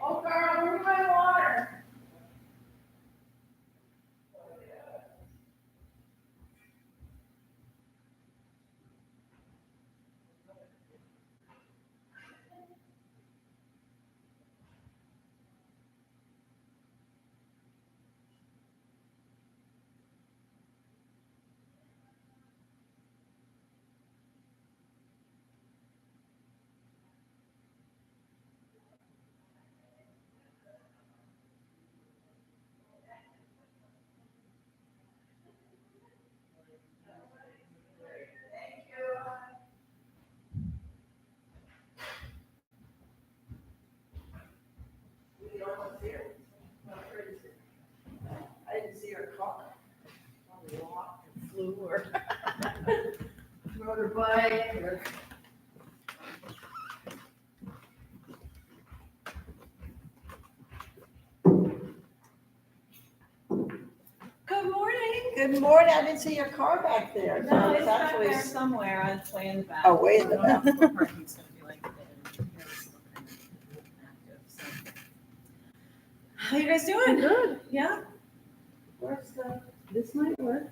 Oh, Carl, where's my water? I didn't see her car. Probably walked or flew or rode her bike or. Good morning. Good morning. I didn't see your car back there. No, So it's back actually there somewhere, it's way in the back. Oh, way in the back. The parking's gonna be like that. How you guys doing? Good. Yeah? Where's the? This might work.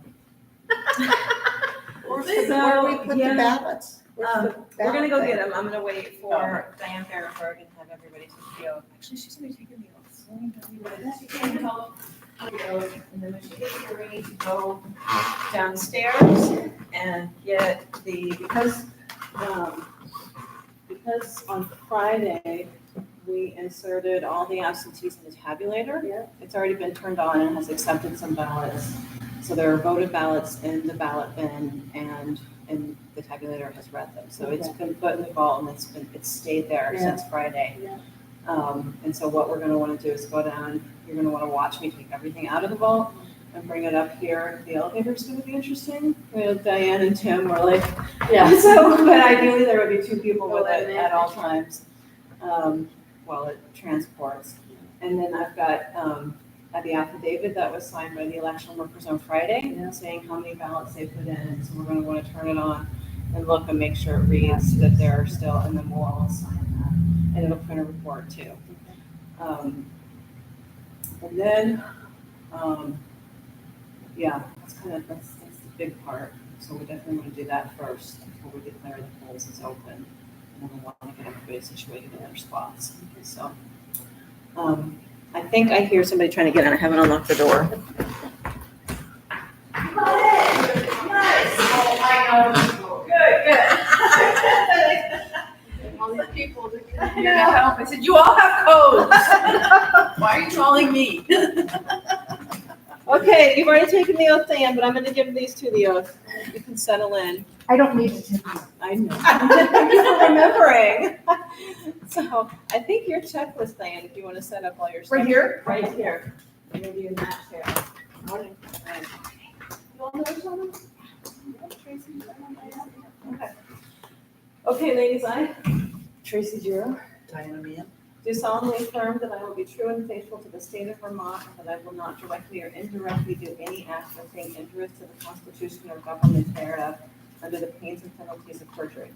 Where So, we put yeah. the ballots? Where's the We're gonna go ballot get thing? them, I'm gonna wait for Diane Farrenberg and have everybody take the oath. Actually, she's gonna be taking the oath, so let me tell you what it is. She can help take the oath, and then when she gets here, we need to go downstairs and get Because on Friday, we inserted all the absentees in the tabulator. Yeah. It's already been turned on and has accepted some ballots. So there are voted ballots in the ballot bin and the tabulator has read them. So it's been put in the vault and it's stayed there Yeah. since Friday. Yeah. And so what we're gonna wanna do is go down, you're gonna wanna watch me take everything out of the vault and bring it up here. The elevator's gonna be interesting. Diane and Tim were like, so, but ideally there would be two people with it at all times, while it transports. And then I've got, the affidavit that was signed by the election workers on Friday, saying how many ballots they put in. So we're gonna wanna turn it on and look and make sure it reads that they're still, and then we'll all sign that. And it'll print a report too. And then, that's the big part. So we definitely want to do that first before we declare the polls is open. And then we want to get everybody situated in their spots. So, I think I hear somebody trying to get in. I haven't unlocked the door. Nice. Oh, I know. Good. All these people that can hear to help. I said, you all have codes. Why are you calling me? Okay, you've already taken the oath, Diane, but I'm going to give these two the oath. You can settle in. I don't need to take these. I know. Thank you for remembering. So I think your checklist, Diane, if you want to set up all your stuff. Right here? Right here. Maybe in that chair. Morning. You all know which one? Okay. Okay, ladies, I, Tracy Giro. Diana Meehan. do solemnly affirm that I will be true and faithful to the state of Vermont, and that I will not directly or indirectly do any act or thing injurious to the Constitution or government thereof, under the pains and penalties of perjury.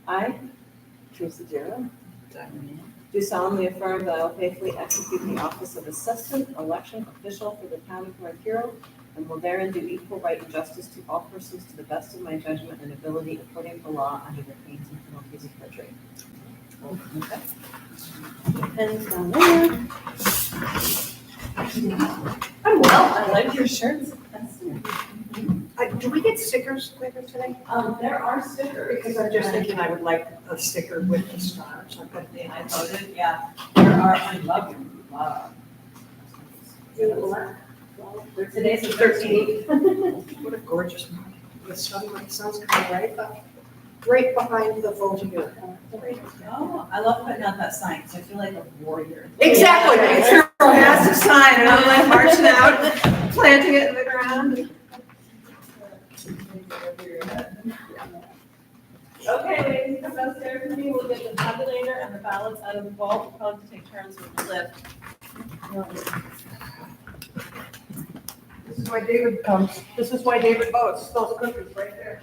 I Tracy Giro. Diana Meehan. do solemnly affirm that I will faithfully execute the office of assistant election official for the town of North Hero, and will therein do equal right and justice to all persons to the best of my judgment and ability according to law, under the pains and penalties of perjury. Okay. Pens down there. I'm well. I like your shirts. I do we get stickers later today? There are stickers. Because I'm just thinking I would like a sticker with the stars. I've got the I voted, yeah. There are, I love them, love. Today's the 13th. What a gorgeous morning. The sun's coming right behind the Volunteer. Oh, I love putting out that sign, because I feel like a warrior. Exactly. I threw a massive sign, and I'm like marching out, planting it in the ground. Okay, ladies, come downstairs with me, we'll get the tabulator and the ballots out of the vault, we'll probably take turns with the lift. This is why David comes. This is why David votes. Those cookies right there.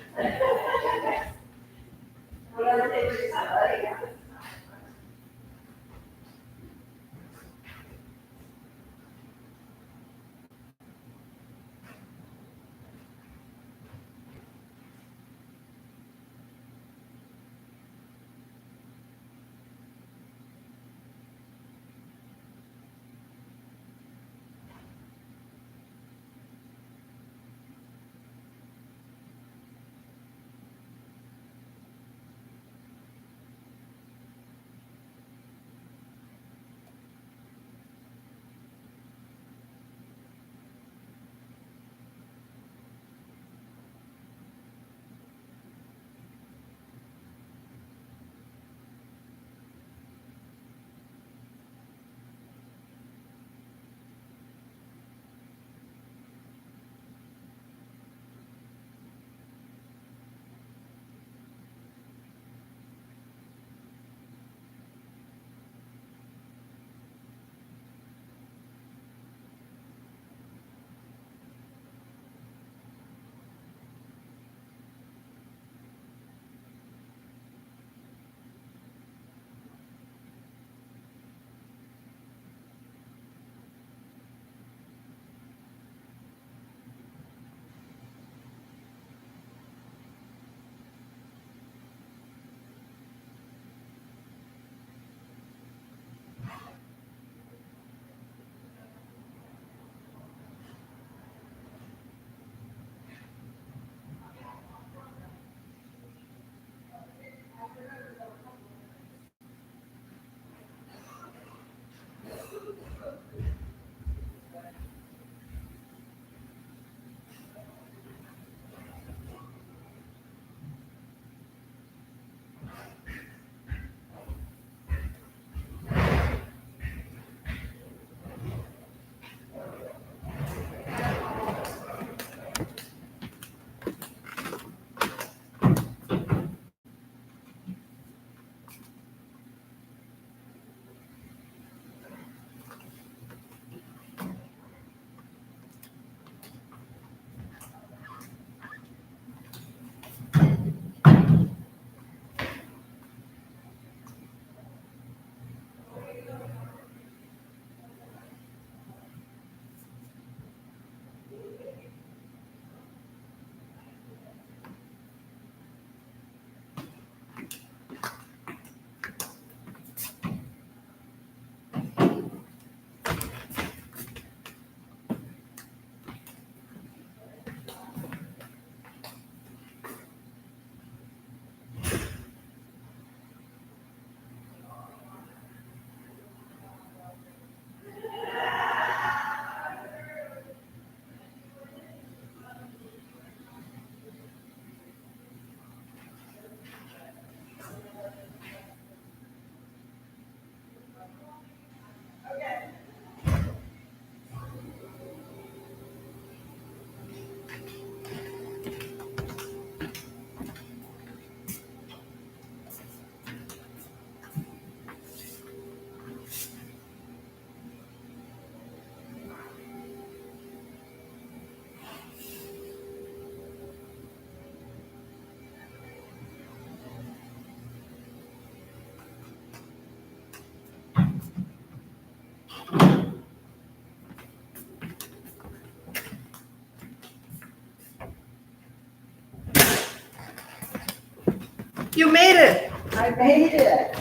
You made it. I made it.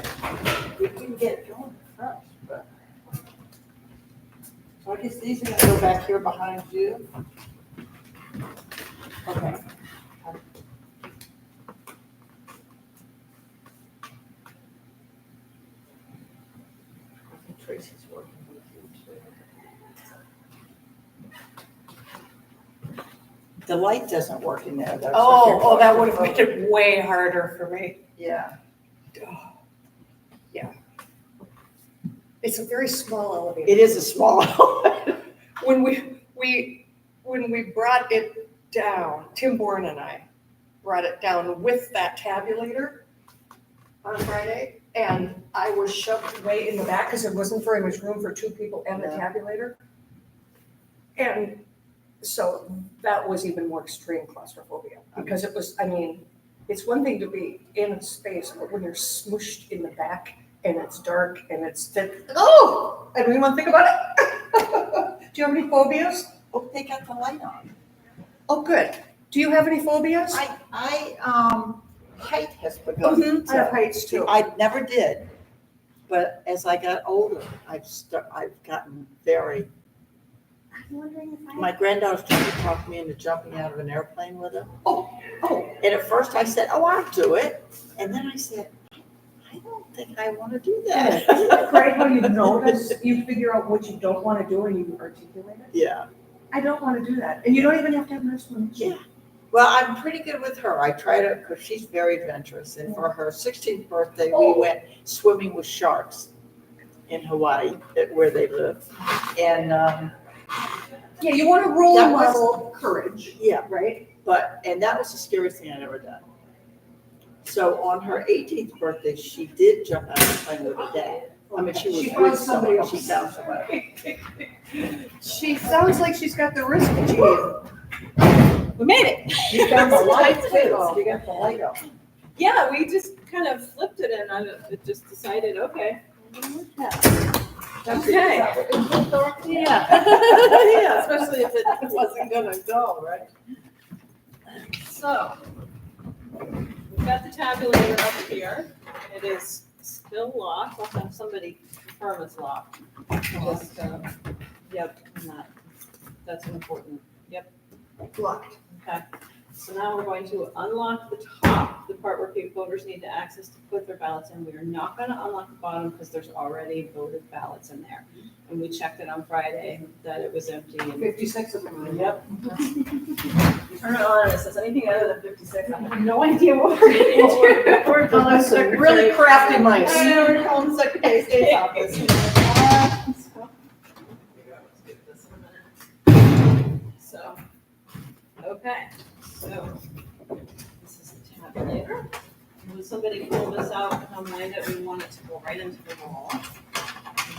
We couldn't get going first, but. So I guess these are gonna go back here behind you. Okay. The light doesn't work in there though. so Oh, if that you're would have made it way harder for me. Yeah, It's a very small elevator. it is a small. When we brought it down, Tim Bourne and I brought it down with that tabulator on Friday, and I was shoved way in the back because there wasn't very much room for two people and the Yeah. tabulator. And so that was even more extreme claustrophobia, because it was, I mean, it's one thing to be in a space, but when you're smooshed in the back and it's dark and it's thick, oh, I don't even want to think about it. Do you have any phobias? Oh, they got the light on. Oh, good. Do you have any phobias? Height has begun. I have heights too. I never did, but as I got older, I've gotten very. I'm wondering if My granddaughter's trying to talk me into jumping out of an airplane with her. Oh, And at first I said, oh, I'll do it. And then I said, I don't think I want to do that. Isn't it great how you notice, you figure out what you don't want to do and you articulate it? Yeah. I don't want to do that. And you don't even have to have an explanation. Yeah. Well, I'm pretty good with her. I try to, because she's very adventurous. And for her 16th birthday, we went swimming with sharks in Hawaii, where they live. And yeah, you want to role That was- model courage, yeah, right? and that was the scariest thing I'd ever done. So on her 18th birthday, she did jump out of the plane with her dad. I mean, she was She with found somebody someone. She else. found somebody. She sounds like she's got the wrist gene. We made it. She found the light too. She got the light on. Yeah, we just kind of flipped it and I just decided, okay. Okay. Yeah. Yeah, especially if it wasn't gonna go, right? So, we've got the tabulator up here. It is still locked. I'll have somebody confirm it's locked. Just, yep, that's important. Yep. Blocked. Okay, so now we're going to unlock the top, the part where voters need to access to put their ballots in. We are not gonna unlock the bottom because there's already voted ballots in there. And we checked it on Friday that it was empty and. 56 of them. Yep. Turn it on, it says anything other than 56, I have no idea what we're gonna do. We're calling Some really crafty mice. I know, we're calling the Secretary of State's office. So, okay, so this is the tabulator. When somebody pull this out, don't mind it, we want it to go right into the wall.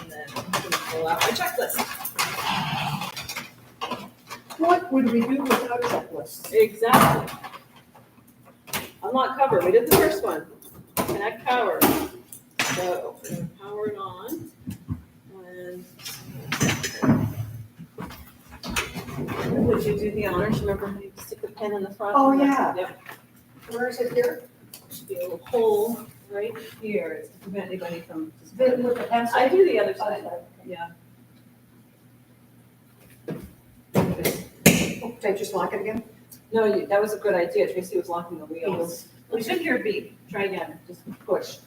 And then I'm gonna pull out my checklist. What would we do without checklists? Exactly. Unlock cover, we did the first one. Connect power. So, we're gonna power it on. And would you do the honors? Remember how you stick the pen in the front? Oh, yeah. Yep. Where is it here? Should be a little hole right here to prevent anybody from. Then with the pencil? I do the other side, yeah. Oh, did I just lock it again? No, that was a good idea. Tracy was locking the wheels. We should hear a beep. Try again. Just push.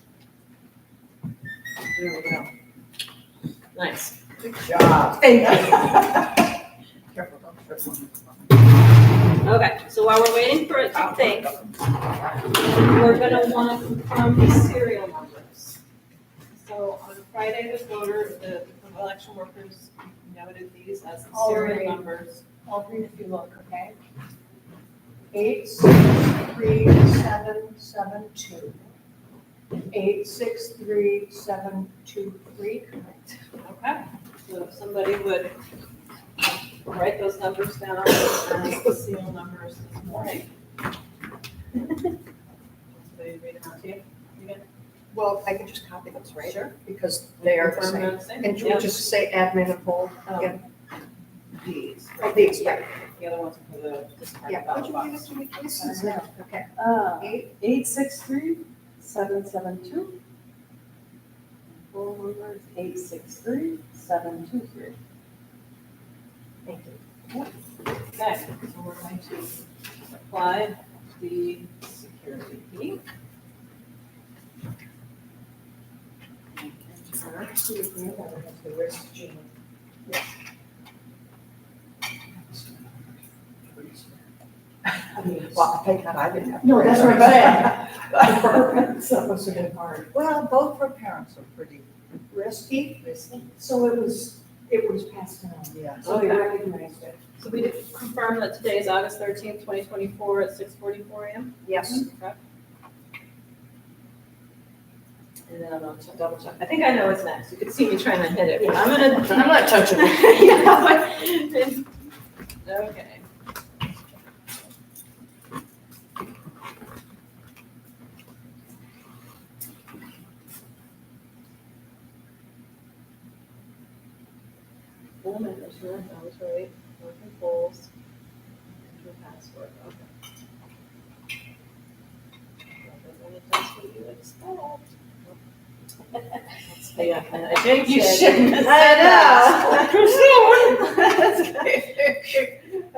There we go. Nice. Good job. Thank you. Careful, don't trip on Okay, so while we're waiting for it to think, we're gonna wanna confirm the serial numbers. So on Friday, the election workers noted these as the serial Alright. numbers. I'll read if you look, okay? 863772. 863723, correct. Okay, so if somebody would write those numbers down as the serial numbers this morning. So you read them out to you? You good? Well, I can just copy those, right? Sure. Because they are the Confirm same. they're the same? And should Yeah. we just say admin and poll? Um, These. Oh, these, yeah. The other ones are for the discard Yeah. ballot Would you give box. it to me, please? Okay. 863-772. Full number is 863-723. Thank you. Okay, so we're going to apply the security key. Actually, the grandmother has the wrist gene. I mean, well, thank God I didn't have. to No, write that's it. what I'm saying. That must have been hard. Well, both her parents are pretty Risky, risky. so it was passed down. Yeah. So they Okay. recognized it. So we did confirm that today is August 13th, 2024 at 6:44 a.m. Yes. Okay. And then I'm gonna double check. I think I know what's next. You can see me trying to hit it. But I'm not touching it. Okay. Full membership, that was right. Working polls. Enter password, okay. That's what you expect. Yeah, I jinxed You it. shouldn't have I said know.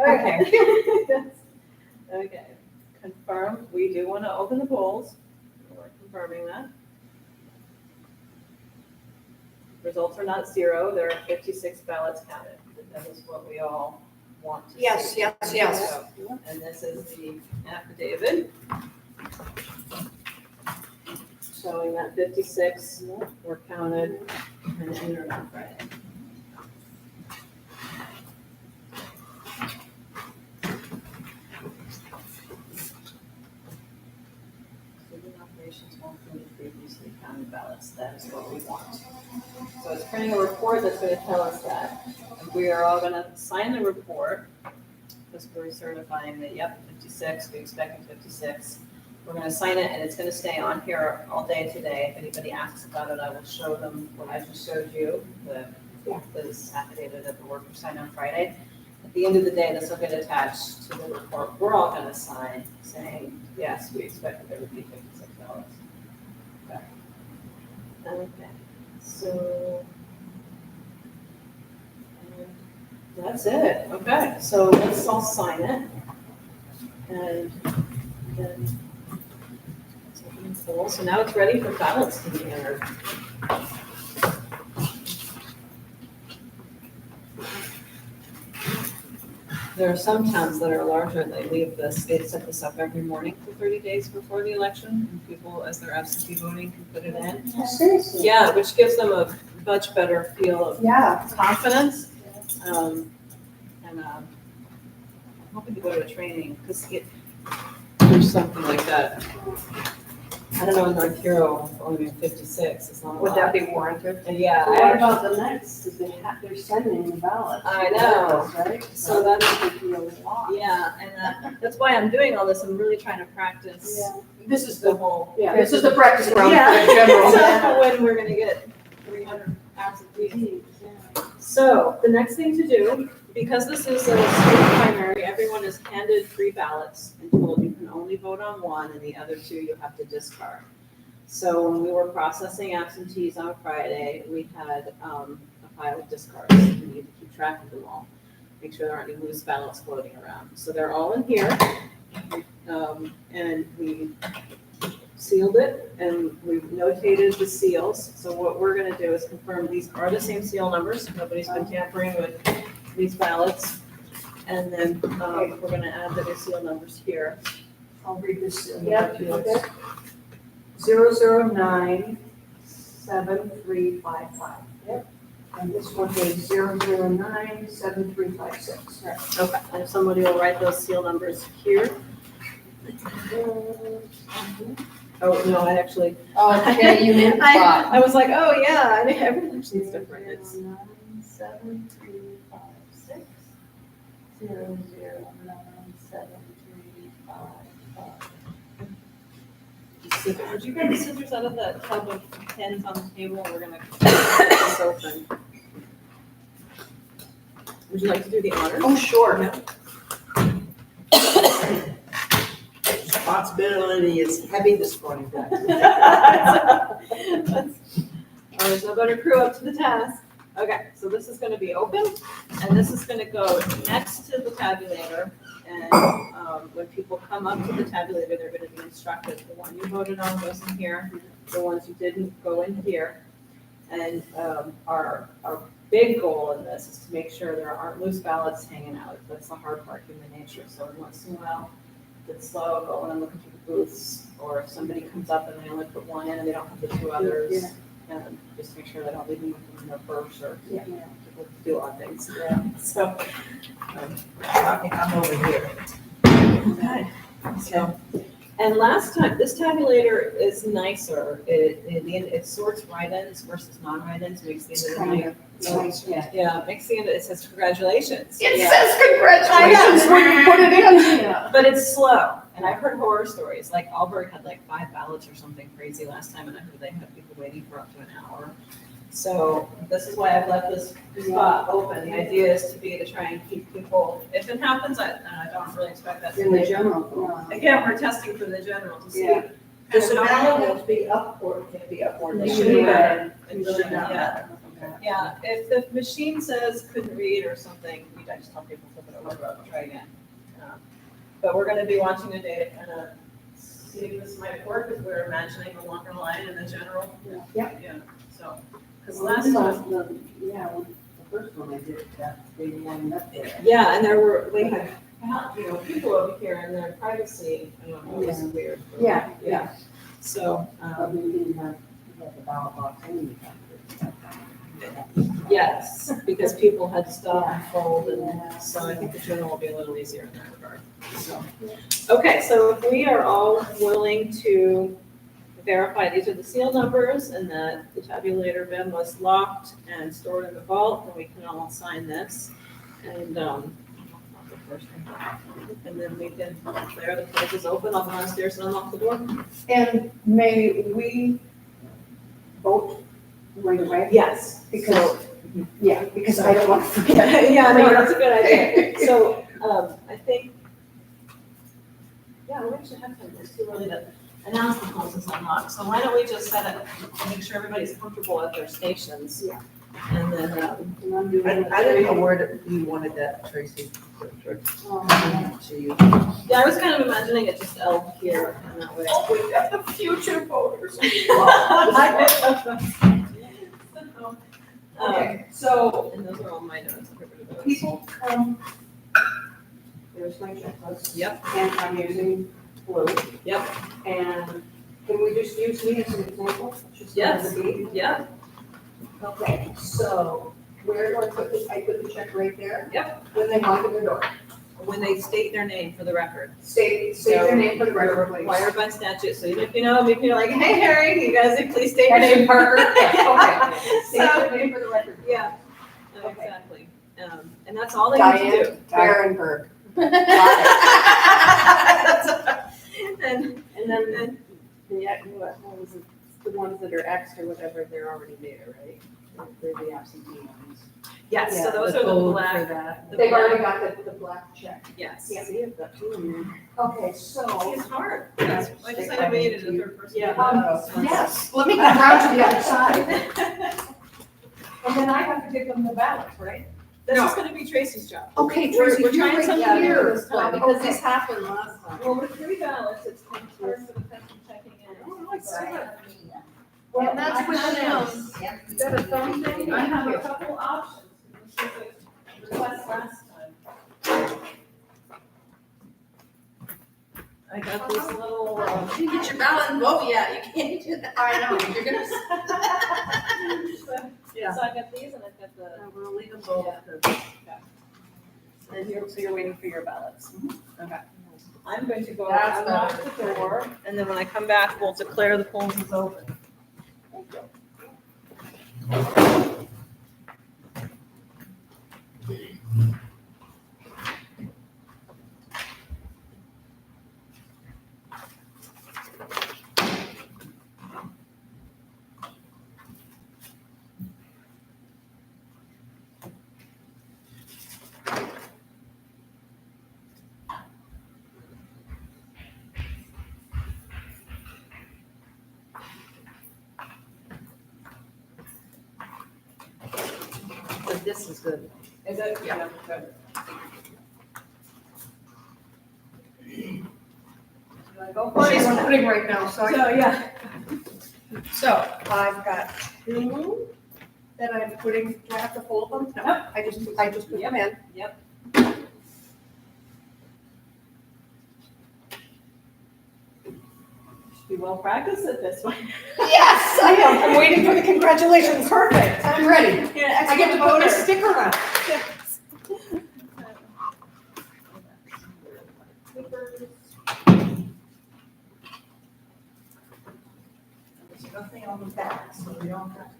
Okay. Okay, confirm, we do want to open the polls. We're confirming that. Results are not zero, there are 56 ballots counted. That is what we all want to see. Yes. So, and this is the affidavit showing that 56 were counted and entered on Friday. Student operations won't include previously counted ballots, that is what we want. So it's printing a report that's going to tell us that. And we are all going to sign the report, because we're certifying that, yep, 56, we expected 56. We're going to sign it, and it's going to stay on here all day today. If anybody asks about it, I will show them what I just showed you, this affidavit that the workers signed on Friday. At the end of the day, this will get attached to the report we're all going to sign, saying, yes, we expected there would be 56 ballots. Okay, so that's it. Okay, so let's all sign it. And then it's open and full. So now it's ready for ballots to be entered. There are some towns that are larger, they leave this, they set this up every morning for 30 days before the election, and people, as they're absentee voting, can put it in. Seriously? Yeah, which gives them a much better feel of Yeah. confidence. I'm hoping to go to a training, because there's something like that. I don't know, in North Hero, only being 56, it's not a lot. Would that be warranted? And yeah, What I about the next, because they're sending the ballots. I know. Right? So that would be a lot. yeah, and that's why I'm doing all this, I'm really trying to practice Yeah. This is the the, whole. Yeah. this is the practice ground Yeah. for the general. So when we're gonna get 300 absentees. So the next thing to do, because this is a state primary, everyone is handed 3 ballots and told you can only vote on one and the other 2 you have to discard. So when we were processing absentees on Friday, we had a pile of discards. We need to keep track of them all. Make sure there aren't any loose ballots floating around. So they're all in here. And we sealed it and we've notated the seals. So what we're gonna do is confirm these are the same seal numbers. Nobody's been tampering with these ballots. And then we're gonna add the new seal numbers here. I'll read this. Yep, okay. 0097355. Yep. And this one is 0097356. Okay. And if somebody will write those seal numbers here. Oh, no, I actually. Oh, yeah, you meant five. I was like, oh, yeah, everything's different. It's 0097356. 0097355. Would you grab the scissors out of that tub of pens on the table? We're gonna cut this open. Would you like to do the honors? Oh, sure. Responsibility is heavy this morning, guys. There's no better crew up to the task. Okay, so this is gonna be open, and this is gonna go next to the tabulator. And when people come up to the tabulator, they're gonna be instructed, the one you voted on goes in here, the ones you didn't go in here. And our big goal in this is to make sure there aren't loose ballots hanging out. That's the hard part, human nature. So once in a while, if it's slow, go in and look into the booths, or if somebody comes up and they only put one in and they don't have the two others, and just make sure they don't leave them in their purse or people do odd things. Yeah. So, I'm over here. okay. So, and last time, this tabulator is nicer. It sorts write-ins versus non-write-ins, makes the end of the night. Yeah, makes the end, it says congratulations. It Yeah. says congratulations when you put it in. But it's slow, and I've heard horror stories, like Alberg had like 5 ballots or something crazy last time, and I heard they had people waiting for up to an hour. So this is why I've left this spot open. The idea is to try and keep people, if it happens, I don't really expect that to In the be. general. Again, we're testing for the general to see. Yeah. Does the ballot have to be up or can it be up or They down? should be better. It should be down. Yeah. Yeah, if the machine says couldn't read or something, I just tell people flip it over, try again. But we're gonna be watching the data, kind of see if this might work, because we're imagining a longer line in the general. Yeah. Yeah, so, because last time, Yeah, the first one I did, that they lined up there. yeah, and they had, people over here in their privacy, I don't know, it was weird. Yeah. So, But we didn't have the ballot box in the yes, because people had to stop and fold, and so I think the general will be a little easier in that regard. So, okay, so if we are all willing to verify these are the seal numbers and that the tabulator bin was locked and stored in the vault, then we can all sign this. And, and then we can declare the place is open, I'll go downstairs and unlock the door. And may we vote right away? Yes. Because, because I don't want to forget. Yeah, no, that's a good idea. So, I think, yeah, we actually have time, it's too early to announce the closes unlocked. So why don't we just set it, make sure everybody's comfortable at their stations? Yeah. And then, I didn't know where you wanted that, Tracy. To you. yeah, I was kind of imagining it just L here and that way. Oh, we got the future voters. Okay, so And those are all my notes. Everybody knows. people come, there's my checklist. Yep. And I'm using blue. Yep. And can we just use me as an example? Just Yes. as a beat? Yeah, Okay, so where do I put this? I put the check right there. Yep. When they walk in the door. when they state their name for the record. State your name for the You're record, please. required by statute, so even if you know, if you're like, hey, Harry, you guys, please state your My name name. Parker. Okay. State So- your name for the record. Yeah, Okay. exactly. And that's all they need to do. Diane Barenberg. And, And then, what was it, the ones that are X or whatever, they're already there, right? They're the absentee ones. yes, so those are the code for black, that. the They've black, already got the black check. yes. Yeah, see, I've got two in there. Okay, so. It's hard. That's, I just had to made it a third person. Yes, let me come around to the other side. And then I have to give them the ballots, right? This is gonna be Tracy's job. Okay, We're Tracy, trying you're something right new here. this time, Because Okay. this happened last time. Well, with 3 ballots, it's kind of hard for the person checking in. Well, And that's with them. Is that a thumb thing? I have a couple options. This was a request last time. I got this little, you get your ballot and vote yet, you can't do that. I know, you're gonna. so I've got these and I've got the, We'll leave them both. and so you're waiting for your ballots. Okay. I'm going to go That's unlock better. the door, and then when I come back, we'll declare the polls is open. But this is good. Is it? Yeah. Good. Go for it. She's putting right now, so So, yeah. So I've got 2 that I'm putting, do I have to fold them? No, Nope. I just put them in. Yep. Should be well practiced at this one. Yes, I am. I'm waiting for the congratulations. Perfect. I'm ready. Yeah, I get to put a sticker on. There's nothing on the back, so we don't have to.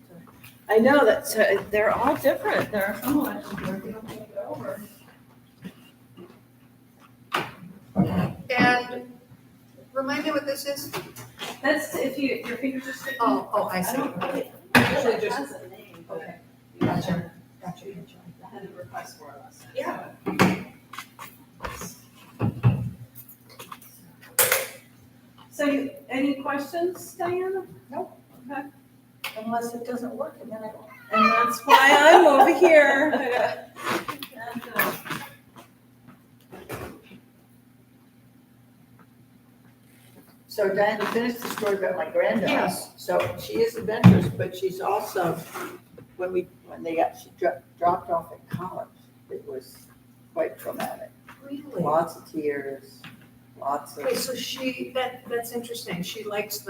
I know that they're all different. There are some elections where we don't need to go over. And remind me what this is? That's if your fingers are sticking. Oh, I I see. don't know. Usually It just- has a name, but Okay. you Gotcha. Gotcha. I had a request for it last night. Yeah. So any questions, Diana? Unless it doesn't work, and then I go. And that's why I'm over here. So Diana, finish the story about my granddaughter. Yes. So she is adventurous, but she's also, when she dropped off at college, it was quite traumatic. Really? Lots of tears, lots Okay, of, so that's interesting. She likes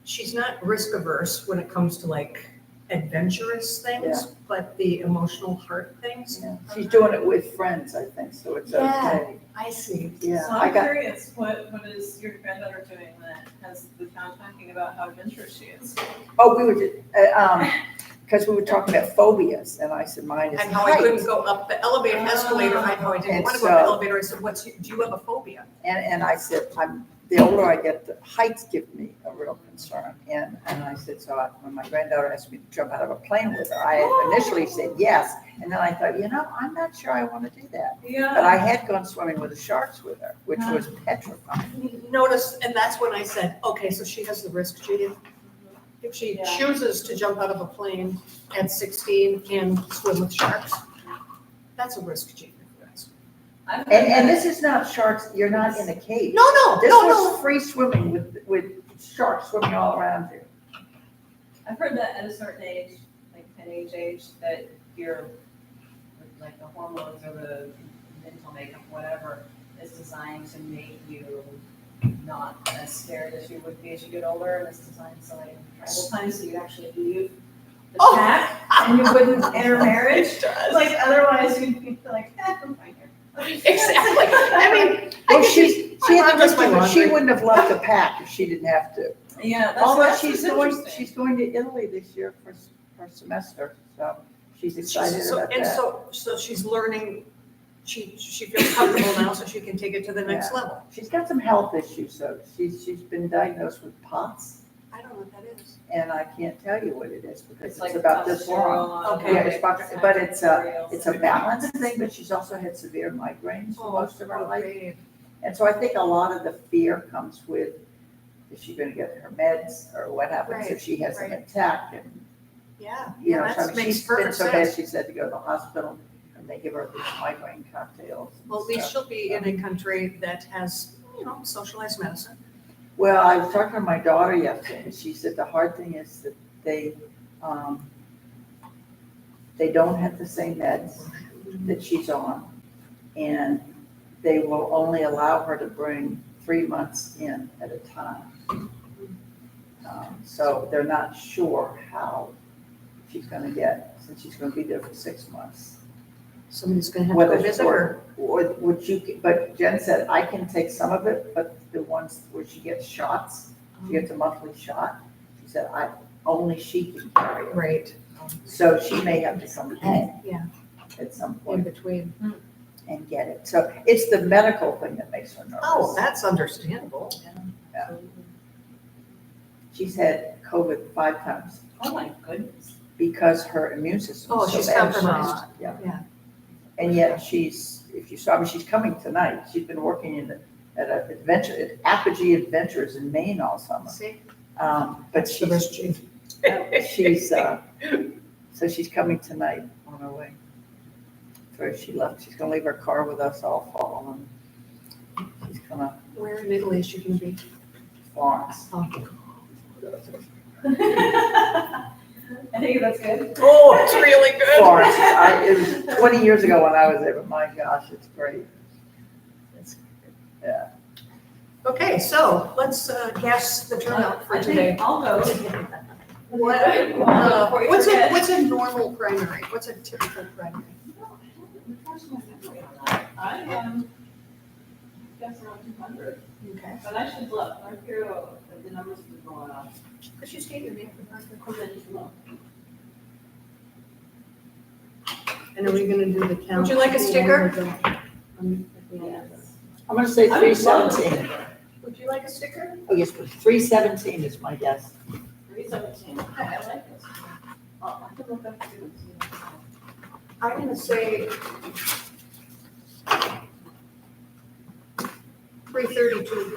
she's not risk averse when it comes to like adventurous things, but the emotional heart things. yeah. She's doing it with friends, I think, so it's Yeah. okay. I see. Yeah, So I I'm got, curious, what is your granddaughter doing that has the town talking about how adventurous she is? oh, we were, because we were talking about phobias, and I said mine is And how I couldn't heights. go up the elevator escalator. I know I didn't And want to go up the so- elevator. I said, do you have a phobia? And I said, the older I get, the heights give me a real concern. And I said, when my granddaughter asked me to jump out of a plane with her, I had initially said yes. And then I thought, I'm not sure I want to do that. But Yeah. I had gone swimming with the sharks with her, which was petrifying. Notice, and that's when I said, okay, so she has the risk gene. If she Yeah. chooses to jump out of a plane at 16 and swim with sharks, that's a risk gene. if you ask me. I've heard And that- this is not sharks, you're not in a cage. No, This no, was free swimming with sharks swimming all around you. I've heard that at a certain age, like teenage age, that your, like the hormones or the mental makeup, whatever, is designed to make you not as scared as you would be as you get older, and it's designed so like tribal times, so you actually leave the Oh. pack, and you wouldn't enter marriage, like otherwise you'd be like, I'm fine here. Exactly. I mean, I Well, guess she my had mom does my to, she laundry. wouldn't have left the pack if she didn't have to. Yeah, Although that's she's interesting. going to Italy this year for semester, so she's excited about And that. so she's learning, she feels comfortable now, so she can take it to the next Yeah. level. She's got some health issues, so she's been diagnosed with POTS, I don't know what that is. and I can't tell you what it is because It's like it's about this long. Okay. Yeah, it's about, but it's a balance thing, but she's also had severe migraines for most of her life. Okay. And so I think a lot of the fear comes with, is she gonna get her meds, or what happens if Right, she has an right. attack, and, Yeah, you know, yeah, so I that mean, makes she's been perfect so bad, sense. she's had to go to the hospital, and they give her these migraine cocktails. and Well, at least stuff. she'll be in a country that has, socialized medicine. Well, I was talking to my daughter yesterday, and she said the hard thing is that they don't have the same meds that she's on, and they will only allow her to bring 3 months in at a time. So they're not sure how she's gonna get, since she's gonna be there for 6 months. Somebody's gonna have to Whether go visit her. Or would you, but Jen said, I can take some of it, but the ones where she gets shots, she gets a monthly shot, she said, only she can carry it. Right, So she may have to come home. Yeah. At some in point between. and get it. So it's the medical thing that makes her nervous. Oh, that's understandable. She's had COVID 5 times Oh my goodness. because her immune system Oh, is so she's bad. compromised. Yeah. Yeah. And yet if you saw, she's coming tonight. She's been working at Apogee Adventures in Maine all summer. See? But she's, so she's coming tonight on her way. So she left, she's gonna leave her car with us all fall, and she's gonna Where in Italy is she gonna be? Florence. Oh, I think that's good. Oh, it's really good. farce. It was 20 years ago when I was there, but my gosh, it's great. Yeah. Okay, so let's guess the turnout for I think today. I'll go. What's a normal primary? What's a typical primary? I guess around 200, Okay. but I should look, I hear the numbers have been going up. Could you state your name for the record? And are we gonna do the count? Would you like a sticker? Yes. I'm gonna say I would love 317. Would you like a sticker? Oh, yes, but 317 is my guess. 317, okay, I like this. I could look up too. I'm gonna say 332.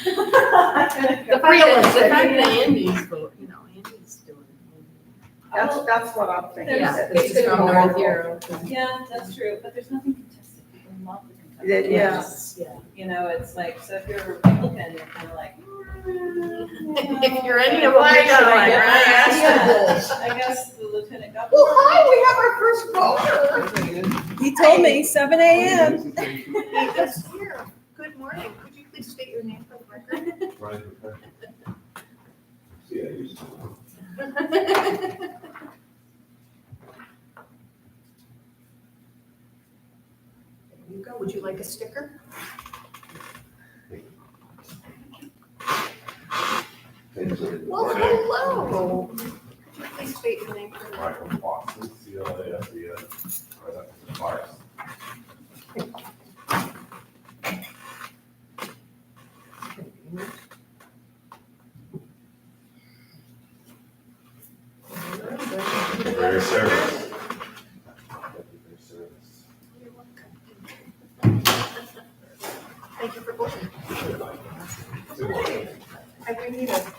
The fact that Andy's vote, Andy's doing it. That's what I'm thinking. Yeah. This is from North Hero. Yeah, that's true, but there's nothing contested, people love the contested. Yes. You know, it's like, so if you're looking, you're kind of like. If you're any of them, Why should I not? get Yeah, I guess the lieutenant governor. Well, hi, we have our first voter. He told me 7 a.m. Yes, here. Good morning. Could you please state your name for the record? Right, okay. Yeah, I used to. There you go. Would you like a sticker? Well, hello. Could you please state your name for the record? Michael Watson, CLASES, right up to the fires. For your service. Thank you for voting. I do need a.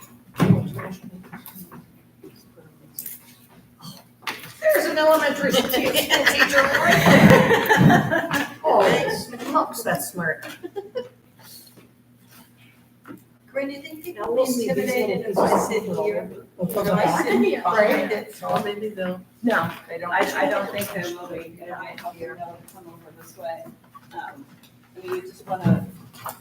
There's an elementary school teacher. Oh, helps, that's smart. Corinne, you think people Now will we'll be see these intimidated if little I sit pieces. here? Well, Or do I sit behind it? So maybe they'll. No, they don't. I don't think they will be, I hope you don't come over this way. I mean, you just wanna,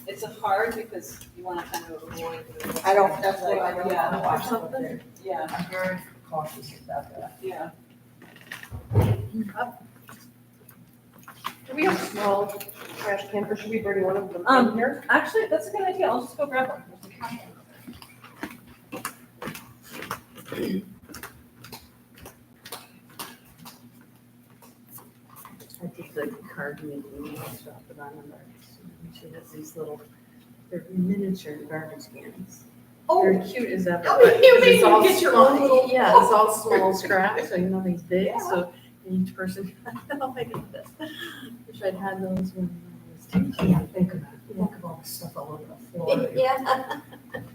it's a hard because you wanna kind of avoid. I don't, that's what I don't Yeah. want to watch something. Yeah, I'm very cautious about that. yeah. Do we have a small trash can, or should we bring one of them in Um, here? Actually, that's a good idea, I'll just go grab one. I think the card making shop that I'm in there. She has these little, they're miniature garbage cans. They're cute as ever. Oh, but you mean it's all you get your small- own little- Yeah, it's all small scraps, so nothing's big, so each person, oh my goodness. Wish I'd had those when I was teaching. Yeah, think about it. Think of all the stuff all over the floor. Yeah.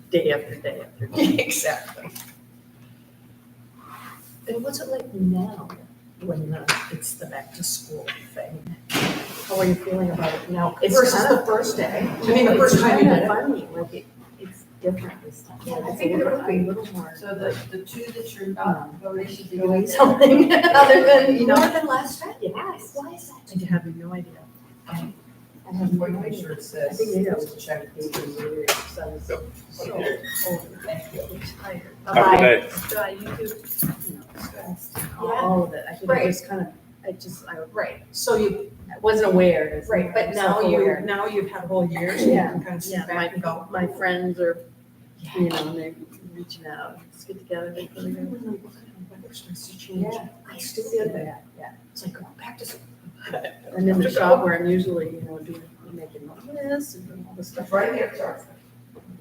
Day after day after day. Exactly. And what's it like now when it's the back to school thing? How are you feeling about it now? It's Versus kind the first day. I mean, the first time you did it. Funny, like it's different this time. Yeah, I It's think a it little, would be. a little more. So the two that you're not voting should be Doing doing something other than, More than last time? Yes. Why is that? I have no idea. I have no idea. it I says. think maybe I was checking the son's so old. Thank you. Tired. Have a good day. Bye, you too. Stressed, Yeah. all of it. I think Right. it was kind of, I Right, so you, wasn't aware. It's right, more but now self-aware. now you've had a whole year, so you Yeah. can kind of Yeah, sit back and go. my friends are, you know, and they're reaching out, let's get together. They really go, what kind of weather starts to change? Yeah. I still did that. Yeah. It's like, going back to school. And in the To shop go. where I'm usually, doing, making all this and doing all this stuff. Right there, sorry.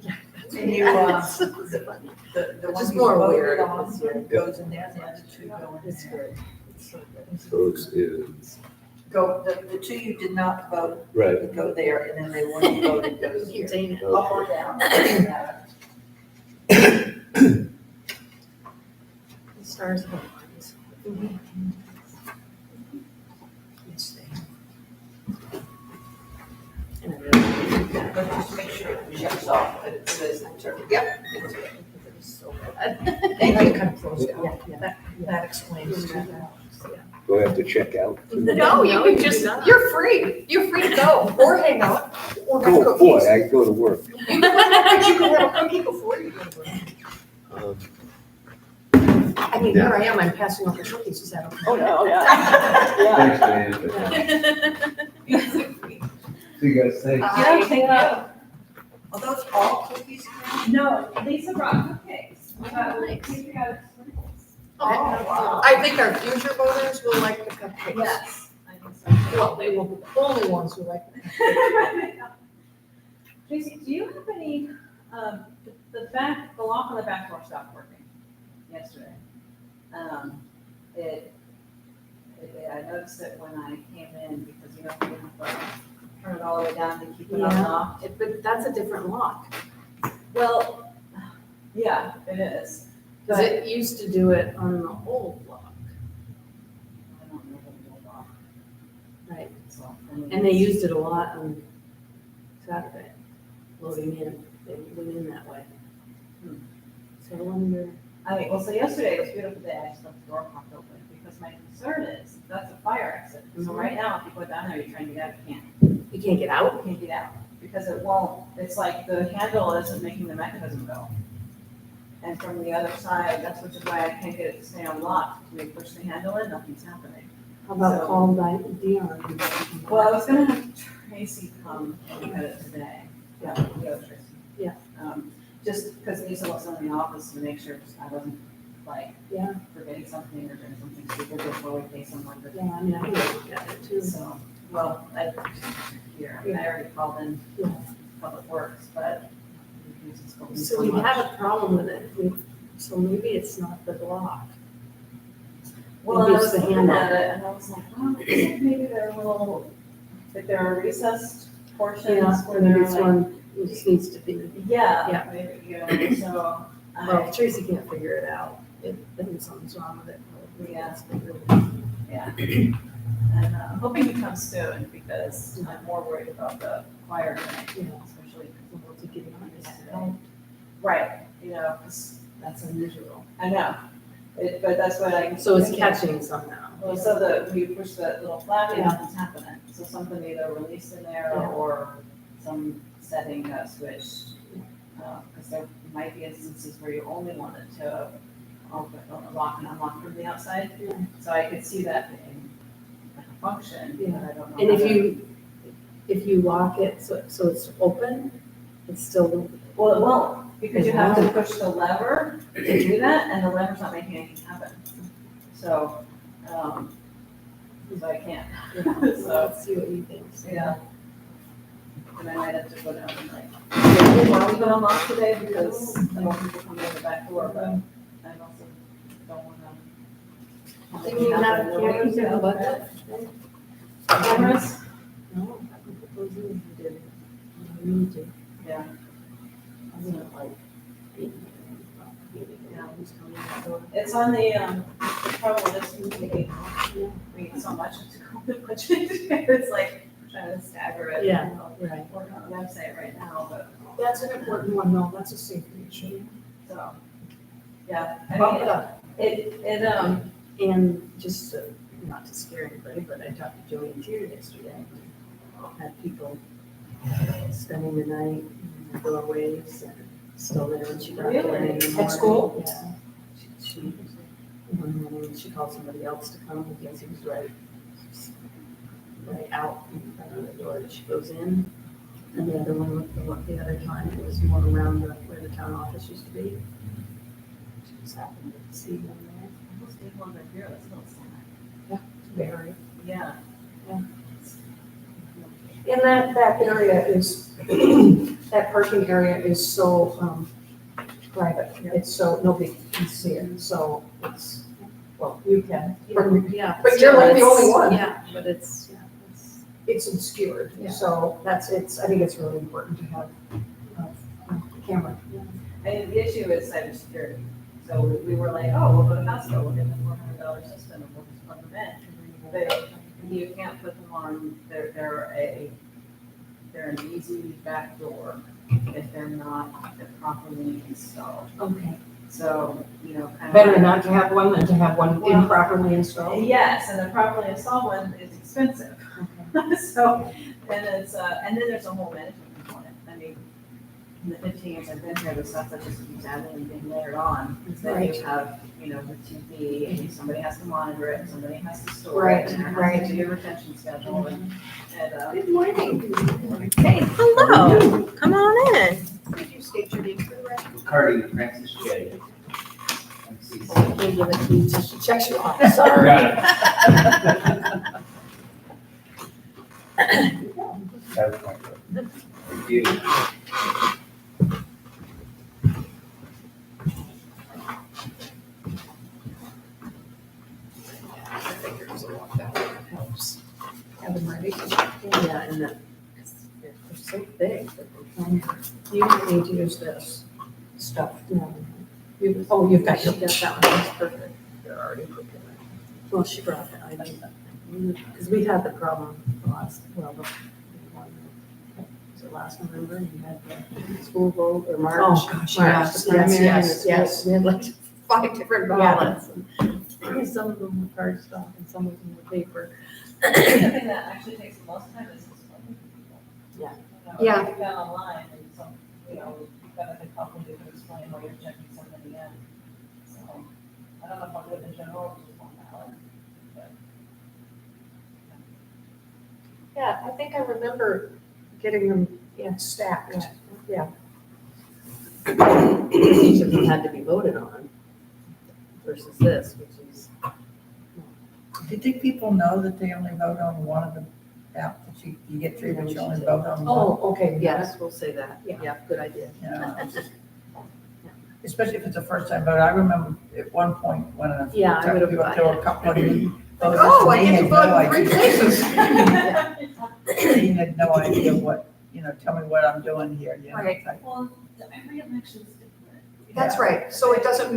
Yeah. that's And you, it's so funny. The It's one just you more voted weird on this year. goes in there, the other two go in It's there. good. It's so good. Those is, Go, the two you did not vote, right. go there, and then the one you voted goes here. Contain it. Up or down. The stars have eyes. Yes, they have. And I really like that. turkey, yep. Because it was so bad. Thank you. Kind of closed down. Yeah. That explains too. Do I have to check out? No, you can just, you're free to go, or hang out, or have Oh, boy, cookies. I go to work. You can have a cookie before you go to work. Um, I mean, here I am, I'm passing out the cookies, is that okay? Oh, no, yeah. Thanks, Diane. See you guys, thanks. Yeah, thank you. Are those all cookies? No, Lisa brought cupcakes. We got sprinkles. Oh, wow. I think our future voters will like the cupcakes. Yes, I think so. Well, they will be the only ones who like them. Tracy, do you have any, the lock on the back door stopped working yesterday. I noticed it when I came in because you have to turn it all the way down to keep it unlocked. But that's a different lock. Well, yeah, it is. Because it used to do it on the old lock. I don't know the lock. Right. So, And they used it a lot on Saturday, loading in. They went in that way. So I wonder. so yesterday was a beautiful day. I just left the door propped open because my concern is that's a fire exit. So right now, if you go down there, you're trying to get out, you can't. You can't get out? You can't get out because it won't, it's like the handle isn't making the mechanism go. And from the other side, that's which is why I can't get it to stay unlocked. When you push the handle in, nothing's happening. How about So- call Dion? Well, I was gonna have Tracy come and look at it today. Yeah, Tracy. Yeah. Just because Lisa was in the office to make sure I wasn't like Yeah. forgetting something or doing something stupid before we pay someone to. Yeah, I mean, I can look at it too. So, well, I already called in Yeah. Public Works, but. it's going So so we much. have a problem with it. So maybe it's not the block. Well, I Maybe it's was the looking handle. at it and I was like, well, it looks like maybe they're a little, like there are recessed portions where Maybe they're it's like. one, it just needs to be. Yeah, Yeah. maybe, so. Well, if Tracy can't figure it out, then something's wrong with it. Probably. Yeah. That's the- Yeah. And I'm hoping he comes soon because I'm more worried about the fire thing, especially. Well, to get it on this today. Right, 'cause That's unusual. I know, but that's what I. So it's catching somehow. Well, so when you push that little flap, Yeah. nothing's happening. So something either released in there Yeah. or some setting got switched. Because there might be instances where you only wanted to open, lock and unlock from the outside. Yeah. So I could see that being like a function, Yeah. but I don't know. And how if you lock it so it's open, it's still. Well, it won't, because you have to push the lever to do that, and the lever's not making anything happen. So, so I can't. So So, let's see what you think. yeah. And I might have to go down and like, I want to leave it unlocked today because I want people coming in the back door, but I also don't want to. Think you have cameras in the budget? Cameras? No, I think it goes in if you did. You need to. Yeah. I mean, like, yeah, who's coming in the door? It's on the trouble is we get so much to go with budget. It's like trying to stagger it. Yeah, right. Working on the website right now, but That's an important one, though, that's a safety issue. so, yeah. I Bump mean, it up. And just not to scare anybody, but I talked to Joey and Cheer yesterday. Had people spending the night in the doorways and still there when she got there. Really? in the At morning. school? Yeah. She, one morning, she called somebody else to come because he was right out in front of the door that she goes in. And the other one, the other time, it was more around where the town office used to be. She just happened to see them there. Most people over here, that's not sad. Very. Yeah. And that area is, that parking area is so, private. It's so, nobody can see it, so it's, well, you can. Yeah. But you're like the still, only it's- one. Yeah, but it's. It's obscured, Yeah. so I think it's really important to have a camera. And the issue is cybersecurity. So we were like, oh, we'll go to Costco, we'll get the $400 system and we'll just plug them in. But you can't put them on, they're an easy back door if they're not properly installed. Okay. So, you know, kind of. Better not to have one than to have one Well, improperly installed. Yes, and the properly installed one is expensive. So, and it's, and then there's a whole management component. I mean, in the 15 years I've been here, the stuff that just keeps adding and being layered on. Then Right. you have, you know, the TV, and somebody has to monitor it, and somebody has to store it, Right, and there has right. to be a retention schedule, and, Good morning. hey, hello, come on in. Could you state your name for the record? Cardi, Francis J. We'll give it to you till she checks you off. Sorry. That's my good. Thank you. Have them ready. Yeah, and that, they're so big that they can't. You don't need to use this stuff. No. Oh, you've got She your. got that one, that's perfect. They're already prepared. Well, she brought that, I did that. Because we had the problem last, well, the one, was it last November, and you had the school vote or March? Oh, gosh, March, yes, the primary, yes, and yes, the yes. school- We had like 5 different Yeah. ballots. And some of them were cardstock and some of them were paper. The thing that actually takes the most time is explaining to people. Yeah. You know, Yeah. You've got online, and some, you know, you've got a couple who can explain why you're checking somebody in. So, I don't know if I'll do it in general, or just one ballot. but- Yeah, I think I remember getting them, stacked. Each of them had to be voted on versus this, which is, Do you think people know that they only vote on one of the, that you get three, but you only vote on one? Oh, okay, yes, we'll say that. Yeah. Yeah, good idea. Yeah. Especially if it's a first time vote. I remember at one point when Yeah, I would've- there were a couple of you. Oh, I get to vote in 3 places. You had no idea what, tell me what I'm doing here, Right. type. Well, every election's different. That's right. So it doesn't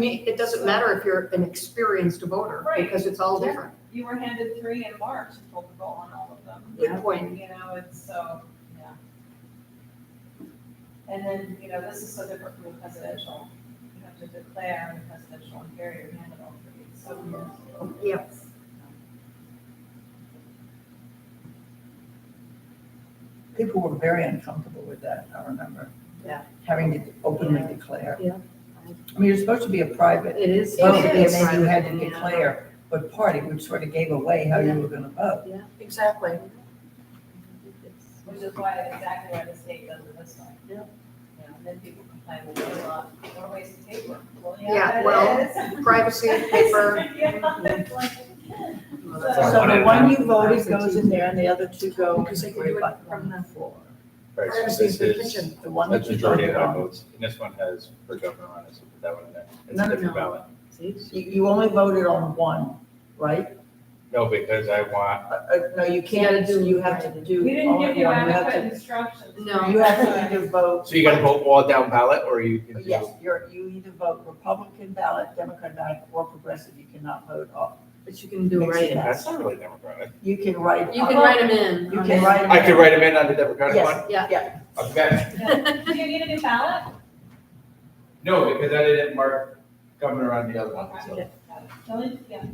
matter if you're an experienced voter, Right. because it's all Yeah. different. You were handed 3 in March and told to vote on all of them. Good point. You know, it's so, yeah. And then, you know, this is so different from the presidential. You have to declare the presidential and carry your hand on all 3. So, Yeah. People were very uncomfortable with that, I remember. Yeah. Having to openly declare. Yeah. I mean, you're supposed to be a private It is. vote, It and is. then you had to Private, yeah. declare what party, which sort of gave away how you were gonna vote. Exactly. which is why, exactly why the state does it this way. Yeah. You know, and then people complain, well, there's a lot more ways to paper. Well, Yeah, yeah, well, it is. privacy, paper. Yeah, it's like, So the one you voted goes in there and the other two go. Because they can do it from the floor. Right, so privacy this of the is, kitchen. The one that that's you majority of voted our on. votes, and this one has for governor on it, so put that one in there. It's No, a no, different no. ballot. See? You only voted on one, right? No, because I want, No, you can't do, you have to do we didn't only give you one. You have adequate to, instructions. No. you have to either vote. so you gotta vote all down ballot, or you can do. Yes, you either vote Republican ballot, Democrat ballot, or progressive. You cannot vote off. But you can do write-ins. That's not really democratic. You can write. You can write them in. You can write. I could write them in on the democratic Yes, one? Yeah. Okay. Yeah. Do you need a new ballot? No, because I didn't mark governor on the other one, so. Okay. Shelley? Yeah.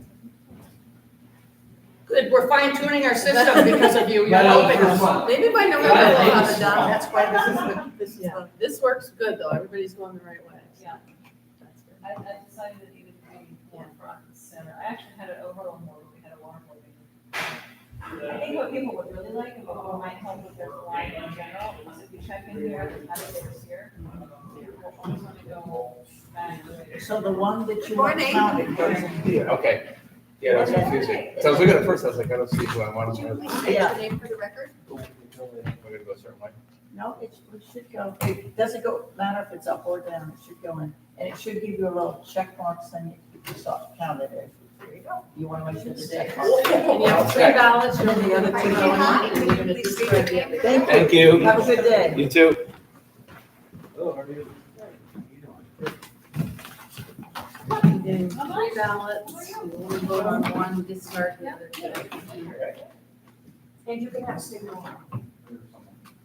Good, we're fine tuning our system because of you. You're Right, helping first us. one. Maybe by November we'll have it done. That's why This is, this works good, though. Everybody's going the right way. Yeah. That's good. I decided it needed to be more front and center. I actually had it over on more, we had a water board meeting. I think what people would really like, and what might help with their flying in general, is if you check in here, the navigator's here. We'll always want to go back to it. So the one that you Morning. counted goes in here. Okay. Yeah, that's confusing. So I was looking at first, I was like, I don't see who I want to. Please state your name for the record. We're gonna go a certain way. No, it should go, it doesn't go, matter if it's up or down, it should go in. And it should give you a little check mark saying you saw counted it. There you go. You want to make sure the check mark. And you have 3 ballots, you'll the other 2 Thank you, going honey. on, and you're gonna Please state describe your the name. other. Thank you. Thank you. Have a good day. You too. You're doing 3 ballots, you only vote on 1, discard the other 2. And you can have signal.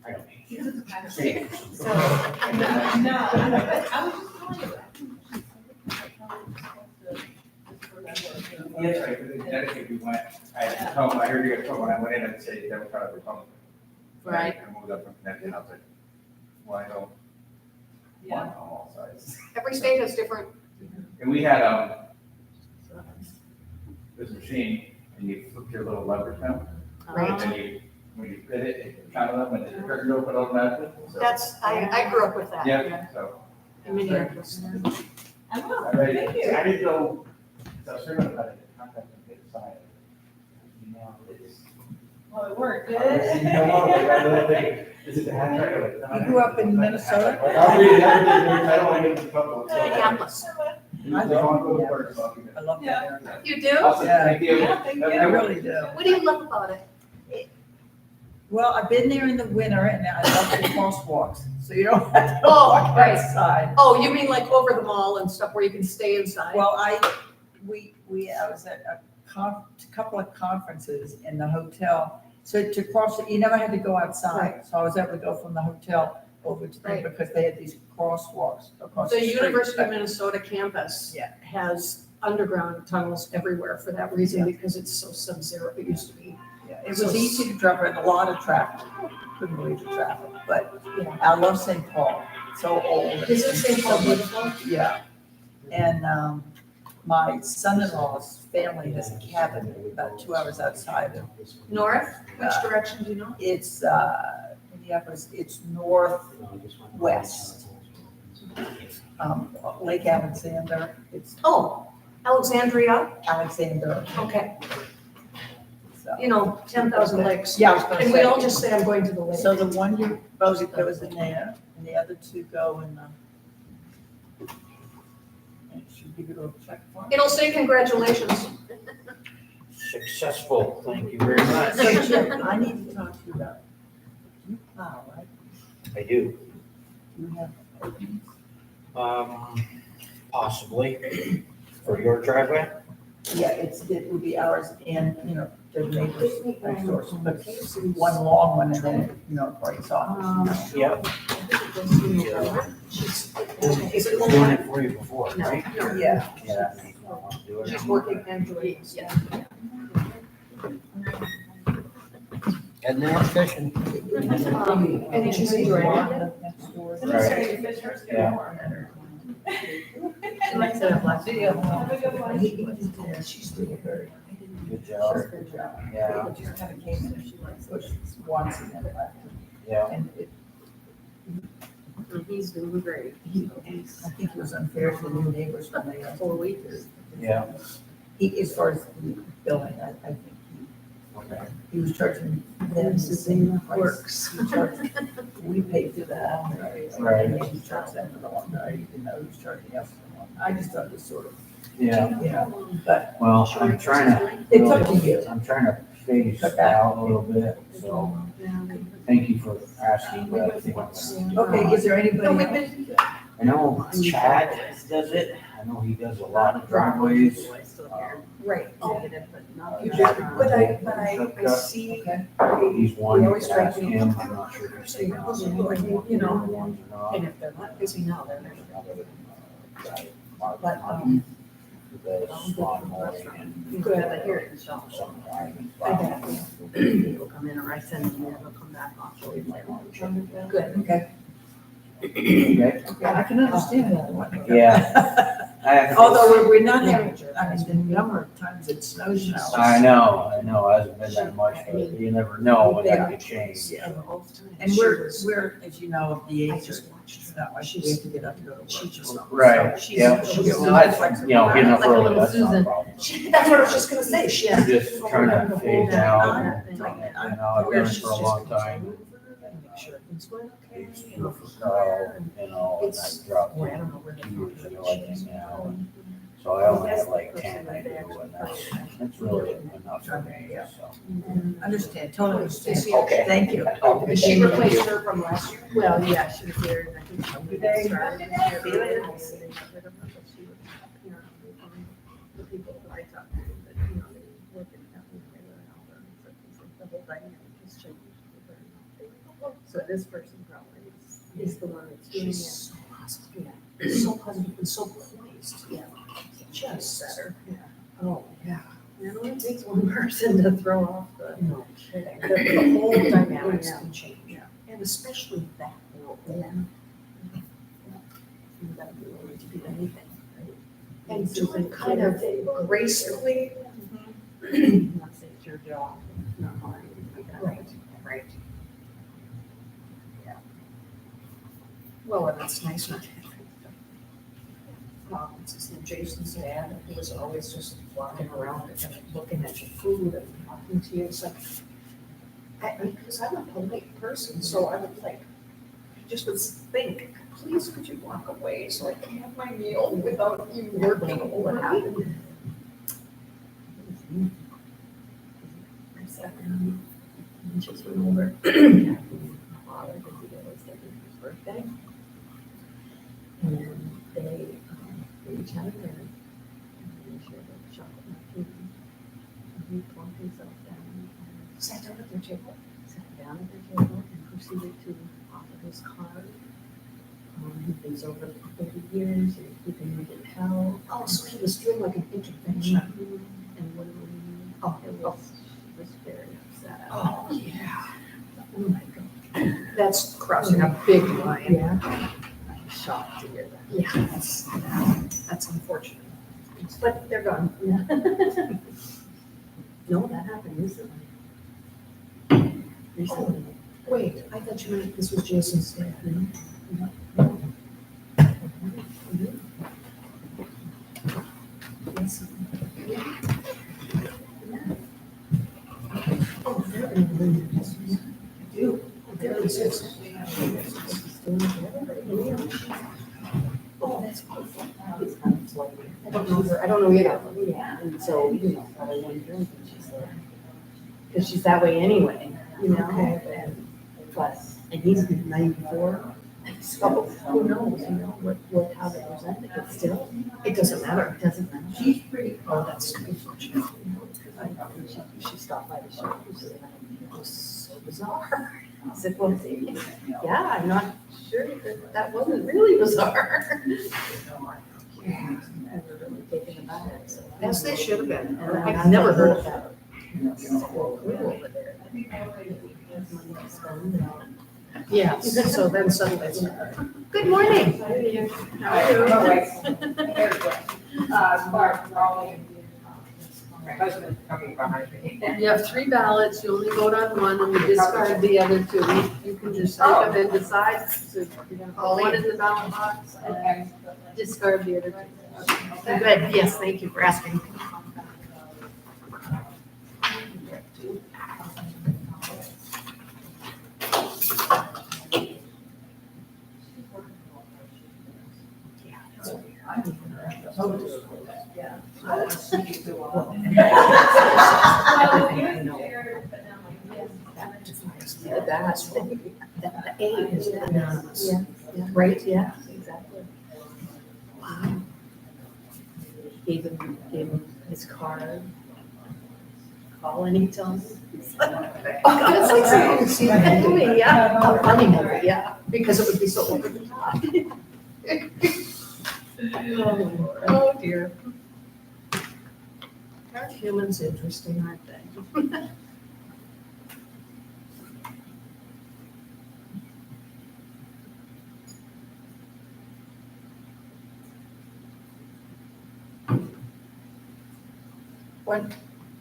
I don't need He doesn't have to say. So, no, I was just telling you that. Yes, right, because in Connecticut, we went, I had to tell them, I heard you guys talking, when I went in and said, Democratic Republican. Right. I moved up from Connecticut, I was like, well, I don't want on all sides. Every state has different, And we had, this machine, and you flip your little lever down, and then you, when you fit it, it counted them, and the curtain opened automatically, so. I grew up with that. Yeah, so. In Minneapolis. I will, I read thank it. you. I didn't know, so I was thinking about it, contact and get signed. Email this. Well, it worked, did You know what, like, that little thing, this is a handwriting, like, You grew up in Minnesota? Like, I'll read everything, I don't want to get in trouble. so- Minneapolis. If you want to go to work, so I'll be there. I love that area. You do? Awesome, thank you. Yeah, thank you. I really do. What do you love about it? Well, I've been there in the winter and I love the crosswalks, so you don't have to Oh, walk right. outside. Oh, you mean like over the mall and stuff where you can stay inside? Well, I was at a couple of conferences in the hotel. So to cross it, you never had to go outside. So I was able to go from the hotel over to them Right. because they had these crosswalks across the The street. University of Minnesota campus Yeah. has underground tunnels everywhere for that reason, Yeah. because it's so sub-zero, it used to be. Yeah, it was easy to drive, and a lot of traffic. Couldn't believe the traffic, but Yeah. I love St. Paul. So old. Is it St. Paul beautiful? Yeah. And my son-in-law's family has a cabin about 2 hours outside of, North? Which direction do you know? it's, Minneapolis, it's northwest. Lake Alexander, it's Oh, Alexandria? Alexander, Okay, so. you know, 10,000 lakes. Yeah, I was gonna And we say. all just say, I'm going to the lake. So the one you, both goes in there, and the other two go in the. And should give you a little check for it. It'll say congratulations. Successful, thank you very much. So Jim, I need to talk to you about, you plow, right? I do. You have openings? Possibly, for your driveway? Yeah, it would be ours and, their neighbors next door, but one long one and then, breaks off. Yep. Is it Doing it for you before, right? Yeah. Yeah. Do it. She's working Android, yeah. And they're fishing. And she's enjoying it. Next door. Right. Yeah. She likes it up last video. Have a good one. She's doing very Good job. good job. Yeah. It just kind of came in and she pushed once and then left. Yeah. And it, He's doing great. I think it was unfair to the new neighbors when they. 4 weeks. Yeah. He, as far as the billing, I think Okay. he was charging them the same price. He charged- We paid for that. Right. And he charged them for the one night, even though he was charging us for the one. I just thought it was sort of, Yeah. but Well, I'm trying to. it's up to you. I'm trying to phase out a little bit, so thank you for asking, but I think. Okay, is there No, we've anybody? been, I know Chad does it. I know he does a lot of driveways. right. But I see, Okay. He's one, We you always can try ask to- him, I'm not sure if he's taking on any of the You know, ones or not. and if they're not busy now, they're not. But, The lawn mowing and Good, I hear it, so. some driving. People come in or I send them, they'll come back off. Good. Okay, Okay. I can understand that. Yeah. I have- Although we're not having, I mean, the number of times it snows now. I know, it hasn't been that much, but you never know when that could change. Yeah. And we're, as you know, of the age, it's not like we have to get up and go to work. Right, yeah. She's- No, that's, getting up Like a early, little that's not a Susan. problem. That's what I was just gonna say, she I'm has. just trying to fade down, And I've done it for a long time. Make sure everything's going I okay. used to work for Carl, and I dropped Where I don't know where 2 years ago, I think now. So I only have like 10 I do, and that's really enough for me, so. Understand, totally understand. Okay. Thank you. Did she replace her from last year? Well, yeah, she was here, and I think she started. The people that I talked to, that, they work in the county, they live in Alberta, so it's like the whole dynamic has changed. So this person probably is the one that's doing it. She's so positive. Yeah. So positive and so poised. Yeah. Just Better. Yeah. Oh, Yeah. it only takes one person to throw off the. No kidding. The whole dynamics Yeah. can change. And especially that role. Yeah. You gotta be willing to do anything, right? And do it kind of gracefully. Not say it's your job, not hard. Right. Well, and it's nice not to have what's his name, Jason's dad, who was always just walking around and looking at your food and talking to you. It's like, because I'm a polite person, so I would like, just would think, please could you walk away so I can have my meal without you working over me? I sat down and just went over. My father, because he always did his birthday. And they each had a dinner. And they shared a chocolate martini. And he plunked himself down and Sat down at their table. sat down at their table and proceeded to offer his card. He'd been sober for 30 years and keeping me in hell. Oh, so he was doing like an intervention. And when it was very upset. Oh, yeah. Oh my God. That's crossing a big line. Yeah. I'm shocked to hear that. Yeah, that's unfortunate. But they're gone. Yeah. No, that happened recently. Recently. Wait, I thought you meant this was Jason's dad. Oh, they're in the business. I do. They're in business. Oh, that's beautiful. I don't know her. I don't know either. Yeah, and so, got her one drink and she's like, because she's that way anyway, Okay. and he's 94. So who knows, how they present it, but still, It doesn't matter. it doesn't matter. She's pretty. Oh, that's unfortunate. She stopped by the shop, she said, it was so bizarre. I said, well, yeah, I'm not sure that wasn't really bizarre. Yeah. I was really taken aback, so. As they should have been. And I've never heard of that. Well, we're over there. Has money to spend, and- Yes, so then suddenly it's, good morning. How are you? Mark, Raleigh, my husband's coming behind me. You have 3 ballots, you only vote on one, and you discard the other 2. You can just take them and decide, so you're gonna put one in the ballot box and discard the other 2. Good, yes, thank you for asking. The A is anonymous. Yeah, Right? yeah, exactly. Wow. Gave him his card. Call anytime. Oh, that's like something you see in a movie, yeah, a funny movie, yeah, because it would be so over the top. Oh, dear. Aren't humans interesting, aren't they?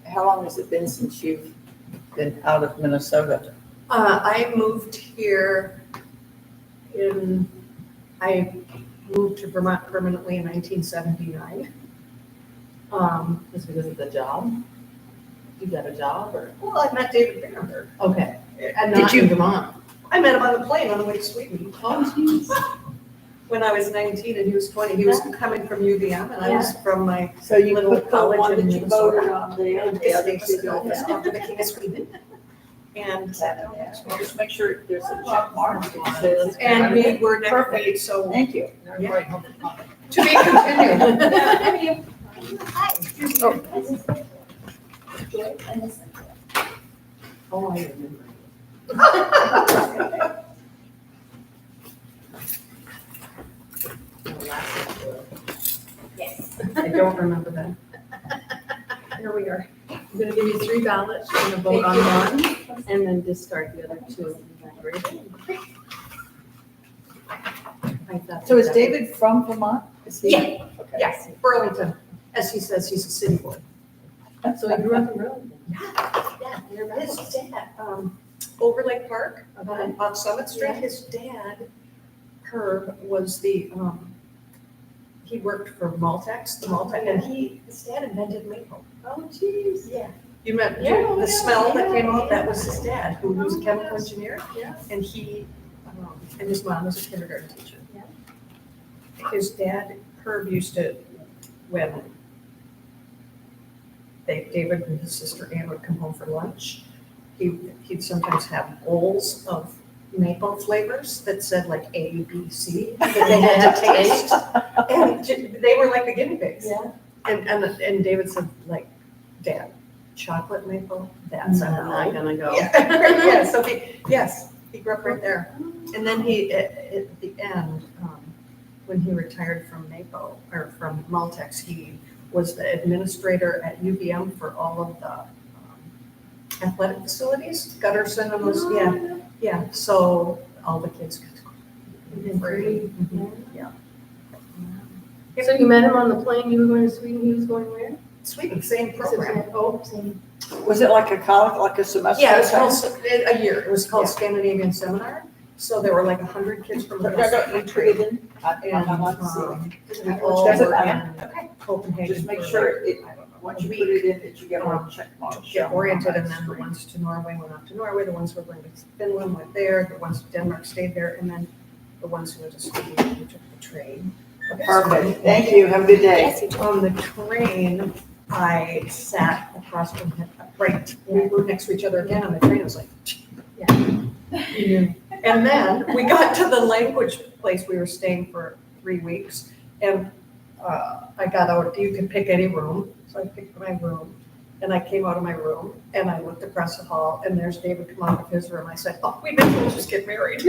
How long has it been since you've been out of Minnesota? I moved here I moved to Vermont permanently in 1979. Is because of the job? You got a job or? Well, I met David Banner. Okay. And Did not you- in Vermont. I met him on the plane on the way to Sweden. Oh, geez. When I was 19 and he was 20, he was coming from UVM and I was from my So you little put the college one in that you Minnesota. voted on, the other two don't Office count. of the King of Sweden. And, Just make sure there's a check mark that says. and we were never paid, so Thank you. to be continued. Oh, I remember. Yes. I don't remember that. Here we are. I'm gonna give you 3 ballots, you're gonna vote on one, and then discard the other 2. I thought So is that- David from Vermont? Is he? Yeah. Okay. Yes, Burlington. As he says, he's a city boy. So he grew up in Burlington. Yeah, his dad, Overlake Park, on Summit Street, his dad, Herb, was the, he worked for Maltex, and his dad invented maple. Oh, jeez. Yeah. You meant, Yeah, the smell that came out, yeah. that was his dad, who was a chemical engineer, Yeah. and he, and his mom was a kindergarten teacher. Yeah. His dad, Herb, used to, when David and his sister Ann would come home for lunch, he'd sometimes have bowls of maple flavors that said like A, B, C, that they had to taste. And they were like the guinea pigs. Yeah. And David said, like, Dad, chocolate maple, that's a I'm not no. gonna go. Yeah, so he grew up right there. And then he, at the end, when he retired from Mapo, or from Maltex, he was the administrator at UVM for all of the athletic facilities. Gutterson and was, yeah, so all the kids got to go. Free. Yeah. So you met him on the plane, you were going to Sweden, he was going where? Sweden, same program. Oh, same. Was it like a college, like a semester? Yeah, it was called, a year, it was called Scandinavian Seminar. So there were like 100 kids from across the country. Intriguing. And, like to see it. we all Does it were matter? in Copenhagen. Just make for, sure it, I don't know, once you a put week. it in, that you get all check marks. Get oriented, and then the ones to Norway went off to Norway, the ones who were going to Finland went there, the ones to Denmark stayed there, and then the ones who went to Sweden, we took the train. Perfect, thank you, have a good day. On the train, I sat across from him, right, we were next to each other again on the train, I was like, yeah. And then we got to the language place, we were staying for 3 weeks, and I got out, you can pick any room, so I picked my room, and I came out of my room, and I looked across the hall, and there's David come out of his room, I said, oh, we may as well just get married.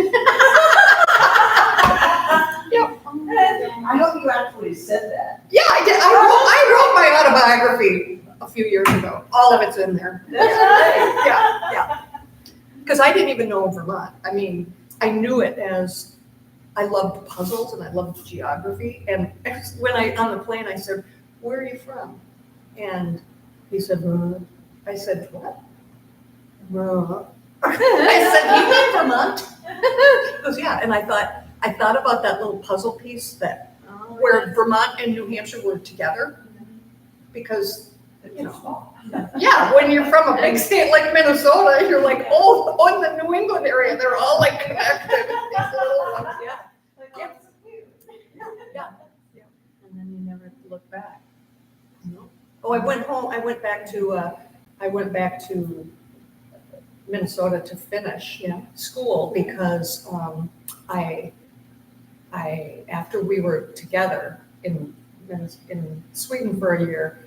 Yep. I hope you actually said that. Yeah, I did, I wrote my autobiography a few years ago, all of it's in there. Yeah. Because I didn't even know Vermont. I mean, I knew it as, I loved puzzles and I loved geography. And when on the plane, I said, where are you from? And he said, Vermont. I said, what? Vermont. I said, you mean Vermont? He goes, yeah. And I thought about that little puzzle piece that, where Vermont and New Hampshire were together. Because, you know, yeah, when you're from a big state like Minnesota, you're like, oh, in the New England area, they're all like connected. Yeah. And then you never look back. Oh, I went home, I went back to Minnesota to finish school because after we were together in Sweden for a year,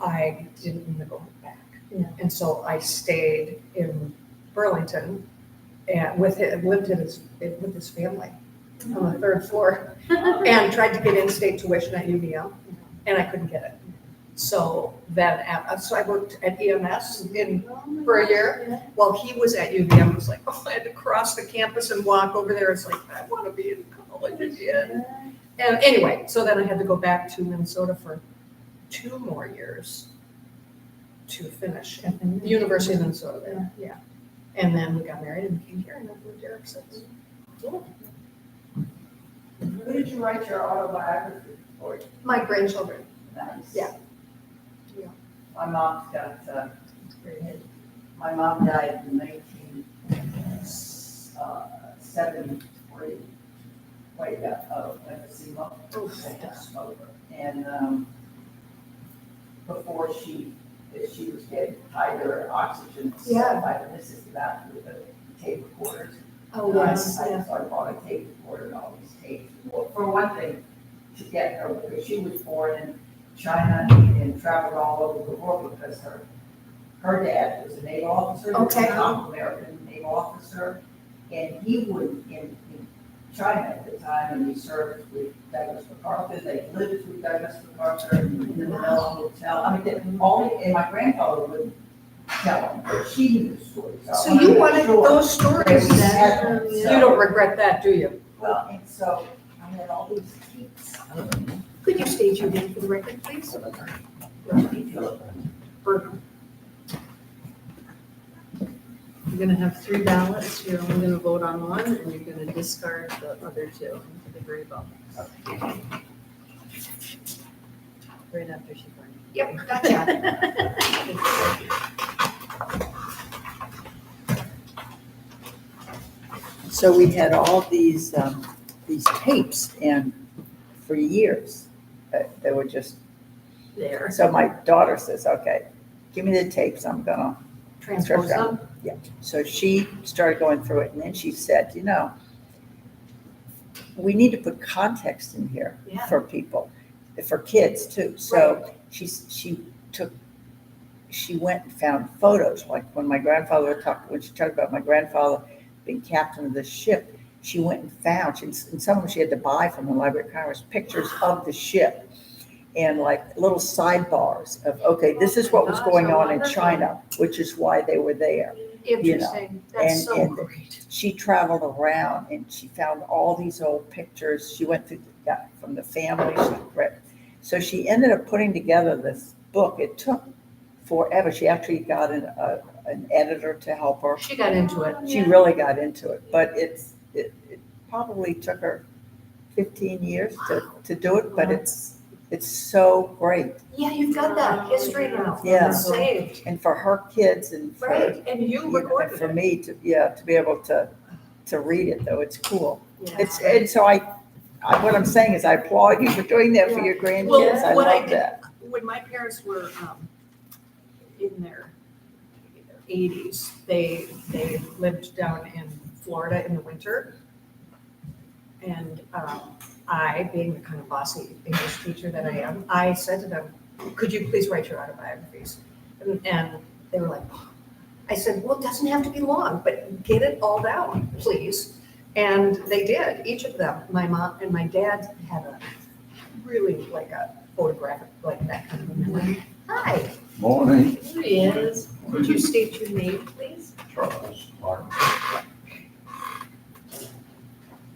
I didn't want to go back. Yeah. And so I stayed in Burlington and lived with his family on the 3rd floor and tried to get in-state tuition at UVM, and I couldn't get it. So then, so I worked at EMS for a year while he was at UVM. It was like, oh, I had to cross the campus and walk over there. It's like, I want to be in college again. And anyway, so then I had to go back to Minnesota for 2 more years to finish at the University of Minnesota there. Yeah. And then we got married and came here and I've lived here since. Who did you write your autobiography for? My grandchildren. Nice. Yeah. My mom's got, my mom died in 1973. Way back, emphysema. Smoker. And before she was getting higher oxygen, Yeah. this is that with the tape recorders. Oh, And yes. I bought a tape recorder and all these tapes. Well, for one thing, to get her, because she was born in China and traveled all over the world because her her dad was a naval officer. He was Okay. an American naval officer, and he would, in China at the time, and he served with Douglas MacArthur. They lived with Douglas MacArthur in the Manila Hotel. I mean, and my grandfather would tell him, but she knew the story. So I'm you not wanted sure. those stories, We had them, you so- don't regret that, do you? Well, and so I had all these tapes. Could you state your name for the record, please? Bertram. You're gonna have 3 ballots, you're only gonna vote on one, and you're gonna discard the other 2 into the gray box. Right after she burns. Yep, gotcha. So we had all these tapes, and for years, they were just, There. so my daughter says, okay, give me the tapes, I'm gonna Transpose them? Yeah, so she started going through it, and then she said, we need to put context in here Yeah. for people, for kids too. So she went and found photos, like when she talked about my grandfather being captain of the ship, she went and found, and some of them she had to buy from the Library of Congress, pictures of the ship, and like little sidebars of, okay, this is what was going on in China, which is why they were there. Interesting, that's so and- great. She traveled around and she found all these old pictures. She went through, from the family, she read. So she ended up putting together this book. It took forever. She actually got an editor to help her. She got into it. She really got into it, but it probably took her 15 years to do it, but it's so great. Yeah, you've got that history now. Yeah. Saved, And for her kids and for, right, and you recorded for it. me to be able to read it, though, it's cool. Yeah. And so what I'm saying is I applaud you for doing that for your grandkids. I what I love did- that. When my parents were in their 80s, they lived down in Florida in the winter. And I, being the kind of bossy English teacher that I am, I said to them, could you please write your autobiographies? And they were like, I said, well, it doesn't have to be long, but get it all down, please. And they did, each of them. My mom and my dad had a really like a photographic, like that kind of a memory. Hi, Morning. Here he is. could you state your name, please? Charles Martin.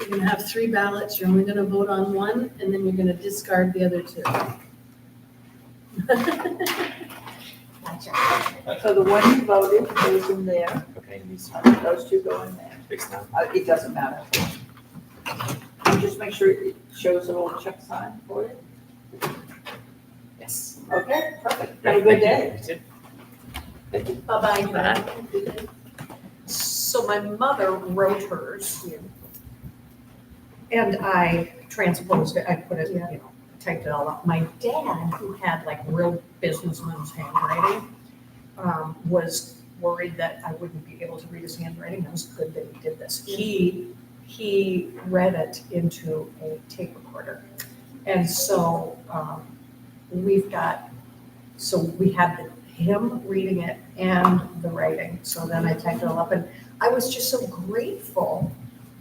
You're gonna have 3 ballots, you're only gonna vote on one, and then you're gonna discard the other 2. Gotcha. So the one you voted goes in there, Okay, these those two go in there. fixed now? It doesn't matter. You just make sure it shows a little check sign for it. Yes. Okay, perfect. Have a good day. Bye-bye. So my mother wrote hers. And I transposed it, I put it, typed it all up. My dad, who had like real businessman's handwriting, was worried that I wouldn't be able to read his handwriting. It was good that he did this. He read it into a tape recorder. And so we had him reading it and the writing. So then I typed it all up, and I was just so grateful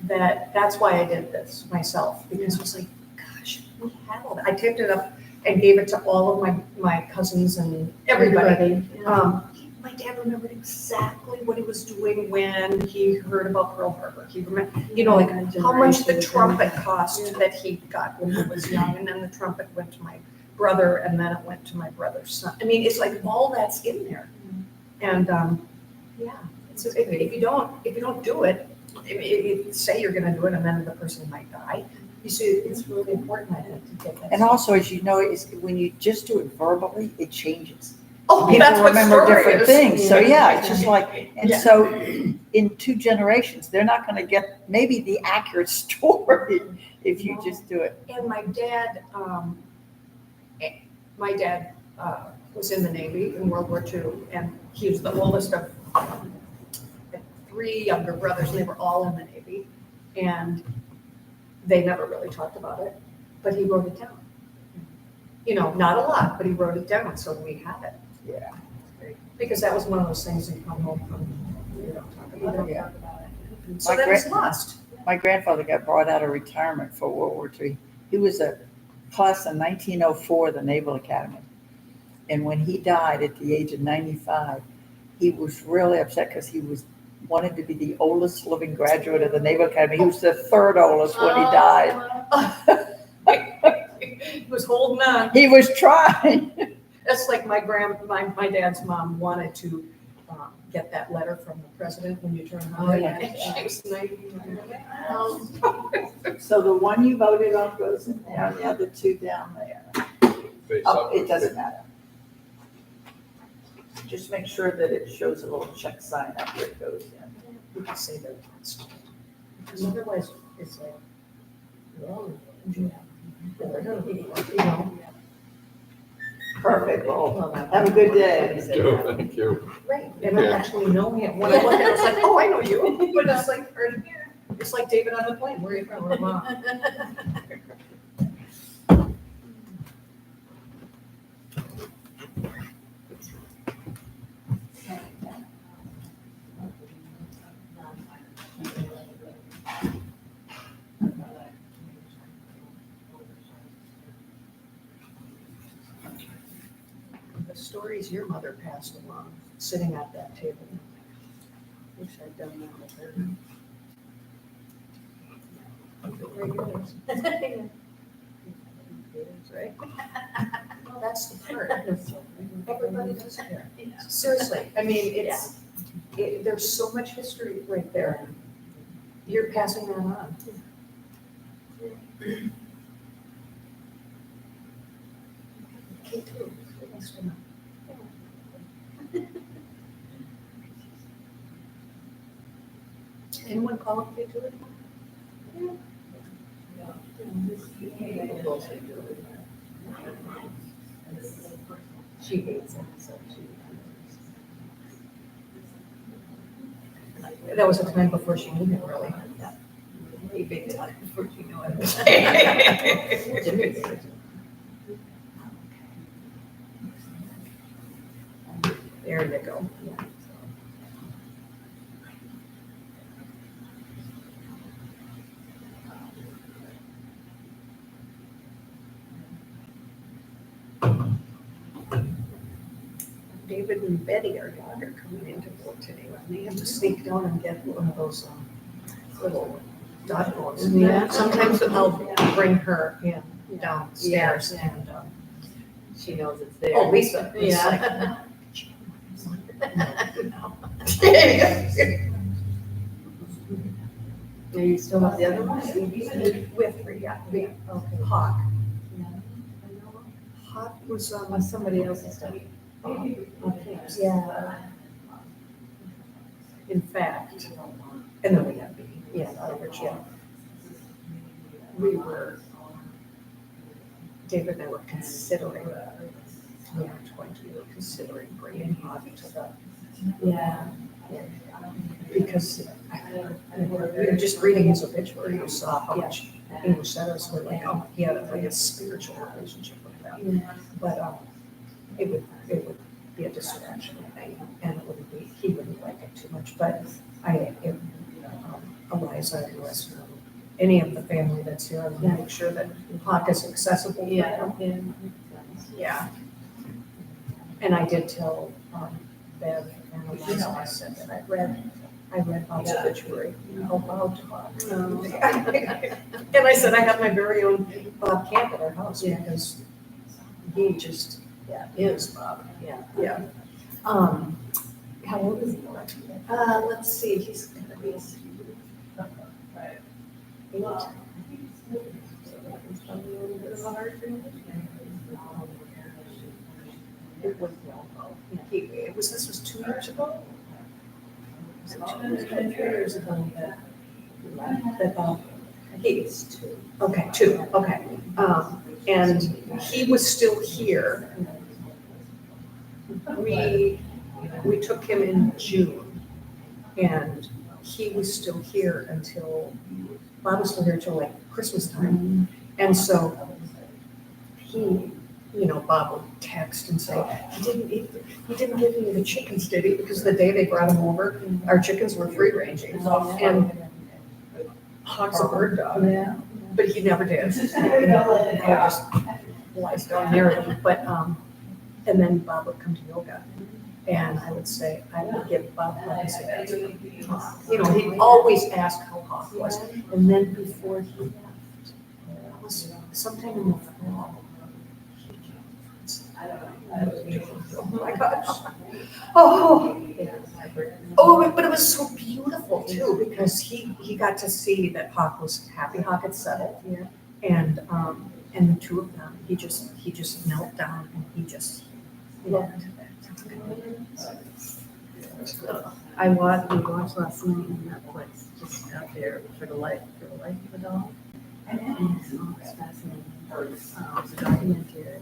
that's why I did this myself, because it was like, gosh, we had all that. I typed it up and gave it to all of my cousins and everybody. My dad remembered exactly what he was doing when he heard about Pearl Harbor. He remembered, like how much the trumpet cost that he got when he was young, and then the trumpet went to my brother, and then it went to my brother's son. I mean, it's like all that's in there. And so if you don't do it, say you're gonna do it, and then the person might die. You see, it's really important, I think, to get that. And also, as you know, when you just do it verbally, it changes. Oh, People that's what remember story different is. things. So yeah, it's just like, and Yeah. so in 2 generations, they're not gonna get maybe the accurate story if you just do it. And my dad was in the Navy in World War II, and he was the oldest of 3 younger brothers, and they were all in the Navy. And they never really talked about it, but he wrote it down. Not a lot, but he wrote it down, so we have it. Yeah. Because that was one of those things you come home from, you don't talk about it. Yeah. So My that was lost. My grandfather got brought out of retirement for World War II. He was a class in 1904, the Naval Academy. And when he died at the age of 95, he was really upset because he wanted to be the oldest living graduate of the Naval Academy. He was the third oldest when he died. He was holding on. He was trying. That's like my dad's mom wanted to get that letter from the president when you turn Oh, 100. yeah. She was 90. So the one you voted on goes in there, and the other two down there. Oh, it doesn't matter. Just make sure that it shows a little check sign up where it goes in. We can say that it's, because otherwise it's like, well, you know. Perfect. Well, have a good day. Thank you. Right, and I actually know him. When I looked at it, I was like, oh, I know you. But it's like, it's like David on the plane. Where are you from? Where am I? The stories your mother passed along, sitting at that table. Wish I'd done that with her. Right? Well, that's the part. Everybody does care. Seriously, I mean, there's so much history right there. You're passing that on. Okay, too. Anyone call up K2 anymore? She hates him, so that was a time before she knew him, really. A big time before you know it. There you go. David and Betty, our daughter, coming into work today, and they have to sneak down and get one of those little dot balls. Yeah. Sometimes I'll bring her in downstairs and, She knows it's there. oh, Lisa. It's Yeah. Do you still have the other one? With her, yeah, okay, Hawk. Hawk was, Somebody else's stuff. okay, yeah. In fact, and then we have B, yeah. We were, David and I were considering, we were considering bringing Hawk to the, Yeah. because we were just reading his obituary, you saw how much English settlers were like, oh, he had like a spiritual relationship with them. But it would be a distraction, and it wouldn't be, he wouldn't like it too much, but Eliza and the rest of any of the family that's here, and make sure that Hawk is accessible for them. Yeah. And I did tell Bev and Eliza, I said that I read Bob's obituary out loud to Bob. And I said I have my very own Bob Camp at our house because he just is Bob. Yeah. How old is he? Let's see, he's gonna be 8. This was 2 years ago? Was it 2 years ago, 3 years ago that Bob, he's 2. Okay, 2, okay. And he was still here. We took him in June, and he was still here until, Bob was still here until like Christmas time. And so he Bob would text and say, he didn't give me the chickens, did he? Because the day they brought them over, our chickens were free ranging. And Hawk's a bird dog, Yeah. but he never did. I just lies down there. But, and then Bob would come to yoga. And I would give Bob hugs. He'd always ask how Hawk was. And then before he left, it was sometime in the fall. Oh my gosh. But it was so beautiful too, because he got to see that Hawk was happy. Hawk had settled. Yeah. And the two of them, he just knelt down and he just looked. We watched last night on Netflix, just out there for the life of a dog. And it's fascinating. It's a documentary.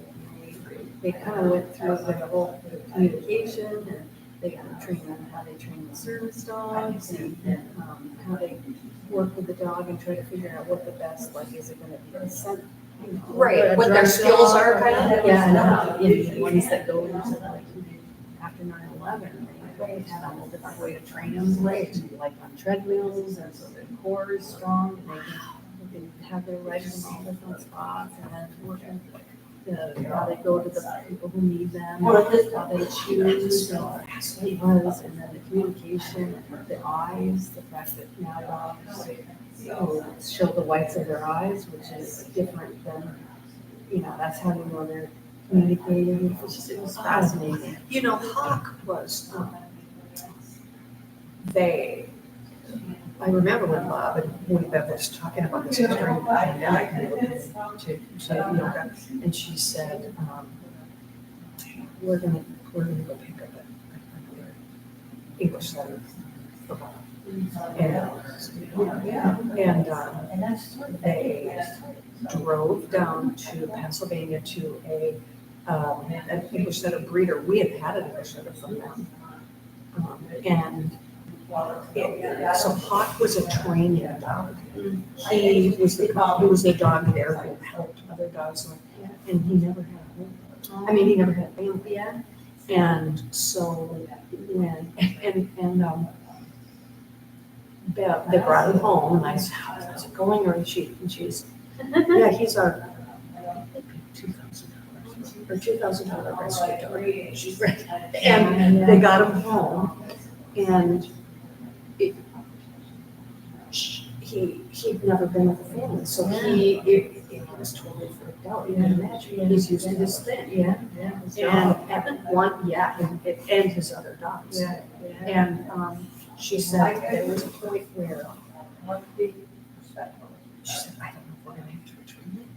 They kind of went through the whole communication, and they got to train them how they train the service dogs, and how they work with the dog and try to figure out what the best, is it gonna be a scent? Right, what their skills are kind of. Yeah, and the ones that go into after 9/11, they had a whole different way to train them, like on treadmills, and so their core is strong, and they can have their legs in all different spots, and then working how they go to the people who need them, how they choose, and then the communication, the eyes, the fact that now dogs show the whites of their eyes, which is different than, that's how you know they're communicating. It was fascinating. Hawk was, I remember when Bob and Woody Bev was talking about this during the pandemic, to yoga, and she said, we're gonna go pick up another English letter for Bob. And they drove down to Pennsylvania to an English setter breeder. We had an English setter from them. So Hawk was a training dog. He was the dog there who helped other dogs, and he never had a home. He never had a family yet. And so they brought him home, and I said, how's it going? And she's, yeah, he's our $2,000 rescue dog. She's ready. And they got him home, and he'd never been with a family, so he was totally freaked out. You can imagine, he's used to this thing. And his other dogs. And she said there was a point where she said, I don't know if we're gonna have to return it.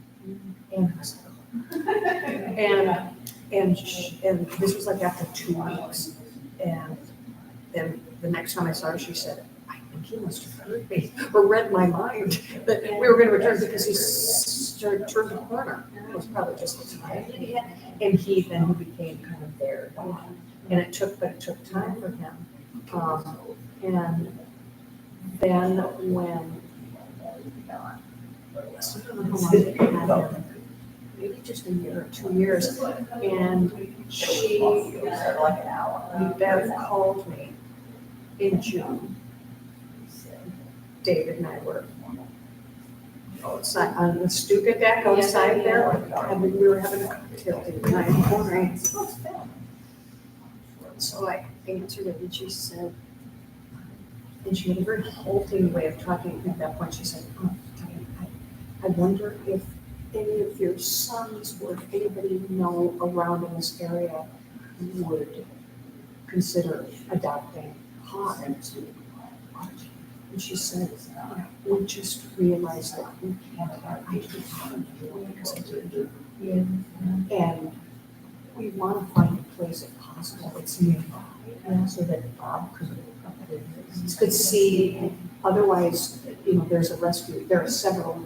And I was like, and this was like after 2 weeks, and then the next time I saw her, she said, I think he must have heard me or read my mind that we were going to return because he turned the corner. It was probably just the time. And he then became kind of there. And it took time for him. And then when, I don't know how long it had him, maybe just a year or 2 years, and Bev called me in June. David and I were outside on the Stuka deck outside there, and we were having a cocktail date. So I answered it, and she said, and she had a very halting way of talking at that point. She said, I wonder if any of your sons or if anybody you know around in this area would consider adopting Hawk. And she said, we just realized that we can't have because I did. And we want to find a place if possible that's nearby, so that Bob could see. Otherwise, there are several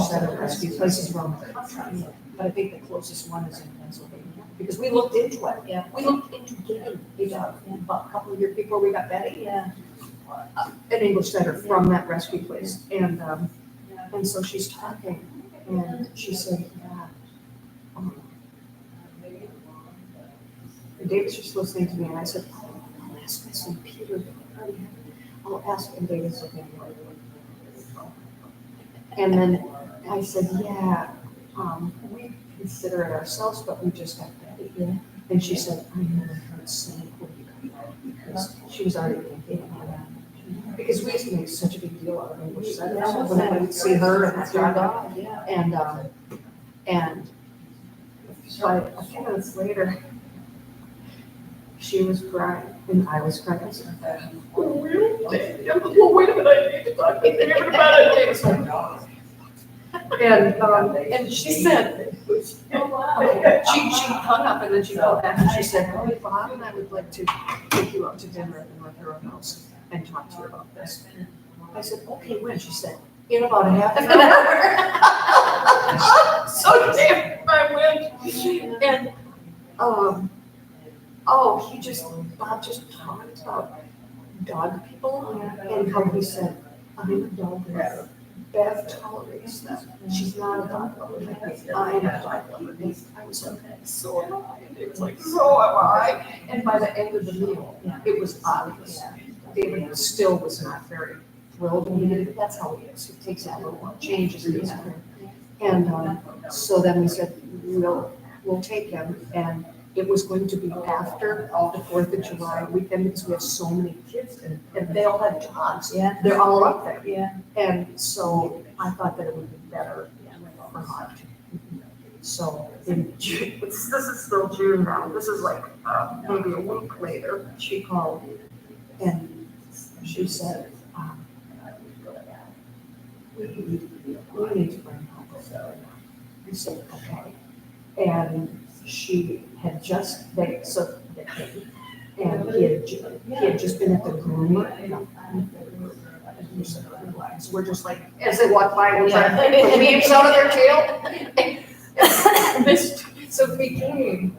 several rescue places around the country, but I think the closest one is in Pennsylvania, because we looked into it. Yeah. We looked into getting about a couple of years before we got Betty. Yeah. An English setter from that rescue place, and so she's talking, and she said, David's just listening to me, and I said, oh, I'll ask this and Peter, I'll ask, and David said, and then I said, yeah, we consider it ourselves, but we just got Betty. Yeah. And she said, I never heard saying who you got Betty, because she was already thinking about that. Because we used to make such a big deal out of English letters when I would see her and her dog. Yeah. And by a few minutes later, she was crying and I was crying. I said, well, wait a minute, I need to talk to David about it. David's like, and she said, she hung up and then she called back and she said, oh, Bob and I would like to take you out to dinner at the North Hero House and talk to you about this. I said, okay, when? She said, in about a half an hour. So damn, I went. And, Bob just talked about dog people and how he said, I'm a dog lover. Bev tolerates them. She's not a dog lover. I'm a dog lover. I was like, so am I. And it was like, so am I. And by the end of the meal, it was obvious. David still was not very thrilled when he did it, but that's how he is. It takes a little while, changes in his career. And so then we said, we'll take him. And it was going to be after the 4th of July weekend because we have so many kids and they all have jobs. Yeah. They're all up there. Yeah. And so I thought that it would be better for Hawk. So in June, this is still June now. This is like maybe a week later, she called and she said, we need to bring Hawk. I said, okay. And she had just, they came, and he had just been at the groomer. We're just like, as they walk by, we're trying to put leaves out of their tail. So we came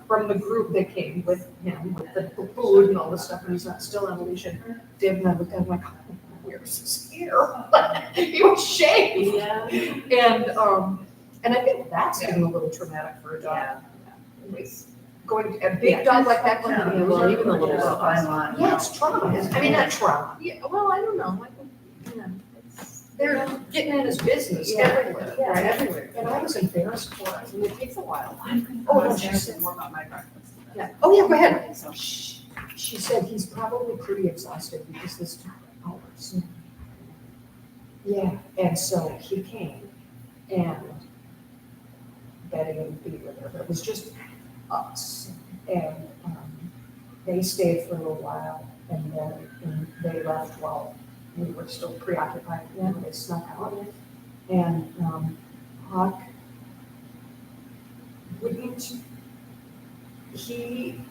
from the group that came with him, with the food and all this stuff, and he's not still on a leash. And Dave and I looked at him like, oh, where's his hair? He was shaved. Yeah. And I think that's even a little traumatic for a dog. Going to a big dog like that, going to be Well, even a little fine line. yeah, it's trauma. I mean, not trauma. Yeah, well, I don't know, They're getting in his business everywhere. Yeah, Right? everywhere. And I was embarrassed for it. And it takes a while. Oh, no, she said more about my breakfast. Yeah. Oh, yeah, go ahead. So she said he's probably pretty exhausted because this took hours. Yeah, and so he came and Betty and be with her, but it was just us. And they stayed for a little while and then they left while we were still preoccupied. And they snuck out. And Hawk wouldn't, he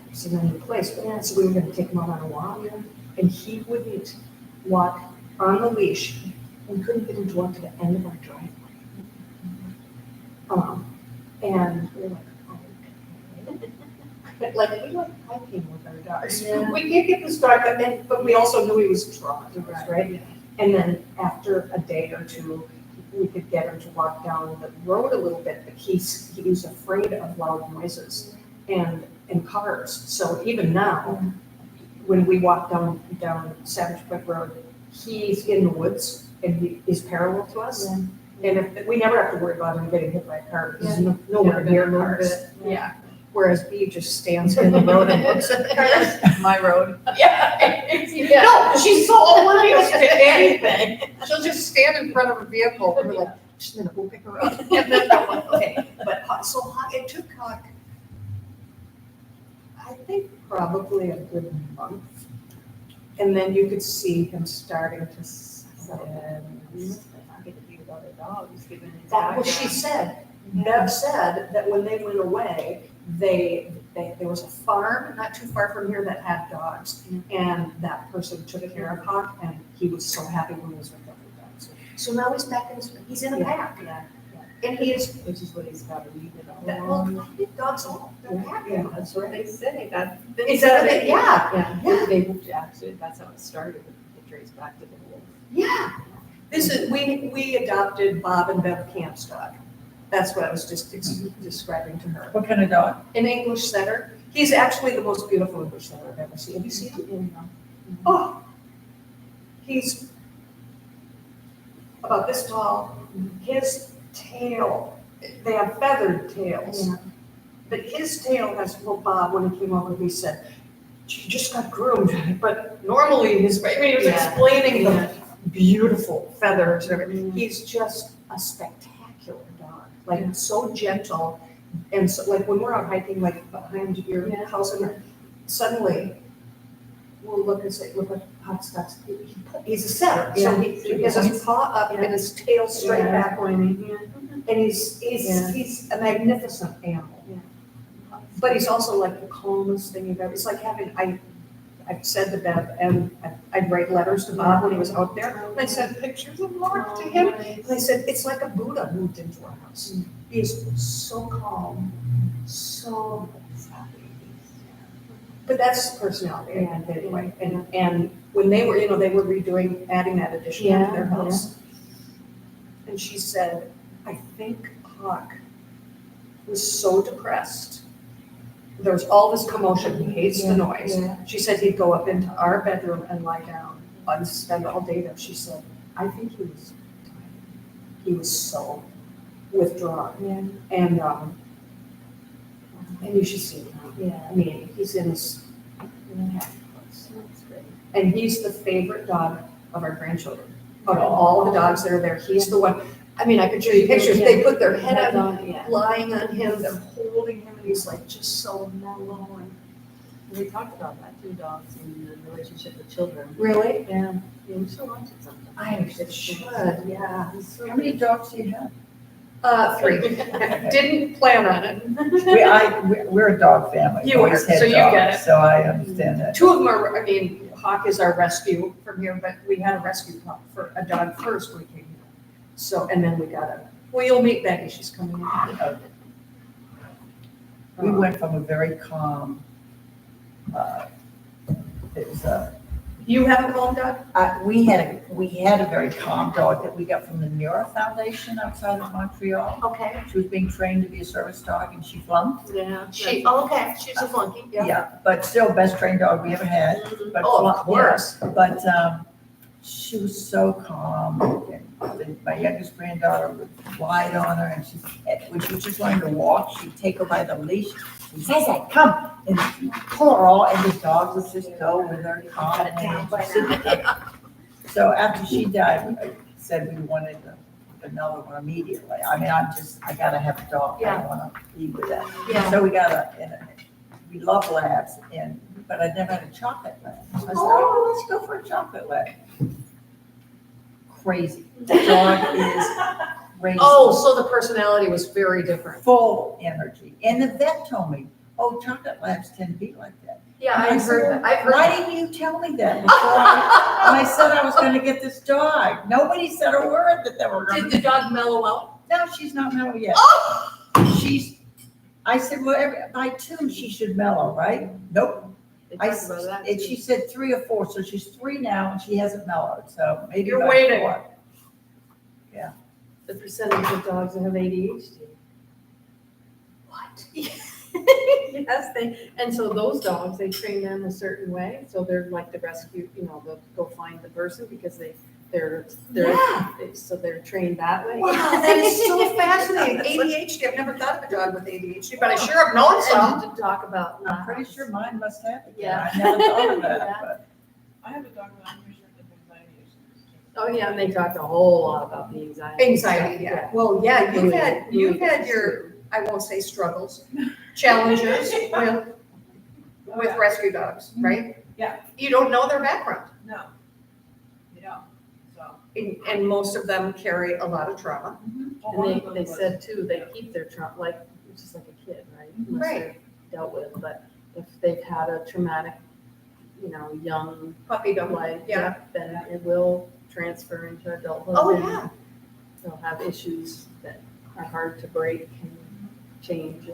was in a new place, but so we were gonna take him out on a walk, and he wouldn't walk on the leash. We couldn't get him to walk to the end of our driveway. And we were like, oh, okay. Like, we like hiking with our dogs. Yeah. We can't get this dog, but we also knew he was traumatized, right? And then after a day or two, we could get him to walk down the road a little bit, but he was afraid of loud noises and cars. So even now, when we walk down Savage Point Road, he's in the woods and he is parallel to us. Yeah. And if we never have to worry about him getting hit by a car, because he's nowhere near cars. Yeah. Whereas B just stands in the road and looks at the cars. My road. Yeah. No, she's so oblivious to anything. She'll just stand in front of a vehicle and we're like, just a minute, we'll pick her up. And then I'm like, okay. But so it took Hawk, I think probably a good month. And then you could see him starting to settle in. That was, she said, Bev said that when they went away, there was a farm not too far from here that had dogs, and that person took care of Hawk, and he was so happy when he was with the dogs. So now he's back he's in a pack. Yeah. And he is, Which is what he's got to leave it well, all. dogs all, they're happy. Yeah, that's what they say, that. Is that it? Yeah. Yeah, they moved, actually, that's how it started, it traced back to the wolf. Yeah. This is, we adopted Bob and Bev Camp's dog. That's what I was just describing to her. What kind of dog? An English setter. He's actually the most beautiful English setter I've ever seen. Have you seen him? Oh, he's about this tall. His tail, they have feathered tails. But his tail has, well, Bob, when he came over, he said, she just got groomed. But normally he was explaining the beautiful feathers and everything. He's just a spectacular dog, like so gentle. And so like when we're out hiking, like behind your house, and suddenly we'll look and say, look what Hopscotch, he's a setter. So he has his paw up and his tail straight back. And he's a magnificent animal. But he's also like the calmest thing you've ever, it's like having, I've said to Bev, and I'd write letters to Bob when he was out there, and I sent pictures of Mark to him, and I said, it's like a Buddha moved into our house. He is so calm, so happy. But that's his personality, I think, anyway, and when they were, they were adding that addition to their house. And she said, I think Hawk was so depressed. There was all this commotion, he hates the noise. She said he'd go up into our bedroom and lie down and spend all day there. She said, I think he was tired. He was so withdrawn. And you should see him. I mean, he's in his, and he's the favorite dog of our grandchildren. Out of all the dogs that are there, he's the one. I mean, I could show you pictures. They put their head up, lying on him, they're holding him, and he's like just so mellow. And We talked about that too, dogs in the relationship with children. really, Yeah, we should watch it sometime. I should, yeah. How many dogs do you have? 3. Didn't plan on it. We're a dog family. You are, Always had so you dogs, get it. So I understand that. 2 of them are, I mean, Hawk is our rescue from here, but we had a rescue pup for a dog first when we came here. So, and then we got well, you'll meet Betty, she's coming in. We went from a very calm, You have a calm dog? we had a very calm dog that we got from the Neura Foundation outside of Montreal. Okay. She was being trained to be a service dog and she flunked. Yeah. Okay, she's a flunky, Yeah, but still best trained dog we ever had. But Oh, of flunk- course. yeah, But, she was so calm. And my youngest granddaughter would glide on her and when she was just learning to walk, she'd take her by the leash. She says, come, and she'd pull her all, and the dog would just go with her calm. So after she died, I said we wanted another one immediately. I mean, I gotta have a dog. I don't wanna leave with that. Yeah. So we got we love labs, but I never had a chocolate lab. I said, oh, let's go for a chocolate lab. Crazy. The dog is crazy. Oh, so the personality was very different. Full energy. And the vet told me, oh, chocolate labs tend to be like that. Yeah, And I I've heard said, that, I've heard why that. didn't you tell me that before? And I said I was gonna get this dog. Nobody said a word that they were Did gonna. the dog mellow out? No, she's not mellow yet. I said, well, by 2, she should mellow, right? Nope. They talked about that And too. she said 3 or 4, so she's 3 now and she hasn't mellowed, so maybe You're by waiting. 4. The percentage of dogs that have ADHD. What? Yes, and so those dogs, they train them a certain way, so they're like the rescue, they'll go find the person because they're so they're trained that way. Wow, that is so fascinating. ADHD, I've never thought of a dog with ADHD, but I sure have known some. And to talk about. I'm pretty sure mine must have it. Yeah. I never thought of Yeah. that, but. I have a dog that I'm pretty sure that anxiety issues. Oh, yeah, and they talked a whole lot about the anxiety. Anxiety, yeah. Well, yeah, you've had your, I won't say struggles, challenges with rescue dogs, right? Yeah. You don't know their background, No. You don't, so. and most of them carry a lot of trauma. And they said too, they keep their trauma, like, it's just like a kid, right? Unless Right. they're dealt with, but if they've had a traumatic, young Puppy dog, life, yeah. then it will transfer into adulthood. Oh, and yeah. They'll have issues that are hard to break and change.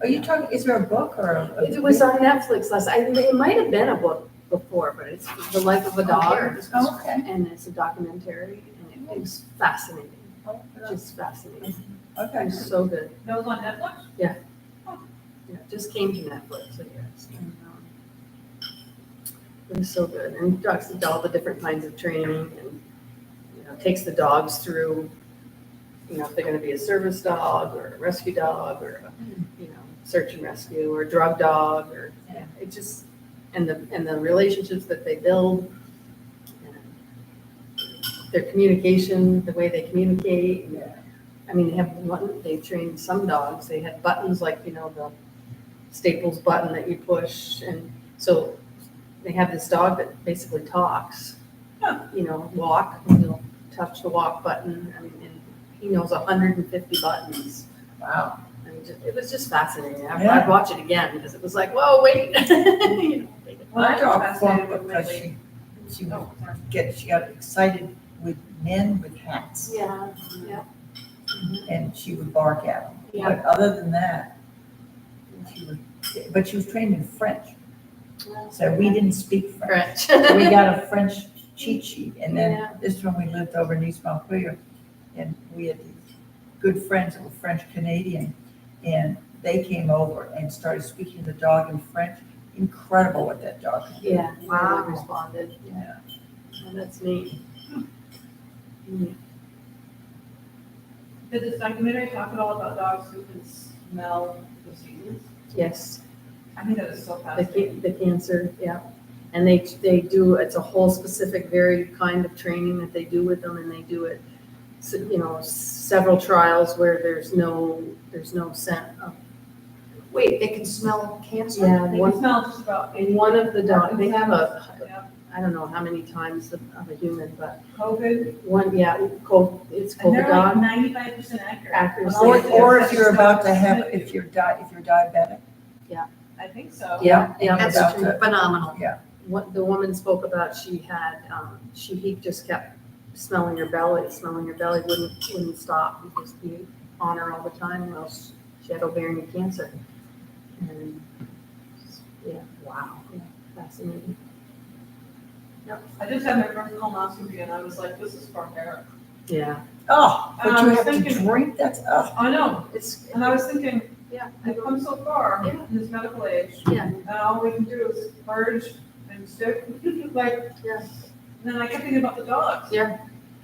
Are you talking, is there a book or a? It was on Netflix it might have been a book before, but it's The Life of a Dog. Oh, okay. And it's a documentary, and it was fascinating, Oh, just fascinating. It Okay. was so good. That was on Netflix? Yeah, it just came to Netflix, I guess. And, it was so good, and talks about all the different kinds of training, and takes the dogs through. If they're going to be a service dog or a rescue dog or a, search and rescue or a drug dog or it just and the relationships that they build, and their communication, the way they communicate. Yeah. I mean, they trained some dogs. They had buttons like the Staples button that you push, and so they have this dog that basically talks. Walk, and he'll touch the walk button. I mean, and he knows 150 buttons. Wow. I mean, it was just fascinating. Yeah. I'd watch it again because it was like, whoa, wait. My dog fascinated fought with because lately. she got excited with men with hats, Yeah. and she would bark at them. Yeah. But other than that, but she was trained in French, so we didn't speak French. French. So we got a French cheat sheet, and then Yeah. this one we lived over in East Montpelier, and we had these good friends that were French Canadian, and they came over and started speaking to the dog in French. Incredible what that dog could do. Yeah. Wow. Really responded. Yeah. Oh, that's neat. Mm. Did this documentary talk at all about dogs who can smell diseases? Yes. I think that is so fascinating. The cancer, yeah. And they do, it's a whole specific, very kind of training that they do with them, and they do it, several trials where there's no scent of. Wait, they can smell cancer? Yeah, They can one, smell just about in one of the dogs, they have Yeah. I don't know how many times of a human, but COVID, one, it's and they're like dog 95% accurate. accuracy. Or if you're about to have, if you're diabetic. I think so. Yeah, That's that's true. Phenomenal. What the woman spoke about, he just kept smelling her belly, wouldn't stop, he'd just be on her all the time, or else she had ovarian cancer. And, wow, fascinating. I just had my first colonoscopy and I was like, this is barbaric. Yeah, Oh, And but I you was have to thinking- drink, that's, oh. I know, it's, and I was thinking, yeah, I've come so far Yeah. in this medical age, yeah, and all we can do is purge and stick, like, Yeah. then I kept thinking about the dogs. Yeah.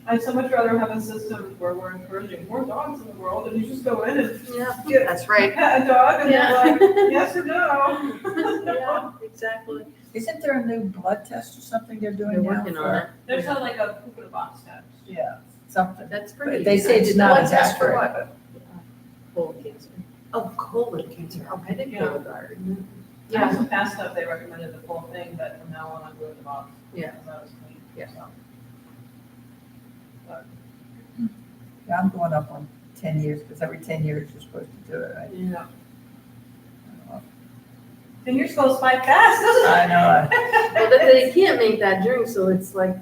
I'd so much rather have a system where we're encouraging more dogs in the world, and you just go in and yeah. get That's right. pet a dog, and Yeah. they're like, yes or no. Yeah, exactly. Isn't there a new blood test or something they're They're doing now? working on it. There's not like a poop in a box test. Yeah, something. That's But pretty. they say it's not Blood as test for accurate. Colon cancer. Oh, colon cancer, I okay. did Yeah. Cologuard. Yeah, some past stuff, they recommended the full thing, but from now on, I'm doing the box. Yeah. Because that was clean. Yeah. So. Yeah, I'm going up on 10 years, because every 10 years you're supposed to do it, right? Yeah. 10 years goes by fast, doesn't it? I know. Well, they can't make that drink, so it's like,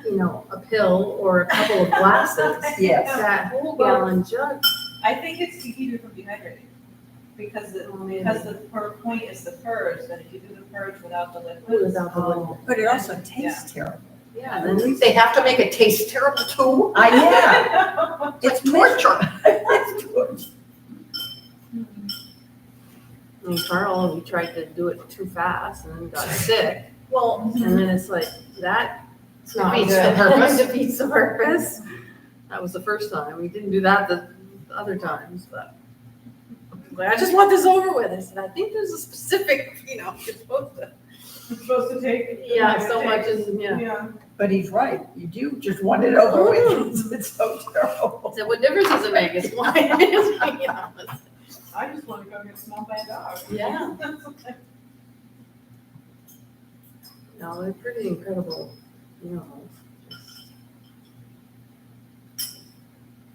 a pill or a couple of glasses. Yes. That whole gallon jug. I think it's to keep you from dehydrating. Because the point is the purge, that if you do the purge without the liquids. Without the liquid. But it also tastes terrible. Yeah, and then They have to make it taste terrible too. Yeah, It's torture. it's torture. I mean, Carl, he tried to do it too fast and then got sick. Well, And then it's like, it's not Defeats good. the purpose. Defeats the purpose. That was the first time. We didn't do that the other times, but. I just want this over with. I said, I think there's a specific, you're supposed to. It's supposed to take. Yeah, so much is, yeah. Yeah. But he's right, you do just want it over with, it's so terrible. So what difference does it make? It's wine. I just want to go get smelled by a dog. Yeah. No, they're pretty incredible,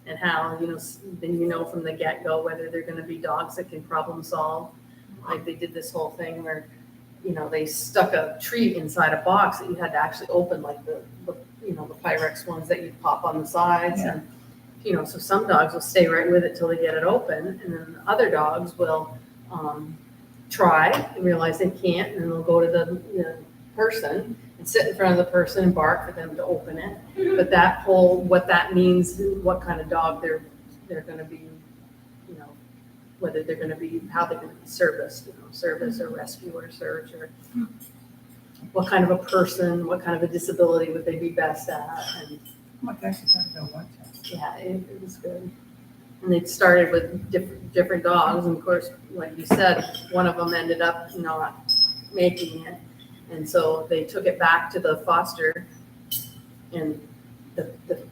And how, then from the get-go whether they're gonna be dogs that can problem solve. Like they did this whole thing where, they stuck a treat inside a box that you had to actually open, like the Pyrex ones that you pop on the sides. Yeah. And, so some dogs will stay right with it till they get it open, and then other dogs will try and realize they can't, and then they'll go to the person and sit in front of the person and bark for them to open it. But what that means, what kind of dog they're gonna be whether they're gonna be, how they're gonna be serviced, service or rescue or search, or what kind of a person, what kind of a disability would they be best at, and Oh my gosh, I gotta go watch that. yeah, it was good. And they started with different dogs, and of course, like you said, one of them ended up not making it. And so they took it back to the foster, and the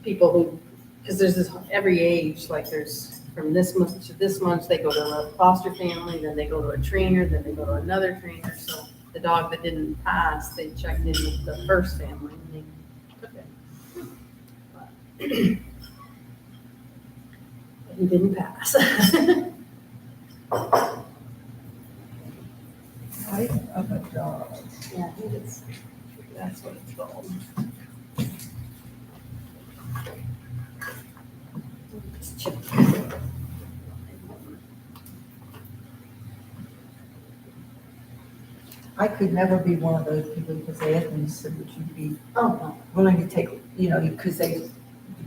people who, because there's this, every age, like there's from this month to this month, they go to a foster family, then they go to a trainer, then they go to another trainer. So the dog that didn't pass, they checked in with the first family and they took it. But he didn't pass. Life of a dog. Yeah, I think that's what it's called. I could never be one of those people because they asked me, said, would you be Oh, willing to take, because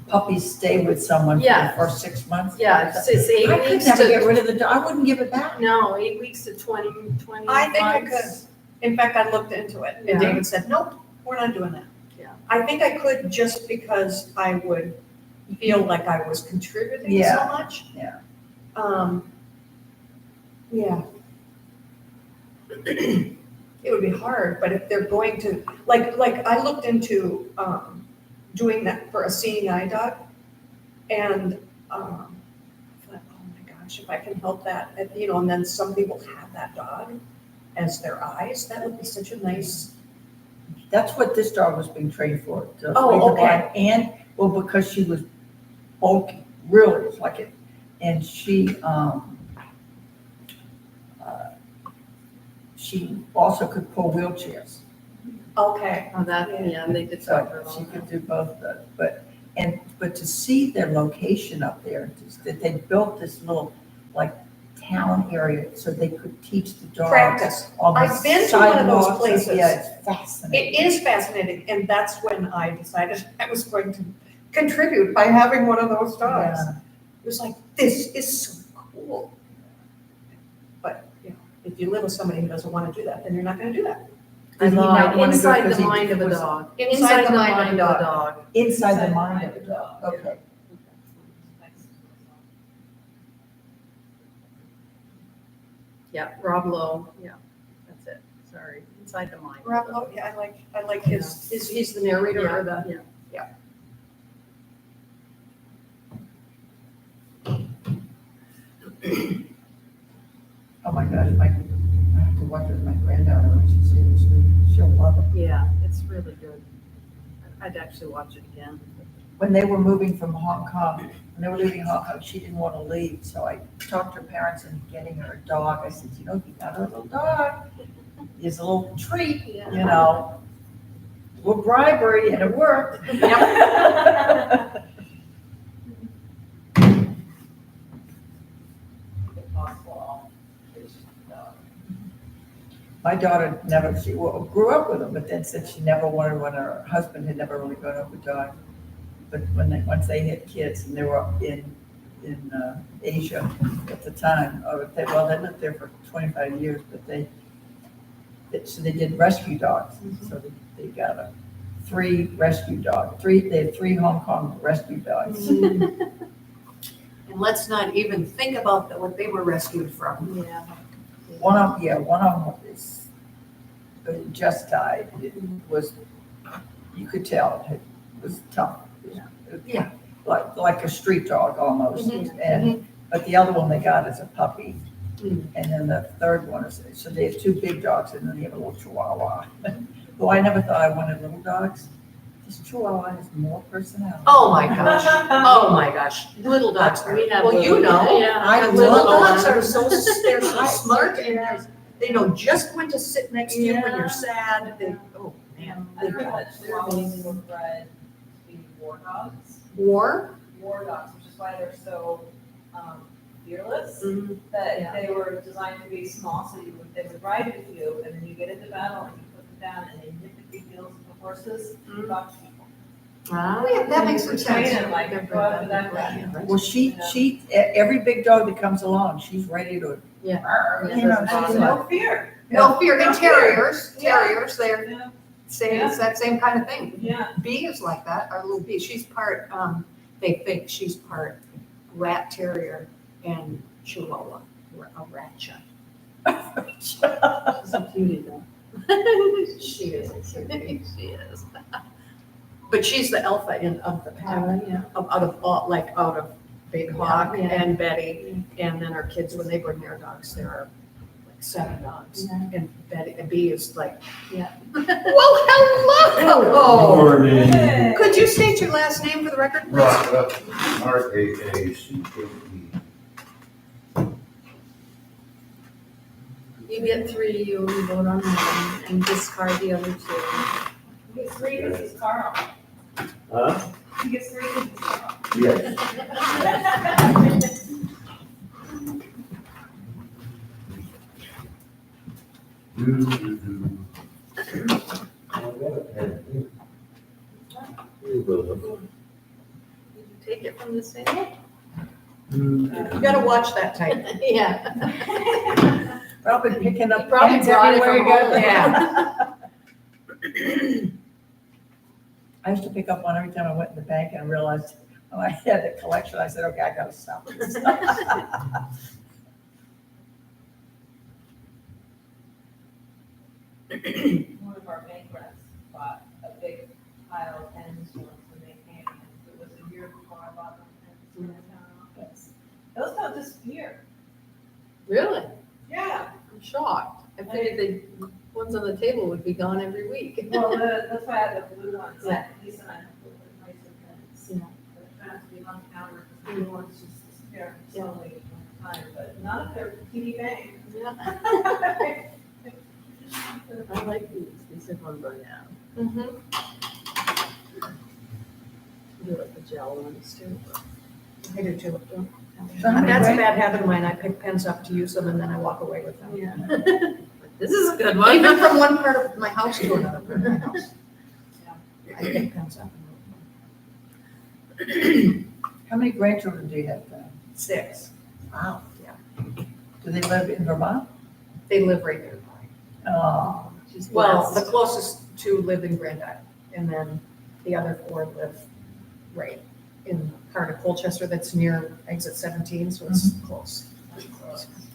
puppies stay with someone for Yeah. the first 6 months? yeah, it's 8 I could weeks never get to, rid of the dog. I wouldn't give it back. no, 8 weeks to 20 I think I months. In fact, I looked into it, Yeah. and David said, nope, we're not doing that. Yeah. I think I could just because I would feel like I was contributing so Yeah. much. Yeah. Yeah. It would be hard, but if they're going to, like I looked into, doing that for a seeing eye dog, and, I thought, oh my gosh, if I can help that, and then some people have that dog as their eyes, that would be such a nice. That's what this dog was being trained for. to Oh, read the okay. line. And, well, because she was bulky, really, it's like it, and she also could pull wheelchairs. Okay. Oh, that, yeah, and they did So talk about she that. could do both of those, but to see their location up there, that they built this little, like, town area so they could teach the dogs. Practice. on the I've been to one of those sidewalks. places. Yeah, it's fascinating. It is fascinating, and that's when I decided I was going to contribute by having one of those dogs. Yeah. It was like, this is so cool. But, if you live with somebody who doesn't want to do that, then you're not going to do that. Did he not wanna do it Inside 'cause the he mind of a was dog. Inside the mind of a dog. Inside the mind of the dog, okay. Yeah, Rob Lowe, yeah, that's it, sorry, inside the mind. Rob Lowe, yeah, I like he's the narrator or the. Yeah. Oh my gosh, I have to watch it with my granddaughter when she sees it. She'll love it. Yeah, it's really good. I'd actually watch it again. When they were moving from Hong Kong, when they were leaving Hong Kong, she didn't want to leave, so I talked to her parents into getting her a dog. I said, you got her a little dog. It's a little treat, a little bribery, and it worked. My daughter she grew up with them, but then said she never wanted one. Her husband had never really gone up with dogs. But once they had kids and they were in Asia at the time, they lived there for 25 years, but they did rescue dogs. So they got 3 rescue dogs. They had 3 Hong Kong rescue dogs. And let's not even think about what they were rescued from. Yeah. One of them just died. It was, you could tell it was tough. Yeah. Like a street dog almost. Mhm, But the other one they got is a puppy. Mm. And then the third one so they have 2 big dogs and then they have a little chihuahua. Well, I never thought I wanted little dogs. This chihuahua has more personality. Oh my gosh, oh my gosh, little dogs. We have Well, you little- know, Yeah. I little love dogs them. are they're so smart and they know just when to sit next to you when you're sad. Oh, man. I heard that chihuahuas were bred to be war dogs, War? which is why they're so fearless. Mhm. That Yeah. they were designed to be small, so they would ride with you, and then you get into battle and you put them down, and they nip at your heels of the horses, Mhm. talk to people. Oh, that makes some sense. Train 'em like, go after that guy. Well, every big dog that comes along, she's ready to. Yeah. You know, she's like, No fear. No fear, and Yeah. terriers, they're Yeah. same, it's that same kind of thing. Yeah. Bee is like that, our little Bee, she's part, they think she's part rat terrier and chihuahua, a rat chuck. She's a cutie though. She is. She is. But she's the alpha of the pack, Yeah. out of Big Hawk Yeah. and Betty, and then our kids, when they bring their dogs, there are like 7 dogs. Yeah. And Bee is like, Yeah. well, hello. Morning. Could you state your last name for the record, please? RAACKE. You get 3, you vote on one and discard the other 2. He gets 3 because he's Carl. Huh? He gets 3 because he's Carl. Yes. Did you take it from the same? You gotta watch that type. Yeah. probably picking up Probably pens brought it everywhere you from go. home. Yeah. I used to pick up one every time I went in the bank and I realized, oh, I had the collection. I said, okay, I gotta stop this. One of our bank reps bought a big pile of pens once when they came, and it was a year before I bought them pens in the town office. Those don't disappear. Really? Yeah. I'm shocked. I figured the ones on the table would be gone every week. Well, that's why I have the blue ones, Yeah. Lisa and I have blue and nicer pens. Yeah. But it tries to be on the counter, because the blue ones just disappear slowly over time, but none of their teeny bang. Yeah. I like these. These are fun by now. Mhm. You like the gel ones too. I do too. So how many That's a grand- bad habit of mine. I pick pens up to use them and then I walk away with them. Yeah. This is a good one. Even from one part of my house to another part of my house. I pick pens up and move How many grandchildren do you have then? them. 6. Wow. Yeah. Do they live in Vermont? They live right nearby. Oh, She's Well, the blessed. closest 2 live in Grand Island, and then the other 4 live right in part of Colchester that's near exit 17, so it's close.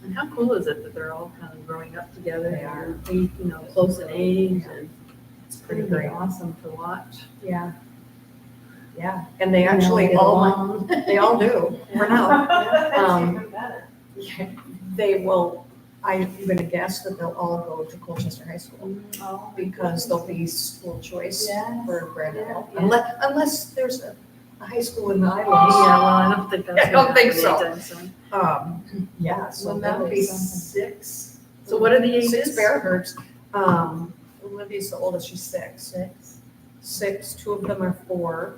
And how cool is it that they're all kind of growing up together? They are. And, you know, close in age, and It's it's pretty pretty great. awesome to watch. Yeah. Yeah, and they actually all, they all do, for now. That's Um, even better. They will, I'm gonna guess that they'll all go to Colchester High School, Oh. because there'll be school choice Yes. for Grand Isle. Yeah. Unless there's a high school in the Yeah, Islands. well, I don't think that's. I don't gonna think happen so. anytime soon. Yeah, so Well, that would be that is something. 6. So what are the ages? 6 Bearhurts. Olivia's the oldest, she's 6. 6, 2 of them are 4.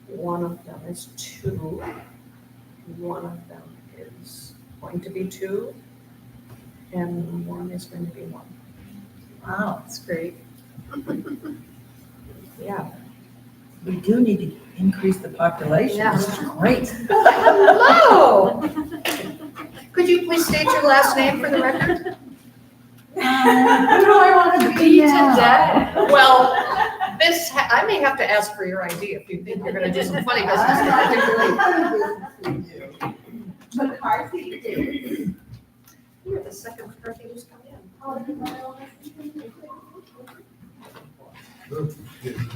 One of them is 2. One of them is going to be 2. And one is going to be 1. wow. That's great. Yeah. We do need to increase the population. Yeah. This is great. Hello! Could you please state your last name for the record? Who do I want to be today? Well, I may have to ask for your ID if you think you're gonna do some funny business. McCarthy. You're the second McCarthy who's come in. You're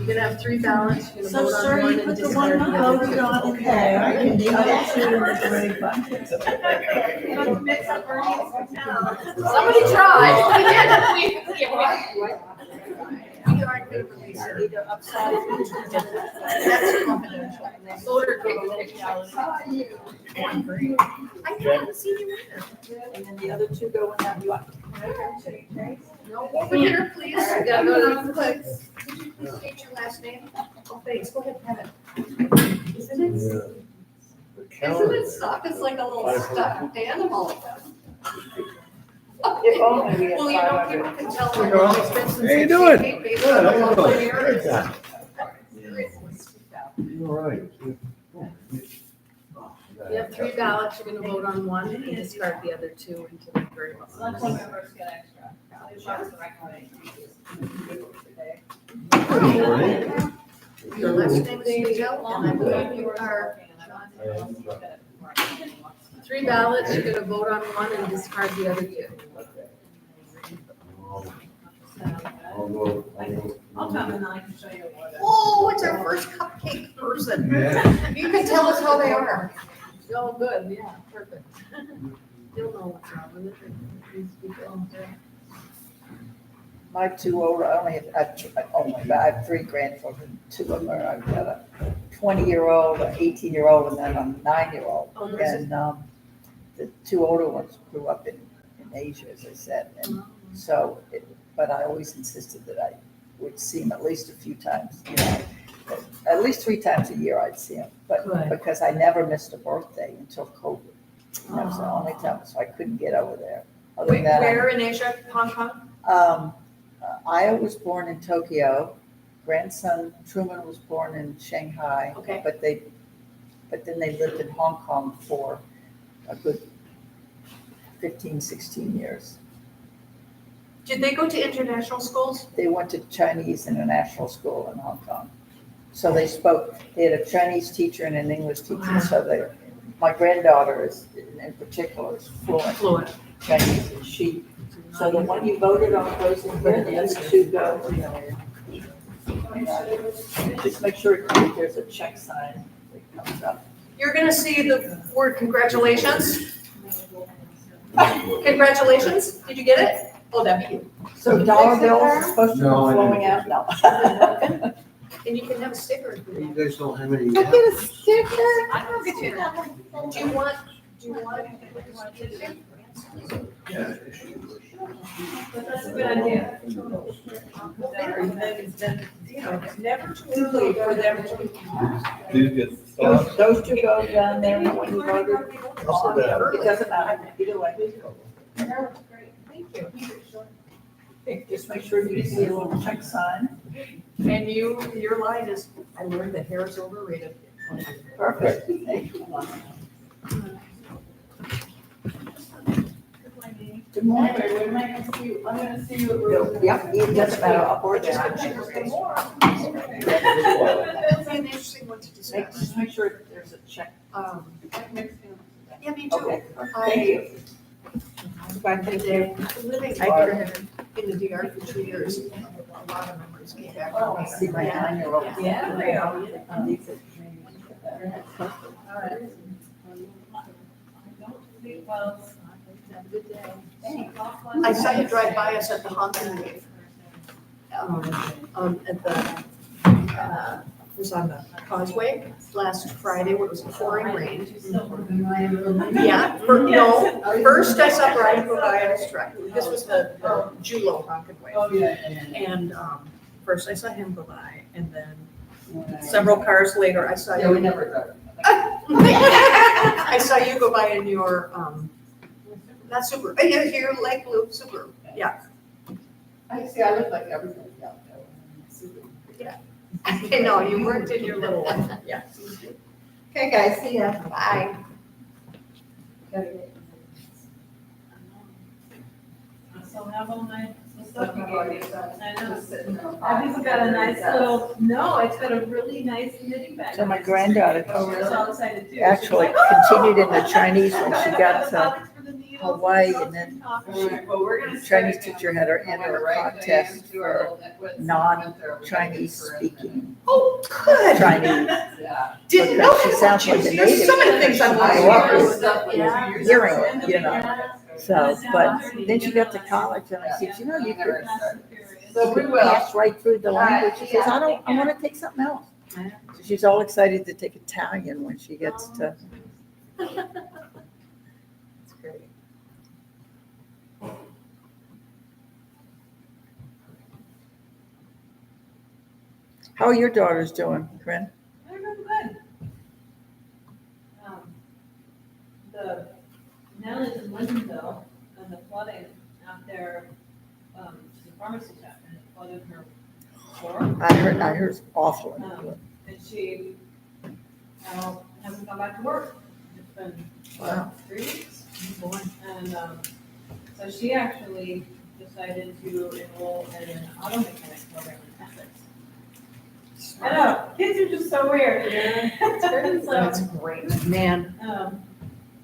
gonna have 3 ballots. You're So, gonna vote on sir, one you and put the discard one the other voted two. on in there. I can do that too in the great bucket. Mix up Bernie's hotel. Somebody tried. We aren't gonna release it. That's confidential. Voter confidentiality. I haven't seen you either. And then the other 2 go in that block. No, over here, please. Gotta go to the place. Could you please state your last name? Oh, thanks. Go ahead, have it. Isn't it soft? It's like a little stuffed animal. If only we had Well, you know, people can tell. You're all expensive. How you doing? Based on the local area. You're right. You have 3 ballots, you're gonna vote on one and discard the other 2 into the very bottom. Select board members get extra. So that's the right way. Your last name is Michelle, and I believe you are, 3 ballots, you're gonna vote on one and discard the other 2. I'll go. I'll come and I can show you what. oh, it's our first cupcake person. You can tell us how they are. Oh, good, yeah, perfect. You'll know what's wrong with it. These people, My 2 older, I only I have 3 grandchildren. 2 of them are, I've got a 20-year-old, an 18-year-old, and then a 9-year-old. Oh, nice. And the 2 older ones grew up in Asia, as I said. And so, but I always insisted that I would see them at least a few times, at least 3 times a year I'd see them. But Good. because I never missed a birthday until COVID. That was the only time, so I couldn't get over there. Other than that, Where in Asia, Hong Kong? Aya was born in Tokyo. Grandson Truman was born in Shanghai. Okay. But then they lived in Hong Kong for a good 15, 16 years. Did they go to international schools? They went to Chinese International School in Hong Kong. So they had a Chinese teacher and an English teacher. So my granddaughter in particular is fluent Chinese, and so the one you voted on goes in here, the other 2 go. Just make sure there's a check sign that comes up. You're gonna see the word congratulations. Congratulations, did you get it? Oh, that'd be you. So dollar bills are supposed to No, be I flowing out? No. And you can have a sticker. You guys don't have any. I get a sticker? I will get you. Do you want Yeah. But that's a good idea. It's never too early for them to. Those 2 go down there when you voted. It doesn't matter, either way. Thank you. Just make sure you see a little check sign. And your line is, I learned that hair is overrated. Perfect. Good morning. When am I gonna see you? I'm gonna see you at Rose. Yep, it doesn't matter, up or down. That'll be an interesting one to discuss. Just make sure there's a check. Yeah, me too. Okay, thank you. Bye, thank you. Living in the DR for 2 years. A lot of memories came back. I see my 9-year-old. Yeah. I saw you drive by us at the honking wave. At the, it was on the causeway last Friday when it was pouring rain. Yeah, first I saw Brian go by on his truck. This was the Julo honking wave. And first I saw him go by, and then several cars later, I saw you. I saw you go by in your, not Subaru, your light blue Subaru, yeah. I see, I look like everybody out there. I know, you weren't in your little one, yeah. Okay, guys, see ya. Bye. So have all night. I know. I've got a nice little, no, it's got a really nice knitting bag. So my granddaughter Oh, really? So excited too. actually continued in the Chinese when she got to Hawaii, and then the Chinese teacher had her enter a contest for non-Chinese speaking Oh, good. Chinese. Didn't know She that sounds about like you. a There's native. so many things I I want love to Yeah. hearing it, So, but then she got to college, and I said, you could So we will. pass right through the language. She says, I want to take something else. So she's all excited to take Italian when she gets to. That's great. How are your daughters doing, Corinne? They're doing good. The, Nellie's in Lindenville, and the flooding out there, she's a pharmacy tech, and it flooded her floor. I heard it's awful. And she hasn't come back to work. It's been, Wow. 3 weeks? And, so she actually decided to enroll in an auto mechanics program in Essex. I know, kids are just so weird, So, That's great. Man, um,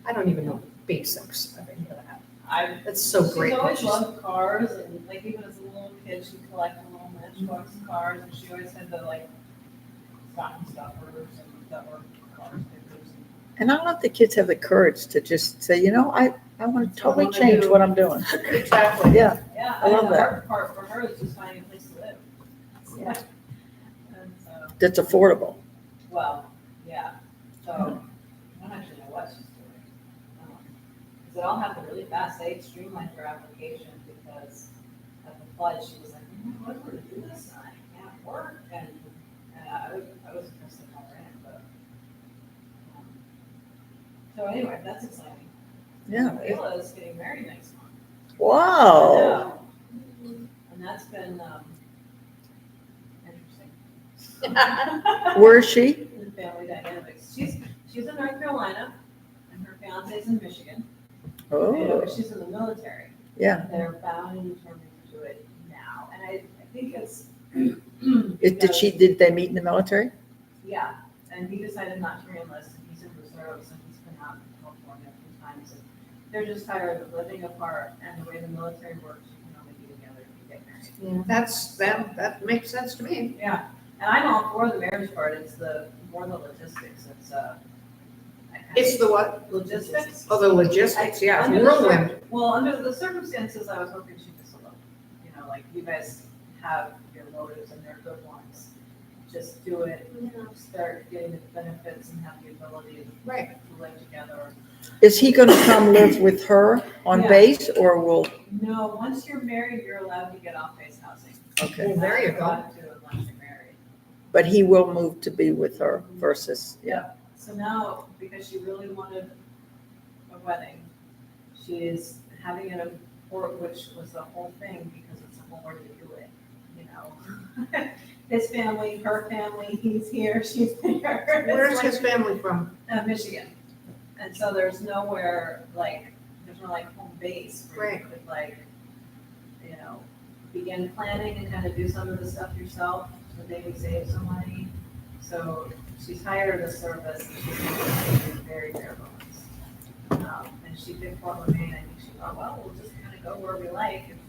I don't even know basics of any of that. That's so She's great. always loved cars, and like even as a little kid, she collected little Matchbox cars, and she always had the like stocking stuffers and that were car stickers. And I don't know if the kids have the courage to just say, I want to totally wanna change do- what I'm doing. Exactly. Yeah, Yeah, I love the that. hard part for her is just finding a place to live. Yeah. And so, that's affordable. well, yeah, so I don't actually know what she's doing. Because it all happened really fast. They streamlined her application because of the flood. She was like, what am I going to do this? I can't work. And I was impressed with how it ran, but. So anyway, that's exciting. Yeah. Ayla is getting married next month. Wow. I know. And that's been, interesting. Where is she? In family dynamics. She's in North Carolina, and her fiance's in Michigan. Oh, She's in the military. yeah. They're bound and determined to do it now, and I think it's. Did they meet in the military? Yeah, and he decided not to re-enlist, and he's in reserves, and he's been out in California a few times, and they're just tired of living apart, and the way the military works, you can only be together if you get married. That makes sense to me. Yeah, and I'm all for the marriage part, it's more the logistics, It's the what? logistics. Oh, the logistics, yeah, Under the whirlwind. Well, under the circumstances, I was hoping she'd just elope. Like you guys have your motives and they're good ones. Just do it, start getting the benefits and have the ability Right. to live together. Is he gonna come live with her on Yeah. base or will, No, once you're married, you're allowed to get off-base housing. okay, Well, there you You're go. allowed to unless you're married. but he will move to be with her versus, yeah. So now, because she really wanted a wedding, she is having it in Port, which was the whole thing because it's a whole way to do it, His family, her family, he's here, she's there. Where's his family from? Michigan. And so there's nowhere there's no home base where you Right. could begin planning and kind of do some of the stuff yourself so maybe save some money. So she's hired a service and she's doing very bare bones. And she picked Portland, Maine. I think she thought, well, we'll just kind of go where we like. And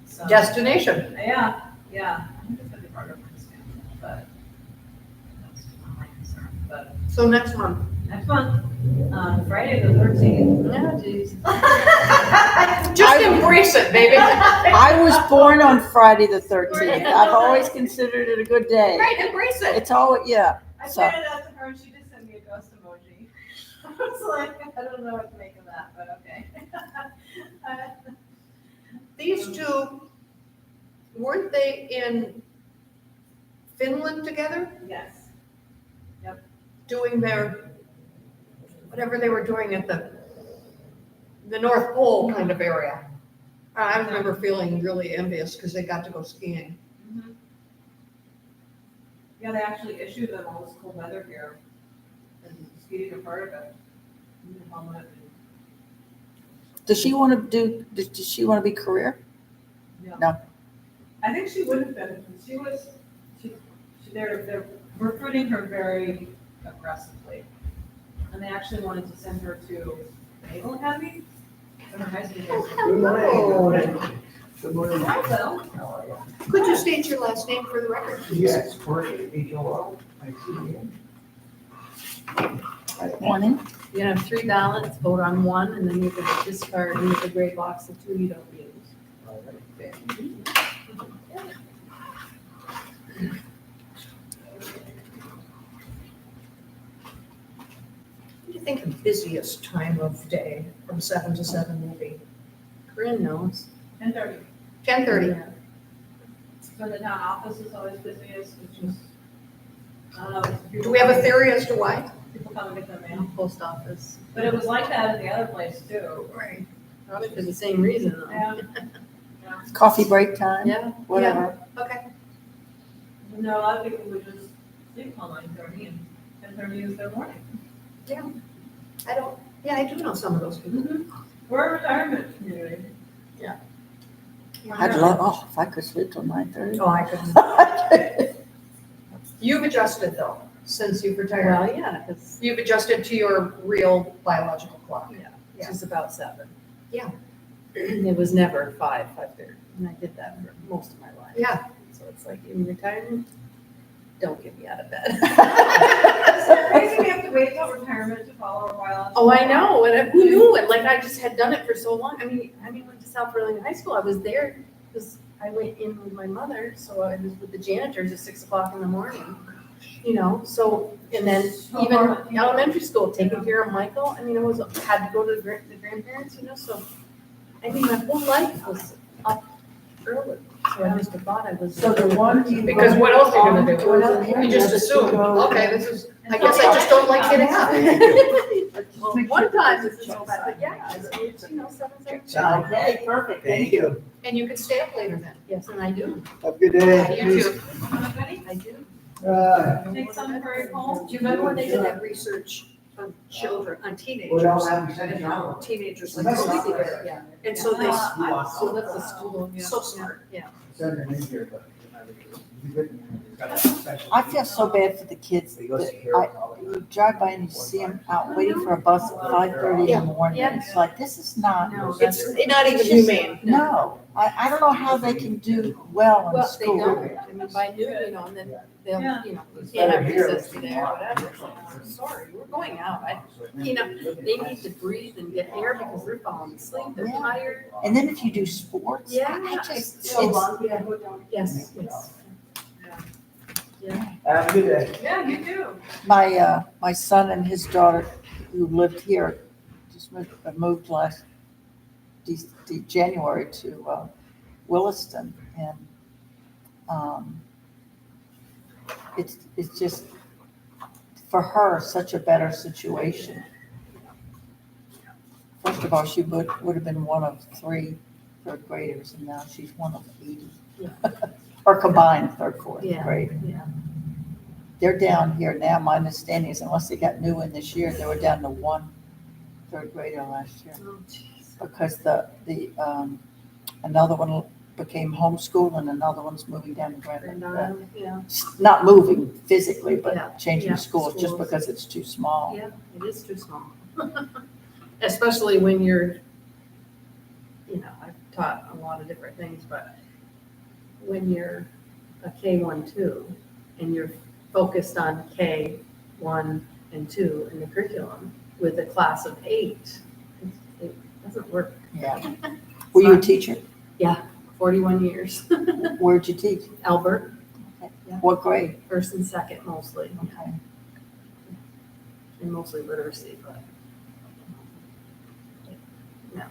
so, Destination. yeah. I think it's going to be harder for his family, but that's not my concern. But So next month. next month, Friday the 13th. Yeah, geez. Just embrace it, baby. I was born on Friday the 13th. I've always considered it a good day. Right, embrace it. It's all, yeah. I So- pointed out to her and she just sent me a ghost emoji. I was like, I don't know what to make of that, but okay. These two, weren't they in Finland together, Yes. doing their, whatever they were doing at the North Pole kind of area? I remember feeling really envious because they got to go skiing. Yeah, they actually issued them all this cool weather here. And skiing a part of it. Does she want to be career? No. I think she would have been, they're recruiting her very aggressively. And they actually wanted to send her to Naval Academy. For her high school. Good morning. Good morning. Hi, Phil. How are you? Could you state your last name for the record? Yes, Cory, HOL, Morning. You have 3 ballots, vote on one, and then you can discard into the gray box the 2 you don't use. What do you think the busiest time of day from 7 to 7 will be? Corinne knows. 10:30. 10:30. Yeah. So the town office is always busiest, which is, I don't know. Do we have a theory as to why? People come and get their mail. Post office. But it was like that at the other place too. Right. Probably for the same reason though. Yeah. Coffee break time, Yeah. whatever. Okay. No, a lot of people would just sleep till 9:30 and 10:30 is their morning. I do know some of those people. We're a retirement community. I'd love, oh, if I could sleep till 9:30. Oh, I couldn't. You've adjusted though, since you've retired. Well, yeah, because You've adjusted to your real biological clock. Yeah. she's about 7. Yeah. It was never 5:30, and I did that for most of my life. Yeah. So it's like, in retirement, don't get me out of bed. Crazy we have to wait till retirement to follow our biological. Oh, I know, and who knew it? Like, I just had done it for so long. I mean, went to South Burlington High School. I was there because I went in with my mother, so I was with the janitors at 6 o'clock in the morning. So, and then even elementary school, taking care of Michael. I mean, had to go to the grandparents, so I think my whole life was up early. So I just thought I was. So the one you. Because what else are you gonna do? What else? You just assume, okay, this is, I guess I just don't like getting up. Well, one time this is so bad, but yeah, it's, 7. Okay, perfect, thank you. And you can stay up later then. Yes, and I do. Have a good day. You too. Everybody, I do. take some for your home. Do you remember when they did that research on children, on teenagers? What else have you said? Teenagers, like, That's oh, not they did fair. it, yeah. And so they, So that's a school. so smart. It's underneath here, but. I feel so bad for the kids. He goes to that Carroll I- College. You drive by and you see them out waiting for a bus at 5:30 in the morning. Yeah. It's like, this is not, No, It's that's. not even humane. no. I don't know how they can do well in Well, they school. don't. I mean, by noon, and then they'll, Yeah. you can't have recess today or whatever. It's like, I'm sorry, we're going out. They need to breathe and get air because they're falling asleep. They're Yeah. tired. And then if you do sports, Yeah. I just, So it's, long. Yes, yes. Have a good day. Yeah, you do. my son and his daughter who lived here just moved last January to Williston, and it's just for her such a better situation. First of all, she would have been one of 3 third graders, and now she's one of 80. Or combined third, fourth Yeah, grade. yeah. They're down here now. My understanding is unless they got new in this year, they were down to 1 third grader last year. Oh, jeez. Because another one became homeschooled and another one's moving down to And, Granite. yeah, Not moving physically, Yeah, but changing yeah, schools just schools. because it's too small. yeah, it is too small. Especially when you're, I've taught a lot of different things, but when you're a K1, 2, and you're focused on K1 and 2 in the curriculum with a class of 8, it doesn't work. Yeah. Were you a teacher? 41 years. Where'd you teach? Albert, Yeah. What grade? first and second mostly, Okay. and mostly literacy, but. No,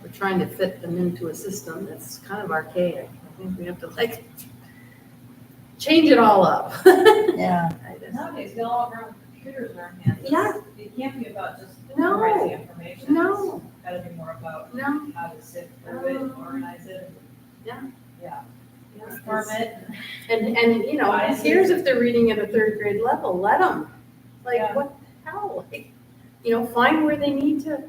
we're trying to fit them into a system that's kind of archaic. I think we have to change it all up. Yeah. Nowadays, they all have computers in their hands. Yeah. It can't be about just No. memorizing information. No. It's gotta be more about No. how to sift through it, and organize it. Yeah. Yeah. Yeah, Form it. And, who cares if they're reading at a 3rd grade level, let them. Like, Yeah. what the hell? Find where they need to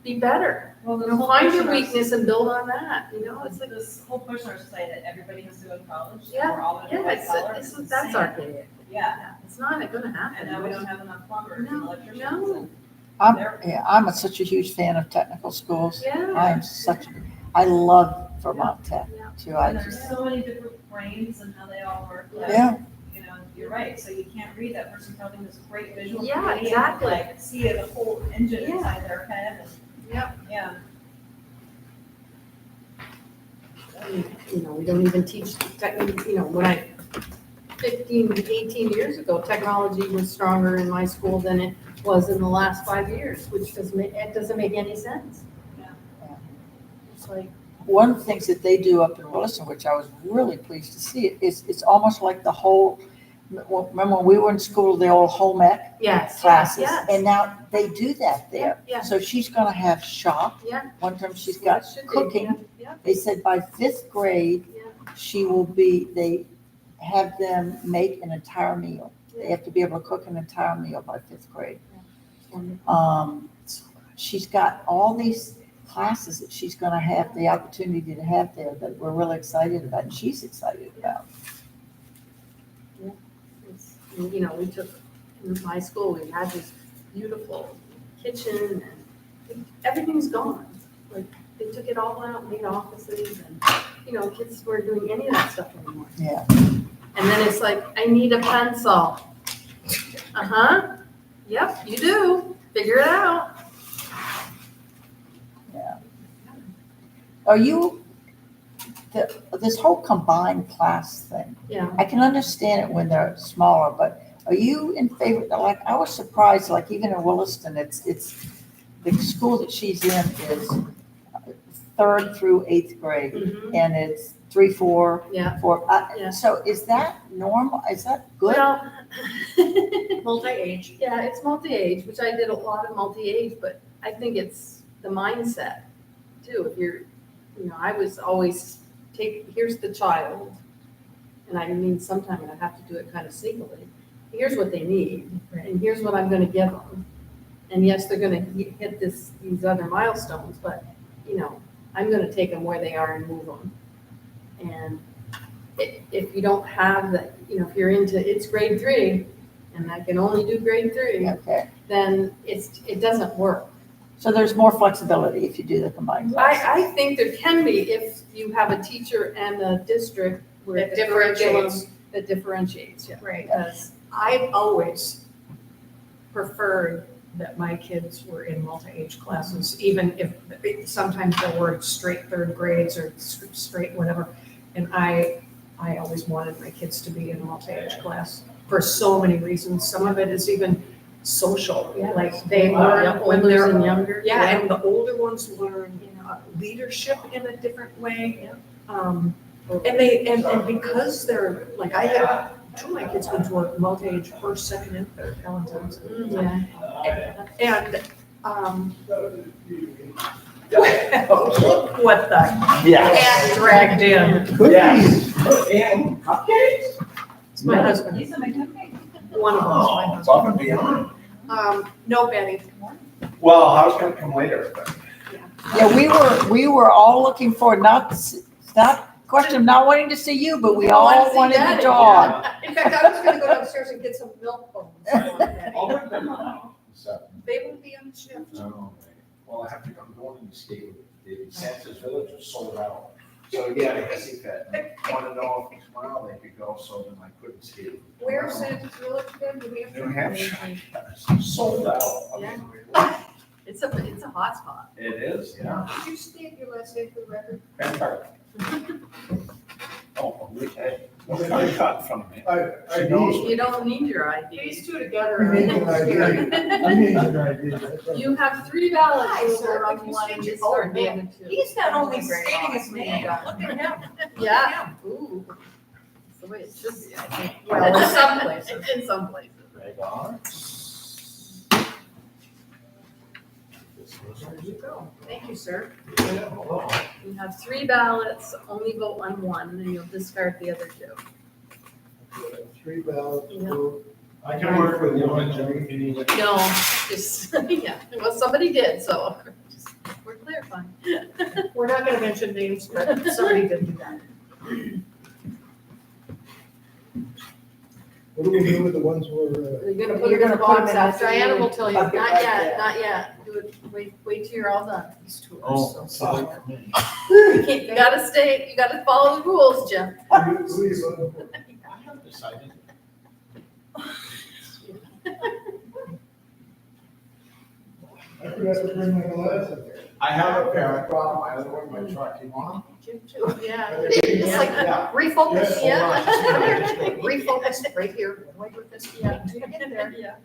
be better. Well, Find your weakness and build on that, it's like, This whole push in our society that everybody has to go to college. and Yeah, We're all gonna be yeah, white collar. that's insane. archaic. Yeah, It's not gonna happen. and now we don't have enough plumbers and No, electricians. no. and I'm such a huge fan of technical schools. I Yeah. am I love Vermont Tech Yeah. too. I And there's just, so many different brains and how they all work. like, yeah, You're right, so you can't read that person telling this great visual. Yeah, community and, exactly. like, see the whole engine Yeah. inside their head and. Yep. Yeah. We don't even teach, when 15, 18 years ago, technology was stronger in my school than it was in the last 5 years, which doesn't make any sense. Yeah. It's like, one of the things that they do up in Williston, which I was really pleased to see, is it's almost like the whole, remember when we were in school, the old home ec yes. classes? Yes. And now they do that there. Yeah. So she's gonna have shop. Yeah. One time she's got Should be, cooking. Yeah. They said by 5th grade, Yeah. they have them make an entire meal. They have to be able to cook an entire meal by 5th grade. She's got all these classes that she's gonna have the opportunity to have there that we're really excited about, and she's excited about. You know, we took, in my school, we had this beautiful kitchen and everything's gone. Like, they took it all out, made offices and, you know, kids weren't doing any of that stuff anymore. Yeah. And then it's like, I need a pencil. Uh-huh, yep, you do, figure it out. Are you, this whole combined class thing, Yeah. I can understand it when they're smaller, but are you in favor, like, I was surprised, like, even in Williston, it's, the school that she's in is 3rd through 8th grade, Mhm. and it's 3, 4, Yeah. 4. Yeah. So is that normal? Is that good? Well, Multi-age. yeah, it's multi-age, which I did a lot of multi-age, but I think it's the mindset too. If you're, you know, I was always here's the child, and I mean, sometimes I have to do it kind of sneakily. Here's what they need, and here's what I'm gonna give them. And yes, they're gonna hit these other milestones, but, you know, I'm gonna take them where they are and move them. And if you don't have that, you know, if you're into, it's grade 3, and I can only do grade 3, Okay, then it doesn't work. so there's more flexibility if you do the combined class. I think there can be if you have a teacher and a district where That the curriculum differentiates. that differentiates, yeah. Right. Because, I've always preferred that my kids were in multi-age classes, even if sometimes there were straight 3rd grades or straight whatever. And I always wanted my kids to be in a multi-age class for so many reasons. Some of it is even social, Yeah. like they Yeah, learn when older they're and younger. Yeah, and the older ones learn leadership in a different way. And because they're, like, I had 2 of my kids went to a multi-age 1st, 2nd, and 3rd Ellen Townsend. Yeah. And, look what the cat dragged in. Yes. And cupcakes? It's my husband. These are my cupcakes. One of them's my husband. Above and beyond. No, Betty. Well, I was gonna come later, but. Yeah, we were all looking forward, not question of not wanting to see you, but we We wanted to all see wanted the Daddy, dog. In fact, I was gonna go downstairs and get some milk bones. I'll bring them around. So, They will be on shift. well, I have to come going and skate with the Santa's Village is sold out. So, yeah, I guess if that, want to know if tomorrow they could go, so then I couldn't skate. Where's Santa's Village again? New Hampshire? New Hampshire. Sold out. Yeah. It's a hot spot. It is, yeah. Did you state your last name for the record? Vampire. Oh, okay. Nobody got it cut from me. I You don't need your ID. These two together. I need an idea. I need an idea. You have 3 ballots. Hi, sir. Over on Like you one said, and you- you start oh, the man. other 2. He's not only Very stating his awesome. name, look at him. Yeah. Ooh. That's the way it should be, I think. Well, in some places. In some places. Right on. There you go. Thank you, sir. You have 3 ballots, only vote on 1, and you'll discard the other 2. 3 ballots. Yeah. I can work with you on Jerry if you need it. No, just, yeah, well, somebody did, so just, we're clarifying. We're not gonna mention names, but somebody did do that. What do we do with the ones where, You're gonna You're put it in gonna the put box them in after the- Diana will tell you, not Okay, right yet, there. not yet, do it, wait till you're all done. These two are Oh, so sorry. You can't, you gotta stay, you gotta follow the rules, Jim. who you voting for? I haven't decided. I forgot to bring my glasses. I have a pair, I brought my other one in my truck, you want Jim, too. Yeah. It's like, Yeah. refocus, Yeah. refocus right here, right with this, yeah, get there. Yeah.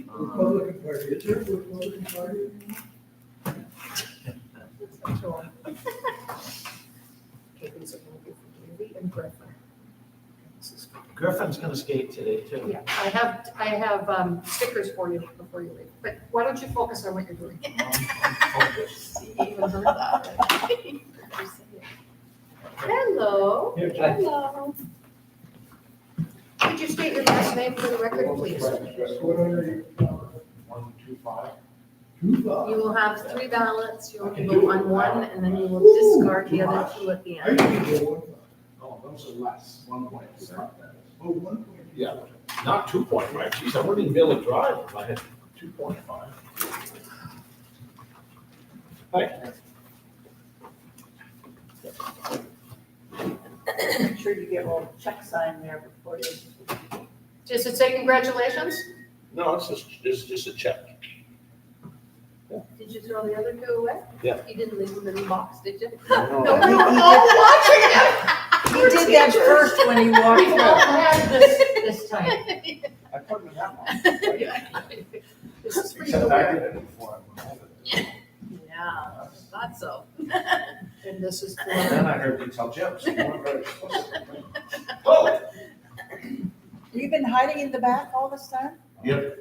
Republican Party, is there a Republican Party? Okay, these are gonna be for Davey and Griffin. This is good. Griffin's gonna skate today too. Yeah, I have stickers for you before you leave, but why don't you focus on what you're doing? You even heard that already. Hello, Yeah, hello. Did you state your last name for the record, please? What are you? 125. Two five. You will have 3 ballots, you'll vote on one, and then you will discard the other 2 at the I end. can go one. No, those are less, 1.5. Oh, 1. Yeah, not 2.5, geez, I wouldn't even be able to drive if I had 2.5. Make sure you get a little check sign there before you. Does it say congratulations? No, it's just a check. Did you throw the other 2 away? Yeah. You didn't leave them in the box, did you? No, we were all watching it. He did that first when he walked We all up. had this time. I put them in that one. This is for you. Except I did it before I went over. Yeah, thought so. And this is for. And then I heard you tell Jim, so you weren't very supposed to. Oh! You've been hiding in the back all this time? Yep.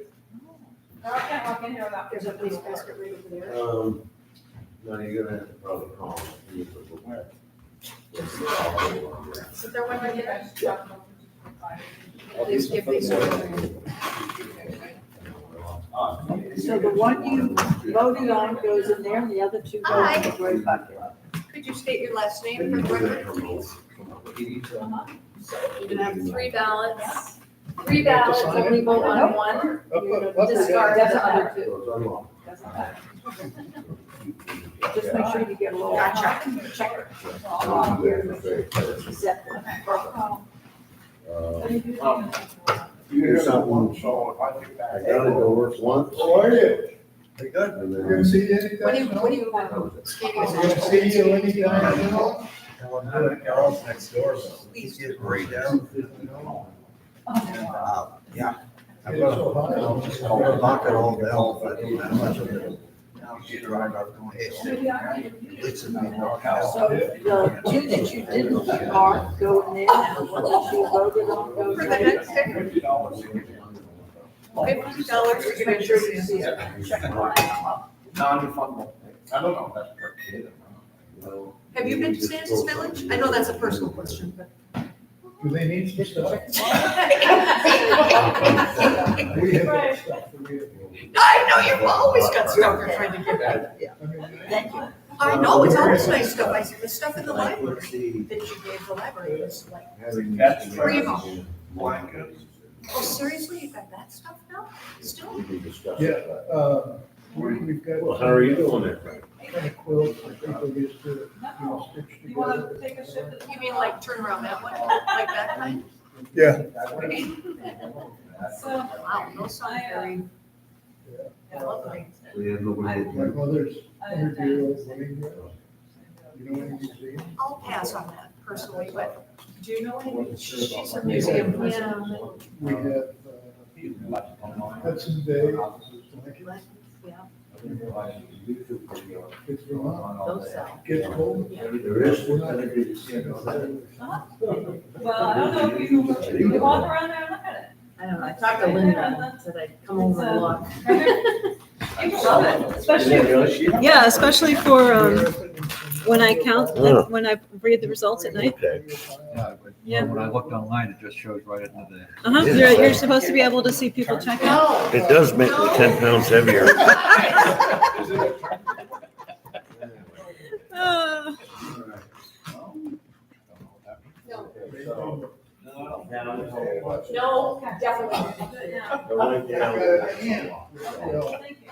No, I can't walk in here without. There's a police basket right over there. No, you're gonna have to probably call them. Is there one right here? All Please give these over. So the one you voted on goes in there and the other 2 go in the gray bucket. Could you state your last name for the record, please? You're gonna have 3 ballots. 3 ballots, only vote on one. You're gonna discard the other 2. Just make sure you get a little checker. You hear that one, so if I get back. I gotta go work once. How are you? Pretty good. And You then- gonna see you anytime? What do you stating I'm as gonna see you anytime, you know? Carol's next door, though. Please. He's great down. Yeah. I'm It's gonna, so hot. I'll just knock it all down, but how much of it? You drive up going, it's a main house. So the 2 that you didn't mark go in there and the 1 that you voted on goes For in the there. next day, $50. $50 to Make get sure your you see it. Check mark. Non-refundable. I don't know if that's per kid or No. Have you been to Santa's Village? I know that's a personal question, but. Do they need to stop? I We have that stuff. We have- know you've always got stuff you're trying to give out. I mean, Thank you. I know, it's always nice stuff. I see the stuff in the Like, library let's see, that you gave the library was like, having. That's primo. blankets. oh, seriously, you got that stuff now? Still? We can discuss Yeah, it. we've got. Well, how are you doing there? Kind of quilts that people used to, you know, stitch You wanna together. take a shift? You mean like turn around that one, like that kind? Yeah. So, Wow, those sound very lovely. We have nobody. My mother's 100-year-old wedding dress. You know any museum? I'll pass on that personally, but do you know any? She's a We museum have- person. We have Hudson Bay, it's Vermont, Those sell. gets cold. There is. We're not- well, I don't know if you walk around there and look at I don't know, I talked to Linda, said I'd come over and look. it. You love it, especially. Yeah, especially for, when I count, Yeah. when I read the results at night. Okay. Yeah. When I looked online, it just shows right into the. Uh-huh, you're supposed to be able to see people check out. No. It does make me 10 pounds heavier. Uh, No, definitely. I went down. Thank you.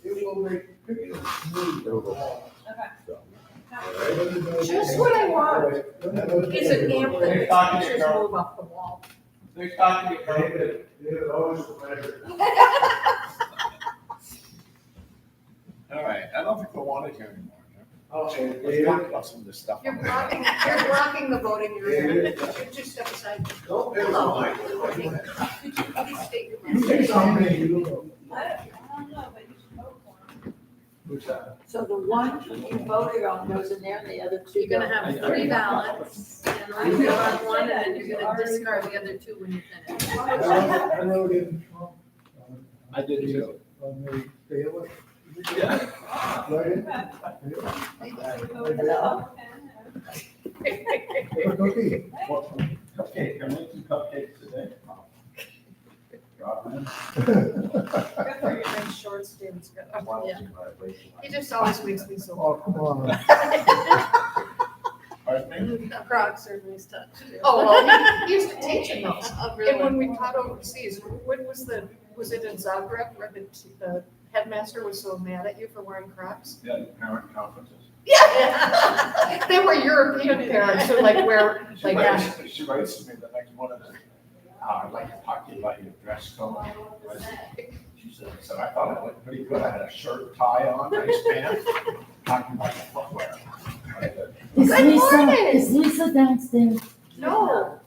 It will make pictures smooth. Just what I want is an amp that makes pictures move off the wall. They're talking about it. All right, I don't think they want it here anymore. Okay. Let's talk about some of this stuff. You're blocking the voting, you're just step aside. Don't be Hello. like- Could you please state your You last say something, name? you don't know. I don't know, but you should vote for him. What's that? So the 1 you voted on goes in there and the other 2 You're go. gonna have 3 ballots, and only vote on one, and then you're gonna discard the other 2 when you finish. I wrote in Trump. I did too. On the ballot. Yeah. Right in. You voted for him. Okay. Cupcake, I'm making cupcakes today. Robin. Good for your nice shorts, David's got. He just always makes me so. Oh, come on. Pardon me? Crocs are nice touch too. Oh, well, he used to teach in those. Oh, And really? when we taught overseas, when was it in Zagreb where the headmaster was so mad at you for wearing Crocs? Yeah, the parent conferences. Yeah. They were European parents who like wear, She like, writes to me the next morning, I'd like to talk to you about your dress code. She said, I thought it looked pretty good. I had a shirt, tie on, nice pants, talking about your footwear. I said, Good Is Lisa downstairs? no.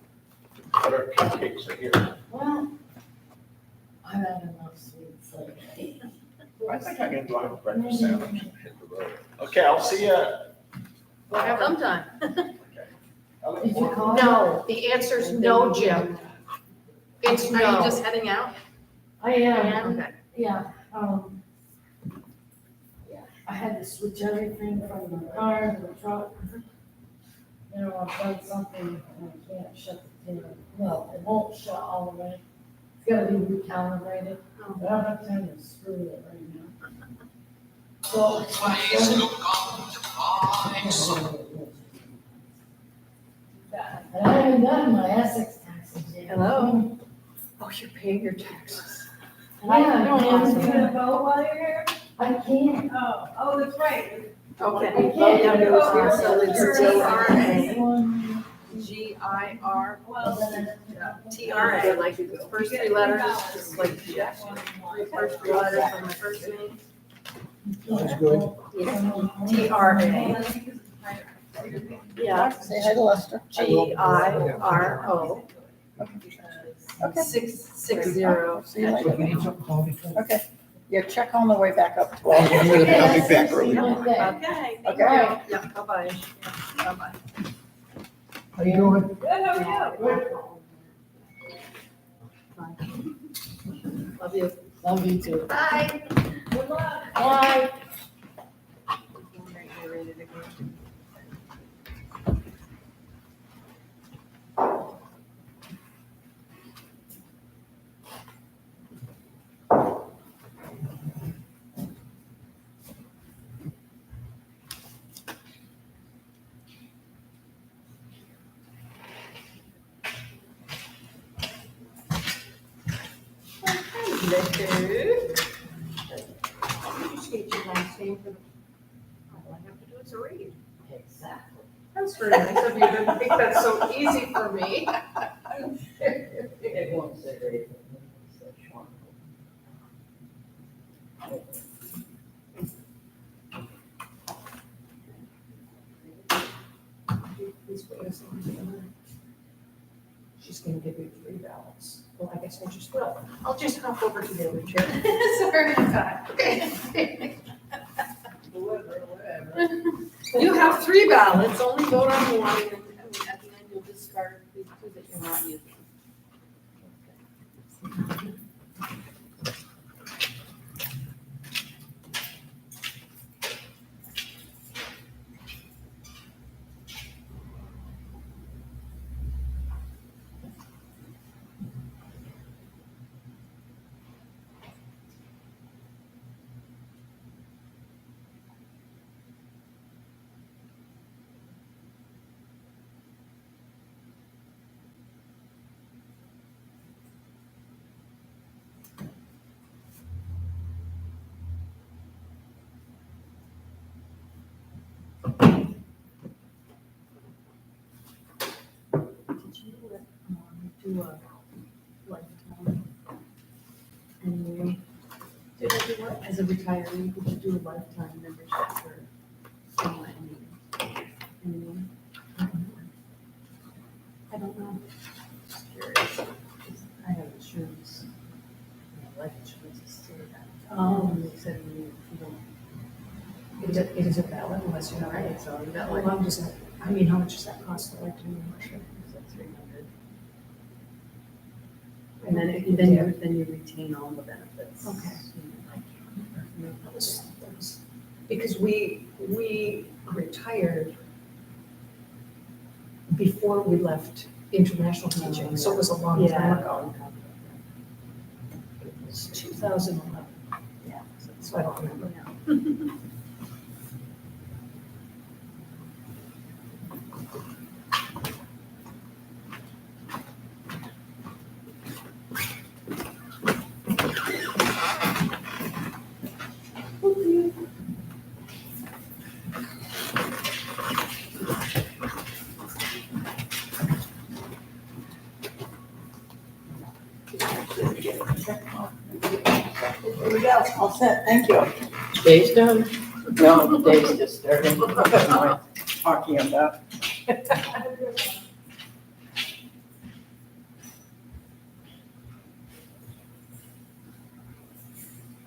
What are cupcakes are here? Well, I've had enough sweets lately. I think I'm gonna do a breakfast sandwich and hit the road. Okay, I'll see you. Whatever. Sometime. I look Did you forward- call? No, the answer's no, Jim. It's Are you no. just heading out? I am, Okay. yeah, I had to switch everything from the car to the truck. You know, I've done something and I can't shut the thing, well, it won't shut all the way. It's gotta be recalibrated, but I don't have time to screw it right now. So. And I haven't done my Essex taxes yet. Hello? Oh, you're paying your taxes. Yeah, I can't. You gonna vote while you're here? I can't. Oh, that's right. Okay. I can't. Yeah, no, it's So it's it's G-R-A. One, G-I-R. Well, T-R-A, like the first three letters, just like the first three letters from my first name. That's good. T-R-A. Yeah, Say hi to Lester. G-I-R-O. Okay. 660. See you later. You need some coffee? Okay, yeah, check on the way back up to. Well, I'm gonna I'll be back early. Okay. Okay. Yeah, bye-bye. Bye-bye. How you doing? good, how are you? Love you. love you too. Bye. Good luck. Bye. You're ready to go. Appreciate your last name for the, all I have to do is read. Exactly. That's very nice of you to think that's so easy for me. It won't say great. It's a short. Please wait a second. She's gonna give you 3 ballots. Well, I guess I just will. I'll just hop over to the other chair. Sorry about that. Okay. You have 3 ballots, only vote on one, and at the end you'll discard the 2 that you're not using. Did you do a lifetime? Anyway, Did I do what? as a retiree, did you do a lifetime membership for someone? Anyway, I don't know. Just curious. I have insurance. Life insurance is still that. They said you don't. It is a ballot unless you're not Right, right. so you got Well, like, I'm just, I mean, how much does that cost for lifetime membership? is that 300? And then you retain all the benefits. Okay. I can't remember. That was, because we retired before we left international teaching, so it was a long time Yeah. ago. It was 2011. Yeah. So I don't remember. Here we go, all set, thank you. Dave's done. No, Dave's just starting, what am I talking about?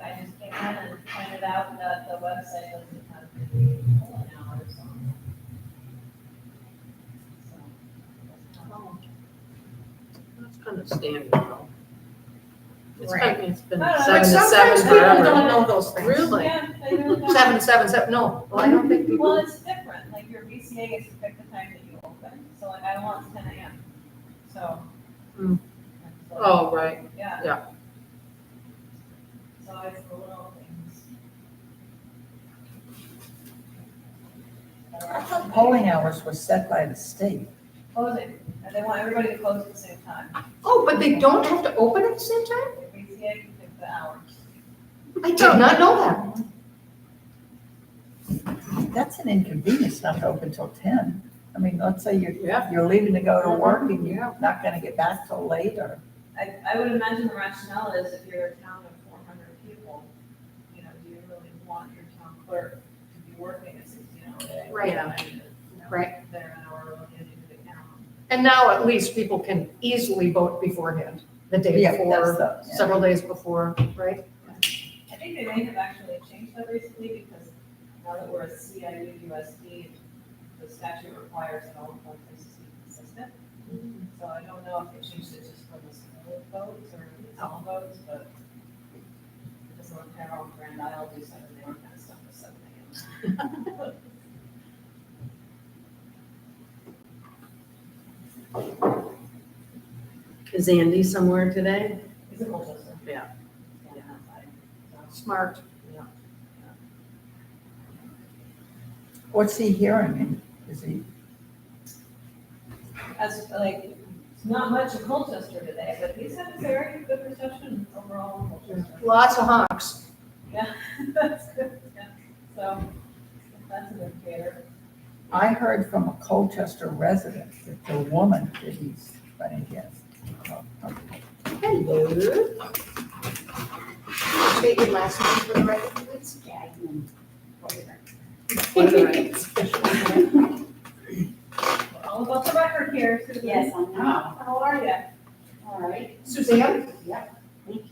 I just came in and pointed out that the website doesn't have the polling hours on. That's kind of standard though. It's kind of, it's been Right. seven to Sometimes seven people don't forever. know those things. Really? Yeah, they don't know. 7 to 7, no, well, I don't think Well, people, it's different, like your VCA gets to pick the time that you open, so like I want 10 a.m. So. Hmm. So, Oh, right. Yeah. yeah. So it's the little things. I thought polling hours were set by the state. Closing, and they want everybody to close at the same time. oh, but they don't have to open at the same time? Your VCA can pick the hours. I did not know that. That's an inconvenience not to open till 10. I mean, let's say Yeah. you're leaving to go to work and you're not gonna get back till late or. I would imagine the rationale is if you're a town of 400 people, do you really want your town clerk to be working a 16-hour day? Right. Yeah. Right. They're an hour early and you do the count. And now at least people can easily vote beforehand, the day Yeah, that's before, the- yeah. several days before, right? I think they may have actually changed that recently because now that we're a CIU USD, the statute requires that all places be consistent. So I don't know if they changed it just for the small votes or small votes, but because of Carroll and Grand Isle do 7 a.m. kind of stuff at 7 a.m. Is Andy somewhere today? It's a Colchester. Yeah. Yeah, outside. So, Smart. What's he hearing? Is he, As like, it's not much in Colchester today, but he's had a very good reception overall in Colchester. Lots of honks. Yeah, that's good, yeah. So, that's an indicator. I heard from a Colchester resident that the woman that he's running against. Hello. State your last name for the record, please. All about the record here, Susan. Yes, I know. How are you? All right. Suzanne?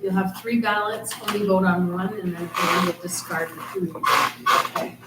You'll have 3 ballots, only vote on one, and then you will discard the 2. Okay.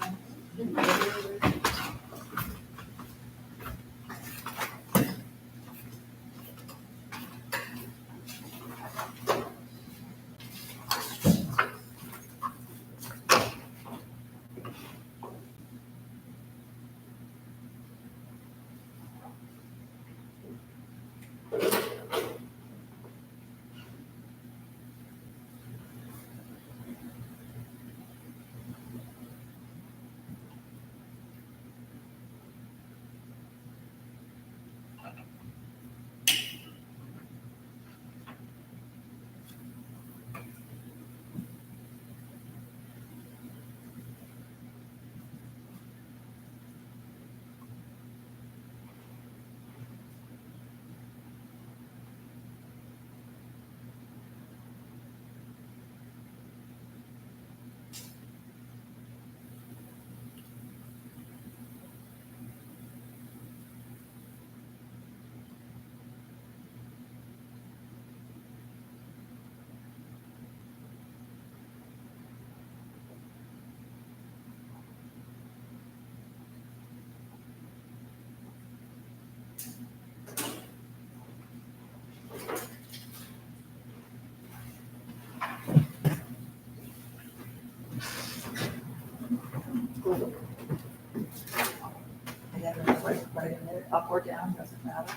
I got it right in there, up or down, doesn't matter.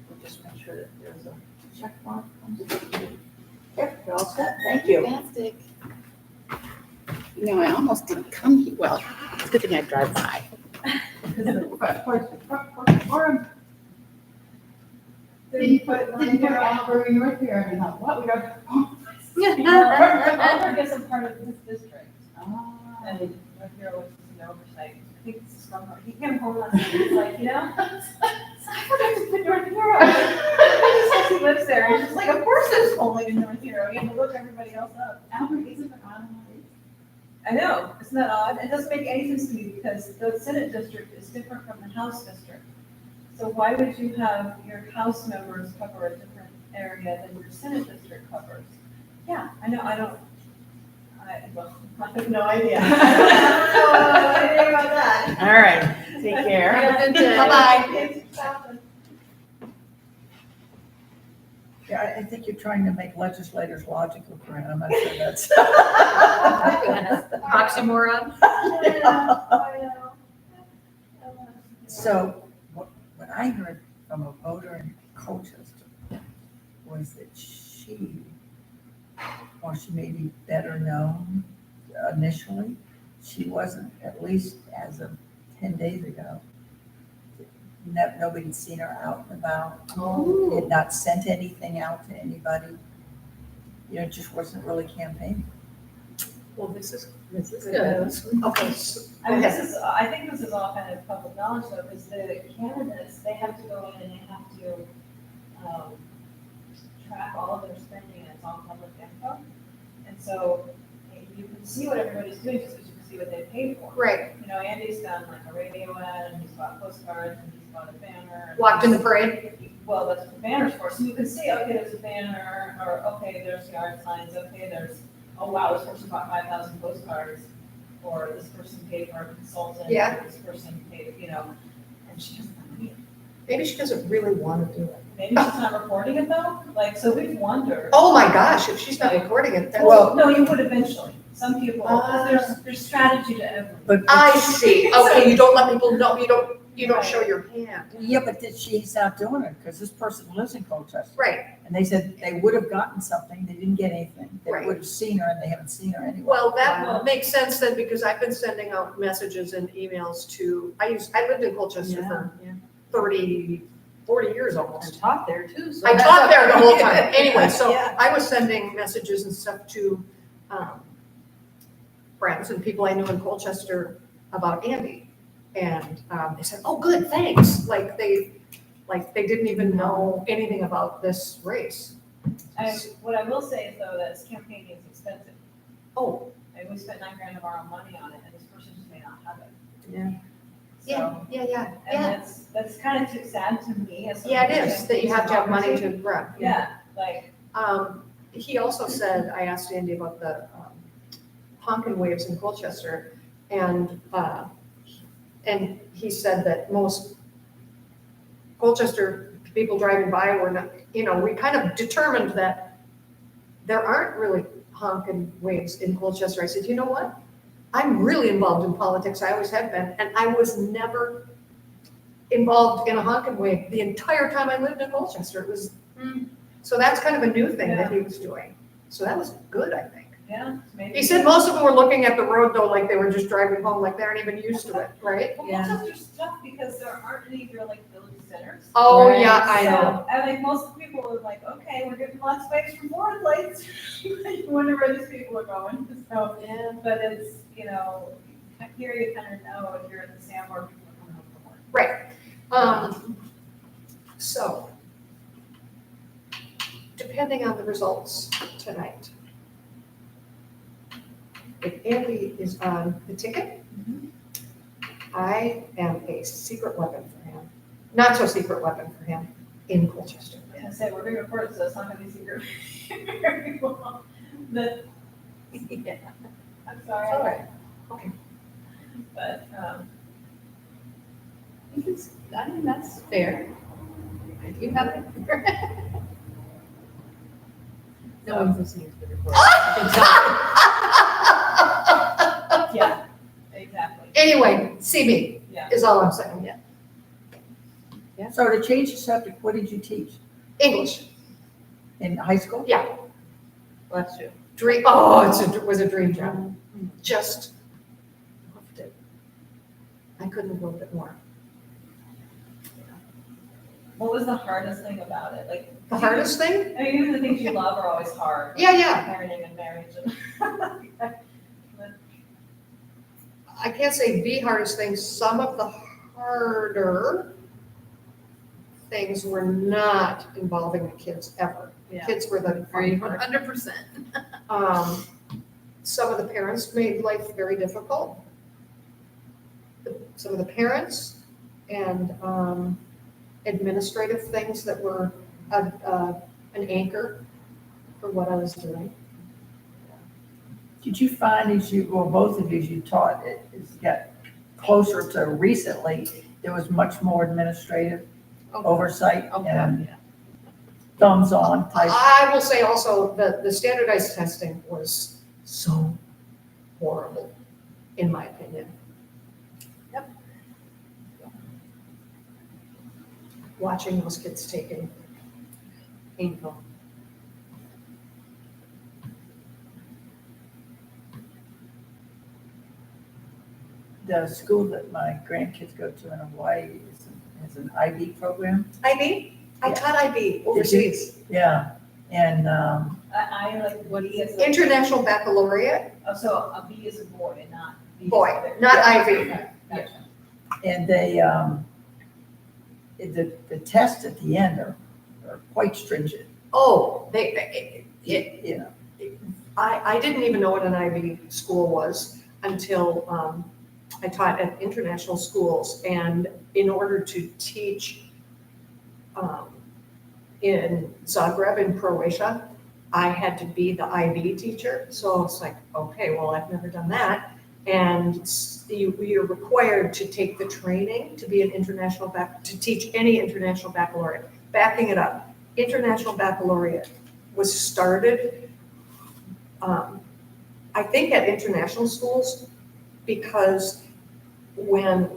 We'll just make sure that there's a check mark. Yep, you're all set, thank you. Fantastic. You know, I almost didn't come here. Well, it's a good thing I drive by. Didn't put Albury North here anyhow. What, we got? Albert is a part of this district, and North Hero was an oversight. I think this is from, he came home last night, he's like, you know, I forgot to put North Hero. Just he lives there, and she's like, of course it's only in North Hero, you have to look everybody else up. Albert isn't an island. I know, isn't that odd? It doesn't make any sense to me, because the Senate district is different from the House district. So why would you have your House members cover a different area than your Senate district covers? Yeah, I know, I have no idea. I don't know anything about that. All right, take care. Have a good day. Bye-bye. Yeah, I think you're trying to make legislators logical, Corinne, I'm not sure that's. Oxymoron. So, what I heard from a voter in Colchester was that she, or she may be better known initially, she wasn't, at least as of 10 days ago, nobody'd seen her out and about. Had not sent anything out to anybody. You know, just wasn't really campaigning. Well, this is good. Okay. I mean, I think this is all kind of public knowledge though, because the candidates, they have to go in and they have to, track all of their spending, and it's all public info. And so you can see what everybody's doing just because you can see what they paid for. Right. You know, Andy's done like a radio ad, and he's bought postcards, and he's bought a banner. and Walked in the parade. Well, that's what the banner's for. So you can see, okay, there's a banner, or okay, there's yard signs, okay, there's, oh wow, this person bought 5,000 postcards, or this person paid for a consultant, Yeah. or this person paid, you know, and she doesn't have money. Maybe she doesn't really want to do it. Maybe she's not recording it though, like, so we've wondered. Oh my gosh, if she's not recording it, that's. Well, no, you would eventually. Some people, 'cause there's strategy to everything. But I see. Okay, you don't let people know, you don't show your hand. yeah, but she's not doing it because this person lives in Colchester. Right. And they said they would have gotten something, they didn't get anything. They Right. would have seen her and they haven't seen her anyway. Well, that makes sense then, because I've been sending out messages and emails to, I lived in Colchester for 40 years almost. And taught there too. So I that's taught there the okay. whole time. Anyway, so Yeah. I was sending messages and stuff to friends and people I knew in Colchester about Andy. And they said, oh, good, thanks. Like they didn't even know anything about this race. What I will say is though, that campaigning is expensive. Oh, And we spent $9,000 of our own money on it, and this person just may not have it. Yeah. So, yeah. and that's kind of too sad to me as. Yeah, it is, that you have to have money to run. Yeah, like, He also said, I asked Andy about the honkin' waves in Colchester, and he said that most Colchester people driving by were not, we kind of determined that there aren't really honkin' waves in Colchester. I said, you know what? I'm really involved in politics, I always have been, and I was never involved in a honkin' wave the entire time I lived in Colchester. It was, so that's kind of a new thing that he was doing. So that was good, I think. yeah, maybe. He said most of them were looking at the road though, like they were just driving home, like they aren't even used to it, right? Well, Yeah. Colchester's tough because there aren't any real like village centers. Oh, Right. yeah, I know. So, I think most people are like, okay, we're getting lots of waves from board lights. You wonder where these people are going, so, but it's, here you kind of know if you're in the Sandbar, people are coming home from work. Right. So, depending on the results tonight, if Andy is on the ticket, I am a secret weapon for him. Not so secret weapon for him in Colchester. I was gonna say, we're being recorded, so it's not gonna be secret. Very well. But, I'm sorry. All right. Okay. But, I mean, that's fair. You have it. No one's listening to the recording. yeah, exactly. Anyway, see me Yeah. is all I'm saying. So to change the subject, what did you teach English, in high school? Bless you. dream, it was a dream job. Just loved it. I couldn't have loved it more. What was the hardest thing about it? Like, The hardest thing? I mean, even the things you love are always hard. Yeah. Parenting and marriage and. I can't say the hardest thing. Some of the harder things were not involving the kids ever. The Yeah. kids were the fun part. 100%. Some of the parents made life very difficult. Some of the parents and administrative things that were an anchor for what I was doing. Did you find as you, well, both of you taught it, as you got closer to recently, there was much more administrative oversight and thumbs on type? I will say also that the standardized testing was so horrible, in my opinion. Yep. Watching those kids taking painful. The school that my grandkids go to in Hawaii is an IB program. IB? I taught IB overseas. Yeah, and, I like, what do you? International Baccalaureate, Oh, so a B is a boy and not. B is boy, a- not IB. Gotcha. and they, the tests at the end are quite stringent. Oh, You know, I didn't even know what an IB school was until I taught at international schools. And in order to teach in Zagreb in Croatia, I had to be the IB teacher. So it's like, okay, well, I've never done that. And you're required to take the training to be an international to teach any international baccalaureate. Backing it up, international baccalaureate was started, I think at international schools, because when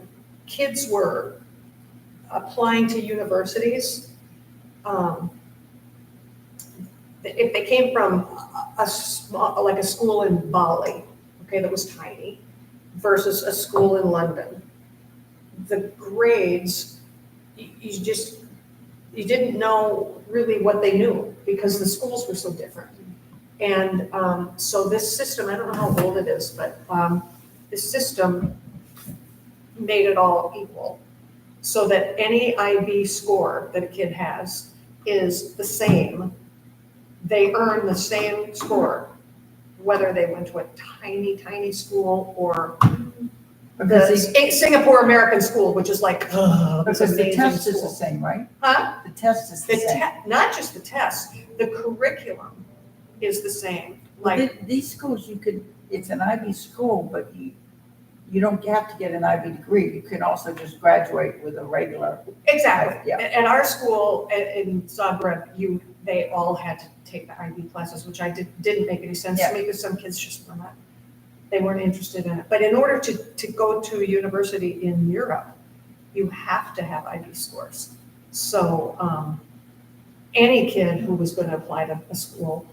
kids were applying to universities, if they came from a small, like a school in Bali, okay, that was tiny, versus a school in London, the grades, you didn't know really what they knew because the schools were so different. And so this system, I don't know how old it is, but this system made it all equal so that any IB score that a kid has is the same. They earn the same score, whether they went to a tiny, tiny school or the Singapore American school, which is like, because the amazing test is the school. same, right? Huh? The test is the same. Not just the test, the curriculum is the same. Like, These schools, it's an IB school, but you don't have to get an IB degree. You can also just graduate with a regular. exactly. Yeah. At our school in Zagreb, they all had to take the IB classes, which didn't make any sense to me because some kids just were not, they weren't interested in it. But in order to go to a university in Europe, you have to have IB scores. So any kid who was going to apply to a school,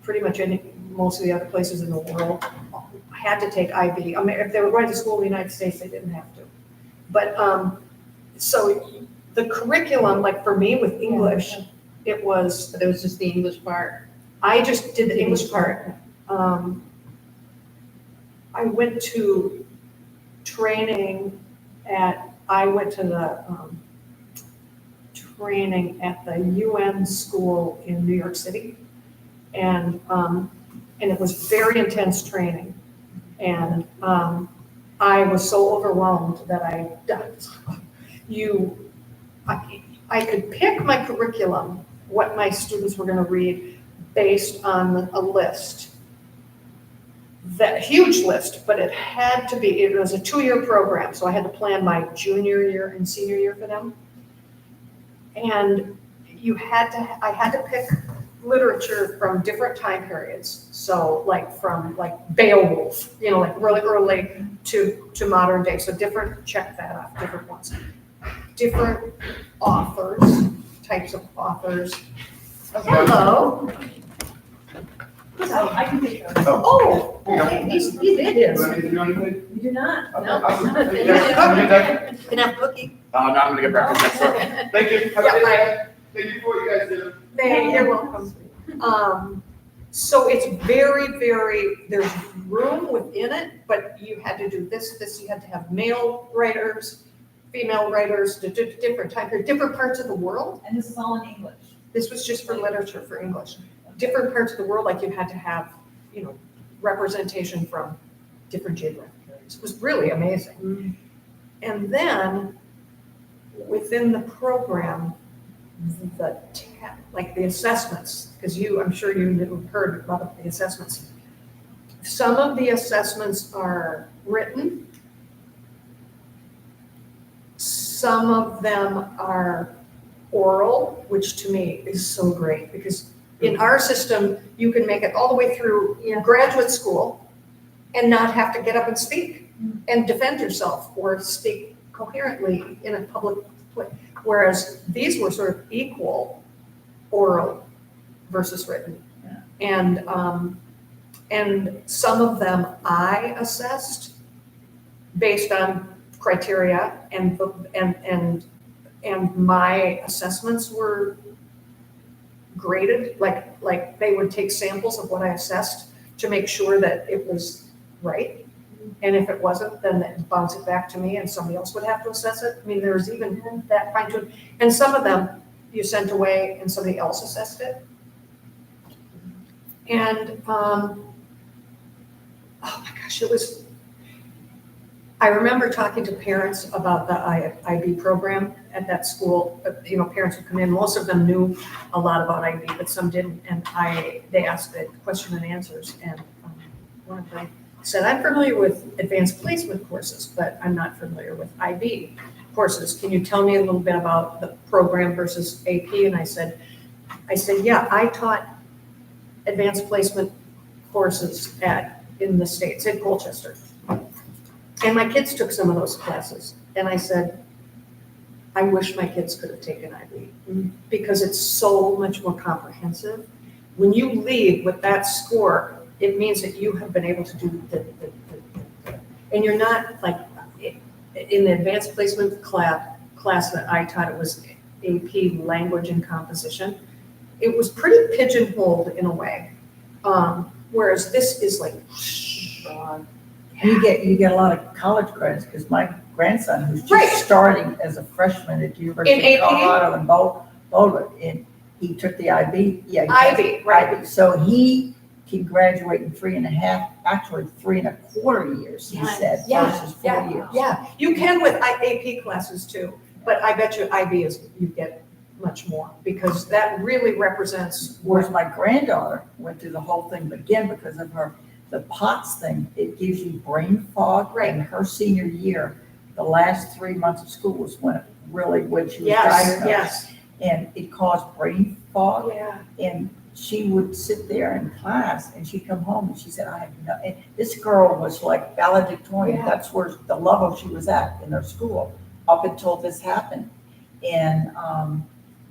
pretty much most of the other places in the world, had to take IB. I mean, if they were going to school in the United States, they didn't have to. But so the curriculum, like for me with English, it was just the English part. I just did the English part. I went to training I went to the training at the UN school in New York City. And it was very intense training. And I was so overwhelmed that I could pick my curriculum, what my students were going to read based on a list. That huge list, but it was a 2-year program, so I had to plan my junior year and senior year for them. And I had to pick literature from different time periods. So from Beowulf, like really early to modern day. So check that off, different ones. different offers, types of offers. Hello. So I can take those. Oh, okay, he did his. Do I need to do anything? You do not, Okay, no. awesome. Thank you guys. Have a good day. Can I have a cookie? No, I'm gonna get breakfast next door. Thank you. Have a good day. Thank you for what you guys do. You're welcome. So it's very, very, there's room within it, but you had to do this, you had to have male writers, female writers, different different parts of the world. And this is all in English. This was just for literature, for English. Different parts of the world, like you had to have, representation from different geographic areas. It was really amazing. And then within the program, the assessments, because I'm sure you heard about the assessments. Some of the assessments are written. Some of them are oral, which to me is so great, because in our system, you can make it all the way through graduate school and not have to get up and speak and defend yourself or speak coherently in a public place. Whereas these were sort of equal, oral versus written. And some of them I assessed based on criteria, and my assessments were graded, like they would take samples of what I assessed to make sure that it was right. And if it wasn't, then they'd bounce it back to me and somebody else would have to assess it. I mean, there was even that fine tune. And some of them you sent away and somebody else assessed it. And, oh my gosh, I remember talking to parents about the IB program at that school. Parents would come in, most of them knew a lot about IB, but some didn't. And they asked the question and answers. And one of them said, I'm familiar with advanced placement courses, but I'm not familiar with IB courses. Can you tell me a little bit about the program versus AP? And I said, yeah, I taught advanced placement courses in the States, in Colchester. And my kids took some of those classes. And I said, I wish my kids could have taken IB because it's so much more comprehensive. When you leave with that score, it means that you have been able to do and you're not like in the advanced placement class that I taught, it was AP language and composition. It was pretty pigeonholed in a way. Whereas this is like, You get a lot of college credits, because my grandson, who's Right. just starting as a freshman at the University In of AP? Colorado in Boulder, and he took the IB. Yeah, IB, right. IB. So he can graduate in 3.5, actually 3.25 years, he said, versus 4 years. Yeah, you can with AP classes too, but I bet you IB you get much more because that really represents. Whereas my granddaughter went through the whole thing, but again, because of the POTS thing, it gives you brain fog. Right. And her senior year, the last 3 months of school was when she was Yes, diagnosed. yes. And it caused brain fog. Yeah. And she would sit there in class and she'd come home and she said, I have no, and this girl was like valedictorian. Yeah. That's where the level she was at in her school up until this happened. And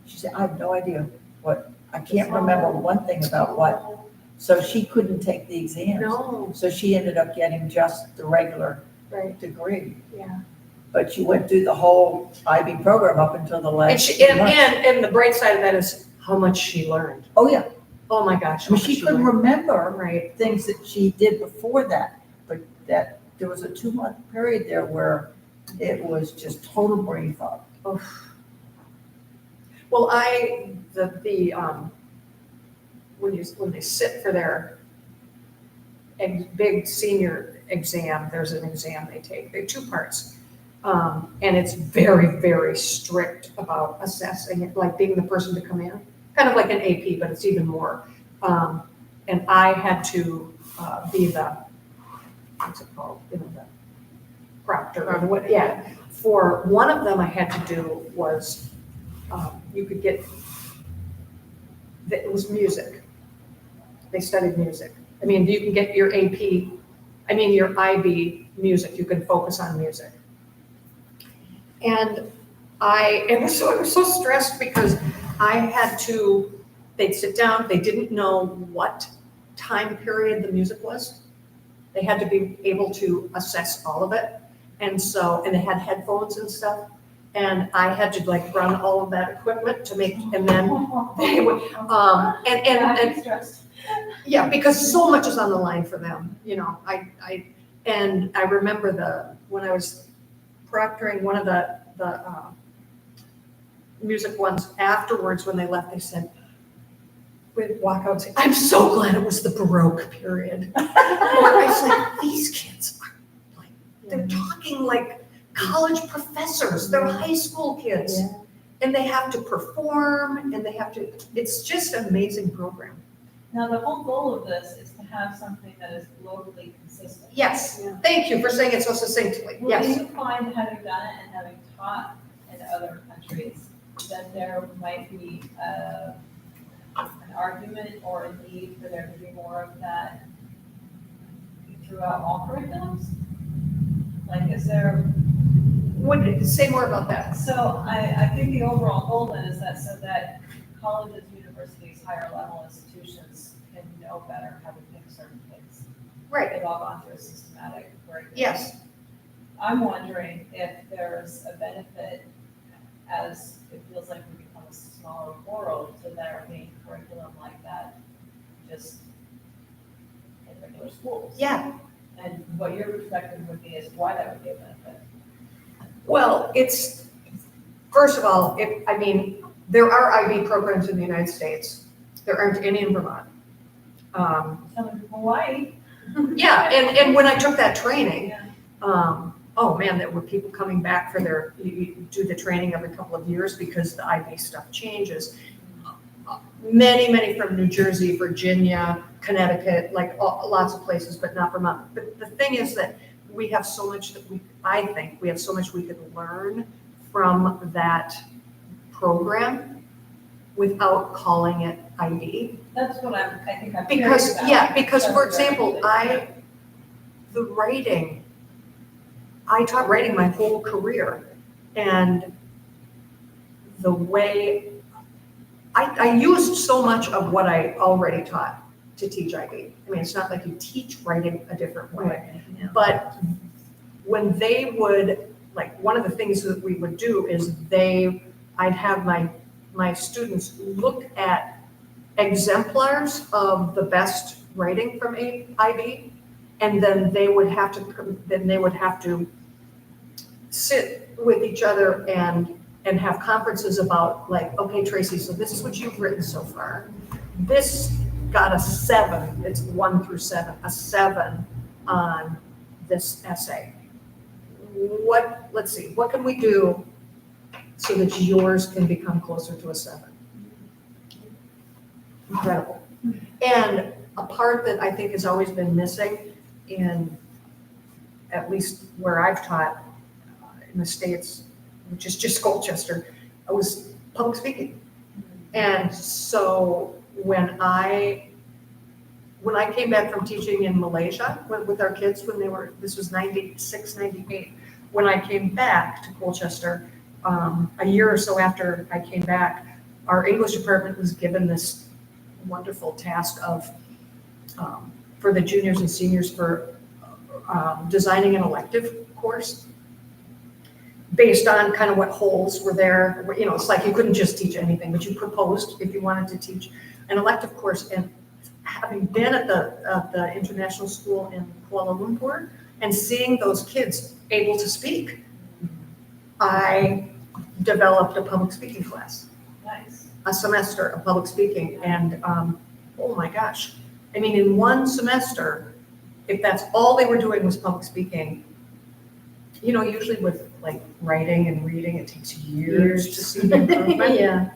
she said, I have no idea I can't remember one thing about what. So she couldn't take the exams. No, So she ended up getting just the regular right, degree. yeah. But she went through the whole IB program up until the And last. she, 6 months. and the bright side of that is how much she learned. Oh, yeah. Oh my gosh. I mean, how she much couldn't learned. remember Right, things that she did before that, but that there was a 2-month period there where it was just total brain fog. well, when they sit for their big senior exam, there's an exam they take. They're 2 parts. And it's very, very strict about assessing it, like being the person to come in, kind of like an AP, but it's even more. And I had to be the, what's it called, the proctor or what, yeah. For one of them I had to do was, you could get, it was music. They studied music. I mean, you can get your your IB music, you can focus on music. And I was so stressed because I had to, they'd sit down, they didn't know what time period the music was. They had to be able to assess all of it. And so, and they had headphones and stuff. And I had to like run all of that equipment to make, and then they would, and yeah, because so much is on the line for them, you know, and I remember when I was proctoring one of the music ones afterwards, when they left, they said, we'd walk out and say, I'm so glad it was the Baroque period. Or I was like, these kids are like, they're talking like college professors, they're high school kids. Yeah. And they have to perform and they have to, it's just an amazing program. Now, the whole goal of this is to have something that is globally consistent. Yes, thank you for saying it so succinctly, Will yes. you find, having done it and having taught in other countries, that there might be an argument or a need for there to be more of that throughout all curriculums? Like, is there? Say more about that. So I think the overall goal then is that so that colleges, universities, higher level institutions can know better how to pick certain things. Right, They've all gone through a systematic curriculum. yes. I'm wondering if there's a benefit, as it feels like we become a smaller world, to there being curriculum like that just in regular schools. Yeah, And what your perspective would be is why that would be a benefit. well, it's, first of all, there are IB programs in the United States. There aren't any in Vermont. Some in Hawaii. Yeah, and when I took that training, Yeah. oh man, there were people coming back for you do the training every couple of years because the IB stuff changes. Many from New Jersey, Virginia, Connecticut, like lots of places, but not Vermont. But the thing is that we have so much I think we have so much we could learn from that program without calling it IB. That's what I think I'm Because, curious about. yeah, because for That's very example, interesting. the writing, I taught writing my whole career. And the way, I used so much of what I already taught to teach IB. I mean, it's not like you teach writing a different way. But when they would, like, one of the things that we would do is I'd have my students look at exemplars of the best writing from IB, and then they would have to sit with each other and have conferences about, like, okay, Tracy, so this is what you've written so far. This got a 7, it's 1 through 7, a 7 on this essay. Let's see, what can we do so that yours can become closer to a 7? Incredible. And a part that I think has always been missing in, at least where I've taught in the States, which is just Colchester, was public speaking. And so when I came back from teaching in Malaysia with our kids this was 96, 98, when I came back to Colchester, a year or so after I came back, our English department was given this wonderful task of, for the juniors and seniors, for designing an elective course based on kind of what holes were there. You know, it's like you couldn't just teach anything, but you proposed if you wanted to teach an elective course. And having been at the international school in Kuala Lumpur and seeing those kids able to speak, I developed a public speaking class. Nice. A semester of public speaking, and oh my gosh, I mean, in one semester, if that's all they were doing was public speaking, you know, usually with like writing and reading, it takes years to see the improvement. Yeah,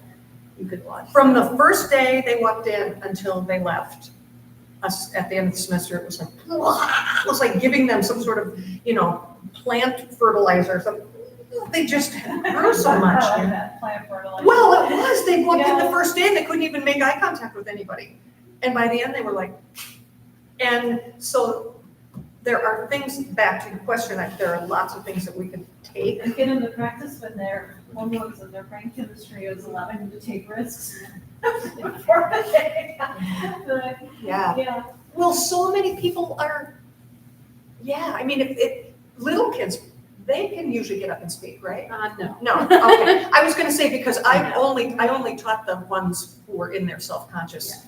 you could watch. From the first day they walked in until they left, us at the end of the semester, it was like giving them some sort of, you know, plant fertilizer. They just grew so much. I like that, plant fertilizer. Well, it was. They walked in the Yeah. first day and they couldn't even make eye contact with anybody. And by the end, they were like, and so there are things, back to your question, there are lots of things that we can take. And get them to practice when their hormones and their brain chemistry is allowing them to take risks. For the day. But, Yeah. yeah, Well, so many people are, yeah, I mean, little kids, they can usually get up and speak, right? No. No, okay. I was gonna say, because I only taught the ones who were in their self-conscious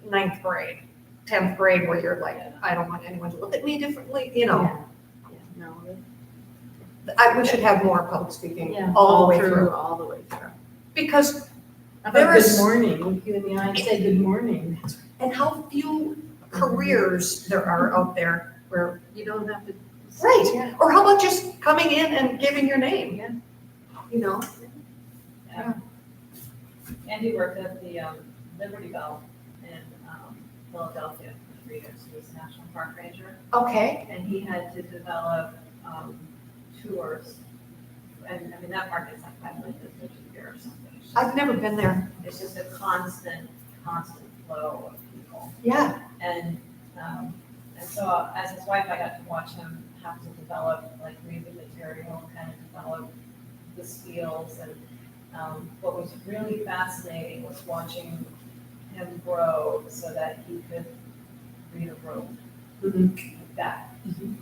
9th grade, 10th grade, where you're like, I don't want anyone to look at me differently, you know. Yeah, no, We should have more public speaking yeah, all the way through. all the way through. Because, How There about is- good morning, look you in the eye and say good morning. and how few careers there are out there where, You don't have to. right, Yeah. or how about just coming in and giving your name? Yeah. You know? Andy worked at the Liberty Bell in Philadelphia for 3 years. He was a national park ranger, Okay, and he had to develop tours. And I mean, that park is like 5 million visitors a year or something. It's just- I've never been there. It's just a constant flow of people. Yeah, And so as his wife, I got to watch him have to develop, like read the material, kind of develop the skills. And what was really fascinating was watching him grow so that he could read a room like that.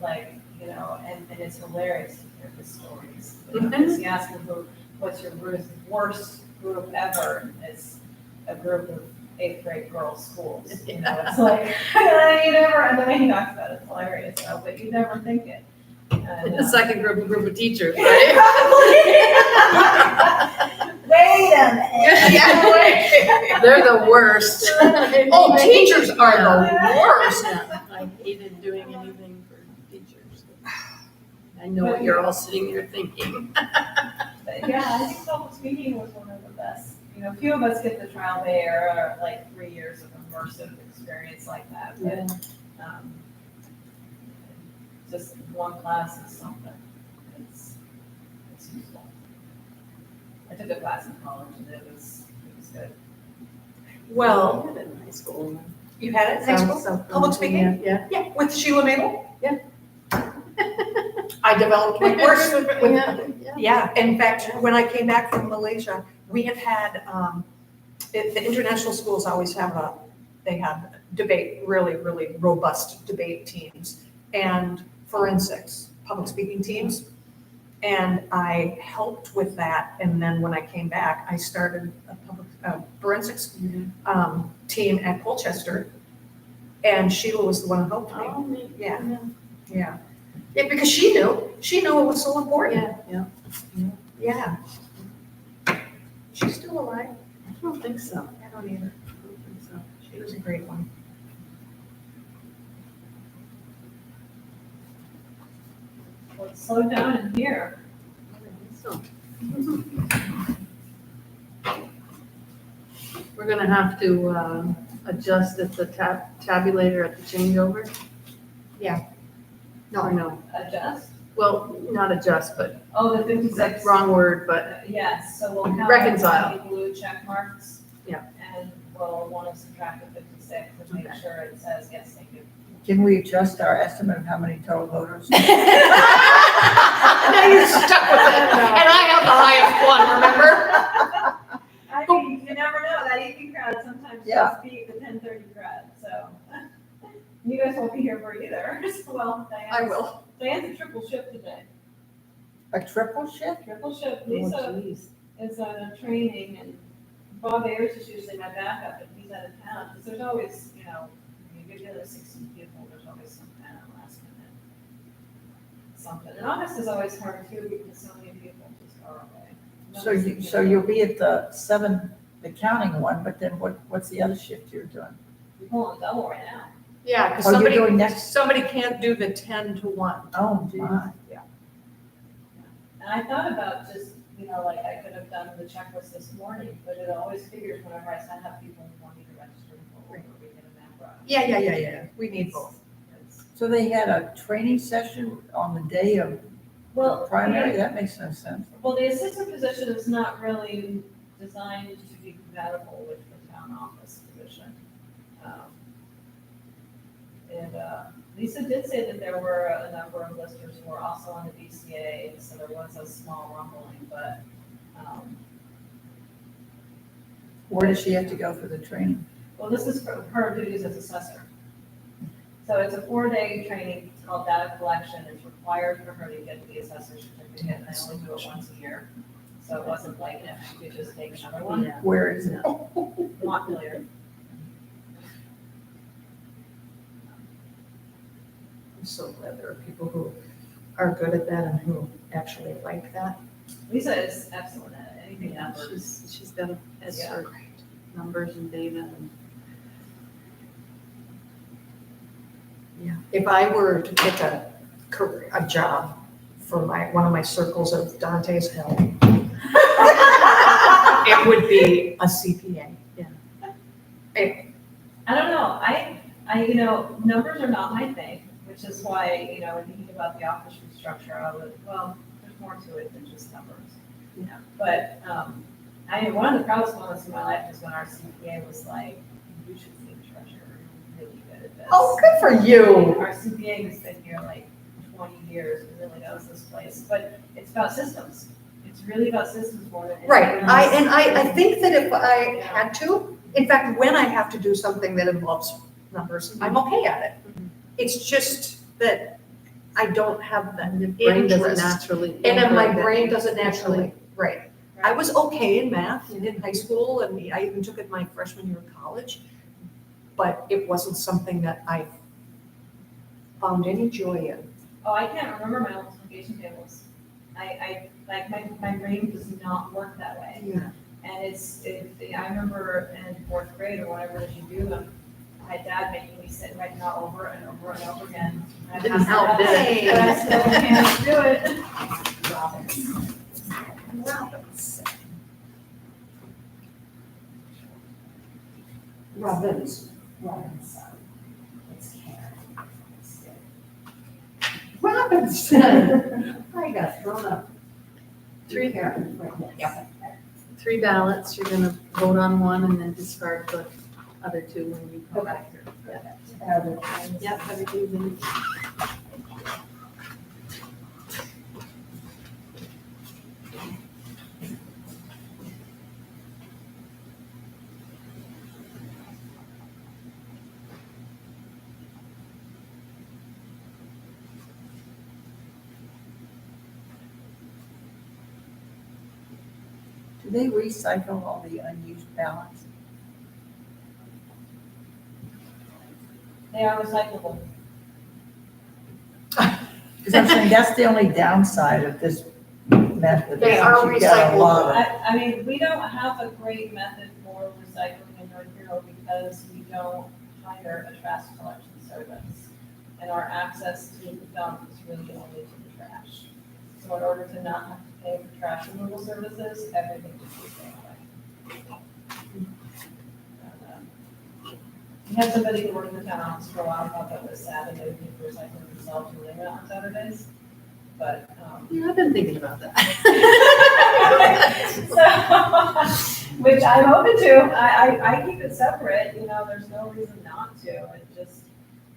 Like, you know, and it's hilarious to hear his stories. You know, because he asked him, what's your worst group ever? It's a group of 8th grade girls' schools. You know, it's like, you never, and the way he talks about it's hilarious, though, but you never think it. And, The second group of teachers, right? Wait a minute. yeah. They're the worst. Oh, teachers are the worst. Yeah, I hated doing anything for teachers. I know what you're all sitting there thinking. But yeah, I think public speaking was one of the best. You know, few of us get the trial by error, like 3 years of immersive experience like that, but just one class is something. It's useful. I took a class in college and it was good. Well, I had it in high school. you had it in high school? Some- Public speaking? Yeah. Yeah, with Sheila Mabel? Yeah. I developed my course with, Yeah. yeah, in fact, when I came back from Malaysia, we had, the international schools always have they have debate, really, really robust debate teams and forensics, public speaking teams. And I helped with that. And then when I came back, I started a forensics team at Colchester. And Sheila was the one who helped me. Oh, me. Yeah. Yeah. Yeah, because she knew it was so important. Yeah. Yeah. She's still alive? I don't think so. I don't either. I don't think so. She was a great one. Well, it's slowed down in here. I don't think so. We're gonna have to adjust at the tabulator at the changeover? Or no? Adjust? Well, not adjust, but Oh, the 56. wrong word, but Yes, so we'll have. Reconcile. the blue check marks. Yeah. And we'll want to subtract the 56 and make Okay. sure it says, yes, thank you. Can we adjust our estimate of how many total voters? Now you're stuck with it. And I have the highest one, remember? I mean, you never know, that evening crowd sometimes Yeah. just beat the 10:30 crowd, so. You guys won't be here for either, well, I will. Diane's a triple shift today, A triple shift? triple shift, oh, Lisa geez. is on a training, and Bob Ayers is usually my backup, and he's out of town, because there's always, you know, you get together 16 people, there's always some kind of last minute something, and August is always hard too, because so many people just are away. So you'll be at the counting one, but then what's the other shift you're doing? We're pulling a double right now. Yeah, because Oh, you're doing next, somebody can't do the 10 to 1. oh, my. And I thought about just, you know, like I could have done the checklist this morning, but it always figures whenever I sign up people who want me to register for, or we get a map run. Yeah. We need both. So they had a training session on the day of Well, primary? That makes no sense. Well, the assistant position is not really designed to be compatible with the town office position. And Lisa did say that there were a number of listers who were also on the BCA, so there was a small rumbling, but, Where does she have to go for the training? well, this is for her duties as assessor. So it's a 4-day training, it's called data collection, it's required for her to get the assessor certificate, and they only do it once a year. So it wasn't like, she could just take another one, Yeah. Where is it? Montpelier. I'm so glad there are people who are good at that and who actually like that. Lisa is excellent at it, anything numbers. She's got a head Yeah. for numbers and data and. Yeah. If I were to pick a job for one of my circles of Dante's hell, it would be a CPA. I don't know, numbers are not my thing, which is why, when thinking about the office restructure, I would, well, there's more to it than just numbers. Yeah. But, one of the proudest moments in my life was when our CPA was like, you should see the treasurer, you're really good at this. Oh, good for you. Our CPA has been here like 20 years, and really knows this place, but it's about systems. It's really about systems more than anything Right, else. I think that if I had to, in fact, when I have to do something that involves numbers, I'm okay at it. It's just that I don't have that Your brain doesn't interest. naturally. And then my think of it. brain doesn't naturally, right. I was okay in math in high school, and I even took it my freshman year of college, but it wasn't something that I found any joy in. Oh, I can't remember my multiplication tables. I my brain does not work that way. Yeah. And I remember in 4th grade or whatever it is you do them, my dad making me sit and write it out over and over and over again. And I Didn't passed help, it did up, it? but I still can't do it. Robbins. It's Karen. Robinson. I got thrown up. Three Karen, right next. Yep. 3 ballots, you're gonna vote on one and then discard the other 2 when you come back. Yep, everything's in. Do they recycle all the unused ballots? They are recyclable. Because I'm saying that's the only downside of this method. They are You've got a lot of- I mean, we don't have a great method for recycling in North Hero because we don't hire a trash collection service. And our access to the dump is really only to the trash. So in order to not have to pay for trash removal services, everything just be staying away. We had somebody who worked in the town office for a while, thought that was sad, and they would keep recycling themselves and leaving it on Saturdays. But, Yeah, I've been thinking about that. so, which I'm open to. I keep it separate, there's no reason not to. It's just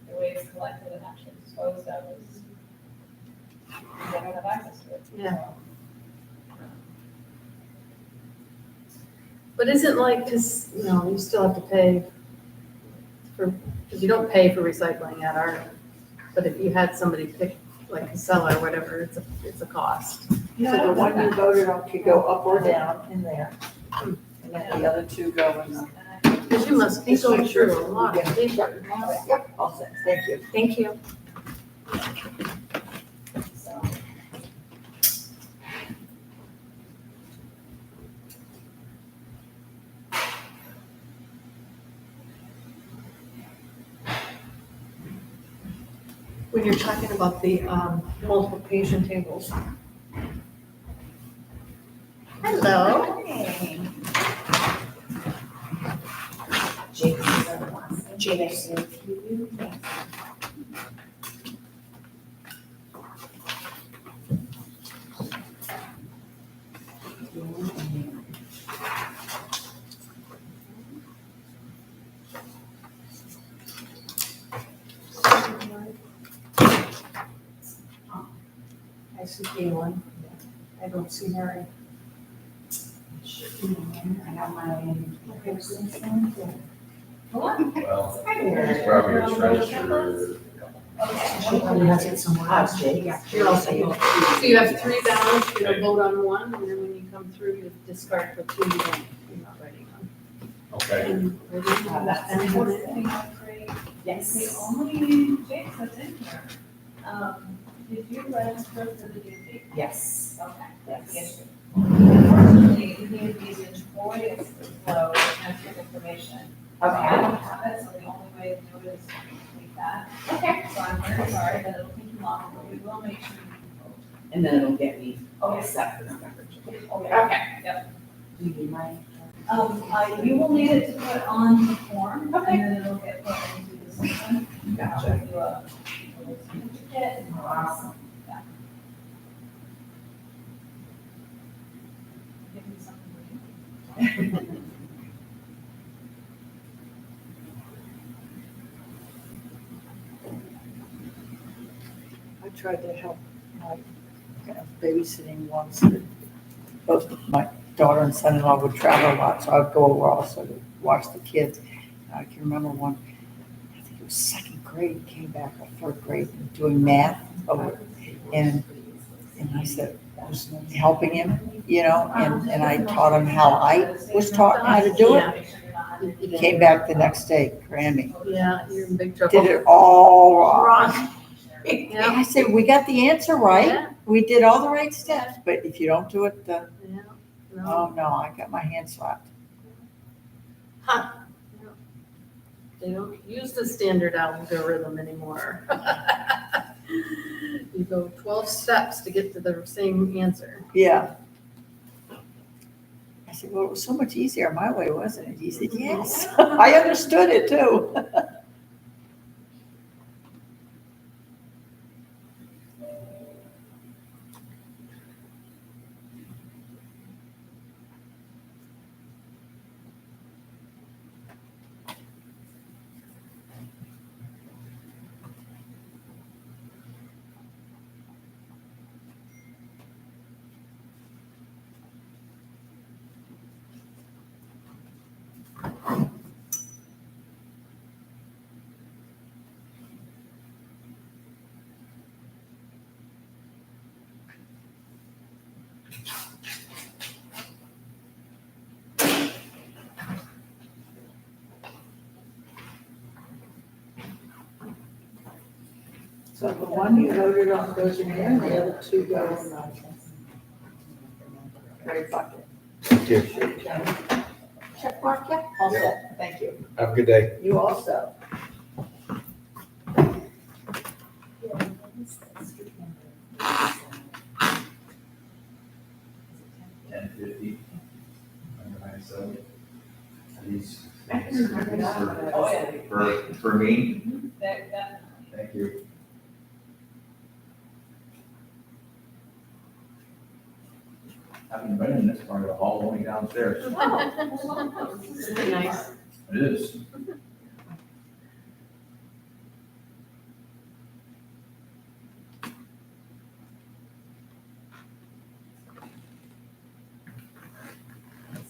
the way it's collected and actually disposed of is, you don't have access to it. Yeah. But isn't like, because, you still have to pay because you don't pay for recycling at our, but if you had somebody pick, like Casella or whatever, it's a cost. So the one you voted on could go up or down in there, and then the other 2 go in the. Because you must be going through a lot of paper. Yep, all set, thank you. Thank you. So, When you're talking about the multiplication tables. Hello. Jason. see Galen. I don't see Mary. I have my. Well, it's probably just registered. She probably has it somewhere else. Yeah, you're all set. So you have 3 ballots, you're gonna vote on one, and then when you come through, you discard the 2 you don't, you're not writing on. Okay. And ready to have that pen on it? Yes. The only change that's in here, did you register for the DP? Yes. Okay. Yes. Yes. Unfortunately, we need these employees to flow sensitive information. I Okay. don't have it, so the only way to do it is to complete that. Okay. So I'm very sorry that it'll take you long, but we will make sure you vote. And then it'll get me Okay. set for November. Okay, yep. Do you need my? You will need it to put on the form, and then it'll get put into the system. Gotcha. Do a certificate. Awesome. Yeah. Give me something to do. I tried to help my babysitting once. That both my daughter and son-in-law would travel a lot, so I'd go over also to watch the kids. I can remember one, I think it was 2nd grade, came back, or 3rd grade, doing math over, and I said, I was helping him, you know, and I taught him how I was taught how to do it. He came back the next day, Grammy, Yeah, you're in big trouble. did it all wrong. Wrong. And I said, we got the answer right. Yeah. We did all the right steps, but if you don't do it, Yeah, no. oh no, I got my hand slapped. They don't use the standard algorithm anymore. You go 12 steps to get to the same answer. Yeah. I said, well, it was so much easier my way, wasn't it? He said, yes. I understood it too. So the one you voted on goes in there, and the other 2 go in the gray bucket. Check mark, yeah, all set, thank you. Have a good day. You also. $10.50. These. Oh, yeah. For me? Definitely. Thank you. Haven't been in this part of the hall, only downstairs. Isn't it nice? It is.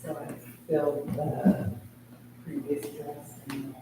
So I filled the previous address and.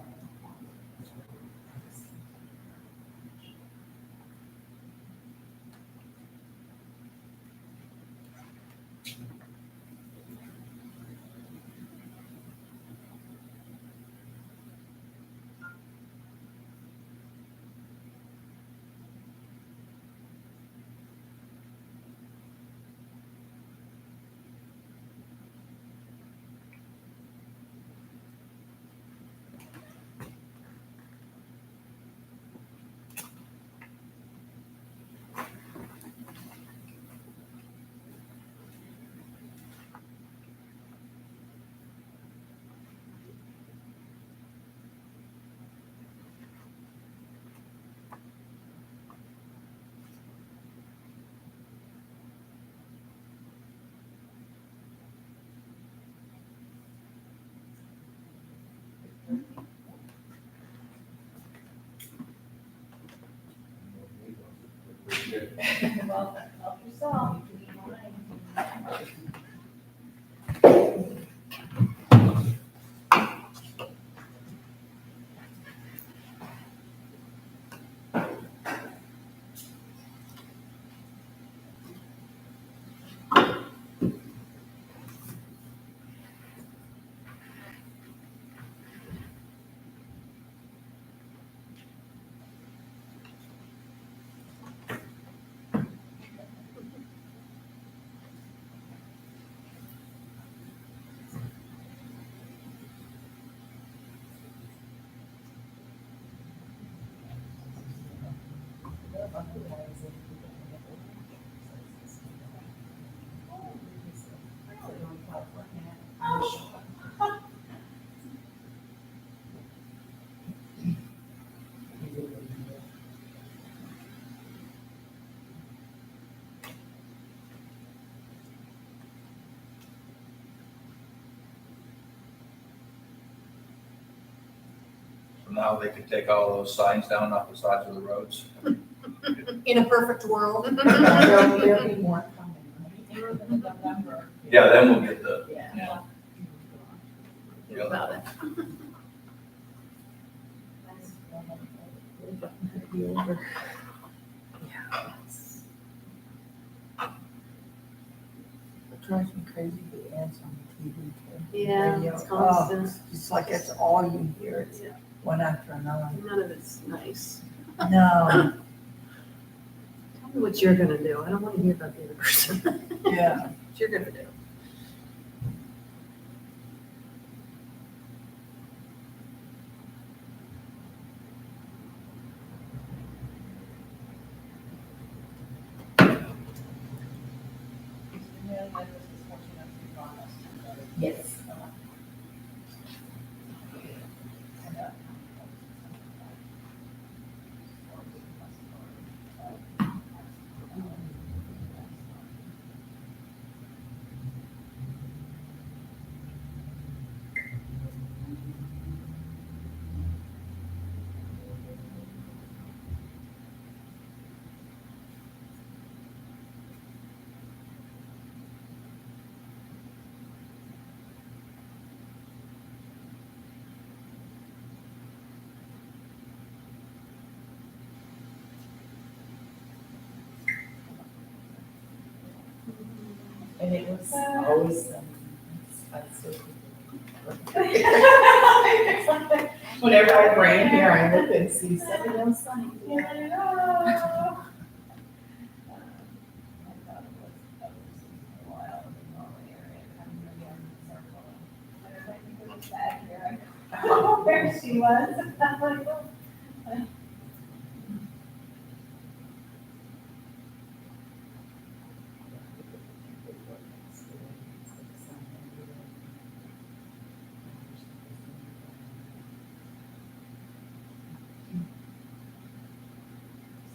Well, help yourself. yourself. So now they can take all those signs down off the sides of the roads. In a perfect world. There'll be more coming, right? In November. Yeah, then we'll get the, Yeah. the other About one. it. It drives me crazy, the ads on the TV too. Yeah, Radio. it's constant. Oh, it's like it's all you hear, it's Yeah. one after another. None of it's nice. No, Tell me what you're gonna do. I don't want to hear about the other person. yeah. What you're gonna do. Yes. And it was always, whenever I bring here, I look and see somebody else signing. Oh, there she was.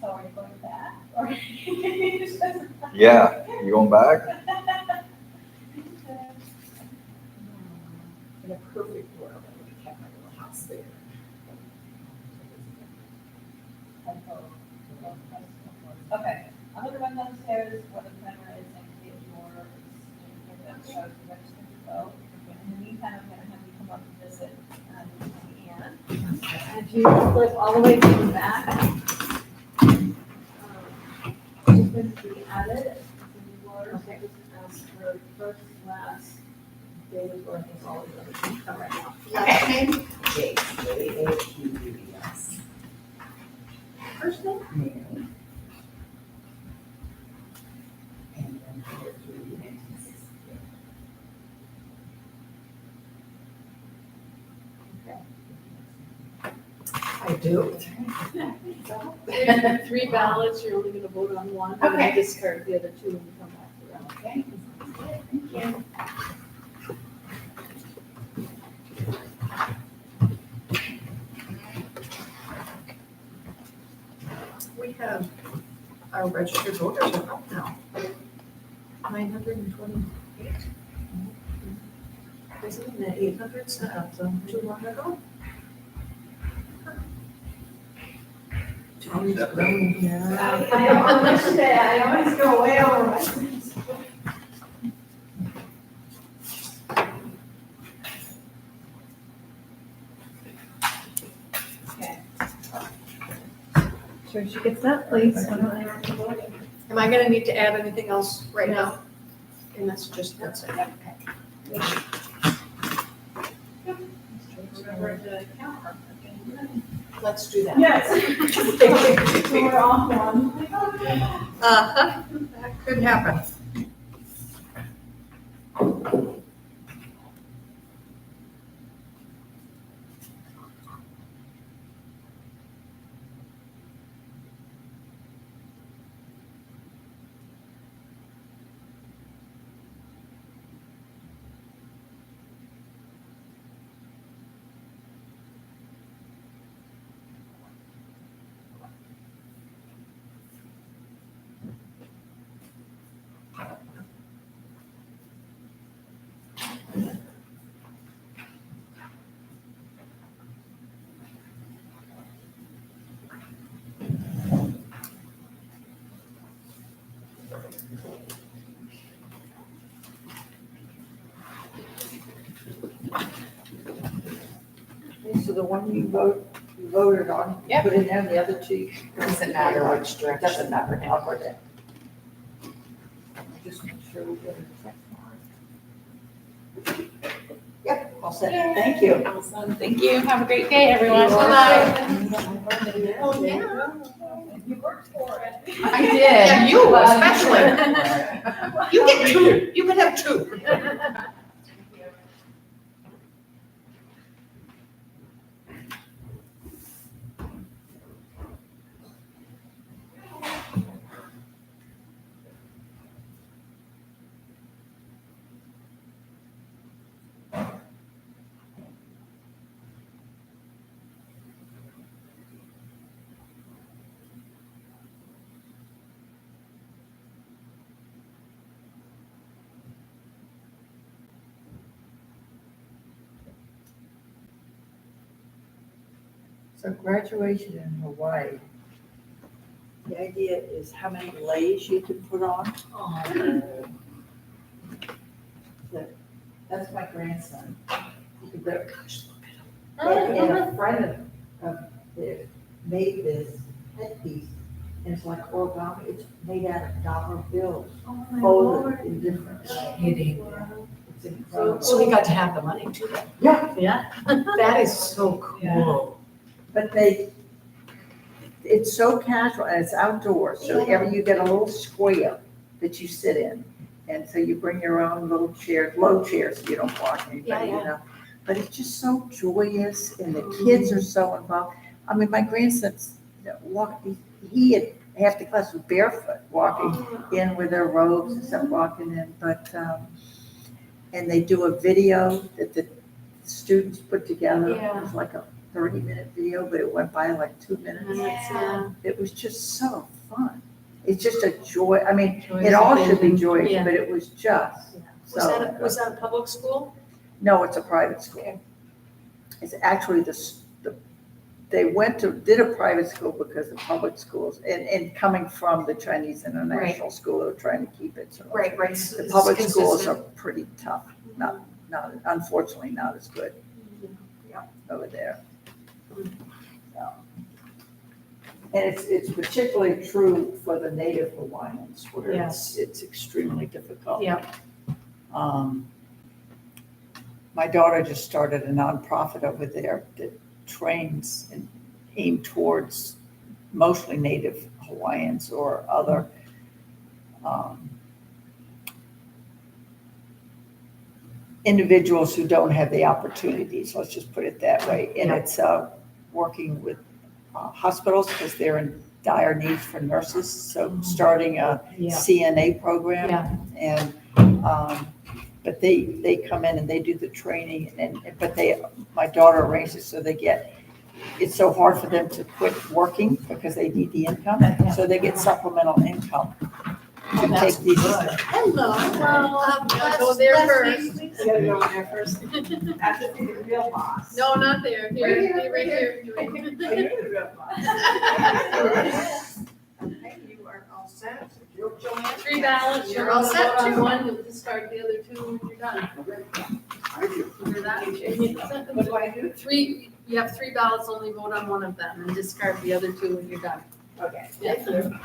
So are you going back? Or you just- Yeah, you going back? In a perfect world, I would have kept my little house there. Okay, I'm gonna run downstairs where the camera is and get yours, and get that show, you register to go. In the meantime, I'm gonna have you come up and visit, Leanne. If you flip all the way to the back, just going to be added. Okay, as for first, last, David Worth is all the other things come right now. Last name, Jake, J-A-Q-U-E-S. first name? Mary. And then her through 1968. I do. Three ballots, you're only gonna vote on one, and then discard the other two and come back around. Okay, thank you. We have our registered voters are up now. 928. Isn't it the 800s too long ago? I always go way over my. Sure she gets that, please. Am I gonna need to add anything else right now? And that's it. Remember to count her. Let's do that. Yes. So we're off one. Uh-huh, that could happen. So the one you voted on, you Yep. put in there, and the other two. Doesn't matter which direction. Doesn't matter, I'll put it. Just make sure we get a check mark. Yep, all set, thank you. Awesome. Thank you. Have a great day, everyone. Bye-bye. Oh, yeah. You worked for it. I did. Yeah, you especially. You get two, you can have two. So graduation in Hawaii, the idea is how many leis you can put on. That's my grandson. And a friend of theirs made this headpiece, and it's like origami, it's made out of dollar bills, folded in different ways. It's incredible. So he got to have the money too then. Yeah, Yeah. That is so cool. but it's so casual and it's outdoors, so you get a little square that you sit in. And so you bring your own little chairs, low chairs, so you don't block anybody, you know. But it's just so joyous and the kids are so involved. I mean, my grandson's he had half the class was barefoot, walking in with their robes and stuff, walking in. But, and they do a video that the students put together. It was like a 30-minute video, but it went by in like 2 minutes. It was just so fun. It's just a joy. I mean, it all should be joyous, Yeah. but it was just so. Was that a public school? No, it's a private school. It's actually they did a private school because of public schools and coming from the Chinese International School, they were trying to keep it. So Right. the public schools are pretty tough, not, unfortunately, not as good over there. So. And it's particularly true for the native Hawaiians, where it's extremely difficult. Yeah. My daughter just started a nonprofit over there that trains and aimed towards mostly native Hawaiians or other individuals who don't have the opportunities, let's just put it that way. And it's working with hospitals because they're in dire need for nurses. So starting a CNA program and but they come in and they do the training but my daughter arranges so it's so hard for them to quit working because they need the income. So they get supplemental income to take these. Hello. Go there first. You gotta go in there first. Have to be the real boss. No, not there. Right here, Right here. You're the real boss. Okay, you are all set. Joanne? 3 ballots, You're you're all all set, set on too. one, you'll discard the other 2 when you're done. Remember that? What do I do? 3, you have 3 ballots, only vote on one of them and discard the other 2 when you're done. Okay. Thank you.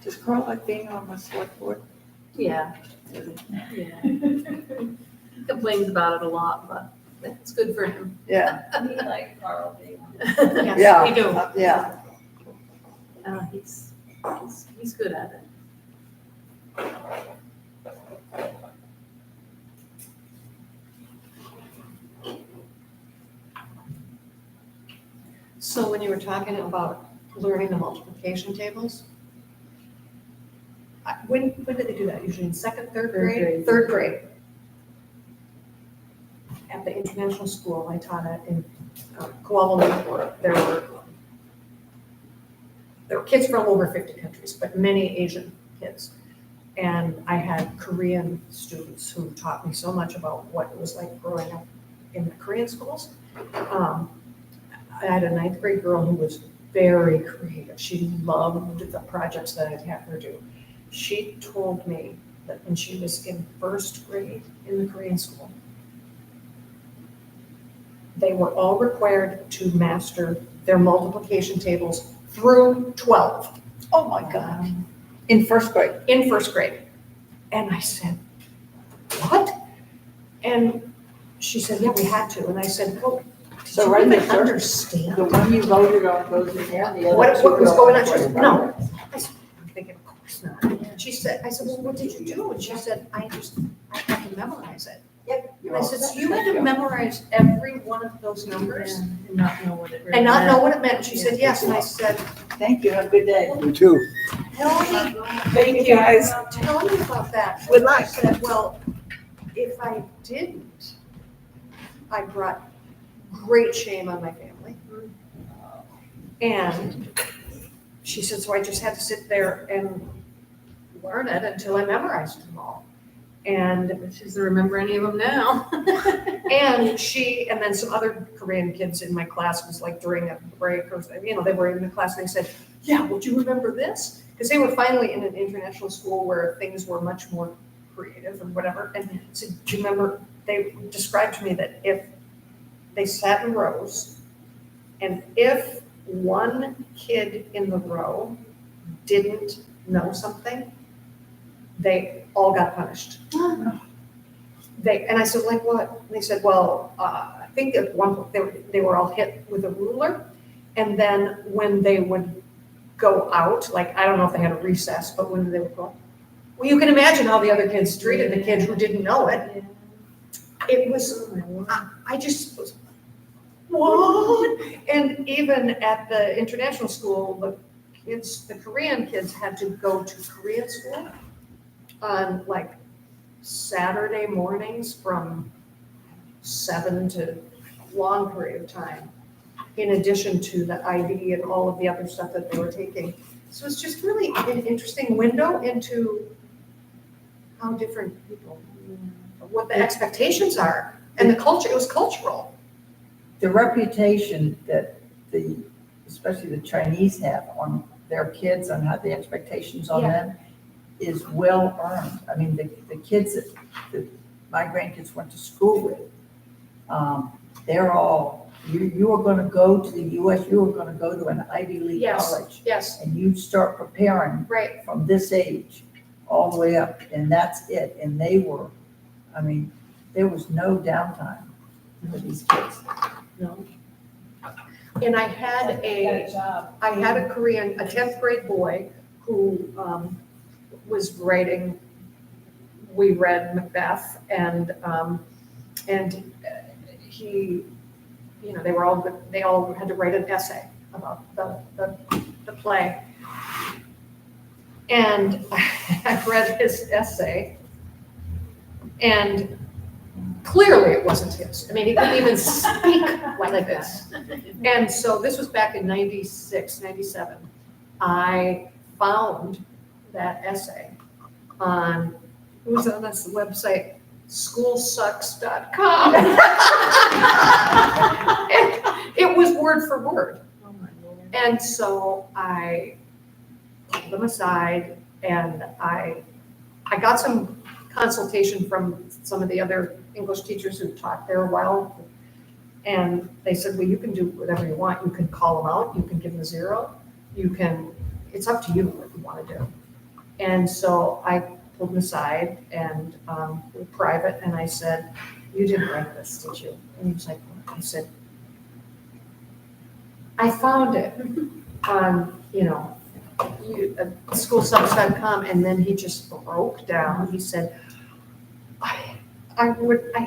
Does Carl like being on my select board? Yeah. Yeah. Complains about it a lot, but it's good for him. Yeah, We like Carl being on. Yes, Yeah. we do. yeah. He's good at it. So when you were talking about learning the multiplication tables, when did they do that? Usually in second, third grade? Third grade. At the international school, I taught it in Kuala Lumpur. There were kids from over 50 countries, but many Asian kids. And I had Korean students who taught me so much about what it was like growing up in the Korean schools. I had a 9th grade girl who was very creative. She loved the projects that I'd have her do. She told me that when she was in 1st grade in the Korean school, they were all required to master their multiplication tables through 12. Oh, my God. In 1st grade? In 1st grade. And I said, what? And she said, yeah, we had to. And I said, well, So do right you there, even understand the one you voted on goes in there, the other what two was go going on? in She said, there. no. I said, I'm thinking, of course not. She said, I said, well, what did you do? And she said, I had to memorize it. Yep. And I said, so you had to memorize every one of those numbers And not know what it really and not know meant. what it meant? She said, yes. And I said, Thank you, have a good day. You too. tell me, Thank you, guys. tell me about that. Good I luck. said, well, if I didn't, I brought great shame on my family. And she said, so I just had to sit there and learn it until I memorized them all. And She doesn't remember any of them now. and then some other Korean kids in my class was like during a break or, they were in the class and they said, yeah, would you remember this? Because they were finally in an international school where things were much more creative or whatever. And said, do you remember, they described to me that if they sat in rows and if one kid in the row didn't know something, they all got punished. And I said, like what? And they said, well, I think at one point they were all hit with a ruler. And then when they would go out, like, I don't know if they had a recess, but when they would go, well, you can imagine how the other kids treated the kids who didn't know it. It was, I just was, what? And even at the international school, the Korean kids had to go to Korean school on like Saturday mornings from 7 to long period of time, in addition to the IB and all of the other stuff that they were taking. So it's just really an interesting window into how different people, what the expectations are, and the culture. It was cultural. The reputation that especially the Chinese have on their kids, on how the expectations on them is well earned. I mean, the kids that my grandkids went to school with, they're all, you are gonna go to the US, you are gonna go to an Ivy League college. Yes, And you start preparing right. from this age all the way up, and that's it. And they were, I mean, there was no downtime for these kids. No. And I had a Korean, a 10th grade boy who was writing, we read Macbeth and he, you know, they all had to write an essay about the play. And I read his essay and clearly it wasn't his. I mean, he couldn't even speak like this. And so this was back in 96, 97. I found that essay on, it was on this website, schoolsucks.com. It was word for word. And so I pulled them aside and I got some consultation from some of the other English teachers who taught there a while. And they said, well, you can do whatever you want. You can call them out. You can give them a 0. You can, it's up to you what you want to do. And so I pulled them aside and we're private. And I said, you didn't write this, did you? And he was like, what? I said, I found it on, you know, schoolsucks.com. And then he just broke down. He said, I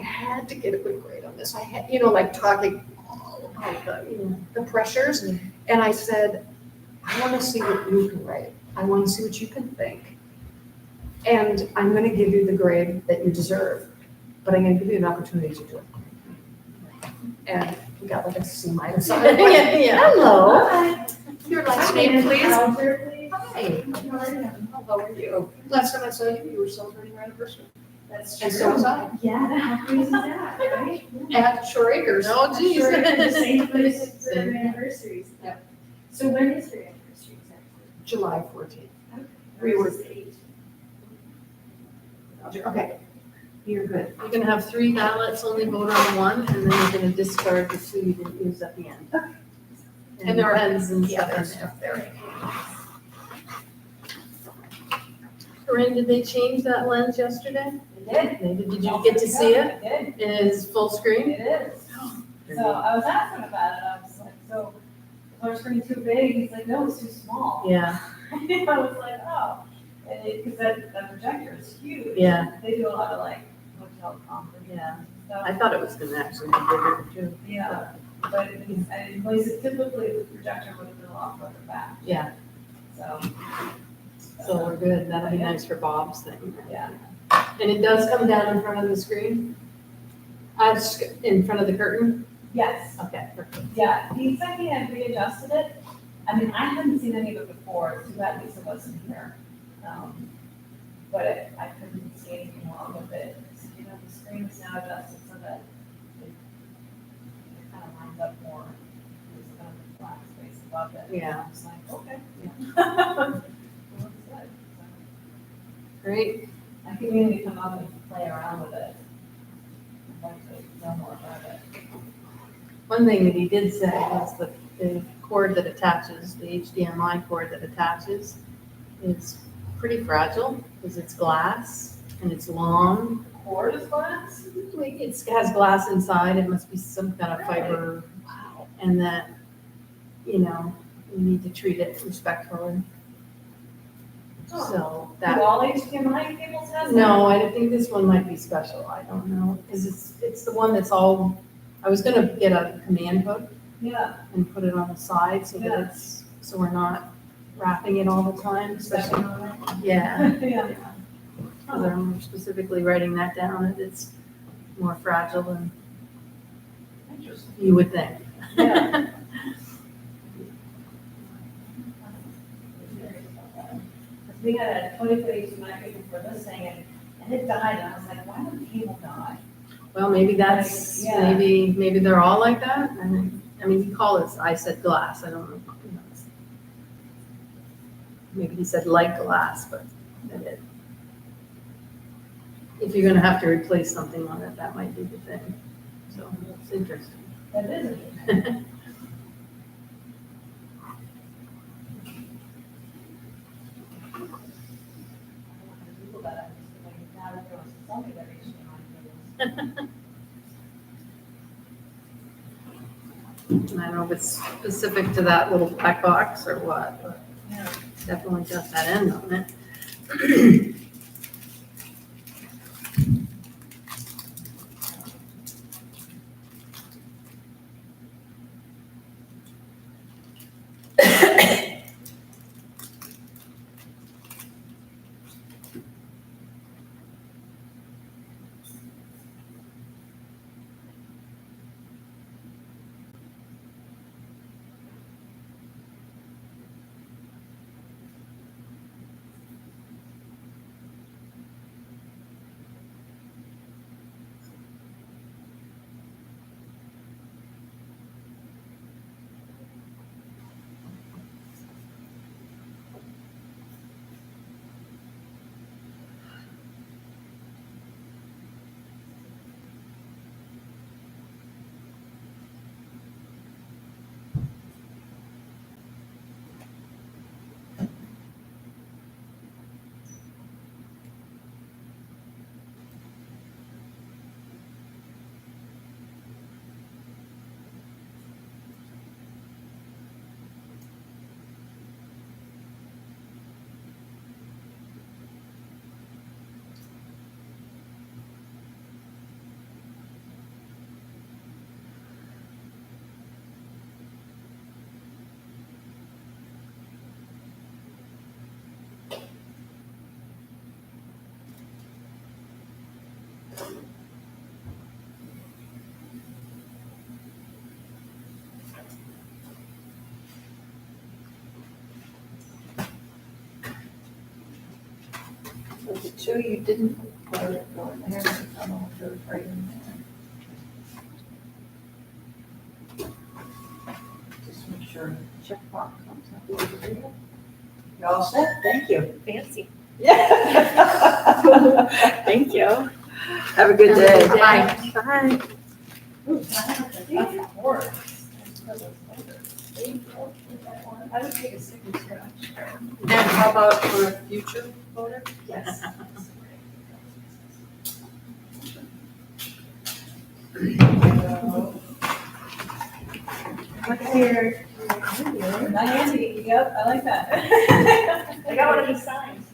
had to get a good grade on this. I had, you know, like talking all about the pressures. And I said, I want to see what you can write. I want to see what you can think. And I'm going to give you the grade that you deserve, but I'm going to give you an opportunity to do it. And he got like a C-. Hello. Your last name, please. Hi. How are you? Last time I saw you, you were celebrating your anniversary. That's And so was I. Yeah, how crazy is that, right? At Shore Acres. Oh, geez. Sure, the same place for our anniversaries. Yep. So when is your anniversary exactly? July 14th. We were- the 8th. Okay. You're good. You're gonna have 3 ballots, only vote on 1, and then you're gonna discard the 2 you didn't use at the end. And there are pens and Yeah, stuff there's in there. stuff there. Corinne, did they change that lens yesterday? It They did. Did you get to see it? It It is full did. screen? It is. So I was asking about it, I was like, so, is our screen too big? He's like, no, it's too small. Yeah, I was like, oh, and because that projector is huge. yeah, They do a lot of like hotel conferences yeah. and stuff. I thought it was gonna actually be bigger too. Yeah, but in places, typically the projector would have been a lot further back, Yeah, so. so we're good. That'll be nice for Bob's thing. Yeah. And it does come down in front of the screen? In front of the curtain? Yes, Okay, perfect. yeah, he said he had readjusted it. I mean, I hadn't seen any of it before, too bad Lisa wasn't here. But I couldn't see anything wrong with it. So, you know, the screen is now adjusted so that it kind of lines up more. There's kind of a black space above it. Yeah. I was like, okay. Well, looks good. Great. I can maybe come up and play around with it. I'd like to know more about it. One thing that he did say was the cord that attaches, the HDMI cord that attaches is pretty fragile because it's glass and it's long. Cord is glass? Like it has glass inside. It must be some kind of fiber. Wow. And that, you know, you need to treat it respectfully. So Do that, all HDMI cables have that? no, I think this one might be special. I don't know. Because it's the one that's all, I was gonna get a command hook Yeah. and put it on the side so that Yeah. it's, so we're not wrapping it all the time, especially, Stepping on it. yeah. Yeah. Because I'm specifically writing that down, that it's more fragile than Interesting. you would think. Yeah. We had a 20-foot HDMI cable for this thing and it died and I was like, why would the cable die? Well, maybe that's, Yeah. maybe they're all like that. I mean, you call it, I said glass, I don't know. Maybe he said light glass, but if you're gonna have to replace something on it, that might be the thing. So it's interesting. That is interesting. People that I'm just like, now that there was something that HDMI cables. I don't know if it's specific to that little black box or what, but Yeah. definitely got that end on it. Was it two you didn't let it go in there? I don't know if it was right in there. Just make sure checkbox comes up. You all set? Thank you. Fancy. Yeah. Thank you. Have a good day. Bye. Bye. I would take a sticker scratch. And how about for a future voter? Yes. What's your? Andy, yep, I like that. I got one of these signs.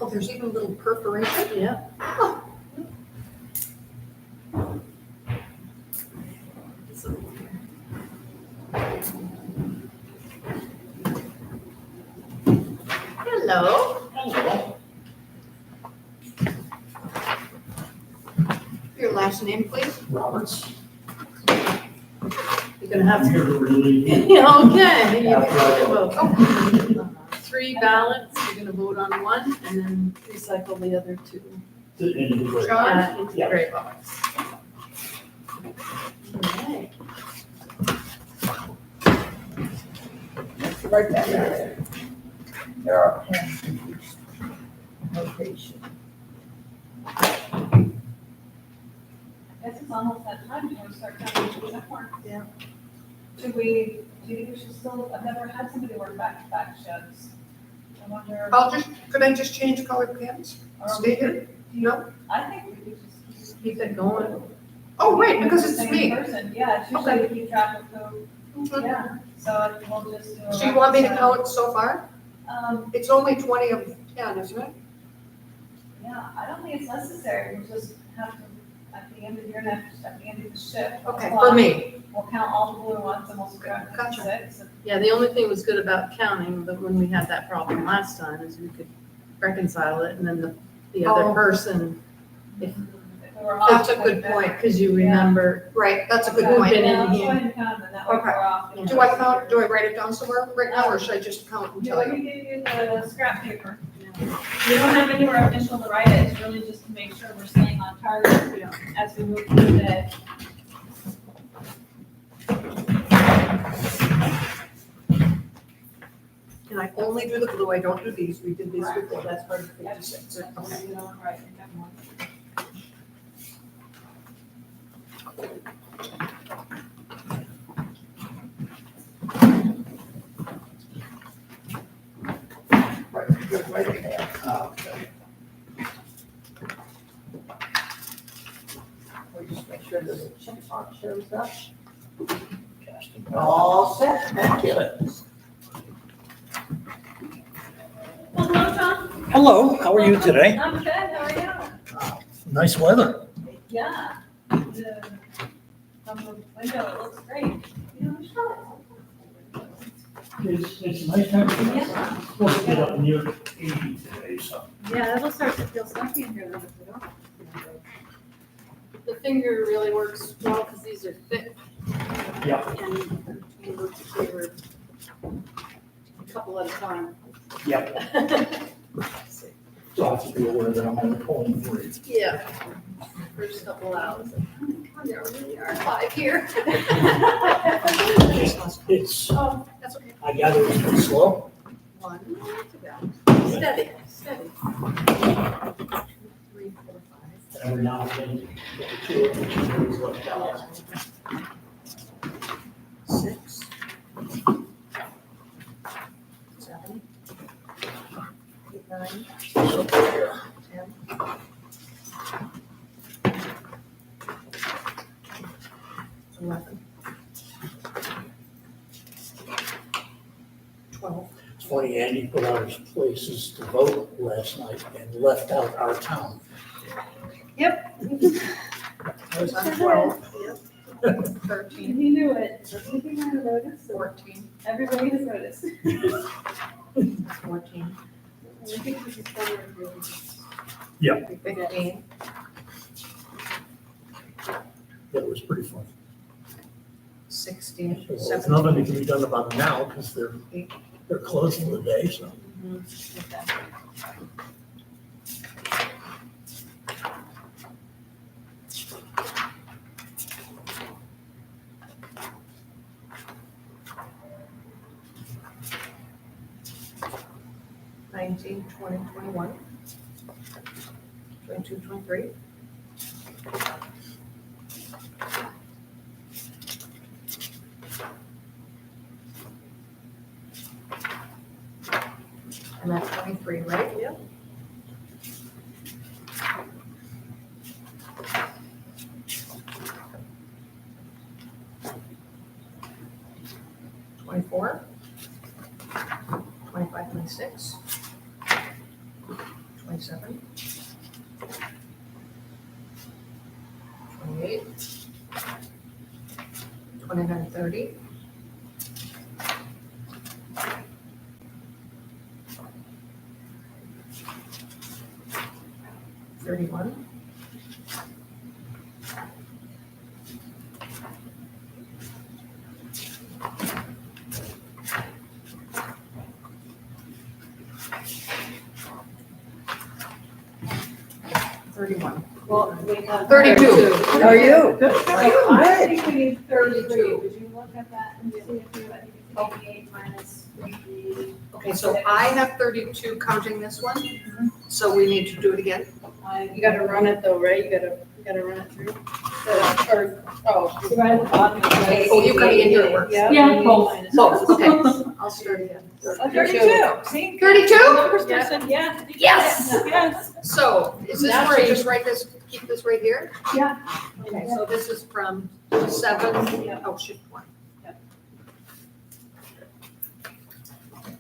Oh, there's even a little perforation. Yeah. Hello. Your last name, please? Roberts. You're gonna have I'm here to really. Yeah, okay. You After I can vote. vote. 3 ballots, you're gonna vote on one and then recycle the other 2. Individual. John? Into the Yeah. gray box. Alright. Right back there. There are notation. I guess it's almost that time to start counting the work. Yeah. Do you think we should still, I've never had somebody work back-to-back shifts. I wonder. Could I just change colored pens? Stay here? No? I think we could just. Keep it going. Oh, right, because it's Same me. person, yeah, it's usually Okay. we keep track of who, yeah, so we'll just do. a So you want me to reconcile. count so far? It's only 20 of 10, isn't it? Yeah, I don't think it's necessary, we'll just have to, at the end of your next, at the end of the shift. Okay, we'll- for me. We'll count all the blue ones and we'll subtract Gotcha. 6. and- Yeah, the only thing was good about counting, but when we had that problem last time, is we could reconcile it, and then the other Oh. person, if we were off That's a quite good bit. point. because you remember, Right, that's a good Okay, Who've been point. in yeah, let's here. go ahead and count them, that way Okay. we're off. Yeah. Do I count, do I write it down somewhere right now, or should I just count and Yeah, tell let you? me give you the scrap paper. You don't have anywhere official to write it, it's really just to make sure we're staying on target as we move through the day. And I only do the blue, I don't do these, we did these Correct. before, that's part of 56. Okay. You know, right, you got one. Right, good, right in there. Oh, okay. checkbox shows up. Casting. All set, thank you. Well, hello, John. Hello, how are you today? I'm good, how are you? Nice weather. Yeah. From the window, it looks great. It's a nice time. Yeah. Supposed to get up near 80 today, so. Yeah, it'll start to feel stuffy in here though, if we don't. The finger really works well because these are thick. Yeah. And you work together a couple at a time. Yep. So I have to be aware that I'm only pulling 3. Yeah. First couple out. Oh my God, there really are 5 here. It's, Oh, that's okay. I gather it's been slow. 1 to go. Steady, steady. 3, 4, 5. Every now and then, get the 2 of them, 2 days left out. 6, 7, 8, 9, So there. 10. 11. 12. It's funny, Andy put out his places to vote last night and left out our town. I was on 12. Yep. 13, He knew it. Everything I noticed, 14, everybody has noticed. 14, I think we should start with 15, It was pretty fun. 16, There's 17. nothing that can be done about it now because they're closing the day, so. Okay. 19, 20, 21, 22, 23. And that's 23, right? Yep. Twenty-four, 25, 26, 27, 28, 29, 30, 31, 31. Well, we have. 32. How are you? I think we need 33. Would you look at that and see if you, I think it's 88 minus 3. Okay, so I have 32 counting this one, so we need to do it again. You gotta run it though, right? You gotta run it through. So right at the bottom. it says Oh, you coming in here at work? Yeah. Yeah, both. Both, okay. I'll start again. 32, see? 32? Numbers person, yeah. Yes! Yes. So is this where I just write this, keep this right here? Yeah. Okay, so this is from 7, oh, shift 1.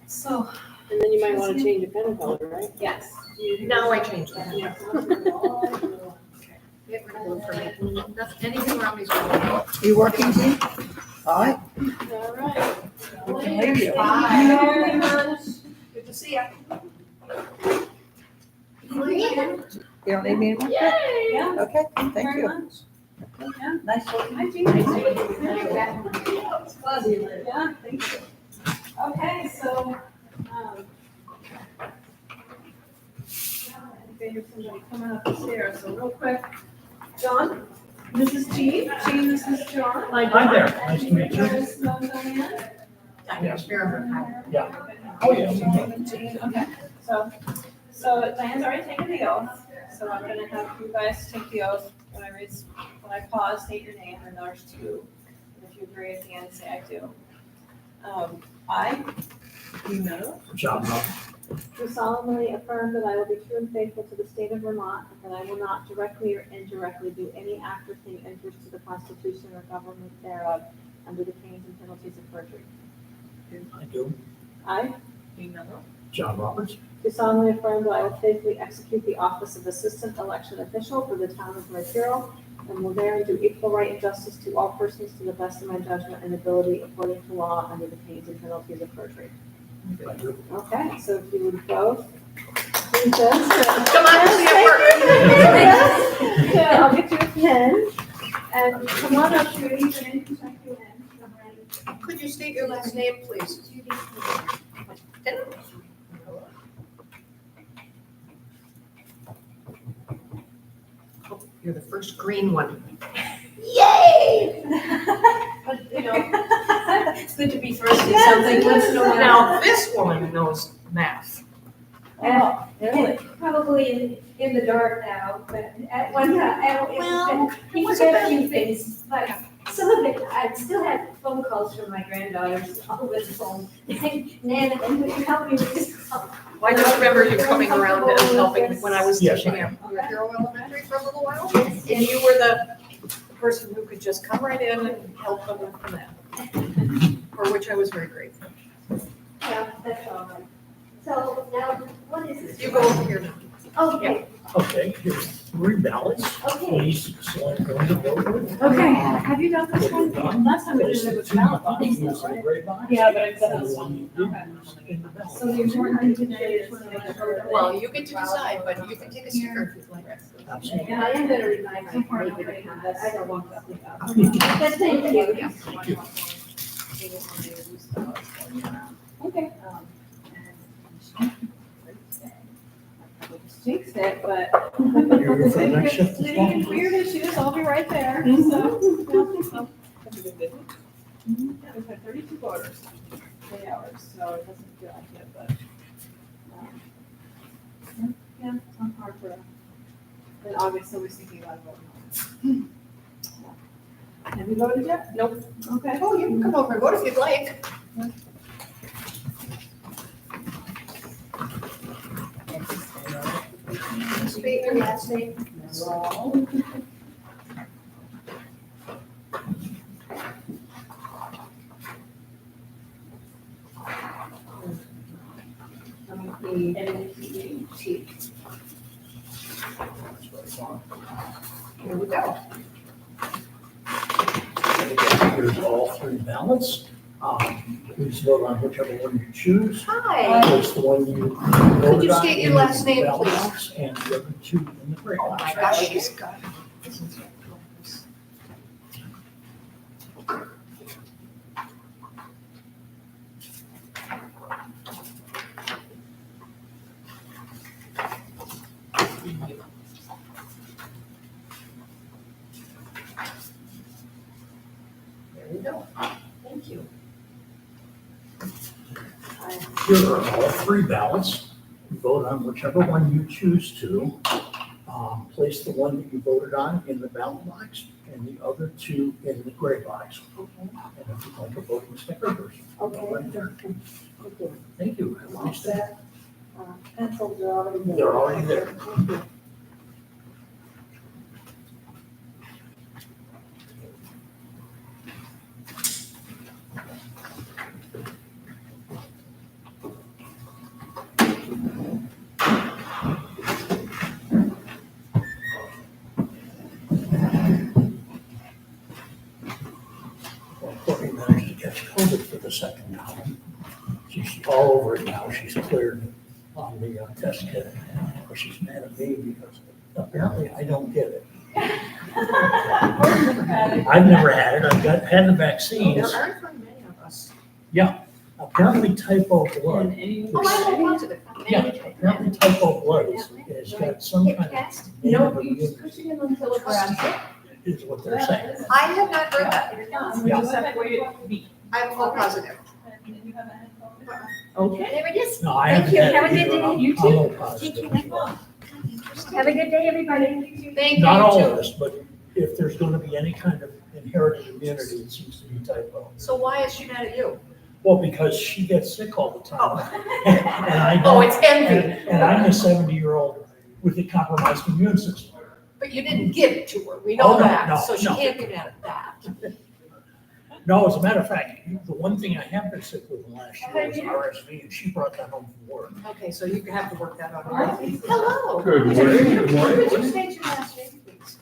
So, And then you might wanna change your pen color, right? yes. Now I change it. Yeah. Get rid of blue for me. Anything around me is blue. You working, Jean? All right. All right. We can leave you. Bye. Good to see ya. You don't need me anymore? Yeah. Okay, thank Very you. much. Yeah. Nice working. Hi, Jean. Yeah, thank you. Okay, so, there's somebody coming up the stairs, so real quick. John, this is Jean. Jean, this is John. Hi there, nice to meet you. There's Diane. Yes, Marilyn. Yeah. Oh, yeah. Jean, okay, so Diane's already taken the oath, so I'm gonna have you guys take the oath. When I pause, state your name, and there's 2. And if you agree at the end, say I do. I, John, Do solemnly affirm that I will be true and faithful to the state of Vermont, and that I will not directly or indirectly do any act or thing adverse to the Constitution or government thereof, under the pains and penalties of perjury. I do. I John Roberts. do solemnly affirm that I will faithfully execute the office of Assistant Election Official for the town of North Hero, and will therein do equal right and justice to all persons to the best of my judgment and ability according to law, under the pains and penalties of perjury. I do. Okay, so if you would both. Please just. Come on, So I'll get you a pen, and come on up, Judy, and then check you in. I'm ready. Could you state your last name, please? Oh, you're the first green one. Yay! But, you know, it's good to be first in something once in a while. Now, this woman knows math. Oh, really? Probably in the dark now, but at one time, Well, he was forgot a a few things, but some of it, I still had phone calls from my granddaughters over the phone. Nana, can you help me with this? I just remember you coming around and helping when I was Yes, teaching I at Hero Elementary for a little while. And you were the person who could just come right in and help them with the math, for which I was very grateful. Yeah, that's all right. So now, what is this? You go over here now. Okay, Okay, here's 3 ballots. okay. Please select one to vote with. Okay, have you done this one? Last time we Place did it the with 2 ballot buttons in boxes, the right? gray box. Yeah, but I've done And the this one you one. didn't in the ballot. So the important thing today is when I vote. Well, you get to decide, but you can take a sticker if you'd like. Absolutely. And I am gonna remind Some part myself, of it, I don't want that. but thank you. Thank you. Okay. Jinxed it, but. You're here for the next shift as well? Weird issues, I'll be right there, so. That's a good visit. Yeah, we've had 32 voters, 3 hours, so it doesn't feel like it, but. Yeah, it's not hard for, in August, I was thinking about voting. Have you voted yet? Nope. Okay. Oh, you can come over and vote if you'd like. State your last name. M-E-N-T. Here we go. Here's all 3 ballots. Please vote on whichever one you choose. Hi. Place the one you voted you on state your in the last name, ballot please? box, and the other 2 in the gray Oh box. my gosh, she's got it. There we go. Thank you. Here are all 3 ballots. Vote on whichever one you choose to. Place the one that you voted on in the ballot box and the other 2 in the gray box. And if you'd like a voting sticker, there's one right there. Thank you. Have a nice day. Pencils are already there. They're already there. Thank you. Well, Courtney managed to catch COVID for the second time. She's all over it now. She's cleared on the test kit. But she's mad at me because apparently I don't get it. I've never had it. Had the vaccines. There aren't very many of us. Yeah, apparently typo blood. Oh, I don't want to. Yeah, apparently typo blood has got some kind of. No, you just push it in until it grabs it. Is what they're saying. I have not heard that. We just have to wait it to beat. I'm all positive. Okay. There it is. No, I Thank haven't you. had Have a it good either. day. I'm- You I'm too. all positive as well. Have a good day, everybody. Thank you. Not all of too. us, but if there's gonna be any kind of inherited immunity, it seems to be typo. So why is she mad at you? Well, because she gets sick all the time. And I Oh, don't, it's envy. and I'm a 70-year-old with a compromised immune system. But you didn't give it to her, we Oh, know no, that, no, so she no. can't be mad at that. No, as a matter of fact, the one thing I have been sick with last year was RSV, and she brought that home from work. Okay, so you have to work that out. Hello. Good morning. Good morning. Could you state your last name, please?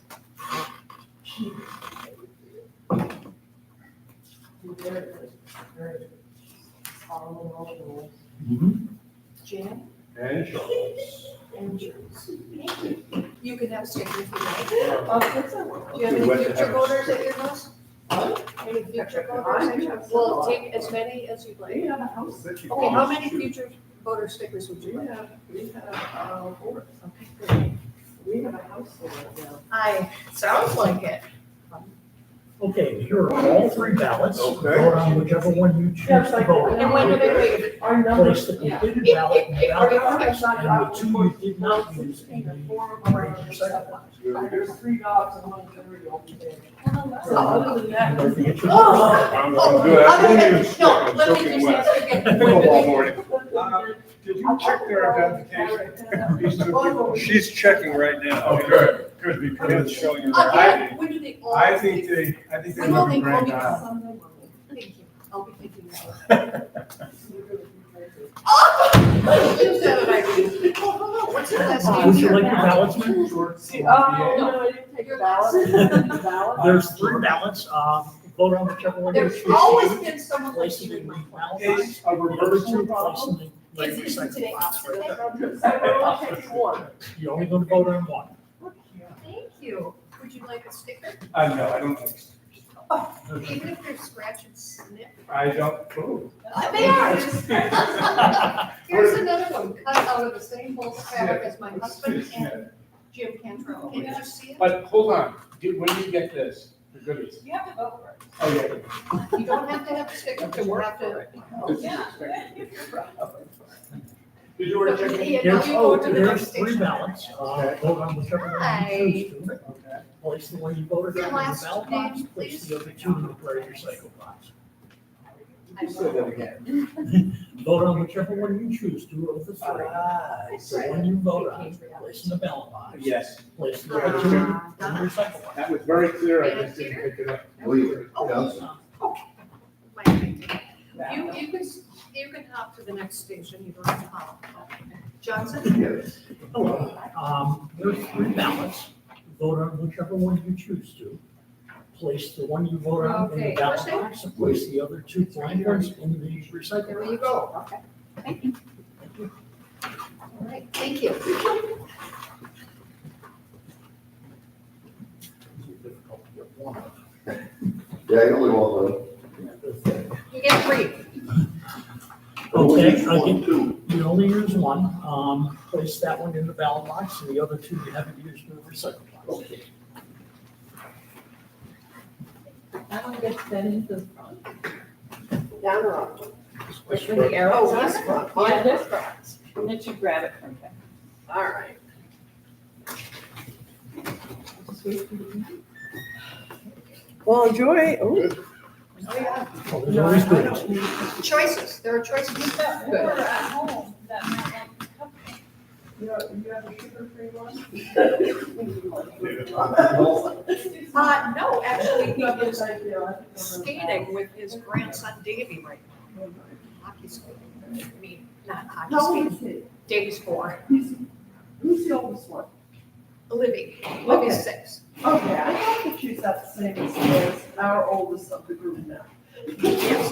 Jan And Charles. and Joyce. You can have a sticker if you like. Do you have Okay, any what- future voters at your house? Any future voters at your house? Well, take as many as you'd like. Okay, how many future voter stickers would you like? Four. Okay, good. We have a house full right now. Sounds like it. Okay, here are all 3 ballots. Okay. Vote on whichever one you choose to vote And when do on. they leave? Our number. Place the completed ballot in the ballot box, and the 2 you did not use in the recycle box. There's 3 dogs and 1 jury over there. Oh. Other than that. Don't forget your- I'm Oh, good. other than- I'm no, soaking let me just wet. ask you again. When do Pickleball they- morning. Did you check their identification? These two people? She's checking right now. Oh, good, good, It's because showing you. Again, when do they all? I think they When will live they in all Grand be? Island. Thank you. I'll be thinking about it. Oh, you said it, I did. Oh, hello, what's your last name? Would you like your ballots, ma'am? No, I didn't take a ballot. Ballot. There's 3 ballots, vote on whichever one you choose. There's to always use. been someone Place like it you in in the my ballot class. box, and the other 2 place in the Is it recycle today? box. I'll take one. You're only gonna vote on one. Thank you. Would you like a sticker? No, I don't think so. Even if they're scratch and snip? I don't, oh. They are. Here's another one, cut out of the same old fabric as my husband and Jim Cantrell. Can you just see it? But hold on, when do you get this? The goodies? You have to vote for it. Oh, yeah. You don't have to have a sticker, but you have to. Did you already check it? Yeah, now Here's, you go to the there's next 3 station. ballots, vote on whichever one you choose to. Place the one you voted Your on in the last ballot name, box, place please. the other 2 in the recycle box. Say that again. Vote on whichever one you choose to of the 3. The one you vote on, place in the ballot box. Yes, Place the other 2 in the recycle box. that was very clear, I just didn't pick it up. You can hop to the next station, you don't have to hop. Johnson? Hello. There's 3 ballots. Vote on whichever one you choose to. Place the one you vote on in Okay. the ballot box, and place the other 2 blank ones in the recycle box. There you go. Okay. Thank you. All right, thank you. Difficult to get one of. Yeah, you only want one. You get 3. Okay, I One, can, two. you only use one. Place that one in the ballot box, and the other 2 you haven't used in the recycle box. That one gets fed into the front. Down or up? Which one, the arrows Oh, on this it? front. Yeah, this front. And then you grab it from there. All right. Well, enjoy. Oh, Oh, yeah. Oh, there's always good. Choices, there are choices. You've got 4 at home that might like the cupcake. You have a sugar-free one? No, actually, he is skating with his grandson Davey right now. Hockey school. I mean, not hockey How old skating. is he? Davey's 4. Who's the oldest one? Libby. Libby's Okay. 6. Okay, I thought that she's at the same as our oldest of the group now. Yes,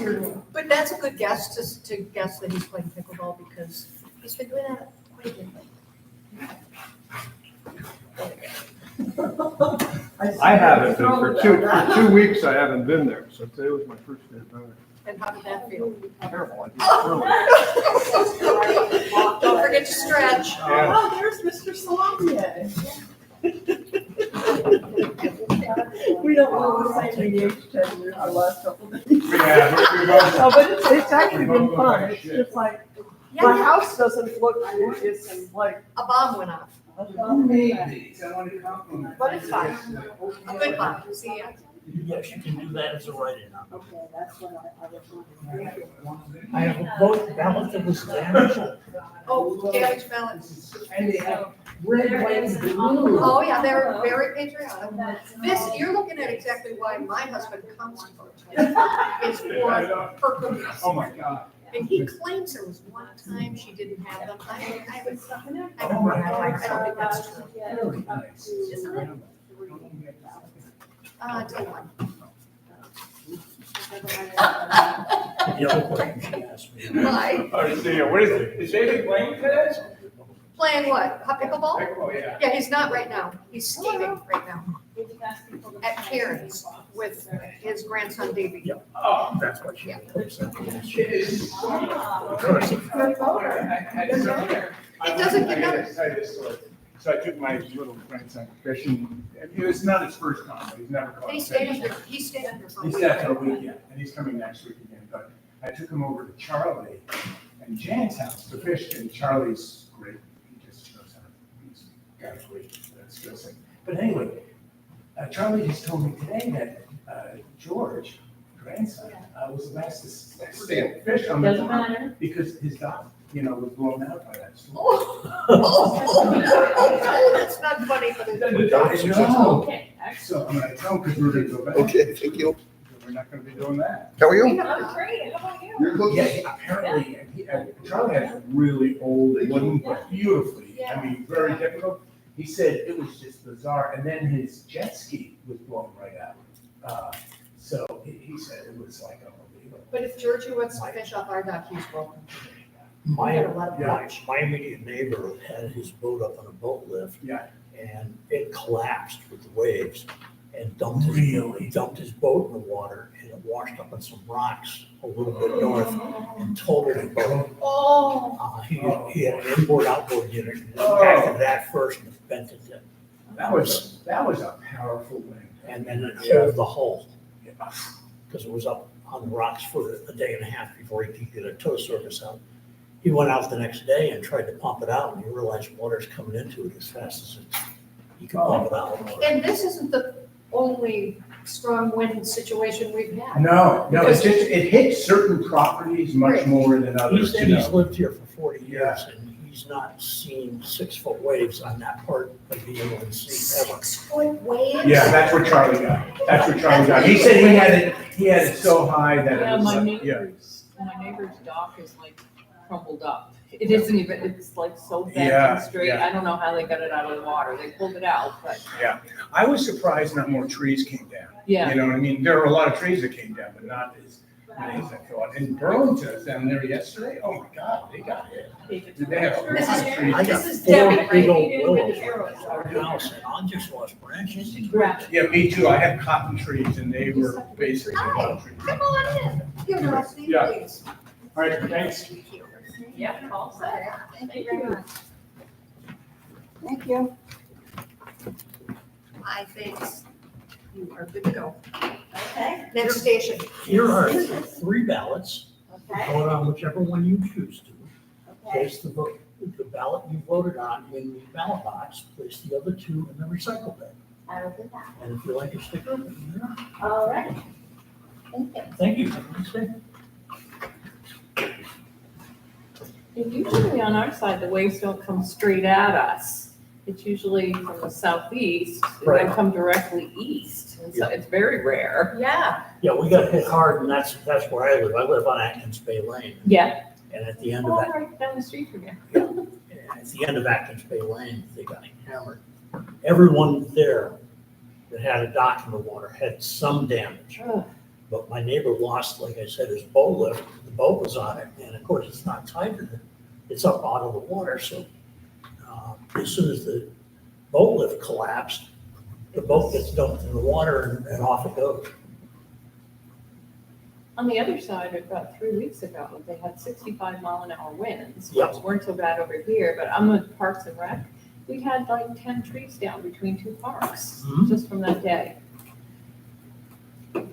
but that's a good guess to guess that he's playing pickleball because he's been doing that quite a bit. I haven't been for 2 weeks. I haven't been there, so today was my first day back. And how did that feel? Terrible. Don't forget to stretch. Oh, there's Mr. Salamier. We don't know the same age 10 years, the last couple of days. Yeah, we both- No, but it's actually been fun. It's Shit. just like, Yeah, my house doesn't look gorgeous and like. a bomb went off, Maybe. I want to compliment. but it's fine. A good bomb. See, Yes, you can do that as a write-in. Okay, that's what I was wondering. I have a vote ballot that was damaged. Oh, damaged balance. And they have red, white, and blue. Oh, yeah, they're very patriotic. This, you're looking at exactly why my husband comes to vote. It's for cookies. Oh, my God. And he claims there was one time she didn't have them. I don't think that's true. Very nice. Till one. The other question she asked me. Why? Oh, what is it? Is David playing today? Playing what? Pickleball? Oh, yeah. Yeah, he's not right now. He's skating right now at Karen's with his grandson Davey. Yep. Oh, That's what she. It doesn't get better. So I took my little grandson fishing, and it was not his first time, but he's never caught He a stayed fish. under, he stayed under for a He's week. there for a week, yeah, and he's coming next week again, but I took him over to Charlie and Jan's house to fish, and Charlie's great, he just knows how, he's got a great, skill set. But anyway, Charlie just told me today that, George, grandson, was the last to stay and fish on the Doesn't dock matter. because his dock, was blown out by that storm. Oh, that's not funny, but it's. No. Okay, So I'm gonna tell him, because we're gonna go back. Okay, thank you. We're not gonna be doing that. How are you? I'm great, how about you? You're good. Yeah, apparently, and Charlie has a really old wooden, but beautifully, I mean, very difficult. He said it was just bizarre, and then his jet ski was blown right out. So he said it was like unbelievable. But if Georgie wants to fish off our dock, he's welcome. My, We gotta let him my, watch. my immediate neighbor had his boat up on a boat lift. Yeah. And it collapsed with the waves and dumped his boat in the water, and it washed up on some rocks a little bit north and totaled the boat. Oh. He had an inboard-outboard unit, and impacted that first and bent it in. That was a powerful wind. And then it held the hull, because it was up on the rocks for a day and a half before he could get a tow service out. He went out the next day and tried to pump it out, and he realized water's coming into it as fast as he can pump it out. And this isn't the only strong wind situation we've had. No, it's just, it hits certain properties much more than He others, said you he's know. lived here for 40 years, and he's not seen 6-foot waves on that part of the inland sea ever. 6-foot waves? Yeah, that's what Charlie got. He said he had it so high that it Yeah, was my like, yeah. neighbor's dock is like crumbled up. It isn't even, it's like so bent Yeah, and straight. yeah. I don't know how they got it out of the water. They pulled it out, but I was surprised not more trees came down. yeah. You know what I mean? There were a lot of trees that came down, but not as many as I thought. In Burlington, I was down there yesterday, oh my God, they got hit. They have a lot of trees. I got This is 4 Debbie, right? big old willows right by our house, and I just lost branches. Yeah, me too. I have cotton trees and they were basically cotton trees. Come on in. Curiosity, Yeah. please. All right, thanks. Yeah, all set. Thank you very much. Thank you. I think you are good to go. Okay. Next station. Here are 3 ballots. Okay. Vote on whichever one you choose to. Okay. Place the ballot you voted on in the ballot box, place the other 2 in the recycle bin. I will do that. And if you like a sticker, put it in there. All right. Thank you. Thank you. Have a nice day. And usually on our side, the waves don't come straight at us. It's usually from the southeast, they Right. come directly east. And so it's very rare. Yeah. Yeah, we got hit hard, and that's where I live. I live on Atkins Bay Lane. Yeah. And at the end of Oh, that, right down the street from you. at the end of Atkins Bay Lane, they got hammered. Everyone there that had a dock in the water had some damage. Oh. But my neighbor lost, like I said, his boat lift. The boat was on it, and of course, it's not tied to it. It's up out of the water, so as soon as the boat lift collapsed, the boat gets dumped in the water and off it goes. On the other side, about 3 weeks ago, they had 65-mile-an-hour winds, Yep. which weren't so bad over here, but I'm with Parks and Rec. We had like 10 trees down between 2 parks, Mhm. just from that day. I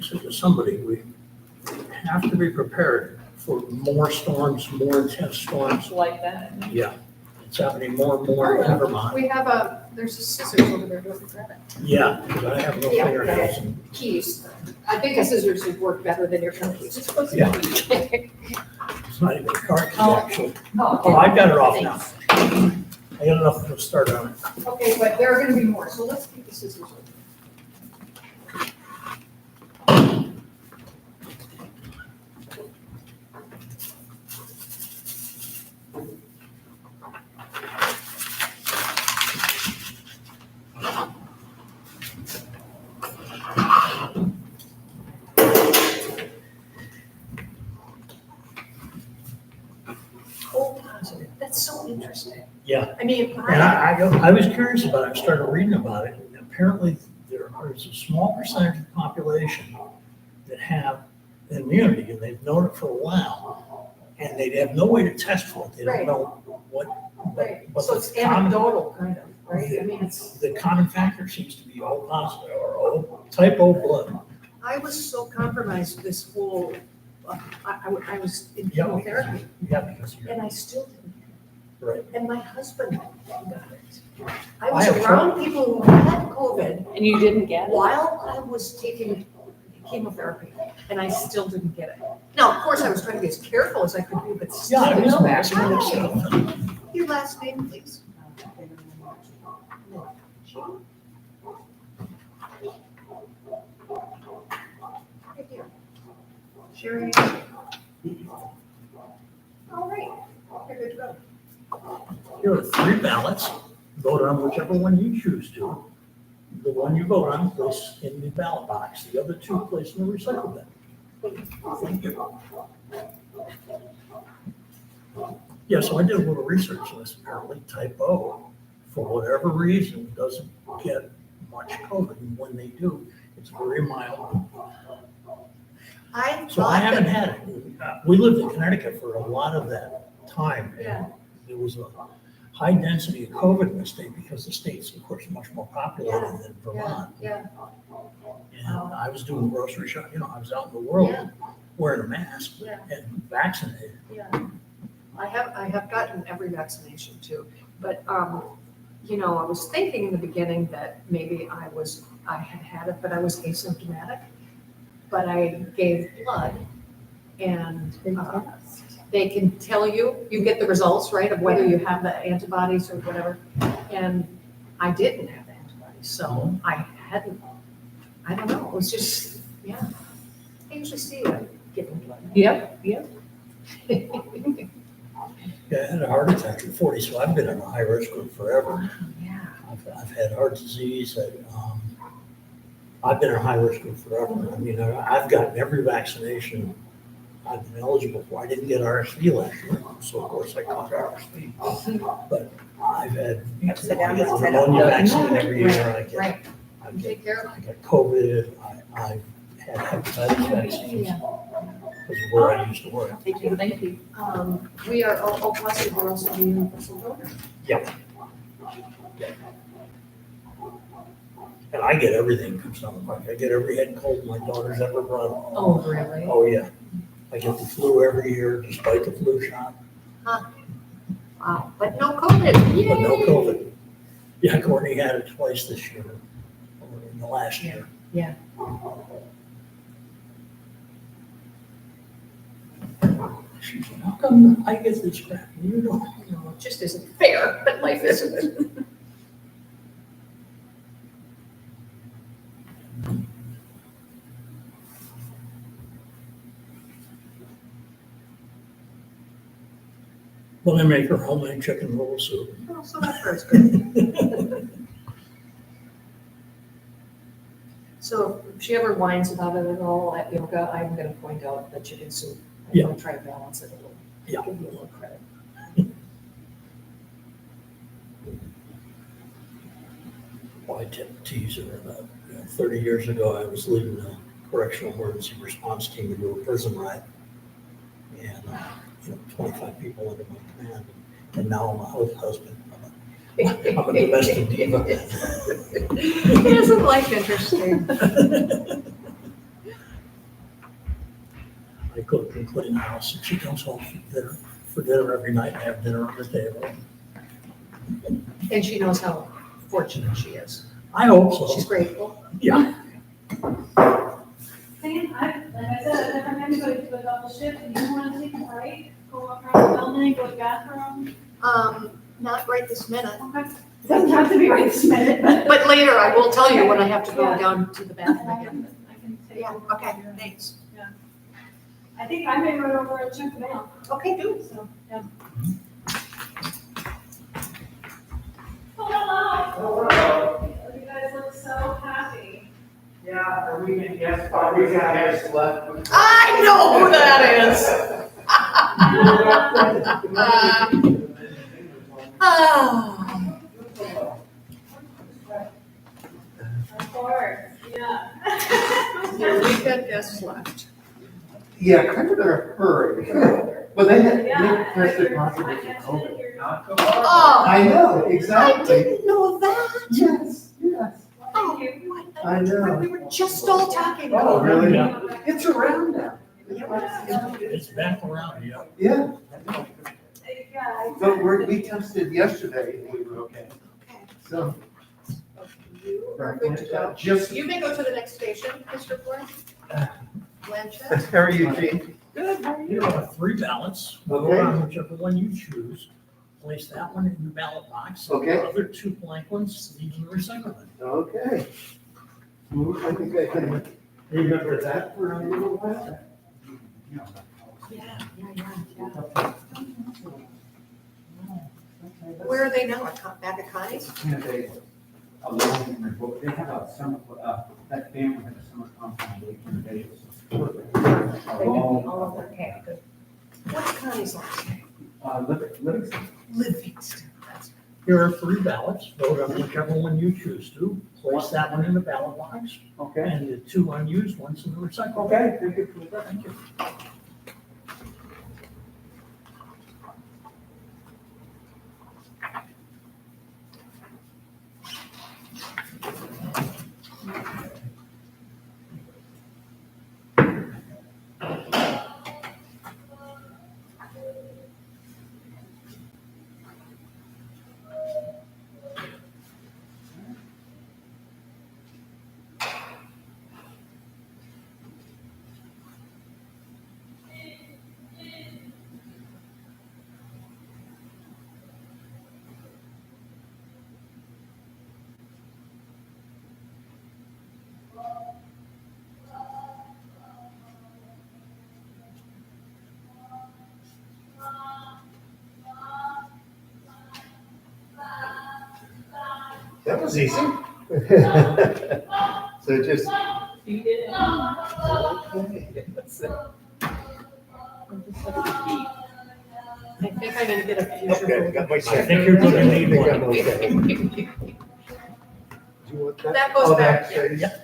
said to somebody, we have to be prepared for more storms, more intense storms. Like that. Yeah, It's happening more and more in Vermont. We have there's a scissors over there, don't grab it. Yeah, because I have no Yeah. fingernails and Keys. I think a scissors would work better than your car keys. Yeah. it's not even a car key, Oh. actually. Oh, Oh, I've got it off now. I got enough to start on it. Okay, but there are gonna be more, so let's keep the scissors open. Positive. That's so interesting. Yeah. I mean, And I was curious about it, I started reading about it, and apparently there's a small percentage of the population that have immunity, and they've known it for a while, and they have no way to test for it, they don't Right. know what. right, but so the it's common- anecdotal kind of, right? I mean, it's, The common factor seems to be O positive, or type O blood. I was so compromised this whole, I was in Yeah, chemotherapy, Yeah, because you're, and I still didn't. right. And my husband got it. I I was have around people who had COVID And you didn't get it? while I was taking chemotherapy, and I still didn't get it. Now, of course, I was trying to be as careful as I could be, but still. Yeah, it was no. maximum stuff. Your last name, please. Right here. Sherry. All right, you're good to go. Here are 3 ballots, vote on whichever one you choose to. The one you vote on, place in the ballot box, the other 2 place in the recycle bin. Thank you. Yeah, so I did a little research on this, apparently type O, for whatever reason, doesn't get much COVID, and when they do, it's very mild. I So I thought haven't that, had it. We lived in Connecticut for a lot of that time. and Yeah. There was a high density of COVID in the state because the state's, of course, much more populated than Vermont. yeah, And I was doing grocery shopping, I was out in the world Yeah. wearing a mask Yeah. and vaccinated. yeah. I have gotten every vaccination too, but, I was thinking in the beginning that maybe I had it, but I was asymptomatic. But I gave blood and, they can tell you, you get the results, right, of whether you have the antibodies or whatever. And I didn't have the antibodies, so I hadn't, I don't know, it was just, yeah. I usually see you giving blood. Yep. Yeah, I had a heart attack at 40, so I've been in a high risk group forever. Yeah. I've had heart disease. I've been in a high risk group forever. I mean, I've gotten every vaccination I've been eligible for. I didn't get RSV last year, so of course I caught RSV. But I've had I get the pneumonia vaccine every year. Right. I You get take care of I got COVID. I've had hepatitis vaccines because of where I used to work. Thank you. it. We are O positive, we're also the universal donor. And I get everything comes down the pike. I get every head cold my daughter's ever brought. Oh, really? Oh, yeah. I get the flu every year despite the flu shot, Wow, but no COVID, but no yay! COVID. Yeah, Courtney had it twice this year, or in the last year. Yeah. She said, how come I get this crap? You don't. It just isn't fair, but life isn't. Well, they make her homemade chicken noodle soup. Oh, so that part's good. So if she ever whines about it at all at yoga, I'm gonna point out the chicken soup. I'm Yeah. gonna try to balance it a little. Yeah. Give you a little credit. Well, I tease her about 30 years ago, I was leading the correctional emergency response team to do a prison riot. And, 25 people under my command. And now I'm a husband. I'm a domestic diva. Isn't life interesting? I cook and clean the house, and she comes home for dinner every night, and have dinner on the table. And she knows how fortunate she is. I hope so. She's grateful. Yeah. Sam, like I said, I've never had anybody do a double shift, and you wanna take a break, go up around the building, go to the bathroom. Not right this minute, Okay. Doesn't have to be right this minute, but. but later I will tell you when I have to go down to the I bathroom again. can take. Yeah, over. okay, thanks. I think I may run over and check the mail, Okay, do. so, yeah. Hello. You guys look so happy. Yeah, we can guess, we got guess left. I know who that is. Of course, yeah. Yeah, we've got guests left. Yeah, kind of in a hurry. But they had, Yeah. they tested positive for COVID. Oh, I know, I exactly. didn't know that. Yes, yes. Oh, what? I know. We were just all talking Oh, about it. really? Yeah. It's around now. It's back around, yeah. Yeah. Yeah. So we tested yesterday and we were okay. Okay. So. You are good to go. Just, You may go to the next station, Mr. Ford. Blanchett. how are you, Gene? Good, how are You have 3 ballots. Vote Okay. on whichever one you choose. Place that one in the ballot box. and Okay. The other 2 blank ones, leave in the recycle bin. Okay. I think I can remember that for a little while. Yeah. Where are they now? Back at Connie's? Yeah, they, alone in their book, they have a summer, that family had a summer compound, they alone, Okay, good. What's Connie's last name? Livingston. Livingston. That's right. Here are 3 ballots. Vote on whichever one you choose to. Place that one in the ballot box. Okay, And the 2 unused ones in the recycle bin. okay, thank you for that. Thank you. That was easy. So just. You did it. I think I'm gonna get a future. Okay, got my I check. think you're gonna need I think I'm one. okay. Do you want that? That goes Oh, back, that yeah. stays?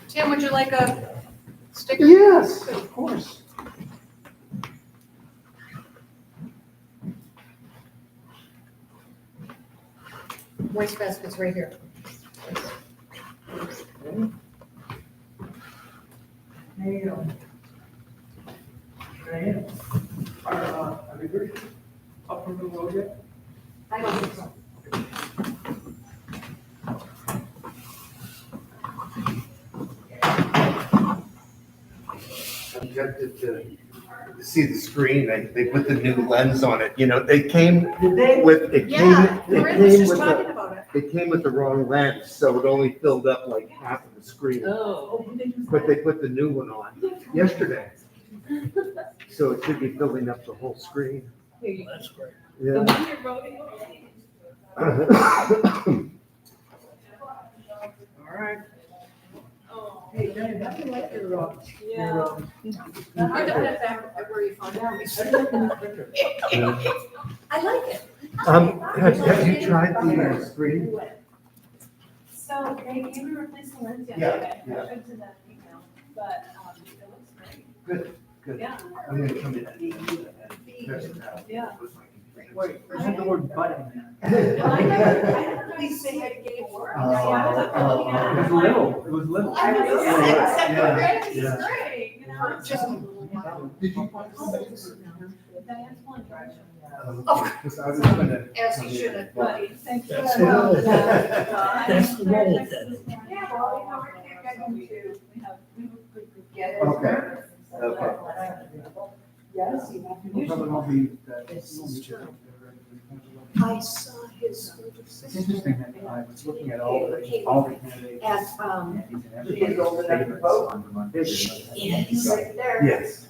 Tim, would you like a sticker? Yes, of course. Waste basket's right here. There you go. Diane, are we good? Up from the road yet? I don't think so. I'm tempted to see the screen. They put the new lens on it. You know, they came with, it Yeah, came, it Corinne was came just with talking the, about it. it came with the wrong lens, so it only filled up like half of the screen. Oh. But they put the new one on yesterday. So it should be filling up the whole screen. That's great. Yeah. one you're voting All right. Oh. Hey, Diane, how do you like your, Yeah. I got it back where you found it. I like it. Have you tried the screen? So they came and replaced the lens Yeah, yesterday. yeah. I showed to that email, but, it looks great. Good, good. Yeah. I'm gonna come in and test it out. Yeah. wait, there's the word button I never really say I gave work. Oh, It was little, it was little. I was Yeah, second yeah, grade, yeah. it's great. For just, Did you find Diane's pulling direction. Because I was gonna. as he should have. But thank you. That's the role. Yeah. That's the role then. Yeah, well, you know, we're getting to, we have a good group. Get it. Okay. Yes, you have to. We'll probably all be, I saw his. It's interesting that I was looking at all the candidates. At, and everybody's She is old enough to favorites vote. on Vermont Vision. yeah, he's right there. Yes.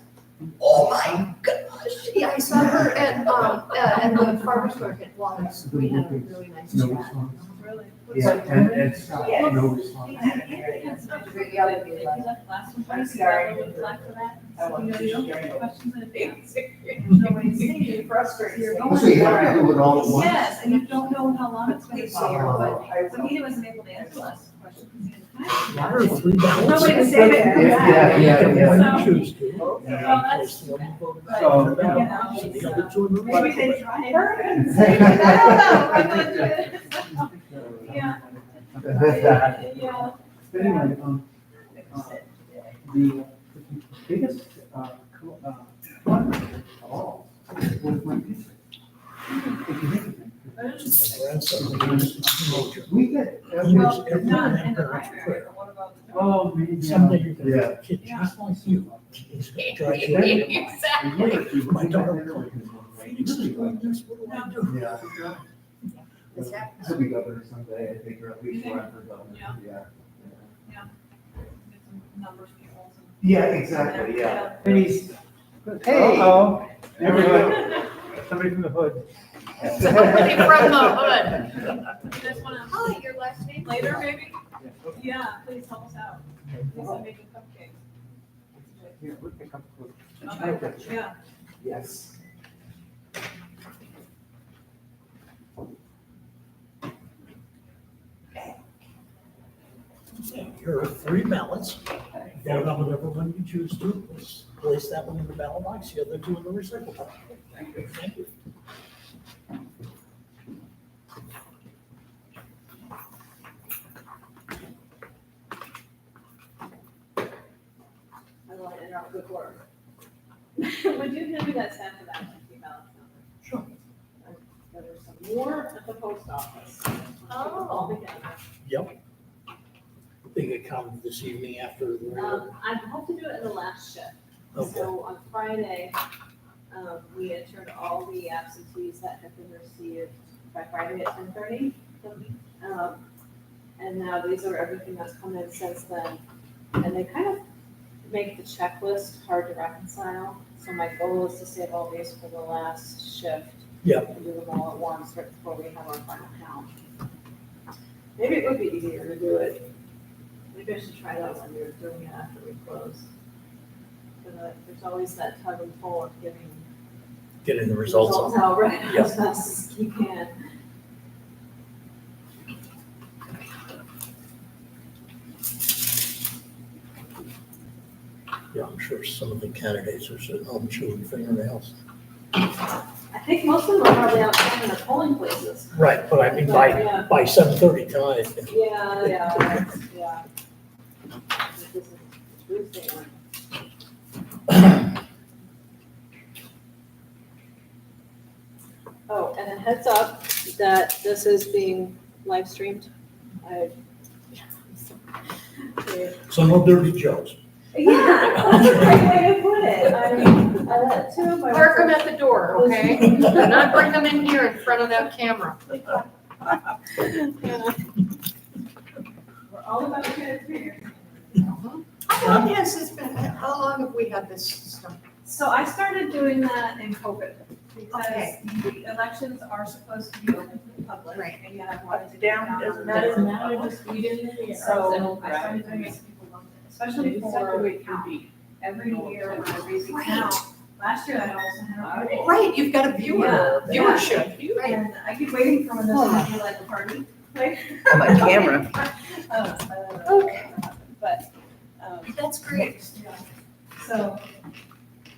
Oh my gosh, yeah, I saw her at the farmer's market once, we had a really nice No chat. response. Really? Yeah, and Scott, Yes. no response. He left last one, but he left for that. So, you know, you don't get questions in advance. There's no way to see you. Frustrating. You're going So you have to do it all at once? Yes, and you don't know how long it's gonna take, Oh. but, so he wasn't able to answer last question. There are 3 ballots. Nobody to say that. Yeah. One you choose to. Well, and that's- place the one you voted But, on. So, you know, So the other 2 in the maybe right. they try and say, I don't know, I'm not doing it. Yeah. Yeah. But anyway, the biggest, one of all was my pizza. If you think of it. Grandson, mojo. We get, He was Well, every not in the grandparent's primary, prayer. but what about the? oh, maybe. Someday you're gonna have Yeah. a kid just like you. He's gonna drive you Exactly. My daughter. Phoenix is doing this, what do I do? Yeah. It's happening. He'll be governor someday, I think, or at least run for governor, Yeah. yeah. Get some numbers, people. Yeah, exactly, yeah. And he's. Hey. Uh-oh, there we go. Somebody from the hood. Somebody from the hood. You guys wanna, Hi, your last name? later maybe? Yeah, please help us out. Please I'm making cupcakes. Here, we'll pick up. Okay, yeah. Yes. Here are 3 ballots. Vote on whatever one you choose to. Place that one in the ballot box, the other 2 in the recycle bin. Thank you. Thank you. I want to interrupt good work. Would you hand me that sample of that empty ballot? Sure. There's some more at the post office. Oh. All together. Yep. They get counted this evening after the. I hope to do it in the last shift. Okay. So on Friday, we entered all the absentees that have been received by Friday at 10:30. And now these are everything that's come in since then. And they kind of make the checklist hard to reconcile. So my goal is to save all these for the last shift. Yep. And do them all at once right before we have our final count. Maybe it would be easier to do it. Maybe I should try that when you're doing it after we close. But there's always that tug and pull of getting Getting the results on. out right Yep. as fast as you can. Yeah, I'm sure some of the candidates are sitting home chewing fingernails. I think most of them are probably out in the polling places. Right, but I mean, Yeah. by 7:30 tonight. Yeah. This is Tuesday one. Oh, and a heads up that this is being live streamed. So no dirty jokes. Yeah, that's the right way to put it. I mean, I let two of my. Park them at the door, okay? Do not bring them in here in front of that camera. We're all about transparency. How long has this been, how long have we had this stuff? So I started doing that in COVID because Okay. the elections are supposed to be open to the public. Right. And yet I wanted to get Down, down doesn't on matter, the matter, public. just read it in the So I started doing it so people loved it, especially for count. Every year when I raise the count, last year I also had a. Right, you've got a Yeah. viewership. Right. And I keep waiting for when this will be like a party, like. On my camera. Okay. But, That's great. yeah. So,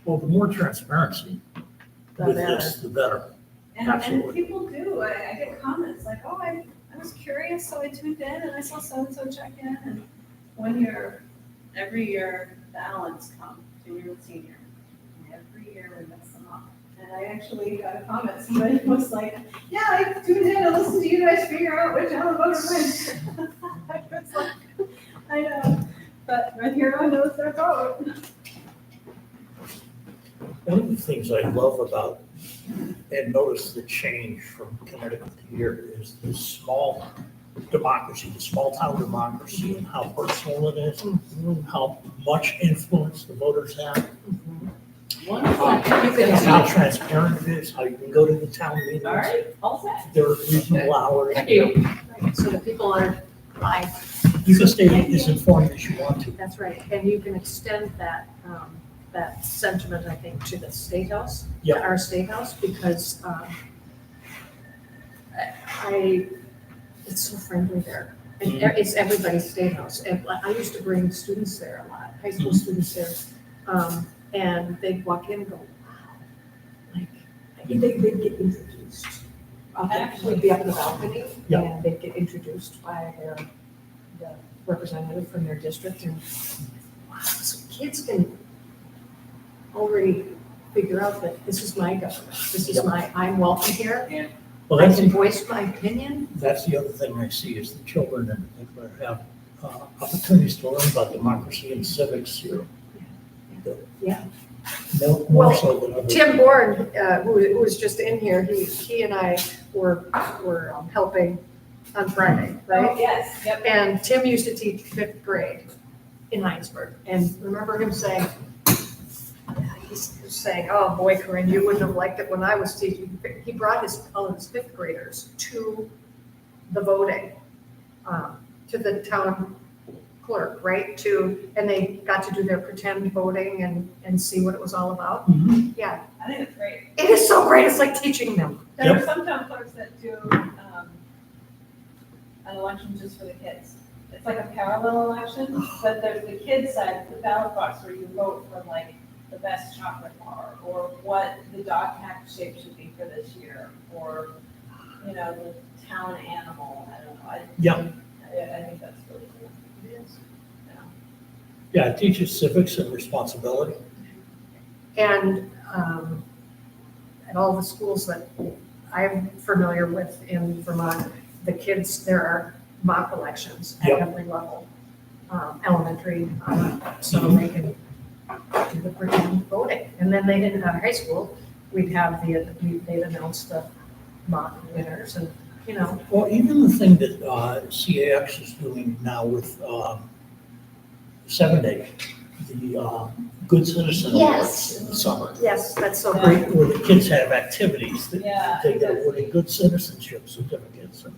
Well, the more transparency with this, the better. and Absolutely. people do, I get comments like, oh, I was curious, so I tuned in and I saw so-and-so check in, and every year, balance come junior and senior. And every year we mess them up. And I actually got a comment, somebody was like, yeah, I tuned in to listen to you guys figure out which Allen voter wins. I was like, I know, but my hero knows their vote. One of the things I love about, and notice the change from Connecticut to here, is this small democracy, the small town democracy, and how personal it is, how much influence the voters have, and how transparent it is, how you can go to the town meetings. All right, all set. There are reasonable hours. Right, so that people aren't, You can stay as informed as you want to. that's right, and you can extend that, that sentiment, I think, to the State House, Yeah. to our State House, because, it's so friendly there. And it's everybody's State House, and I used to bring students there a lot, high school students there. And they'd walk in and go, wow, like, they'd get introduced. We'd be up in the balcony, Yeah. and they'd get introduced by the representative from their district, and wow, so kids can already figure out that this is my government, this is I'm welcome here, Well, I that's, can voice my opinion. that's the other thing I see is the children in particular have opportunities to learn about democracy and civics here. Yeah. More Well, so than others. Tim Bourne, who was just in here, he and I were helping on Friday, right? Oh, yes, yep. And Tim used to teach 5th grade in Heinsberg, and remember him saying, he's saying, oh boy, Corinne, you wouldn't have liked it when I was teaching. He brought all of his 5th graders to the voting, to the town clerk, right? And they got to do their pretend voting and see what it was all about. Mhm. Yeah, I think it's great. it is so great, it's like teaching them. There are some town clerks that do, an election just for the kids. It's like a parallel election, but there's the kids side, the ballot box where you vote for like the best chocolate bar, or what the dog tax shape should be for this year, or, you know, the town animal, I don't know. Yeah. I think that's really cool. It is. Yeah, it teaches civics and responsibility. And at all the schools that I'm familiar with in Vermont, the kids, there are mock elections at Yep. every level, elementary, so they can do the pretend voting. And then they didn't have high school, they'd announce the mock winners and, you know. Well, even the thing that CAX is doing now with 7-Day, the Good Citizen Awards in the summer. Yes, that's so Where great. where the kids have activities that Yeah, they get awarded good citizenship certificates. And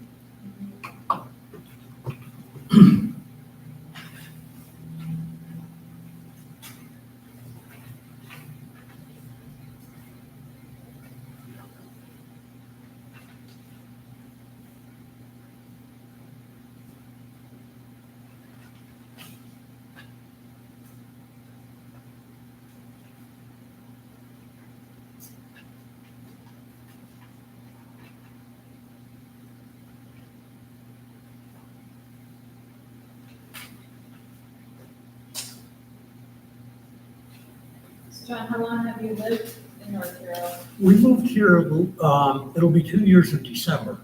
So John, how long have you lived in North Carolina? We moved here, it'll be 2 years in December.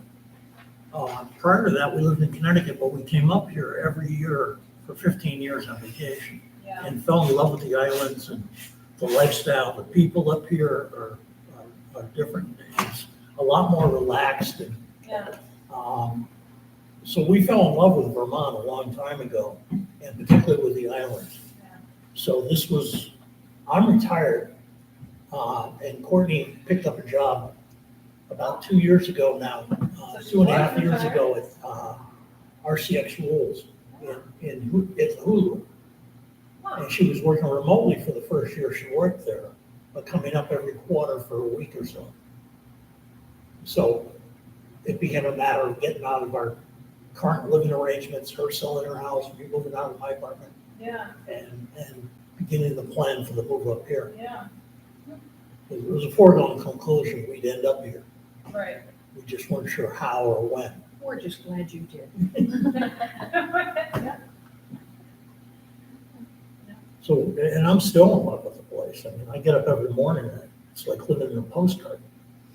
Prior to that, we lived in Connecticut, but we came up here every year for 15 years on vacation Yeah. and fell in love with the islands and the lifestyle. The people up here are different. It's a lot more relaxed and Yeah. so we fell in love with Vermont a long time ago, and particularly with the islands. So I'm retired, and Courtney picked up a job about 2 years ago now, 2.5 years ago at RCX Rules at Hulu. And she was working remotely for the first year she worked there, but coming up every quarter for a week or so. So it became a matter of getting out of our current living arrangements, her selling her house, me moving out of my apartment, Yeah, and beginning the plan for the move up here. yeah, It was a foregone conclusion we'd end up here. right. We just weren't sure how or when. We're just glad you did. So So, and I'm still in love with the place. I mean, I get up every morning and it's like living in a postcard.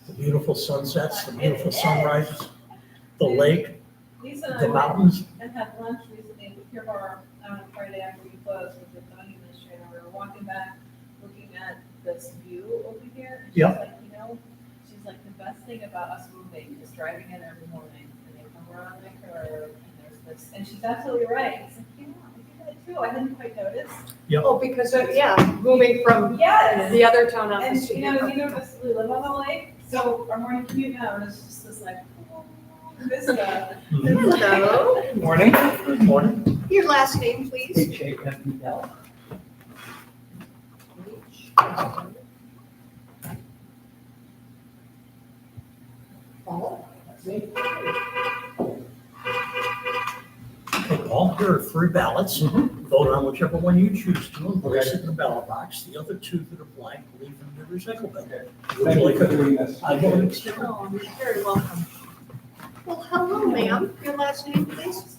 The beautiful sunsets, the beautiful sunrises, the lake, Lisa and the I went mountains. and had lunch recently at the Pure Bar on Friday after we closed with the zoning administrator. We were walking back, looking at this view over here. And she's Yeah. like, she's like, the best thing about us moving is driving in every morning. And they come around the curve and there's this, and she's absolutely right. It's like, I do that too. I didn't quite notice. Oh, because, moving from Yes. the other town And, office to neither here. of us, we live on the lake, so our morning commute now is just this like, vista. Hello. Morning. Good morning. Your last name, please? H-A-M-E-L. Paul? Okay, Paul, here are 3 ballots. Vote on whichever one you choose to and place it in the ballot box. The other 2 that are blank, leave in the recycle bin. Would Thank you you like for a- doing this. I will accept. Oh, you're very welcome. Well, hello, ma'am. Your last name, please?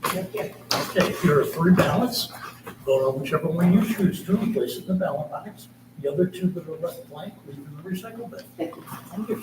Okay, here are 3 ballots. Vote on whichever one you choose to and place it in the ballot box. The other 2 that are left blank, leave in the recycle bin. Thank you.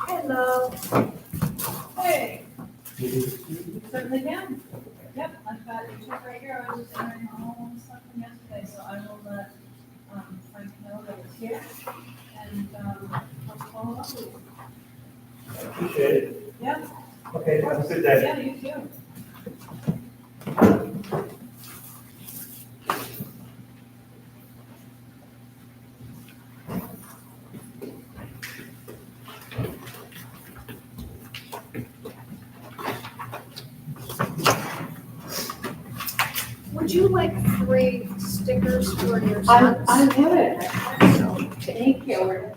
Hello. Hey. You certainly can. Yep, I've got your check right here. I was just entering all the stuff from yesterday, so I will let, Frank know that it's here. And, I'll follow up with you. Appreciate it. Yeah, Okay, have a good day. yeah, you too. Would you like 3 stickers for your sons? I'm good. Thank you.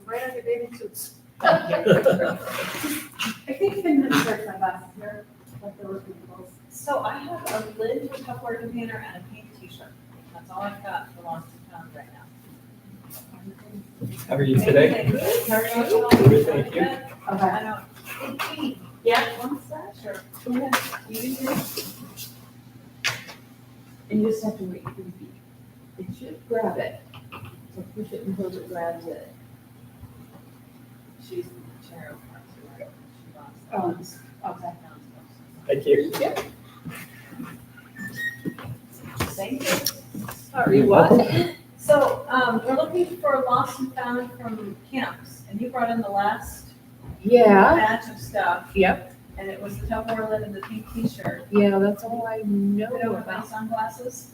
Right on your bathing suits. I think Finland starts my glasses here, like the looking close. So I have a lid to a Tupperware container and a pink t-shirt. That's all I've got for lost and found right now. How are you today? Good, how are you? Good, thank you. Okay. I know. Hey, Jean. Yeah. What's that? Sure. Go ahead. You do yours. And you just have to wait for the beep. It should grab it. So push it until it grabs it. She's the chair of Parks and Rec. She lost that. Okay. Thank you. Thank you. Sorry, what? So, we're looking for lost and found from camps, and you brought in the last Yeah, batch of stuff, yep, and it was the Tupperware lid and the pink t-shirt. yeah, that's all I know You know, with my about. sunglasses.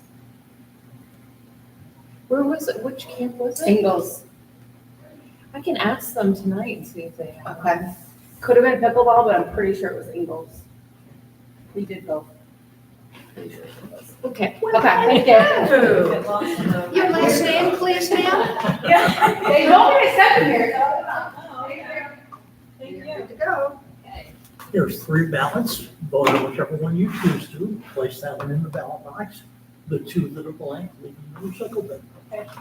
Where was it? Which camp was it? Ingles. I can ask them tonight and see if they have. Okay. Could have been pickleball, but I'm pretty sure it was Ingles. We did both. Pretty sure it was. Okay. Okay, thank you. Get lost in the. Your last name, please, ma'am? Yeah. They told me to send them here, so. Oh, okay. Thank You're you. good to go. Here's 3 ballots. Vote on whichever one you choose to. Place that one in the ballot box. The 2 that are blank, leave in the recycle bin.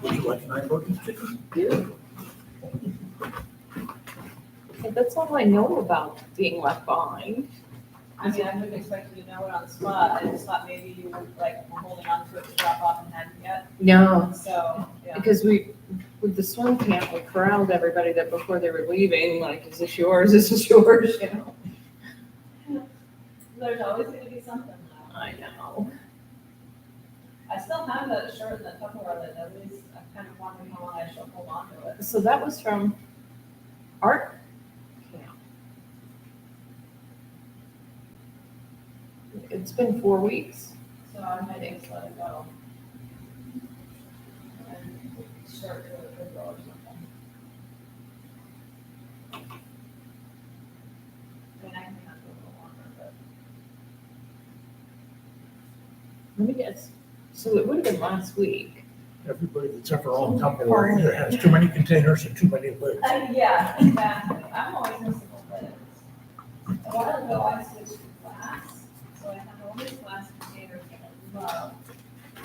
Would you like 9 voting stickers? Okay, that's all I know about being left behind. I mean, I wouldn't expect you to know it on the spot. I just thought maybe you were like holding on to it to drop off and hadn't yet. No, So, yeah. because we with the swim camp, we corralled everybody that before they were leaving, like, is this yours, is this yours, you know? There's always gonna be something though. I know. I still have that shirt and that Tupperware that at least I'm kind of wondering how long I shall hold on to it. So that was from art camp. It's been 4 weeks. So I might just let it go. And shirt to a Goodwill or something. I mean, I can have it a little longer, but. Let me guess. So it would have been last week. Everybody that's ever owned Tupperware either has too many containers or too many lids. Yeah, exactly. I'm always missing the lids. A while ago, I switched to glass, so I have all these glass containers that I love.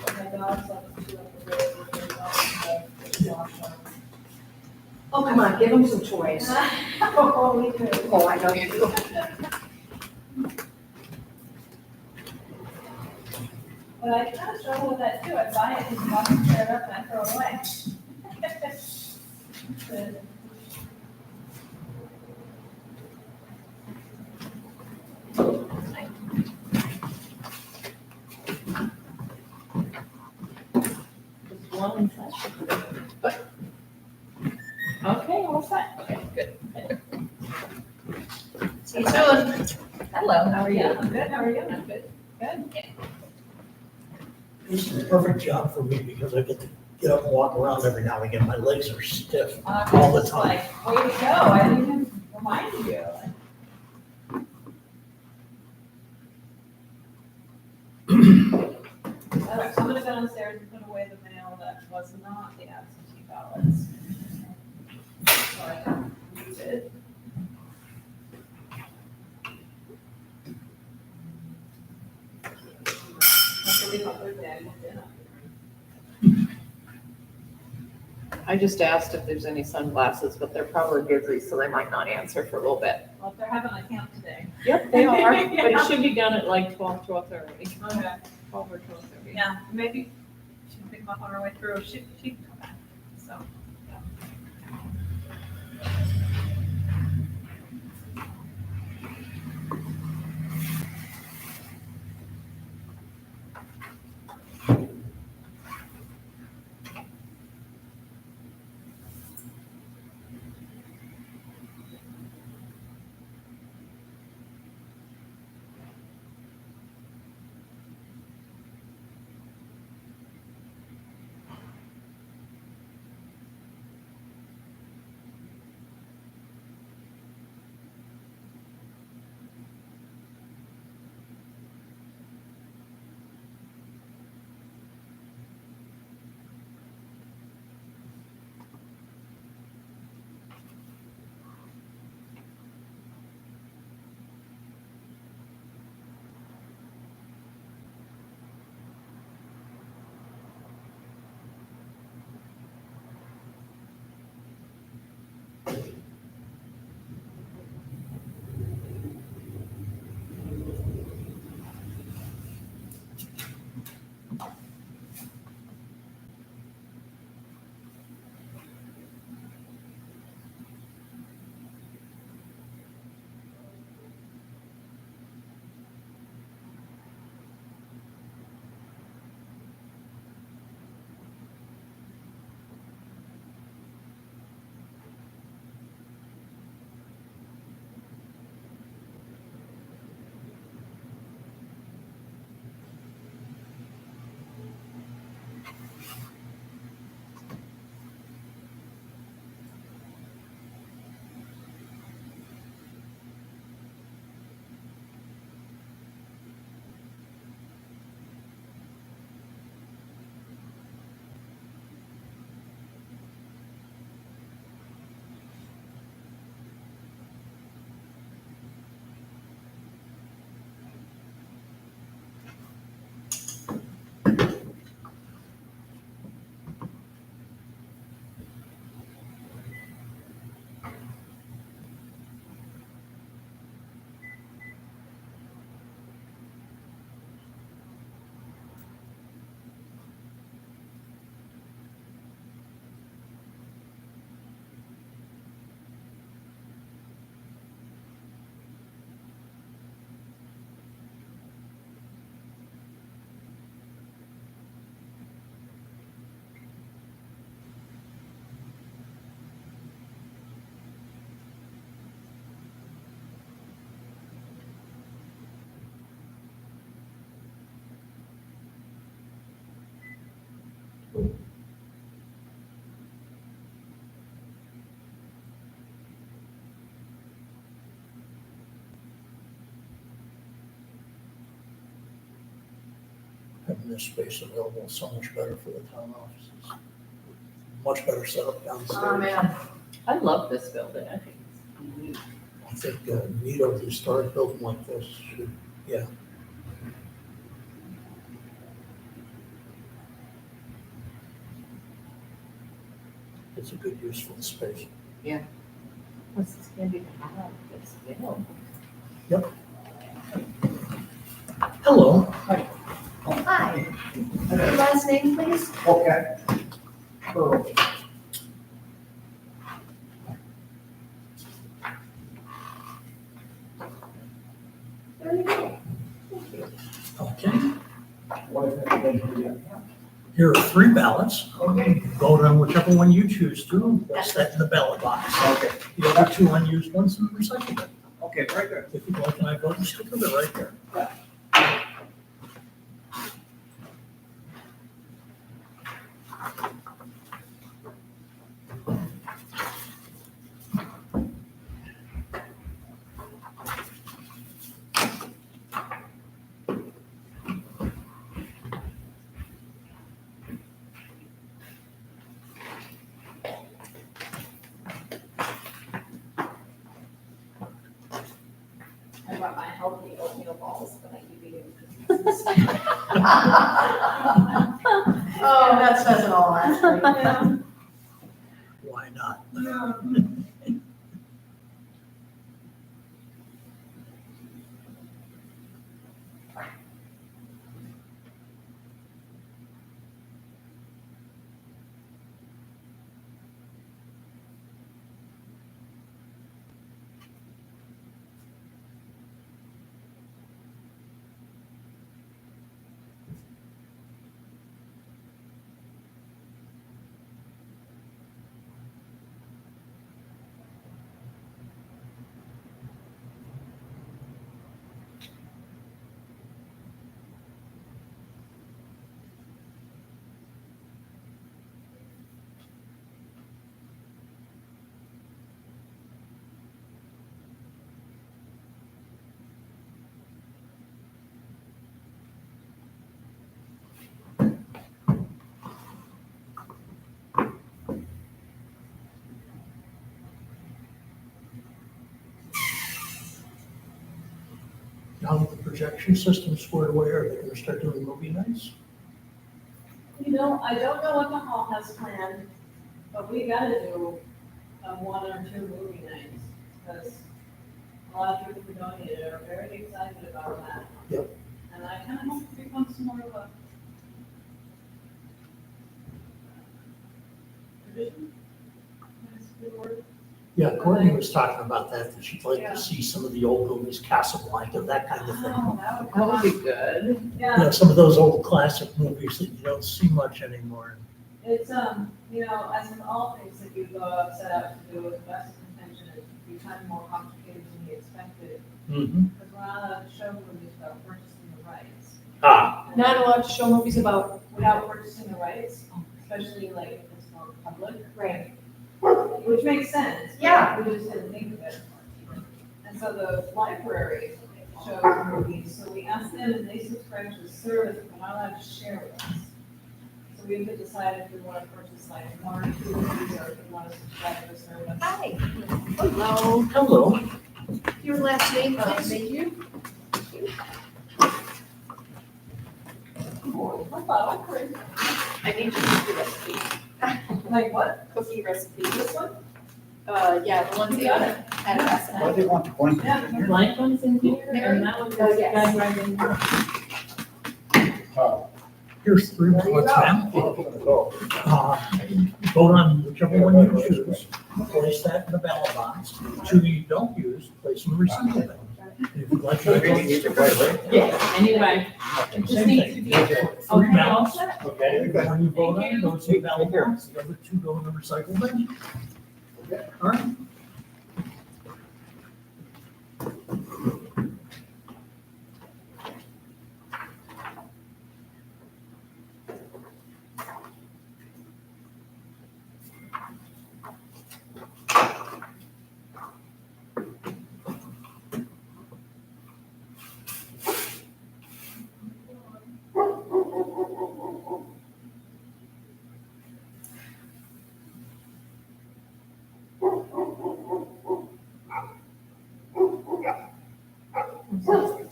But my dogs love to chew up the lids with their dogs, the dishwasher. Oh, come on, give them some toys. Oh, we do. Oh, I know you do. But I kind of struggle with that too. I buy it, just watch it tear it up, and I throw it away. Just one session. Okay, all set. Okay, good. See you soon. Hello, how are you? I'm good, how are you? I'm good. Good. This is a perfect job for me because I get to get up and walk around every now and again. My legs are stiff all the It's time. like, way to go, I didn't even remind you. Alright, so I'm gonna go downstairs and put away the mail that was not the absentee ballots. So I can use it. That's the other day I moved in up here. I just asked if there's any sunglasses, but they're probably busy, so they might not answer for a little bit. Well, if they're having a camp today. Yep, they are, but Yeah. it should be done at like 12:30. Okay. 12 or 12:30. Yeah, maybe she can pick them up on her way through, she can come back, so. yeah. this space available, so much better for the town offices. Much better setup downstairs. Oh, man. I love this building, I think it's neat. I think need of the historic building like this should, yeah. It's a good use for the space. What's this gonna be about, this available? Hello. Hi. Your last name, please? Okay. There you go. Okay. Here are 3 ballots. Okay. Vote on whichever one you choose to, place that in the ballot box. Okay. The other 2 unused ones in the recycle bin. Okay, very good. If you'd like my voting sticker, they're right there. I brought my healthy oatmeal balls, but I keep eating. Oh, that says it all, actually. Why not? Now that the projection system squared away, are they gonna start doing movie nights? You know, I don't know what the hall has planned, but we gotta do 1 or 2 movie nights, because a lot of people who donated are very excited about that. Yep. And I kind of hope it becomes more of a tradition. That's a good word. Yeah, Courtney was talking about that she'd like Yeah. to see some of the old movies, Casablanca, that kind of thing. Oh, that would That would be be. good. Yeah, Yeah, some of those old classic movies that you don't see much anymore. it's, you know, as in all things that you set out to do with the best intention, it become more complicated than you expected. Mm-hmm. Because we're not allowed to show movies without purchasing the rights. Ah, Not allowed to show movies about, Without purchasing the rights, especially like if it's more public, right, which makes sense. but Yeah. We just didn't think of it. And so the library shows movies, so we asked them and they subscribe to the service, but they're not allowed to share with us. So we could decide if we want to purchase like 1 or 2 movies or if we want to subscribe to the service. hi, hello. Hello. your last name, please? Thank you. Hello, Chris. I need your cookie recipe. Like what? Cookie recipe. This one? Yeah, the ones that you had last Why night. do they want the blanket? Yeah. Blank ones in here, and that one's Oh, yes. guy right in here. Here's 3 ballots, ma'am. Go. Vote on whichever one you choose, place that in the ballot box. 2 you don't use, place in the recycle bin. If you'd like to vote sticker, Yeah, anyway, it just Same needs to thing. be. 3 Okay, all ballots. set. Okay. One you vote on, goes in the ballot box, the other 2 go in the recycle bin. All right.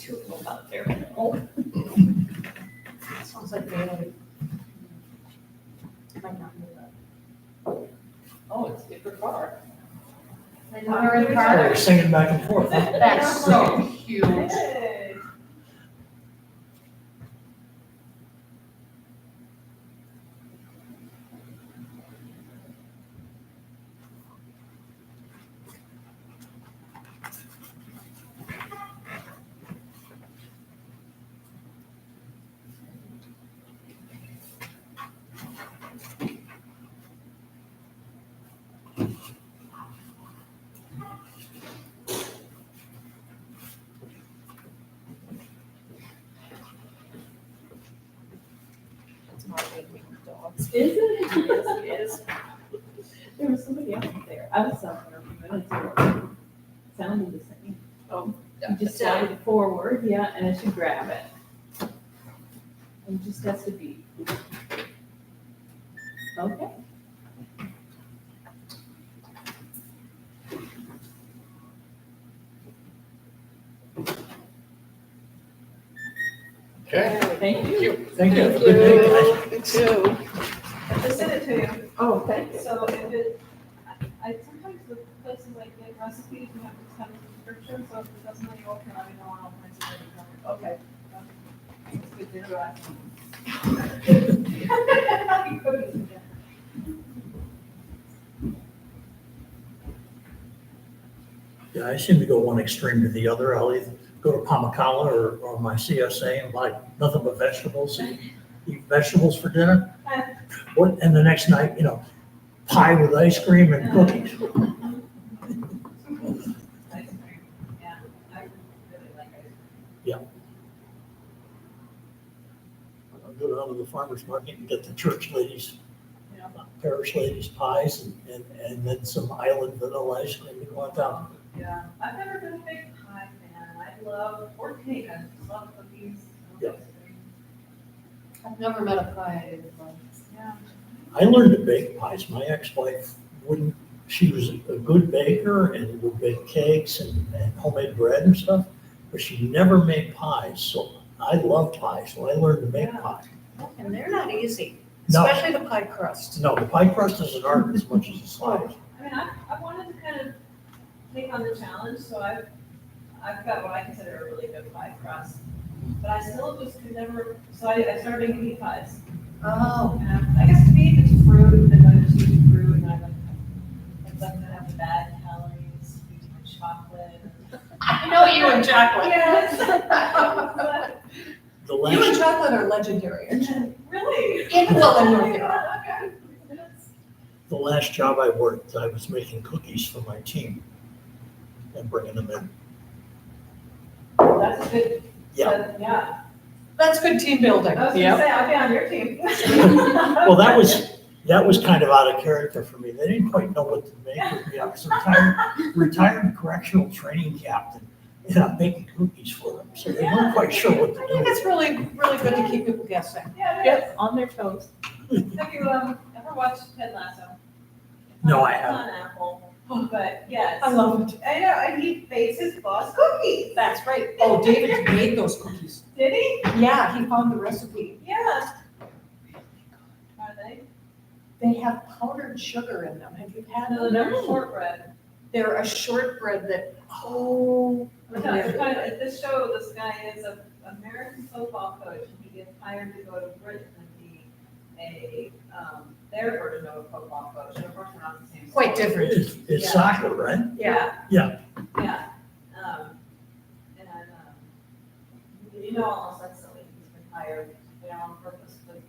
two of them out there. Oh, Sounds like they might not know that. oh, it's different car. They know we're in the car. They're singing back and forth. Huh? That's so huge. Hey. It's not making dogs. Is it? Yes, it is. There was somebody else there. I was out there a few minutes ago. Sounded the same. Oh, You just slide forward, yeah, and it should grab it. And just has to be. Okay. Okay. Thank you. Thank you. Have a good day, guys. You too. I just sent it to you. Oh, thank you. So if it, I sometimes with places like get recipes, you have to have a description, so if it doesn't really work, let me know and I'll find something covered. Okay. It's good to interact. Cookies again. Yeah, I seem to go one extreme to the other. I'll either go to Pamacala or my CSA and buy nothing but vegetables and eat vegetables for dinner. What, and the next night, you know, pie with ice cream and cookies. Ice cream, yeah, I really like ice I'll go down to the farmer's market and get the church ladies, cream. parish ladies pies and then some island vanilla ice cream to go on top. Yeah, I've never been a big pie fan. I love pork cake, I just love cookies. I love Yeah. ice cream. I've never met a pie I didn't like. Yeah. I learned to bake pies. My ex-wife wouldn't, she was a good baker and would bake cakes and homemade bread and stuff, but she never made pies. So I love pies, so I learned to make Yeah. pie. And they're not easy, No. especially the pie crust. No, the pie crust is an art as much as the sliders. I mean, I wanted to kind of take on the challenge, so I've got what I consider a really good pie crust. But I still just could never, so I started making meat pies. Oh. And I guess to me, if it's fruit, then I just use fruit, and I like to have the bad calories, use my chocolate. I know you and chocolate. Yes. The You and last, chocolate are legendary, aren't you? Really? In Philadelphia. Okay. the last job I worked, I was making cookies for my team and bringing them in. That's a good. Yeah. Yeah. That's good team building. I was gonna say, I'll be on your team. Well, that was kind of out of character for me. They didn't quite know what to make with me. I was a retired correctional training captain, and I'm making cookies for them, so they weren't quite sure what to I do. think it's really, really good to keep people guessing. Yeah, it is. Yep, on their toes. Have you ever watched Ted Lasso? No, I It's haven't. on Apple, but yes. I love it. I know, and he bakes his boss cookies. That's right. Oh, David made those cookies. Did he? Yeah, he found the recipe. Yeah. Are they? They have powdered sugar in them. Have you had No, them? they're shortbread. They're a shortbread that, oh. At this show, this guy is an American football coach, and he gets hired to go to Britain and be their version of a football coach. And of course, we're not the same. Quite different. It's Yeah. soccer, right? Yeah. Yeah. You know, almost that's silly. He's been hired, on purpose, but,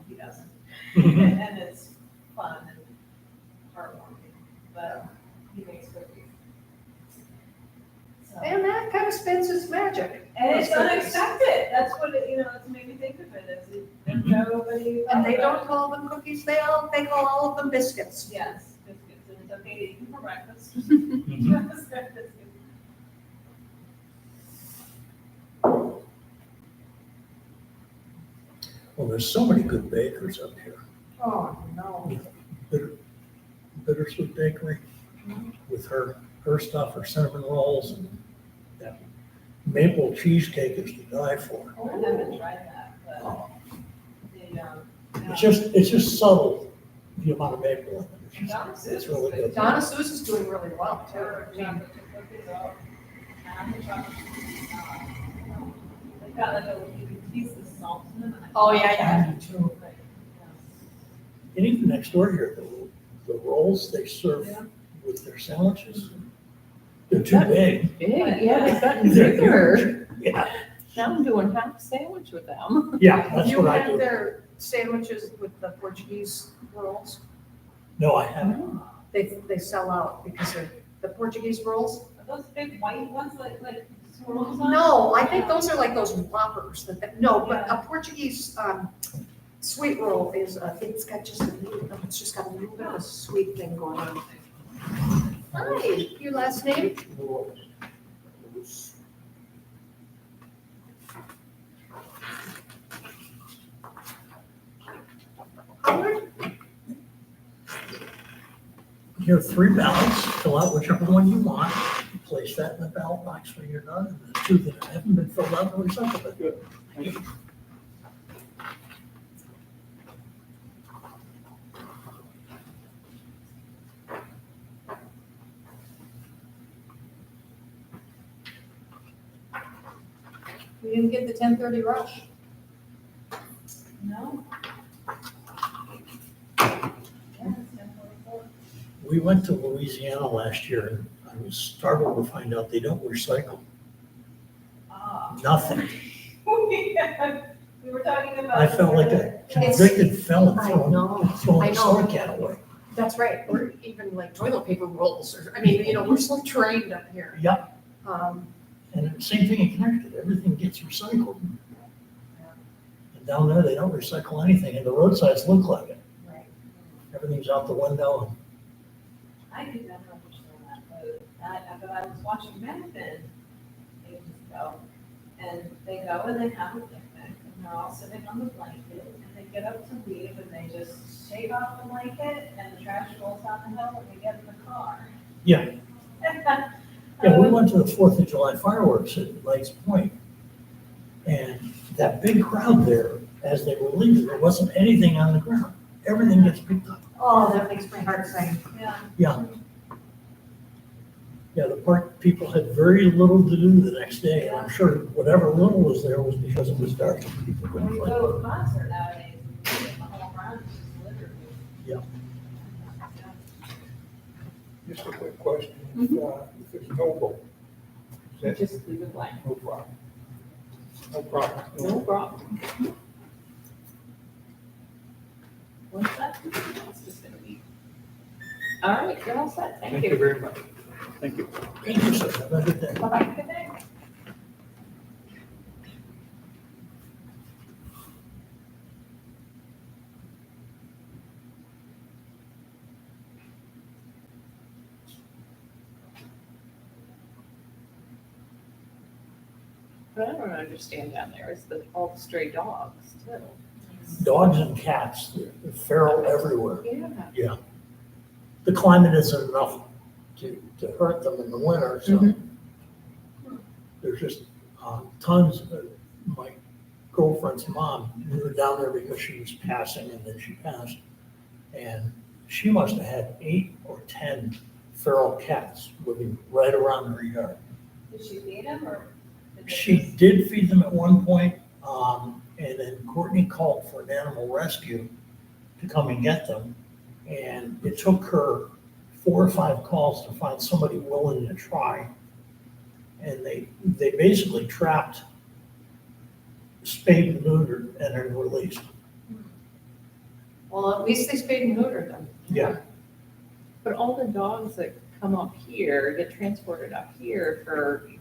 he doesn't. And it's fun and heartwarming, but he makes cookies. So. And that kind of spins its magic. And it's Those cookies. unexpected. That's what it's made me think of it as nobody. And they don't call them cookies, they call all of them biscuits. Yes, biscuits, and it's okay to eat them for breakfast. Mhm. Biscuits. Well, there's so many good bakers up here. Oh, no. Bittersweet Bakery with her stuff, her cinnamon rolls and, yeah. Maple cheesecake is to die for. I haven't tried that, but Uh, the, It's just subtle, the amount of maple in it. It's Donna just- Sue's It's really good. Donna Sue's is doing really well too. chocolate I mean, chip cookies out, and the chocolate chip, they've got like a, you can taste the salt in them. Oh, yeah, yeah. And even next door here, the rolls they serve Yeah. with their sandwiches, they're too big. Big, yeah, they've gotten They're bigger. huge. Yeah, Now I'm doing half sandwich with them. yeah, that's you what I had do. their sandwiches with the Portuguese rolls. No, I haven't. They sell out because they're, the Portuguese rolls. Are those big white ones like swirls on? No, I think those are like those whoppers no, but a Portuguese, sweet roll is, it's got just it's just got a little bit of a sweet thing going on. Hi, your last name? Howard? You have 3 ballots, fill out whichever one you want, place that in the ballot box when you're done, and the 2 that haven't been filled out, will recycle it. Good. We didn't get the 10:30 rush. No. We went to Louisiana last year, and I was startled to find out they don't recycle nothing. We were talking about. I felt like a convicted felon I know, throwing I a know. soda can away. That's right, or even like toilet paper rolls, or, I mean, we're so trained up here. Yep, Um, and same thing in Connecticut, everything gets recycled. And down there, they don't recycle anything, and the roadsides look like it. Right. Everything's out the window, and I did not understand that, but I was watching Mad Men ages ago, and they go and they have a picnic, and they're all sitting on the blanket, and they get up to leave, and they just shake off the blanket, and the trash rolls down the hill, and they get in the car. Yeah. Yeah, we went to the 4th of July fireworks at Lights Point, and that big crowd there, as they were leaving, there wasn't anything on the ground. Everything gets picked up. Oh, that makes my heart sing. Yeah. Yeah. Yeah, the park people had very little to do the next day, and I'm sure whatever little was there was because it was dark. and people When couldn't you play. go to a concert nowadays, you get the whole ground is just littered with. Yeah. Just a quick question, if it's noble, is that Just leave it blank. no problem? No problem. No problem. What's that? It's just gonna be. All right, you're all set. Thank you. very much. Thank you. Thank you, sir. Have a good day. Bye-bye. Good day. What I don't understand down there is all the stray dogs too. Dogs and cats, they're feral everywhere. Yeah. Yeah. The climate isn't enough to hurt them in the winter, so there's just tons. My girlfriend's mom, we were down there because she was passing and then she passed. And she must have had 8 or 10 feral cats living right around her yard. Did she feed him or? did they She just- did feed them at one point, and then Courtney called for an animal rescue to come and get them. And it took her 4 or 5 calls to find somebody willing to try. And they basically trapped, spayed and neutered, and then released. Well, at least they spayed and neutered them. Yeah, But all the dogs that come up here get transported up here for,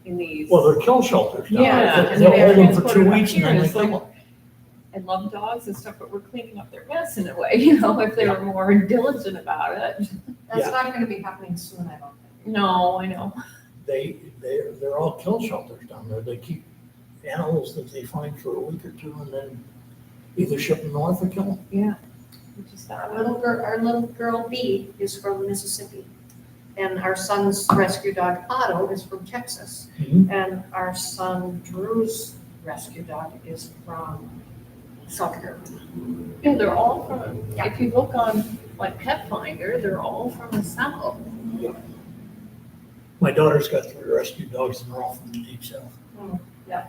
in these. well, they're kill shelters now. Yeah, They- and They'll they're hold them for 2 transported up weeks and here, then and they it's kill like- them. I love dogs and stuff, but we're cleaning up their mess in a way, if they were more diligent about it. That's Yeah. not gonna be happening soon, I don't think. No, I know. They're all kill shelters down there. They keep animals that they find for a week or 2 and then either ship them north or kill them. Yeah. Which is Our little girl Bee is from Mississippi. And our son's rescue dog Otto is from Texas. Mhm. And our son Drew's rescue dog is from South Carolina. Yeah, they're all from, if you look on like Pet Finder, they're all from the South. My daughter's got 3 rescue dogs and they're all from the deep south. yeah.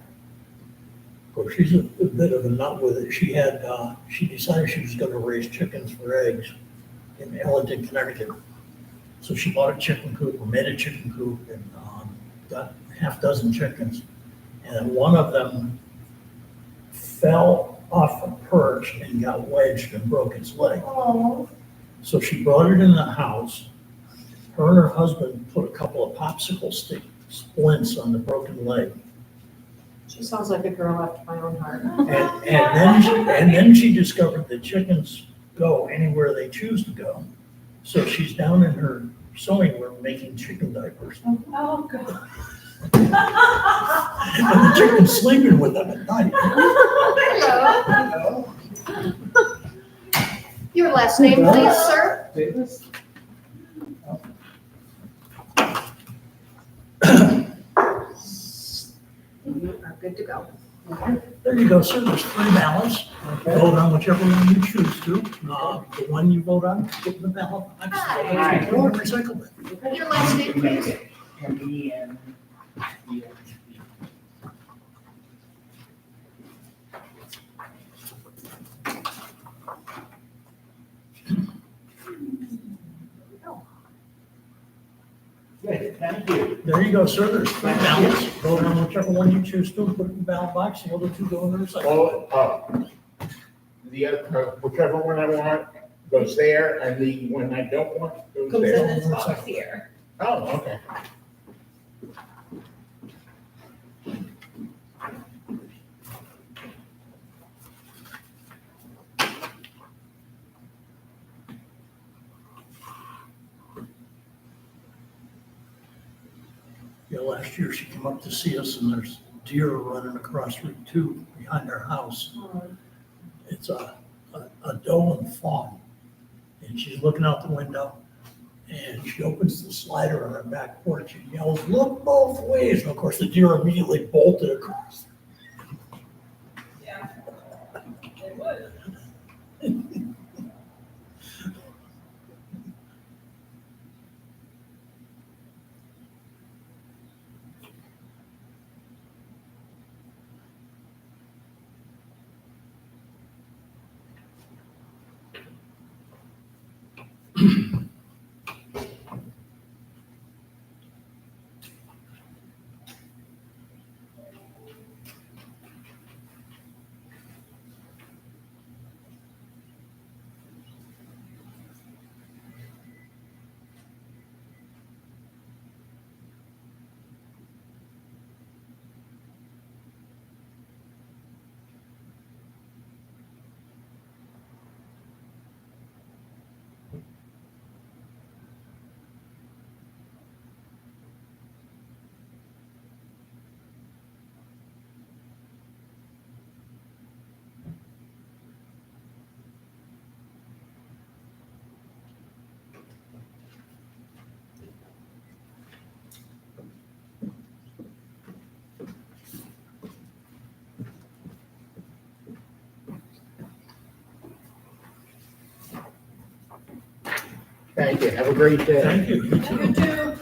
Of course, she's a bit of a nut with it. She decided she was gonna raise chickens for eggs in Ellington, Connecticut. So she bought a chicken coop, or made a chicken coop, and got half dozen chickens. And one of them fell off a perch and got wedged and broke its leg. Oh. So she brought it in the house. Her and her husband put a couple of popsicle stick splints on the broken leg. She sounds like a girl after my own heart. And then she discovered that chickens go anywhere they choose to go. So she's down in her sewing room making chicken diapers. Oh, God. And the chicken's sleeping with them at night. Hello. Your last name, please, sir? Davis? You are good to go. There you go, sir. There's 3 ballots. Vote on whichever one you choose to. The one you vote on, put in the ballot box. Hi. Or recycle it. Your last name, please? M-E-N. Good, thank you. There you go, sir. There's 3 ballots. Vote on whichever one you choose to, put it in the ballot box, and the other 2 go in the recycle. The other, whichever one I want goes there, and the one I don't want goes Comes in there. this box here. Oh, okay. Yeah, last year she came up to see us and there's deer running across Route 2 behind our house. It's a doe and fawn. And she's looking out the window and she opens the slider on her back porch and yells, "Look both ways." And of course the deer immediately bolted across. Yeah. It would. Thank you. Have a great day. Thank you. You too.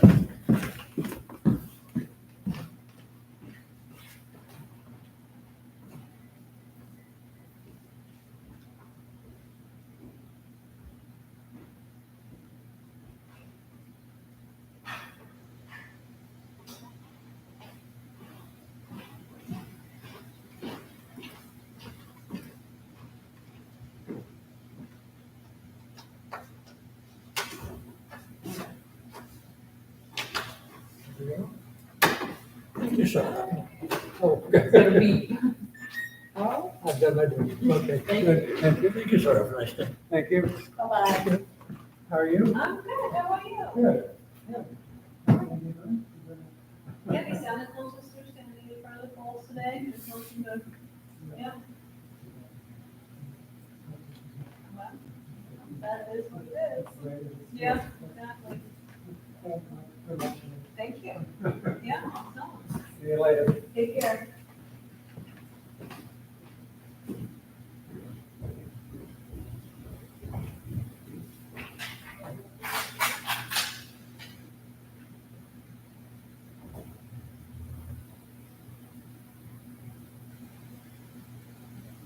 Thank you, sir. Oh, Gotta be. I've done my duty. Okay, good. Thank you. Thank you, sir. Have a nice day. Thank you. Bye-bye. How are you? I'm good, how are you? Good. Yeah, the Santa Claus sisters gonna be in front of the polls today, just looking to, yeah. Well, that is what it is. Yeah, exactly. later. Take care.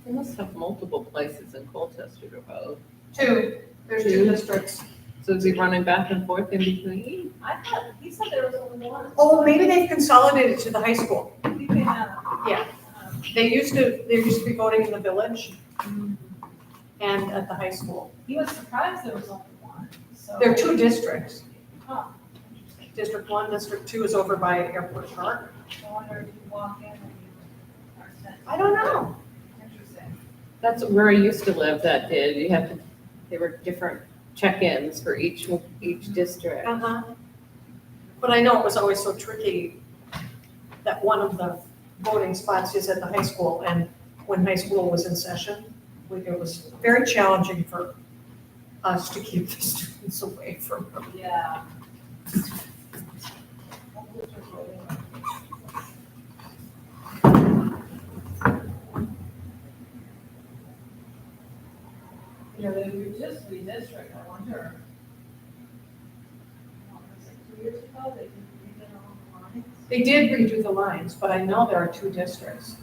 They must have multiple places in Colchester to vote. There's two districts. So is he running back and forth in between? I thought, he said there was only one. Oh, maybe they've consolidated to the high school. You can, Yeah. There used to be voting in the village and at the high school. He was surprised there was only one, so. There are two districts. Huh. District 1, District 2 is over by Airport Park. I wonder if you walk in and you are sent. I don't know. Interesting. That's where I used to live, that did, you have to, there were different check-ins for each district. Uh-huh. But I know it was always so tricky that one of the voting spots is at the high school, and when high school was in session, it was very challenging for us to keep the students away from them. Yeah. You know, they were just redistrict, I wonder. What was it, 2 years ago, they did all the lines? They did redo the lines, but I know there are two districts.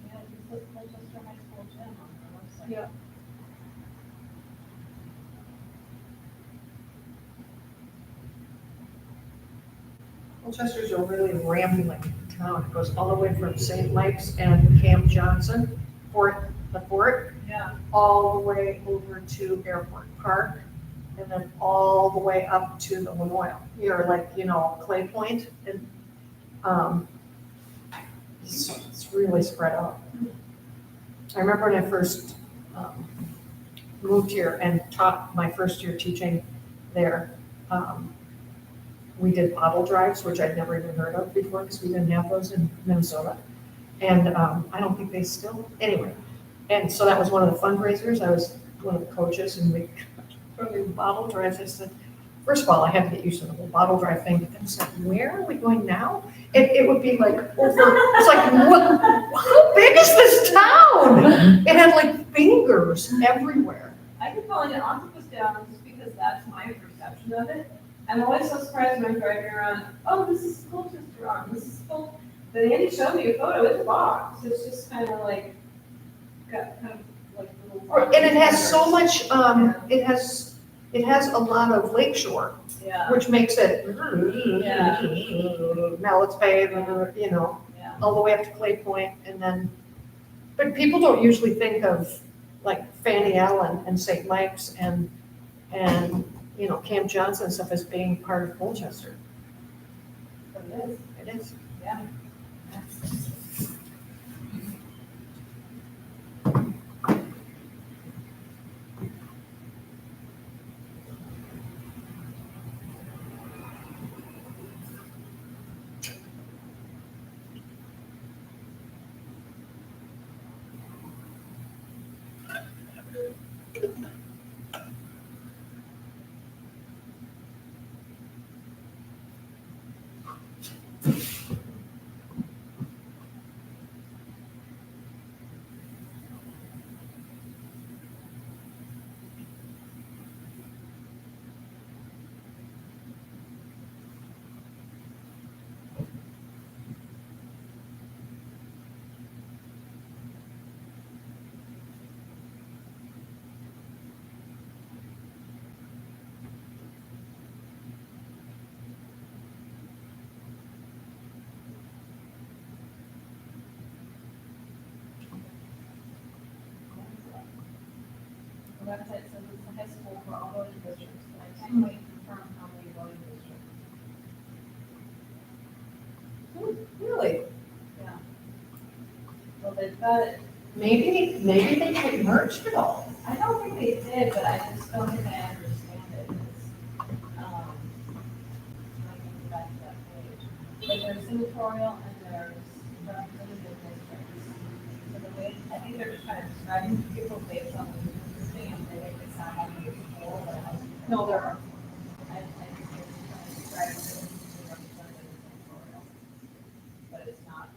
Yeah, it says Colchester High School gym on the website. Yeah. Colchester's a really rambling town. It goes all the way from St. Mike's and Camp Johnson, the fort, Yeah. all the way over to Airport Park, and then all the way up to the Memorial. You're like, Clay Point, and, it's really spread out. I remember when I first, moved here and taught my first year teaching there, we did bottle drives, which I'd never even heard of before, because we didn't have those in Minnesota. And, I don't think they still, anyway. And so that was one of the fundraisers. I was one of the coaches, and we were doing bottle drives. I said, first of all, I had to get used to the whole bottle drive thing, but then it's like, where are we going now? It would be like it's like, what, how big is this town? It had like fingers everywhere. I keep calling it octopus down just because that's my perception of it. I'm always so surprised when I'm driving around, oh, this is Colchester on, this is cool. But Andy showed me a photo, it's a box. It's just kind of like, got kind of like little. And it has so much, it has a lot of lakeshore, Yeah. which makes it, Yeah. Mallett's Bay, Yeah. all the way up to Clay Point, and then, but people don't usually think of like Fanny Allen and St. Mike's and Camp Johnson and stuff as being part of Colchester. But it is, It is. yeah. website says it's a high school for all voting districts, but I can't quite confirm how many voting districts. Really? Yeah. Well, they've got it, Maybe they merged it all. I don't think they did, but I just don't think I understand it. I can go back to that page. But there's senatorial and there's representative districts. So the way, I think they're just kind of describing people based on the interesting and they make it sound like it's full, but I. No, there are. I think they're just kind of describing the representative and senatorial. But it's not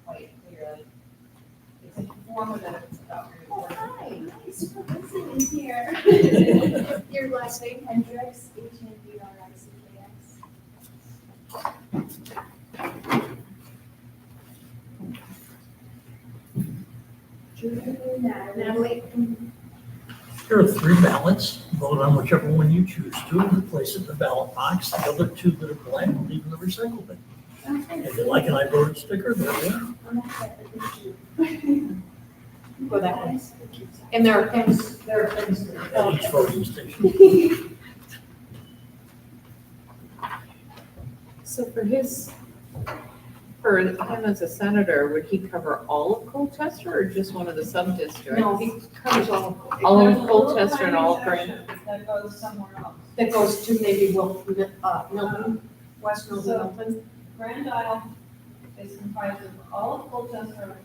quite clear. It's informative about your. Oh, hi, nice for listening here. Your last name? Hendricks, Hendricks. Natalie? There are 3 ballots. Vote on whichever one you choose to and place it in the ballot box. The other 2 that are blank, leave in the recycle bin. If you like an I voted sticker, there they are. Go that way. And there are pins. At each voting station. So for him as a senator, would he cover all of Colchester or just one of the sub-districts? No, he covers all of it. All There's of a little Colchester and all of tiny Brandon? section that goes somewhere else. That goes to maybe Milton, West Milton. Grand Isle is comprised of all of Colchester,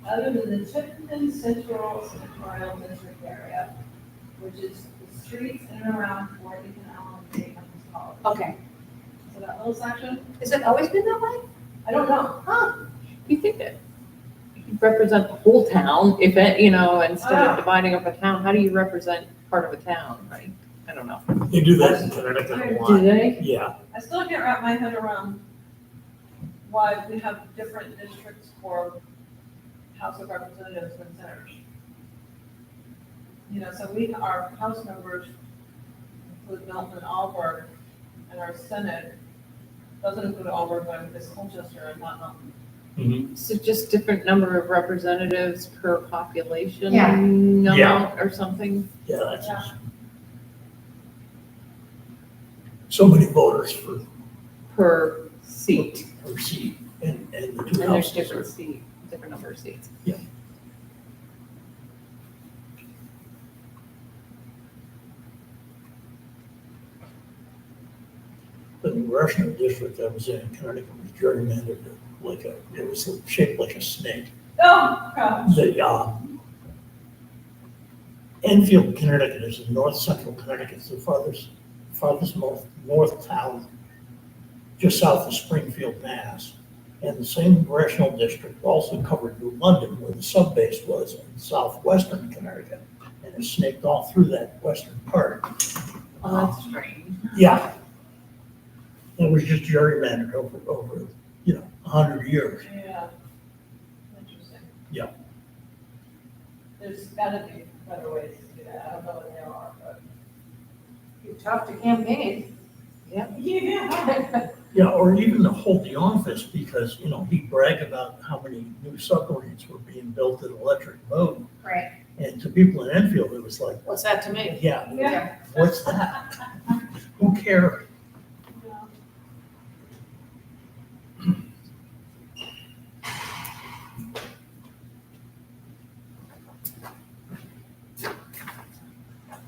other than the Chittenden Central Senatorial District area, which is the streets in and around Worthington, Allen, and Dayton College. Okay. So that little section, Has it always been that way? I don't know. You think that you represent the whole town, if it, instead of dividing up a town, how do you represent part of a town, right? I don't know. They do that in Connecticut a lot. Do they? Yeah. I still can't wrap my head around why we have different districts for House of Representatives and senators. So our House members include Milton and Alburg, and our Senate doesn't include Alburg, but it's Colchester and not Milton. So just different number of representatives per population Yeah. amount or something? Yeah, that's Yeah. so many voters Per seat, per seat and the 2 and there's houses different are. different number of seats. The congressional district I was in Connecticut was gerrymandered it was shaped like a snake. Oh, gosh. The, Enfield, Connecticut is in north central Connecticut. It's the farthest north town, just south of Springfield, Mass. And the same congressional district also covered New London, where the sub-base was in southwestern Connecticut. And it snaked all through that western part. Oh, that's strange. Yeah. It was just gerrymandered over 100 years. Yeah. Interesting. Yeah. There's gotta be better ways to do that. I don't know what they are, but. You're tough to campaign. Yeah. Yeah, or even to hold the office because, he'd brag about how many new submarines were being built at Electric Boat. Right. And to people in Enfield, it was like, What's that to me? yeah, Yeah. what's that? Who cares?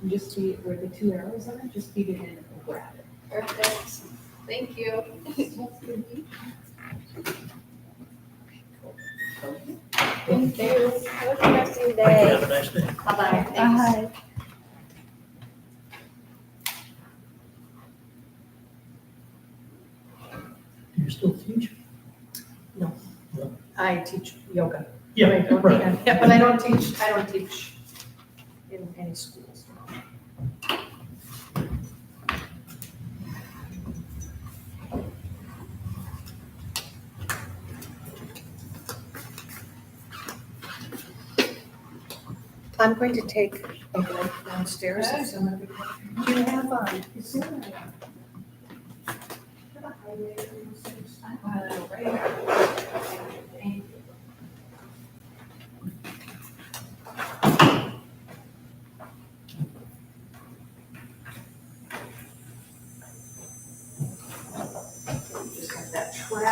Just feed, where the 2 arrows are, just feed it in and grab it. Perfect. Thank you. Thank you. Have a interesting Thank you. day. Have a nice day. Bye-bye. Bye. Do you still teach? I teach yoga. Yeah, I don't- right. Yeah, but I don't teach in any schools. I'm going to take a walk downstairs. If somebody- Do you have, is there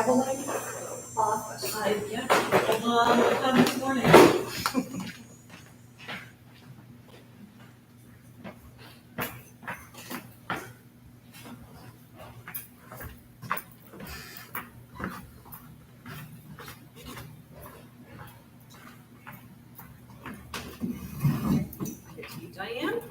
Abilene office. Yeah, come this morning. Diane?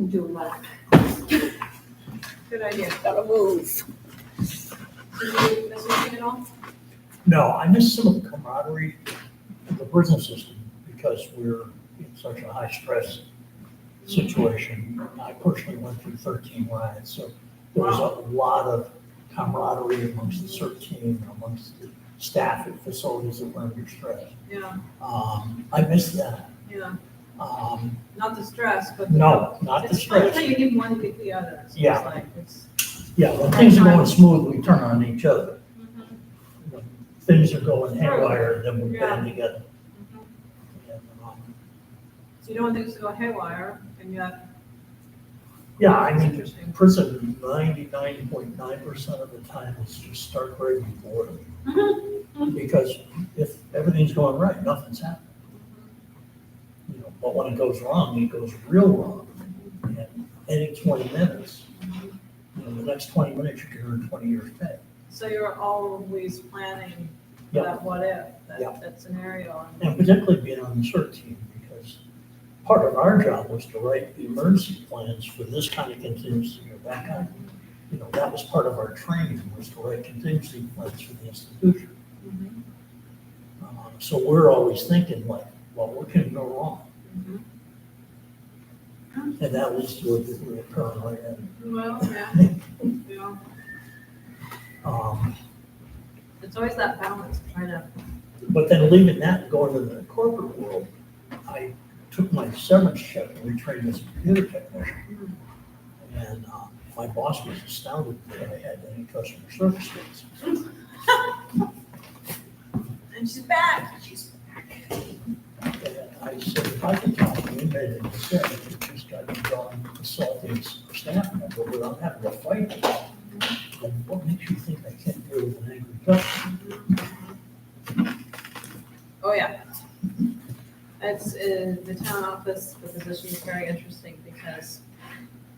Do what? Good idea. Gotta move. Did you miss anything at all? No, I miss some of the camaraderie of the prison system because we're in such a high stress situation. I personally went through 13 riots, so there was a lot of camaraderie amongst the CERT team, amongst the staff at facilities that were under stress. Yeah, I miss that. yeah. Um, Not the stress, but. No, not the It's funny stress. how you need one to get the other. So Yeah. It's like, it's. Yeah, when things are going smooth, we turn on each other. When things are going haywire, then we band together. And, So you don't want things to go haywire, and yet. Yeah, I It's mean, interesting. prison, 99.9% of the time is just start raving boredom. Because if everything's going right, nothing's happening. You know, but when it goes wrong, it goes real wrong. And any 20 minutes, you know, the next 20 minutes, you can earn 20 years pay. So you're always planning Yeah. that what if, Yeah. that scenario. And particularly being on the CERT team, because part of our job was to write the emergency plans for this kind of contingency or that kind. You know, that was part of our training, was to write contingency plans for the institution. So we're always thinking like, well, what can go wrong? And that leads to a degree of paranoia. Well, yeah, yeah. It's always that balance, trying to. But then leaving that and going to the corporate world, I took my severance check and retrained as a computer technician. And my boss was astounded that I had any customer service skills. And she's back. And I said, if I can talk to anybody that said you just got done assaulting a staff member without having to fight them, then what makes you think I can't deal with an angry customer? Oh, yeah. It's in the town office, the position is very interesting because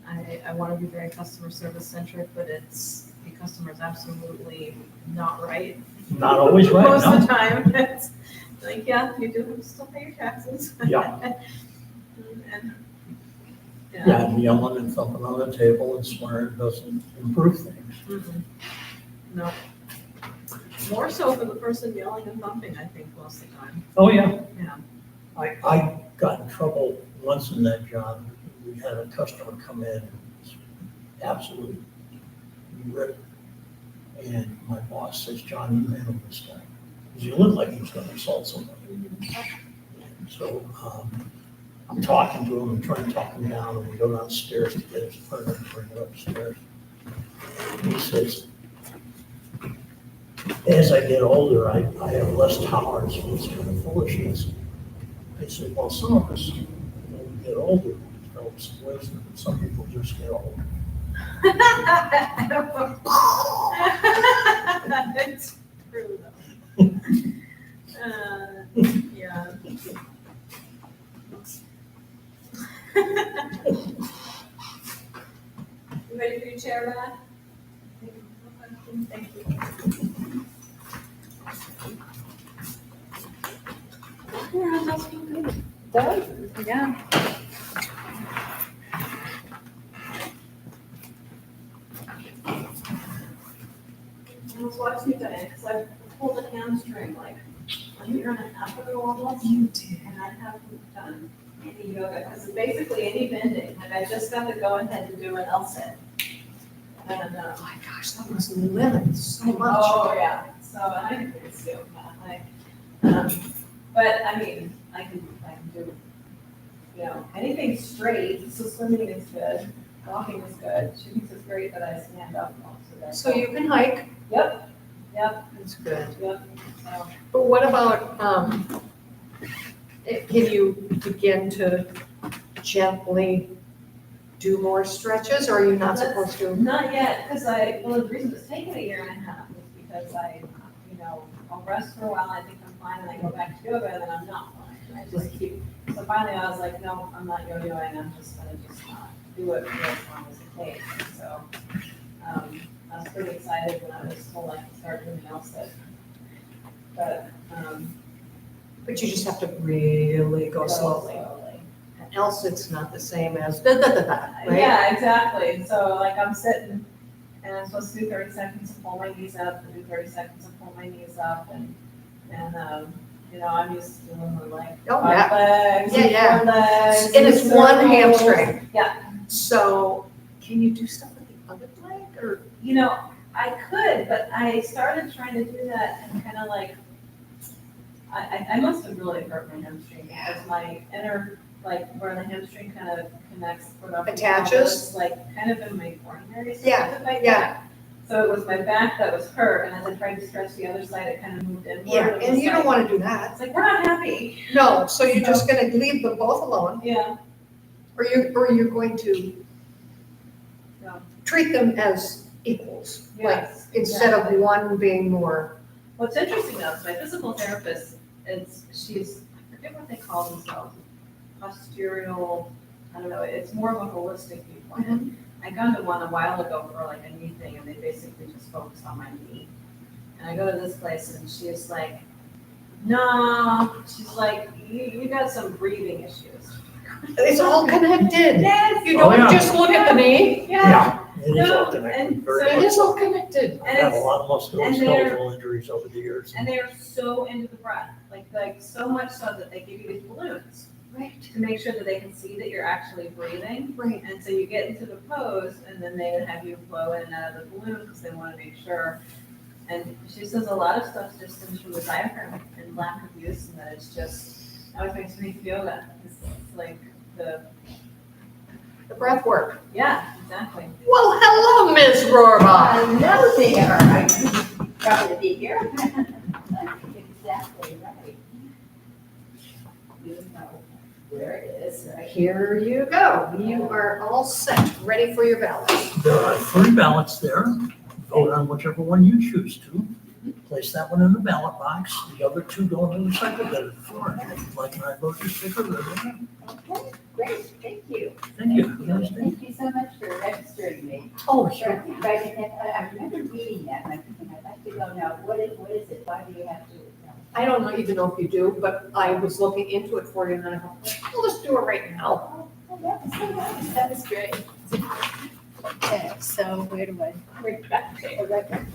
I want to be very customer service centric, but the customer's absolutely not right. Not always right, Most of no. the time, it's like, yeah, you do still pay your taxes. Yeah. And, Yeah, and yelling and thumping on the table and swearing doesn't improve things. No. More so for the person yelling and thumping, I think, most of the time. Oh, yeah. Yeah. I got in trouble once in that job. We had a customer come in and was absolutely ripped. And my boss says, John, you handle this guy. Because he looked like he was going to assault somebody. And so I'm talking to him and trying to talk him down, and we go downstairs to get his permit and bring it upstairs. And he says, as I get older, I have less tolerance for this kind of foolishness. I said, well, some of us, when we get older, develop some wisdom, and some people just get old. It's true though. Yeah. You ready for your chair back? Thank you. Yeah, that's good. Does, yeah. I was watching today, because I pulled a hamstring like a year and a half ago almost. You did. And I haven't done any yoga, because basically any bending, and I just got to go ahead and do an L-sit. And, Oh my gosh, that must limit so much. oh, yeah, so I can do that. But I mean, I can do, you know, anything straight, so swimming is good, walking is good, she thinks it's great that I stand up most of the day. So you can hike. Yep, That's good. yep, so. But what about, can you begin to gently do more stretches, or are you not supposed to? Not yet, because well, the reason it's taken a year and a half is because I'll rest for a while, I think I'm fine, and I go back to yoga, and then I'm not fine. And I just keep, so finally I was like, no, I'm not yo-yoing, I'm just gonna not do it for as long as it takes. And so, I was pretty excited when I was told I could start doing LSIT. But you just have to really go slowly. And else it's not the same as da-da-da-da, right? Yeah, exactly. So like I'm sitting and I'm supposed to do 30 seconds and pull my knees up and do 30 seconds and pull my knees up and I'm used to doing the like Oh, five legs, Yeah. four legs. And it's one circles. hamstring. Yeah. So can you do stuff with the other leg or? I could, but I started trying to do that and kind of like, I must have really hurt my hamstring because my inner, like where the hamstring kind of connects, Attaches? like kind of in my coronary. Yeah, of my yeah. back. So it was my back that was hurt, and as I tried to stretch the other side, it kind of moved inward. Yeah, It was and you don't like- want to do that. It's like, we're not happy. No, so you're just gonna leave them both alone, Yeah. or you're going to No. treat them as equals, like Yes, instead of exactly. one being more. What's interesting though, is my physical therapist, she's, I forget what they call themselves, postural, I don't know, it's more of a holistic viewpoint. I gone to one a while ago for like a knee thing, and they basically just focus on my knee. And I go to this place, and she's like, no, she's like, you got some breathing issues. It's all connected. Yes. You Oh, don't yeah. just look at the knee. Yeah. It is No, all connected, and very so It much. is all connected. I've had a lot of and they're- musculoskeletal injuries over the years. And they are so into the breath, like so much so that they give you these balloons. Right. To make sure that they can see that you're actually breathing. Right. And so you get into the pose, and then they would have you blow in and out of the balloon because they want to make sure. And she says a lot of stuff just stems from the diaphragm and lack of use, and that it's just, that always makes me feel that. It's like the breath work. Yeah, exactly. Well, hello, Ms. Rohrbach. Hello there. I'm proud to be here. Exactly right. You know where it is, right? Here you go. You are all set, ready for your ballot. There are 3 ballots there. Vote on whichever one you choose to. Place that one in the ballot box. The other 2 go in the recycle bin at the floor. Like my vote is sticker, there they go. Okay, great, thank you. Thank you. Have a nice day. Thank you so much for registering me. Oh, Sure. Right, and I remember reading that, and I'm thinking, I'd like to go now, what is it, why do you have to? I don't even know if you do, but I was looking into it for you, and then I thought, well, let's do it right now. Oh, that was so nice, that was great. Okay, so where do I? Right back there. Right back.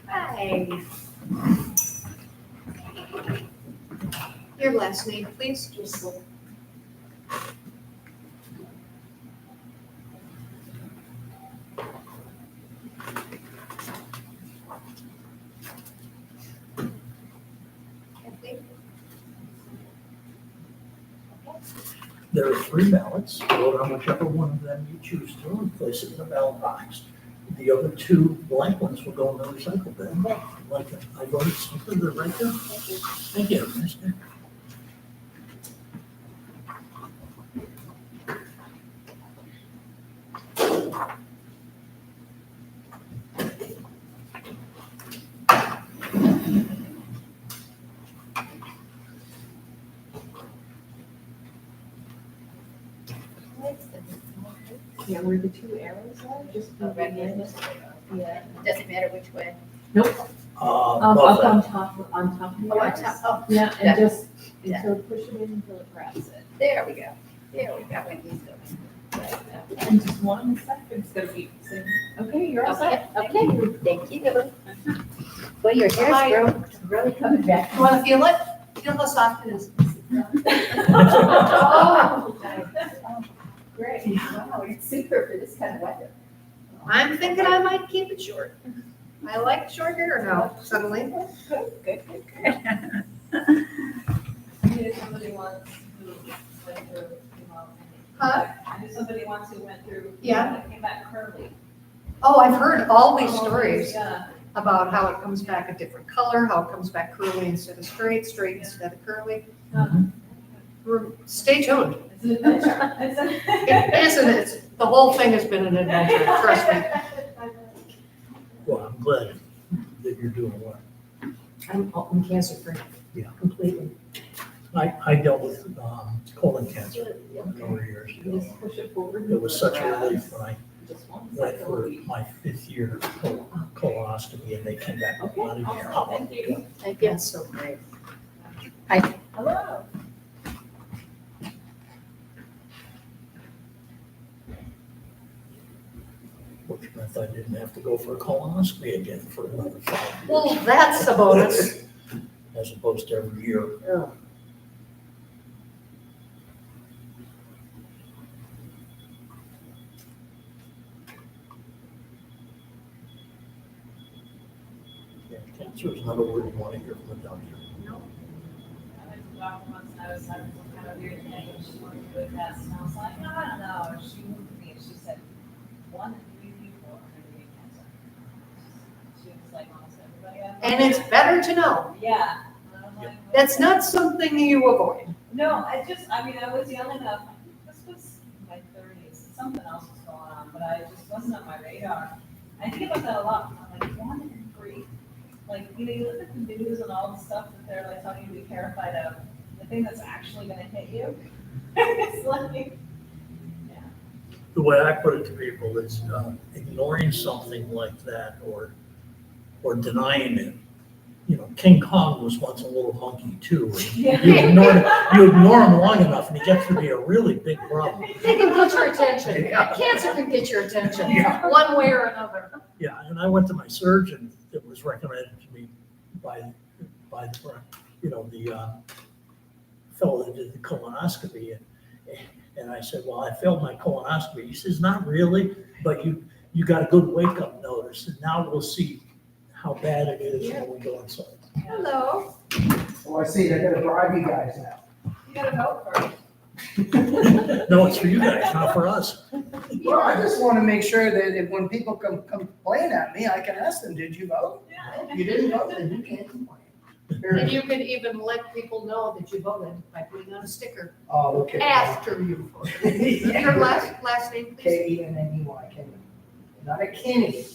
Hi. Your last name, please. Driscoll. There are 3 ballots. Vote on whichever one of them you choose to and place it in the ballot box. The other 2 blank ones will go in the recycle bin. Like I voted something, they're right there. Thank you. Nice day. Yeah, where the two arrows are, just. Yeah, doesn't matter which way. Above Up that. on top of the Oh, on arrows. top, oh, Yeah, Yeah. and just, Yeah. until push it in until it grabs it. there we go. There we go. When he's going. And just one second, it's gonna be, saying, okay, you're all Okay, set. okay, thank you. Well, your hair's really coming back. You wanna feel it? Feel how soft it is. Oh, great. Wow, it's super for this kind of weather. I'm thinking I might keep it short. I like short hair now, suddenly. Good, good, good. I knew somebody once who went through, Huh? I knew somebody once who went through. Yeah. And it came back curly. Oh, I've heard all these stories Yeah. about how it comes back a different color, how it comes back curly instead of straight, straight instead of curly. Stay tuned. It's an adventure. It's It isn't it? The whole thing has been an adventure, trust me. Well, I'm glad that you're doing well. I'm cancer free. Yeah. Completely. I dealt with colon cancer a number of years ago. Just push it forward. It was such a relief when I Just one went second. for my 5th year colonoscopy and they came back out of here. How about Thank you. Thank you. That's so great. Hello. which meant I didn't have to go for a colonoscopy again for another 5 years. Well, that's a bonus. As opposed to every year. Yeah, cancer is not a word you want to hear from a doctor. I went to the doctor once and I was having some kind of weird thing and she wanted to do a test and I was like, I don't know. She looked at me and she said, 1 in 3 people are going to get cancer. She was like, almost everybody. I know." And it's better to know. Yeah. And I'm like, That's not something you avoid. No, I mean, I was young enough, this was my 30s, something else was going on, but I just wasn't on my radar. I think about that a lot. I'm like, 1 in 3. Like, you know, you look at the news and all the stuff that they're like telling you to be terrified of, the thing that's actually gonna hit you. It's like, The way I put it to people is ignoring something like that or denying it. You know, King Kong was once a little monkey too. And you ignore him long enough and he gets to be a really big problem. They can get your attention. Cancer can get your attention, Yeah. one way or another. Yeah, and I went to my surgeon. It was recommended to me by the fellow that did the colonoscopy. And I said, well, I failed my colonoscopy. He says, not really, but you got a good wake-up notice. And now we'll see how bad it is when we go inside. Hello. Oh, I see, they're gonna bribe you guys now. you gotta vote first. No, it's for you guys, not for us. Well, I just wanna make sure that if, when people complain at me, I can ask them, did you vote? Yeah. You didn't vote, then you can't complain. And you can even let people know that you voted by putting on a sticker Oh, okay. after you voted. Your last name, please? K-E-N-N-E-Y, Kenny. Not a Kenny.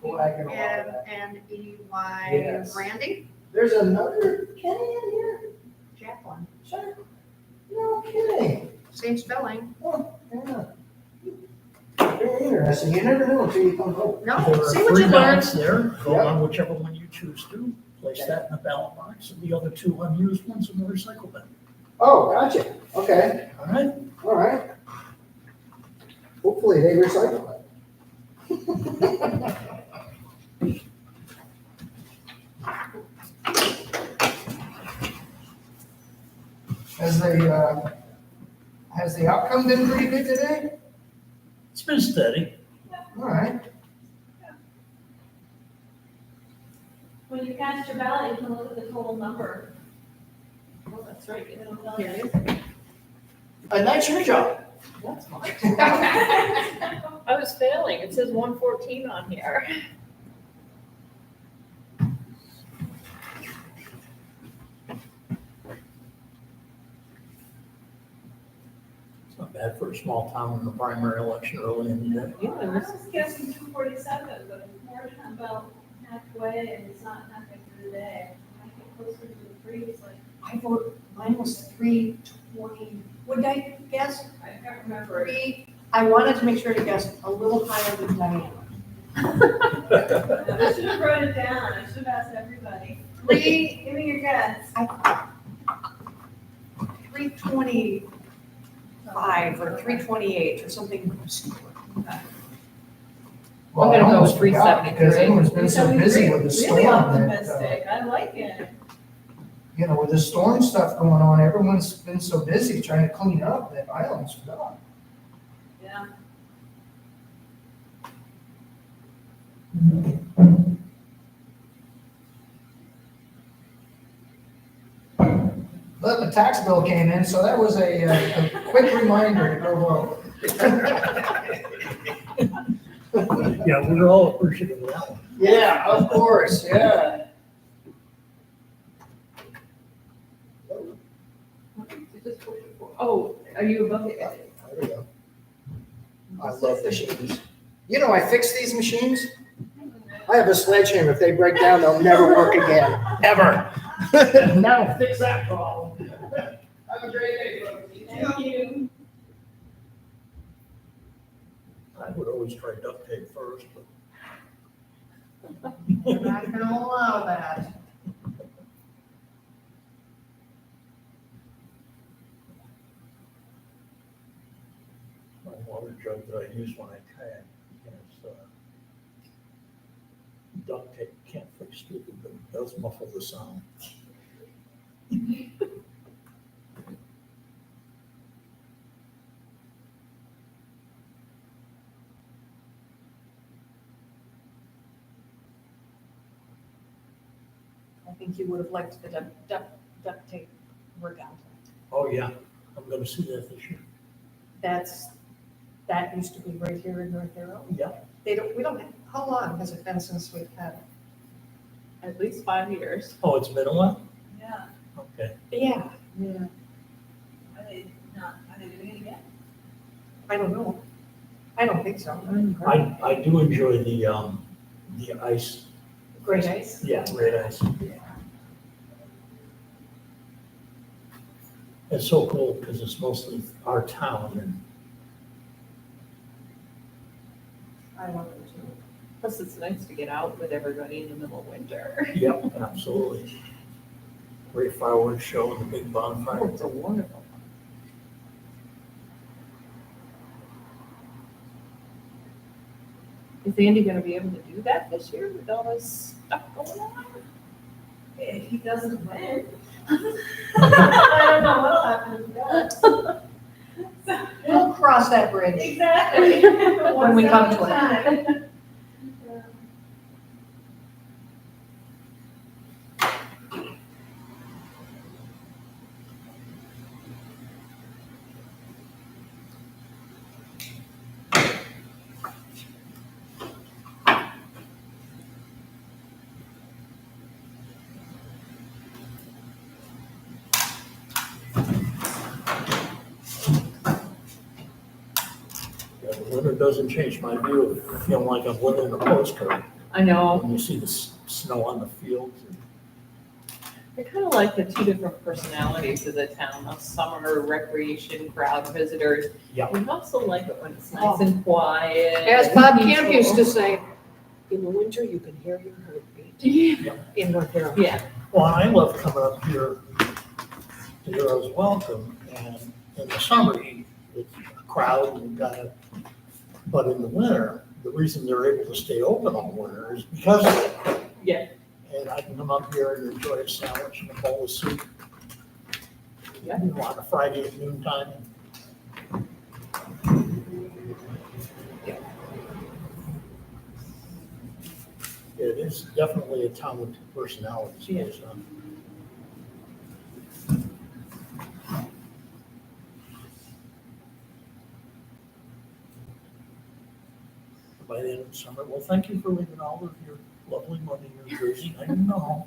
Boy, I can remember that. K-N-N-E-Y, Yes. Randy? There's another Kenny in here? Jacqueline. Sure. No kidding. Same spelling. Oh, yeah. Very interesting. You never know until you come home. No, There are see what 3 you learn. ballots there. Vote Yep. on whichever one you choose to. Place that in the ballot box and the other 2 unused ones in the recycle bin. Oh, gotcha. Okay, All right? all right. Hopefully they recycle it. Has the outcome been pretty good today? It's been steady. All right. When you cast your ballot, you can look at the total number. Oh, that's right, it'll tell you. A nice your job. That's fine. I was failing. It says 114 on here. It's not bad bad for a small town in the primary election early in the day. I was guessing 247, but it's more than about halfway, and it's not halfway through the day. I get closer to the 3, it's like, I voted, mine was 3:20. What did I guess? I can't remember. I wanted to make sure to guess a little higher than Diana. I should have wrote it down, I should have asked everybody. Give me your guess. 3:25 or 3:28 or something obscure. Well, I'm I gonna go almost forgot 373. because everyone's been so busy with the storm. Really that, optimistic, I like it. You know, with the storm stuff going on, everyone's been so busy trying to clean up that I almost forgot. Yeah. But the tax bill came in, so that was a quick reminder to go vote. Yeah, we're all appreciative of that one. Yeah, of course, yeah. Oh, are you above it? There we go. I love machines. You know, I fix these machines. I have a sledgehammer. If they break down, they'll never work again, ever. Now fix that problem. Have a great day, folks. Thank you. I would always try duct tape first, but We're not gonna allow that. my water jug that I use when I kayak has duct tape. Can't fix stupid, but it does muffle the sound. I think you would have liked the duct tape regatta. Oh, yeah, I'm gonna see that this year. That used to be right here in North Arrow. Yeah. We don't, how long has it been since we've had it? At least 5 years. Oh, it's been a while? Yeah. Okay. Yeah, Yeah. Are they doing it again? I don't know. I don't think so. I do enjoy the ice. Great ice. Yeah, great ice. It's so cool because it's mostly our town and I love it too. Plus, it's nice to get out with everybody in the middle of winter. yep, absolutely. Great fireworks show and the big bonfire. Oh, it's a wonderful. Is Andy gonna be able to do that this year with all this stuff going on? If he doesn't win. I don't know what'll happen if he does. We'll cross that bridge. Exactly. When we come to it. it. Yeah, the winter doesn't change my view of feeling like I'm living in a postcard. I know. When you see the snow on the fields. I kind of like the two different personalities of the town, the summer recreation crowd visitors. Yeah. We also like it when it's nice and quiet. As Bob and Camp used to peaceful. say, in the winter, you can hear your heartbeat Yeah. in North Arrow. Yeah. Well, I love coming up here to Heroes Welcome, and in the summer, it's a crowd, and you've got it. But in the winter, the reason they're able to stay open all winter is because of it. Yeah. And I can come up here and enjoy a sandwich and a bowl of soup. Yeah. You know, on a Friday at noontime. It is definitely a town with two personalities. Yeah. Goes on. By the end of the summer, well, thank you for leaving all of your lovely money in New Jersey. I know.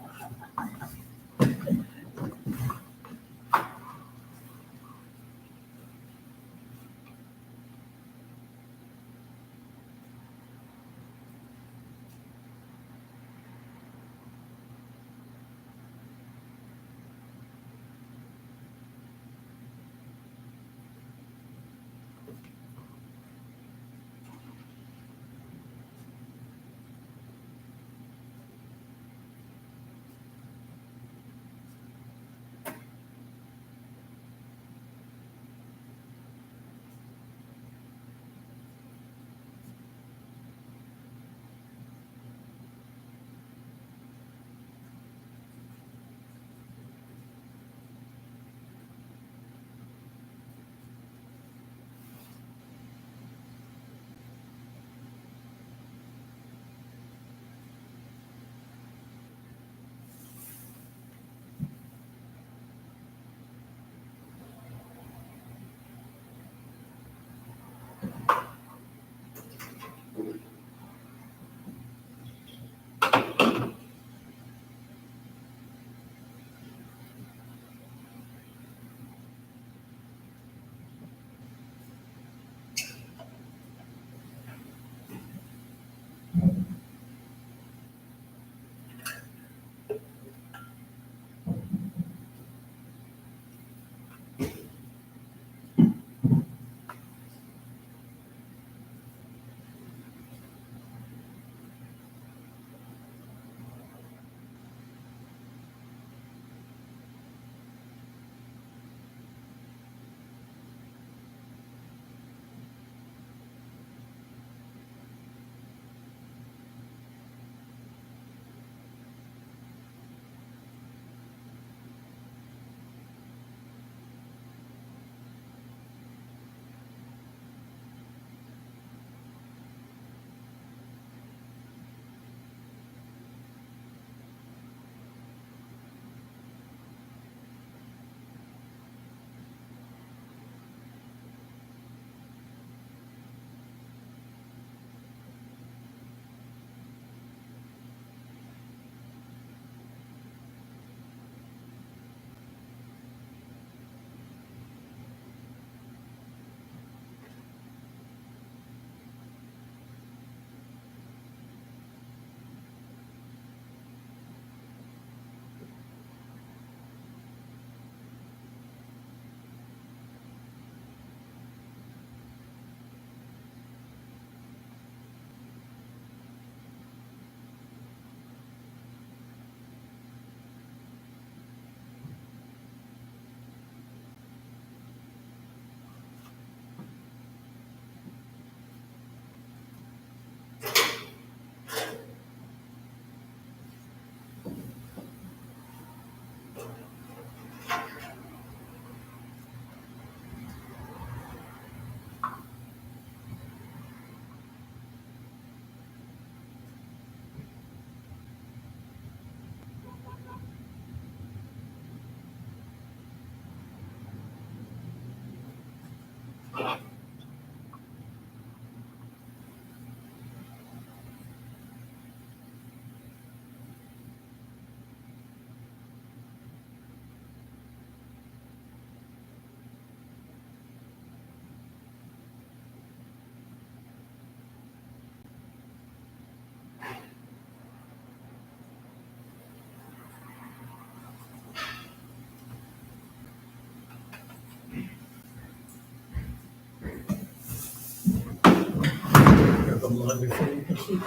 Come on before you can see.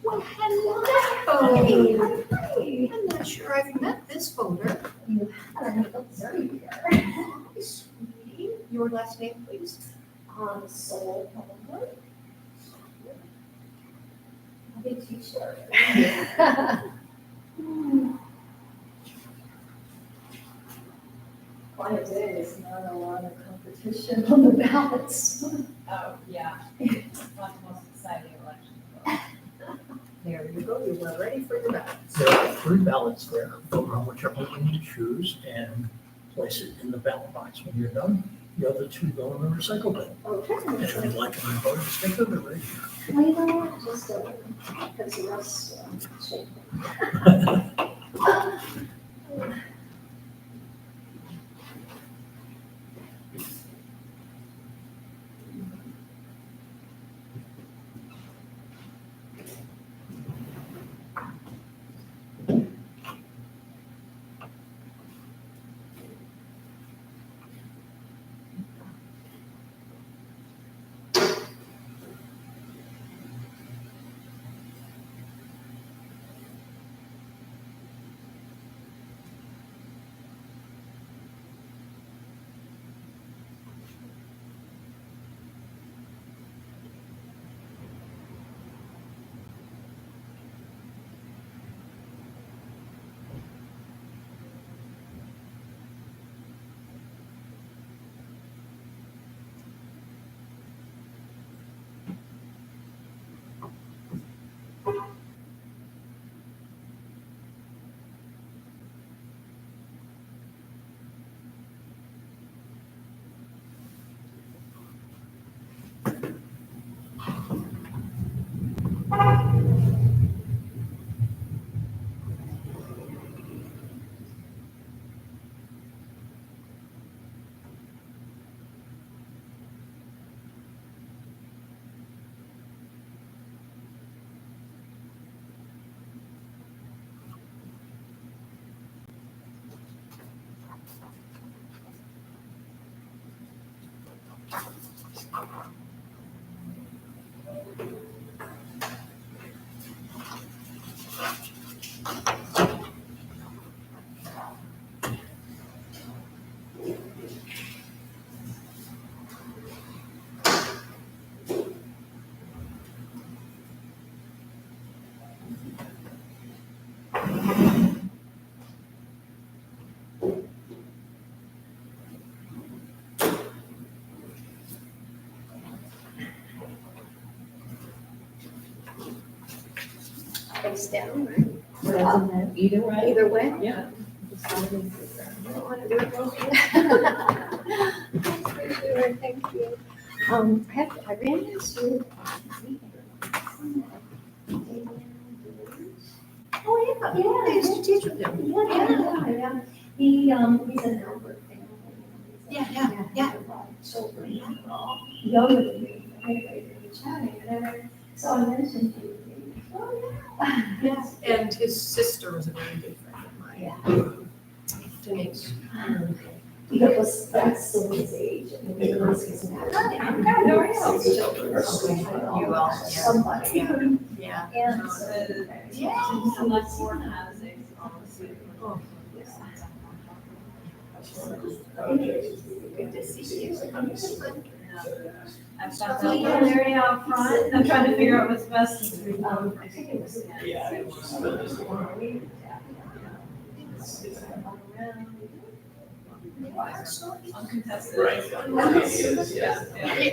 Well, hello. I'm not sure I've met this voter. Sweetie. Your last name, please? Soul Palmer. A big teacher. Quiet days, not a lot of competition on the ballots. Oh, yeah. Not the most exciting election. There you go, you were ready for your ballot. There are 3 ballots there. Vote on whichever one you choose and place it in the ballot box. When you're done, the other 2 go in the recycle bin. Okay. If you'd like my voting sticker, they're right here. Well, you know what, just, because the rest, shape. Face down, right? Either way. Either way? Yeah. I don't want to do it both. Thank you. I ran into. Oh, yeah, I used to teach with him. Yeah. He's an Albert family. Yeah. Children, younger than me, anyway, we were chatting, and then, so I mentioned you. Oh, yeah. And his sister was a very good friend of mine. Denise. It was, that's still his age, and it was his marriage. I'm kind of His children. You all, Somebody. Yeah. And. So much more houses on the city. Good to see you. I've got that little area out front, I'm trying to figure out what's best to do. I think it was. Uncontested.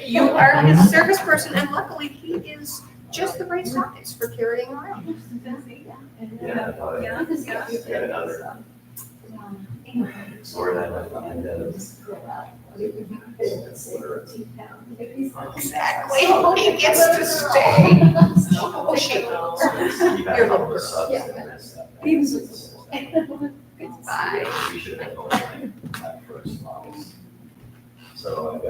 You are his service person, and luckily he is just the right size for carrying around. Exactly. He gets to stay. Oh, she. Your little girl. He was. Goodbye. We should have gone that first models. So I've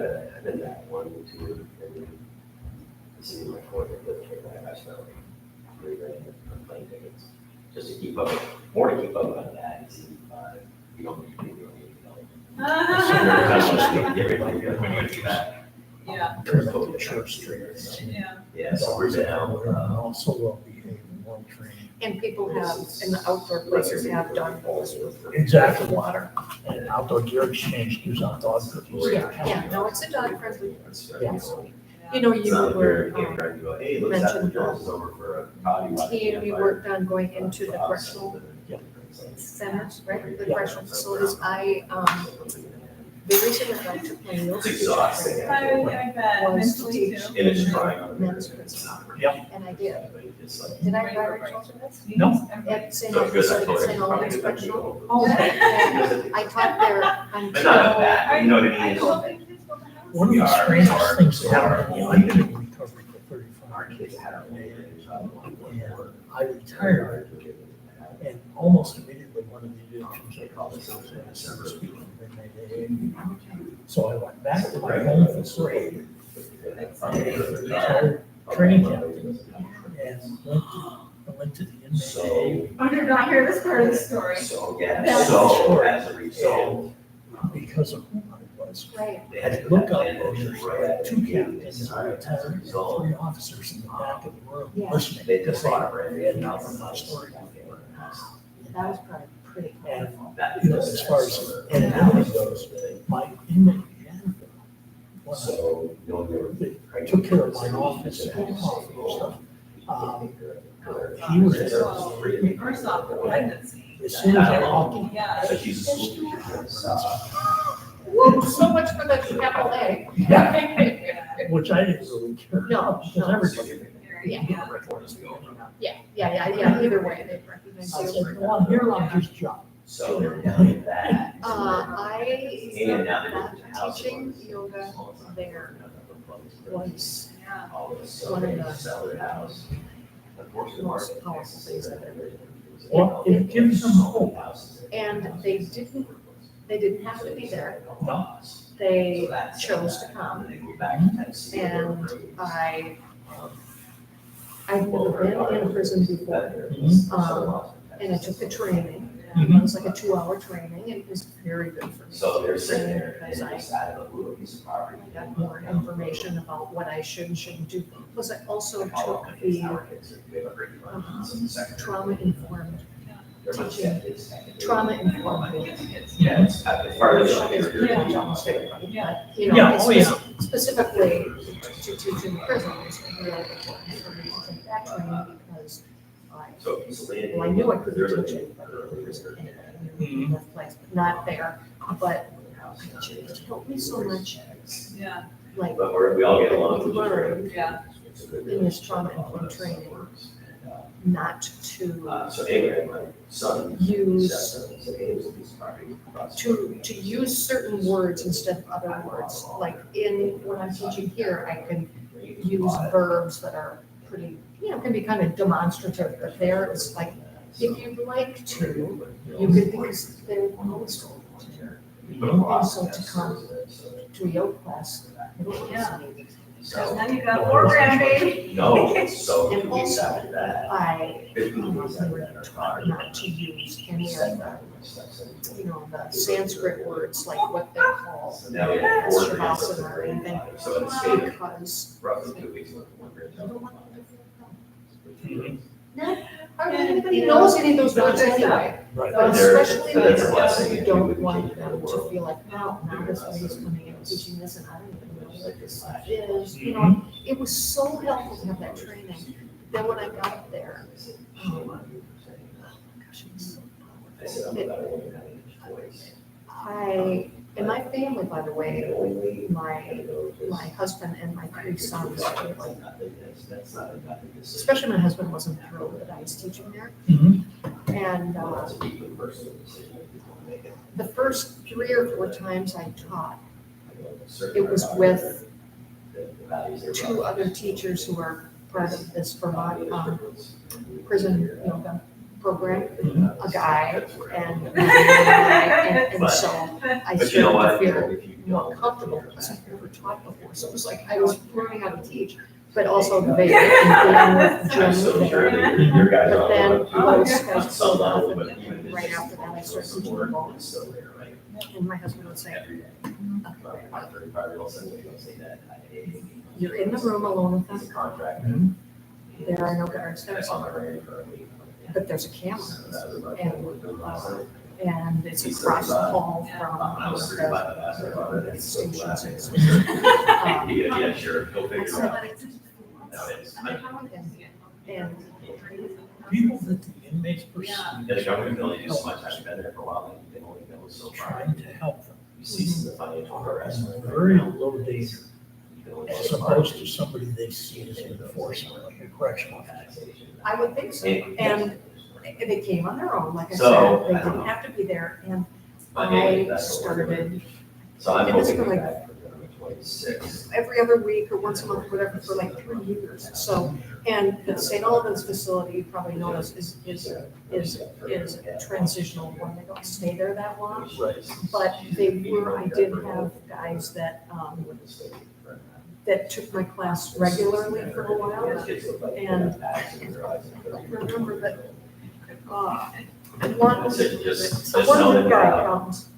been that 1, 2, and then this is my 4th or 5th trip. I spent like 3 grand on plane tickets just to keep up, more to keep up on that. You see, you don't need to do anything. So customers get everybody good when you do that. Yeah. Turn up the church streets. Yeah. Yeah, so we're down, Also well behaved and well trained. And people have, in the outdoor places, have dog bowls with Exactly. water. And outdoor gear exchange gives out dog cookies. Yeah, no, it's a dog friendly. Yeah. You know, it's you not were, fair to get trying to go, hey, let's have the mentioned girls over for a potty. watch team you campfire." worked on going into the correctional centers, right, the correctional facilities. The reason that I took my notes. It's exhausting. I bet, Was to mentally teach too. And it's trying. men's prison. Yep. And I did. It's like. Did I write most of this? No. At St. So good, I Augustine, told her. St. Albans Correctional. Oh, And I taught there But not until. that, you know what I mean? know. One of the strangest things that happened, I've been in recovery for 35 years. And I retired, and almost immediately one of the addictions I called speaking of MMA. So I went back to my home facility, retired training captain, and went to the MMA. I did not hear this part of the story. So, yeah, so as a result. Because of who I was. Right. They had I to look come up, in and and there's right like at two captains, a retired, and 3 officers in the back of the room Yeah. listening. They just bought it, They had not heard my story. That was probably pretty And, powerful. you know, as far as anonymity goes, my inmate manager, when So, you'll never. I took care of my office and coffee and stuff, he was there. First off, the pregnancy. As soon as I walked in, Yeah. So she's a school teacher. Whoop, so much for the capital A. which I didn't really care. No, Because everybody. Yeah. Yeah. Yeah, either way, they recognize I you. said, well, I'm here on just job. So they're doing that. I And now they're not moving to house. teaching yoga there was Yeah. All of a one sudden, of they the sell their house. Unfortunately, most market powerful things I've ever done. Well, it gives them hope. And they didn't have to be there. No. They chose to come. And they go back to Tennessee. And I've never been in a prison before. And I took the training. It was like a 2-hour training, and it was very good for me. So they're sitting there and Because they I decided to move a piece of property. got more information about what I should and shouldn't do. Plus, I also took the trauma-informed teaching, trauma-informed. Yeah, it's at the farthest. Yeah. You know, Yeah, it's oh, yeah. specifically to teach in prisons, really important for me to take that training because So a piece of land. well, I knew I couldn't they're teach living anybody in prison in anyway, in that place, but not there. But it just helped me so much, Yeah. like, But we all get along. we learned Yeah. in this trauma-informed training not to So anyway, my son. use said, hey, there's a piece of property across the to use certain words instead of other words. Like in what I'm teaching here, I can use verbs that are pretty, can be kind of demonstrative, but there it's like, if you'd like to, you could, because they're always told to. And so to come to a yoga class. Yeah. So- Now you got more baby. No, so And we also, decided that. I 15 days after were that, taught not to use any of the, the Sanskrit words, like what they call Now we have 4 Shavasana or anything, So in the state, because roughly 2 weeks with one you grade. don't want them to hardly anybody knows any of those words anyway. Right. But They're- especially that's a when blessing you if don't would want keep them the to world. feel like, wow, now this lady's coming in and teaching this and I don't even know what this stuff is. It was so helpful to have that training. Then when I got there, gosh, it was so I said, I'm about to look at it twice. and my family, by the way, my husband and my 3 sons, were like, especially my husband wasn't thrilled that I was teaching there. Mhm. And the first 3 or 4 times I taught, it was with 2 other teachers who are part of this Vermont prison yoga program, a guy and and so I But you know started what? to feel If you more don't- comfortable because I've never taught before. So it was like I was learning how to teach, but also the Vedic and dealing with I'm so Jim sure there. that your guys But are then on those on guys some pulled off level, but and even right after that I started teaching the support ball. is still there, right? And my husband would say, every day. My 35-year-old says, we don't say that. you're in the room alone with It's us. a contract. There are no guards there, That's on my radar for a week. but there's a camera. So that was about what we're doing last night. And it's across the hall When from I was 35, I asked her about it. It's so stations. glad. Yeah, sure, go figure it out. Nowadays, And People that the inmates perceive yeah, the government can only do so much. I've been there for a while, and they can only go so far. trying to help them You see some of the financial are harassment. in very low danger You can only go as so far. opposed to somebody they see as an enforcer, like a correctional officer. I would think so. And they came on their own, like I So, said, they didn't have to be there. And But maybe I that's what we're doing. started So I'm and this hoping for to like- be back for November 26. every other week or once a month, whatever, for like 3 years. So, and the St. Albans facility, you probably know this, is transitional when they don't stay there that long. But I did have guys that, that took my class regularly for a while. And I remember that, one new guy comes,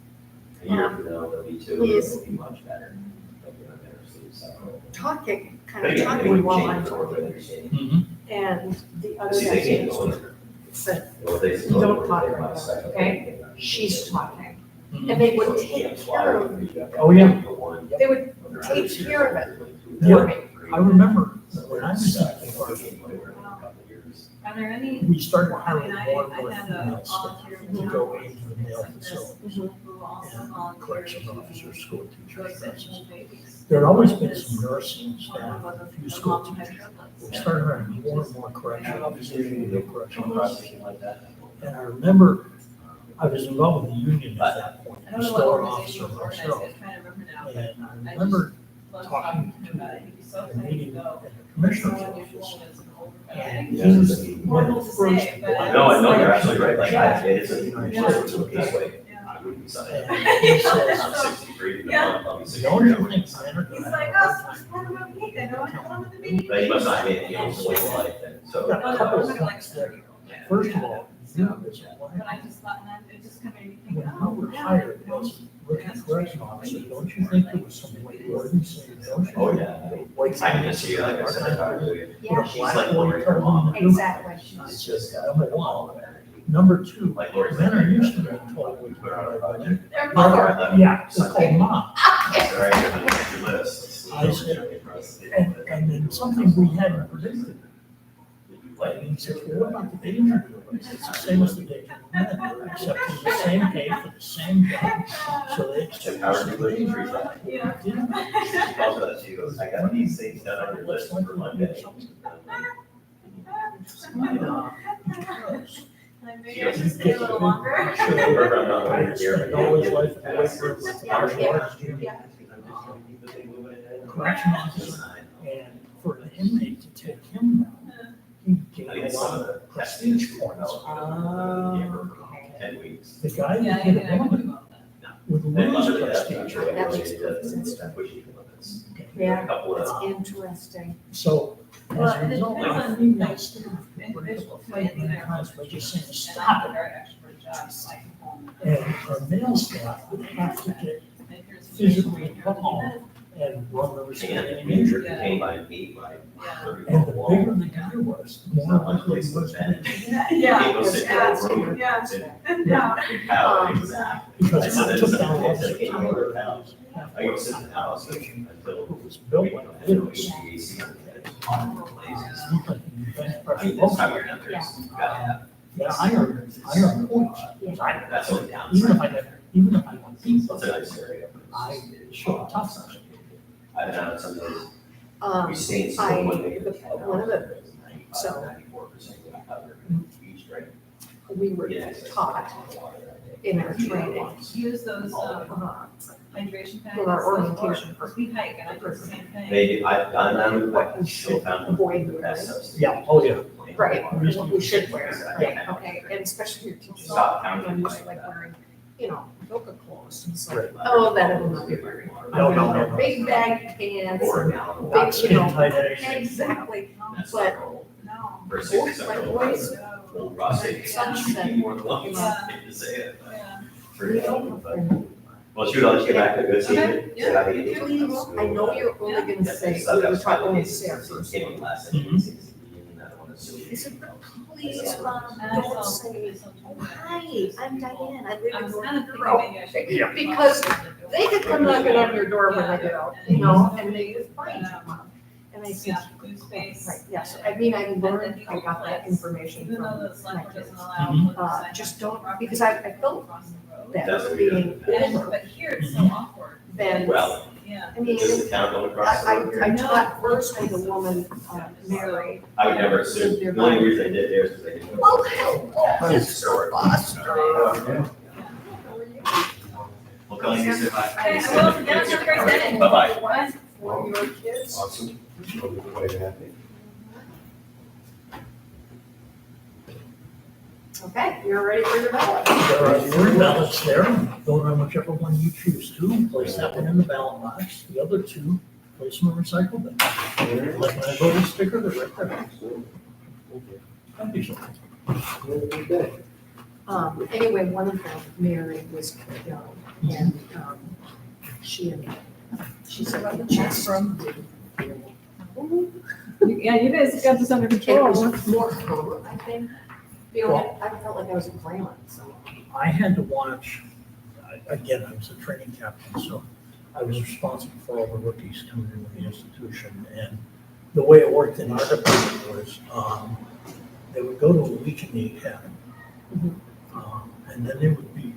A year from now, they'll be two, He's- it'll be much better. They'll be on better sleep cycle. talking, But kind of again, they talking wouldn't while change I'm the work talking. that you're saying. Mm-hmm. And the other See, they can't guy go in there. said, Well, they- "You don't talk right now, okay? She's talking." And they would take care of, Oh, yeah. they would take care of it Yeah. for me. I remember when I was at the Army, Are there any? we started I hiring mean, more and I more had a female staff volunteer to go into the male facilities who also and volunteered corrections to officers, school go teachers, sit nurses. with babies. There had always been some nursing One staff, was a a few school mom who had teachers. triplets. We started hiring more and more correctional officers, no correctional officers. Like that. And I remember I was involved with the union at that point, I don't know what still an organization officer was organized, myself. I'm trying to remember now. And I remember Love talking to him about it, he'd be so a excited to meeting go. at the commissioner's So office. unusual as an older guy. And he Yeah, was it's one of horrible the to first. say, but No, I know, you're absolutely right, like, Yeah. it is a, it's a this way. I wouldn't be sorry. And he says, I'm 63, in a Yeah. month, I'll be 60. don't you think Planner He's could like, have a oh, hard it's time? kind of a week, I don't want to come with the baby. But he must not make it, you know, it's a way of life, and so. Got a Oh, no, couple I'm of not like a things there. 30-year-old. First of all, you as a But black, I just thought, and then it just kind of made me think, when you oh, were yeah. hired as rookie correctional officer, don't you think there was some white ordinance? Oh, yeah. White. I can just see, like I said, I talked to you. Yeah, She's like Lori, her mom. exactly. She's just got Number all one. of energy. Number two, Like Lori's. men are used to being told what to Put her on a do. project. Their Mother, mother. yeah, it's called mom. It's all right, I'm gonna make your list. I said, and then something we hadn't predicted. Like, he says, well, what about the danger? It's the same as the danger of men, except it's the same pay for the same job. So they. Check Howard, you look, you treat that. Yeah. She calls us, she goes, I got these things done on your list for Monday. Like, maybe I should stay a little longer. Remember, I'm not right here. Spent all his life in the weight room with martial arts gym. Correctional officer. And for an inmate to take him down, he gained a lot of prestige points. 10 weeks. The guy Yeah, that yeah, hit yeah, I him wouldn't about that. would lose prestige. That makes perfect sense. Yeah, it's interesting. So as Well, a and it result, depends our on, female like, staff bring up individual a fight many there. times by just saying, And stop I'm a it. very extrovert job, so I can home. And our male staff would have to get If there's a physically situation come where home and run the risk of And getting you injured. came by me by Yeah. 30 And the wall. bigger the guy was, the more likely he was to be. Yeah, People sit in a room. yeah, and yeah. How, exactly. I Because said I that took to down some all kids the that came over the house. time. I go sit in the house until. It was built like I know this. HVAC on the places. Looked like you bent I pressure mean, this time bumper. you're not there, you gotta have. Yeah, I earned points. I- That's only Even if downside. even if I won pizza, It's a nice area. I showed toughness. I've been out some days. Um, We stayed I, still one day. one of the, so 94% covered each drink. we were taught in our training, Use those, uh, hydration pads. for our orientation. Because we hike and I do the same thing. They, I've done them, What but we still should found avoid the wearing. best substitute. Yeah, oh, yeah. Right, what we should wear, right, Yeah. okay, and especially your teachers. Stop counting I'm used to like like that. wearing, you know, yoga clothes, and it's Right. like, oh, that will not be wearing. No, no, no, no. Big bag pants, Or and now. big, you know, Skin tight anything. exactly, That's but not roll. No. For 6 my seconds. boys, Ross said, Sunset. more than once, Yeah. I hate to say it, but Yeah. for example, but Well, shoot, I'll just get back to good seeing Okay, you. Say hi to you. Please, I know you're only gonna say, Just thought that we're was fine. talking It's- Sarah it's first. getting last Mhm. second, seems to be, and I don't want to assume. He said, but please, Mom, don't say, oh, hi, I'm Diane, I live I in was North kind of thinking Monroe. maybe I should. Yeah. Because they could come knocking on your door when I get out, you know, and they would find you, Mom. And I said, Yeah, food space. right, yes, I mean, I learned, I got that information Even though from the my select board kids. doesn't allow. Mhm. motorcycles Just on don't, property because I felt across the road. that That's being And, older but here it's so awkward. than, Well, Yeah. I mean, does the town go across the road I here? taught first with a woman, Mary. I would never assume, the only reason I did there is because I didn't. Oh, hello, Mr. Foster. Well, Colleen, you said hi. Okay, I will, yeah, have a great day. Bye-bye. Bye. For your kids. Awesome. Quite happy. Okay, you're ready for your ballot. There are 3 ballots there. Vote on whichever one you choose to. Place that one in the ballot box. The other 2, place them in the recycle bin. Like my voter sticker, they're right there. Thank you so much. Anyway, one of them, Mary, was young, and, she said, just from. Yeah, you guys got this under It control. was more her, I think. You know, I felt like I was a grandma, so. I had to watch, again, I was a training captain, so I was responsible for all the rookies coming into the institution. And the way it worked in our department was, they would go to a week in the academy. And then they would be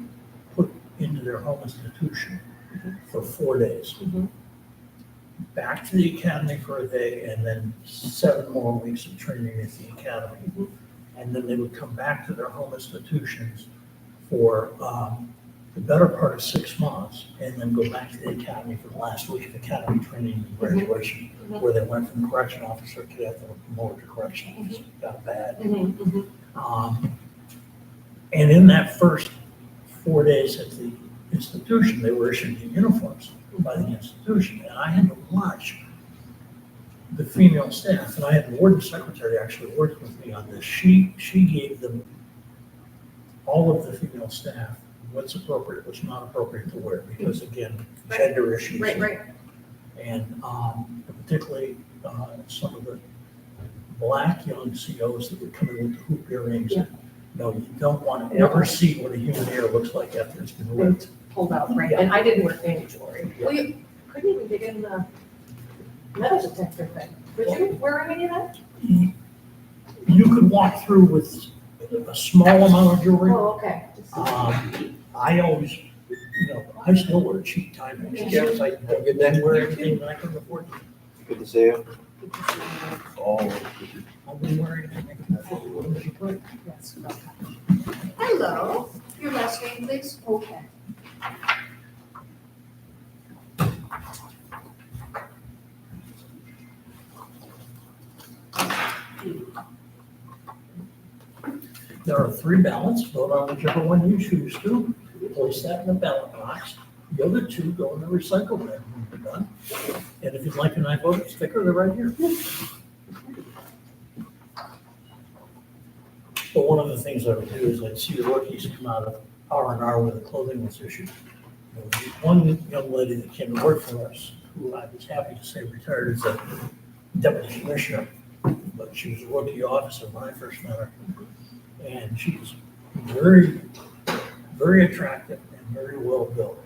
put into their home institution for 4 days. Back to the academy for a day, and then 7 more weeks of training at the academy. And then they would come back to their home institutions for the better part of 6 months, and then go back to the academy for the last week of academy training and graduation, where they went from correction officer cadet to promoted to correction officer, got a badge. And in that first 4 days at the institution, they were issued the uniforms by the institution, and I had to watch the female staff, and I had the warden secretary actually working with me on this. She gave them, all of the female staff, what's appropriate, what's not appropriate to wear, because again, gender issues. Right. And particularly some of the black young COs that would come in with the hoop earrings. Yeah. No, you don't want to ever see what a human ear looks like after it's been ripped. Pulled out, right, and I didn't wear any jewelry. Well, you couldn't even get in the metal detector thing. Were you wearing any of that? You could walk through with a small amount of jewelry. Oh, okay. I always, I still wear cheap time rings because I didn't wear anything that I couldn't afford. Good to see you. I've been wearing anything. Yes. Hello, your last name, please? Okay. There are 3 ballots. Vote on whichever one you choose to. Place that in the ballot box. The other 2 go in the recycle bin when you're done. And if you'd like an iVote sticker, they're right here. But one of the things I would do is I'd see the rookies come out of R&R where the clothing was issued. There was one young lady that came to work for us, who I was happy to say retired as a deputy commissioner, but she was a rookie officer when I first met her. And she was very, very attractive and very well built.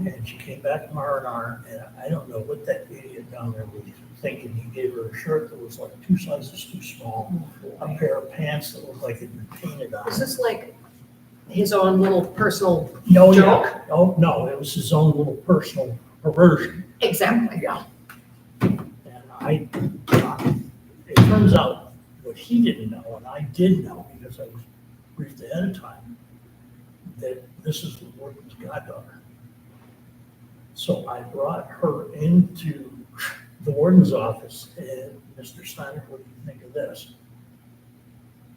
And she came back from R&R, and I don't know what that idiot down there was thinking. He gave her a shirt that was like 2 sizes too small, a pair of pants that looked like it'd been painted on. Is this like his own little personal No, joke? yeah. Oh, no, it was his own little personal perversion. Exactly. Yeah. And it turns out what he didn't know, and I did know because I was briefed ahead of time, that this is the warden's goddaughter. So I brought her into the warden's office, and Mr. Steiner, what do you think of this?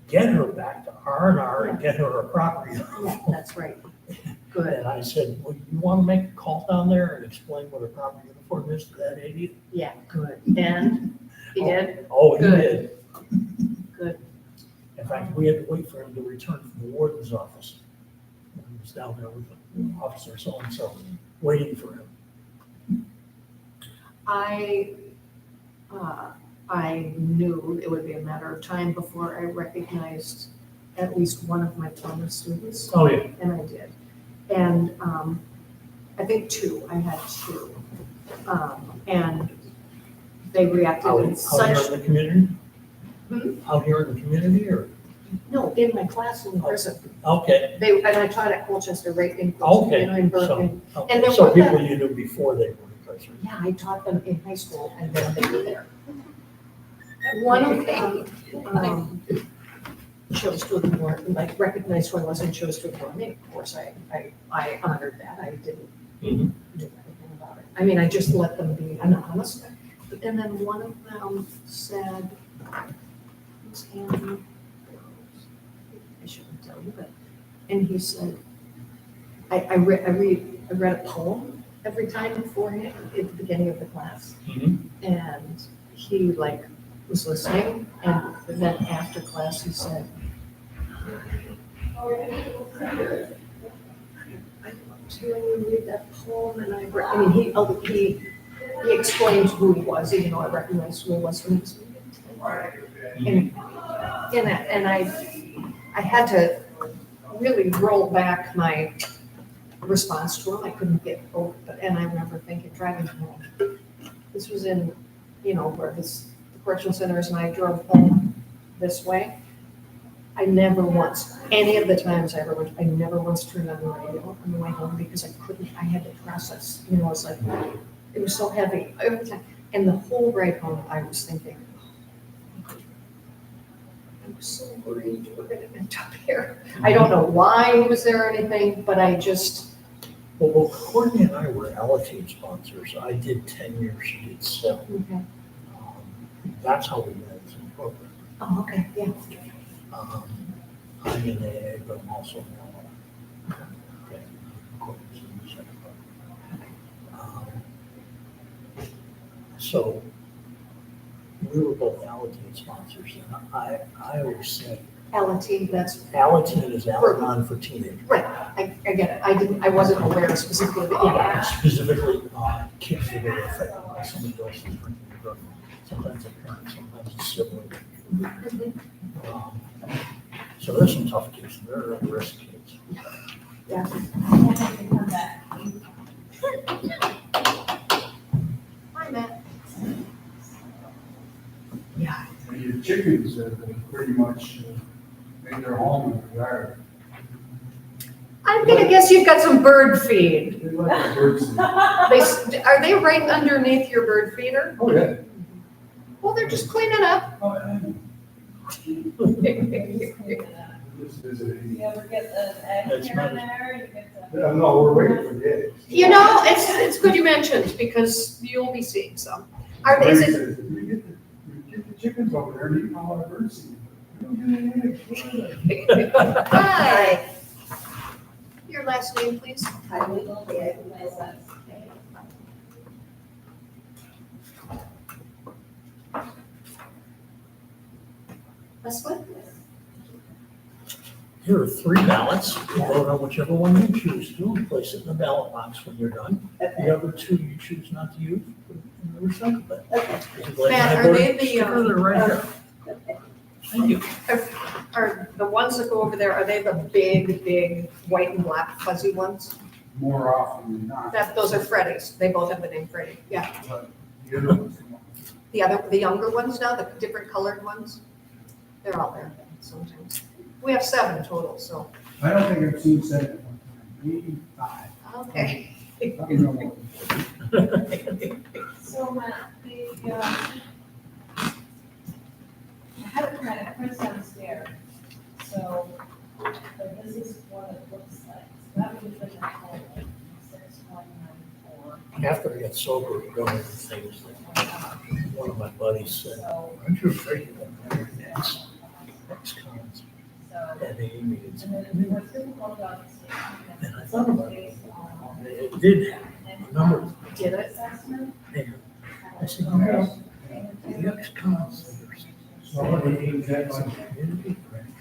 Get her back to R&R and get her a property. Yeah, that's right. Good. And I said, well, you want to make a call down there and explain what a property uniform is to that idiot? Yeah, good. And he did? Oh, he Good. did. Good. In fact, we had to wait for him to return from the warden's office. When he was down there with the officer so-and-so. waiting for him? I knew it would be a matter of time before I recognized at least one of my former students. Oh, yeah. And I did. And I think two, I had two. And they reacted Out in here such, in the community? Hmm? Out here in the community, or? no, in my class in prison. Okay, And I taught at Colchester, right in Colchester, okay. you know, in So, Berkeley. okay. And there So were people that- you knew before they were in prison. Yeah, I taught them in high school and then they were there. One of them, chose to ignore, like recognized who I was and chose to ignore me. Of course, I honored that. I didn't Mhm. do anything about it. I mean, I just let them be anonymous. And then one of them said, who's Andrew? I shouldn't tell you, but, and he said, I read a poem every time beforehand at the beginning of the class. Mhm. And he like was listening, and then after class, he said, I loved hearing you read that poem, and I mean, he explained who he was, even though I recognized who he was when he was reading. And I had to really roll back my response to him. I couldn't get over it, and I remember thinking, driving home, this was in, you know, where the correctional center is, and I drove home this way. I never once, any of the times I ever went, I never once turned on the radio on the way home because I couldn't, I had to process, you know, it was like, it was so heavy every time. And the whole ride home, I was thinking, oh, I was so worried we're gonna end up here. I don't know why he was there or anything, but I just, Well, Courtney and I were Alateen sponsors. I did 10 years, she did 7. okay. That's how we met in the program. Oh, okay, yeah. I'm in AA, but I'm also in LA. Okay. Courtney's in the second program. So we were both Alateen sponsors, and I always say, Alateen, that's, Alateen is Al-Anon for teenagers. right, I get it. I wasn't aware specifically, but yeah. Specifically, kids that are affected by somebody else's drinking drug. Sometimes a parent, sometimes a sibling. So there's some tough kids, there are risk kids. Yeah. Hi, Matt. Yeah. Your chickens have pretty much made their home in the yard. I'm gonna guess you've got some bird feed. They like the birds. Are they right underneath your bird feeder? Oh, yeah. Well, they're just cleaning up. Oh, and just visiting. You ever get an egg That's here and nice. there? You get the. Yeah, no, we're waiting for the eggs. You know, it's good you mentioned because you'll be seeing some. Are they, is Brady it, says, "If you get the chickens over there and eat all our bird seed, we don't get any eggs." hi. Your last name, please? Leslie? Here are 3 ballots. You vote on whichever one you choose to and place it in the ballot box when you're done. The other 2 you choose not to use, put it in the recycle bin. Like Matt, my are they voting the, sticker, they're right there. Thank you. Are the ones that go over there, are they the big, white and black fuzzy ones? More often than not. Those are Freddy's. They both have the name Freddy. Yeah. But the other ones, The younger ones now, the different colored ones, they're all there sometimes. We have 7 total, so, I don't think I've seen 7, maybe 5. okay. Probably no more. So Matt, I had it kind of prints downstairs, so, but this is what it looks like. So that would be the whole, 6.94. After I got sober, one of the things that one of my buddies said, aren't you afraid of that? Ex-cons at AA meetings. And then if we're typical dogs. And I thought about it. It did happen. A number of times. Did it? Assessment. I said, the ex-cons, Somebody aims at my community,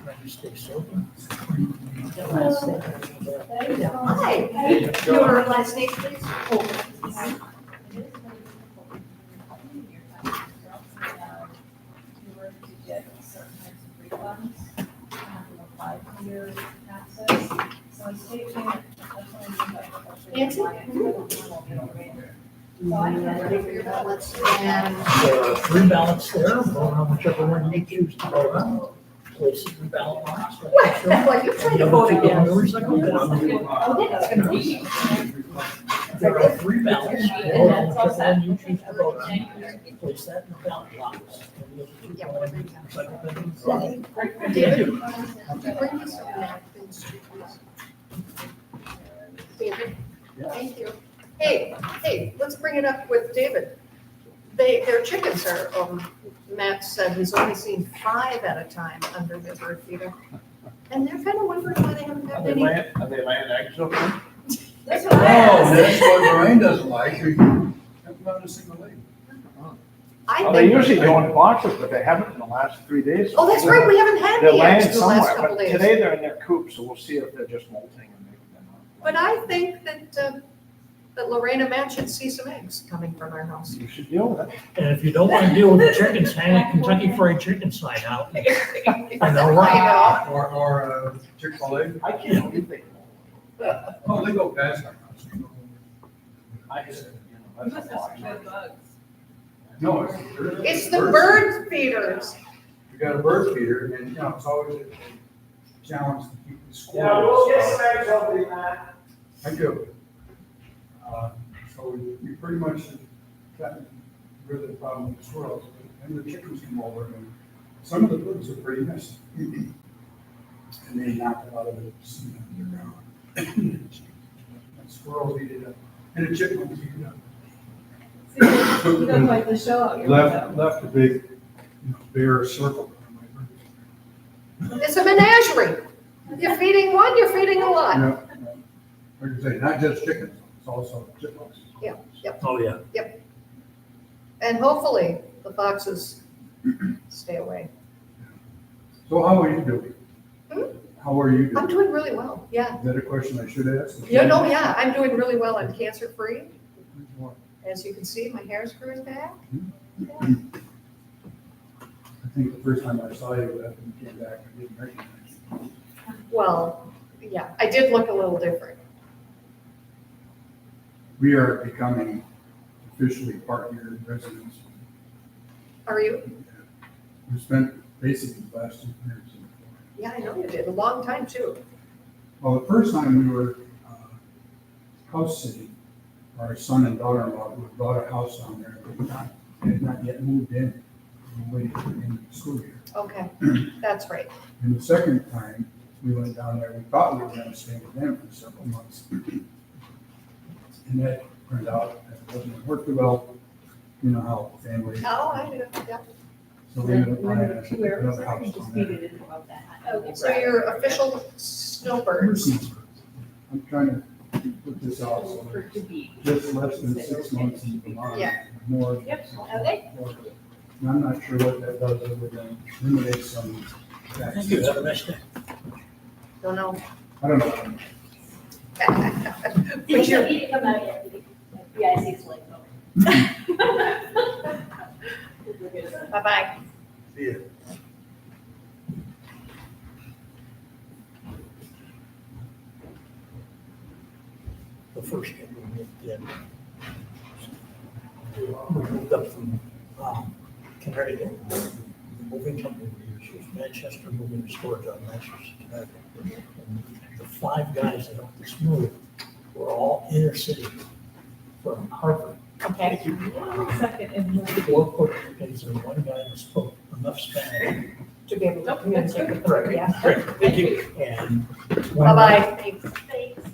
Trying to stay sober. Hi, your last name, please? Nancy? Ready for your ballots? And There are 3 ballots there, vote on whichever one you choose to vote on. Place it in the ballot box. what? Well, you're trying to vote again. Oh, that's gonna be. There are 3 ballots, vote on whichever one you choose to vote on. Place that in the ballot box. David? Bring me some napkins, please. David? Thank you. Hey, let's bring it up with David. Their chickens are, Matt said he's only seen 5 at a time under their bird feeder. And they're kind of wondering why they haven't Are had they any. laying eggs over there? That's Oh, what I asked. that's what Lorraine doesn't like. You haven't found a single egg. I Well, they think, usually go in boxes, but they haven't in the last 3 days. oh, that's right, we haven't had They're any laying eggs the last somewhere, couple but days. today they're in their coop, so we'll see if they're just molting or maybe they're not. But I think that Lorraine and Matt should see some eggs coming from our house. You should deal with it. And if you don't want to deal with the chickens, hang a Kentucky Fried Chicken sign out. I know, right? Or Chick-fil-A. I can't believe they. Oh, they go past our house. I just, You must have some good bugs. No, It's the bird feeders. We got a bird feeder and, it's always a challenge to keep the squirrels. eggs over there, Matt. I do. So we pretty much got rid of the problem with the squirrels, and the chickens come over, and some of the birds are pretty messy. And they knock a lot of the seed on the ground. And squirrels eat it up, and the chipmunks eat it up. You don't like the show out your window. Left a big, bare circle around my bird. It's a menagerie. You're feeding one, you're feeding a lot. Yeah, like I say, not just chickens, it's also chipmunks. Oh, yeah. And hopefully the foxes stay away. So how are you doing? How are you I'm doing? doing really well, yeah. Is that a question I should ask? Yeah, I'm doing really well. I'm cancer-free. As you can see, my hair's growing back. I think the first time I saw you after you came back, I didn't recognize you. Well, yeah, I did look a little different. We are becoming officially partner residents. Are you? We spent basically the last 2 years in Florida. Yeah, I know you did. A long time too. Well, the first time we were house sitting, our son and daughter-in-law who had bought a house down there, had not yet moved in. We waited for the end of the school year. Okay, that's right. And the second time we went down there, we thought we were going to stay with them for several months. And that turned out that it wasn't working well. You know how family. Oh, I do, yeah. So we ended up buying another house down there. So you're official snowbirds. I'm trying to put this out, so just less than 6 months in Vermont. Yeah. More. Yep, okay. And I'm not sure what that does other than eliminate some tax. Thank you. Have a nice day. Don't know. I don't know. But you're, He didn't come out yet, did he? Yeah, I see it's late. bye-bye. See ya. The first year we moved in, we moved up from Connecticut. The moving company we used was Manchester Moving and Storage out of Manchester, Connecticut. And the 5 guys that helped us move were all inner city from Harvard. Okay. Second in the. 4 Puerto Ricans and 1 guy that spoke enough Spanish. To be able to communicate with Right, them, yeah. right. Thank you. And one Bye-bye.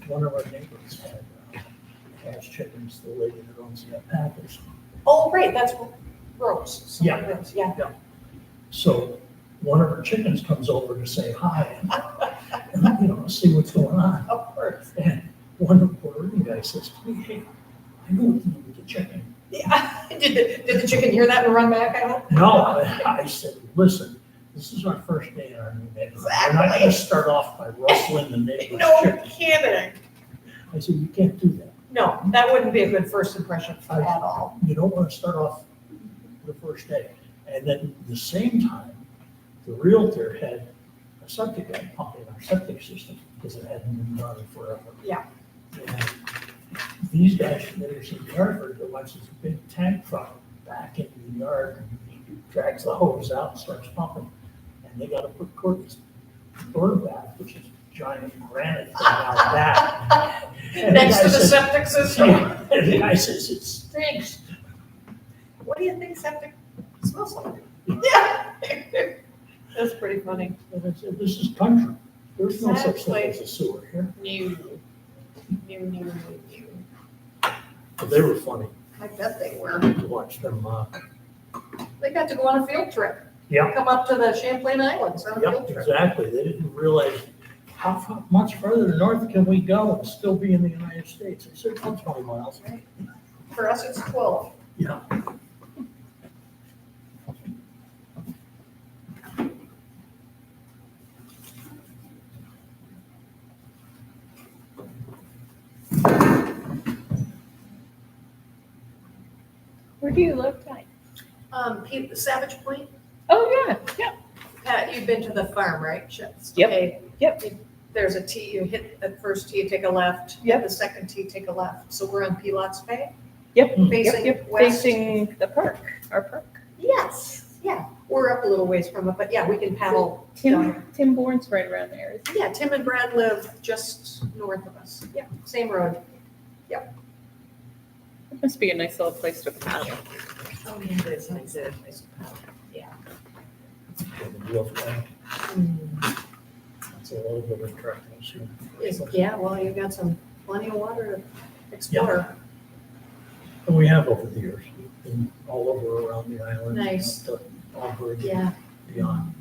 one of our neighbors has chickens, the lady that owns the Packers. Oh, right, that's Rose. Yeah. Rose, yeah. So one of her chickens comes over to say hi and, see what's going on. Of course. And one of the Puerto Rican guys says to me, hey, I know what to do with the chicken. Yeah. Did the chicken hear that and run back out? No, I said, listen, This is our first day in our new neighborhood. We're not gonna start off by rustling the neighbor's No chickens. kidding. I said, you can't do that. No, that wouldn't be a good first impression at all. You don't wanna start off the first day. And then at the same time, the Realtor had a septic tank pumping our septic system because it hadn't been done forever. Yeah. And these guys, there's in Hartford that watches a big tank truck back into the yard, and he drags the hose out and starts pumping. And they gotta put Courtney's bird bath, which is giant granite thing out back. And Next guy to the says- septic system. Yeah, and the guy says, it stinks. What do you think septic smells like? Yeah. That's pretty funny. And I said, this is country. There's no such thing Exactly. as a sewer here. New. But they were funny I bet they were. to watch them. They got to go on a field trip. Yeah. Come up to the Champlain Islands on a field Yep, trip. exactly. They didn't realize how much further north can we go and still be in the United States. I said, oh, 20 miles. For us, it's 12. Yeah. Where do you live, Ty? Savage Point, Oh, yeah, yeah. Pat, you've been to the farm, right? Yes. Yep, Okay. yep. There's a T, you hit the first T, you take a left. Yep. The second T, take a left. So we're on Pilots Bay? Yep, Facing yep, yep, west? facing the park, our park. Yes, yeah. We're up a little ways from it, but yeah, we can paddle down. Tim Bourne's right around there, isn't he? Yeah, Tim and Brad live just north of us. Yeah, same road. It must be a nice little place to paddle. Oh, yeah, it's nice. Nice to paddle. Yeah. That's a little bit of attraction. Yeah, well, you've got plenty of water to explore. And we have over the years, been all over around the island. Nice. To Auburn, Yeah. beyond.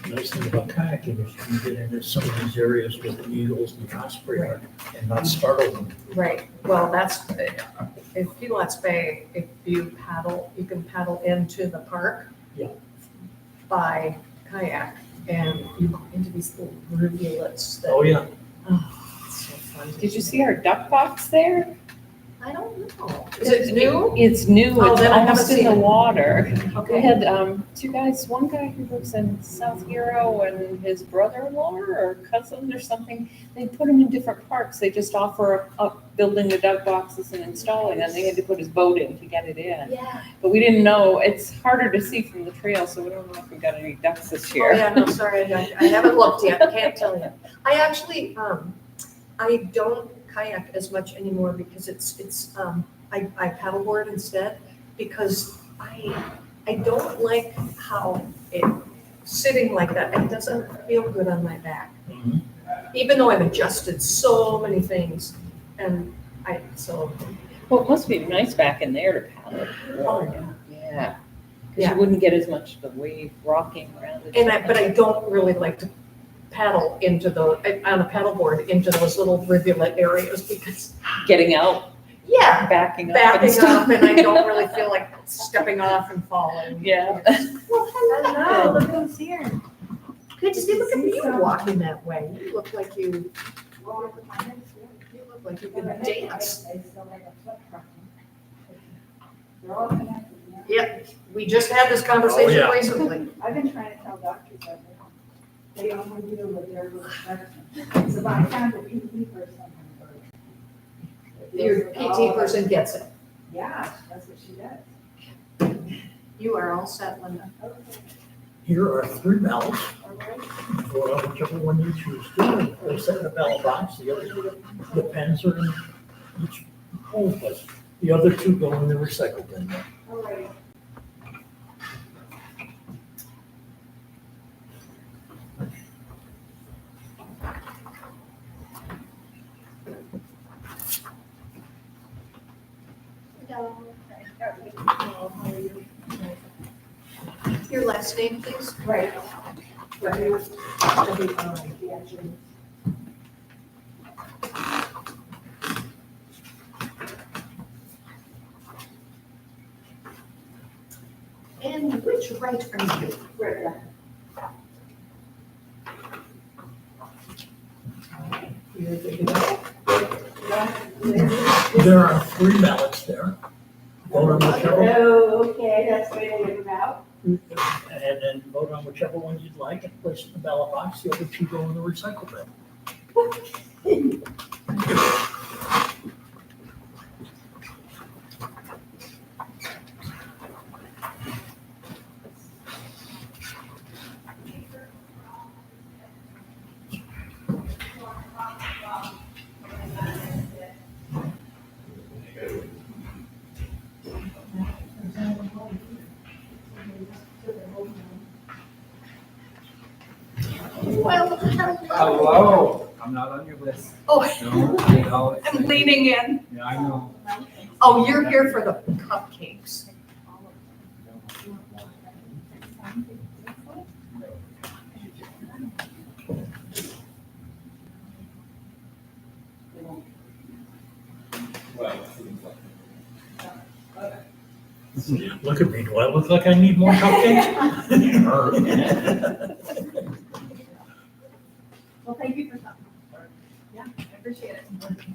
Nice thing about kayaking is you can get into some of these areas with the eagles and the osprey are and not startle them. Right, well, that's, in Pilots Bay, if you paddle, you can paddle into the park. Yeah. By kayak, and you go into these little rivulets that. Oh, yeah. Oh, it's so fun. Did you see our duck box there? I don't know. Is it new? It's new, Oh, it's then I haven't almost in seen the it. water. We Okay. had two guys, one guy who lives in South Hero and his brother-in-law or cousin or something, they put him in different parks. They just offer up building the duck boxes and installing them. They had to put his boat in to get it in. Yeah. But we didn't know, it's harder to see from the trail, so we don't know if we got any ducks this year. Oh, yeah, no, sorry, I haven't looked yet, can't tell you. I actually, I don't kayak as much anymore because I paddleboard instead, because I don't like how sitting like that, it doesn't feel good on my back. Mhm. Even though I've adjusted so many things, and Well, it must be nice back in there to paddle. Oh, yeah. Yeah. Because Yeah. you wouldn't get as much of the wave rocking around it. but I don't really like to paddle on a paddleboard into those little rivulet areas because, Getting out, yeah, backing up and backing stuff. up, and I don't really feel like stepping off and falling. Yeah. Well, hello, look who's here. Good to see, look at you walking that way. You look like you can dance. Yep, we just had this conversation yeah. recently. I've been trying to tell doctors that they only deal with their restriction. So I found a PT person. Your PT person gets it. Yeah, that's what she does. You are all set, Linda. Here are 3 bells. Vote on whichever one you choose to. They set in a bell box. The pens are in each hole, but the other 2 go in the recycle bin. All right. Your last name, please? Right. And which right are you? You're good to go. There are 3 ballots there. Vote on whichever, Oh, okay, that's the way to leave them out. and then vote on whichever one you'd like and place it in the ballot box. The other 2 go in the recycle bin. Well, hello. Hello, I'm not on your list. Oh, No, I know. I'm leaning in. Yeah, I know. Oh, you're here for the cupcakes. Well, Look at me, do I look like I need more cupcakes? Well, thank you for coming. Yeah, I appreciate it. Okay,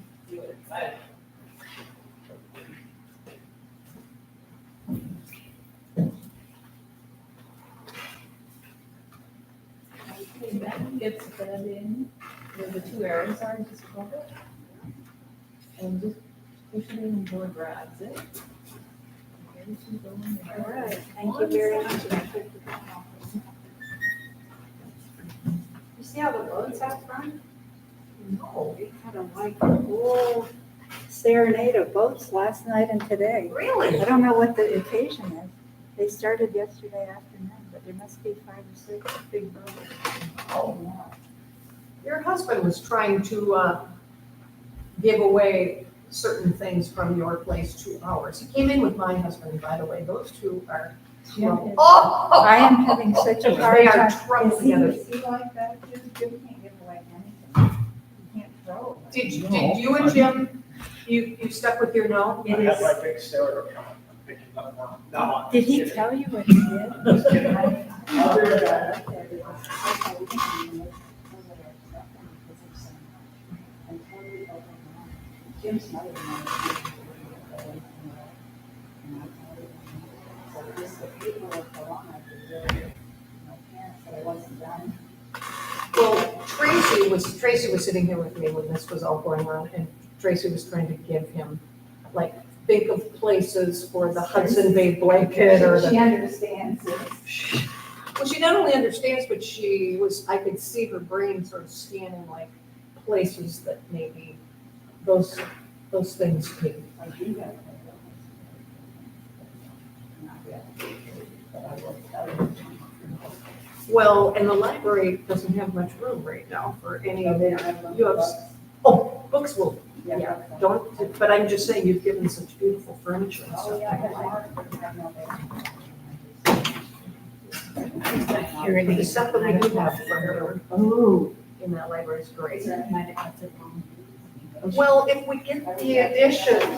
Becky gets fed in where the 2 arrows are, just flip it. And just push it in and Joy grabs it. All right, thank you very much. You see how the boats out front? No, we had a like whole serenade of boats last night and today. Really? I don't know what the occasion is. They started yesterday afternoon, but there must be 5 or 6 big boats. Oh, your husband was trying to give away certain things from your place to ours. He came in with my husband, by the way. Those 2 are trouble. Oh! I am having such a hard They are time. trouble together. Is he like that? Jim can't give away anything. He can't throw. Did you and Jim, you stuck with your no? I have my big stereo coming. I'm picking up now. No, I'm Did he kidding. tell you what he did? Just kidding. Jim's mother. Well, Tracy was sitting here with me when this was all going on, and Tracy was trying to give him, like, think of places for the Hudson Bay blanket or She the. understands it. Well, she not only understands, but I could see her brain sort of scanning like places that maybe those things could. Well, and the library doesn't have much room right now for any of it. You have, books will, yeah, don't, but I'm just saying, you've given such beautiful furniture and stuff. The stuff that we do have for her. Oh. In that library is great. Well, if we get the edition.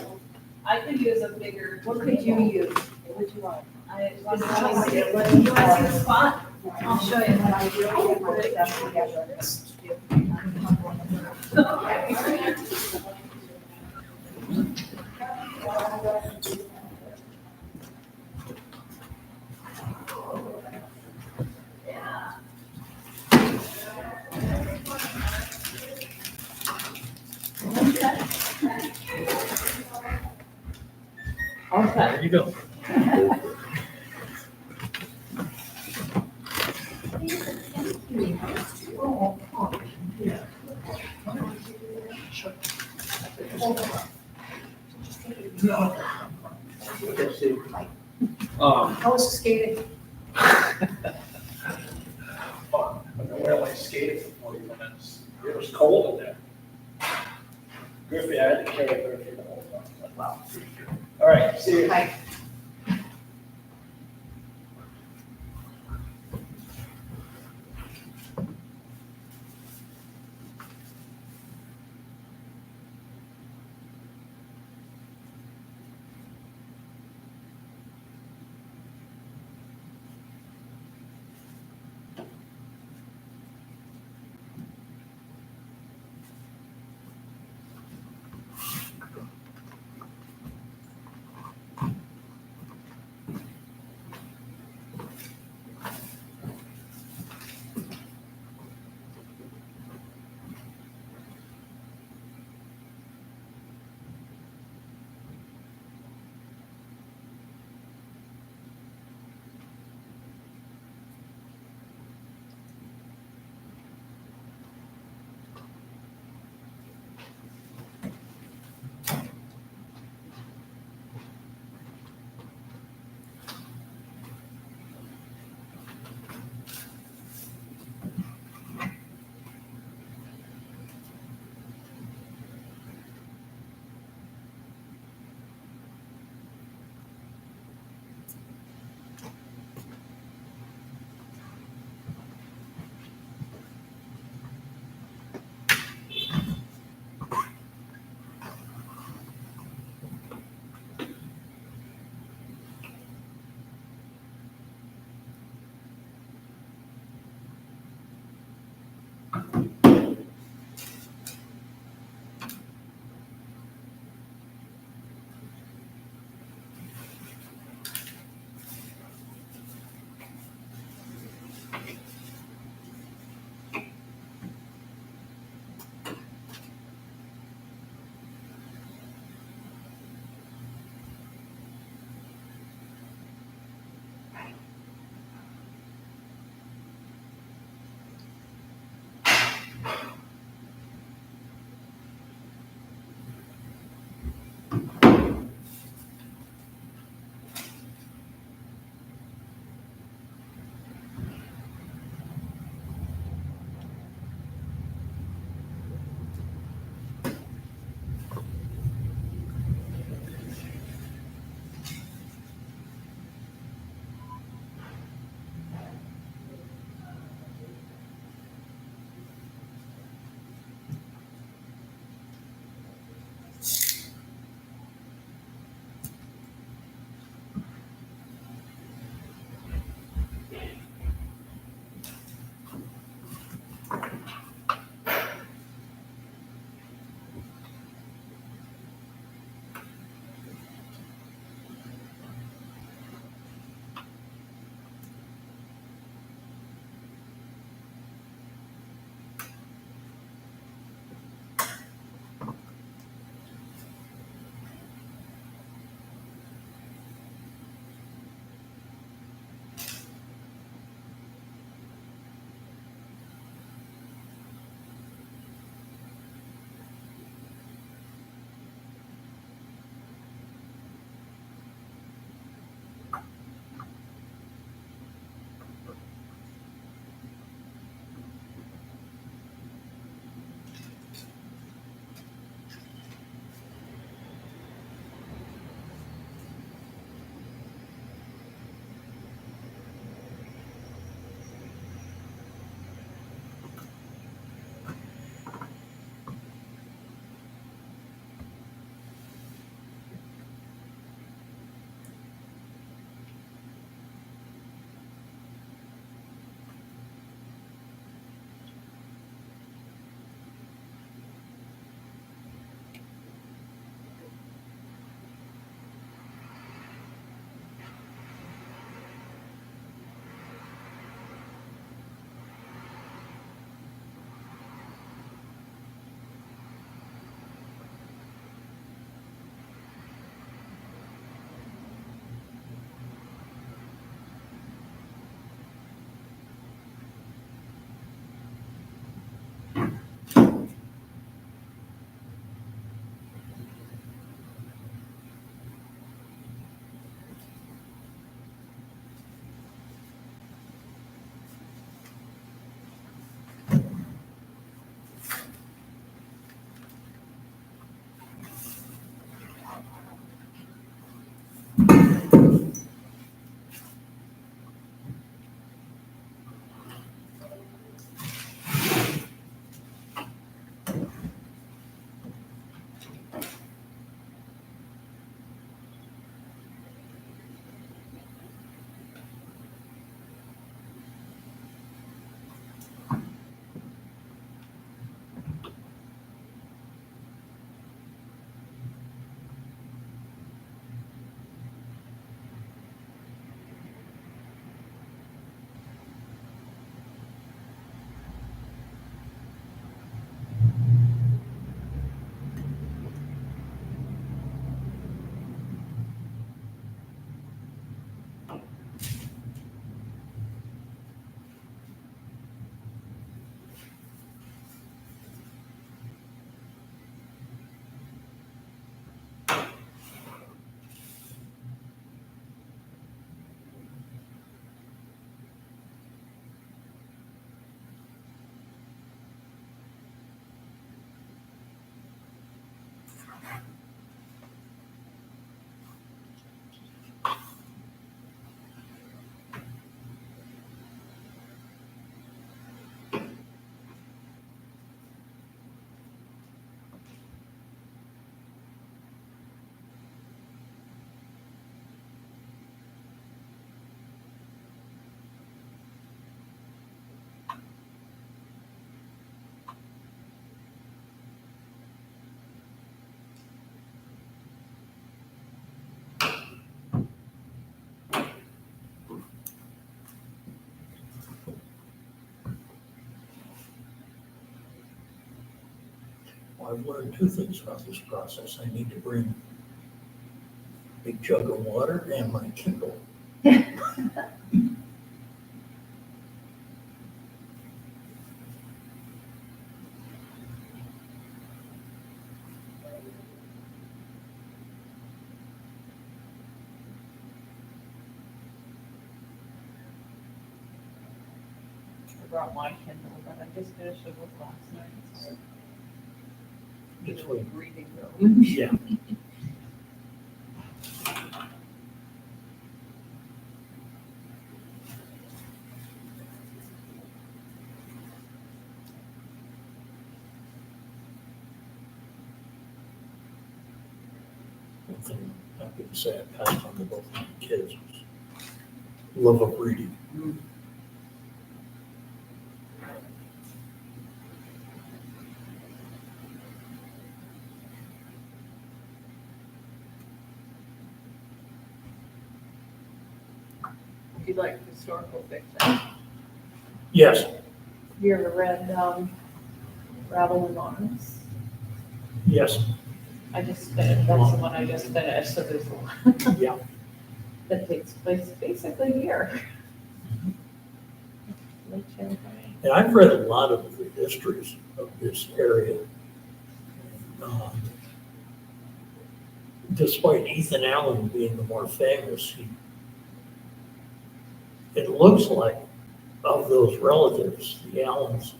I could use a bigger. What could you use? What would you want? You want to see the spot? I'll show you. Okay, there you go. How was the skating? Fun. I've been wearing skating for 40 minutes. It was cold in there. Griffey, I had to carry Griffey the whole time. Wow. All right, see you. Bye. Well, I've learned two things about this process. I need to bring a big jug of water and my Kindle. I brought my Kindle, but I just finished a book last night. So Between. reading though. Yeah. One thing I'm happy to say I passed on to both my kids was love of reading. If you like historical fiction. Yes, You ever read, Rattle and Lawrence? yes, I just finished, that's the one I just finished, so there's one. yeah. That takes place basically here. And I've read a lot of the histories of this area. Despite Ethan Allen being the more famous, it looks like of those relatives, the Allens,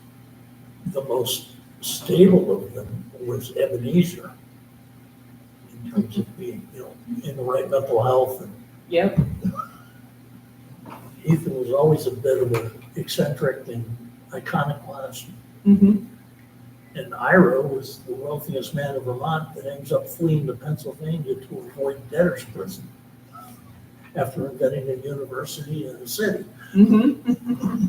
the most stable of them was Ebenezer in terms of being, in the right mental health. And Yep. Ethan was always a bit of an eccentric and iconoclast. Mm-hmm. And Ira was the wealthiest man of Vermont that ends up fleeing to Pennsylvania to avoid debtor's prison after inventing a university in the city. Mm-hmm.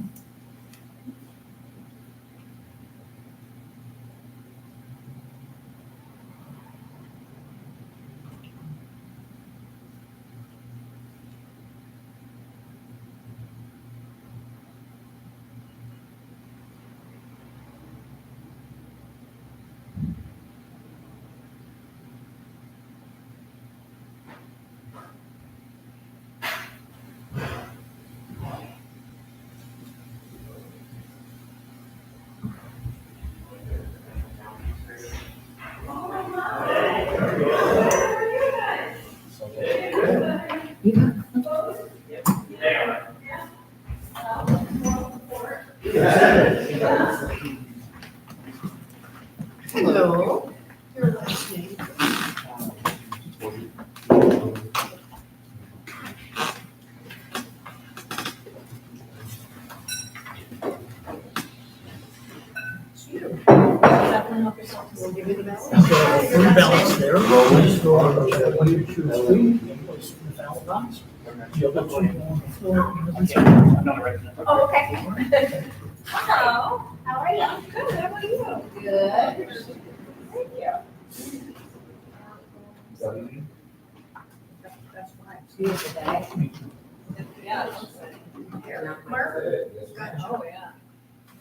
Hello. Your last name? We'll give you the ballot. So, three ballots there. Please go on whichever one you choose to, and place it in the ballot box. The other two on the floor. I'm not ready. Oh, okay. Hello, how are you? Good, how are you? Good. Thank you. That's fine. Yeah. Mark? Oh, yeah.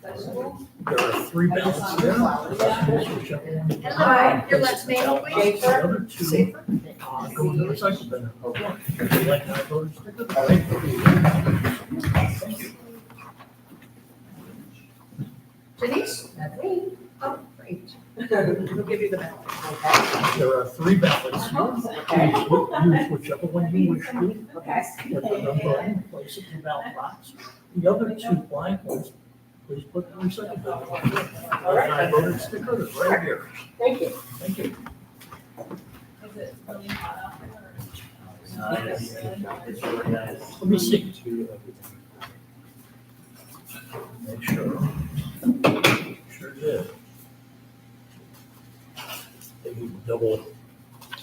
There are three ballots there. Choose whichever one you want. Hi, your last name, please? The other two, go in the recycle bin. Would you like my voter sticker? Thank you. Denise? That's me. Oh, great. We'll give you the ballot. There are three ballots here. Please use whichever one you wish to. Okay. Put the number in, place it in the ballot box. The other two blank ones, please put the recycle bin. All right. My voter sticker is right here. Thank you. Thank you. Is it really hot out there? Let me see. Make sure. Sure did. They do double,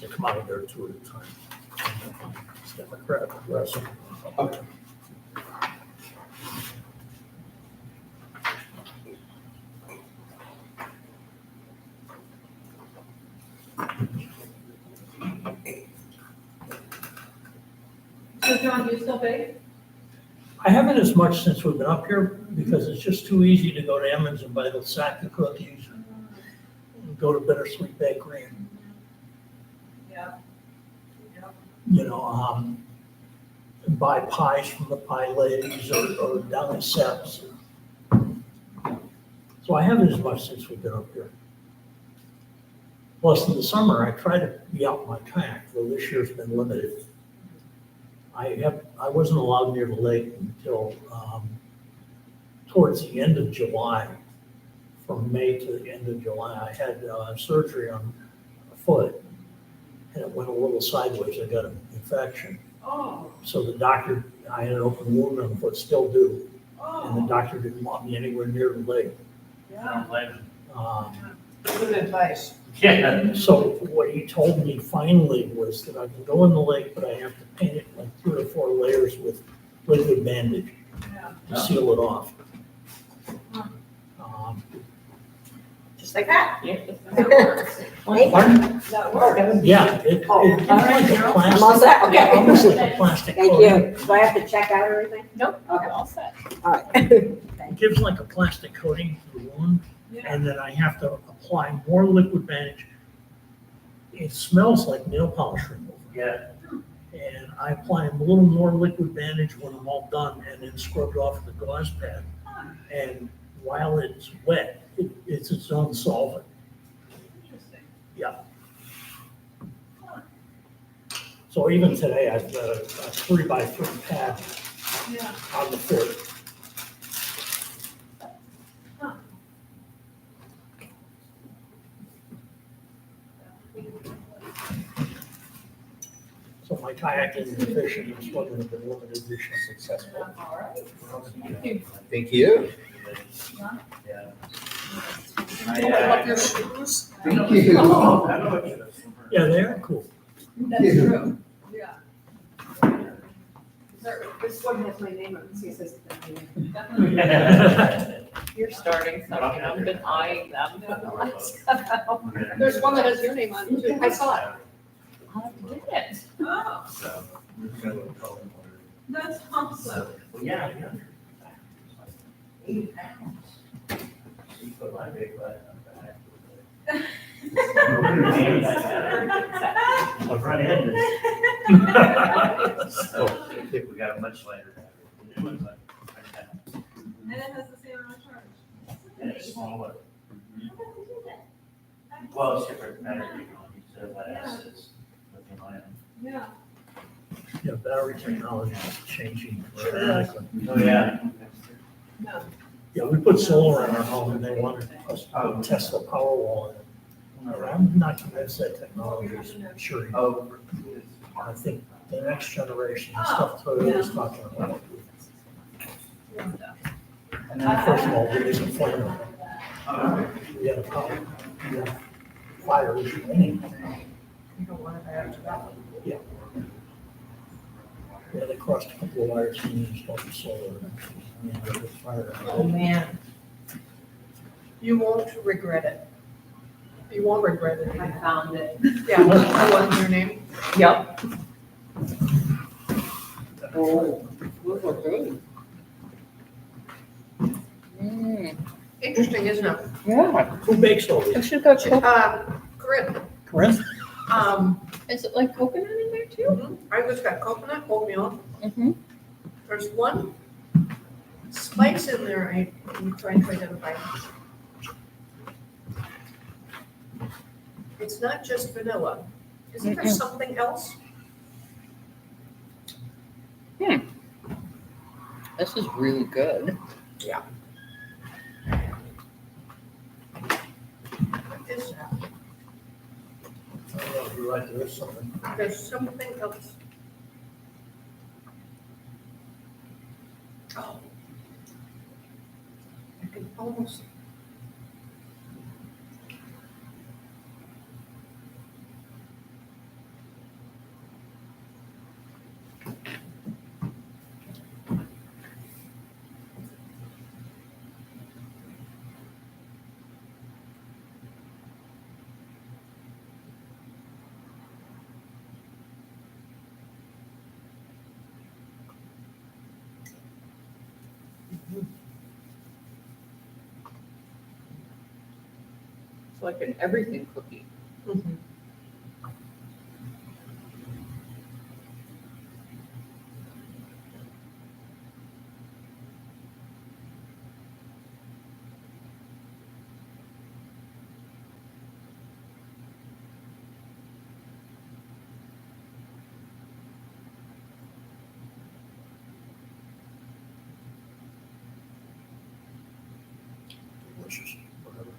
they come out of there two at a time. It's Democrat, progressive. So John, you still bake? I haven't as much since we've been up here because it's just too easy to go to Emmons and buy the sack of cookies and go to Bittersweet Bakery and, Yeah. and buy pies from the pie ladies or down at Seb's. So I haven't as much since we've been up here. Plus, in the summer, I try to be out in my kayak, though this year's been limited. I wasn't allowed near the lake until, towards the end of July. From May to the end of July, I had surgery on a foot, and it went a little sideways. I got an infection. Oh, So the doctor, I had an open wound on the foot, still do, and the oh, doctor didn't want me anywhere near the lake. yeah. Good advice. Yeah. So what he told me finally was that I can go in the lake, but I have to paint it like 3 or 4 layers with liquid bandage Yeah. to seal it off. Just like that. Pardon? That works. Yeah, it's like a I'm all plastic, set, okay. almost like a plastic Thank coating. you. Do I have to check out everything? Nope, Okay. all set. All right. It gives like a plastic coating to the wound, Yeah. and then I have to apply more liquid bandage. It smells like nail polish remover. Yeah. And I apply a little more liquid bandage when I'm all done and then scrub it off with a gauze pad. And while it's wet, it's its own solvent. Interesting. Yeah. So even today, I've got a 3x3 pad Yeah. on the foot. So my kayaking and fishing and swimming have been limited this year. Successful. All right. Thank you. Yeah. Love your shoes. Thank you. Yeah, they are cool. That's true. Yeah. This one has my name on it, so it says. Definitely. You're starting something, I've been eyeing them. There's one that has your name on it too. I saw it. I did it. Oh, So, that's awesome. well, yeah. 80 pounds. So you put my big butt on the back. My front end is. So, I think we got a much lighter battery. It was like 10 pounds. And it has the same amount of charge. And it's smaller. Well, it's different battery technology, so that is lithium ion. Yeah. Yeah, battery technology is changing dramatically. Oh, yeah. No. Yeah, we put solar in our home and they wanted us to test the power wall. I'm not convinced that technology is sure. Oh. I think the next generation, the stuff Toyota is talking about. And then first of all, we didn't flame it. We had a power, we had fire issue anyway. You don't want to add to that. Yeah. Yeah, they crossed a couple of wires and installed the solar. And it was fire. Oh, man. You won't regret it. You won't regret it. I found it. Yeah, that wasn't your name? Yep. Oh, those are good. Interesting, isn't it? Yeah. Who bakes all I these? should go check. Corinne, Corinne? Is it like coconut in there too? I just got coconut, oatmeal. Mm-hmm. There's one spice in there, I'm trying to identify. It's not just vanilla. Isn't there Mm-mm. something else? This is really good. Yeah. What is that? Oh, you're right, there is something. There's something else. Oh. I can almost. It's like an everything cookie. Delicious, whatever.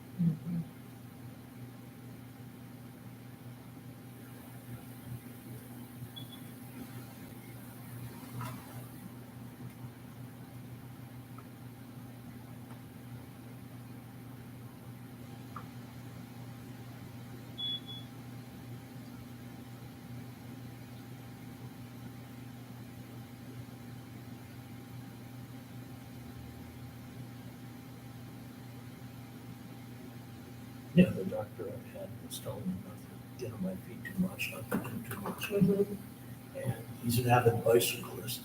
Yeah, the doctor I had was telling me not to get on my feet too much, not to do too much. And he's an avid bicyclist.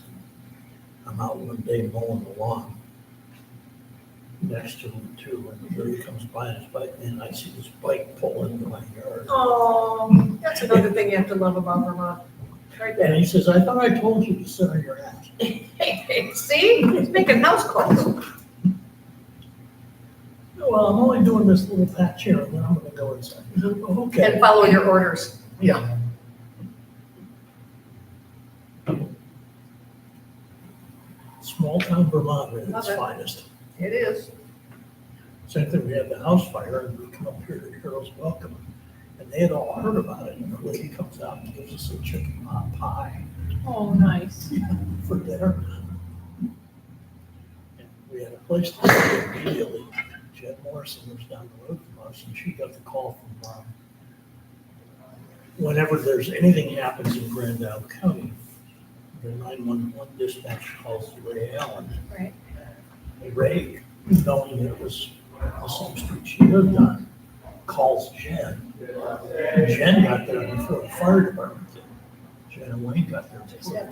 I'm out one day mowing the lawn next to him too, and here he comes by on his bike, and I see this bike pull into my yard. Oh, that's another thing you have to love about Vermont. Right there. And he says, I thought I told you to sit on your ass. See, he's making house calls. Well, I'm only doing this little patch here, and then I'm gonna go inside. He said, okay. And follow your orders. Yeah. Small town Vermont at Love its it. finest. It is. Same thing, we had the house fire, and we come up here to Heroes Welcome, and they had all heard about it, and the lady comes out and gives us a chicken pot pie Oh, nice. for dinner. And we had a place to stay immediately. Jen Morrison lives down the road from us, and she got the call from, whenever there's anything happens in Grand Isle County, the 911 dispatch calls Ray Allen. Right. Ray, knowing it was the same street she lived on, calls Jen. And Jen got there before the fire department did. Jen and Wayne got there before.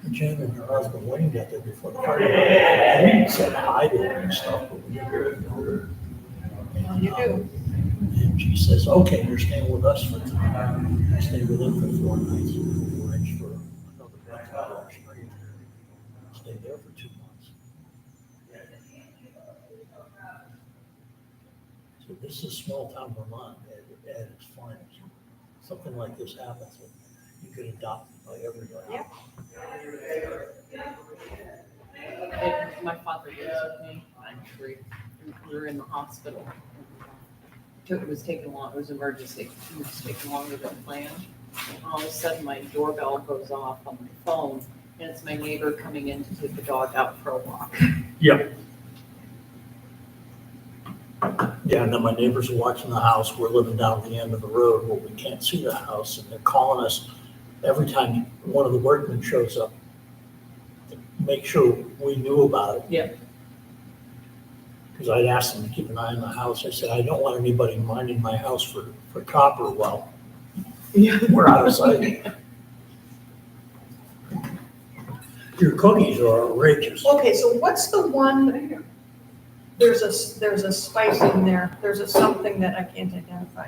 And Jen and her husband Wayne got there before the fire department. And we said hi to her and stuff, but we never really know her. You do. And she says, okay, you're staying with us for tonight. I stayed with them for 4 nights. We arranged for another rental straight. Stayed there for 2 months. So this is small town Vermont at its finest. Something like this happens, and you get adopted by everybody. My father lives with me. I'm free. We were in the hospital. It was taking long, it was emergency. It was taking longer than planned. And all of a sudden, my doorbell goes off on my phone, and it's my neighbor coming in to take the dog out for a walk. Yep. Yeah, and then my neighbors are watching the house. We're living down the end of the road where we can't see the house, and they're calling us every time one of the workmen shows up to make sure we knew about it. Yep. Because I'd asked them to keep an eye on the house. I said, I don't want anybody minding my house for copper. Well, we're out of sight. Your cookies are outrageous. Okay, so what's the one, there's a spice in there, there's a something that I can't identify.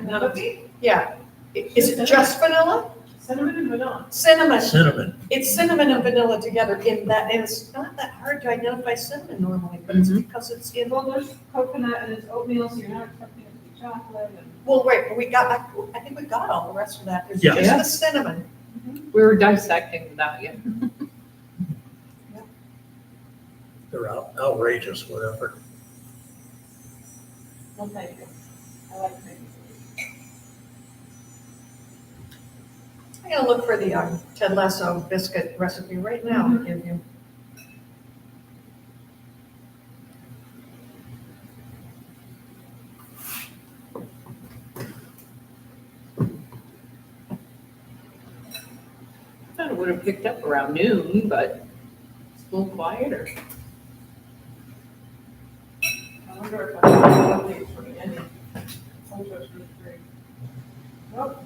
Yeah, is it just vanilla? Cinnamon and vanilla. Cinnamon. Cinnamon. It's cinnamon and vanilla together in that, and it's not that hard to identify cinnamon normally, but it's because it's in. Well, there's coconut and it's oatmeal, so you're not expecting it to be chocolate and. Well, right, but I think we got all the rest of that. There's Yeah. just the cinnamon. We were dissecting without you. They're outrageous, whatever. No, thank you. I like cream. I'm gonna look for the Ted Lasso biscuit recipe right now to give you. I thought it would have picked up around noon, but it's a little quieter. I wonder if I have updates from Andy. Photos for the tree. Nope.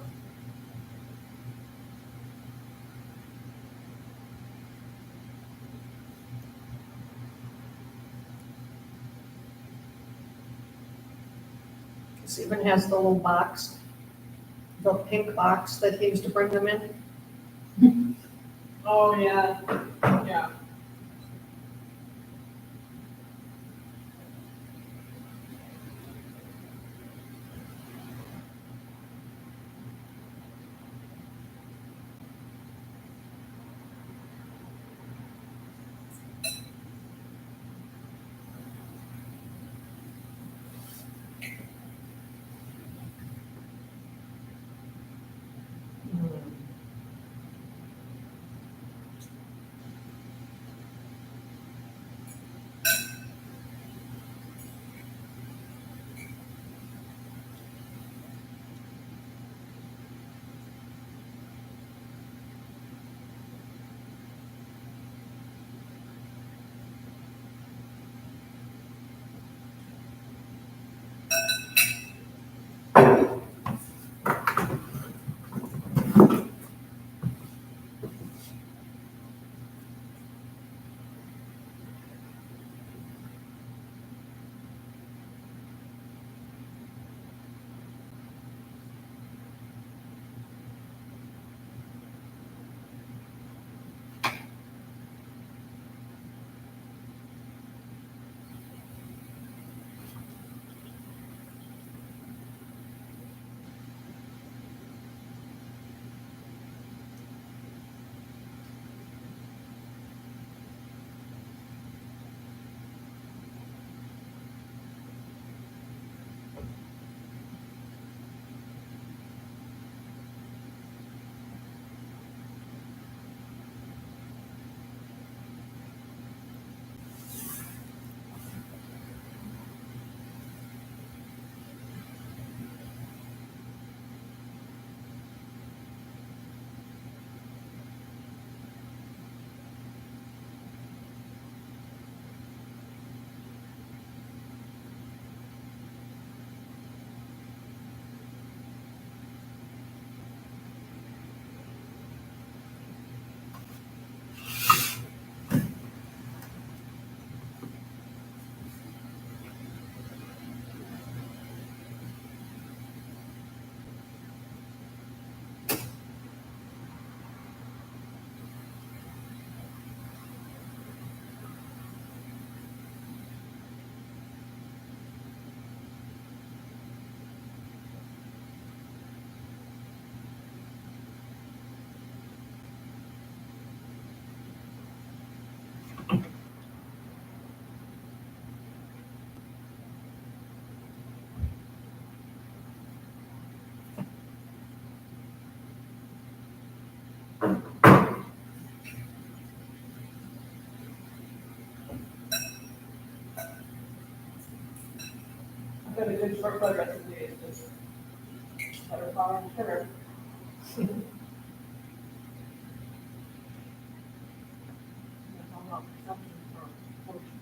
It even has the little box, the pink box that he used to bring them in. Oh, yeah, yeah. I've got a good shortbread recipe, it's just butter, flour, and sugar. That's all about perception for portion.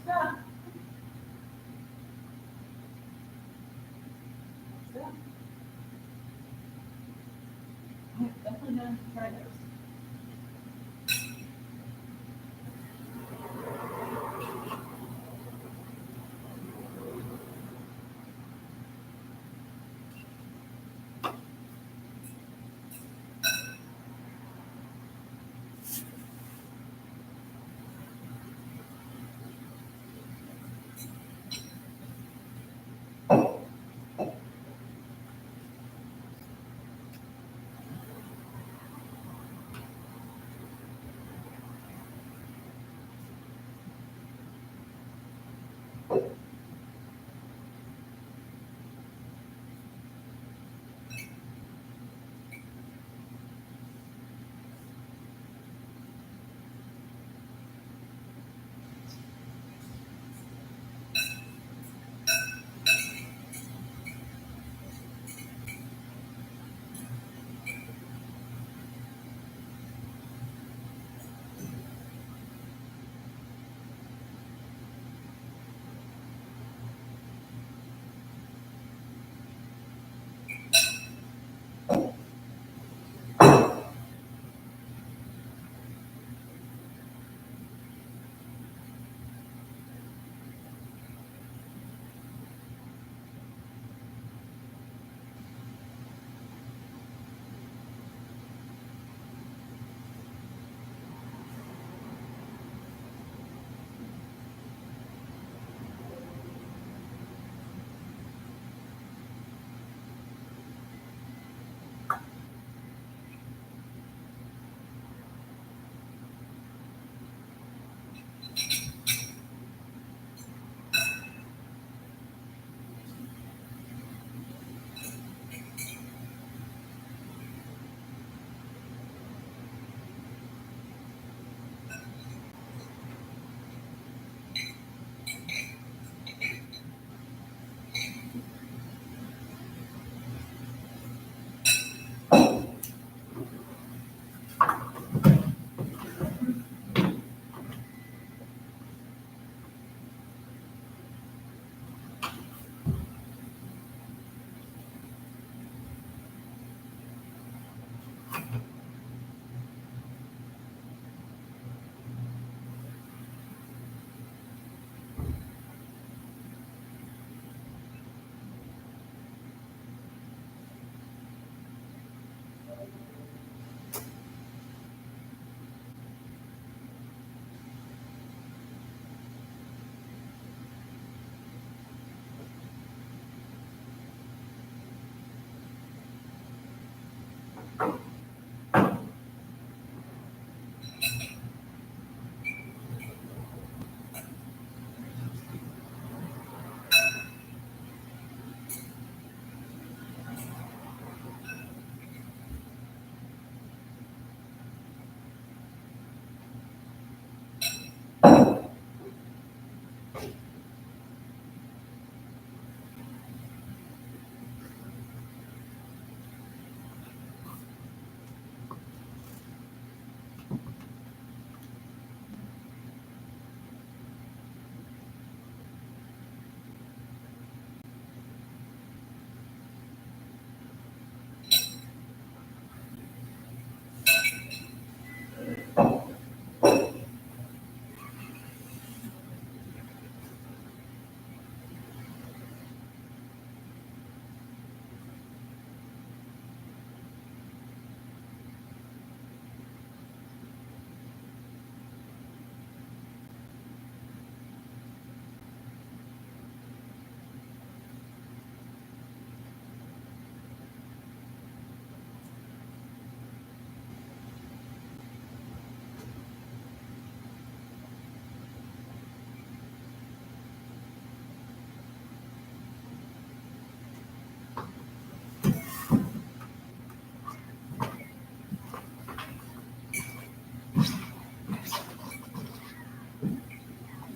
Yeah. Yeah. I'm definitely gonna try this.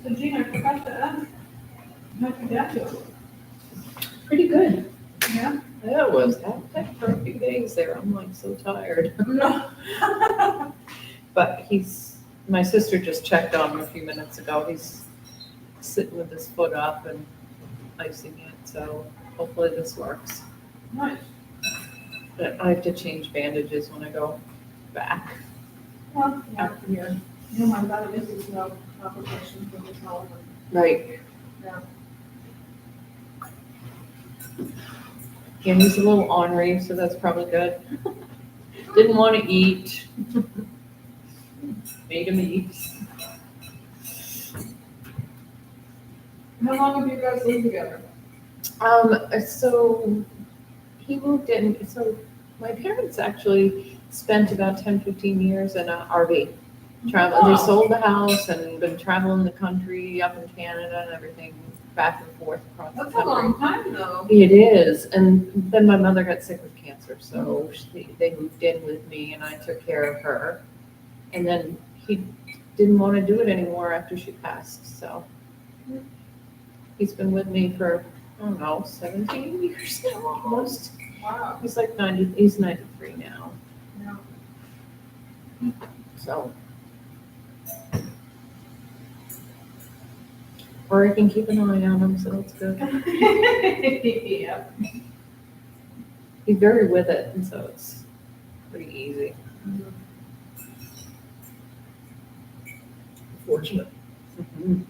So Gina, I forgot to ask, how'd your dad do? Pretty good. Yeah? Yeah, it was hectic for a few days there. I'm like so tired. No. But my sister just checked on him a few minutes ago. He's sitting with his foot up and icing it, so hopefully this works. Nice. But I have to change bandages when I go back. Well, yeah, yeah. You know, my brother, this is no complications with his health. Right. Yeah. Yeah, he's a little ornery, so that's probably good. Didn't want to eat. Made him eat. How long have you guys lived together? So he moved in, so my parents actually spent about 10, 15 years in an RV. Travel, they sold the house and been traveling the country up in Canada and everything, back and forth across the That's country. a long time though. It is, and then my mother got sick with cancer, so they moved in with me and I took care of her. And then he didn't want to do it anymore after she passed, so he's been with me for, I don't know, 17 years now almost. Wow. He's like 90, he's 93 now, Yeah. so. Or I can keep an eye on him, so that's good. Yeah. He's very with it, and so it's pretty easy. Fortunate. Mhm.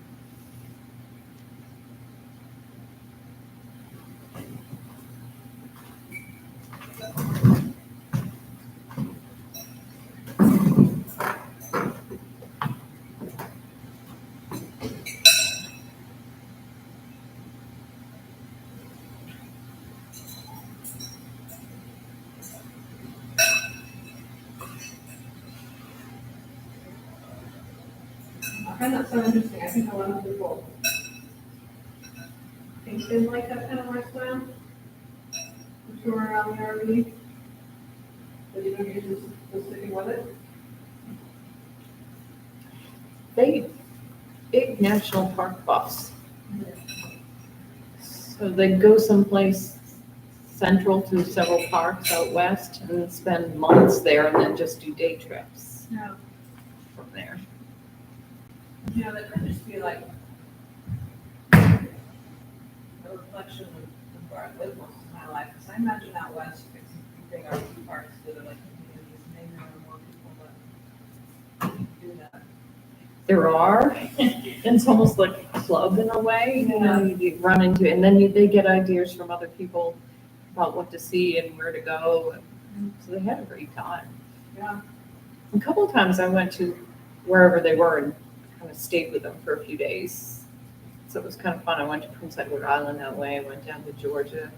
I find that so interesting. I think a lot of people think they like that kind of lifestyle. Tour around the RV. But you don't usually just sticking with it. They, big national park bus. So they go someplace central to several parks out west and spend months there and then just do day trips Yeah. from there. You know, that could just be like a reflection of where I've lived most of my life. Because I imagine out west, it's big RV parks that are like communities, maybe there are more people that do that. There are, and it's almost like a club in a way, you know, you run into, and then they get ideas from other people about what to see and where to go, and so they had a great time. Yeah. A couple of times I went to wherever they were and kind of stayed with them for a few days. So it was kind of fun. I went to Prince Edward Island that way. I went down to Georgia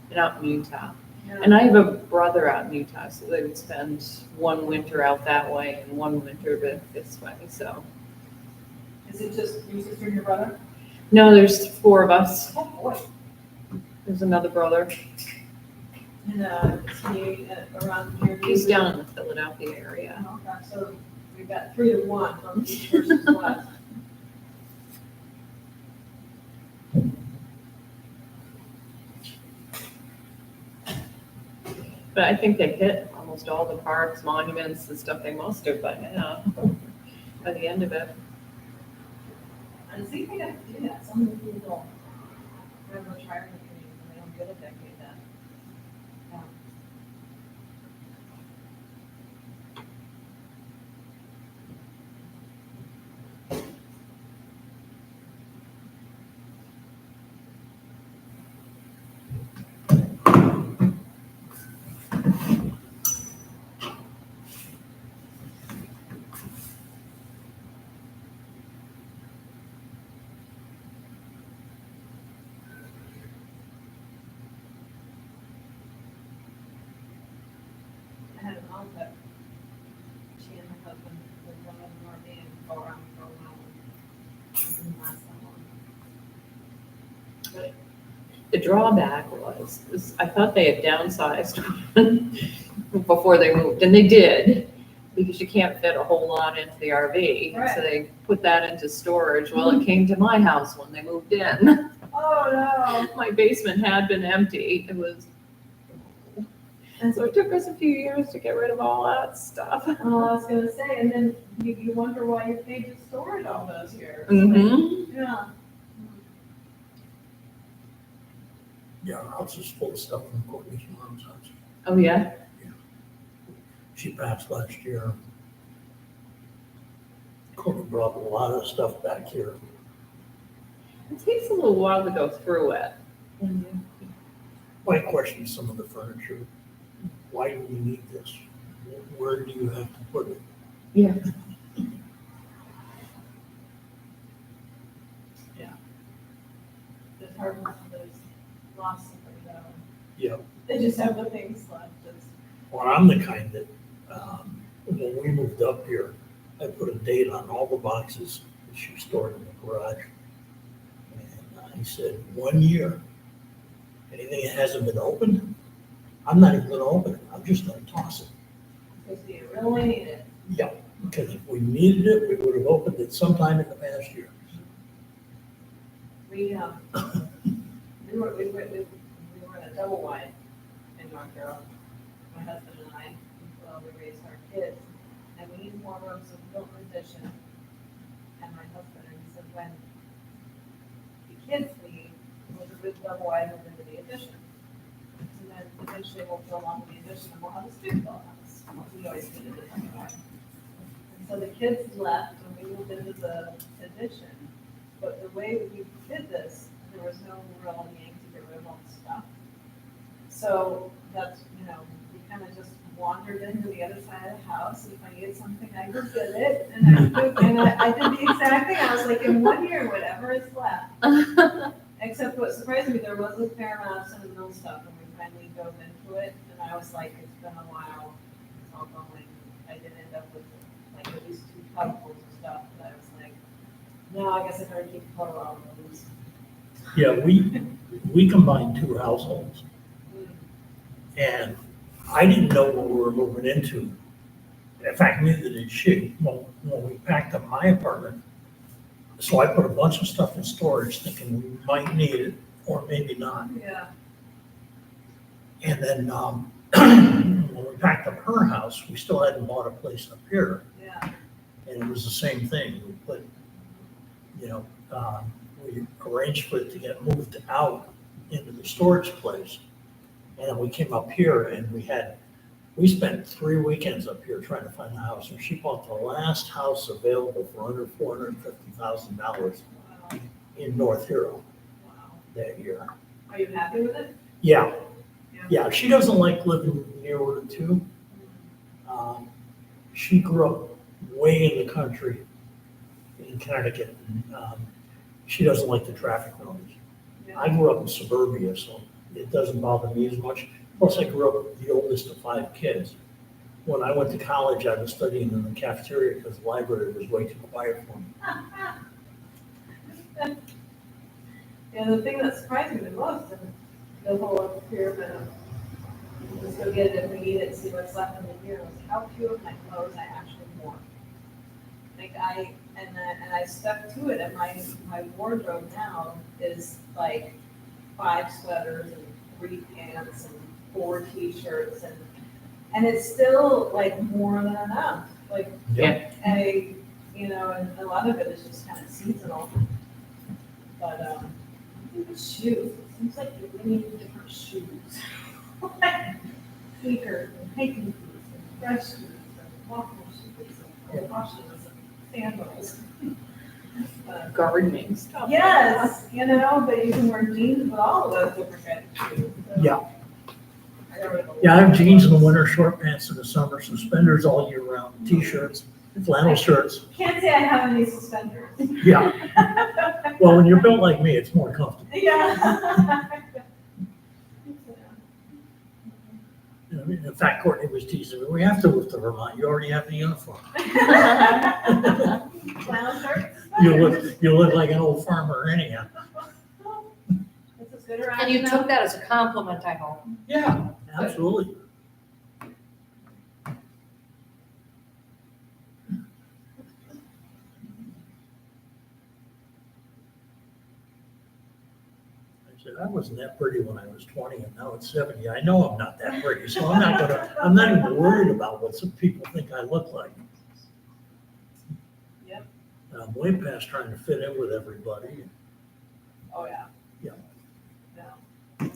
and out in Utah. Yeah. And I have a brother out in Utah, so they would spend one winter out that way and one winter this way. So Is it just your sister and your brother? no, there's 4 of us. Oh, boy. There's another brother. And, is he around here? He's down in the Philadelphia area. Okay, so we've got 3 to 1 on east versus west. But I think they've hit almost all the parks, monuments and stuff they must have by now, by the end of it. I think they have to do that, some of the people, remember retirement communities, and they don't get a decade then. Yeah. I had an aunt that she and her husband lived on the North End, go around for a while. It didn't last that long. But The drawback was I thought they had downsized before they moved, and they did, because you can't fit a whole lot into the RV. Right. So they put that into storage. Well, it came to my house when they moved in. oh My basement had been empty. It was, and so it took us a few years to get rid of all that stuff. no. Well, I was gonna say, and then you wonder why you paid to store it all those years. Mm-hmm. Yeah. Yeah, our house is full of stuff from Courtney's mom's house. Oh, yeah? She passed last year. Courtney brought a lot of stuff back here. It takes a little while to go through it. I question some of the furniture. Why do we need this? Where do you have to put it? Yeah. It's hard when somebody's lost somebody though. Yeah. They just have the things left. Well, I'm the kind that, when we moved up here, I put a date on all the boxes that she stored in the garage. And I said, 1 year, anything that hasn't been opened, I'm not even gonna open it, I'm just gonna toss it. Because you really need it. Yeah, because if we needed it, we would have opened it sometime in the past year. We were in a double wide in North Carolina, my husband and I, while we raised our kids, and we need more rooms with built-in addition. And my husband, and he said, when the kids leave, we'll do a double wide move into the addition. And then eventually we'll go along with the addition and we'll have a student built house. We always needed a double wide. And so the kids left and we moved into the addition. But the way we did this, there was no real yank to get rid of all the stuff. So that's, we kind of just wandered into the other side of the house. If I needed something, I would get it. And I did the exact thing. I was like, in 1 year, whatever is left. Except what surprised me, there was a fair amount of sentimental stuff and we finally dove into it. And I was like, it's been a while. It's all going. I did end up with like at least 2 tubfuls of stuff. But I was like, no, I guess I better keep a photo of those. Yeah, we combined 2 households. And I didn't know what we were moving into. In fact, neither did she, when we packed up my apartment. So I put a bunch of stuff in storage thinking we might need it or maybe not. Yeah. And then, when we packed up her house, we still hadn't bought a place up here. Yeah. And it was the same thing. We put, we arranged for it to get moved out into the storage place. And we came up here and we spent 3 weekends up here trying to find a house. And she bought the last house available for under $450,000 in North Hero that year. Are you happy with it? Yeah. Yeah, she doesn't like living near Route 2. She grew up way in the country in Connecticut. She doesn't like the traffic noise. I grew up in suburbia, so it doesn't bother me as much. Plus, I grew up the oldest of 5 kids. When I went to college, I was studying in the cafeteria because the library was way too quiet for me. Yeah, the thing that surprised me the most in the whole pyramid of let's go get it if we need it and see what's left in the year was how few of my clothes I actually wore. Like I stuck to it, and my wardrobe now is like 5 sweaters and 3 pants and 4 t-shirts and it's still like more than enough, like, Yeah. and a lot of it is just kind of seasonal. But, I think the shoes, it seems like you really need different shoes. Like sneakers and hiking boots and fresh shoes and walking shoes and washes and sandals. Gardening stuff. Yes, but you can wear jeans with all of those different kinds of shoes. So Yeah. I got rid of a Yeah, I lot. have jeans in the winter, short pants in the summer, suspenders all year round, t-shirts, flannel shirts. Can't say I have any suspenders. Yeah. Well, when you're built like me, it's more comfortable. Yeah. I mean, in fact, Courtney was teasing me, we have to move to Vermont, you already have the uniform. Flannel shirts. You look like an old farmer anyhow. This is good around. And you took that as a compliment, I hope. Yeah, absolutely. I said, I wasn't that pretty when I was 20 and now it's 70. I know I'm not that pretty, so I'm not even worried about what some people think I look like. Yep. And I'm way past trying to fit in with everybody. Oh, yeah. Yeah. Yeah.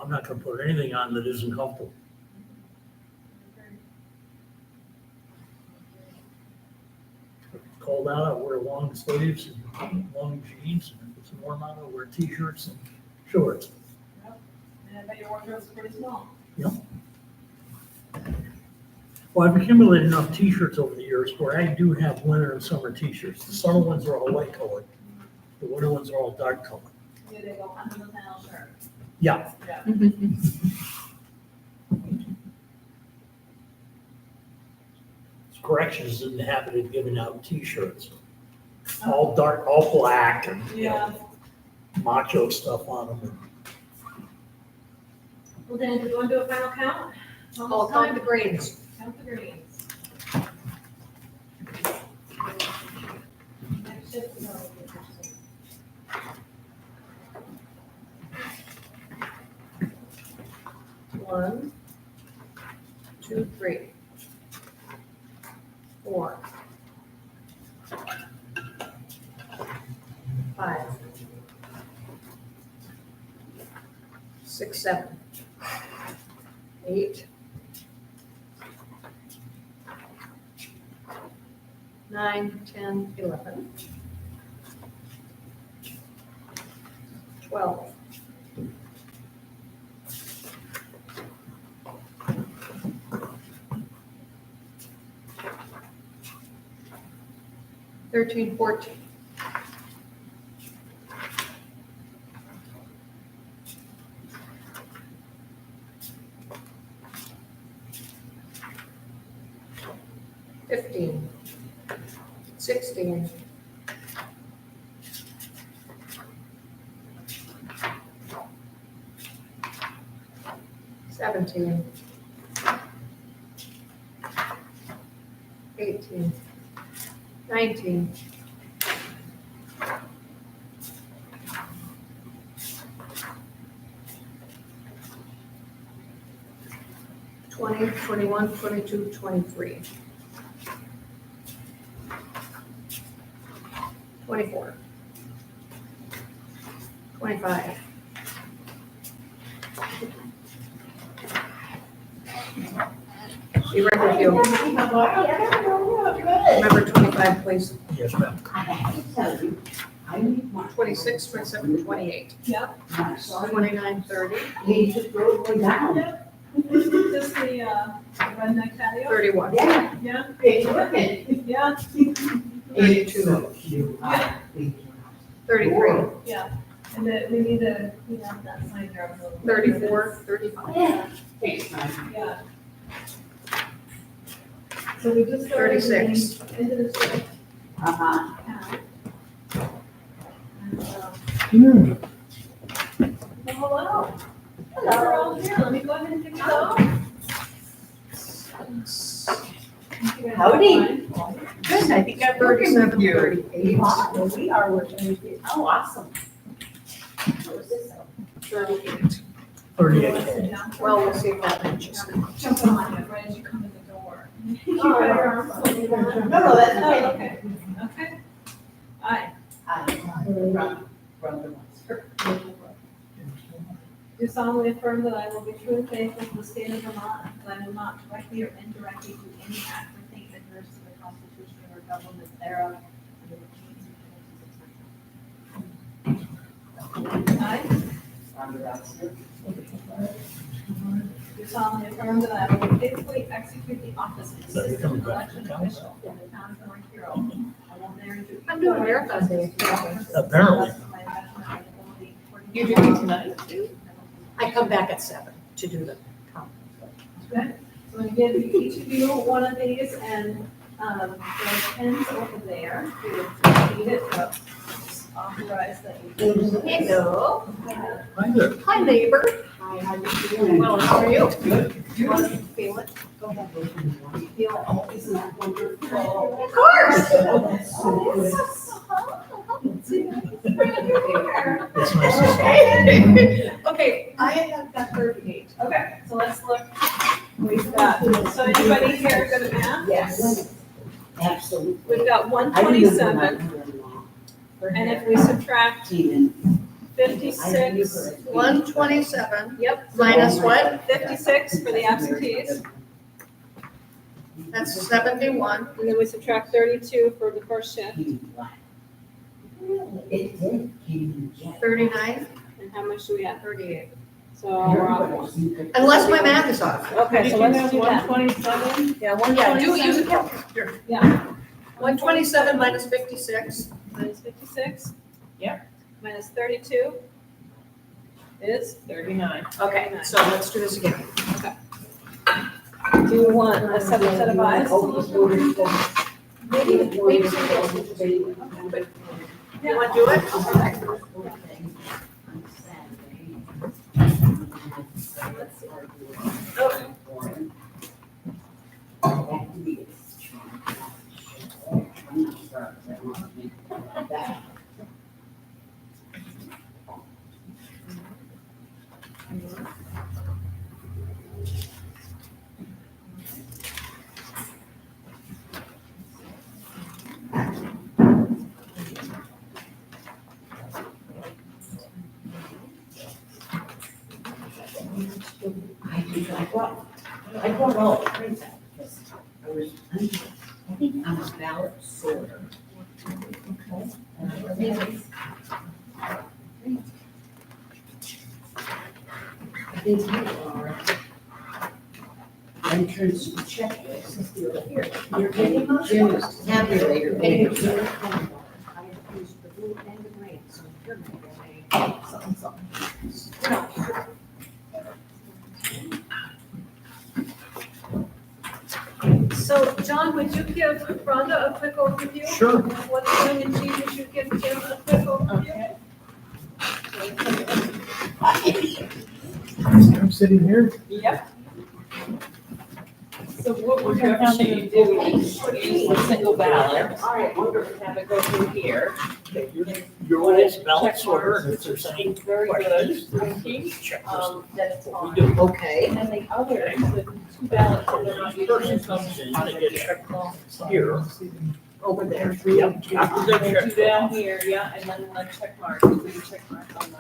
I'm not gonna put anything on that isn't comfortable. If it's cold out, I wear long sleeves and long jeans, and if it's warm out, I wear t-shirts and shorts. And I bet your wardrobe's pretty small. Yep. Well, I've accumulated enough t-shirts over the years where I do have winter and summer t-shirts. The summer ones are all light colored. The winter ones are all dark colored. Yeah, they go under the flannel shirt. Yeah. Yeah. Corrections is in the habit of giving out t-shirts. All dark, all black and, Yeah. macho stuff on them. Well, Dan, do you want to do a final count? It's Oh, almost count time. the grains. Count the greens. Next shift is already interesting. One, two, three, 4, 5, 6, 7, 8, 9, 10, 11, 12, 13, 14. $15, 16, 17, 18, 19, 20, 21, 22, 23, 24, 25, 'Be right with you. Remember 25, please. Yes, ma'am. 26, 27, 28. Yep. 29, 30. Is this the redneck patio? 31. Yeah. Yeah. 32. Yeah. 33. Yeah. And then we need to clean up that sign there a little. 34, 35. Yeah. So we just. started 36. Into the sixth. Uh-huh. And, well, hello. Hello. We're all here. Let me go ahead and pick it up. Howdy. Good, I think I'm working with 37, you. 38. Well, we are working with you. Oh, awesome. 38. 38K. Well, we'll see if that matches. Jump on it right as you come in the door. No, that's fine. Okay. Okay. Aye. Do solemnly affirm that I will be true and faithful to the state of Vermont, and that I will not directly or indirectly do any act or thing adverse to the Constitution or government thereof, under the terms and conditions of my do solemnly affirm that I will faithfully execute the office of So you're assistant coming back election to town? official in the town of North Carroll. I will there do. I'm doing marathon day. Apparently. You're doing tonight too? I come back at 7 to do the count. Okay, so I'm gonna give each of you one of these, and, there's pens over there, if you need it, but just authorize that you. Hello. Hi there. Hi, neighbor. Hi, how you doing? Well, how are you? Good. You want to feel it? Go ahead. You feel it? Oh, isn't that wonderful? Of course. It's nice to see Okay, I have got 38. Okay, so let's look, we've got, so anybody here good at math? Yes. Absolutely. We've got 127, and if we subtract 56. 127. Yep. Minus what? 56 for the absentees, That's 71. and then we subtract 32 for the first shift, 39. and how much do we have? 38. So we're off one. Unless my math is off. Okay, so let's do that. 127? Yeah, do use a calculator. Yeah, 127 minus 56. minus 56. Yep. Minus 32 is, 39. Okay, so let's do this again. do you want a separate set of eyes to look over? Maybe somebody else will just do it. But you want to do it? I brought all the prints out because I think I'm a ballot sorter. Okay. I think you are entrance checklist. You're getting Jim's tabulator papers. I used the blue and the green, so you're making something, something. So, John, would you give Rhonda a quick overview? Sure. Of what's doing and she should give Jim a quick overview? I'm sitting here. Yep. So what we're going to do is use the single ballot. Have it go through here. Okay, your old ballot sorter, and if there's any Very good. questions, Thank That's we fine. do. Okay. And then the other, the two ballots that are not Person comes in, they get checked off here. Over there. Yep. After they're Two checked down off, here, yeah, and then one check mark, do the check mark on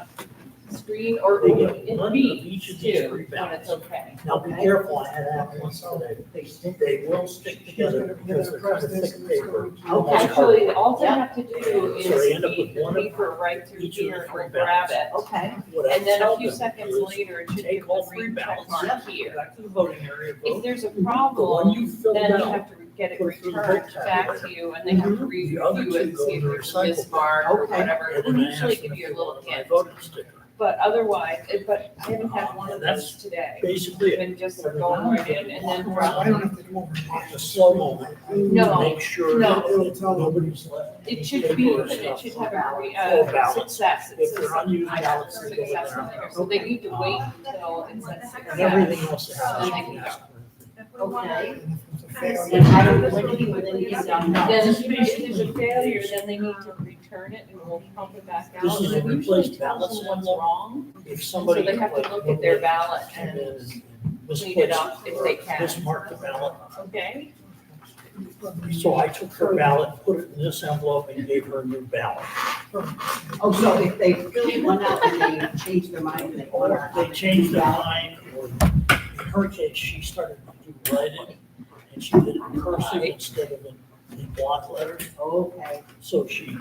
the screen or they get in one of B each of these too, three when ballots. it's okay. Now be careful, I had that once today. They will stick together because they're kind of thick paper. Actually, all they have to do So they is end up with the one of paper right through each of the here three and grab ballots. it. Okay. What I And then a tell few them seconds is later, it should take give all the three green check ballots, mark here. back to the voting area, If vote. there's a The one problem, you filled then you out, have to get it put it through the returned vote back tabulator. to you, and they have to The review other it two and go see in if the there's a recycle mismark or Okay. whatever. And They then I usually ask them give if you a they little want my hint, voting sticker. but otherwise, but I haven't had one of That's those today. Basically, Been just going right in, and then I don't have to come over. it's a slow moment. No, Make sure no. that nobody's left. it should be, it should have a success. It If says they're unused I ballots, got they go in success there. on there. So they need to wait until it says And success. everything else And then they has. can go. Okay. And I don't, when you, then you Then if there's a failure, then they need to return return it and we'll pump it back out. This is And a it usually replaced tells ballot them what's sample. wrong. If And so somebody. they have to like, look at their normally ballot came and in and clean it misplaced up if they or can. mismarked the ballot. Okay? So I took her ballot, put it in this envelope and gave her a new ballot. Oh, so if they filled one out and they changed their mind, they want Or they changed their mind, or in her case, she started to do writing, and she did it in cursive instead of in block letters, Okay, so she,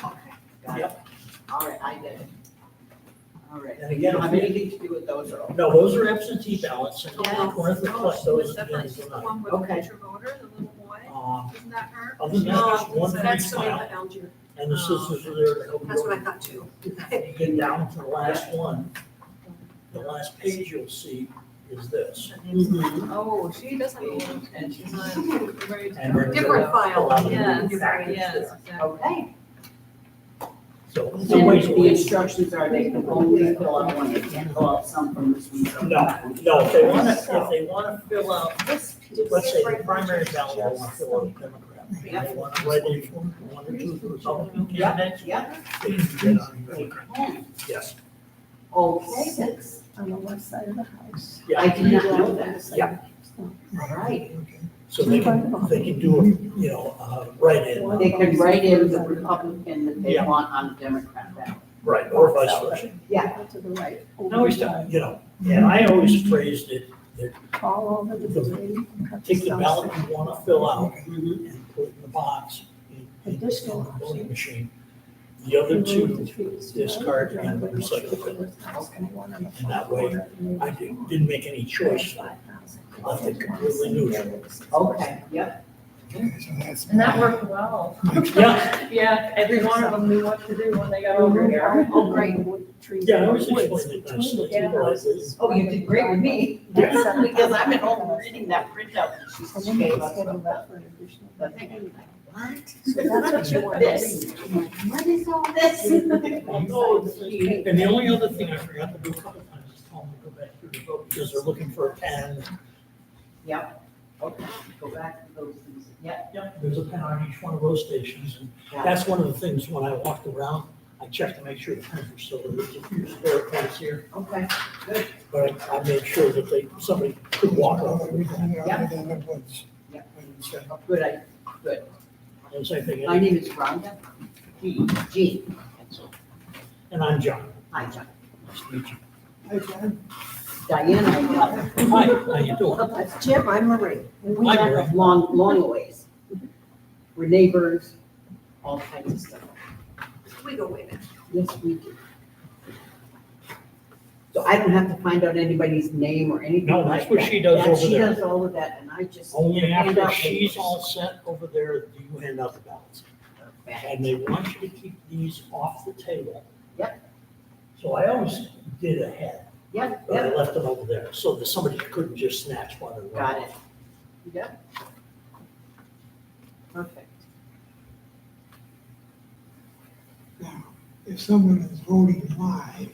got it. All right, I get it. All right. And You again, don't have if we- anything to do with those at all? no, those are absentee ballots, and Yes. we're going to collect those at the end of the The night. one with the Okay. picture voter, the little boy, isn't that her? Other than that, just one for That's each the one file, with Algier. and the sisters are there to help you. That's what I thought too. You get down to the last one, the last page you'll see is this. Oh, she doesn't need, and she's not ready to. And then Different file. Yes, Different. yes, exactly. Okay. So it's a ways And the instructions are they can only fill out one, they can't fill out some from this one. some from that one. No, if they wanna fill out, let's say the primary ballot, they wanna fill out Democrat. They wanna write in for one or two of the Republican candidates. Yeah, They can get on they Democrat. can. Yes. Okay, Six on the west side of the house. I did not know that. Yeah. All right. So they can do a, you know, write-in, They can write in the Republican that they Yeah. want on the Democrat ballot. right, or vice versa. Yeah. To the right. I always, you know, and I always phrased it, All over the building. take the ballot you wanna fill out and put it in the box in the voting machine. The other two, discard and recycle it. And that way, I didn't make any choice. Left it completely neutral. Okay, yep. And that worked well. Yeah, Yeah, every one of them knew what to do when they got over here. Oh, great. yeah, I always explained it nicely. Yeah. Oh, you did great with me. Yeah. Because I'm at home reading that printout that she And then gave they us. scheduled that for an additional. But I'm like, what? So that's what you want to This. read. I'm like, what is all this? And the only other thing I forgot to do a couple times is tell them to go back through the vote, because they're looking for a pen. Yep. Okay, go back to those things. Yep. Yep, there's a pen on each one of those stations, and that's one of the things, when I walked around, I checked to make sure the pens were still, there's a few spare pens here, Okay, good. but I made sure that somebody could walk over. Yep. Good, good. And same thing, My name is Rhonda. G. and I'm John. Hi, John. Nice to meet you. Hi, John. Diana, I love. Hi, how you doing? That's Jim, I'm Marie. And we Hi, met Marie. long ways. We're neighbors, all kinds of stuff. We go way back. Yes, we do. So I don't have to find out anybody's name or anything No, like that's what that. she does Yeah, over She there. does all of that, and I just. Only hand after out she's papers. all set over there, do you hand out the ballots. And they want you to keep these off the table. Yep. So I always did ahead, Yep, but I yep, left them over there, so that somebody couldn't just snatch one and run got off. it. Yep. Perfect. Now, if someone is voting live,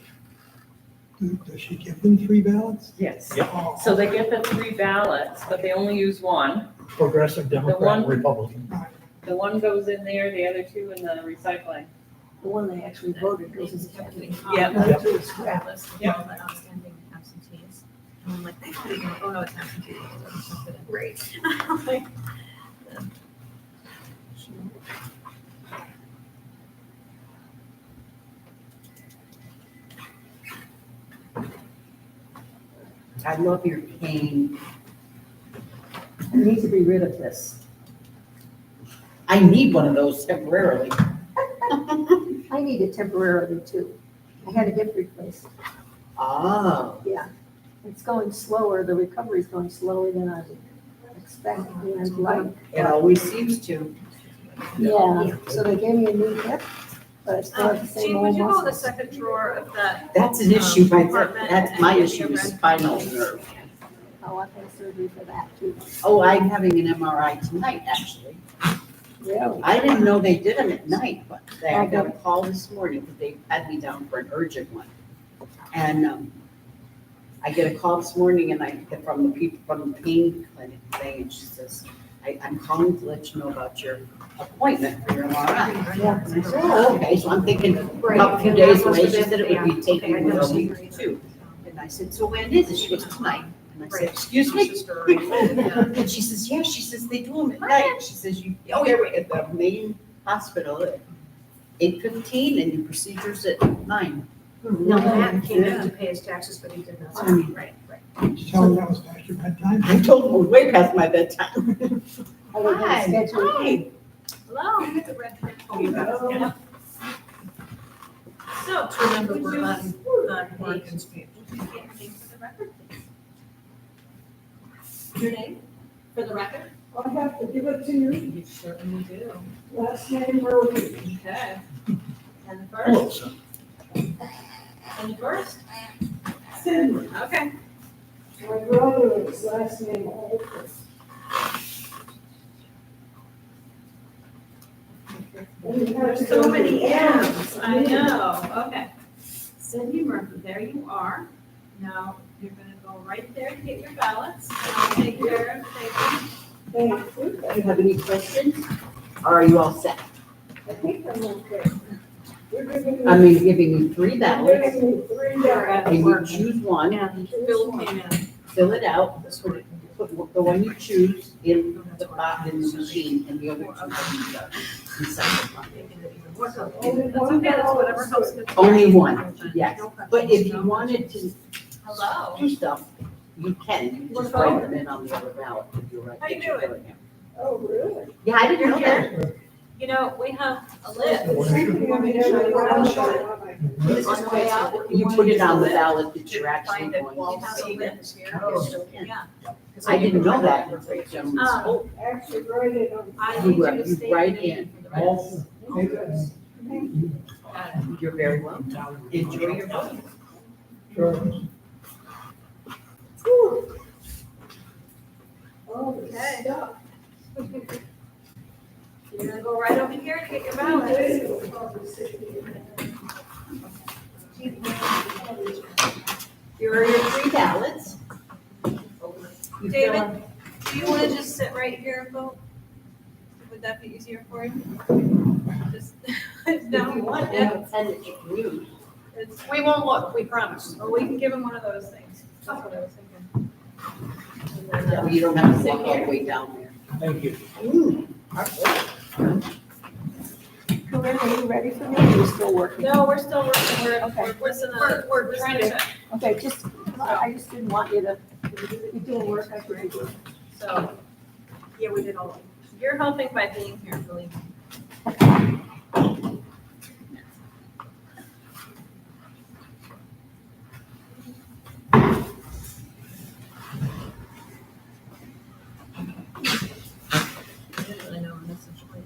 does she give them 3 ballots? Yes. Yep. Oh, So they get the 3 ballots, but they only use one. Progressive, Democrat, one- Republican. The one goes in there, the other 2 in the recycling. The one they actually voted goes in second. Yep. Another two is scrap. Yep. All the outstanding absentees. And I'm like, they don't even, oh no, it's absentee. Great. Like, I love your cane. I need to be rid of this. I need one of those temporarily. I need it temporarily too. I had a hip replaced. Ah, Yeah. It's going slower, the recovery's going slower than I would expect and like. it always seems to. Yeah, so they gave me a new hip, but I still have the same Gene, old would you go in the muscles. second drawer of that? That's an issue, my, Compartment that's and my get issue, your is red spinal pen? nerve. Oh, I've had surgery for that too. Oh, I'm having an MRI tonight, actually. Really? I didn't know they did them at night, but I got a call this morning, because they had me down for an urgent one. And, I get a call this morning and I get from the people from the pain clinic thing, and she says, I'm calling to let you know about your appointment for your MRI. Yeah. And I said, oh, okay, so I'm thinking a few days away, she said it would be taking a week or two. And I said, so when is it? She goes, tonight. And I said, excuse me? And she says, yeah, she says, they do them at night. She says, you, oh, you're at the main hospital at 8:15 and your procedure's at 9. No, Matt came in to pay his taxes, but he did not. Right, right. Did you tell him that was past your bedtime? I told him it was way past my bedtime. Hi. Hi. Hello. Oh, you got it. Yeah. So, Just remember, we're on Morgan's page. would you get your name for the record, please? Your name for the record? I have to give it to you. You certainly do. Last name Murphy. Okay. And the Hello, first? sir. And the first? Cindy. Okay. My brother is last name Olson. There's so many M's, I know, okay. Cindy Murphy, there you are. Now, you're gonna go right there to get your ballots, and I'll take care of the Thank you. Do you have any questions? Or are you all set? I think I'm okay. You're giving me- I'm giving you 3 you're ballots, giving me 3 ballots. and you choose one, Bill came in. fill it out, put the one you choose in the box, in the machine, and the other 2 inside the box. Only That's one okay, that's ballot whatever is helps. good. Only one, yes. But if you wanted to Hello. do stuff, you can, you just write them in on the other ballot. if you're right. How you doing? Oh, really? Yeah, I didn't know You're that. You know, we have a list. You want me to show you what I'm showing? This is way out. You put it on the ballot that you're actually Find it going while to the see. is here. You still can. Yeah. I didn't know that until the gentleman spoke. Actually, write it on. I You need you write- to you state write your name in. for the record. You're very welcome. Enjoy your vote. Oh, the Okay. stuff. You're gonna go right over here to get your ballots. Here are your 3 ballots. You fill David, out- do you wanna just sit right here and vote? Would that be easier for you? Just, If you no? want, Yeah. and pen that you can use. It's, We won't look, we promise. well, we can give him one of those things. That's what I was thinking. No, you don't have to walk all the way down there. Thank you. Corinne, are you ready for me? Or are you still working? No, we're still working, we're, Okay. we're trying to check. Okay, I just didn't want you to, you're doing work, I agree. So, Yeah, we did all. you're helping by being here, believe me. I know, I'm essentially.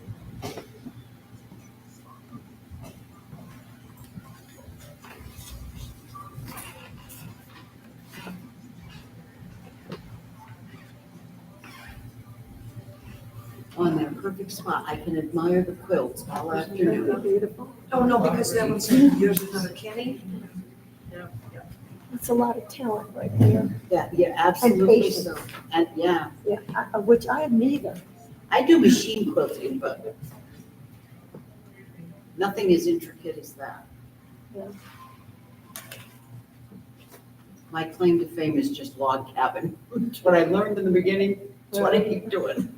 On their perfect spot. I can admire the quilts all afternoon. Beautiful. Oh, no, because that one's, there's another Kenny. It's a lot of talent right there. Yeah, absolutely. patience. So. And yeah, Yeah, which I have neither. I do machine quilting, but nothing as intricate as that. Yeah. My claim to fame is just log cabin. It's what I learned in the beginning. It's what I keep doing.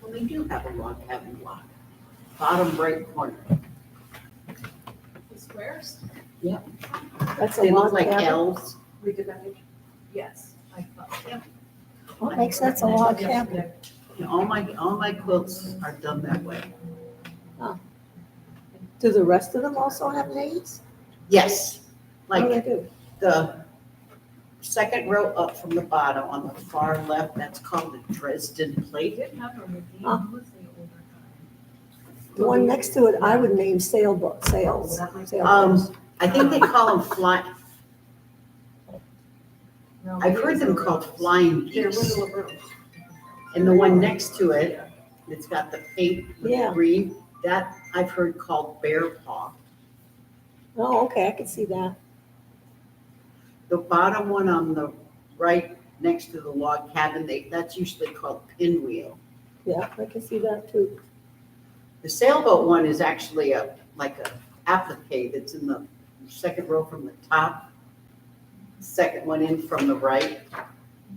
Well, they do have a log cabin block. Bottom right corner. The squares? That's a They look log like cabin. L's. We did that. Yes, I thought, yeah. What makes that a log cabin? And all my quilts are done that way. Do the rest of them also have names? Yes, What do like they do? the second row up from the bottom on the far left, that's called the Dresden plate. Huh. The one next to it, I would name sailboat, sails. sailboats. I think they call them fly, I've heard them called flying They're geese. little rooms. And the one next to it, it's got the pink with the Yeah. green, that I've heard called bear paw. Oh, okay, I can see that. The bottom one on the right next to the log cabin, that's usually called pinwheel. Yeah, I can see that too. The sailboat one is actually like a applique that's in the second row from the top. Second one in from the right.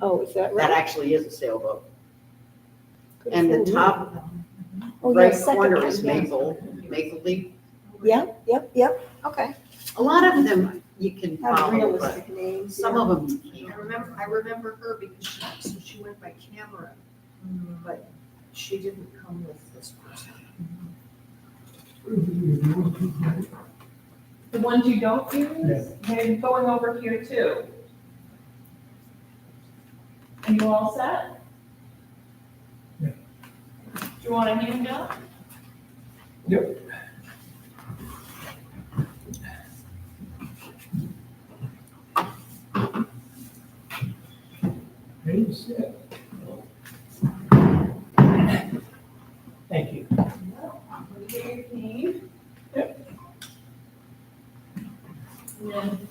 Oh, is that That right? actually is a sailboat. Good And the for you. top Oh, yeah, right second corner one, is yeah. maple leaf. Yep, okay. A lot of them you can Have follow, but realistic names. some yeah. of them you can't. I remember her because she went by Cameron, but she didn't come with this person. The ones you don't use, they're going over here too. Are you all set? Yeah. Do you want a handout? Yep. Ready, set. Thank you. Let me get your key. Yep. And then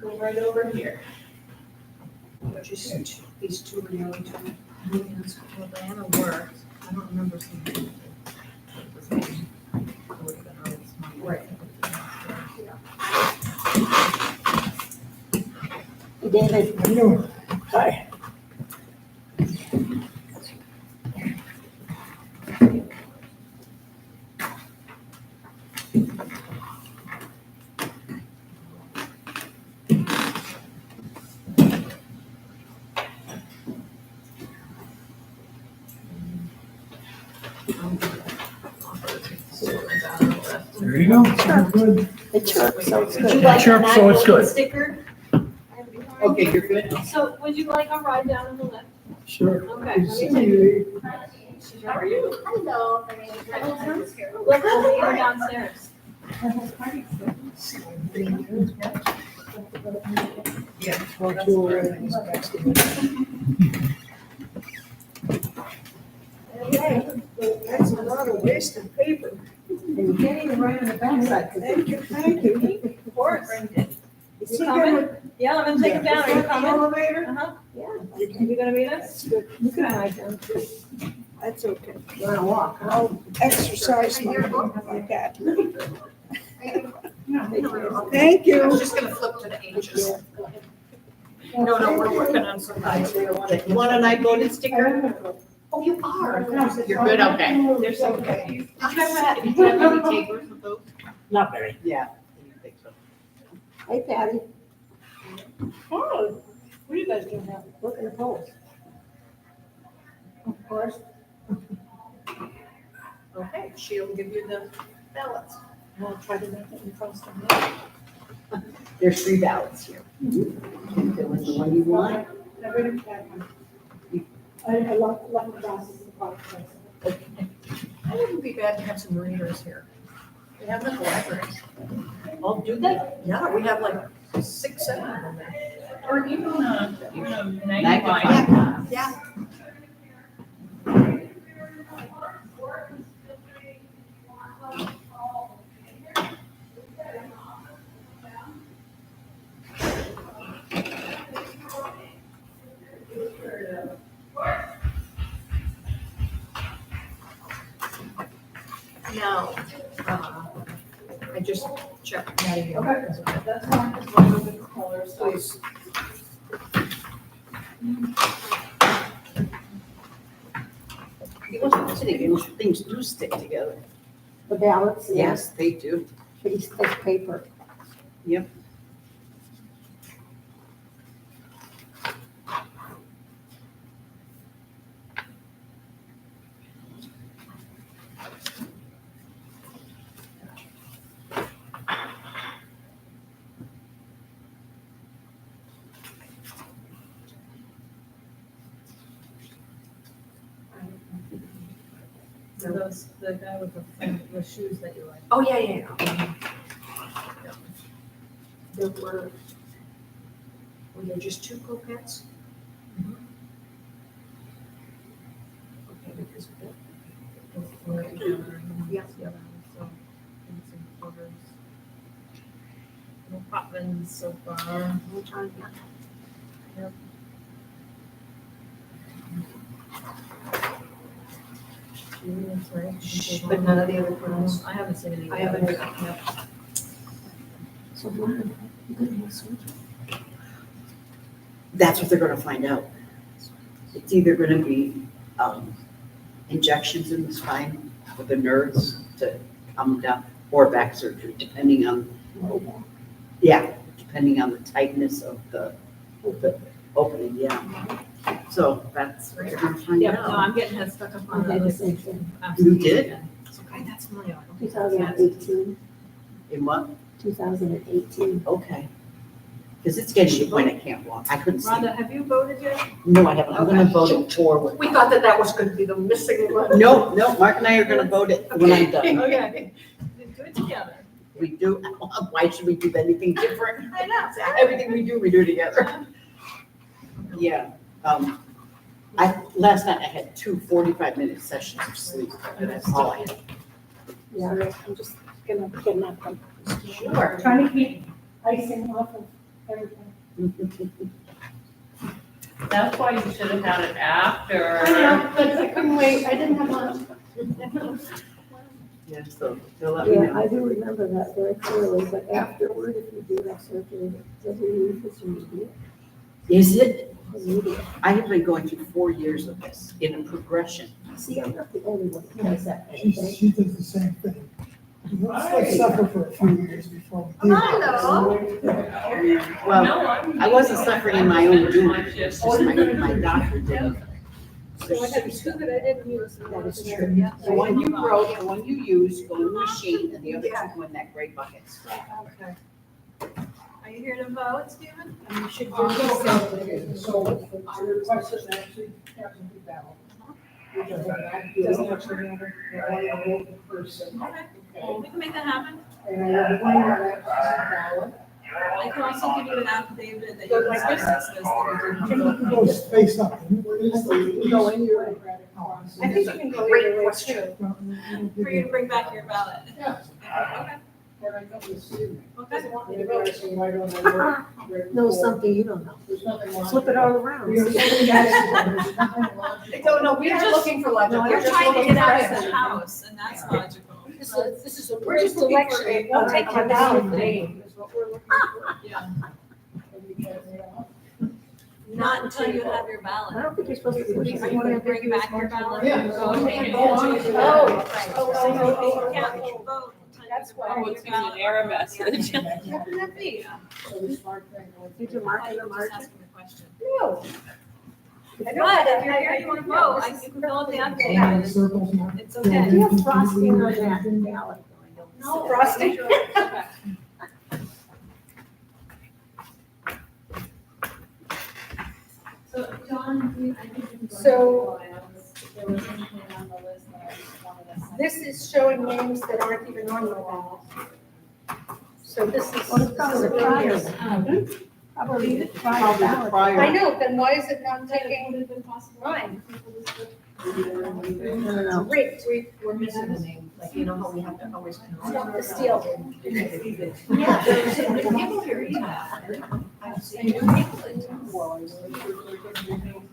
go right over here. Just these two are the only two. Well, Diana worked. I don't remember seeing. Right. Hey, David, how you doing? Hi. There you go. Good. It chirps, so it's Would you good. like Chirp, an so it's golden good. sticker? Okay, you're good. So would you like a ride down in the lift? Sure. Okay. Good to see you. How are you? Hello. Look, we'll meet her downstairs. Talk to you already. He's next to me. Okay, that's a lot of wasted paper. And you can't even write on the backside. 'cause Thank you, thank you. Of course. Is You he coming? gonna- Yeah, I'm gonna take it down. Are you Is that the coming? elevator? Uh-huh. Yeah. You gonna meet us? Good. You can hide down too. That's okay. You wanna walk? I'll exercise my like that. Thank I you. was just gonna flip to the H's. No, we're working on some. You want a night golden sticker? Oh, you are. You're good, okay. They're so Okay. cute. Did you have any takers of those? Not very. Yeah. I didn't think so. Hey, Patty. Oh, what are you guys doing now? Look at the polls. Of course. Okay, she'll give you the ballots. I'll try to make it in front of me. There's 3 ballots here. Fill in the one you want. I love the glasses. That wouldn't be bad to have some readers here. We have them at the library. Oh, do they? Yeah, we have like 6, 7 of them there. Or even a Magnifying. magnifying. Yeah. Now, I just checked Patty. Okay, that's fine, as long as it's color, so. Please. It wasn't sitting, things do stick together. The ballots? Yes, they do. Piece of paper. Yep. So those, the guy with the shoes that you like. Oh, yeah. There were there just 2 coquettes? Okay, because. Yeah. Hotman so far. Yep. That's right. But none of the other ones. I haven't seen any. I haven't. Yep. So Lauren, you gonna have surgery? That's what they're gonna find out. It's either gonna be, injections in the spine with the nerves to calm them down, or back surgery, depending on, depending on the tightness of the opening, yeah. So that's what they're gonna find Yeah, no, out. I'm getting head stuck up on I that. had the list. same thing. You did? It's okay, that's familiar. 2018, In what? 2018. Okay. Because it's getting to the point I can't walk. I couldn't see. Rhonda, have you voted yet? No, I haven't. I'm gonna vote it forward. We thought that was gonna be the missing one. No, Mark and I are gonna vote it when I'm done. Okay. Do it together. We do, why should we do anything different? I know. Everything we do together. Yeah, last night I had 2 45-minute sessions of sleep, and that's all I had. Yeah, I'm just gonna kidnap them. Sure. Trying to keep icing off of everything. That's why you should have had it after. I know, but I couldn't wait, I didn't have lunch. Yeah, so they'll let me Yeah, know. I do remember that very clearly, but afterward, if you do have surgery, the relief is immediate. Is it? Immediate. I have been going through 4 years of this in a progression. See, I'm not the only one who has that. She does the same thing. Let's suffer for a few years before we do. Well, I wasn't suffering in my own doing, it's just my doctor did. So I had two that I didn't use. That is true. The one you wrote, the one you used, go in the machine, and the other two go in that gray bucket. Okay. Are you here to vote, Stephen? You should do So, I requested actually have to be ballot. Because I Doesn't have to remember, I want to vote in person. Okay, we can make that happen. And I have one more that ballot. I can also give you an affidavit that you can discuss this. You can go face up. You go in your democratic process. I think you can go either way too. For you to bring back your ballot. Yeah. Okay, When I come this evening. okay. And the guy said, why don't I work right Know before? something you don't know. There's nothing wrong. Flip it all around. We are so there's nothing wrong. No, we're just looking for logic. We're We're just trying to looking get for out of action. the house, and that's logical. This is a We're just looking for election. a- Don't take my ballot today, is what we're looking for. Yeah, And you can't, you know, not until you have your I ballot. don't think you're supposed to be Are pushing. you going to bring back your ballot? Yeah. Okay. Go on. Oh, you can't vote until That's you why. have your ballot. How can that be? So the smart thing. Did you mark I it was or just mark it? asking the question. No. But if you're here, you want to vote, I can fill out the affidavit. Circles, Mark. It's okay. Do you have frosting on that ballot? No, Frosting. Okay. So, John, I think you can go So- ahead and go. If there was anything on the list that I just wanted to say. This is showing names that aren't even on the ballot. So this is. Well, it's probably the prior. Probably the prior ballot. I know, then why is it not taking Would have been possible. mine? No. Great, We're missing the name, like, you know how we have to always. stop the steal. Yeah, there's people here, yeah. I've seen people in town.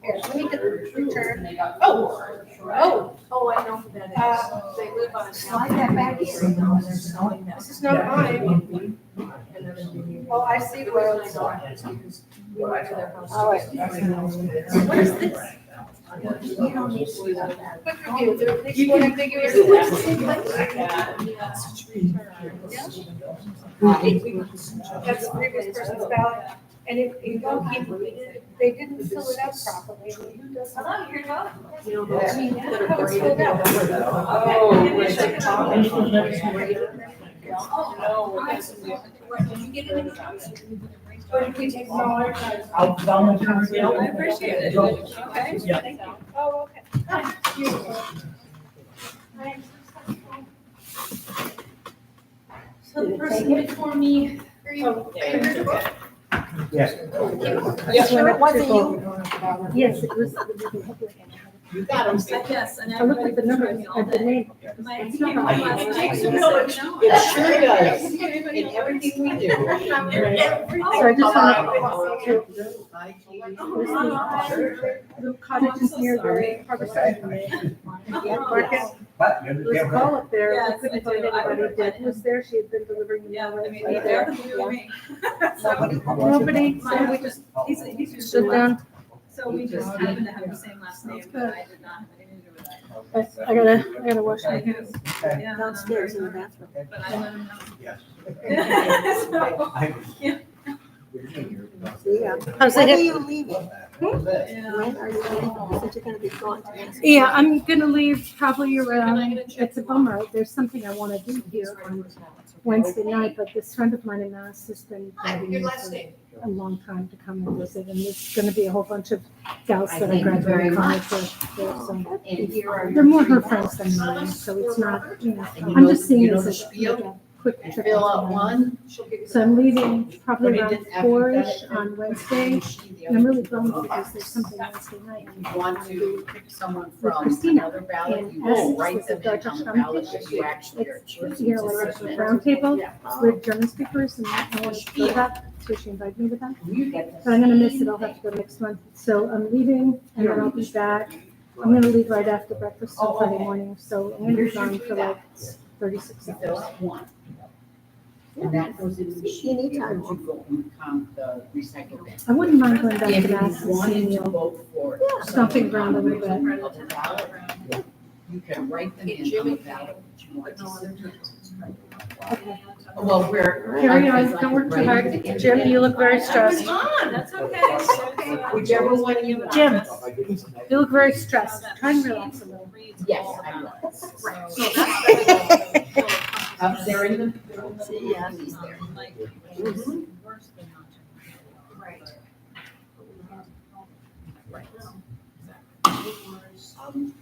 Here, let me get the return. Oh, I know who that is. They live on. Slide that back here. This is not mine. Oh, I see the roads. We went to their house. All right. What is this? You don't need to do that. Quick review, they're these one ambiguous. That's the previous person's ballot, and if you don't keep, they didn't fill it out properly. Who does that? Hello, you're voting. You know, those I mean, that how are it's buried filled out. Did you get it? Or did we take no? I'll volunteer. I appreciate it. Okay. Yeah. Oh, okay. So the person before me, Are you here to vote? Yes. Yes, when it wasn't you. Yes, it was the Republican. You got them. Yes, and I looked at the numbers, everybody at the name. My It's not my like- last name, It so sure no. does. In everything we do. So I just want to, the cottage is near the Harborside. Market. But, There's a call up there, I Yes, couldn't I find do. I anybody would that find was there, she had been delivering the Yeah, mail I mean, right they're there. the you and me. Nobody, so we Mine, just he's used sit to down. So we just happen to have the same last name, but I did not have anything to do with that. I gotta wash I my do. hands Yeah, downstairs in the bathroom. But I let him know. Yes. So, yeah. Yeah. How's it? When are you leaving? Yeah. When are you leaving? You said you're gonna be gone to Mexico. Yeah, I'm gonna leave probably around, it's a bummer, there's something I wanna do here on Wednesday night, but this friend of mine in Mass has been Hi, begging your me last for name? a long time to come and visit, and there's gonna be a whole bunch of gals I that I thank you very graduated college much. with. And here are They're more your her three friends than mine, so it's not, you know, And you I'm know- just seeing you know it the as a spiel? like a quick trip. Fill out one. So I'm leaving probably Put it around in after four-ish that, on Wednesday, the and I'm really other bummed two. because there's something Wednesday night. You want to pick someone With from Christina another ballot, in you will Essex, write with the them in Dutch on the Dutch ballot Company. that you actually are It's, choosing you to know, like a submit. round table Yeah. with German speakers, and I want to go to that, so she invited me to that. You get But I'm gonna miss it, I'll have to go next month. So I'm leaving, and then I'll be back. I'm gonna leave right after breakfast on Friday morning, so I'm gonna be gone for like 36 Fill hours. out one. And that goes in the machine. Anytime. You go and count the recycle bin. I wouldn't mind going back If to you Mass and wanted seeing to you, vote for stomping around a little bit. of the ballot, you can write them in on the ballot that you want to submit. Okay. Well, we're. Carry on, don't work too hard. Jim, you look very stressed. That's okay. Whichever one you want. Jim, you look very stressed. Try and relax a little. Yes, I will. So that's. Up there in the. Yeah. He's there. Mhm. Worse than not. Right. Um,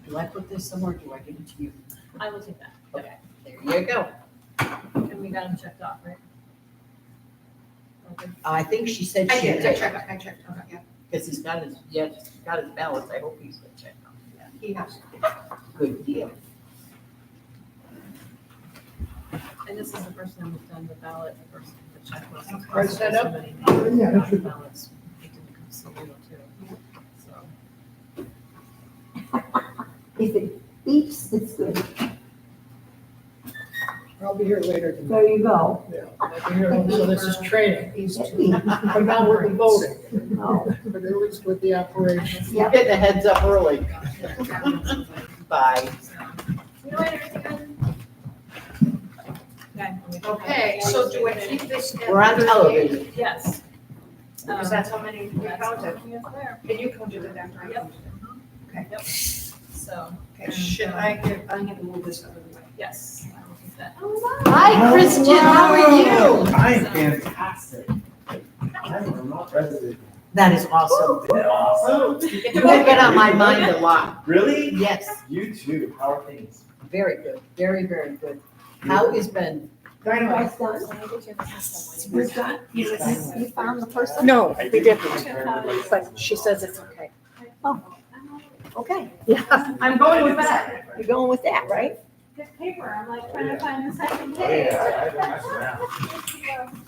Do I put this somewhere, or do I give it to you? I will take that. Okay, there you go. And we got them checked off, right? Okay. I think she said I she did, I did, checked, okay, yeah. because he's got his, yeah, he's got his ballots, I hope he's been checked off. He has. Good deal. And this is the first time we've done the ballot, the first, the checklist. Right, set up. Ballots. It didn't come so little too, so. If it beeps, it's good. I'll be here later tonight. There you go. I'll be here, so this is training. Yeah. But now we're voting, Oh, but at least with the operation. You get the heads up early. Bye. You know what, everything Okay, so do I keep this? at We're on 38? television. Yes. Because that's how many we That's counted. what we have there. Can you count it after I Yep. count it? Okay. Yep. So, Okay, should I give, I'm gonna move this out of the way. yes, I will take that. Hi, Christian, how are you? I'm fantastic. I'm a remote resident. That is awesome. Isn't it awesome? You've been on my mind a lot. Really? Yes, You too. How are things? very good, very, very good. How is Ben? Dynamite done. We're done. You found the person? No, we didn't, but she says it's okay. Okay, Yeah. I'm going with that. You're going with that, right? This paper, I'm like trying to find the second Oh, page. yeah, I don't mess around.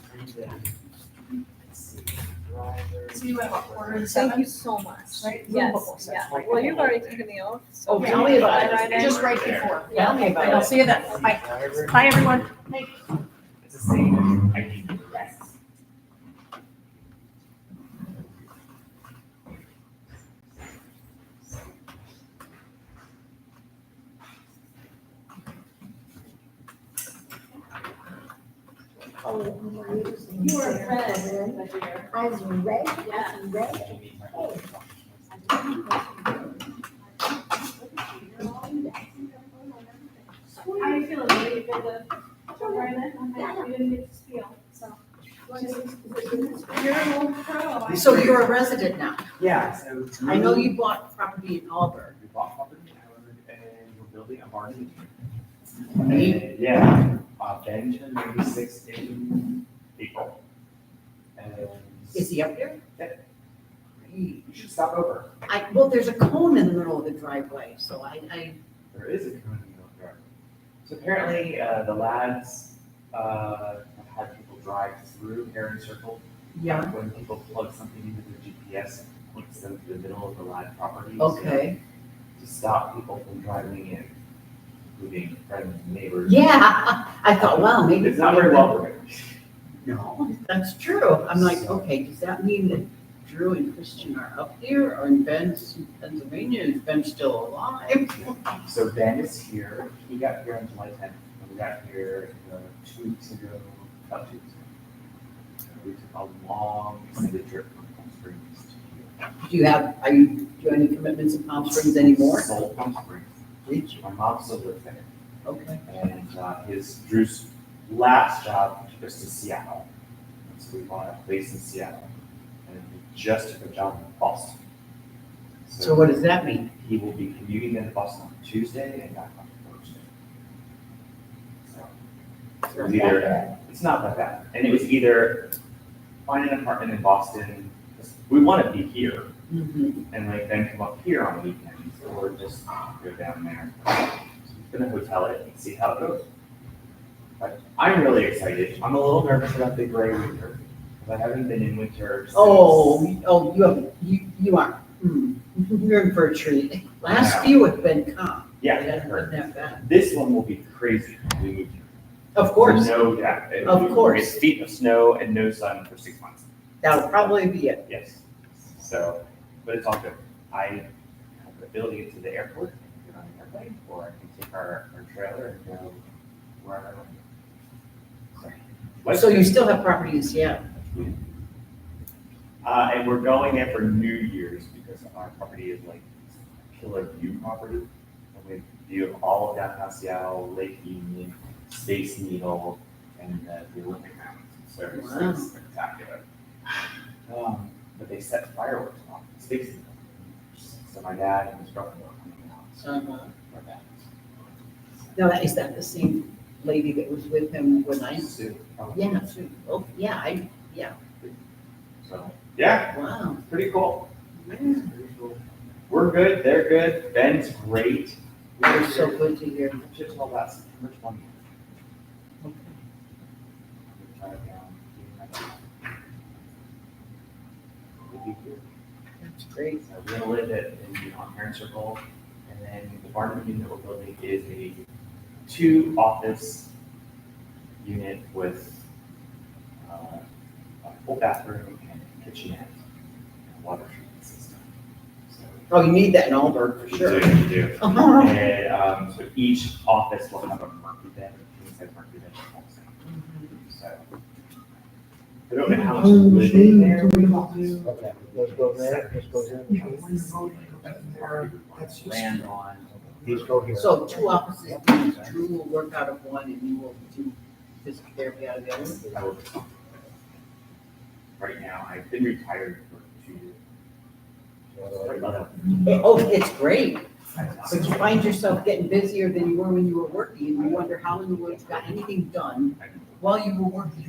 Let's see. Driver. So you have a quarter to Thank you seven? so much. Right? Yes, yeah. Well, you've already taken the oath. so- Oh, tell me about it. Right in. Just right before. Tell me I'll about it. see you then. Bye. Bye, everyone. It's the same. I need to rest. You are red. I was red, Yeah. red. How are you feeling? Ready to go to jump right in? Okay, we didn't get to spiel, so. You're an old pro. So you're a resident now. Yeah, so. I know you bought property in Auburn. We bought property in Howard and we're building a barn. And, yeah, Benjamin, maybe 6 in April. And Is he up here? Yeah. be, You should stop over. well, there's a cone in the middle of the driveway, so I, There is a community over there. So apparently, the lads, have had people drive through Heron Circle. yeah, When people plug something into their GPS, it points them to the middle of the lad property. okay. To stop people from driving in, including friends, neighbors. Yeah, I thought, well, maybe. It's not very welcoming. No, that's true. I'm like, okay, does that mean that Drew and Christian are up here or in Ben's in Pennsylvania? Is Ben still alive? So Ben is here, he got here on July 10th, and we got here 2 weeks ago, about 2 weeks ago. So we took a long extended trip from Palm Springs to here. Do you have any commitments in Palm Springs anymore? Sold Palm Springs. My mom still lives there. Okay. And Drew's last job took us to Seattle. And so we bought a place in Seattle. And we just took a job in Boston. So what does that mean? He will be commuting into Boston on Tuesday and back on Thursday. So it was it's not that bad. And it was either find an apartment in Boston, we want to be here, Mm-hmm. and then come up here on weekends, or just go down there. So we're gonna hotel it and see how it goes. But I'm really excited. I'm a little nervous about the gray winter, because I haven't been in winter since. You aren't. You're in for a treat. Last few have been calm. Yeah, It hasn't been that bad. this one will be crazy when we move here. Of course. No doubt. Of course. It's feet of snow and no sun for 6 months. That'll probably be it. Yes. So, but it's all good. I have the ability to get to the airport, and get on an airplane, or I can take our trailer and go wherever I want. So you still have property in Seattle? And we're going there for New Year's because our property is like killer view property. And we have view of all of downtown Seattle, Lake Union, Space Needle, and the Olympic Mountains. So it's Wow. like spectacular. But they set fireworks off in Space Needle. So my dad and his girlfriend were coming out. For that. No, is that the same lady that was with him when I? Sue. Yeah, Sue. Oh, yeah, So, yeah, Wow. pretty cool. We're good, they're good, Ben's great. That is so good to hear. Just all that September 20th. That's great. So we're gonna live on Heron Circle, and then the barn unit we're building is a 2-office unit with a full bathroom and kitchenette and water treatment system. Oh, you need that in Allberg for sure. You do. And so each office will have a Murphy bed, inside Murphy bed also. So I don't know how much living there we will do. Okay, let's go there, let's go there. Land on. These go here. So 2 offices, Drew will work out of one and you will do physical therapy out of the other? I will- Right now, I've been retired for 2 years. Oh, it's great. But you find yourself getting busier than you were when you were working, and you wonder how in the world you got anything done while you were working.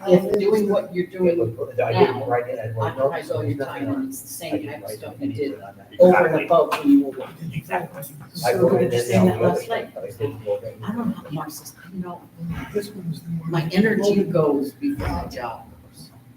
If doing what you're doing I didn't write it. I wrote occupies all your notes. time, and it's the same type of stuff you did Exactly. over and above when you were working. Exactly. I So wrote we it were just in saying the that last other night. but I didn't go there. I don't know, Mark says, This one's the one. my energy goes before the job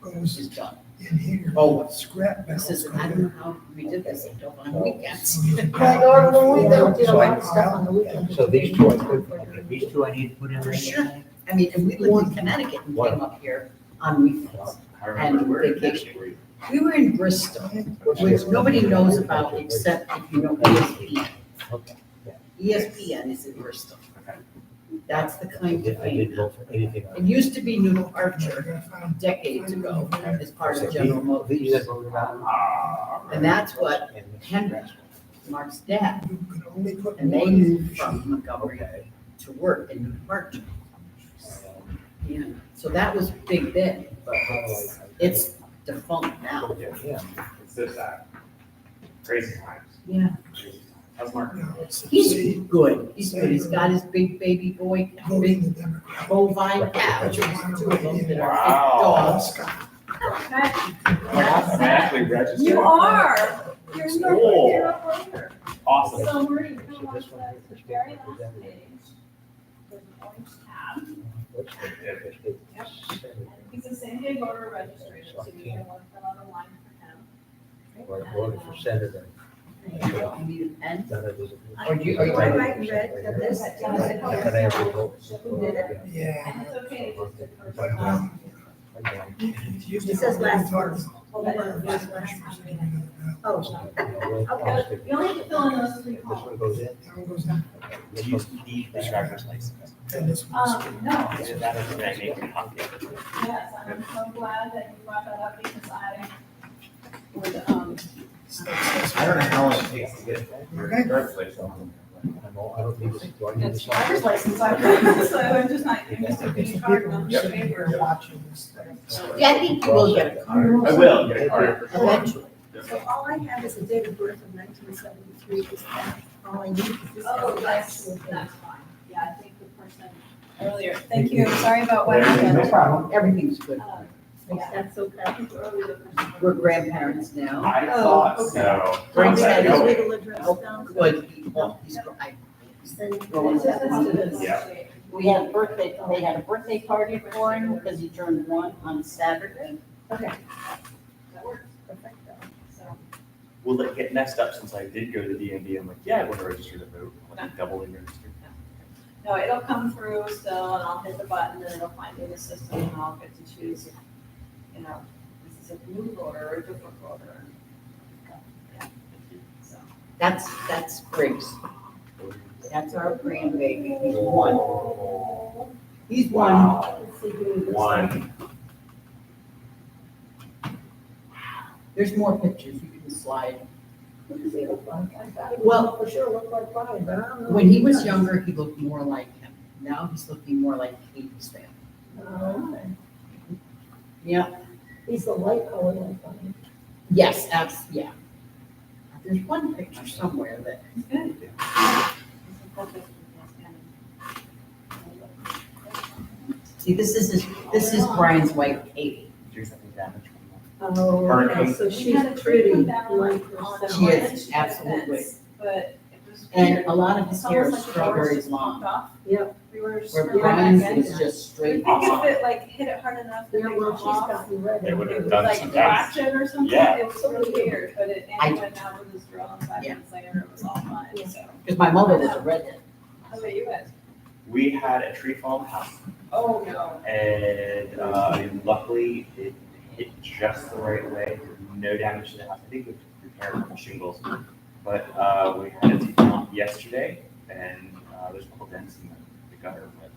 Goes is done. in here. Oh, Scrap he metals. says, I don't know how we did this until on weekends. My Lord, when we did a So lot of stuff on the weekend. So these two I put, these two I need to put in For there. sure. I mean, and we lived in Connecticut and came up here on weekends. I remember And where in vacation. Connecticut were you? We were in Bristol, which nobody knows about except if you know ESPN. Okay. ESPN is in Bristol. Okay. That's the kind of I didn't thing. vote for anything. It used to be New Archer decades ago as part of General These Motors. I voted on. And that's what And Henry, Mark's dad, You can only put and they one in moved the from machine. Montgomery to work in New Archer. Yeah, so that was big then, but it's defunct now. Yeah. It's so sad. Crazy times. Yeah. Crazy times. How's Mark? He's good. He's good. He's got his big baby boy, big bovine cow, which is 2 of them that are big dogs. I'm actually registered. You are. You're Cool. you're up later. Awesome. So Marie, you come on to the very last page. There's an orange tab. Yep. He's a same-day voter registration, so you can look fill out a line for him. Voted for senator. You need an N? Are you writing red of this? Can I have your vote? Who did it? Yeah. And it's okay, just the first It says last month. Oh, that is last month. Okay, you only have to fill in those three This columns. one goes in. That one goes down. Do you need the driver's license? And this one's. No, That is what I make a copy of. yes, I'm so glad that you brought that up because I would, I don't know how long it takes to get your driver's license. I don't need this. Do I need it's this? driver's license, so I'm just not, I'm just a There's big some card people on who the paper. are watching this thing. Yeah, I think you will get a card. I will get a card. Eventually. So all I have is a date of birth of 1973, is that all I need? Is this Oh, has that's, the actual date? that's fine. Yeah, I think the person earlier, thank you, sorry about what No happened. problem, everything's good. Yeah. That's okay. Earlier the person. We're grandparents now. I Oh, thought okay. so. Brings I'll that get his up. legal address down. Good. Yeah. We had a birthday, they had a birthday party for him because he turned 1 on Saturday. Okay. That works, perfecto. So, Will it get messed up since I did go to the DMV? I'm like, yeah, I want to register to vote. I want to double in register. no, it'll come through still and I'll hit the button and it'll find me in the system and I'll get to choose if, you know, this is a new voter or a different voter. Yeah. So. That's Briggs. That's our grandbaby. He's 1. He's 1. Wow. Let's see who this is. 1. There's more pictures you can slide. What does he look like? I thought he Well- would for sure look like Brian, but I don't know. When he was younger, he looked more like him. Now he's looking more like Katie's family. Oh, okay. Yeah. He's the light color like Brian. Yes, yeah. There's one picture somewhere that, Good. see, this is Brian's wife, Katie. There's something damage. Oh, okay, so she's pretty like herself. She is, absolutely. But it was. And weird. a lot of his It's hair almost is like the doors strawberry just popped blonde, off. Yep. We were where screwing Brian's back is in. just I straight. think if it like hit it hard enough, that Yeah, they well, come she's off. got me ready. They would It have would done like some scratch damage. it or something. Yeah. It was so weird, but it, I- Andy went out with his drill and 5 Yeah. minutes later it was all fine, so. Because my mother was a redhead. How about you guys? We had a tree fall in the house, Oh, no. and luckily it hit just the right way. No damage to the house. I think we repaired some shingles, but we had it taken off yesterday, and there's a couple dents in the gutter, but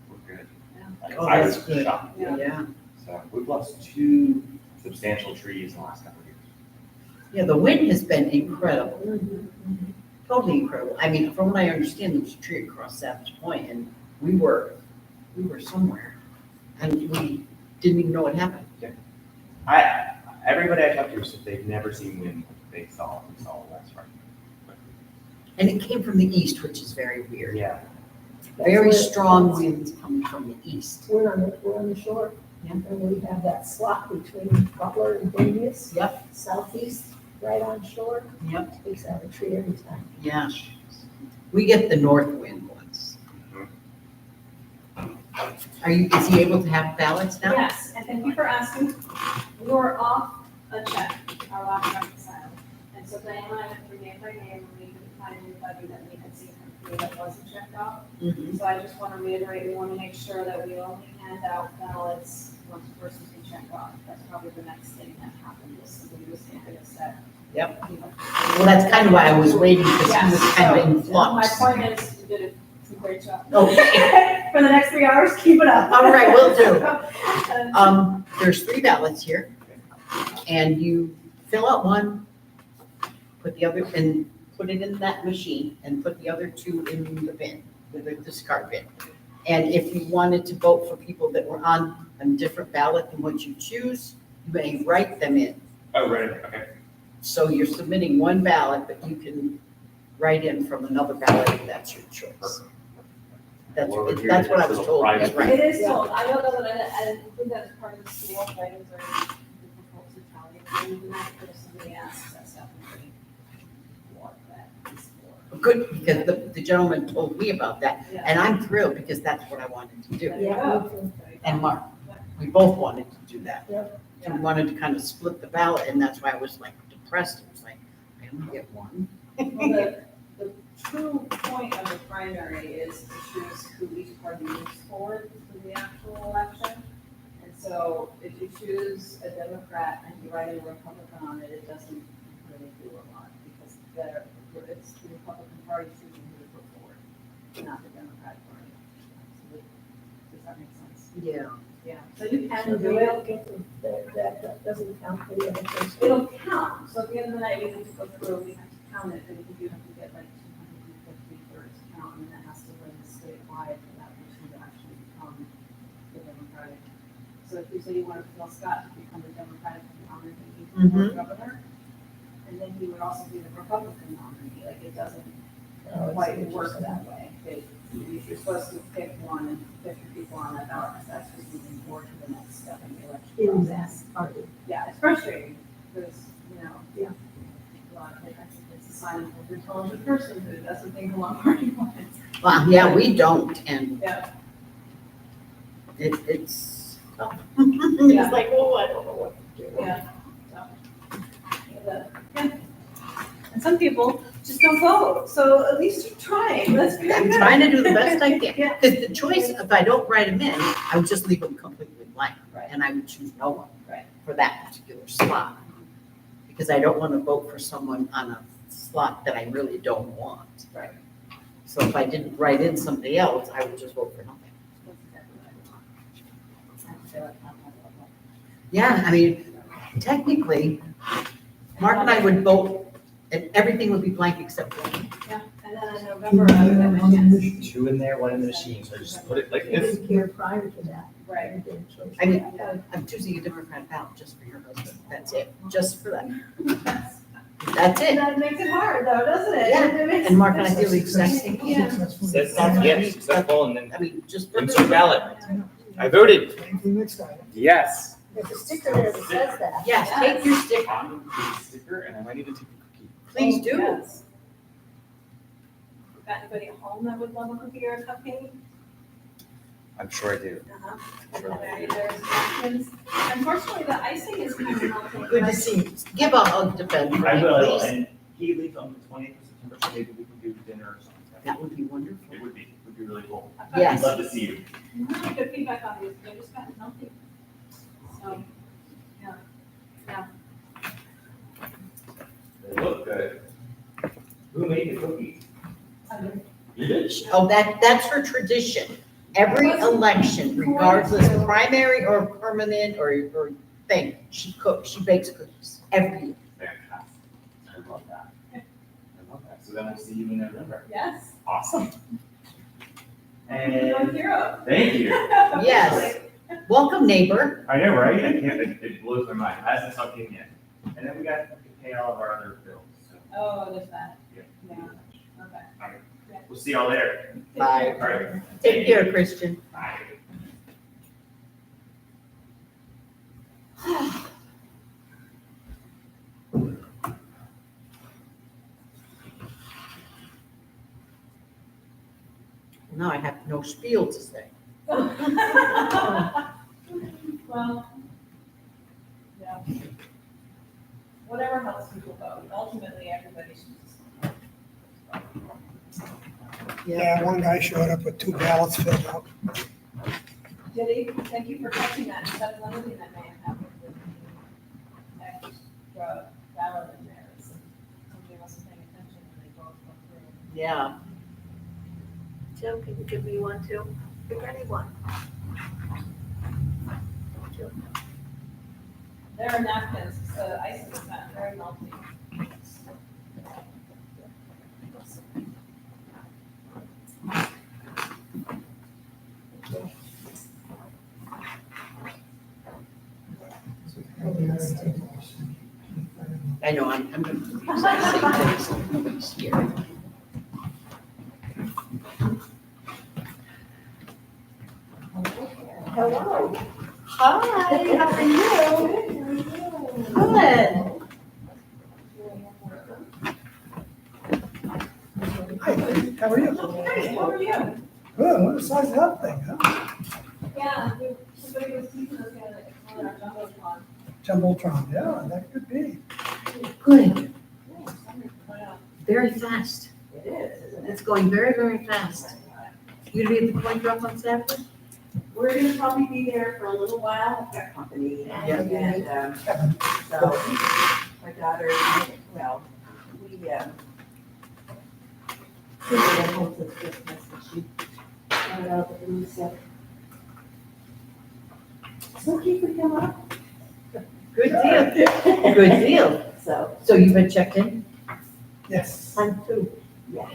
we're good. Like, Oh, I that's was good. shocked. Yeah. So we've lost 2 substantial trees in the last couple of years. Yeah, the wind has been incredible. Totally incredible. I mean, from what I understand, there was a tree across Savage Point and we were somewhere and we didn't even know what happened. Everybody I talked to said they've never seen wind like they saw last Friday. And it came from the east, which is very weird. Yeah. Very That's where- strong winds coming from the east. We're on the shore. Yeah. And we have that slot between Butler and Davies. Yep. Southeast, right on shore. Yep. Takes out a tree every time. Yeah. We get the north wind ones. Is he able to have ballots now? Yes, and thank you for asking. We were off a check, our last reconcile. And so Diana and I went through name by name, and we couldn't find anybody that we had seen come through that wasn't checked out. Mhm. So I just want to reiterate, we want to make sure that we only hand out ballots once the person's been checked off. That's probably the next thing that happened, is we just handed us that. Yep. You know. Well, that's kind of why I was waiting because he Yes, was kind of in so flux. My point is, you did a great job. Okay. For the next 3 hours, keep it up. All right, will do. And There's 3 ballots here, and you fill out one, put the other, and put it in that machine, and put the other 2 in the bin, the discard bin. And if you wanted to vote for people that were on a different ballot than what you choose, you may write them in. Oh, right, okay. So you're submitting one ballot, but you can write in from another ballot if that's your choice. That's what I was told, that's right. It is told, I don't know that I didn't think that's part of the school, right, is there And not if somebody asks us definitely what that is for. Good, because the gentleman told me about that, Yeah. and I'm thrilled because that's what I wanted to do. There you go. And Mark, we both wanted to do that. Yep. We wanted to kind of split the ballot, and that's why I was like depressed. It was like, I only get one. Well, the true point of the primary is to choose who each party moves forward to the actual election. And so if you choose a Democrat and you write in a Republican on it, it doesn't really do a lot because it's the Republican Party choosing who to put forward, not the Democratic Party. So does that make sense? Yeah. Yeah, so you can So do we it. don't get that doesn't count for the other person. It'll count, so at the end of the night, we have to go through, we have to count it, and you have to get like 250 for it to count, and that has to win statewide for that person to actually become the Democratic. So if you say you want Phil Scott to become the Democratic nominee for governor, and then he would also be the Republican nominee, like it doesn't quite work that way. You're supposed to pick one and pick your people on that ballot, because that's just moving forward to the next step in the election process. Yeah, it's frustrating, because, a lot of it's a sign of an intelligent person who doesn't think along party lines. Well, yeah, we don't, and Yeah. it's tough. Yeah. It's like, oh, I don't know what to do. Yeah. Yeah. And some people just don't vote, so at least you're trying, that's good. I'm trying to do the best I can. Yeah. Because the choice, if I don't write them in, I would just leave them completely blank. Right. And I would choose no one. Right. For that particular slot. Because I don't want to vote for someone on a slot that I really don't want. Right. So if I didn't write in somebody else, I would just vote for nothing. That's exactly what I want. Yeah, I mean, technically, Mark and I would vote, and everything would be blank except one. Yeah, and then in November, I would have my chance. 2 in there, 1 in the machine, so just put it like They this. didn't care prior to that. Right. I mean, I'm choosing a Democrat ballot just for your husband. That's it, just for that. That's it. That makes it hard though, doesn't it? Yeah, It makes- and Mark and I feel the exact same. Yeah. Says, yes, successful, and then I mean, just for insert ballot. I voted. Next time. Yes. There's a sticker there that says that. Yes, take your stick, I'm gonna take a sticker, and I might even take a cookie. please do. Yes. Got anybody at home that would love a cookie or a cupcake? I'm sure I do. Uh-huh. Sure. There's napkins. Unfortunately, the icing is kind of melting. Good to see you. Give a hug to Ben, for I me, will, please. and he leaves on the 20th of September, so maybe we can do dinner or something. That would be wonderful. It would be really cool. Yes. I'd love to see you. Really good feedback on these, they just got melting. So, yeah. They look good. Who made the cookies? You did? Oh, that's her tradition. Every election, regardless primary or permanent or thing, she cooks, she bakes cookies every year. Fantastic. I love that. I love that. So then we'll see you in November. Yes. Awesome. You're a And hero. thank you. Yes. Welcome, neighbor. I know, right? I can't, it blows my mind. Hasn't sunk in yet. And then we got to pay all of our other bills, so. Oh, there's that. Yeah. Yeah. Okay. All right. We'll see y'all there. Bye. All right. Take care, Christian. Bye. Now I have no spiel to say. Well, yeah. Whatever helps people vote. Ultimately, everybody should just. Yeah, one guy showed up with 2 ballots filled out. Did he? Thank you for catching that. That's another thing that may have happened with the extra ballot in there. Is somebody wasn't paying attention and they both went through. Yeah. Jim, can you give me one too? Pick anyone. There are napkins, so icing is not very melty. I know, I'm gonna do the exact same thing, so nobody's here. Hello. Hi, how are you? Good. Hi, how are you? Hey, how are you? Good, what a size of that thing, huh? Yeah, somebody was teaching us how to jumbo pond. Jumbotron, yeah, that could be. Good. Wow. Very fast. It is, isn't it? It's going very, very fast. You gonna be at the coin drop on Saturday? We're gonna probably be there for a little while, I've got company, and, so, my daughter, well, we, she went home for Christmas, and she found out that we said, so she could come up. Good deal. Good deal. So, So you've been checked in? Yes. I'm too, yes.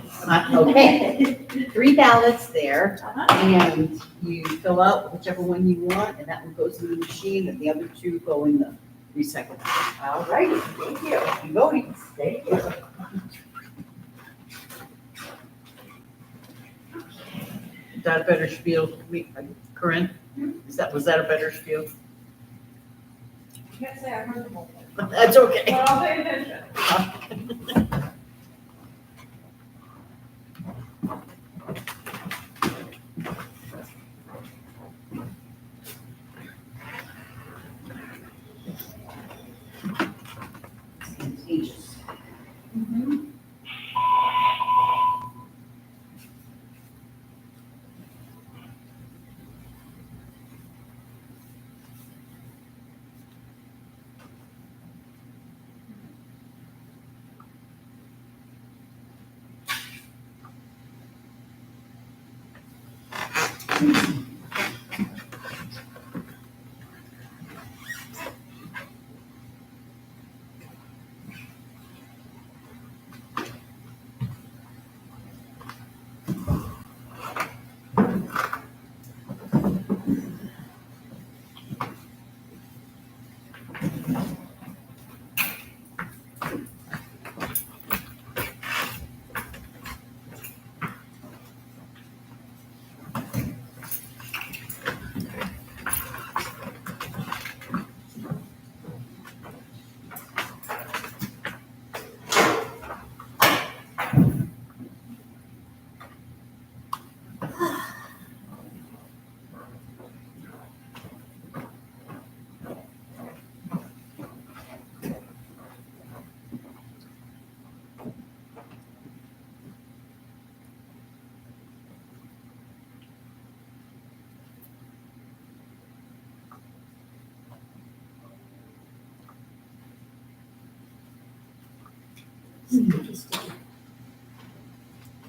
Okay. 3 ballots there, Uh-huh. and you fill out whichever one you want, and that one goes in the machine, and the other 2 go in the recycle. All righty, thank you. You voting? Thank you. Is that a better spiel, Corinne? Was that a better spiel? Can't say I heard the whole thing. That's okay. But I'll pay attention. Contagious.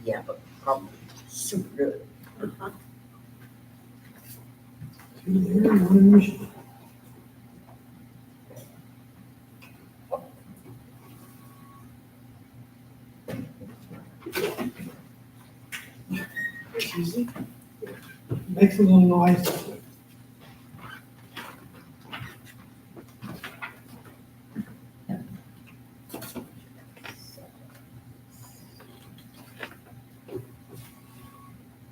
Yeah, but probably super good. Makes a little noise.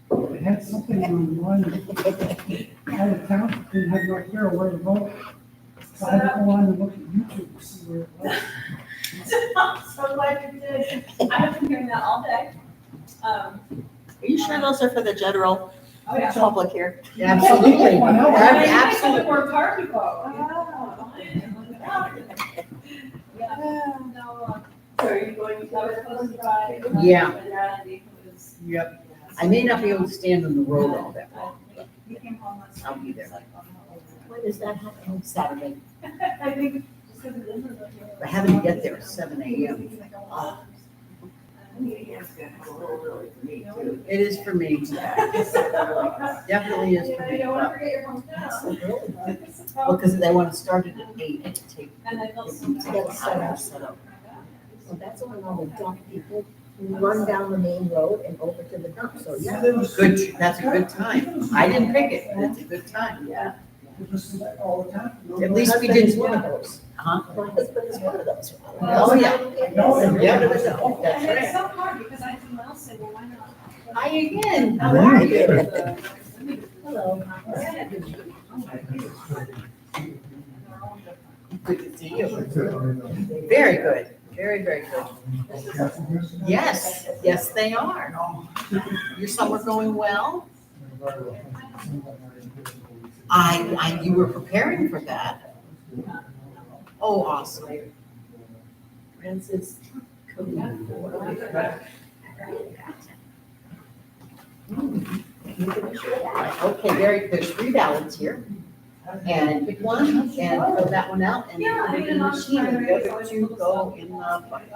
They had something online, out of town, didn't have no idea where to vote. So I had to go on and look at YouTube to see where it was. I'm so glad you did. I've been hearing that all day. Are you sure those are for the general Oh, yeah. public here? Absolutely. I Absolutely. worked hard to vote. Yeah, no, So are you going to I was supposed to buy. Yeah. And Randy was. Yep. I may not be able to stand on the road all that long. He came home last I'll night. be there. He's like, "Oh, no." When does that happen? Saturday. I think just because it isn't. But having to get there at 7 a.m. It is for me. Definitely is for Yeah, me. you don't want to forget your hometown. Well, because they want to start it at 8 and take. And I felt so Take bad. an hour to set up. So that's when all the dump people run down the main road and over to the dump, so yeah. Good, that's a good time. I didn't pick it, but it's a good time. Yeah. You listen to that all the time. At least we My husband is didn't. one of those. Huh? My husband is one of those. Oh, yeah. Yeah, that's And it's right. so hard because I can well say, well, why not? Hi again. How There are you you? go. Hello. Good to see you. Very good, very, very good. Yes, yes, they are. Your summer going well? You were preparing for that. Oh, awesome. Francis. Okay, there's 3 ballots here. And pick one and throw that one out and put it in the machine and the other 2 go in the bucket.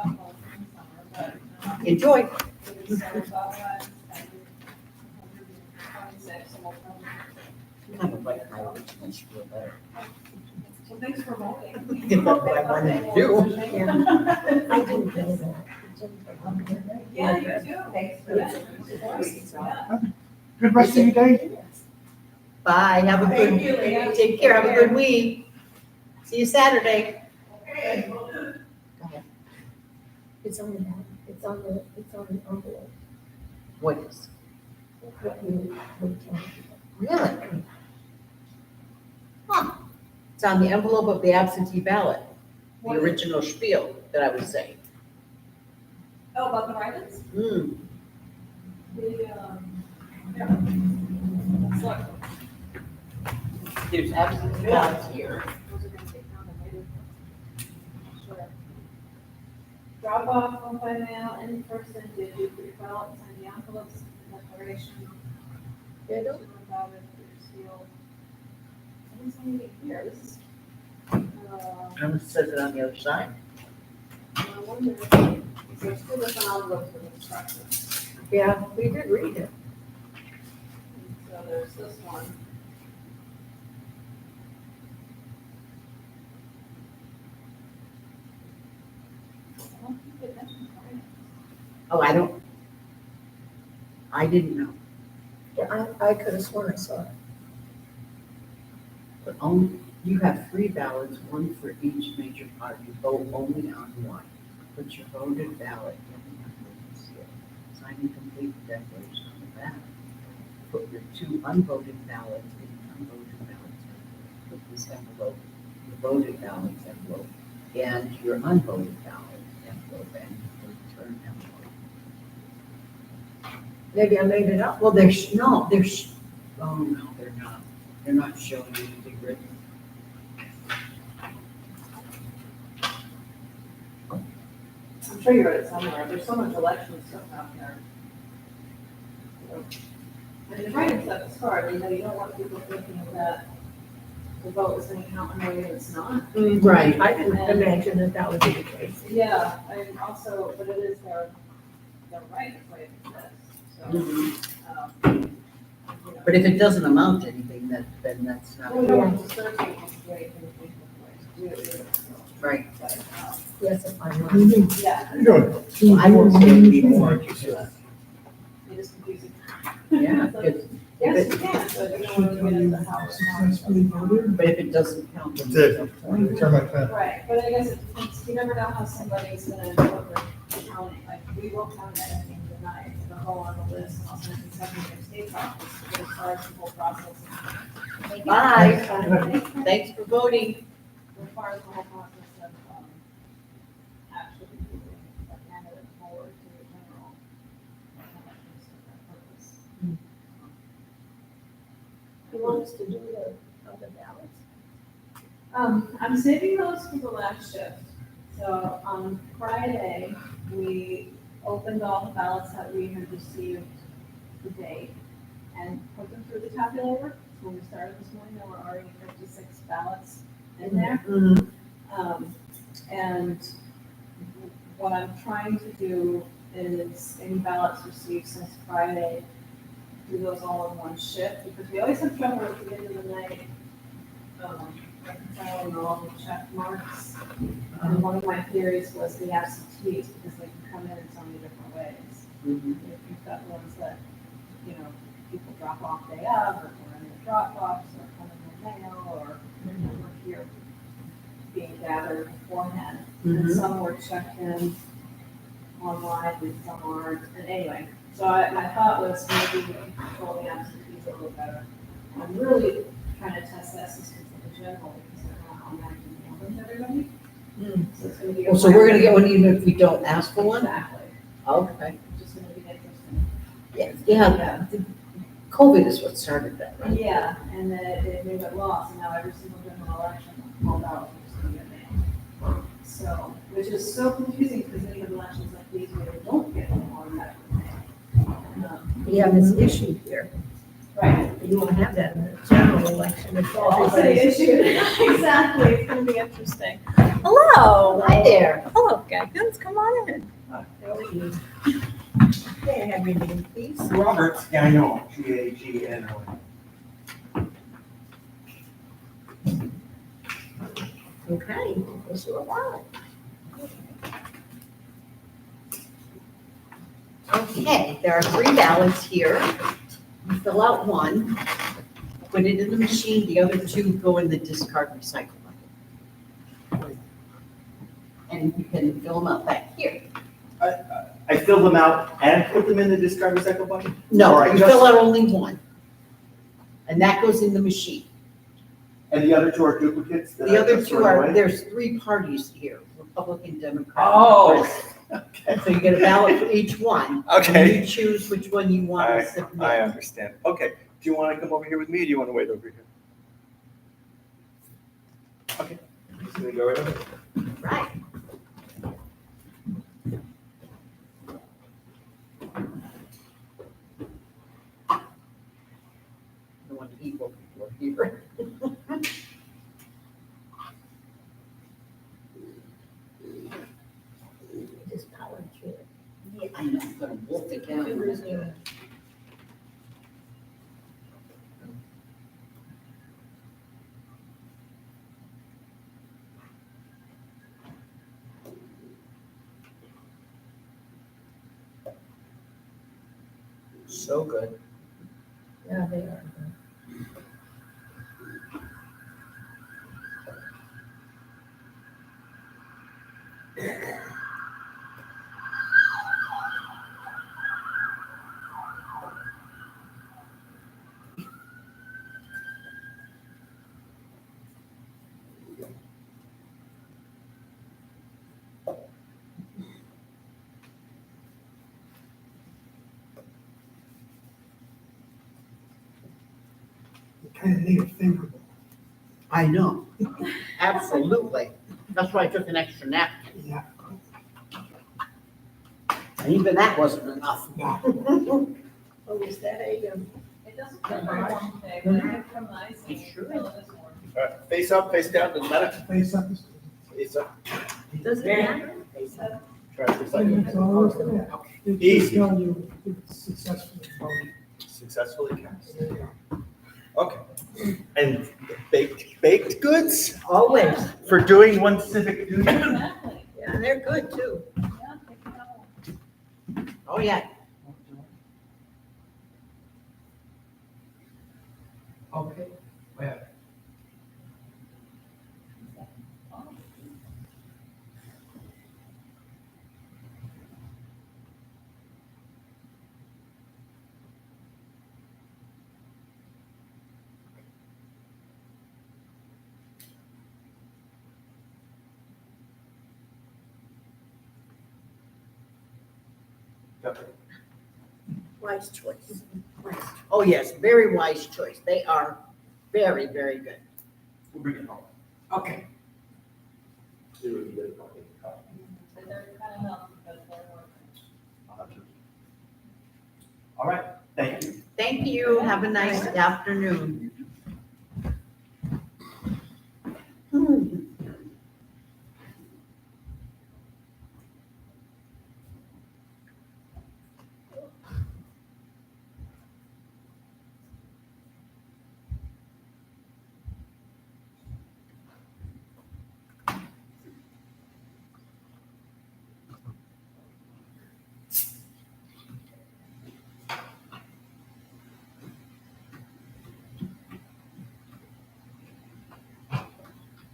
Enjoy. Kind of like my original feel better. Well, thanks for voting. That's what I wanted to do. I didn't know that. Yeah, you too. Thanks for that. Good rest of your day. Bye, have a good, Thank you, Leah. take care, have a good week. See you Saturday. It's on the, it's on the envelope. What is? What you would tell me. Really? Huh. It's on the envelope of the absentee ballot, the original spiel that I was saying. Oh, about the write-ins? Hmm. Let's look. There's absentee ballots here. Sure. Drop off, home by mail, in person, did you put your ballots on the envelopes, declaration? Did you? About it, your seal. I didn't see anything here, this is. And it says it on the other side. I wonder, there's 2 different envelopes with instructions. Yeah, we did read it. So there's this one. I don't think it mentions write-ins. Oh, I didn't know. Yeah, I could have sworn I saw it. But only, you have 3 ballots, 1 for each major party, vote only on one. Put your voted ballot in the envelope seal. Sign and complete the declaration on the back. Put your 2 unvoted ballots in the unvoted ballots envelope. Put this envelope, your voted ballots envelope, and your unvoted ballot envelope, and your return envelope. Maybe I made it up. Well, oh no, they're not. They're not showing anything written. I'm sure you read it somewhere, there's so much election stuff out there. And the writing stuff is hard, you don't want people thinking that the vote is gonna count in a way that's not. Right, I didn't imagine that would be the case. Yeah, and also, but it is their right, it's the way it exists, so. But if it doesn't amount to anything, then that's not. Well, we don't want to start taking away from the people, so. Right. But, Yes, if I'm not. yeah, How you doing? Well, I won't say anything more. it is confusing. Yeah, So, good. Yes, you can, but you don't want to get into how it's Successfully voted? But if it doesn't count, then Did. there's no point. Turn my pen. Right, but I guess you never know how somebody's gonna vote for counting, like, we will count anything tonight, it'll go on the list, and I'll send it to Secretary of State's office, to get started the whole process. Bye. Thanks for voting. As far as the whole process of, actually moving a candidate forward to the general. elections for that purpose. You want us to do the other ballots? I'm saving those for the last shift. So on Friday, we opened all the ballots that we had received to date and put them through the tabulator. So when we started this morning, there were already 56 ballots in there. And what I'm trying to do is any ballots received since Friday, do those all in one shift, because we always have trouble at the end of the night, reconciling all the check marks. And one of my theories was the absentees, because they can come in so many different ways. If you've got ones that, people drop off day of, or we're in the drop box, or come in the mail, or we're here being gathered beforehand. And some were checked in online, and some aren't, and anyway. So my thought was maybe we can control the absentees a little better. I'm really trying to test that system for the general because they're not automatically mailing to everybody. Hmm. So it's gonna be. Oh, so we're gonna get one even if we don't ask for one? Exactly. Okay. It's just gonna be interesting. Yeah, COVID is what started that, right? Yeah, and then they got lost, and now every single general election called out, it's gonna get mailed. So, which is so confusing, because then you have elections like these where they don't get them automatically mailed. We have this issue here. Right. You won't have that in the general election. If Also the everybody's- issue, exactly, it's gonna be interesting. Hello. Hi there. Hello, Gaggins, come on in. May I have your name, please? Robert Gagnon, Gagno. Okay, guess you're alive. Okay, there are 3 ballots here. You fill out one, put it in the machine, the other 2 go in the discard recycle bucket. And you can fill them out back here. I fill them out and put them in the discard recycle bucket? No, Or I you just- fill out only one. And that goes in the machine. And the other 2 are duplicates? that The I other just 2 throw are, away? there's 3 parties here, Republican, Democrat. Oh, Progressive. So you get a ballot for each one. Okay. And you choose which one you want to I submit. understand. Okay, do you want to come over here with me, or do you want to wait over here? Okay, just gonna go right over. Right. The one equal people are here. Just power through it. Yeah, I know, I'm gonna wolf it down. So good. Yeah, they are. You kind of need a favorable. I know, absolutely. That's why I took an extra napkin. Yeah. And even that wasn't enough. Oh, is that a, It doesn't come from one thing, but it can come nice and Sure. fill it this morning. Face up, face down, doesn't matter. Face up. Face up. does it matter? Trash recycling. It's always good. It's Easy. just telling you it's successfully voted. Successfully cast. Okay. And baked goods Always. for doing one civic duty? Exactly, Yeah, they're good too. yeah, take it out. Oh, yeah. Okay. Well. Wise choice. Oh, yes, very wise choice. They are very, very good. We'll bring it home. Okay. But they're kind of healthy, but they're working. All right, thank you. Thank you. Have a nice afternoon.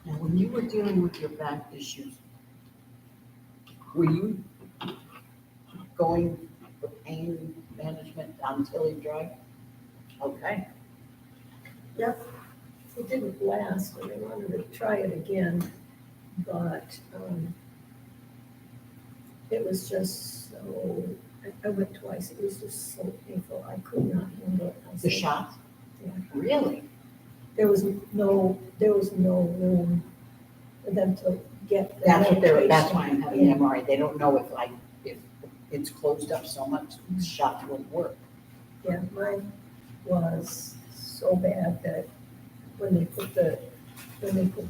Now, when you were dealing with your back issues, were you going for pain management down Tilly Drive? Okay. Yep. it didn't last, and they wanted to try it again, but, it was just so, I went twice, it was just so painful, I could not handle it. I The said, shot? Yeah. Really? There was no room for them to get the That's what they're, that's medication why I'm having in. an MRI. They don't know if it's closed up so much, the shot wouldn't work. Yeah, mine was so bad that when they put the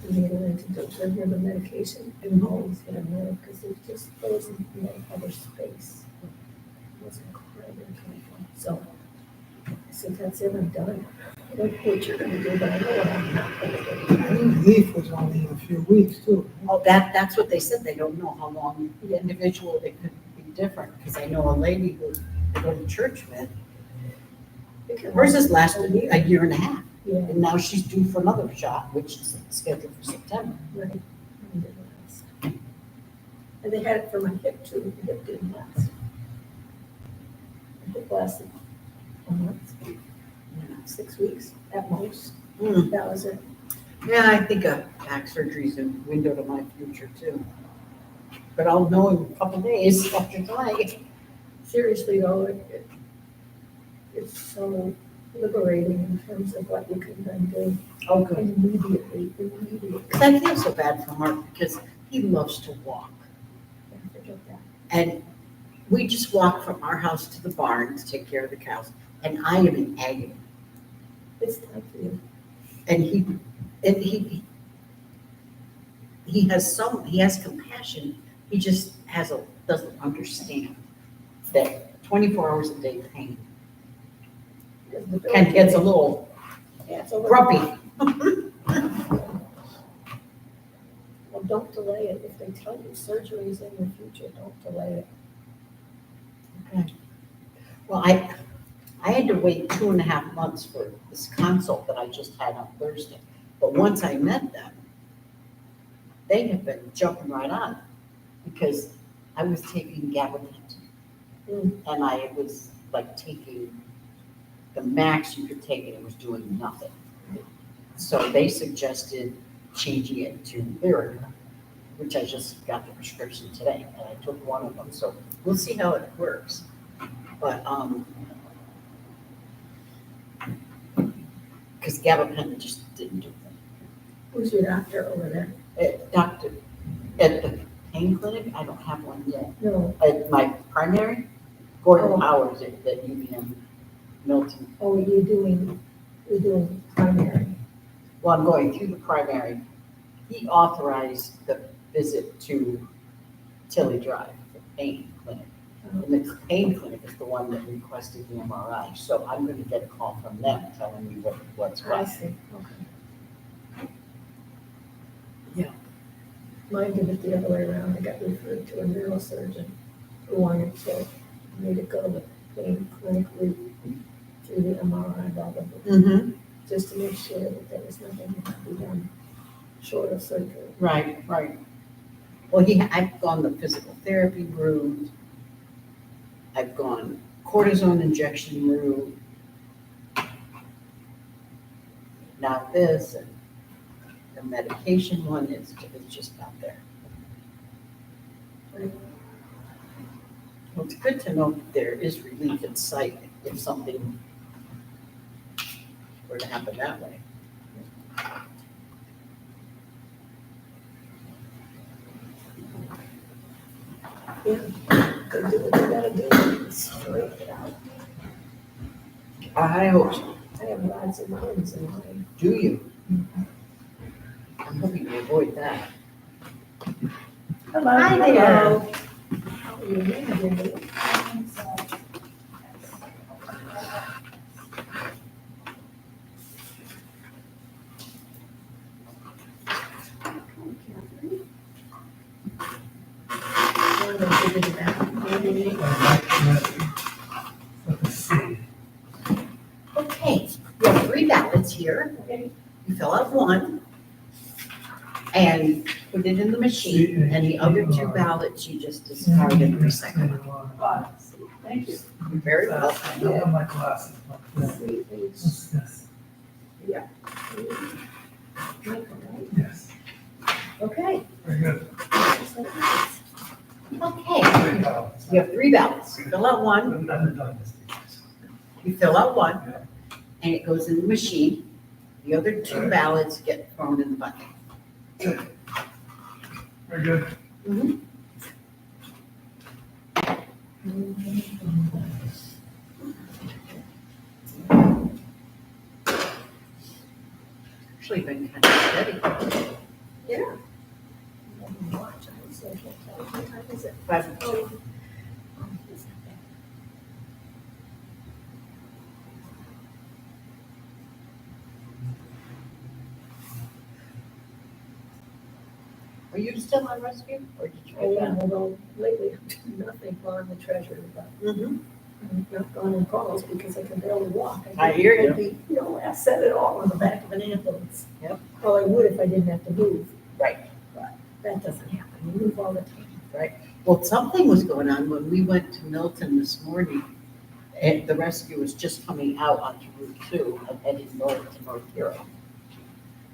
needle in to deliver the medication, it always hit a nerve, because there was no other space. It was incredibly painful. So I said, that's it, I'm done. I don't know what you're gonna do, but I know what I'm not gonna do. I think Leaf was only a few weeks too. Oh, that's what they said. They don't know how long the individual, it could be different. Because I know a lady who I go to church with, hers has lasted a year and a half. Yeah. And now she's due for another shot, which is scheduled for September. Right. Mine didn't last. And they had it for my hip too, the hip didn't last. The hip lasted a month, 6 weeks at most. Hmm. That was it. Yeah, I think a back surgery is a window to my future too. But I'll know in a couple days after tonight. Seriously though, it's so liberating in terms of what you can then do. Oh, good. Immediately. Because I feel so bad for Mark because he loves to walk. I forget that. And we just walk from our house to the barn to take care of the cows. And I am in agony. It's time for you. And he has compassion. He just doesn't understand that 24 hours a day pain. And gets a little grumpy. Well, don't delay it. If they tell you surgery is in your future, don't delay it. Okay. Well, I had to wait 2.5 months for this consult that I just had on Thursday. But once I met them, they have been jumping right on it because I was taking gabapentin. And I was like taking the max you could take and it was doing nothing. So they suggested changing it to Lyrica, which I just got the prescription today and I took one of them. So we'll see how it works. But, because gabapentin just didn't do it. Who's your doctor over there? Doctor, at the pain clinic, I don't have one yet. No. At my primary, Gordon Oh. Powers at UVM Milton. Oh, you're doing primary. Well, I'm going through the primary. He authorized the visit to Tilly Drive, the pain clinic. And the pain clinic is the one that requested the MRI. So I'm going to get a call from them telling me what's I what. see, okay. Yeah. Mine did it the other way around. I got referred to a neurosurgeon who wanted me to go to the pain clinic route through the MRI, blah, blah, blah. Mm-hmm. Just to make sure that there was nothing that could be done short of surgery. Right, right. Well, I've gone the physical therapy route. I've gone cortisone injection route. Now this, and the medication one is just not there. Right. Well, it's good to know that there is relief in sight if something were to happen that way. Yeah, go do what you gotta do, straight it out. I hope so. I have lots of mountains in mine. Do you? I'm hoping to avoid that. Hello. Hi there. How are you doing? Okay, you have 3 ballots here. You fill out one and put it in the machine, and the other 2 ballots you just discard and recycle. Thank you. You're very welcome. I don't have my glasses. Yeah. Yes. Okay. Very good. Okay, you have 3 ballots. Fill out one, Never done this. you fill out one, and it goes in the machine. The other 2 ballots get thrown in the bucket. Very good. Actually been kind of steady. Yeah. Watch, I was like, what time is it? 5:02. Are you still on rescue, or did you Oh, get yeah, that? although lately I've done nothing on the treasurer, but Mm-hmm. I've not gone on calls because I can barely walk. I hear you. I'd be, no asset at all on the back of an ambulance. Yep. Well, I would if I didn't have to move. Right. But that doesn't happen. You move all the time. Right. Well, something was going on when we went to Milton this morning. And the rescue was just coming out onto Route 2 and heading north to North Hero.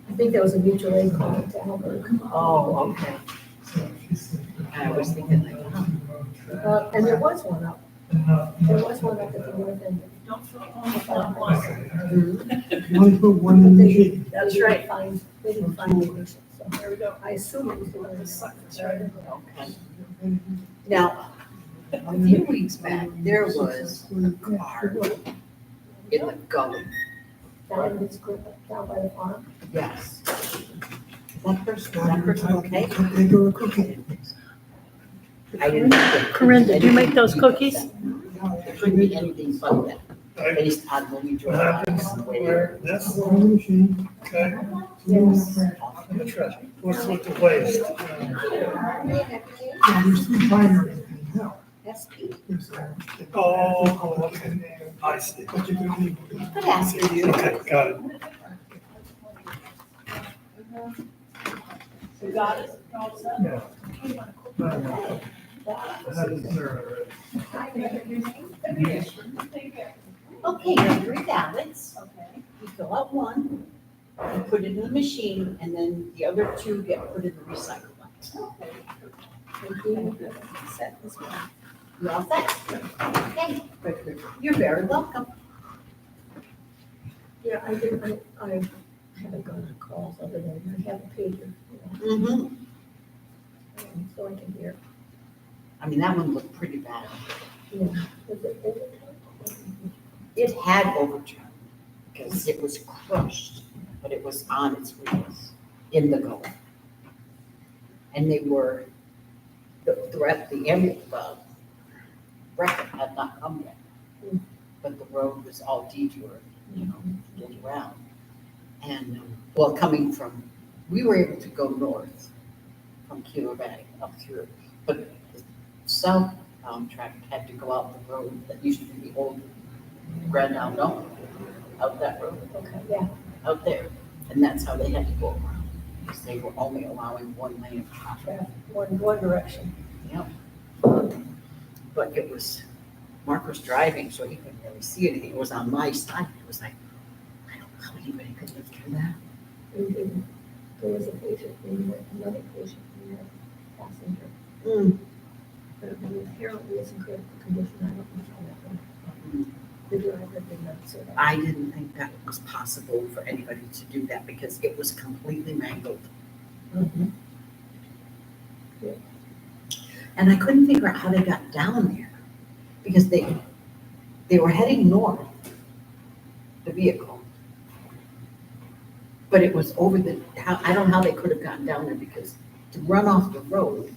I think that was a mutual aid call to Albert. Oh, okay. And I was thinking like, oh, And there was one up. There was one up at the north end. Don't feel only You only put one in the machine. That's right. They didn't find the patient, so there we go. I assume it was the one that sucked. okay. Now, a few weeks back, there was a car in the gully. Down by the farm. Yes. That person okay? They do a cookie. I didn't. think- Corinne, did you make those cookies? It couldn't be anything but that, based on when you drove. by and the way they were. That's one in the machine. Okay. Yes. What's with the waste? Yeah, there's 3 binaries in hell. SP. There's Oh, okay. I see. but you can only. Good ask. Okay, got it. You got it? All set? Yeah. That is there. Take care. Okay, you have 3 ballots. Okay. You fill out one, you put it in the machine, and then the other 2 get put in the recycle box. Set this one. You all set? Okay, you're very welcome. Yeah, I didn't, I haven't gone on calls other than I have a pager, Mm-hmm. so I can hear. I mean, that one looked pretty bad. Yeah. Was it overtime? It had overturned because it was crushed, but it was on its wheels in the gully. And they were, the record had not come yet, but the road was all detoured, you know, to get around. And, well, coming from, we were able to go north from Kilo Bay up through, but the southbound traffic had to go out the road that used to be the old Grand Isle Dome, out that road, Okay, yeah. out there. And that's how they had to go around, because they were only allowing one lane of traffic. Traffic, one direction. Yep. But it was, Mark was driving, so he couldn't really see anything. It was on my side. It was like, I don't know how anybody could live through that. And there was a patient, another patient, a passenger. But it was apparently was in critical condition. I don't know how that went. The driver did not say that. I didn't think that was possible for anybody to do that because it was completely mangled. Yeah. And I couldn't figure out how they got down there because they were heading north, the vehicle. But it was over I don't know how they could have gotten down there because to run off the road,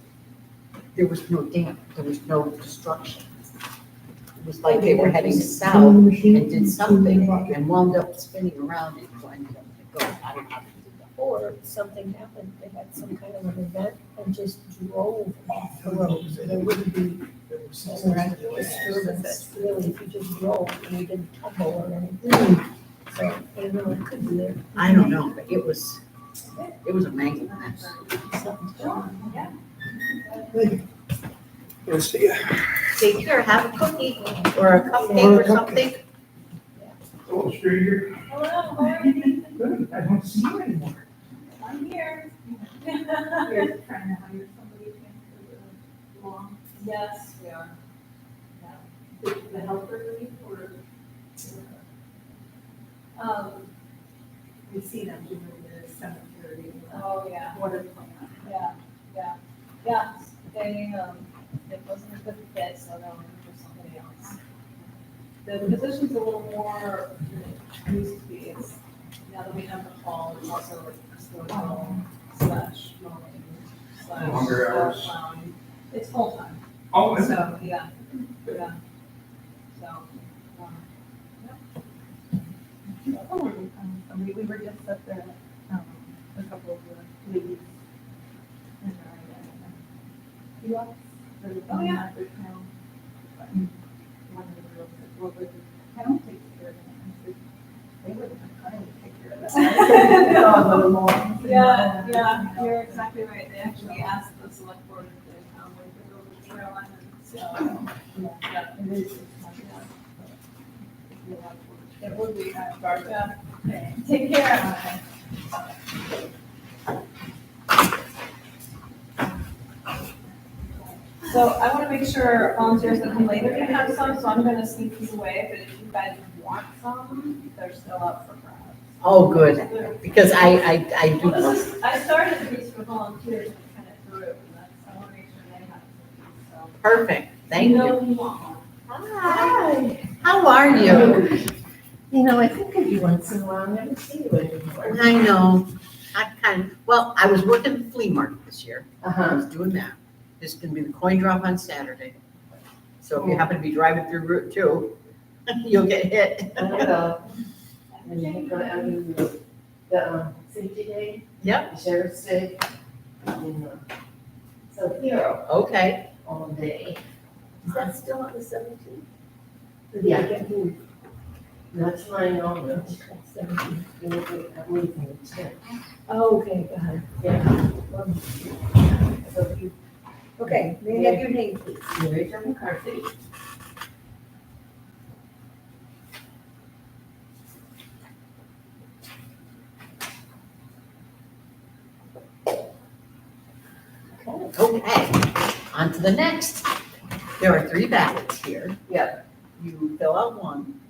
there was no damage, there was no destruction. It was like they were heading south and did something and wound up spinning around and trying to go. I don't know how they did that. Or something happened, they had some kind of an event and just drove off the road, so there wouldn't be disturbance, really, if you just drove and you didn't tumble or anything. So, I don't know, it could be there. I don't know, but it was a mangled mess. Something's going on. We'll see you. Take care, have a cookie or a cupcake or something. Hello, stranger. Hello, how are you? Good. I don't see you anymore. I'm here. You're trying to hire somebody to belong. Yes, we are. The helper leave or? We see them doing the cemetery. Oh, yeah. Water plant. Yeah, they, it wasn't a good fit, so they're looking for somebody else. The position's a little more, than it used to be, it's, now that we have the fall, it's also like custodial slash mowing slash. Longer hours. plowing. It's full time. Oh, is it? So, yeah. So, We were just at the, a couple of the ladies. You up? Oh, yeah. One of the girls said, well, the town takes care of it. I said, they wouldn't have time to take care of that. Yeah, you're exactly right. They actually asked the select board if they would go to the trail line and so. Yeah, It is. it would be kind of hard. Yeah. Okay. Take care. So I want to make sure volunteers that come later can have some, so I'm going to sneak these away, but if you guys want some, they're still up for grabs. Oh, good, because I do. Well, this is, I started these for volunteers and kind of threw it, and that's, I want to make sure they have some, so. Perfect, thank you. know you want one. Hi, how are you? You know, I think of you once in a while, I never see you anymore. I know, well, I was working at the flea market this year. I Uh-huh. was doing that. There's gonna be the coin drop on Saturday. So if you happen to be driving through Route 2, you'll get hit. I know. And you go out in the safety day, Yep, the sheriff's day, and, so hero okay. all day. Is that still on the 17th? Yeah. I get moved. Not to my knowledge. 17th. You know, I'm leaving the tent. Oh, okay, go ahead. Yeah. So if you, Okay, may I have your name, please? Mary Jo McCarthy. Okay, on to the next. There are 3 ballots here. Yep. You fill out one,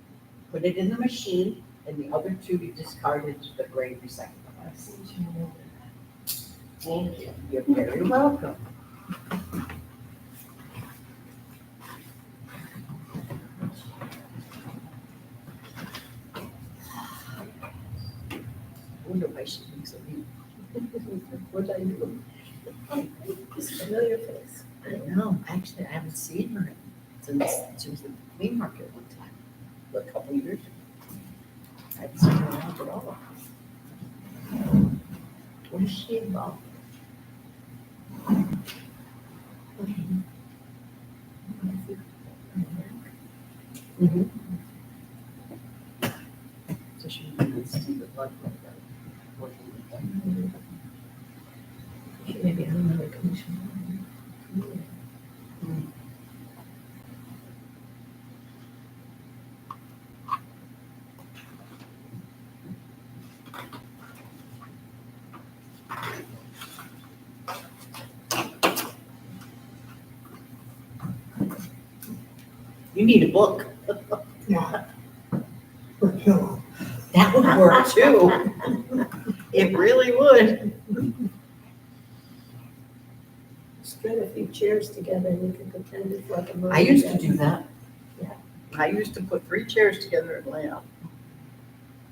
put it in the machine, and the other 2 you discard into the gray recycle. Thank you. You're very welcome. I wonder why she thinks of me. What I do? This familiar face. I know, actually, I haven't seen her since she was at the flea market one time, a couple of years ago. I haven't seen her around at all. What is she involved with? Mm-hmm. So she needs to do the blood work, working with them. She may be on another commission. You need a book. Yeah. For pillow. That would work too. It really would. Spread a few chairs together and you can pretend it's like a movie. I used to do that. Yeah. I used to put 3 chairs together and lay out.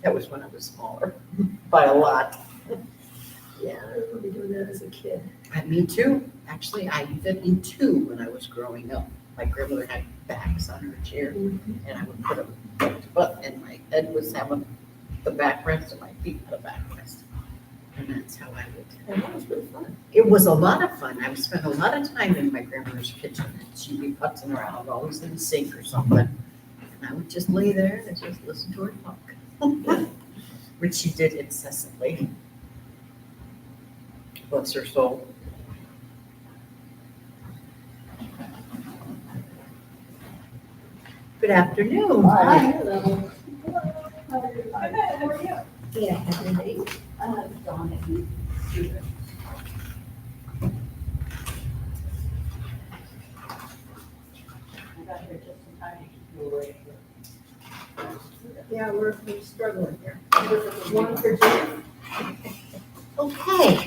That was when I was smaller, by a lot. Yeah, I remember doing that as a kid. Me too. Actually, I fit in 2 when I was growing up. My grandmother had backs on her chair, and I would put them butt to butt, and my head was having the backrest, and my feet had a backrest. And that's how I would. And that was really fun. It was a lot of fun. I would spend a lot of time in my grandmother's kitchen, and she'd be putzing around, always in the sink or something. And I would just lay there and just listen to her talk, which she did incessantly. Bless her soul. Good afternoon. Hi. Hello. How are you? Yeah, have your name? Donna. Yeah, we're struggling here. One for Jim. Okay,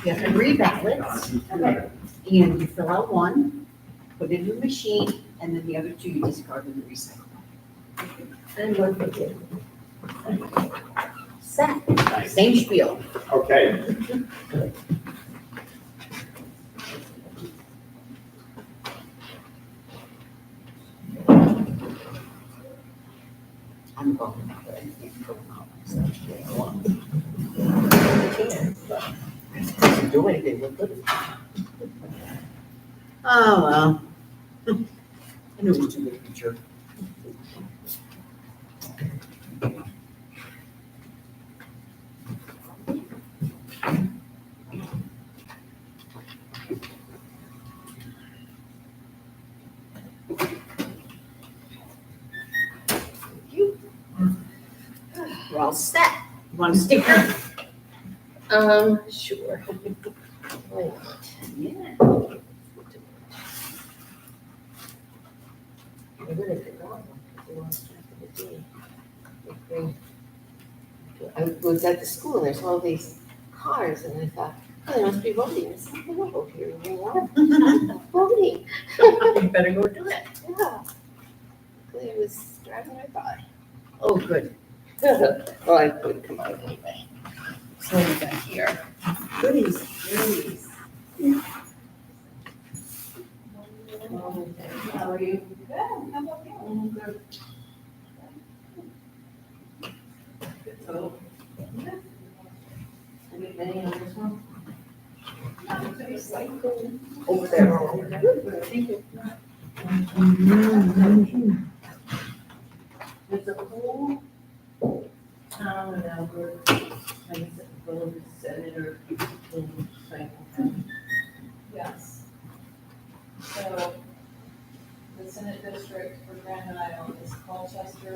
you have 3 ballots. And you fill out one, put it in the machine, and then the other 2 you discard in the recycle. And one for Jim. Set, same spiel. Okay. I'm going to put it out myself. Doesn't do anything with it. Oh, well. I knew it was too big a jerk. We're all set. You want a sticker? Sure. Yeah. I really forgot. I was at the school and there's all these cars and I thought, oh, they must be voting. I said, I don't vote here anymore. I'm not voting. You better go do it. Yeah. Luckily, I was driving right by. Oh, good. Well, I couldn't come out anyway. So we got here. Goodies, goodies. How are you? Good, how about you? Good. So, anything on this one? Over there. Thank you. There's a whole town in Albert, I guess it's full senator, people, Yes. So the Senate district for Grand Isle is Colchester,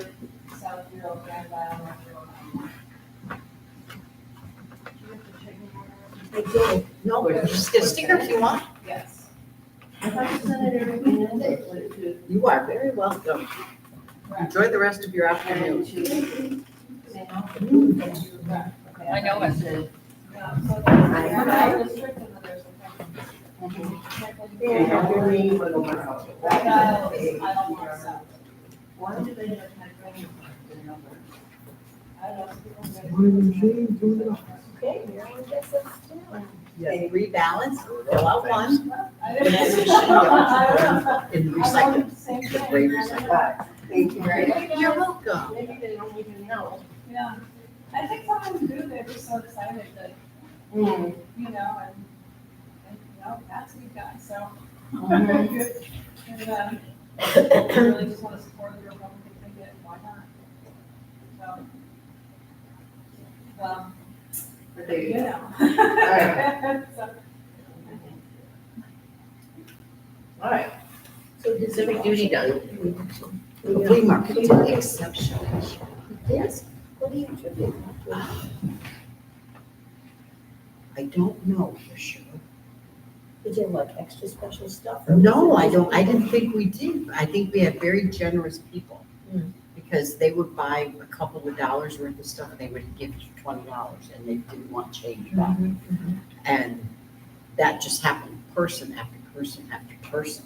Southfield, Grand Isle, North I did. No, just get a sticker if you want. Yes. I thought you sent it every minute. You are very welcome. Enjoy the rest of your afternoon. I know it. Yeah, so there's the Grand Isle district and then there's the. Grand Isle is Isle North South. Why do they have I don't know. One of the machines, doing it all. Okay, here we get some still. You rebalance, fill out one. I And then you should go in the recycle. Same The thing. gray recycle. Thank you very much. You're welcome. Maybe they don't even know. Yeah, I think sometimes do, they're just so excited that, you know, and, you know, that's a good guy, so. And, really just want to support the Republican ticket, why not? So, There you you go. know. So, All right. So civic duty done. The flea market did exceptional. Yes. What do you attribute that to? I don't know for sure. Did you have like extra special stuff? No, I don't, I didn't think we did. I think we had very generous people. Hmm. Because they would buy a couple of dollars worth of stuff and they would give you $20 and they didn't want change back. And that just happened person after person after person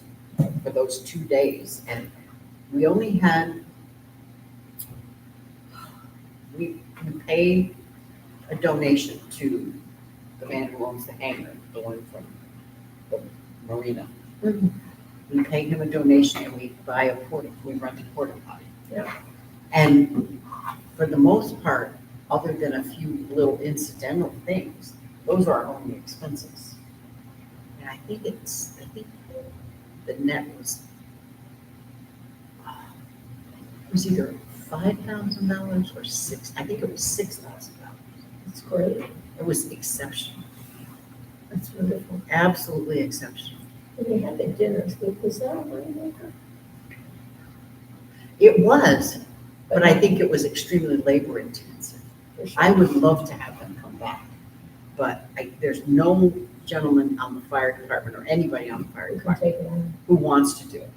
for those 2 days. And we only had, we paid a donation to the man who owns the hangar, the one from the marina. We paid him a donation and we rent a porta potty. Yeah. And for the most part, other than a few little incidental things, those are our only expenses. And I think the net was, it was either $5,000 or I think it was $6,000. That's great. It was exceptional, That's wonderful. absolutely exceptional. And they had the dinners, was that a moneymaker? It was, but I think it was extremely labor intensive. I would love to have them come back. but there's no gentleman on the fire department or anybody on the fire department who wants to do it.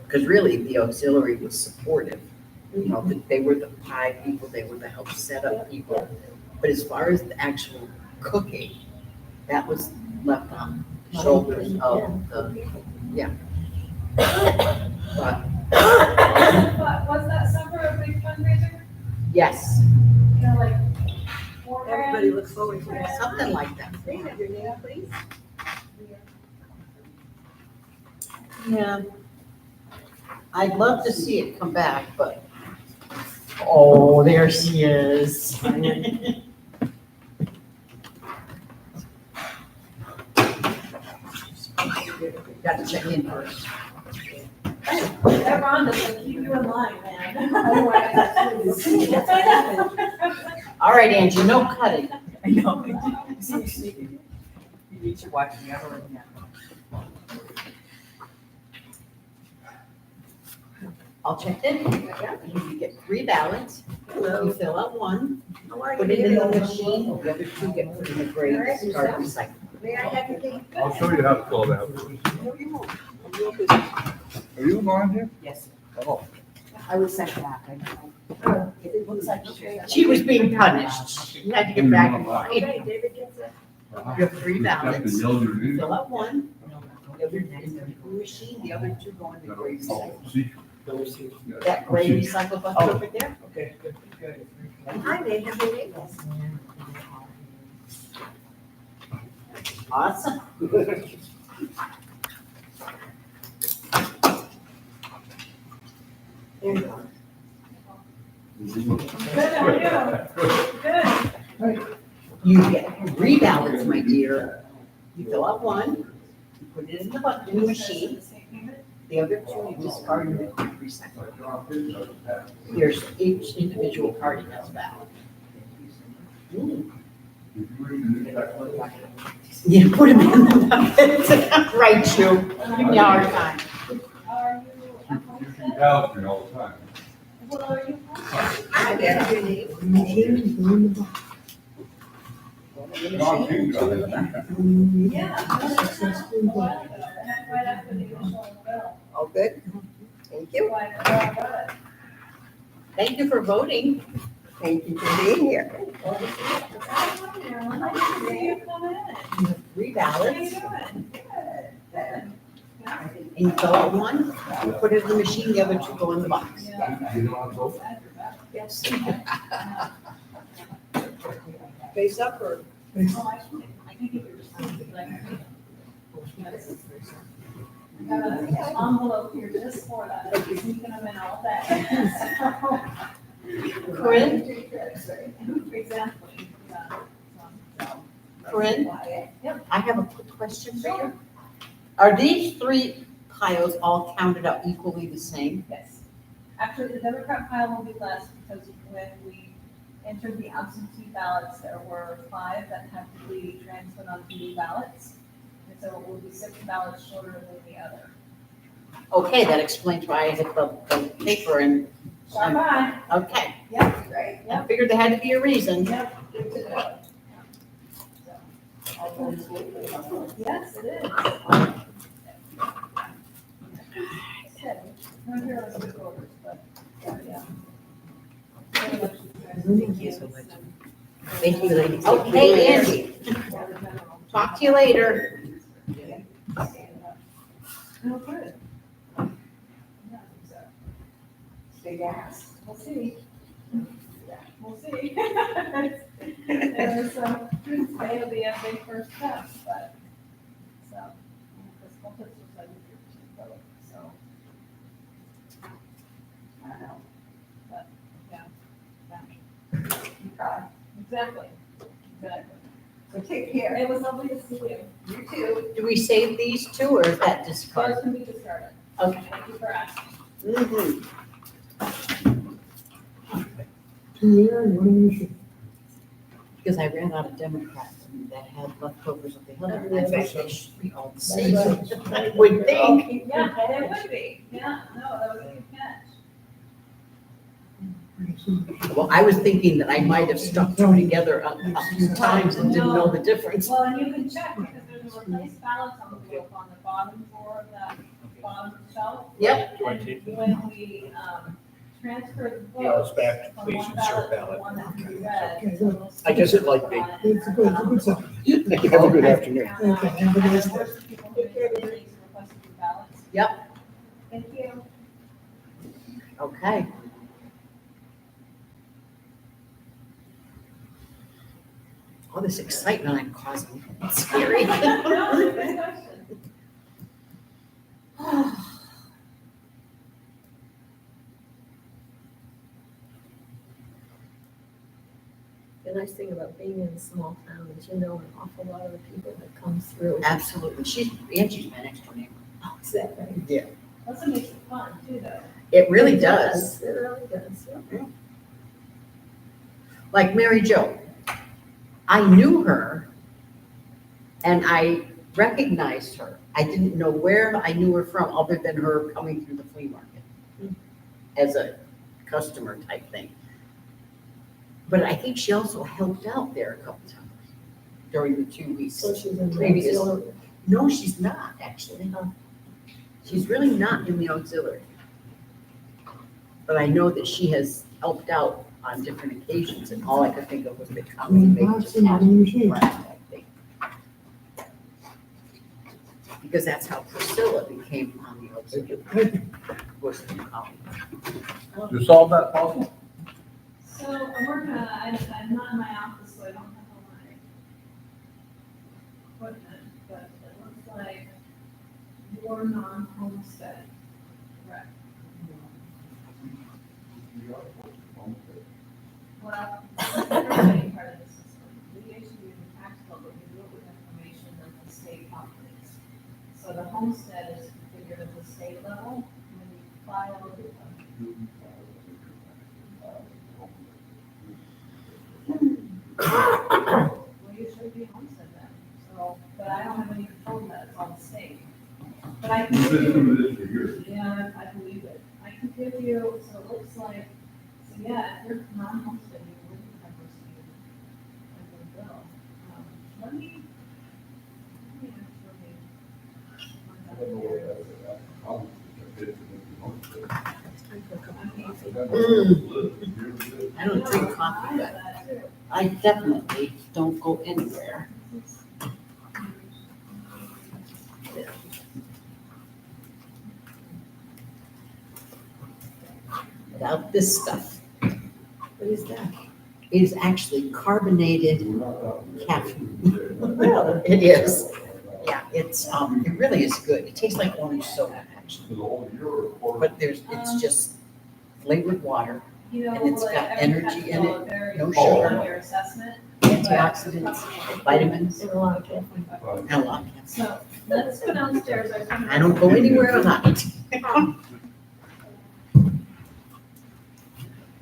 Because really, the auxiliary was supportive. You know, they were the pie people, they were the help set up people. But as far as the actual cooking, that was left on the shoulders of the, yeah. But, Was that summer a big fundraiser? yes, You know, like $4 grand? Everybody looks forward to it. something like that. Your name, please? Yeah. I'd love to see it come back, but, oh, there she is. Got to check in first. That Rhonda said, keep you in line, man. All right, Angie, no cutting. I know. You need to watch the other one now. All checked in? You get 3 ballots. You fill out one, How are you? put it in the machine, the other 2 get put in the grade, start recycling. May I have your name? I'll show you how to fill that. Are you on here? Yes. Oh. I was sent back, I know. It looks like She was being punished. She had to get back in line. Okay, David gets it. You have 3 ballots. Yell your name. Fill out one, the other in the machine, the other 2 go in the grade recycle. That gray recycle bucket over there. Okay, good. Hi, may I have your name? Awesome. There you go. Good, how are you? Good. You get 3 ballots, my dear. You fill out one, you put it in the bucket, in the machine. The other 2 you discard in the recycle. Here's each individual card in this ballot. Yeah, put them in the bucket. Right, you. Give me a hard time. Are you? You can tell me all the time. What are you? Hi, may I have your name? John King got it. Yeah. Right after the initial bill. Oh, good. Thank you. Like, Thank you for voting. Thank you for being here. I didn't see you come in. You have 3 How you ballots, doing? Good. and you fill out one, you put it in the machine, the other 2 go in the box. You know how to vote? Yes. Face up or? I think it was got an envelope here just for that. I've been sneaking them in all day. Corinne? Exactly. Corinne, Yep. I have a quick question for you. Are these 3 piles all counted up equally the same? Yes. Actually, the Democrat pile will be less because when we entered the absentee ballots, there were 5 that had to be transferred onto new ballots. And so it will be 6 ballots shorter than the other. Okay, that explains why I hit the paper and, Stop by. okay. Yep, right, I yep, figured there had to be a reason. yep, good to go. Yes, it is. Right here are the orders, but, yeah. Thank you so much. Thank you, ladies. Okay, Angie. Talk to you later. Oh, good. Big ass. We'll see. We'll see. There's Tuesday will be a big first step, but, so, this whole picture said we could vote, so. I don't know, but, yeah. Exactly, exactly. So take care. It was lovely to see you. You too. Do we save these 2 or is that discarded? Those can be discarded. Okay. Thank you for asking. Mhm. Because I ran out of Democrats that had leftovers of the other, and I thought they should be all the same. I would think. Yeah, it would be, yeah, no, that was a good catch. pretty soon. Well, I was thinking that I might have stuck two together a few times and didn't know the difference. Well, and you can check because there's a replaced balance envelope on the bottom drawer of that bottom shelf. Yep. Do I take And when we, transferred the Yeah, it's votes back to from please one insert ballot to ballot. one that we read. Okay, good. I guess it like me. It's a good sign. Thank you. Have a good afternoon. Okay, have a nice day. Requested ballots. Yep. Thank you. Okay. All this excitement I'm causing, it's scary. No, it's a good question. The nice thing about being in a small town is you know an awful lot of the people that come through. Absolutely. Angie's my next door neighbor. Oh, is that right? Yeah. That's what makes it fun too, though. It really does. It really does, yeah. Like Mary Jo. I knew her and I recognized her. I didn't know where I knew her from other than her coming through the flea market as a customer type thing. But I think she also helped out there a couple times during the 2 weeks. So she's in the previous. auxiliary. No, she's not, actually. She's really not in the auxiliary. But I know that she has helped out on different occasions, and all I could think of was the county. Lots of money machine. Because that's how Priscilla became on the auxiliary. Was the county. You solved that puzzle? So I'm working on, I'm not in my office, so I don't have all my equipment, but it looks like your non-homestead, correct? Well, that's the permitting part of the system. We issue you the tax bill, but we do it with information that the state operates. So the homestead is configured at the state level, when you file with well, you should be homestead then, so, but I don't have any control of that, it's all the state. But I can You've give been you, doing this for years. yeah, I believe it. I can give you, so it looks like, so yeah, if you're non-homestead, you wouldn't have received a bill. Let me I don't drink coffee, but I definitely don't go anywhere. Without this stuff. What is that? It is actually carbonated caffeine. Really? It is. Yeah, it's, it really is good. It tastes like orange soda, actually. But it's just flavored water, You know, and it's like, got every energy in it, very no short sugar, on your assessment. antioxidants, vitamins, And a lot of caffeine. and a lot of caffeine. So let's go downstairs. I don't go anywhere at night.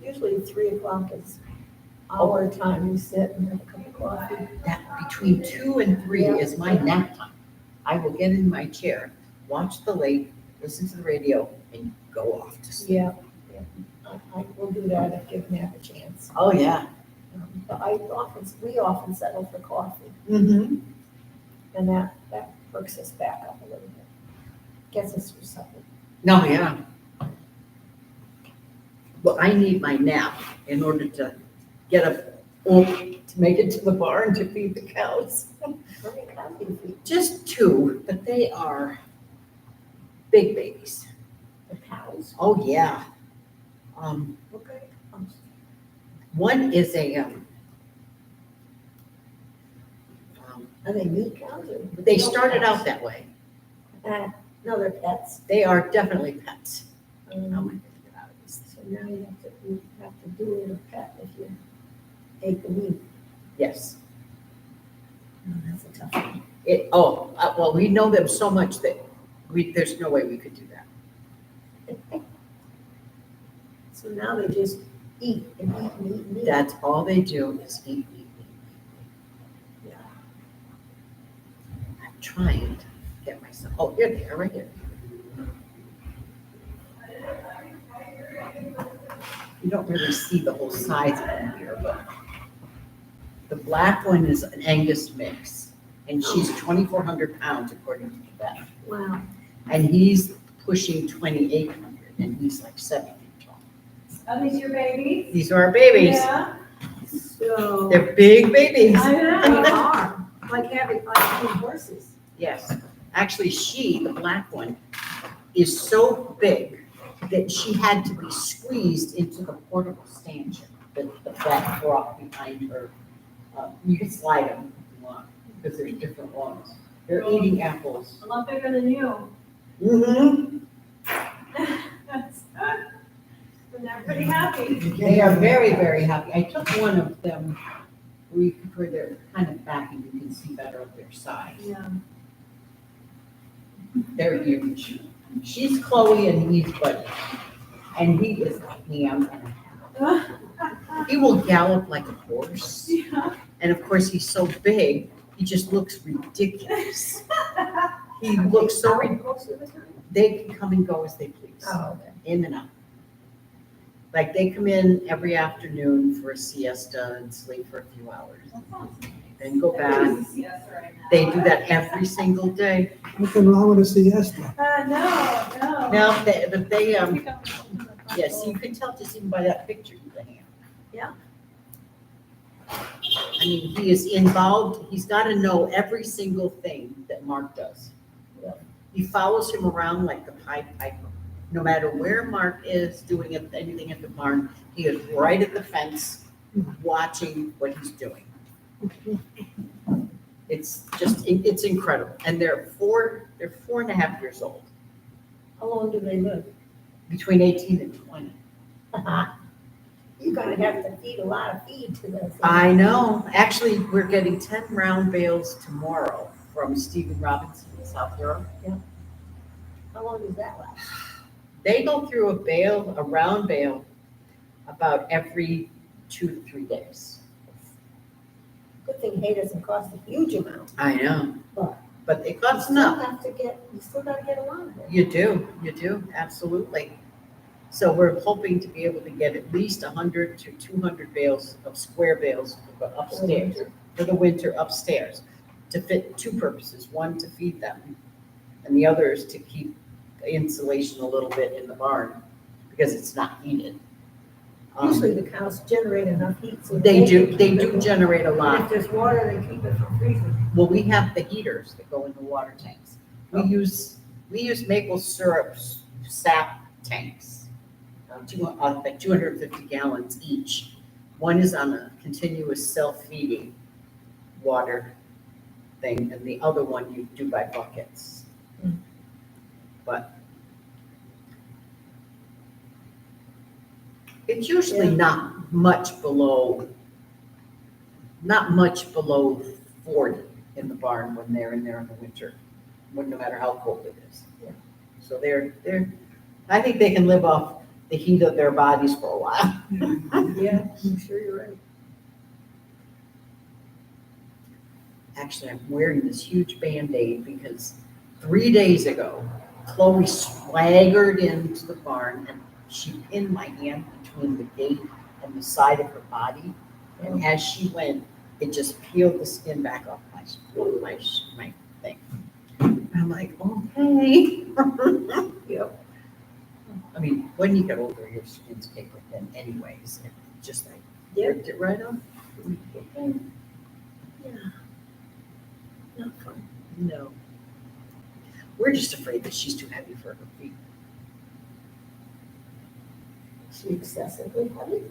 Usually 3 o'clock is our time, we sit and have a cup of coffee. That between 2 and 3 is my nap time. I will get in my chair, watch the lake, listen to the radio, and go off to sleep. Yeah, yeah. I will do that if given half a chance. Oh, yeah. But we often settle for coffee, Mm-hmm. and that perks us back up a little bit. Gets us through supper. No, yeah. Well, I need my nap in order to get up, to make it to the barn to feed the cows. How many cows do you feed? Just 2, but they are big babies. The cows? Oh, yeah. Okay. One is a, Are they meat cows or? they started out that way. No, they're pets. They are definitely pets. How am I gonna get out of this? So now you have to do it a pet if you ate the meat. Yes. Oh, that's a tough one. Well, we know them so much that there's no way we could do that. So now they just eat and eat and eat and eat. That's all they do is eat, eat, eat. Yeah. I'm trying to get myself, oh, here they are, right here. you don't really see the whole size of them here, but the black one is an Angus mix, and she's 2,400 pounds according to the vet. Wow. And he's pushing 2,800, and he's like 7 feet tall. Are these your babies? These are our babies. Yeah. So. They're big babies. I know. They are, like having horses. Yes, actually, the black one, is so big that she had to be squeezed into the portable stanchion that the vet brought behind her. You can slide them if you want, because there's different ones. They're eating apples. A lot bigger than you. Mm-hmm. That's good. And they're pretty happy. They are very, very happy. I took one of them where they're kind of back and you can see better of their size. Yeah. They're huge. She's Chloe and he's Buddy. And he is a ham and a half. He will gallop like a horse. Yeah. And of course, he's so big, he just looks ridiculous. He looks so, they can come and go as they please. Oh, okay. In and out. Like they come in every afternoon for a siesta and sleep for a few hours. Then go back. They do that every single day. Nothing wrong with a siesta. No. Now, they yes, you can tell just even by that picture of the hand. Yeah. I mean, he is involved, he's got to know every single thing that Mark does. He follows him around like the Pied Piper. No matter where Mark is doing anything at the barn, he is right at the fence watching what he's doing. It's just, it's incredible. And they're 4.5 years old. How long do they live? Between 18 and 20. You're gonna have to feed a lot of feed to those. I know. Actually, we're getting 10 round bales tomorrow from Stephen Robinson in South Europe. Yeah. How long does that last? They go through a round bale, about every 2 to 3 days. Good thing hay doesn't cost a huge amount. I know. But it costs You enough. still gotta get along with it. You do, absolutely. So we're hoping to be able to get at least 100 to 200 bales of square bales upstairs, for the winter upstairs, to fit 2 purposes. One, to feed them, and the other is to keep insulation a little bit in the barn, because it's not heated. Usually the cows generate enough heat. So They do can keep it- generate a And if lot. there's water, they keep it from freezing. Well, we have the heaters that go in the water tanks. We use maple syrup sap tanks, like 250 gallons each. One is on a continuous self-feeding water thing, and the other one you do by buckets. But it's usually not much below 40 in the barn when they're in there in the winter, no matter how cold it is. Yeah. So I think they can live off the heat of their bodies for a while. Yeah, I'm sure you're right. Actually, I'm wearing this huge Band-Aid because 3 days ago, Chloe swaggered into the barn and she pinned my hand between the gate and the side of her body. And as she went, it just peeled the skin back off my thing. And I'm like, okay. Yep. I mean, when you get older, your skin's paper thin anyways. And it just like ripped it right off. Yeah. Not fun. No. We're just afraid that she's too heavy for her feet. She excessively heavy?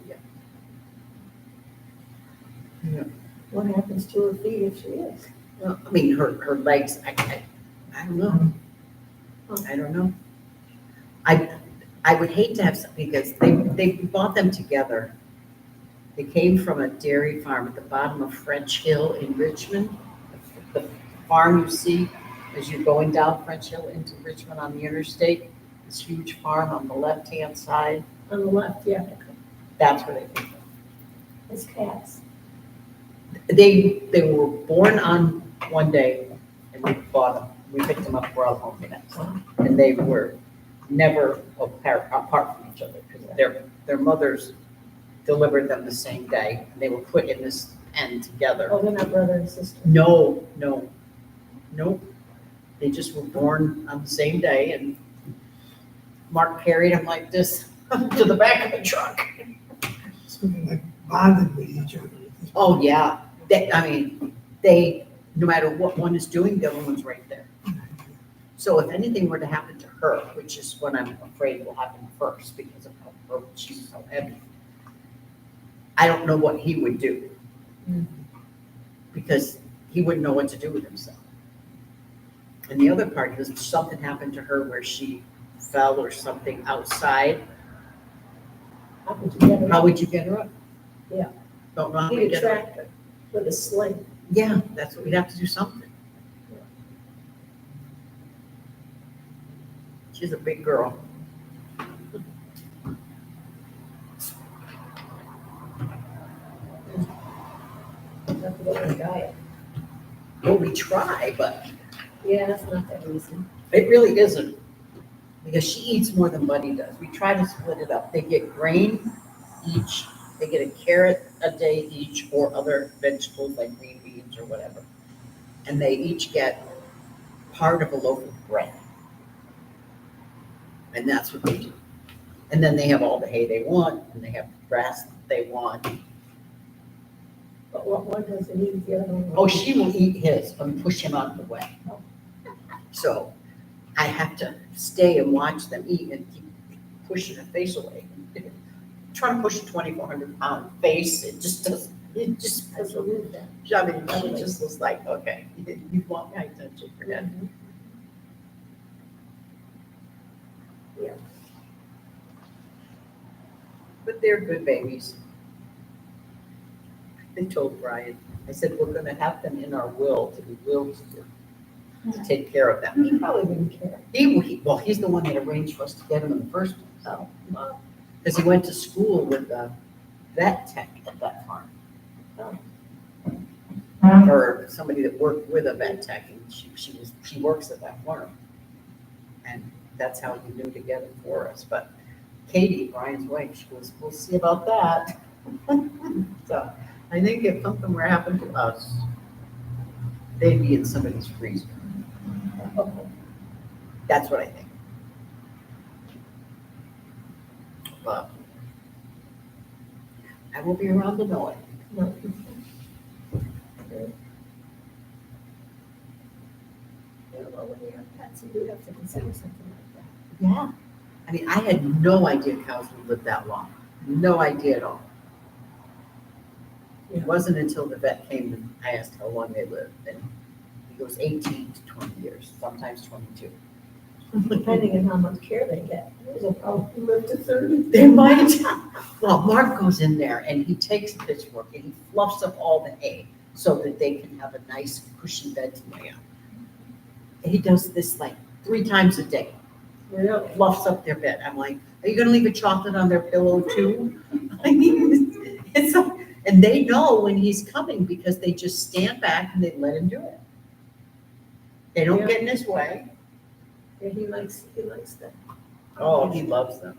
Yeah. What happens to her feet if she is? Well, I mean, her legs, I don't know. I don't know. I would hate to have some, because they bought them together. They came from a dairy farm at the bottom of French Hill in Richmond. The farm you see as you're going down French Hill into Richmond on the interstate, this huge farm on the left-hand side. On the left, yeah. That's where they came from. It's cats. They were born on one day, and we bought them. We picked them up for our home cats, and they were never apart from each other because their mothers delivered them the same day. They were put in this pen together. Oh, they're not brother and sister. No. Nope. They just were born on the same day and Mark carried them like this to the back of the truck. So they're like bonded with each other. Oh, yeah. No matter what one is doing, the other one's right there. So if anything were to happen to her, which is what I'm afraid will happen first because of how she's so heavy, I don't know what he would do. Because he wouldn't know what to do with himself. And the other part is if something happened to her where she fell or something outside, How would you get her? how would you get her up? Yeah. Don't know how to Need a get her up. tractor with a sling. Yeah, that's what we'd have to do something. She's a big girl. Have to go on a diet. Well, we try, but Yeah, that's not that easy. it really isn't. Because she eats more than Buddy does. We try to split it up. They get grain each, they get a carrot a day each, or other vegetables like green beans or whatever. And they each get part of a loaf of bread. And that's what they do. And then they have all the hay they want, and they have grass they want. But what one doesn't eat, the other one. Oh, she will eat his and push him out of the way. So I have to stay and watch them eat and keep pushing her face away. Trying to push a 2,400-pound face, it just doesn't, it just doesn't move that. I mean, she just was like, okay, you want my attention, forget it. Yeah. But they're good babies. I told Brian, I said, we're gonna have them in our will to be willed to take care of them. He probably wouldn't care. Well, he's the one that arranged for us to get him in the first place. Oh, well, Because he went to school with a vet tech at that farm. Or somebody that worked with a vet tech, and she works at that farm. And that's how he knew to get it for us. But Katie, Brian's wife, she goes, we'll see about that. So I think if something were to happen to us, they'd be in somebody's freezer. That's what I think. But I will be around to know it. no. Yeah, well, when you have pets, you do have to consider something like that. Yeah. I mean, I had no idea cows would live that long. No idea at all. It wasn't until the vet came and I asked how long they lived, and he goes 18 to 20 years, sometimes 22. Depending on how much care they get. There's a probably live to 30. They might. Well, Mark goes in there and he takes the pitchfork and he fluffs up all the hay so that they can have a nice cushy bed to lay on. And he does this like 3 times a day. Really? Fluffs up their bed. I'm like, are you gonna leave a chocolate on their pillow too? I mean, it's like, and they know when he's coming because they just stand back and they let him do it. They don't get in his way. Yeah, he likes them. Oh, he loves them.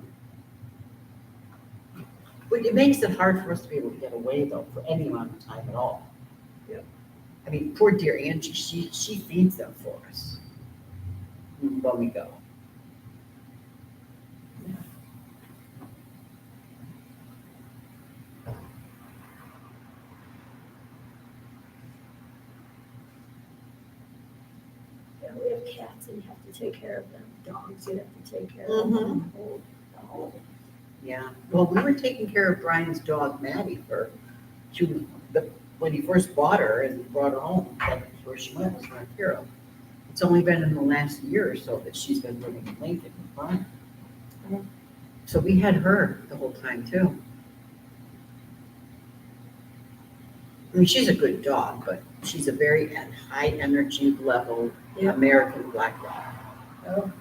But it makes it hard for us to be able to get away though for any amount of time at all. Yep. I mean, poor dear Angie, she feeds them for us when we go. Yeah, we have cats and you have to take care of them. Dogs, you have to take care of them. The whole- Yeah, well, we were taking care of Brian's dog Maddie when he first bought her and brought her home. That's where she went, was North Hero. It's only been in the last year or so that she's been living in Lincoln with Brian. So we had her the whole time too. I mean, she's a good dog, but she's a very high energy level American black dog. Oh.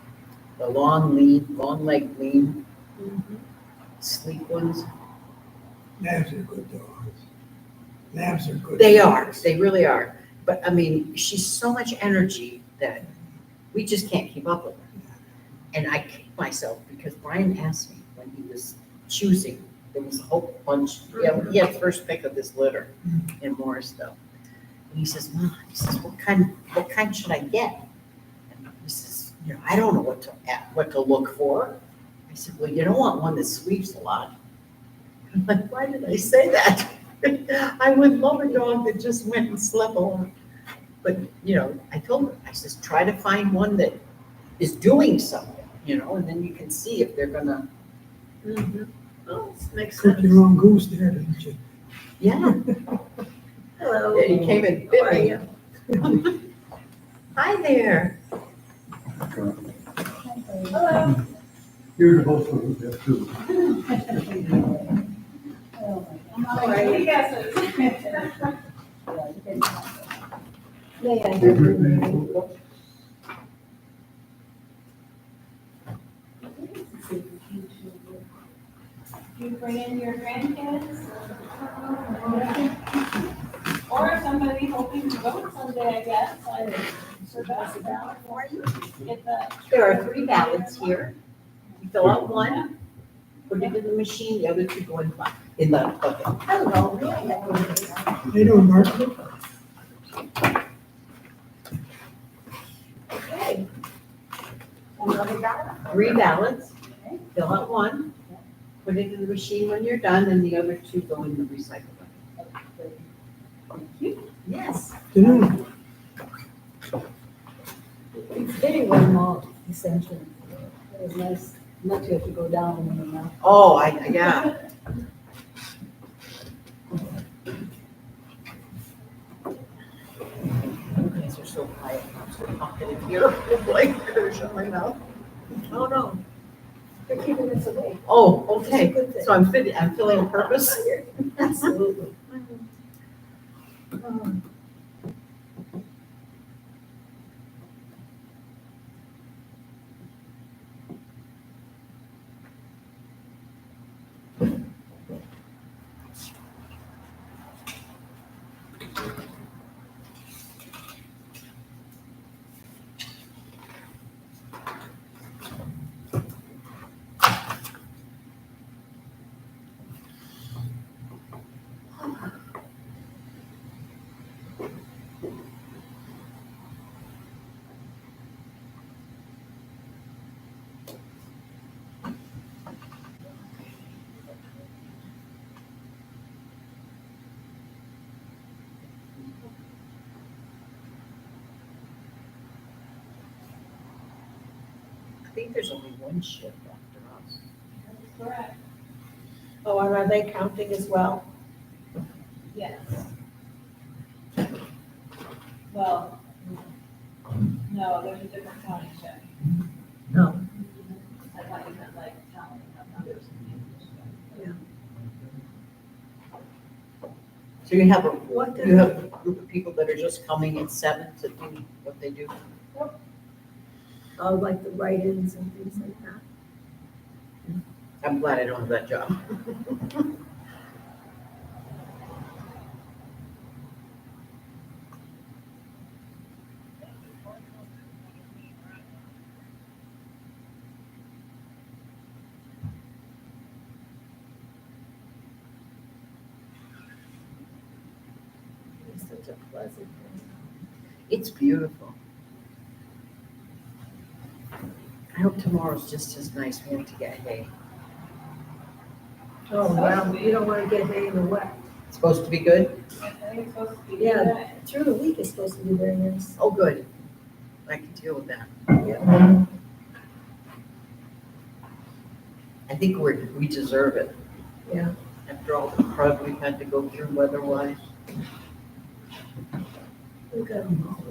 The long leg lean, sleek ones. Labs are good dogs. Labs are good. They dogs. are, they really are. But I mean, she's so much energy that we just can't keep up with her. And I kick myself because Brian asked me when he was choosing there was a whole bunch, he had first pick of this litter in Morrisville. And he says, Mom, he says, what kind should I get? And he says, I don't know what to look for. I said, well, you don't want one that sweeps a lot. I'm like, why did I say that? I would love a dog that just went and slept a lot. But, I told her, I says, try to find one that is doing something, and then you can see if they're gonna. Oh, makes Cook sense. your own goose there, didn't you? Yeah. Hello. Yeah, he came and How are bit me. you? Hi there. Hello. You're both of them, too. I'm all right. Any guesses? You bring in your grandkids? Or somebody hoping to vote someday, I guess. So that's a ballot for you. Get the. There are 3 ballots here. You fill out one, put it in the machine, the other 2 go in the bucket. Hello. They don't mark it. Okay. Another ballot. 3 ballots, fill out one, put it in the machine when you're done, and the other 2 go in the recycle bucket. Thank you. Yes. Didn't It's very well marked, essentially. It was nice not to have to go down and up. Oh, yeah. You guys are so quiet, I'm so talkative here, like, they're shut my mouth. Oh, no. They're keeping us away. Oh, okay, so I'm filling a purpose? Absolutely. I think there's only one shift after us. Correct. Oh, and are they counting as well? Yes. Well, no, there's a different county check. No. I thought you meant like counting of numbers. So you have What does- you have a group of people that are just coming at 7 to do what they do? Oh, like the write-ins and things like that? I'm glad I don't have that job. It's such a pleasant thing. It's beautiful. I hope tomorrow's just as nice. We have to get hay. Oh, well, you don't want to get hay in the wet. It's supposed to be good? I think it's supposed to be. Yeah, through the week it's supposed to be very nice. Oh, good. I can deal with that. Yeah. I think we deserve it. Yeah. After all the crud we've had to go through weather-wise. Look at them all.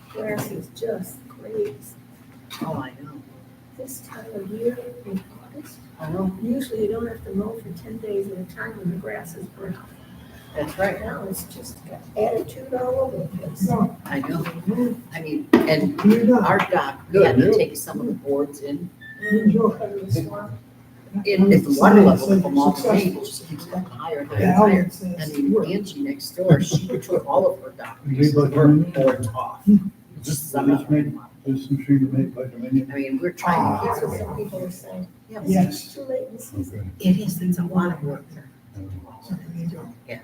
Grass is just great. Oh, I know. This time of year in August, I know. usually you don't have to mow for 10 days at a time when the grass is brown. That's right. Now it's just got attitude all over the place. I know. I mean, and our dock, we had to take some of the boards in. Cut of the swamp. If the water level from all the rain just keeps getting higher and higher and higher. I mean, Angie next door, she took all of her dock, her boards off. Just some of them. There's some tree to make by Dominion. I mean, we're trying to That's get what some people are saying. Yes. It's too late in the season. it is, it's a lot of work.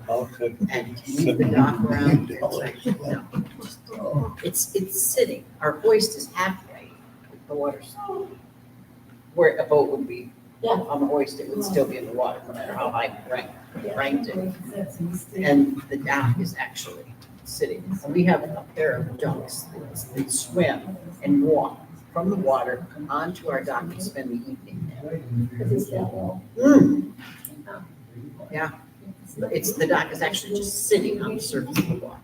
Okay. And to move the dock around, it's like, no, it's sitting. Our hoist is halfway, the water's where a boat would be. On the hoist, it would still be in the water, no matter how high we ranked it. And the dock is actually sitting. And we have a pair of ducks that swim and walk from the water onto our dock and spend the evening there. Because it's that low. Yeah. It's, the dock is actually just sitting on the surface of the water.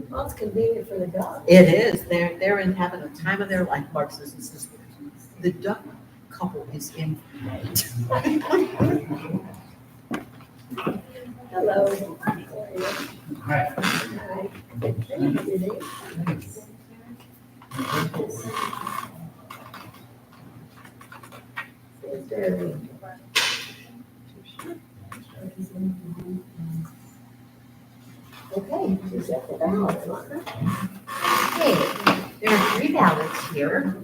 Well, it's convenient for the dog. It is. They're in having a time of their life, Mark says and sisters. The duck couple is in. Hello. Hi. Okay, she's at the ballot. Okay, there are 3 ballots here.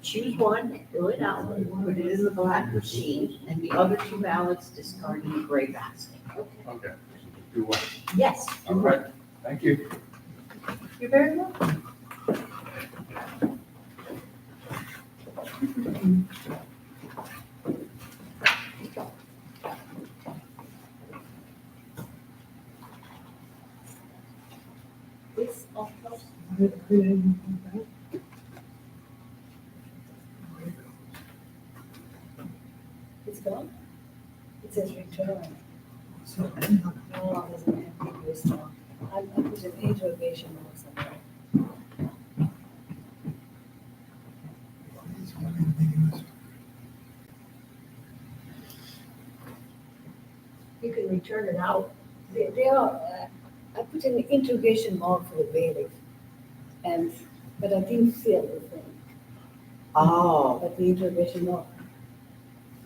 Choose one, fill it out, put it in the black machine, and the other 2 ballots discard in the gray basket. Okay. Do what? Yes. All right. Thank you. You're very welcome. This also. It's gone? It says return. No, it doesn't have to be still. I put an interrogation mark somewhere. You can return it out. They are, I put an interrogation mark for the bailiff. But I didn't fill the thing. Oh. But the interrogation mark.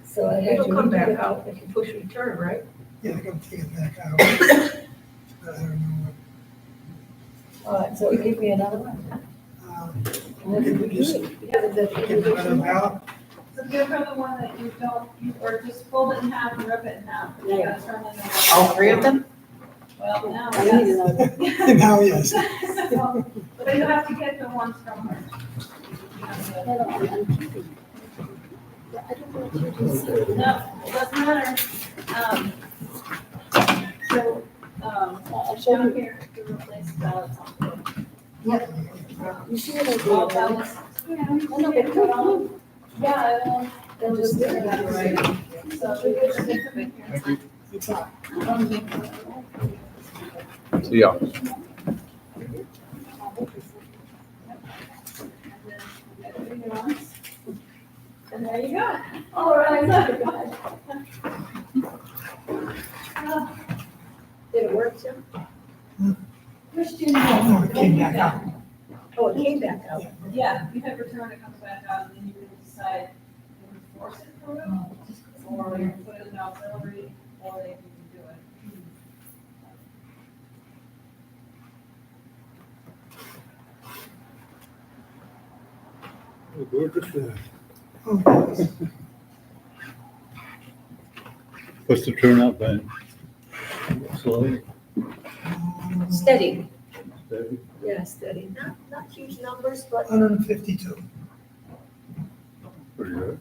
So I had to. It'll come back redo it. out if you push return, right? Yeah, I gotta take it back out. But I don't know All right, so give me another one. what. And that's the beginning, because of the Get another interrogation mark. ballot. So give her the one that you don't, or just fold it in half and rip it in half. You Yeah. gotta turn it All over. 3 of them? Well, now, I need yes. another. Now, yes. So, but you have to get the ones from her. You have to- No, I'm keeping. I don't know if you can see it. No, it doesn't matter. So, I'll show down you. here, to replace ballots on. Yep. You see what I did? All right? ballots. Yeah, we Oh, no, can but get it come all. on. Yeah, well, They'll just do it right. so we get the information. Thank you. It's all. See ya. And there you go. All right. Did it work, Jim? Christian. No, it came back out. Oh, it came back out. Yeah, you hit return, it comes back out, and then you can decide if you force it through, or you can put it in auxiliary, or you can do it. Oh, What's the turnout been? Slowly? Steady. Yeah, steady. Not huge numbers, but 152, Pretty good.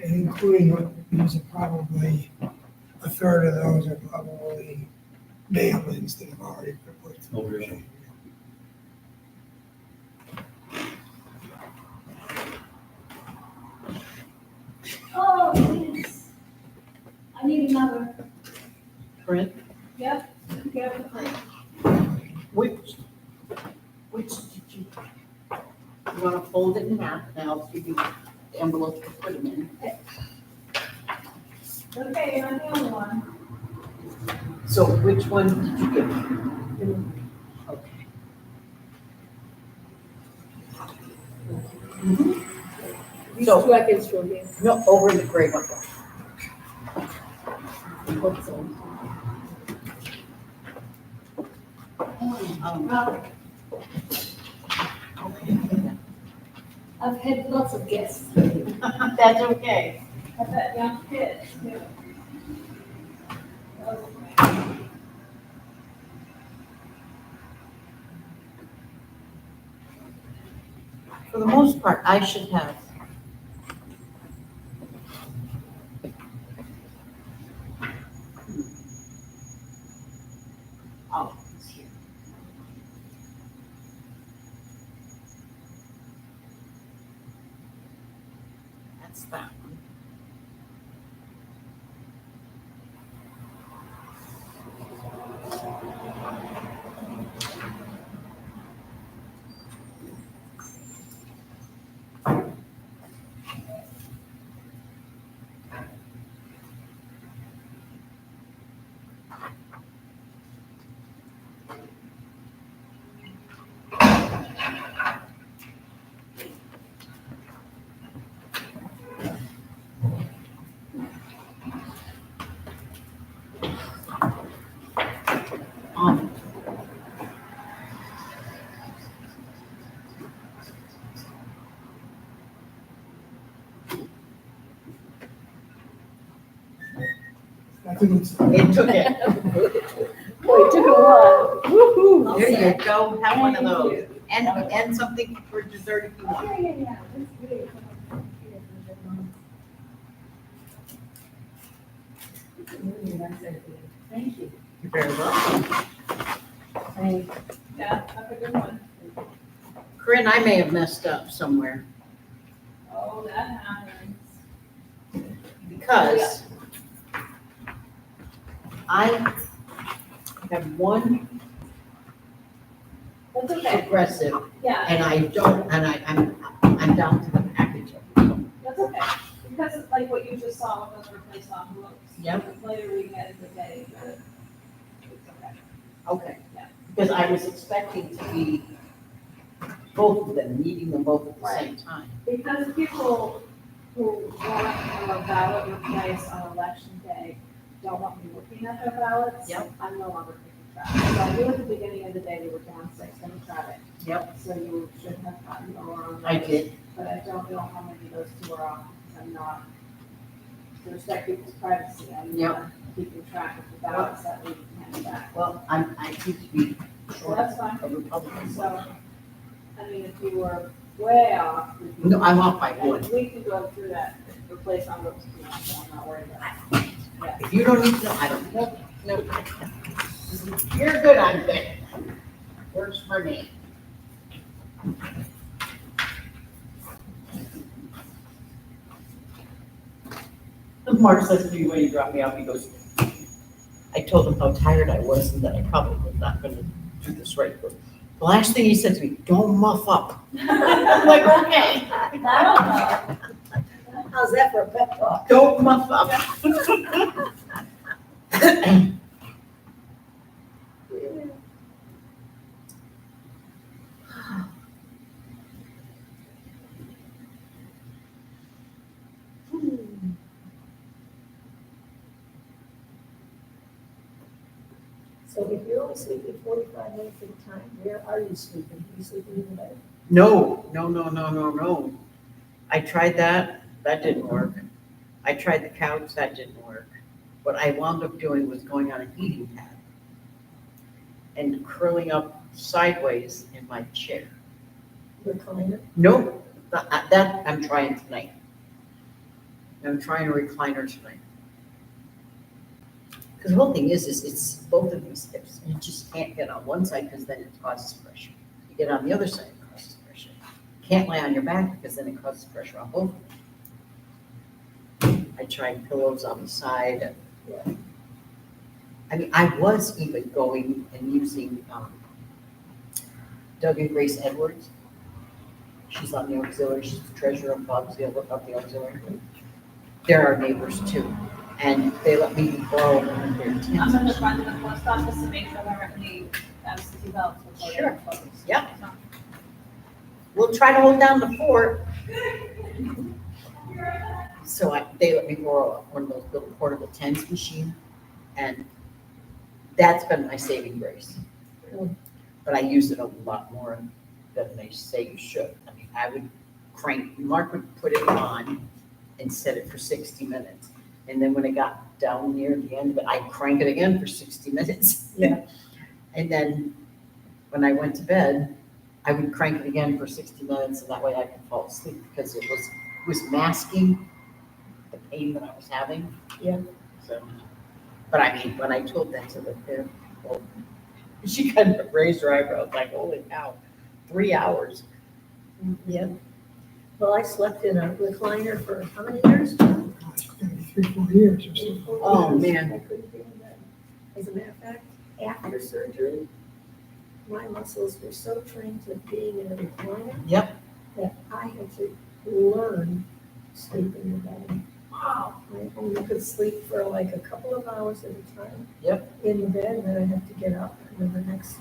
including what was probably a third of those are probably mail-ins that have already been put through. Oh, yeah. Oh, yes. I need another. Print? Yep, get the print. Which did you want to fold it in half, and I'll give you the envelope to put them in. Okay, you're not the only one. So which one did you give me? Okay. these So- two I can show you. No, over in the gray one. What's on? I've had lots of guests. That's okay. I've got young kids too. For the most part, I should have. Oh, it's here. That's that one. It took it. Boy, it took a while. Woo-hoo. There you go, have one of those. And something for dessert if you want. Yeah, that's great. Thank you. You're very welcome. Yeah, have a good one. Corinne, I may have messed up somewhere Oh, that happens. because I have one That's okay. aggressive Yeah, and I'm down to the package. that's okay. Because like what you just saw with those replaced envelopes. Yep. Later we get in the day, but it's okay. Okay. Yeah. Because I was expecting to be both of them, needing them both at the same time. Because people who want a ballot replaced on election day don't want me looking at their ballots. Yep. I'm no longer keeping track. So I knew at the beginning of the day they were down 6 in traffic. Yep. So you should have gotten lower on those. I did. But I don't know how many of those two are off, because I'm not, to respect people's privacy, I'm Yep. not keeping track of the ballots that we hand back. Well, I seem to be So short that's fine. of Republicans. So, I mean, if you were way off. we can- No, I'm off by and one. We can go through that, replace envelopes, you know, so I'm not worried about it. Yeah. If you don't need to know, I don't. Nope, nope. You're good, I'm good. Works for me. Mark says to me when he dropped me off, he goes, I told him how tired I was and that I probably was not gonna do this right. He goes, the last thing he said to me, don't muff up. I'm like, okay. I don't know. How's that for a pep talk? Don't muff up. So if you're only sleeping 45 minutes at a time, where are you sleeping? Are you sleeping in the bed? No. I tried that, that didn't work. I tried the couch, that didn't work. What I wound up doing was going on a heating pad and curling up sideways in my chair. Recliner? Nope, that I'm trying tonight. I'm trying a recliner tonight. Because the whole thing is it's both of these hips. You just can't get on one side because then it causes pressure. You get on the other side, it causes pressure. Can't lay on your back because then it causes pressure on both. I tried pillows on the side. I mean, I was even going and using Doug and Grace Edwards. She's on the auxiliary, she's the treasurer of the auxiliary. They're our neighbors too, and they let me borrow one of their I'm tents. gonna run to the post office to make sure there are any absentee ballots before Sure. they close. Yep. We'll try to hold down the fort. So they let me borrow one of those little portable tents machine, and that's been my saving grace. But I use it a lot more than they say you should. I mean, I would Mark would put it on and set it for 60 minutes. And then when it got down near the end of it, I'd crank it again for 60 minutes. Yeah. And then when I went to bed, I would crank it again for 60 minutes, and that way I could fall asleep, because it was masking the pain that I was having. Yeah. So, but I mean, when I told that to the therapist, well, she kind of raised her eyebrows, like, holy cow, 3 hours. Yeah. Well, I slept in a recliner for how many years? It's gonna be 3-4 years or so. Oh, man. I couldn't get in bed. As a matter of fact, after surgery, my muscles were so trained to being in a recliner. Yep. That I had to learn sleeping in bed. Wow. I only could sleep for like a couple of hours at a time. Yep. In the bed, and then I'd have to get up, and then the next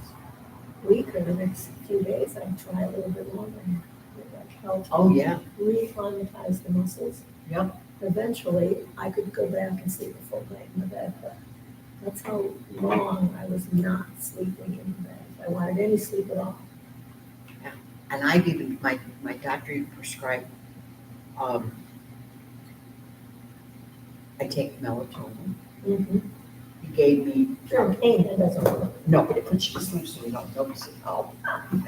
week or the next few days, I'd try a little bit longer. And it like helped Oh, yeah. re-acclimatize the muscles. Yep. Eventually, I could go back and sleep a full night in the bed, but that's how long I was not sleeping in the bed. If I wanted any sleep at all. And I've even, my doctor even prescribed, I take melatonin. Mm-hmm. He gave me. Sure, pain, that doesn't work. No, but it puts you to sleep so you don't notice it. Oh,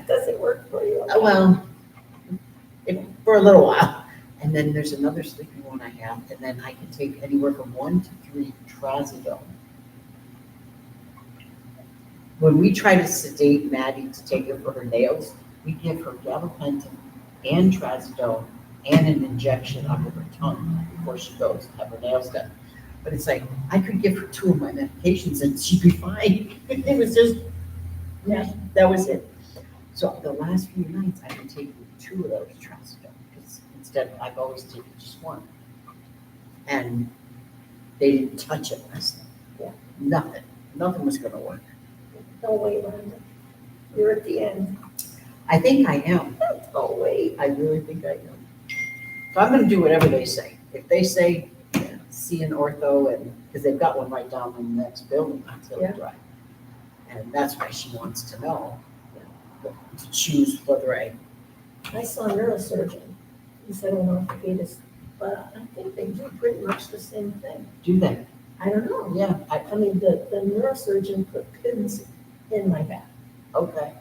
Does it work for you? well, for a little while. And then there's another sleeping one I have, and then I can take anywhere from 1 to 3 trazodone. When we try to sedate Maddie to take it for her nails, we give her gabapentin and trazodone and an injection under her tongue before she goes to have her nails done. But it's like, I could give her 2 of my medications and she'd be fine. It was just, yeah, that was it. So the last few nights, I've been taking 2 of those trazodone, because instead I've always taken just 1. And they didn't touch it last night. Yeah. Nothing was gonna work. No way, Rhonda. You're at the end. I think I am. Oh, wait. I really think I am. So I'm gonna do whatever they say. If they say, see an ortho, and, because they've got one right down in the next building on Taylor Drive. And that's why she wants to know, to choose whether I saw a neurosurgeon. He said an orthopedist, but I think they do pretty much the same thing. do that. I don't know. Yeah, I mean, the neurosurgeon put pins in my back, okay.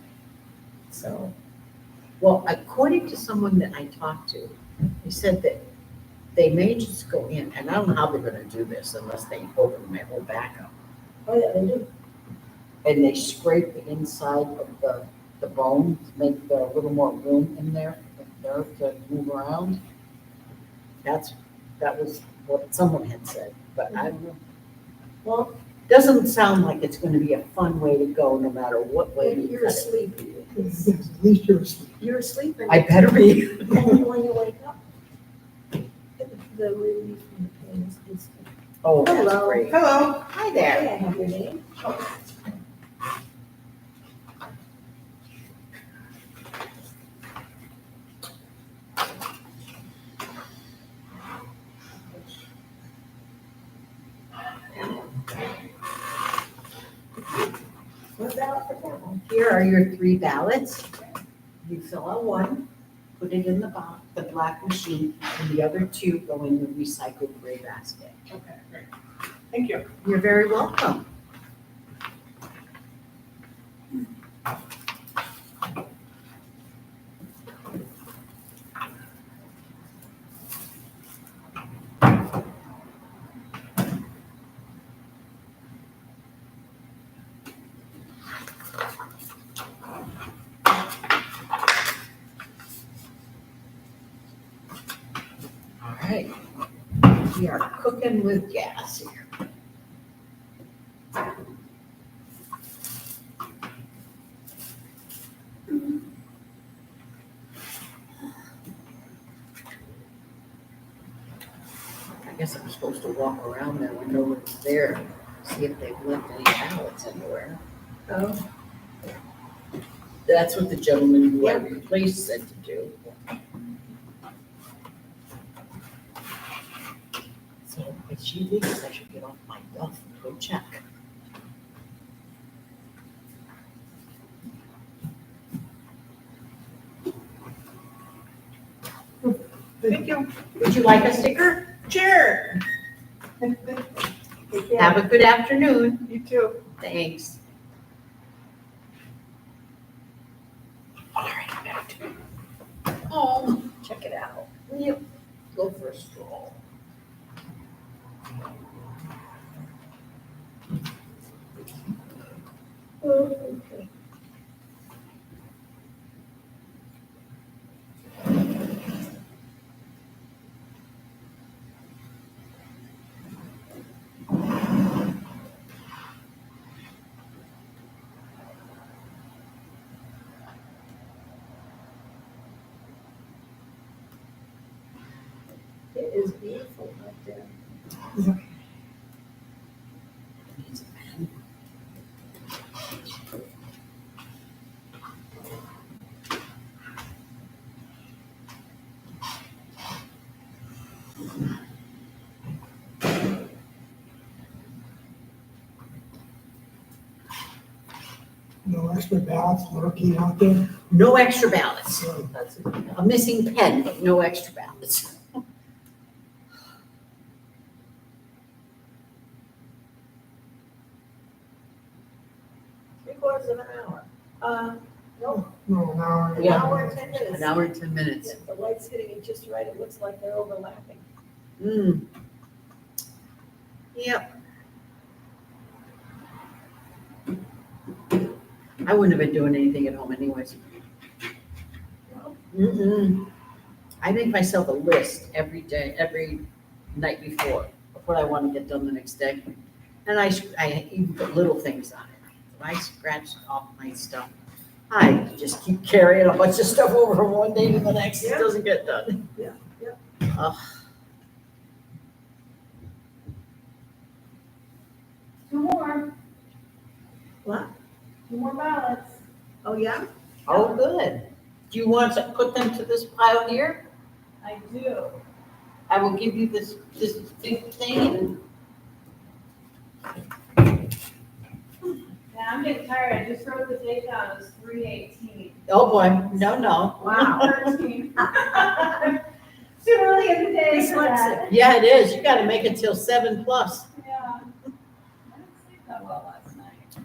so. Well, according to someone that I talked to, he said that they may just go in, and I don't know how they're gonna do this unless they open my whole back up. Oh, yeah, they do. And they scrape the inside of the bone to make a little more room in there for the nerve to move around. That was what someone had said, but I don't know. Well, Doesn't sound like it's gonna be a fun way to go, no matter what way maybe you you're cut it. asleep. Yes, at least you're asleep. You're asleep. and- I better be. And then when you wake up, the relief from the pain is instant. Oh, that's Hello. great. Hello. Hi Hey, there. I have your name. What ballot for that? Here are your 3 ballots. You fill out 1, put it in the black machine, and the other 2 go in the recycled gray basket. Okay, great. Thank you. You're very welcome. All right, we are cooking with gas here. I guess I'm supposed to walk around there when nobody's there, see if they've left any ballots anywhere. Oh, That's what the gentleman who I replaced said to do. So if she leaves, I should get off my duff and go check. Thank you. Would you like a sticker? Sure. Have a good afternoon. You too. Thanks. All right, I'm back to home. Check it out. Yep. Go for a stroll. Okay. It is beautiful right there. No extra ballots lurking out there. No extra ballots. That's it. A missing pen, but no extra ballots. 3/4 of an hour. No, No, now. an hour and 10 minutes. An hour and 10 minutes. Yeah, the light's hitting it just right. It looks like they're overlapping. Mm. Yep. I wouldn't have been doing anything at home anyways. Mm-mm. I make myself a list every day, every night before, of what I want to get done the next day. And I even put little things on it. If I scratch off my stuff, I just keep carrying a bunch of stuff over from one day to the next. It doesn't get done. Yeah, yeah. Ugh. Two more, What? 2 more ballots. Oh, yeah? Oh, good. Do you want to put them to this pile here? I do. I will give you this big thing Yeah, I'm getting tired. I just wrote the date down. It was 3/18. oh boy, no. Wow. 13. Too early in the day for that. Yeah, it is. You gotta make it till 7+. Yeah. I didn't sleep that well last night.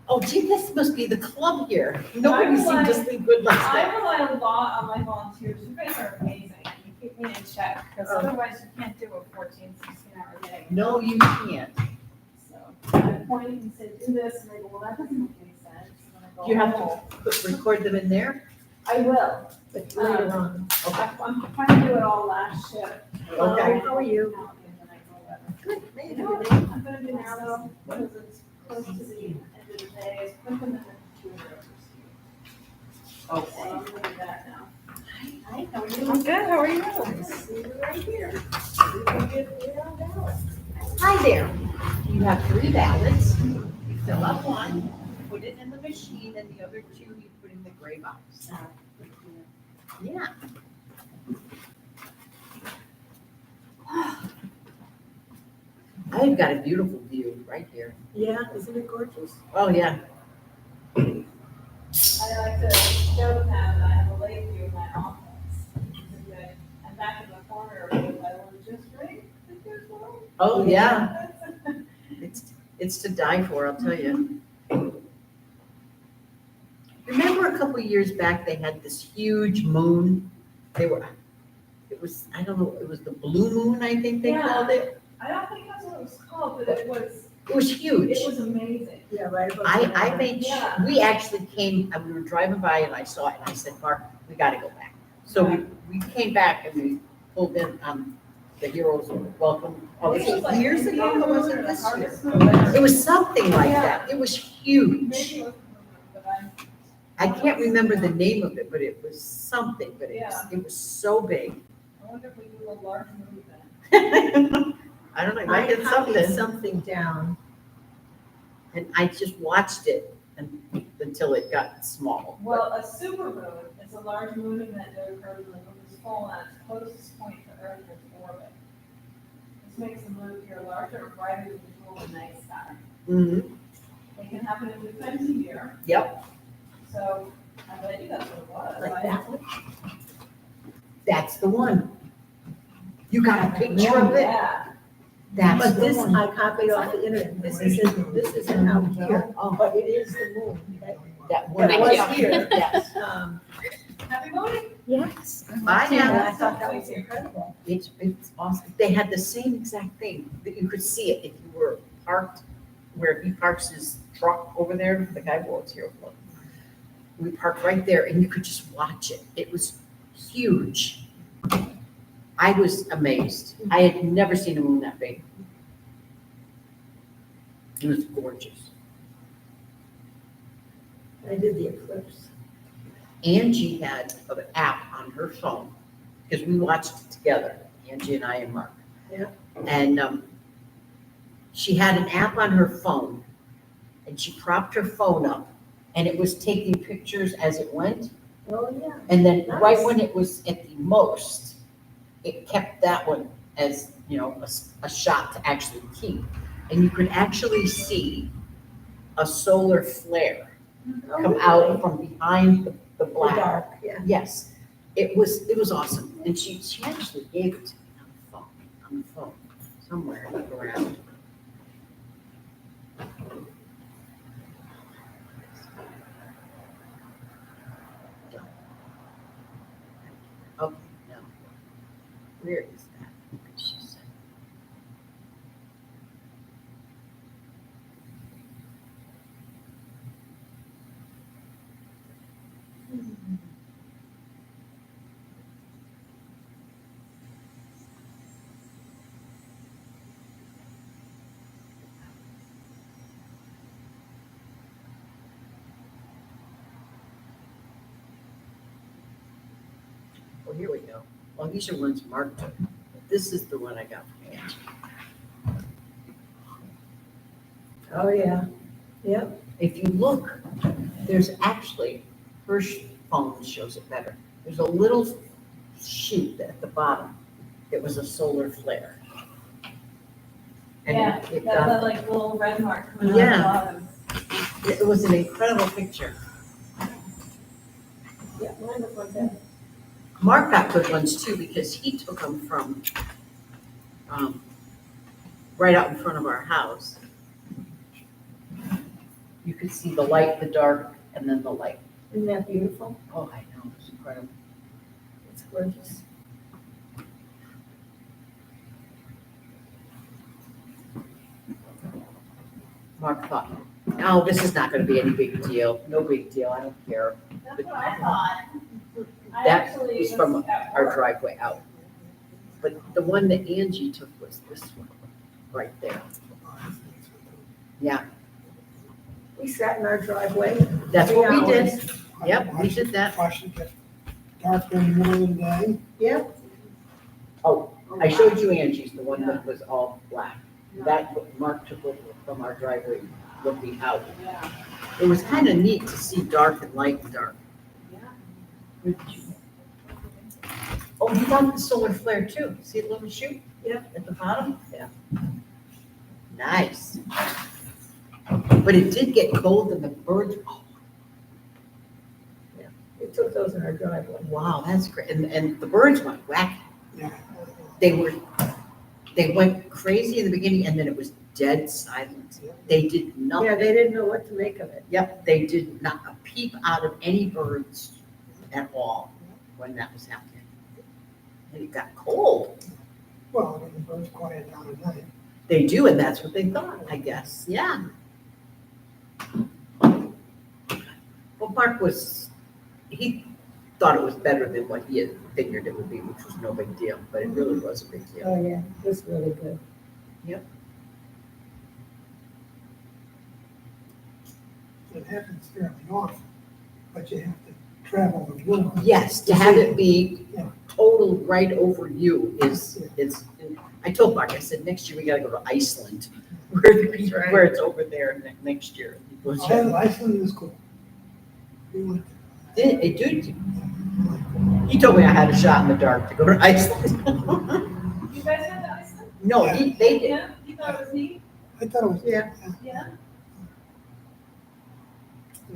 Oh gee, this must be the club here. Nobody seemed to sleep good last I night. rely a lot on my volunteers. You guys are amazing. You keep me in check, because otherwise you can't do a 14, 16-hour day. No, you can't. So I pointed and said, do this, and they go, well, that doesn't make any sense. And then I go, Do you have "Oh." to record them in there? I will. But later on. I'm trying to do it all last shift. Okay. How are you? Good. You know what I'm gonna do now though, because it's close to the end of the day, is put them in the computer. So I'm gonna do that now. Hi, how are you? I'm good, how are you? I see you right here. You can get it on ballot. Hi there. You have 3 ballots. You fill out one, put it in the machine, and the other 2 you put in the gray box. Yeah. I've got a beautiful view right here. Yeah, isn't it gorgeous? Oh, yeah. I like to show them that I have a lake view of my office. It's good. And back in the corner, I was just right. Oh, yeah. It's to die for, I'll tell you. Remember a couple of years back, they had this huge moon? It was, I don't know, it was the blue moon, I think they Yeah. called it. I don't think that's what it was called, but it was huge. It was amazing. Yeah, right above. I made, Yeah. we actually came, we were driving by and I saw it and I said, Mark, we gotta go back. So we came back and we pulled in on the Heroes Welcome. Oh, It was like years ago, maybe or was it this the year? hardest move. It was something like Yeah. that. It was huge. Maybe it was, but I can't remember the name of it, but it was something, but it was so big. I wonder if we do a large move then. I don't know, I I did copied something. something down. And I just watched it until it got small. Well, a supermoon is a large moon event that occurs when the moon is full at its closest point to Earth in orbit. This makes the moon appear larger and brighter than usual in the night sky. Mhm. It can happen in 2 times a year, Yep, so I bet you that's what it was. Like I- that one? that's the one. You got a picture of it? Yeah. That's But the this, one. I copied off the internet, this isn't out here, but it is the moon. That one. That was here. Yes. Happy voting. Yes. I And know. I thought that was incredible. It's awesome. They had the same exact thing, that you could see it if you were parked where he parks his truck over there, the guy works here. We parked right there and you could just watch it. It was huge. I was amazed. I had never seen a moon that big. It was gorgeous. I did the eclipse. Angie had an app on her phone, because we watched it together, Angie and I and Mark. Yeah. And she had an app on her phone, and she propped her phone up, and it was taking pictures as it went. Oh, yeah. And then right Nice. when it was at the most, it kept that one as, you know, a shot to actually keep. And you could actually see a solar flare come out from behind the The black. dark, yeah. Yes, it was awesome. And she actually gave it to me on the phone, somewhere around. Okay, now, where is that? What did she say? Well, here we go. Well, these are ones Mark took. This is the one I got from Angie. Oh, yeah. Yep. If you look, there's actually, her phone shows it better. There's a little shoot at the bottom. It was a solar flare. And Yeah, it that got- like little red mark coming out Yeah. the bottom. it was an incredible picture. Yeah, mine look like that. Mark got good ones too, because he took them from, right out in front of our house. You could see the light, the dark, and then the light. Isn't that beautiful? Oh, I know, it's incredible. It's gorgeous. Mark thought, no, this is not gonna be any big deal, no big deal, I don't care. That's what I thought. I That actually was from at our work. driveway out. But the one that Angie took was this one, right there. Yeah, We sat in our driveway. that's what we 3 did. hours. Yep, we did that. Watch it get dark in the middle of the day. Yep. Oh, I showed you Angie's, the one that was all black. That Mark took over from our driveway looking out. Yeah. It was kind of neat to see dark and light and dark. Oh, you got the solar flare too. See a little shoot? Yeah. At the bottom? Yeah. Nice. But it did get cold and the birds, oh, We took those in our driveway. wow, that's great. And the birds went wacky. Yeah. They went crazy in the beginning and then it was dead silent. They did nothing. Yeah, they didn't know what to make of it. Yep, they did not a peep out of any birds at all when that was happening. And it got cold. Well, when the birds quiet down at night. They do, and that's what they thought, I guess. Yeah. Well, Mark he thought it was better than what he had figured it would be, which was no big deal, but it really was a big deal. Oh, yeah, it was really good. It happens fairly often, but you have to travel the world. Yes, to have it be Yeah. total right over you is, I told Mark, I said, next year we gotta go to Iceland, where it's over there next year. He goes, Oh, Iceland is cool. We went Dude, he told me I had a shot in the dark to go to Iceland. You guys had the Iceland? No, they did. Yeah, you thought it was neat? I thought it was. Yeah. Yeah.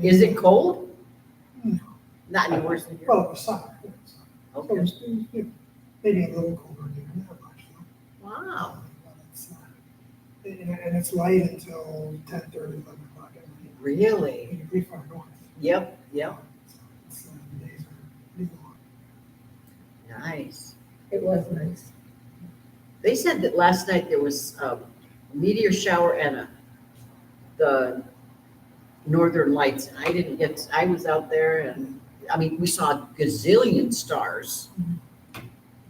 Is it cold? No. Not any worse than here. Well, it was summer. So it Okay. was, you know, maybe a little colder than that, but Wow. And it's light until 10:30, 11 o'clock at night. Really? You're pretty far north. Yep, yep. So the days are pretty long. Nice. It was nice. They said that last night there was a meteor shower and the northern lights. And I didn't get, I was out there and, I mean, we saw a gazillion stars,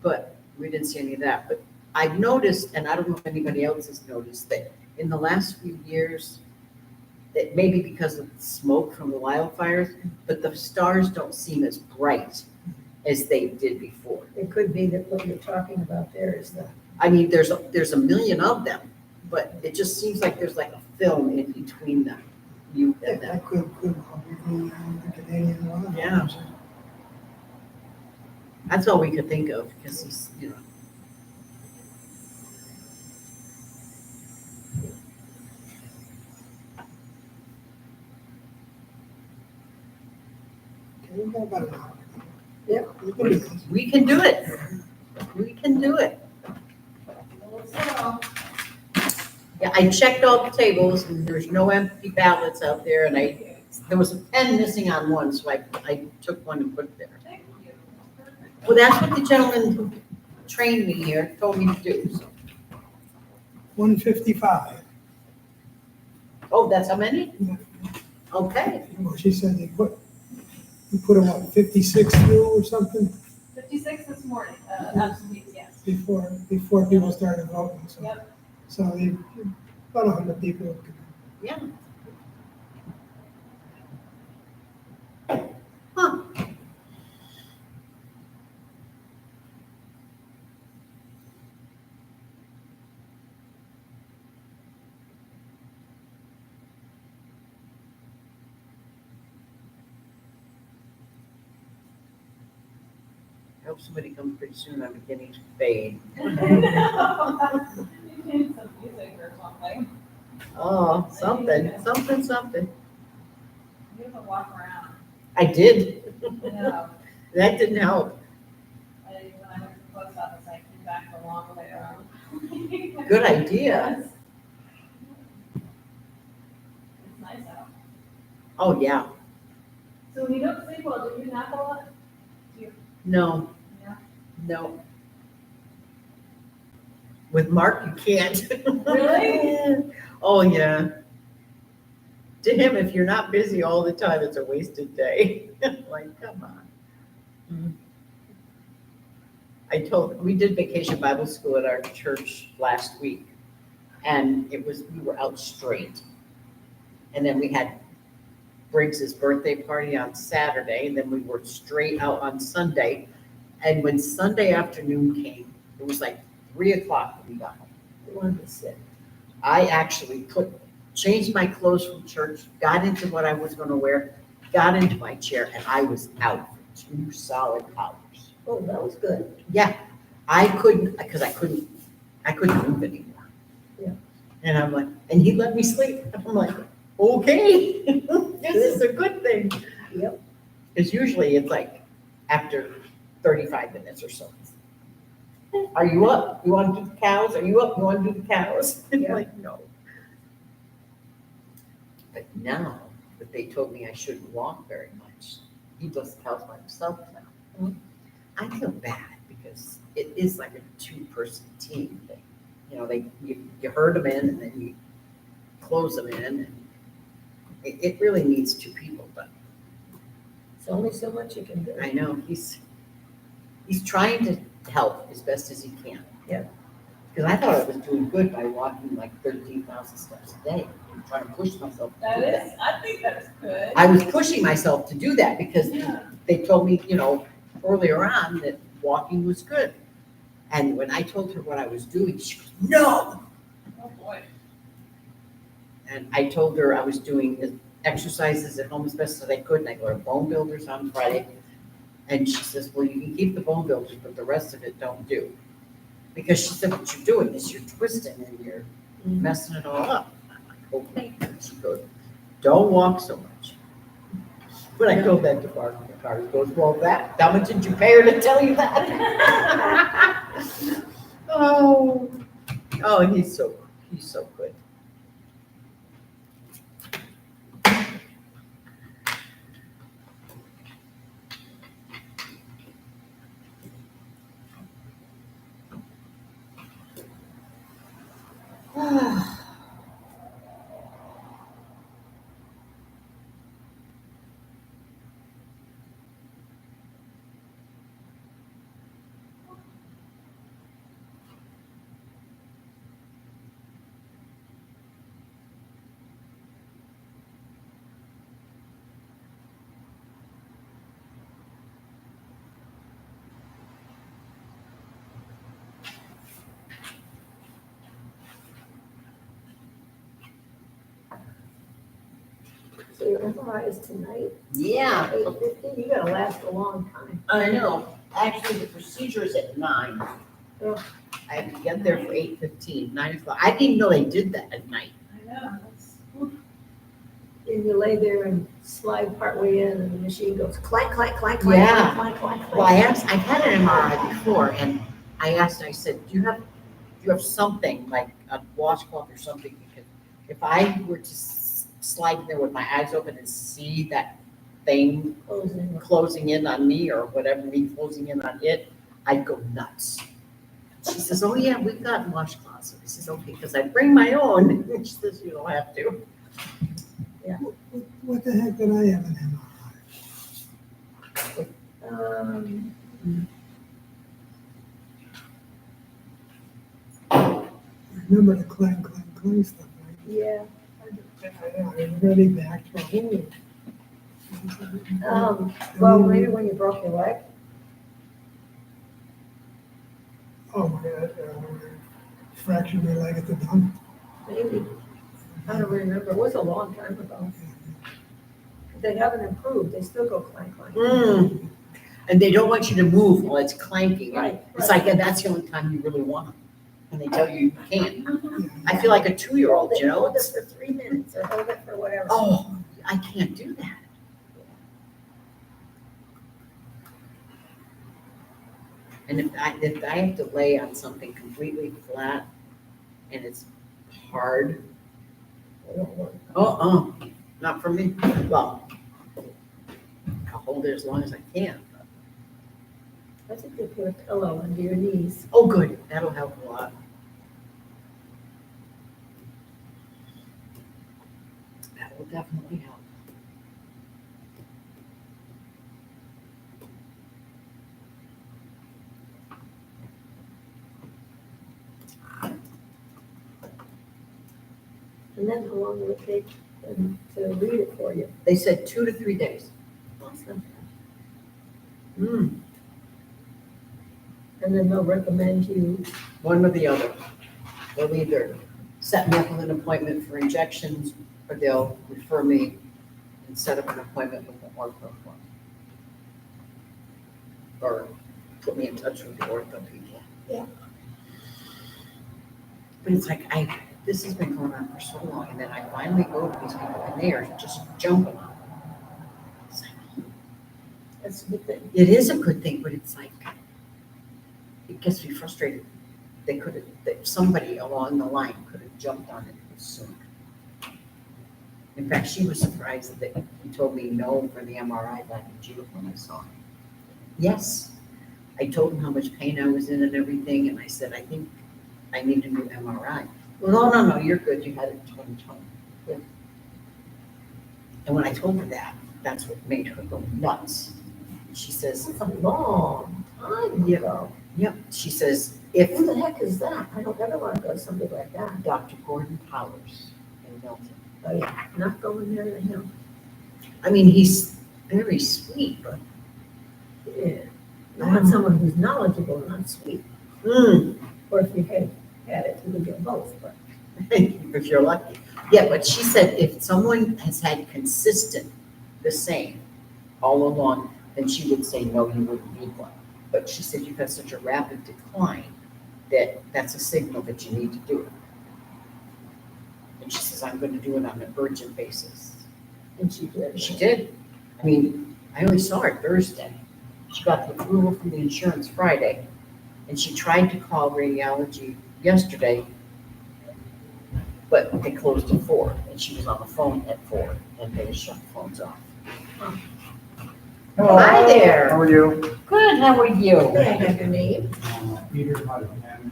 but we didn't see any of that. But I've noticed, and I don't know if anybody else has noticed, that in the last few years, that maybe because of the smoke from the wildfires, but the stars don't seem as bright as they did before. It could be that what you're talking about there is the. I mean, there's a million of them, but it just seems like there's like a film in between them, you and them. That could be the Canadian one. Yeah. That's all we could think of, because he's, you know. Okay, we've got about an hour. Yeah. We can do it. We can do it. Yeah, I checked all the tables and there's no empty ballots out there and there was a pen missing on one, so I took one and put it there. Well, that's what the gentleman who trained me here told me to do. So. 155. Oh, that's how many? Okay. Well, she said you put them on 56 through or something 56 this morning, absentees, yes. before people started voting. So, Yep. so about 100 people. Yeah. Huh. I hope somebody comes pretty soon. I'm beginning to fade. You need some music or something. Oh, something. You have to walk around. I did. Yeah. That didn't help. When I went to the post office, I came back the long way around. Good idea. It's nice out. Oh, yeah. So when you don't sleep well, do you nap a lot? Do you? No, Yeah. no. With Mark, you can't. Really? Oh, yeah. To him, if you're not busy all the time, it's a wasted day. Like, come on. We did Vacation Bible School at our church last week. And we were out straight. And then we had Briggs's birthday party on Saturday, and then we were straight out on Sunday. And when Sunday afternoon came, it was like 3:00 when we got home. We wanted to sit. I actually changed my clothes from church, got into what I was gonna wear, got into my chair, and I was out for 2 solid hours. Oh, that was good. Yeah, I couldn't move anymore. Yeah. And I'm like, and he let me sleep. I'm like, okay, this is a good thing. Yep. Because usually it's like after 35 minutes or so. Are you up? You want to do the cows? Are you up? You want to do the cows? Yeah. Like, no. But now that they told me I shouldn't walk very much, he does the cows by himself now. I feel bad because it is like a 2-person team thing. You know, you herd them in and then you close them in, and it really needs 2 people, but It's only so much you can do. I know he's trying to help as best as he can. Yeah. Because I thought I was doing good by walking like 13,000 steps a day. I'm trying to push myself to do that. I think that's good. I was pushing myself to do that because Yeah. they told me, earlier on that walking was good. And when I told her what I was doing, she goes, no. Oh, boy. And I told her I was doing the exercises at home as best as I could, and I go to Bone Builders on Friday. And she says, well, you can keep the Bone Builders, but the rest of it don't do. Because she said, what you're doing is you're twisting and you're messing it all up. I'm like, okay. And she goes, don't walk so much. But I told that to Bart in the car. He goes, well, how much did you pay her to tell you that? Oh, Oh, he's so good. So your MRI is tonight? Yeah. 8:15, you gotta last a long time. I know. Actually, the procedure is at 9. Oh. I have to get there for 8:15, 9 o'clock. I didn't know they did that at night. I know, that's. And you lay there and slide partway in and the machine goes clank, clank, clank, clank, Yeah. clank, clank, clank. Well, I've had an MRI before, and I said, do you have something like a washcloth or something? Because if I were to slide in there with my eyes open and see that thing closing in on me or whatever, me closing in on it, I'd go nuts. She says, oh yeah, we've got washcloths. So I says, okay, because I bring my own. She says, you don't have to. Yeah. What the heck did I have an I remember the clang, clang, clang stuff, right? Yeah. I was really back to Well, maybe when you broke your leg. Oh my God, fractured my leg at the dump. Maybe. I don't remember. It was a long time ago. They haven't improved. They still go clank, clank. Mm. And they don't want you to move while it's clanking. Right, It's right. like, that's the only time you really want it. And they tell you you can't. I feel like a 2-year-old, you know? Hold it for 3 minutes or hold it for whatever. Oh, I can't do that. And if I have to lay on something completely flat and it's hard, not for me. Well, I'll hold it as long as I can. I think they put a pillow under your knees. Oh, good, that'll help a lot. That will definitely help. And then how long will it take them to read it for you? They said 2 to 3 days. Awesome. Mm, And then they'll recommend you. one or the other. They'll either set me up with an appointment for injections, or they'll refer me and set up an appointment with an ortho one. Or put me in touch with the ortho people. Yeah. But it's like, this has been going on for so long, and then I finally go to these people, and they are just jumping on it. It's like, That's a good thing. it is a good thing, but it's like, it gets me frustrated. They could have, that somebody along the line could have jumped on it sooner. In fact, she was surprised that he told me no for the MRI back in June when I saw him. Yes, I told him how much pain I was in and everything, and I said, I think I need a new MRI. Well, no, you're good, you had it in 2020. Yeah. And when I told her that, that's what made her go nuts. She says, That's a long time ago. yep, she says, if Who the heck is that? I don't ever want to go to somebody like that. Dr. Gordon Powers in Milton. Oh, yeah, not going there to him. I mean, he's very sweet, but Yeah. I want someone who's knowledgeable, not sweet. Or if you had it, you would get both, but. if you're lucky. Yeah, but she said if someone has had consistent the same all along, then she would say, no, you wouldn't need one. But she said you've had such a rapid decline that that's a signal that you need to do it. And she says, I'm going to do it on an urgent basis. And she did. She did. I mean, I only saw her Thursday. She got the approval from the insurance Friday, and she tried to call radiology yesterday, but they closed at 4, and she was on the phone at 4, and they shut the phones off. Hello. Hi there. How are you? Good, how are you? Can I have your name? Peter Hudson, MUCT.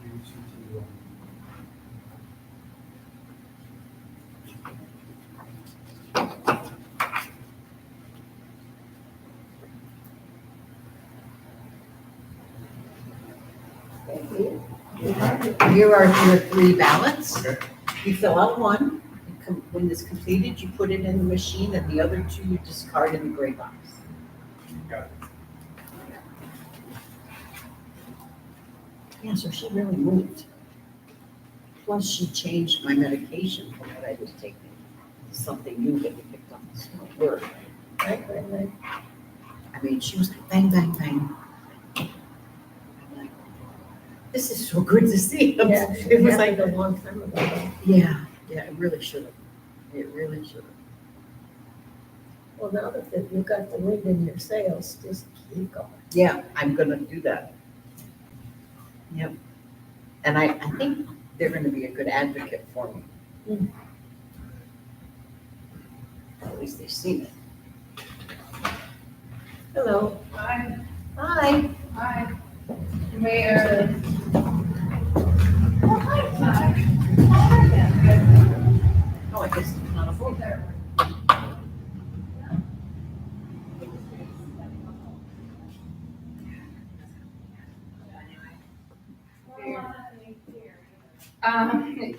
Here are your 3 ballots. Okay. You fill out one, when it's completed, you put it in the machine, and the other 2 you discard in the gray box. Got it. Yeah, so she really moved. Plus, she changed my medication from what I was taking to something new that we picked up this word. Right. I mean, she was like, bang, bang, bang. I'm like, this is so good to see. Yeah, It was like, a long time ago. yeah, it really should have. It really should have. Well, now that you got the wind in your sails, just keep going. Yeah, I'm gonna do that. Yep. And I think they're gonna be a good advocate for me. Mm. At least they've seen it. Hello. Hi. Hi. Hi. Where? Oh, hi. Oh, I guess it's not a phone there.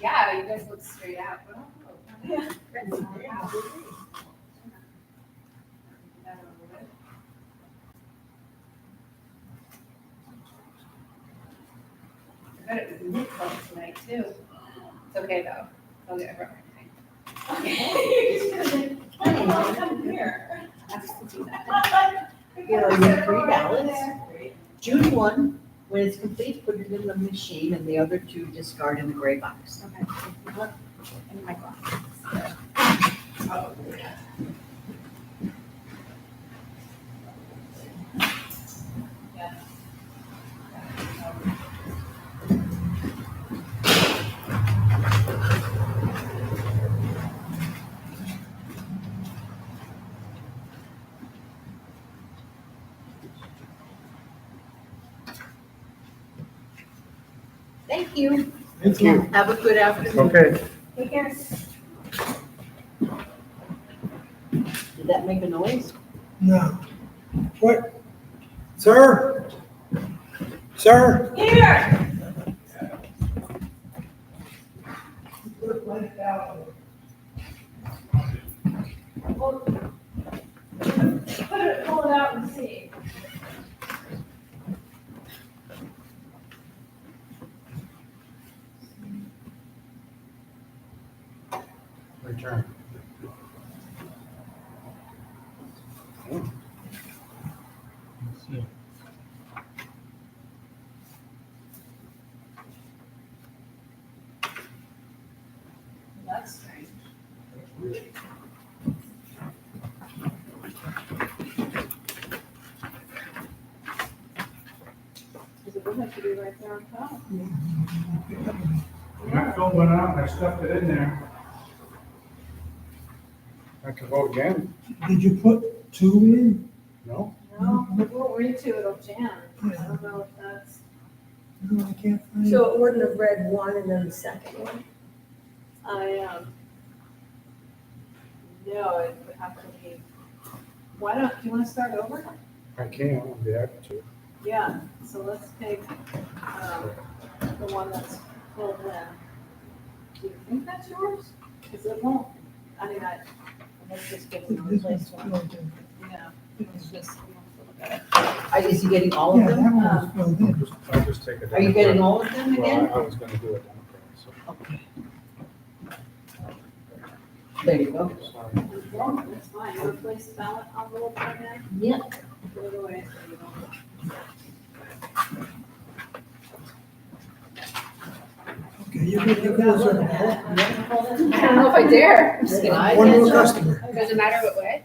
Yeah, you guys look straight out. Yeah. I bet it was really cold tonight too. It's okay though. I'll get over everything. Okay. Come here. I have to do that. Here are your 3 ballots. Choose one. When it's complete, put it in the machine, and the other 2 discard in the gray box. Okay. And my glasses. Oh, yeah. Yeah. Thank you. Thank you. Have a good afternoon. Okay. Take care. Did that make a noise? No. What? Sir? Sir? Here. Pull it out and see. Return. That's strange. Because it would have to be right there on top. I filled one out, and I stuffed it in there. I can vote again? Did you put 2 in? No? No, it won't read to, it'll jam. I don't know if that's. No, I can't find it. So it wouldn't have read 1 and then the second one? No, it would have to be, do you want to start over? I can, I'd be happy to. Yeah, so let's take, the one that's filled in. Do you think that's yours? Because it won't, let's just get the This one's replaced one. filled in. Yeah, it's just, we have to look at it. Is he getting all of Yeah, them? that one was filled in. I'll just take it. Are you getting all of them again? Well, I was gonna do it Democrat, so. Okay. There you go. Sorry. No, that's fine, you replace the ballot envelope right now? Yeah. Put it away so you don't. Okay, you can close it. I don't know if I dare. I'm just kidding. One more customer. Does it matter what way?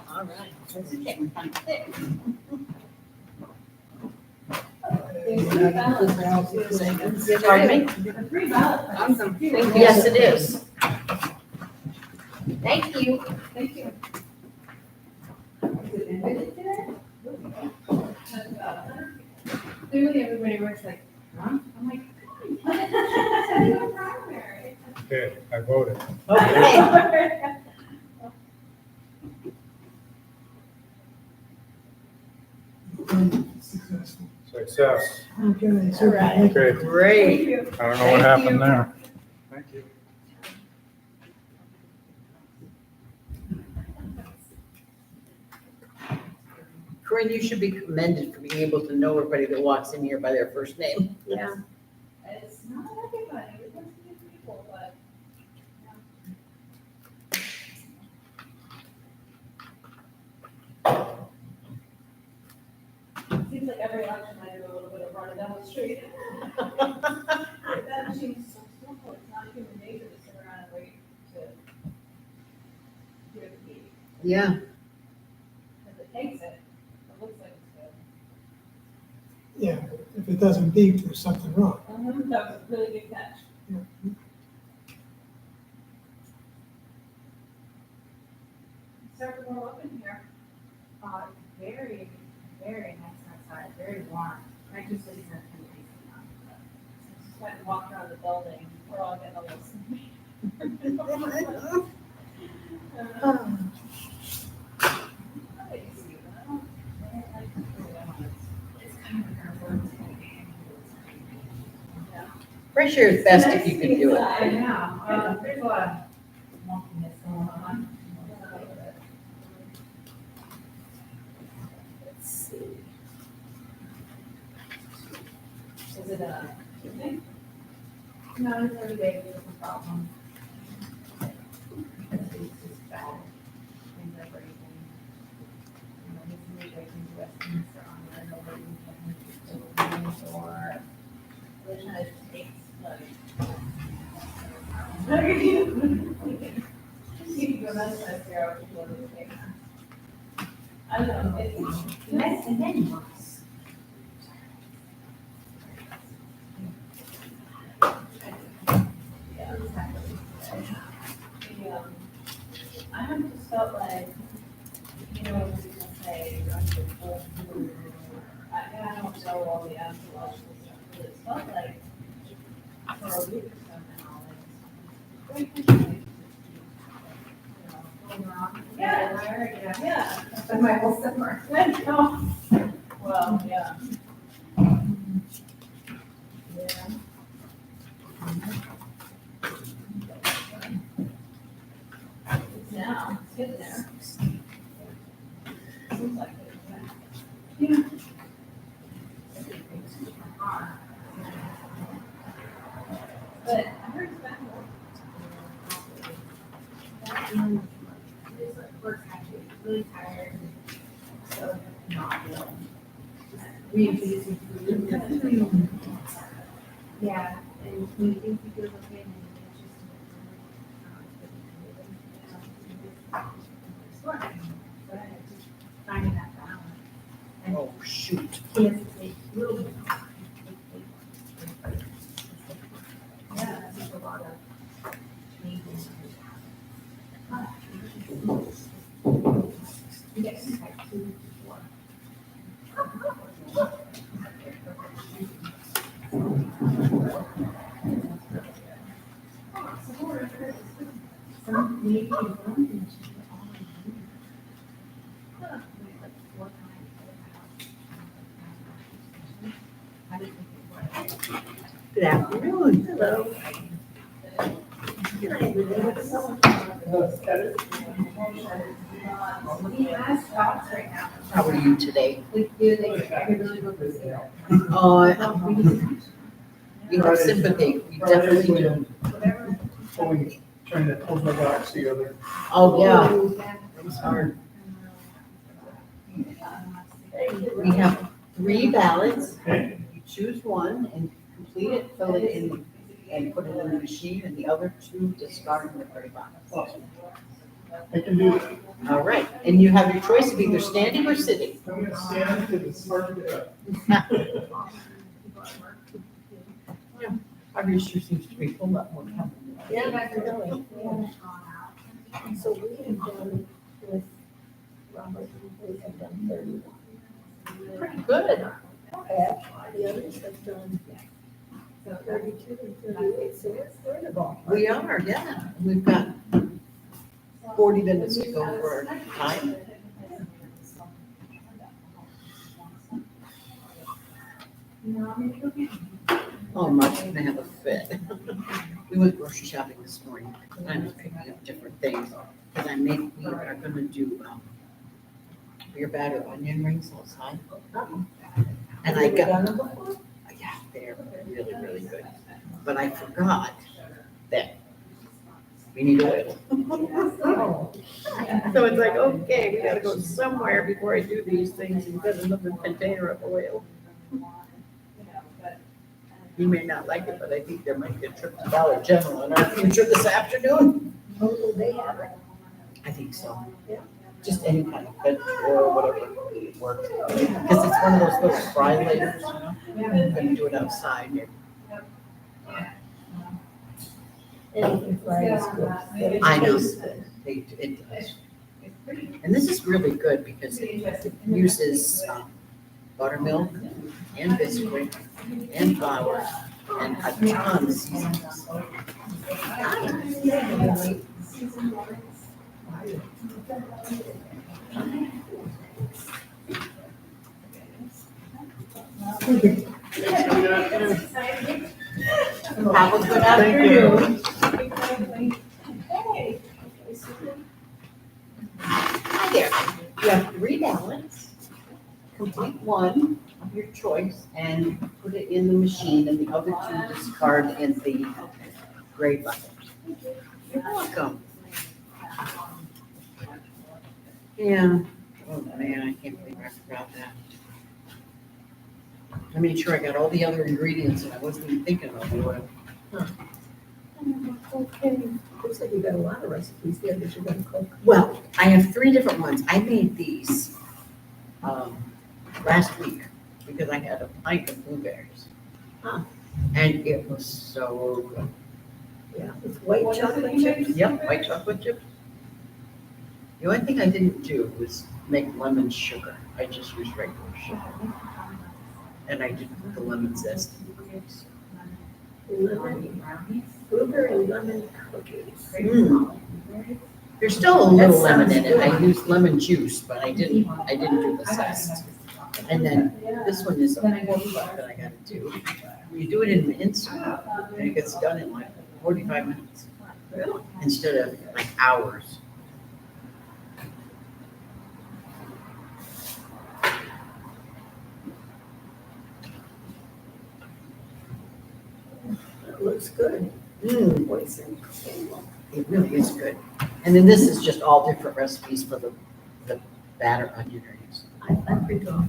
All right. This is getting kind of thick. There's 3 ballots. Pardon me? There are 3 ballots. Awesome. Thank you. Yes, it is. Thank you. Thank you. Clearly, everybody works like, huh? I'm like, come on. You're primary. Okay, I voted. Okay. Successful. Success. Okay, so. Okay. Great. I don't know what Thank happened you. there. Thank you. Corinne, you should be commended for being able to know everybody that walks in here by their first name. Yeah. It's not everybody, it's a few people, but. Seems like every election I do a little bit of running down the street. That machine's so simple, it's not human nature to sit around and wait to do it. Yeah. If it takes it, it looks like it's good. Yeah, if it doesn't beep, there's something wrong. That was a really good catch. Start to warm up in here. Very, very nice outside, very warm. I just think that can be Just went and walked around the building, we're all getting a little sleepy. Fresh air is best if you can do it. I know, there's a lot of wonkiness going on. Let's see. Is it a Tuesday? No, it's every day, there's a problem. It's just bad. Things are breaking. You know, he's moving to Westminster on there, nobody can still or they're trying to take like. You can go that's nice here, I would go to the thing. I don't know, it's Nice and then once. Yeah. I have just felt like, you know, when people say, I don't know all the astrological stuff, but it felt like for a week or so now, like, it's very yeah, yeah. That's been my whole summer. Well, yeah. Yeah. It's now, it's getting there. Seems like it. Yeah. But I heard it's back more. It's like work actually, really tired. So not feeling. Reintroducing food. Yeah, and he thinks he feels okay, and it's just. But just finding that balance. And Oh, shoot. he has to take a little bit. Yeah, that's just a lot of changes. Yes, like 2 to 4. Some maybe one thing should be all in one. Like 4 times. I didn't think it was. Good afternoon. Hello. He has thoughts right now. How are you today? We do, they really look at it. Oh, you have sympathy. You definitely do. Trying to close my dogs together. Oh, yeah. It was hard. We have 3 ballots. You choose one and complete it, fill it in, and put it in the machine, and the other 2 discard in the gray box. I can do that. All right, and you have your choice of either standing or sitting. I'm gonna stand because it's hard to get up. Our sure seems to be full up more comfortable. Yeah, that's really. So we have done with Robert, we have done 31. Pretty good. Okay, the others have done 32 and 38, so we're in the ballpark. We are, yeah. We've got 40 minutes to go for our time. Oh, Mark's gonna have a fit. We went grocery shopping this morning. I was picking up different things. Cause we are gonna do, beer batter onion rings outside. And I got, yeah, they're really, really good. But I forgot that we need oil. So it's like, okay, we gotta go somewhere before I do these things and get another container of oil. You may not like it, but I think there might be a trip to Dollar General in our future this afternoon. Oh, they have it. I think so. Just any kind of veg or whatever works. Because it's one of those little fry layers, you know? I'm gonna do it outside. Anything fried is good. I know. Tastes good. It does. And this is really good because it uses buttermilk and biscuit and flour and a ton of seasonings. Have a good afternoon. Hi there. You have 3 ballots. Complete one of your choice and put it in the machine, and the other 2 discard in the gray bucket. You're welcome. Yeah. Oh man, I can't believe I forgot that. I made sure I got all the other ingredients and I wasn't even thinking about the oil. Okay, looks like you got a lot of recipes there that you're gonna cook. Well, I have 3 different ones. I made these last week because I had a pint of blueberries. And it was so good. Yeah, with white chocolate chips. Yep, white chocolate chips. The only thing I didn't do was make lemon sugar. I just used regular sugar. And I didn't put the lemon zest in the cookies. Lemon, blueberry lemon cookies. There's still a little lemon in it. I used lemon juice, but I didn't do the zest. And then this one is a pork butt that I gotta do. You do it in an instant and it gets done in like 45 minutes. Instead of like hours. It looks good. It really is good. And then this is just all different recipes for the batter onion rings. I print off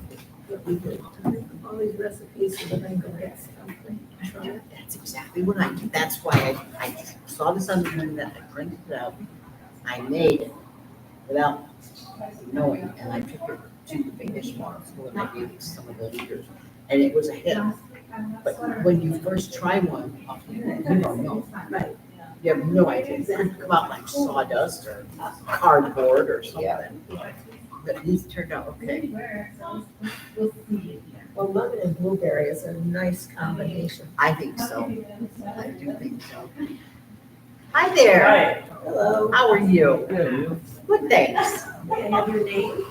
what we did. All these recipes so that I go get something. Try it. That's exactly what I do. That's why I saw this on the internet, I printed it out, I made it without knowing, and I took it to the big dishwasher and I gave it to some of the leaders, and it was a hit. But when you first try one, you don't know. Right. You have no idea. It could come out like sawdust or cardboard or something. But these turned out okay. Well, lemon and blueberry is a nice combination. I think so. I do think so. Hi there. Hi. Hello. How are you? Good. Good, thanks. May I have your name?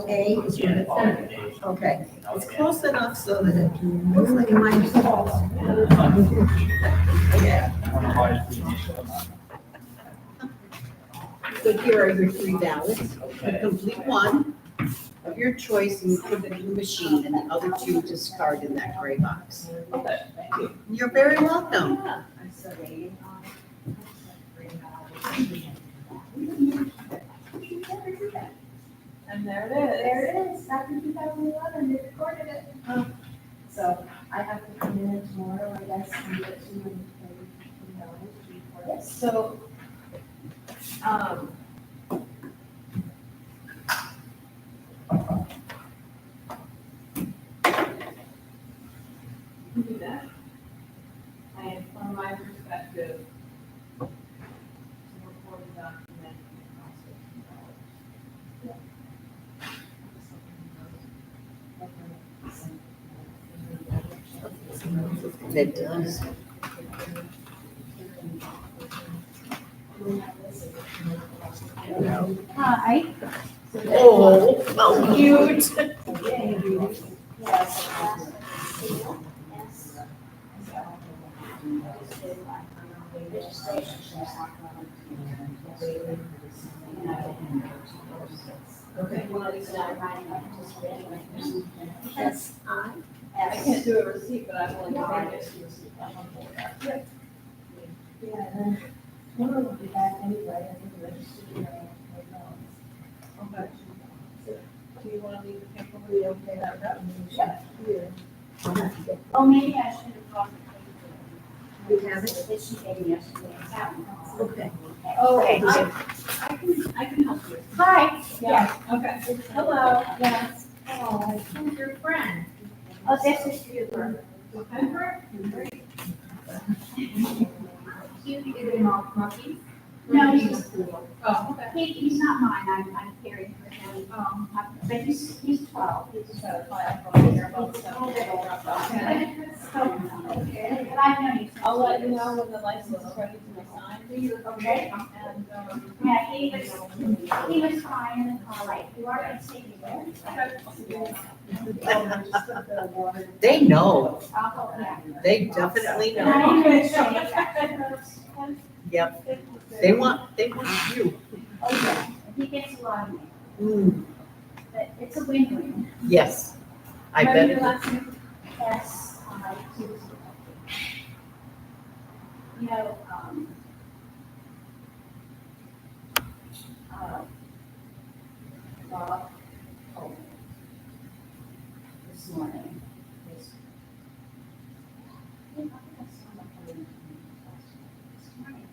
A is your defendant. Okay, it's close enough so that it looks like it might be false. Yeah. So here are your 3 ballots. You complete one of your choice and you put it in the machine, and the other 2 discard in that gray box. Okay, thank you. You're very welcome. And there it is. There it is, back in 2011, they recorded it. So I have to come in tomorrow, I guess, and get to you and So, do that. And from my perspective, to record the document. It does. Hi. Oh, how cute. Okay. I can't do a receipt, but I'm willing to take it. Yeah, and then one will be back anyway, I think the registry, right now. Okay. Do you want to leave the paper with you? Okay, that Here. Oh, maybe I should have brought the You have it? that she gave me yesterday. Okay. Okay. I can help you. Hi. Yeah, okay. Hello. Yes. Oh, who's your friend? Oh, this is Huber. Remember? Great. You give him all puppies? No, he's cool. Oh, okay. He's not mine, I'm caring for him. But he's 12. He's So, I'll probably hear about stuff. Okay. But I've known you. I'll let you know when the license is ready to be signed. Okay. And, Yeah, he was fine in the car, like, you are going to stay there. They know. I'll go, yeah. They definitely And know. I'm going to show you. Yep. They want you. Oh, yeah, he gets a lot of me, Mm, but it's a win-win. yes. I Remember bet. your last name? Yes, you know, Bob, this morning, this. I think I saw my phone this morning.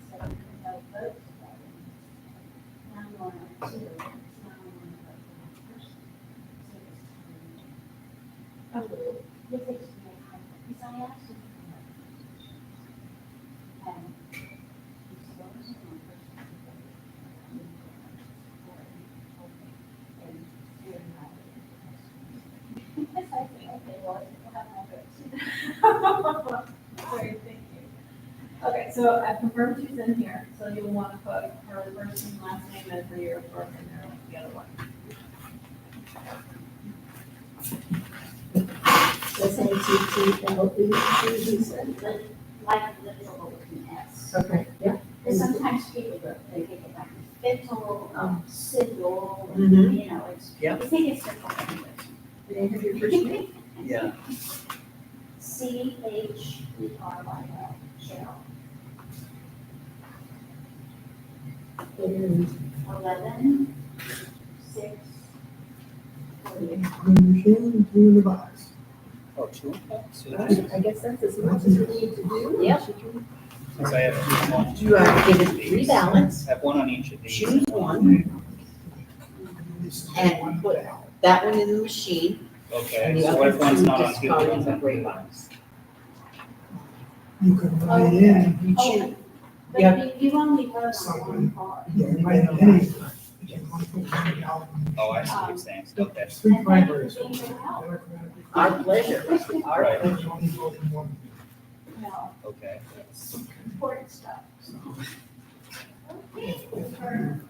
So I'm going to vote today. Now I'm going on two, now I'm going to vote for my person. Oh, this is me, because I asked him. And he said, "Oh, this is my first time." And you're not. I said, "Okay, well, we'll have my votes." Great, thank you. Okay, so I confirmed she's in here, so you'll want to put her first and last name and her year of birth in there, like the other one. Like literal with an S. Okay, yeah. And sometimes people, they think it like Fittle, Siddle, Mhm. you know, it's, Yep. you think it's different language. Can I have your first name? Yeah. Cheryl. Cheryl. 11, 6, 48. Oh, two? I guess that's as much as we need to do. Yep. Since I have two on. You are given 3 ballots, Have one on each of these. choose one, and put that one in the machine, Okay, and the so what other if one's two not on discard here? in the gray box. You could write in, You choose, But Yeah. you only vote on one card. you can write any, you can put one out. Oh, I see what you're saying, okay. There's 3 primaries. our pleasure, our Right. pleasure. There's only voting one. No, Okay. it's important stuff.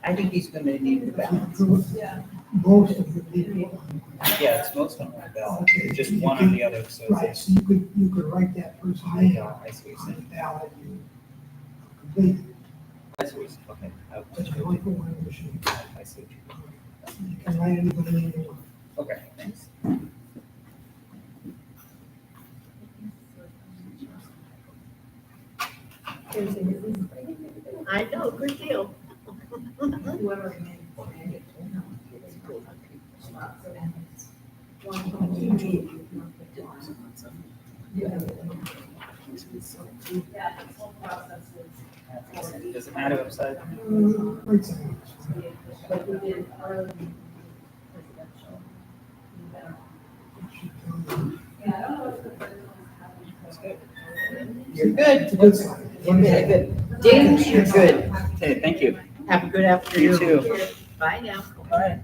I think he's gonna need the ballots. Yeah. Most of the people. Yeah, it's most on my ballot, Okay, just you one can- on the other, so Right, it's. so you could write that person's name Yeah, on I see what you're the saying. ballot, you complete it. I see what you're saying, okay. Just one for one machine. I see what you're. You can write anybody in you want. Okay, thanks. I know, good deal. Whoever remains. Yeah, this whole process is Does it matter upside? Right side. But we did early residential. Yeah, I don't know if the first one's happening. You're good. It's a good sign. You're good. Ding, you're good. Okay, thank you. Have a good afternoon. You too. Bye now. Bye.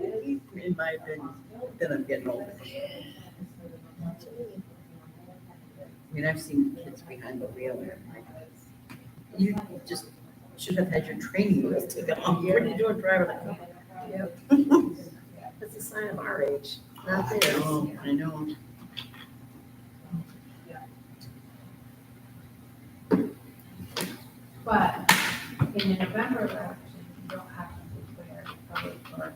In my opinion, then I'm getting old. I mean, I've seen kids behind the wheel and I'm like, you just should have had your training wheels taken off. What are you doing driving? Like, yep. That's a sign of our age, not theirs. Oh, I know. But in the November election, you don't have to declare probably for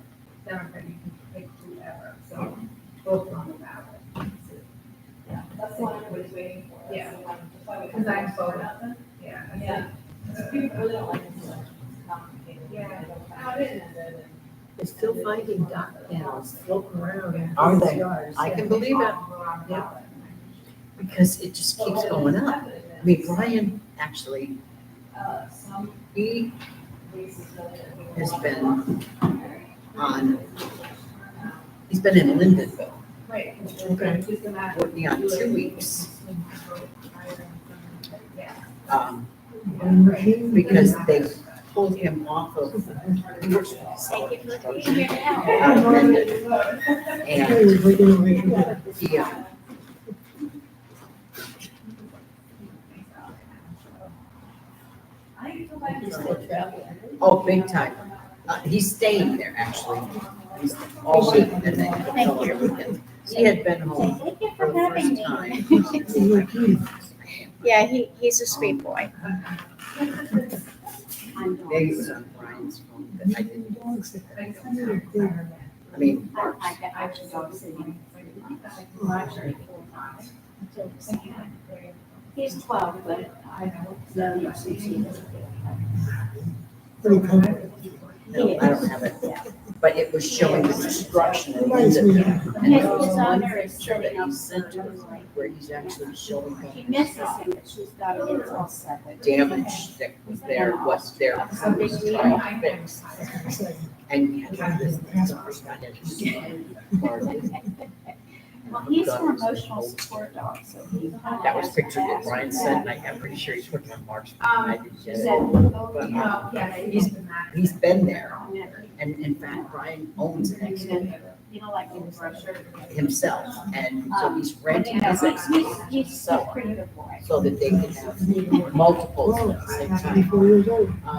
Democrat, you can pick whoever, so both on the ballot. Yeah, that's the one everybody's waiting for. Yeah. Because I vote on them. Yeah. Yeah. People really don't like this election. It's complicated. Yeah. How it is. They're still finding dock panels floating around. Are they? I can believe it. Yeah. Because it just keeps going up. I mean, Brian actually, he has been he's been in Lindenville. Right. Working on 2 weeks. Because they pulled him off of Oh, big time. He's staying there, actually. He's all week and then he'll go every weekend. He had been home for the first time. Yeah, he's a sweet boy. Maybe it was on Brian's phone, but I didn't. I mean, He's 12, but I don't know. Pretty comfortable. no, I don't have it. But it was showing the destruction in Nice, Lindenville. man. And there His was one owner is picture sitting that up he sent to us where he's actually showing She the misses him, but she's got to get all set. damage that was there, what their house was trying to fix. And yet this Well, he's an emotional support dog, so he. that was pictured that Brian sent, and I'm pretty sure he's working on March. I didn't get She it. said, But he's been there, and in fact, Brian owns an exit you know, like in pressure. himself, and so he's renting Yeah, his exit he's a pretty good boy. so that they can have multiples at the same time. 24 years old. I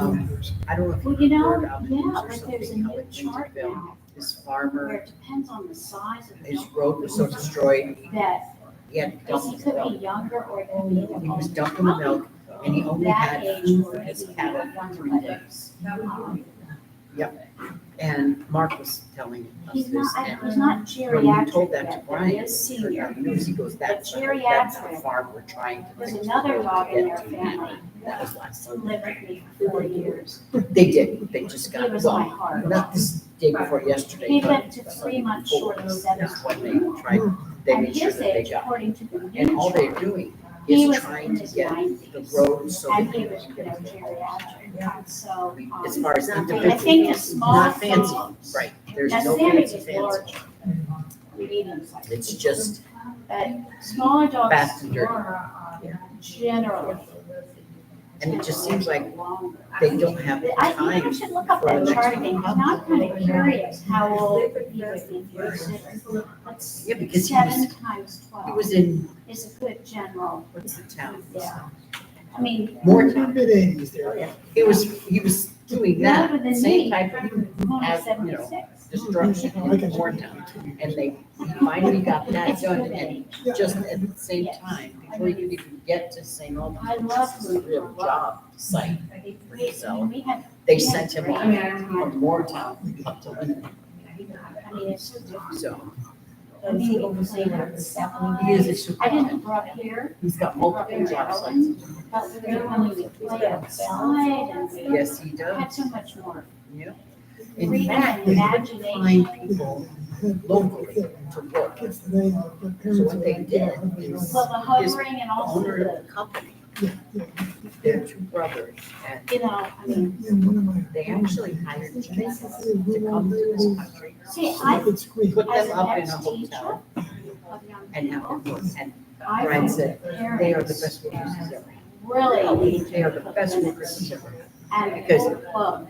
don't know if Well, you've you know, heard of it yeah, or but there's a something, how new in chart Lindenville, now this where farmer, it depends on the size of the his dog. road was so destroyed, That, he had to because dump he his could milk. be younger or it could be. He was dumping the milk, and he only That had age food for where his he cattle was for 3 days. Yep, and Mark was telling us He's this, not, and he's not when we geriatric told that to yet, but Brian, he is senior. he goes, that's the geriatric. farm we're trying to There's fix. another dog in their Get to." family That was last who Sunday. lived with me for 4 years. They did, they just He got, was my well, heart. not this day before yesterday. He but lived to 3 months short of 7. That's when they tried, they And made sure his that they age, got. according to the And new all they're chart, doing he is was trying in to his get 90s. the road so And that he they was, can you know, get. geriatric. So, As far as I individual, think the small not fancy, dogs. right, there's Now, no Sammy fancy is fancy. large. Medium size. It's just But smaller dogs. fast and dirty. Generally. And it just seems like they don't have the I think time. you should look up for that the chart next again, one. because I'm kind of curious how old he would be versus. Yeah, because he 7 was, times 12. he was in, Is a good general. what's the town? Yeah. I mean. Moretown. Mid-80s there. He was doing that, Younger than same me. type of, I'm only as, you know, 76. destruction in Moretown. And they finally got that It's a done, good and age. just at the same time, before you could even get to St. Albans. I love This is a real job site. So We had. they we had sent him great on time. from Moretown up to Linden. I mean, it's so different. So And he was saying that 70. he is a super. I didn't grow up here. He's got multiple job sites. But we were when we would play outside and we Yes, he had does. so much more Yeah. In freedom fact, and we would imagination. find people locally for work. Kids today, the parents. So what they did is Well, the hovering and also owner of the, the company, Yeah, yeah. their two brothers, and you know, I mean, Yeah, one of my. they actually hired Janice to come to this country, see, I, It's great. put as them an up in a ex-teacher hotel of young and have them people, work. And I Brian think said, they are the parents best workers ever. really need They are to the put best limits workers ever. and Because club.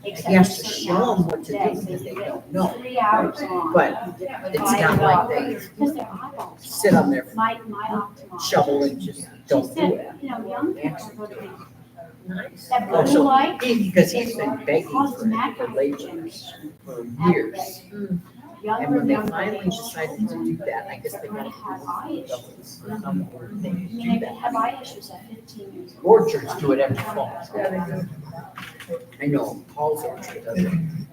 except he has for to certain show them hours what a to day, do so because they you get don't know. 3 hours on. But it's not like they Because their eyeballs. sit on their My ophthalmologist. shovel and just She don't do said, it. you know, young people go to the, Nice. that Oh, blue so light. because he's been begging causes for macular labor degeneration. for years. And Younger when they young finally people decided to do that, I guess they are going got to have eye issues. some thing I to mean, do they could that. have eye issues at 15 years old. Orchards do it every fall. I know Paul's Orchard does it.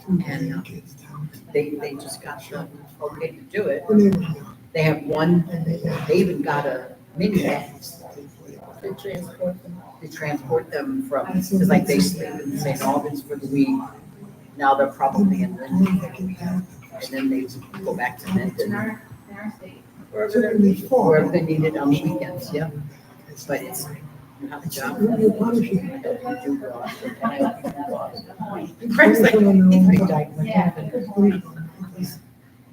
And they just got the okay to do it. They have one, they even got a minibus. They transport them from, because like they sleep in St. Albans for the week. Now they're probably in Linden. And then they go back to Mendon. Wherever they need it on the weekends, yeah. But it's, you have a job. I hope you do well. And I hope you do well. Frank's like, he's big diamond.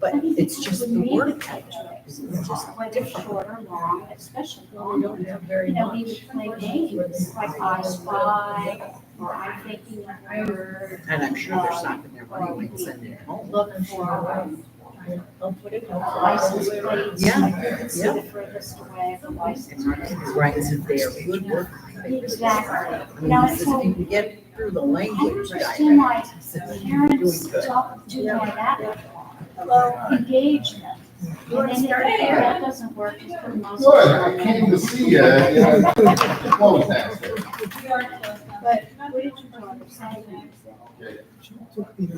But it's just the word count. It's just Whether different. short or long, especially Well, long. they don't have very You know, we much. would play games like I Spy or I'm Thinking of Her. And I'm sure they're stopping their money and sending it home. Look for license plates. Yeah, See yeah. the furthest away from license And plates. Brian said they are good work. Exactly. I mean, Now, he says so if you can get through the I language understand why dialect, he said, you're doing parents good. don't do that. Engage them. And then if that doesn't work, just put them on. Good, I came to see you, close downstairs. But what did your daughter say?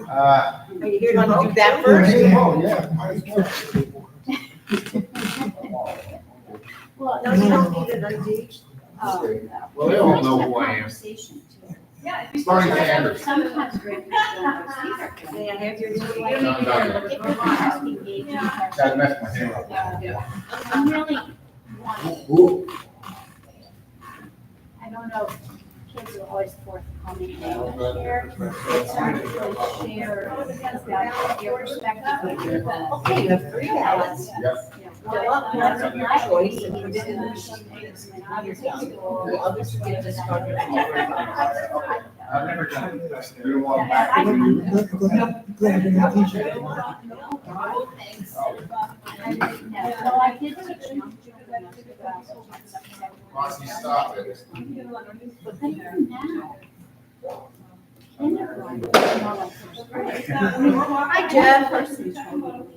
Uh, Are you here to do that first? Oh, yeah. Well, No, you don't need an ID. Well, they all know who I am. Conversation too. Yeah. Starting Sanders. Sometimes great people don't either. May I have your If ID? you're just engaging. Gotta mess my hair up. I'm really wanting, I don't know, kids are always forthcoming here. It's hard to really share about your perspective. Okay, you have 3 ballots. Yep. Fill out one of your choice and put it in the machine. When you're done, the others get discarded. I've never done it. You don't want back. Well, I did teach young children about. Monty, stop it. But then now. Kindergarten, is more like first grade. Hi, Jeff.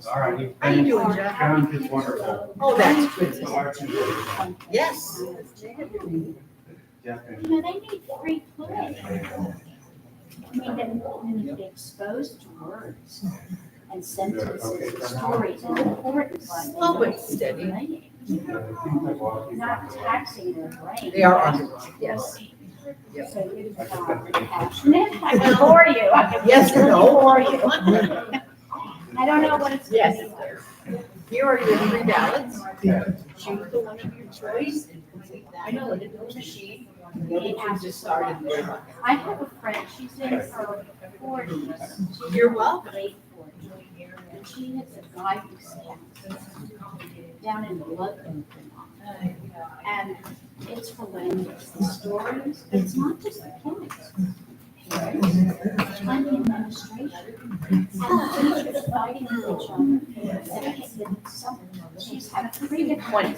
All right. How you doing, Jeff? John is wonderful. Oh, that's good. How are you? Yes. Jeff You know, they need free play. I mean, they need to be exposed to words and sentences and stories and importance. Slow and steady. Not taxing their brain. They are under, yes. Yes. So you're passionate. I can bore you. I can Yes, no. bore you. I don't know what it's. Yes. Here are your 3 ballots. Choose the one of your choice and complete that. I know, put it in the machine. The other 2 just started there. I have a friend, she's in her 40s. You're welcome. Late 40s. And she has a guidance counselor down in Ludlow, Vermont. And it's horrendous, the stories, but it's not just the kids. Parents, and the administration, and the teachers fighting with each other. She's had 3 different.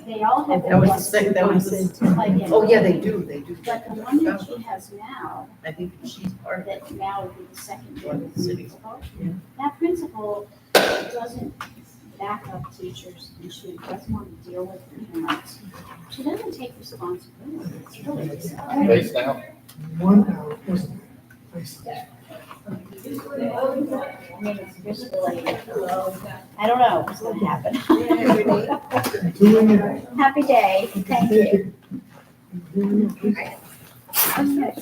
They all have. That was the second, that was the, oh, yeah, they do. But the one that she has now, I think she's part of it. that now would be the second One of the city. principal, that principal doesn't back up teachers and she doesn't want to deal with the parents. She doesn't take responsibility. It's really sad. Face down. 1 hour, wasn't it? I mean, it's just really, I don't know what's gonna happen. Happy day, thank you.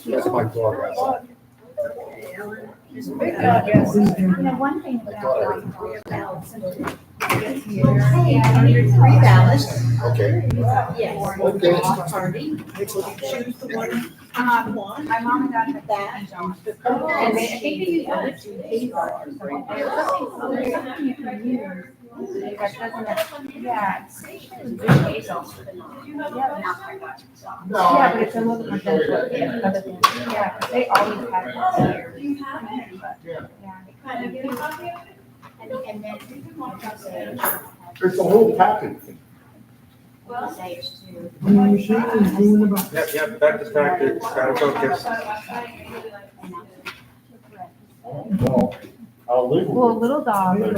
That's my dog outside. Big dog, yes. You know, one thing about ballots. Three ballots. Okay. Yes. Okay. Party. Choose the one you want. My mom and dad had that. And they, I think they use other two There's something you can use. That doesn't, yeah. It's yeah, but it's a little bit more difficult. Yeah, they always have it. Yeah. And then. It's a whole package. Sage too. Yep, back to practice, gotta focus. Well, I'll leave. Well, little dog, Did it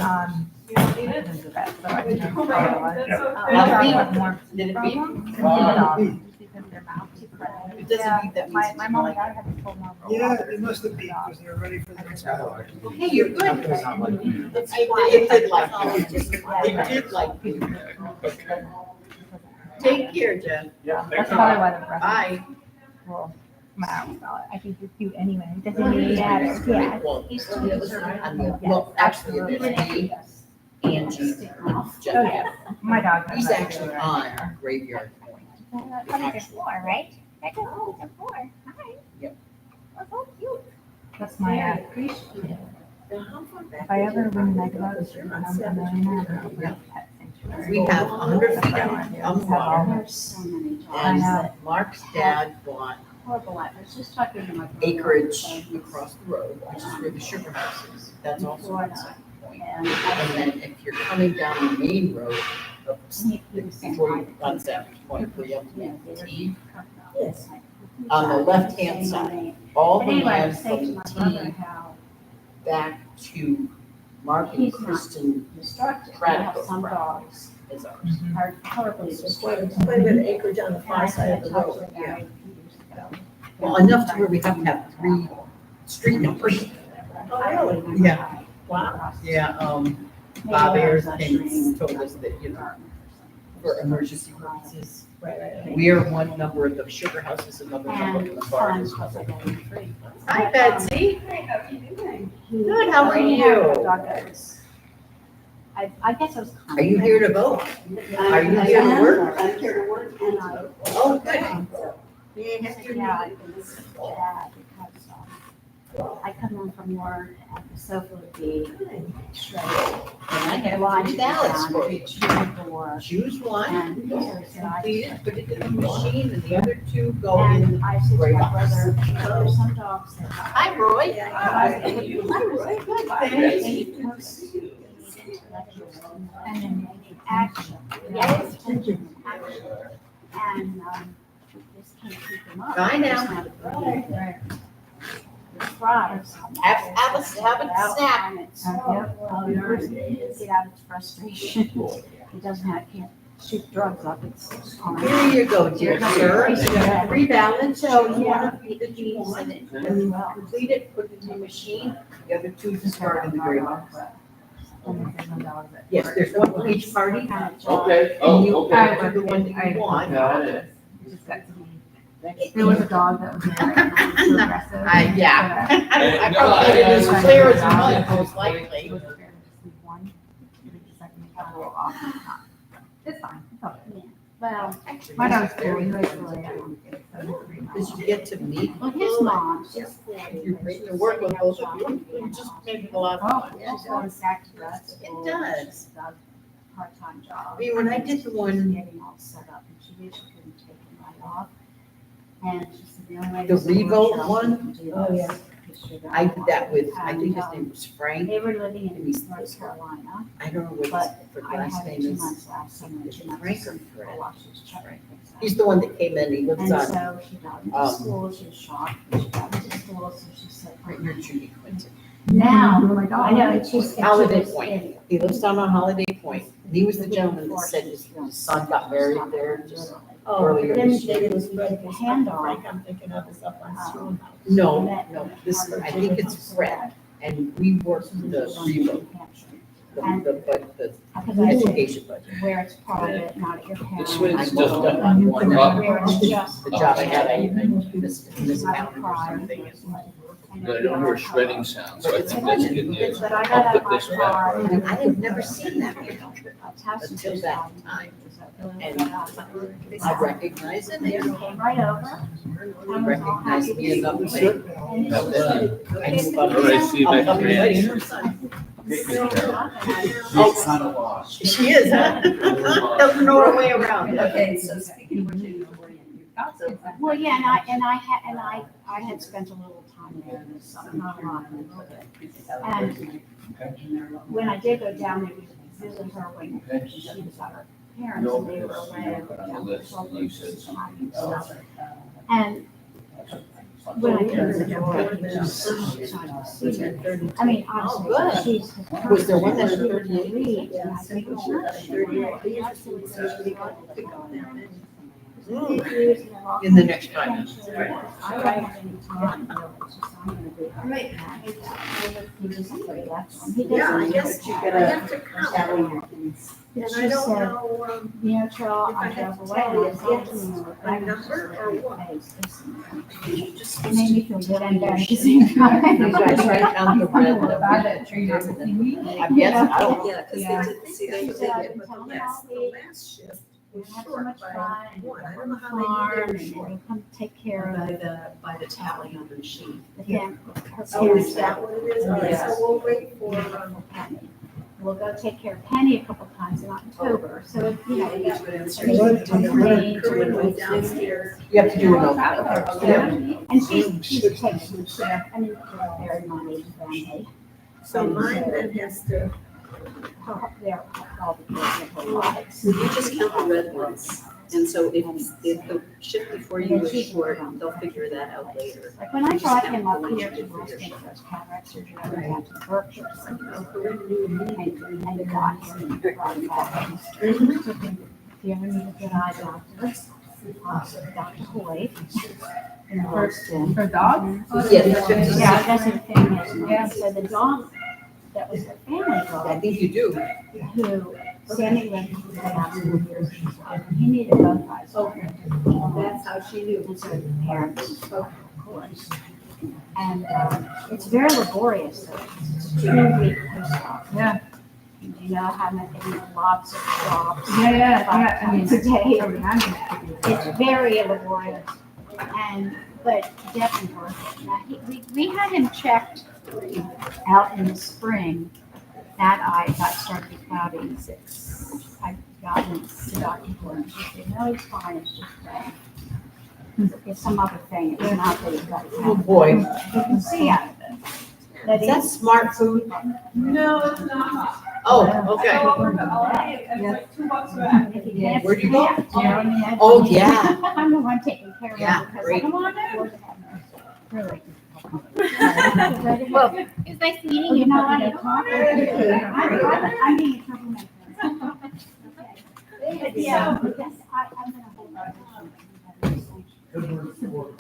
beep? Because their mouths are cracked. It doesn't beep, that means My mom and dad had to pull them over. Yeah, they must have been, because they're ready for the next hour. Okay, you're good. It did like you. It did like you. Take care, Jen. Yeah. That's probably why the breath. Bye. Well, my arm fell out. I think you're cute anyway. It doesn't really matter. Yeah. Well, he's on the other side. Well, actually, it is me, Angie, Jeff. My dog. He's actually on Graveyard Point. There's four, right? There's four. Hi. Yep. Oh, so cute. That's my, if I ever win Mega Bucks, I'm a millionaire. I'll put a pet sanctuary. We have 100 feet of water. There's so many dogs. I know. And Mark's dad bought Horrible. I was just talking to my. acreage across the road, which is where the sugar house is. That's also on Sunset Point. And then if you're coming down the main road, before you on Sunset Point, where you have to T, on the left-hand side, all the land from the T back to Mark and He's not Kristen destructive. Craddock Some dogs is ours. are horribly destructive. Quite a bit of acreage on the far side of the road. Yeah. Well, enough to where we have to have 3 street numbers. Oh, really? Yeah. Wow. Yeah, Bob Ayers thinks, told us that, you know, for emergency purposes, we are one number of the sugar house is another number of the bar. Hi, Betsy. Good, how are you? I guess I was. Are you here to vote? Are you here to work? I'm here to work and I. Oh, good. Yeah, because I come in from work and the sofa would be shredded. And I have 2 ballots for you. Door. Choose one, And completed, put it in the machine, and the other 2 go in and the I said to gray my box. brother, there's some dogs that. Hi, Roy. Hi, Roy. Good, thanks. And then action. Yes. Action. And, just can't keep them up. Bye now. Thrives. Have a snack. Get out its frustration. It doesn't have, can't shoot drugs up, it's. Here you go, dear sir. You have 3 ballots, So, choose yeah. one of the that you want. Complete it, put it in the machine, the other 2 discard in the gray box. Yes, there's one for each party. Okay, And you okay. add the one that you want. There was a dog that was very aggressive. Yeah. I probably did it as clear as mud, most likely. It's fine. It's okay. Well, My dog's cool. He likes to lay down. Did you get to meet? well, his mom, she's. You're great to work with both of you. You just made it a lot of fun. She's going back to grad school. It does. She's got a part-time job. I mean, when I did the She's one, getting all set up and she knew she couldn't take the night off. And she said the only way. The to support Revo herself one? was to do Oh, this, yeah. 'cause she I did that with, I And, think his name was Frank. They were living in He's- North Carolina, I don't know what but his I last had it name 2 is. months last summer. and 2 months Frank this or summer Fred? while she was checking things out. He's the one that came in, he lives And on, so she got into um, school, she was shocked, when she got into school, so she said, right near Judy Quinton. now, Oh my I know, it's just. Holiday Point. He lives down on Holiday Point. He was the gentleman that said his son got married there just earlier Then this year. they was like a handoff. I'm thinking of is up on Stone House. No, this, I think it's Fred, and we worked the Revo. the education budget. Where it's private, not at your parents. This way it's just done on one Where level. it's just. The job I had, I It's not private. I don't hear a shredding sound, so I think that's good news. But I I'll got put out my this back. car. And I have never seen that before. Until that time. And I recognize it. They came right over. He recognized me enough to say. All All right, see you next week. She's kind of lost. She is, huh? Doesn't know her way around. Okay, so speaking of which, you know, where you got so. Well, yeah, I had spent a little time there this summer, not a lot. And when I did go down there to visit her when she was at her parents, and they were away. You said something. And when I came to the door, it was just I mean, honestly, she's. Was there one that was 38? And I think it's not 38. In the next 5 minutes. Yeah, I guess you have to count. And I don't know, you know, Cheryl, I drove away and I said to her, a number or what? It made me feel good and bad at the same time. You guys write down the red number. About that tree, I guess, I don't. Yeah, because Yeah. they didn't see that, but they did, but the last shift was Have so short much by fun. one. I don't know how Farm they and did it short. they come take care of By the tally on the sheet. the fam- her Oh, parents. is that what it is? All right, Yes. so we'll wait for, Penny. We'll go take care of Penny a couple times in October, so if, you know. Yeah, you should answer. Corinne Corinne went downstairs. You have to do an Yeah. And she's taking care, I mean, they're very money family. So mine then has to, They're all the kids of her lives. You just count the red ones, and so if the shift before you is short, they'll figure that out later. Like when I brought him up here to Boston for his cataract surgery, I went out to Berkshire. And got him brought him back. If you ever need a good eye doctor, Dr. Hoy in Boston. For dogs? Yes. Yeah, that's the thing is, yeah, so the dog, that was the family I dog, think you do. who Sammy went to the hospital years ago. He needed both eyes. that's how she knew. And so the parents, of course. And it's very laborious, though. It's 2 week post-op. Yeah. And you know how many, lots of drops. Yeah, 5 times a day. I remember that. It's very laborious, and, but definitely worth it. Now, we had him checked out in the spring. That eye got started cloudy. I got him to Dr. Gordon. She said, no, it's fine, it's just that. It's some other thing, it's not that he's got. Oh, boy. You can see out of it. That Is that smart food? No, it's not. Oh, okay. It's like $2 back. If he can't Where'd you go? stand, you know what I mean? Oh, yeah. I'm the one taking care of Yeah, him because I great. don't want to. Really. Well, it's nice meeting You you. know what? Bobby. I'm being a troublemaker. But yeah, yes, I'm gonna hold on.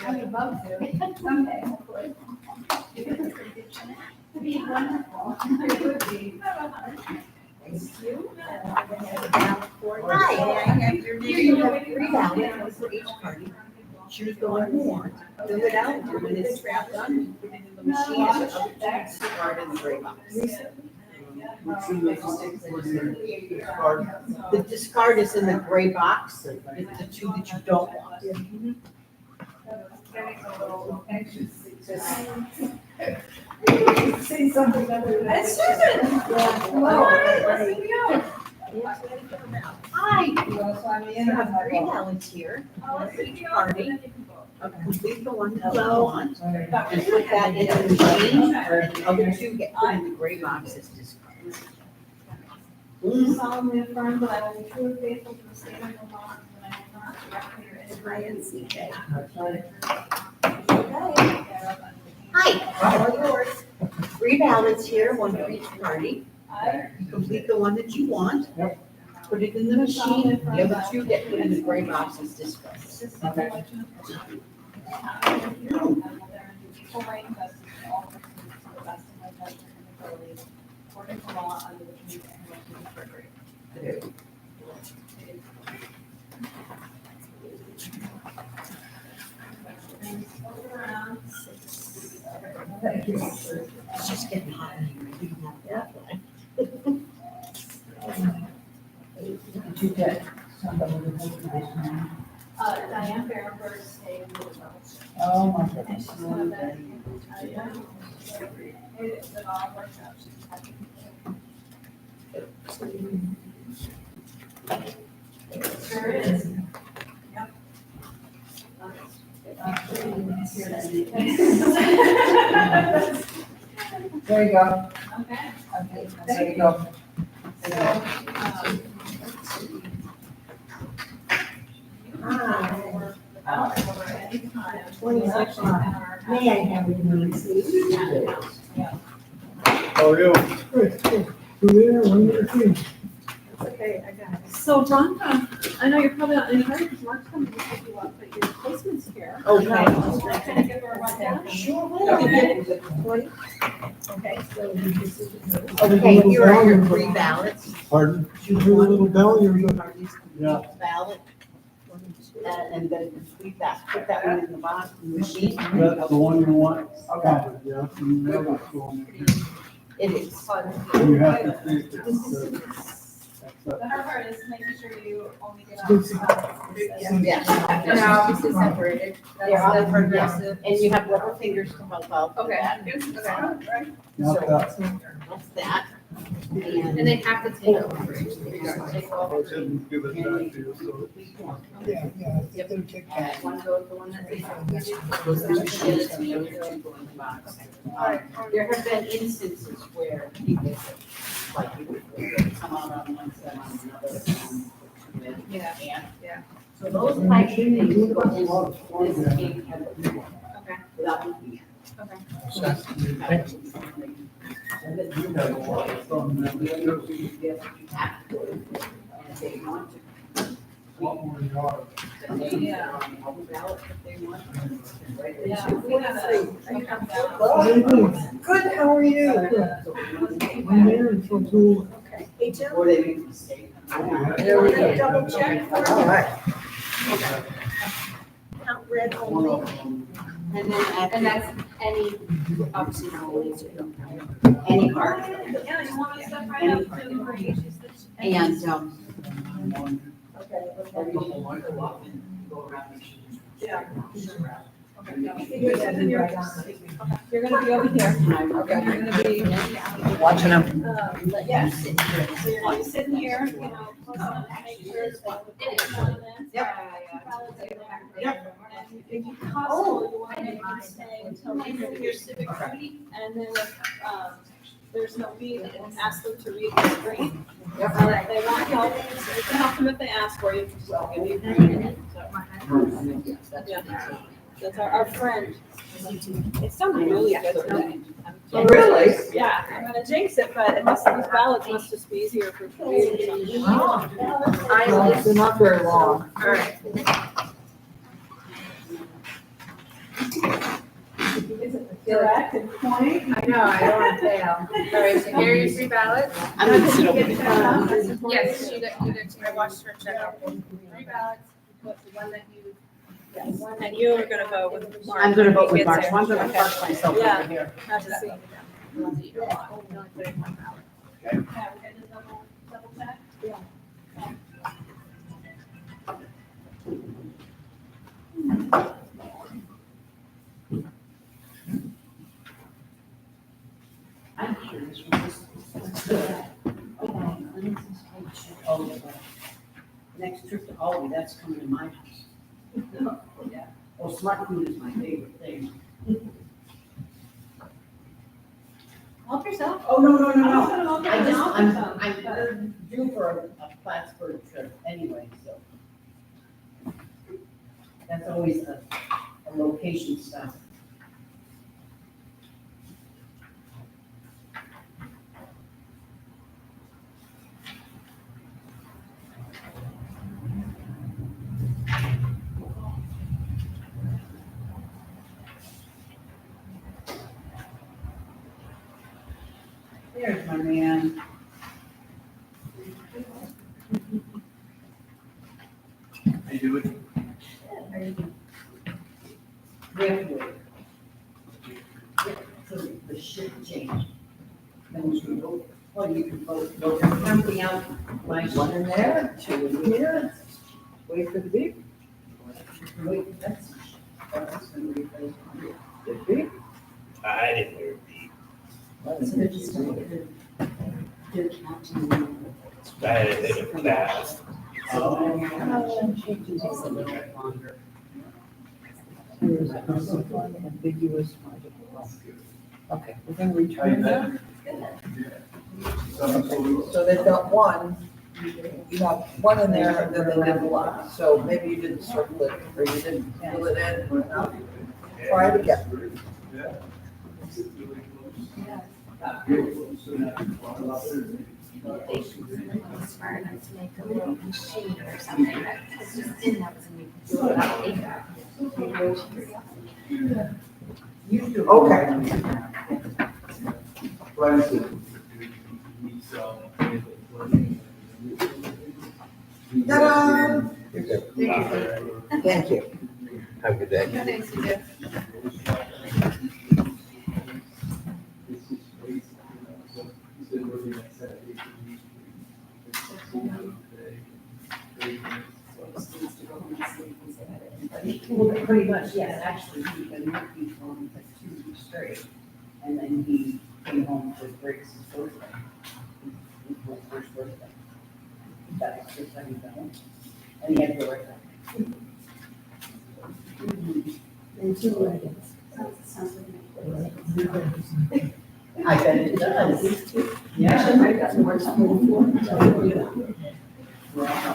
I would love to. Someday, hopefully. It'd be wonderful. Hi, I have your name. You have 3 ballots for each party. Choose the one you want, fill it out, and when it's wrapped up, you put it in the machine, and the discard in the gray box. The discard is in the gray box, it's the 2 that you don't want. Say something. That's Susan. Hi, let's see you. Hi. You have 3 ballots here for each party. Complete the one that you want, and put that in the machine, and the other 2 get put in the gray box as discards. Solemnly affirm that I will be true and faithful to the state of Vermont, and I will not directly or indirectly. Hi, all yours. 3 ballots here, 1 for each party. Complete the one that you want. Put it in the machine, the other 2 get put in the gray box as discards. According to law, under the community. It's just getting hot in here. Did you get somebody to help you this morning? Diane Berenberg stayed with us. Oh, my And goodness. she's come back. It all worked out. She's happy. Sure is. Yep. There you go. Okay. Okay, there you go. May I have your name, please? How are you? Okay, I got it. So Rhonda, I know you're probably not in a hurry because Mark's coming to pick you up, but your placement's here. Okay. Can I give her a rundown? Sure will. Okay, so you just. Okay, here are your three ballots. Pardon? You hear a little bell, you're good. Are these Yeah. complete ballot? And then complete that, put that one in the box, in the machine. That's the one you want? Okay. Yeah. you never go in there. It is. You have to think The hard part is making sure you only get It's out. Yeah. And they're obviously separated. They're all That's progressive, and you have rubber fingers to help out. with Okay. that. Okay. Not that. That's that. And they have to take over. I didn't give it back to you, so. Yeah, yeah. If they take that. One goes, the one that they. Those are the kids, and the other two go in the box. There have been instances where people, like, people come out on one side, on another, and Yeah. yeah. So those types of things go in this cake has a Okay. without looking Okay. at it. And then you know what, from the other two, you have to, and if they want to. What more you are? The names are on the other ballot if they want. Yeah, we have a. How you doing? Good, how are you? I'm there until 2. Okay. Hey, Jim. Or they make a mistake. There we go. Double check for All right. count red only. And then after. And that's any, obviously not only to them. Any card. Yeah, you want to step right up to the bridge. And, Okay. every time you go up and go around, make sure. Yeah. You're gonna be over here. Okay. You're gonna be. Watching them. Yeah. So you're gonna be sitting here, you know, close enough to make sure it's like. Yep. And if you possible, you want to stay until the end of your civic duty, and then if, there's no read, ask them to read the screen. If they want help, so you can help them if they ask for you. So give you a green. Yeah. That's our friend. It's done really good today. Really? Yeah, I'm gonna jinx it, but it must, these ballots must just be easier for reading. They're not very long. All right. Direct and point. I know, I don't want to fail. All right, so here are your three ballots. I'm gonna sit over there. Yes, I watched her check out three ballots, put the one that you. Yes, and you are gonna vote with Mark. I'm gonna vote with He Mark, gets so I'm here. gonna Okay. park myself Yeah. over here. Not to see. The ones that you don't want. You only put in one ballot. Yeah, we're gonna double check. I'm sure this was. Oh, next trip to Albany, that's coming to my house. Yeah. Oh, smart food is my favorite thing. Help yourself. Oh, no, no, no, I was no. gonna look I at just, the I'm due for a Plattsburgh trip anyway, so. That's always a location stuff. There. right, my man. How you doing? We have to wait. So the shift changed. Then we can vote, well, you can vote, something out, my One in there, two in here. Wait for the beep. wait, that's gonna be very hard. The beep. I didn't hear a beep. So they're just, they're counting. I didn't hear that. Ambiguous. Okay, we're gonna return that. So they've got one, you have one in there, and then they didn't lock, so maybe you didn't circle it, or you didn't fill it in enough. Try it again. Smart enough to make a little machine or something that has just in that and you can do it without paper. Ta-da! Thank you. Have a good day. Thanks, you do. Well, pretty much, yes, actually, he been working for him for 2 weeks straight, and then he came home for breaks his birthday. His first birthday. That was the first time he got home, and he had to go right back. And 2 wagons. I bet it does. Actually, I've got more school for.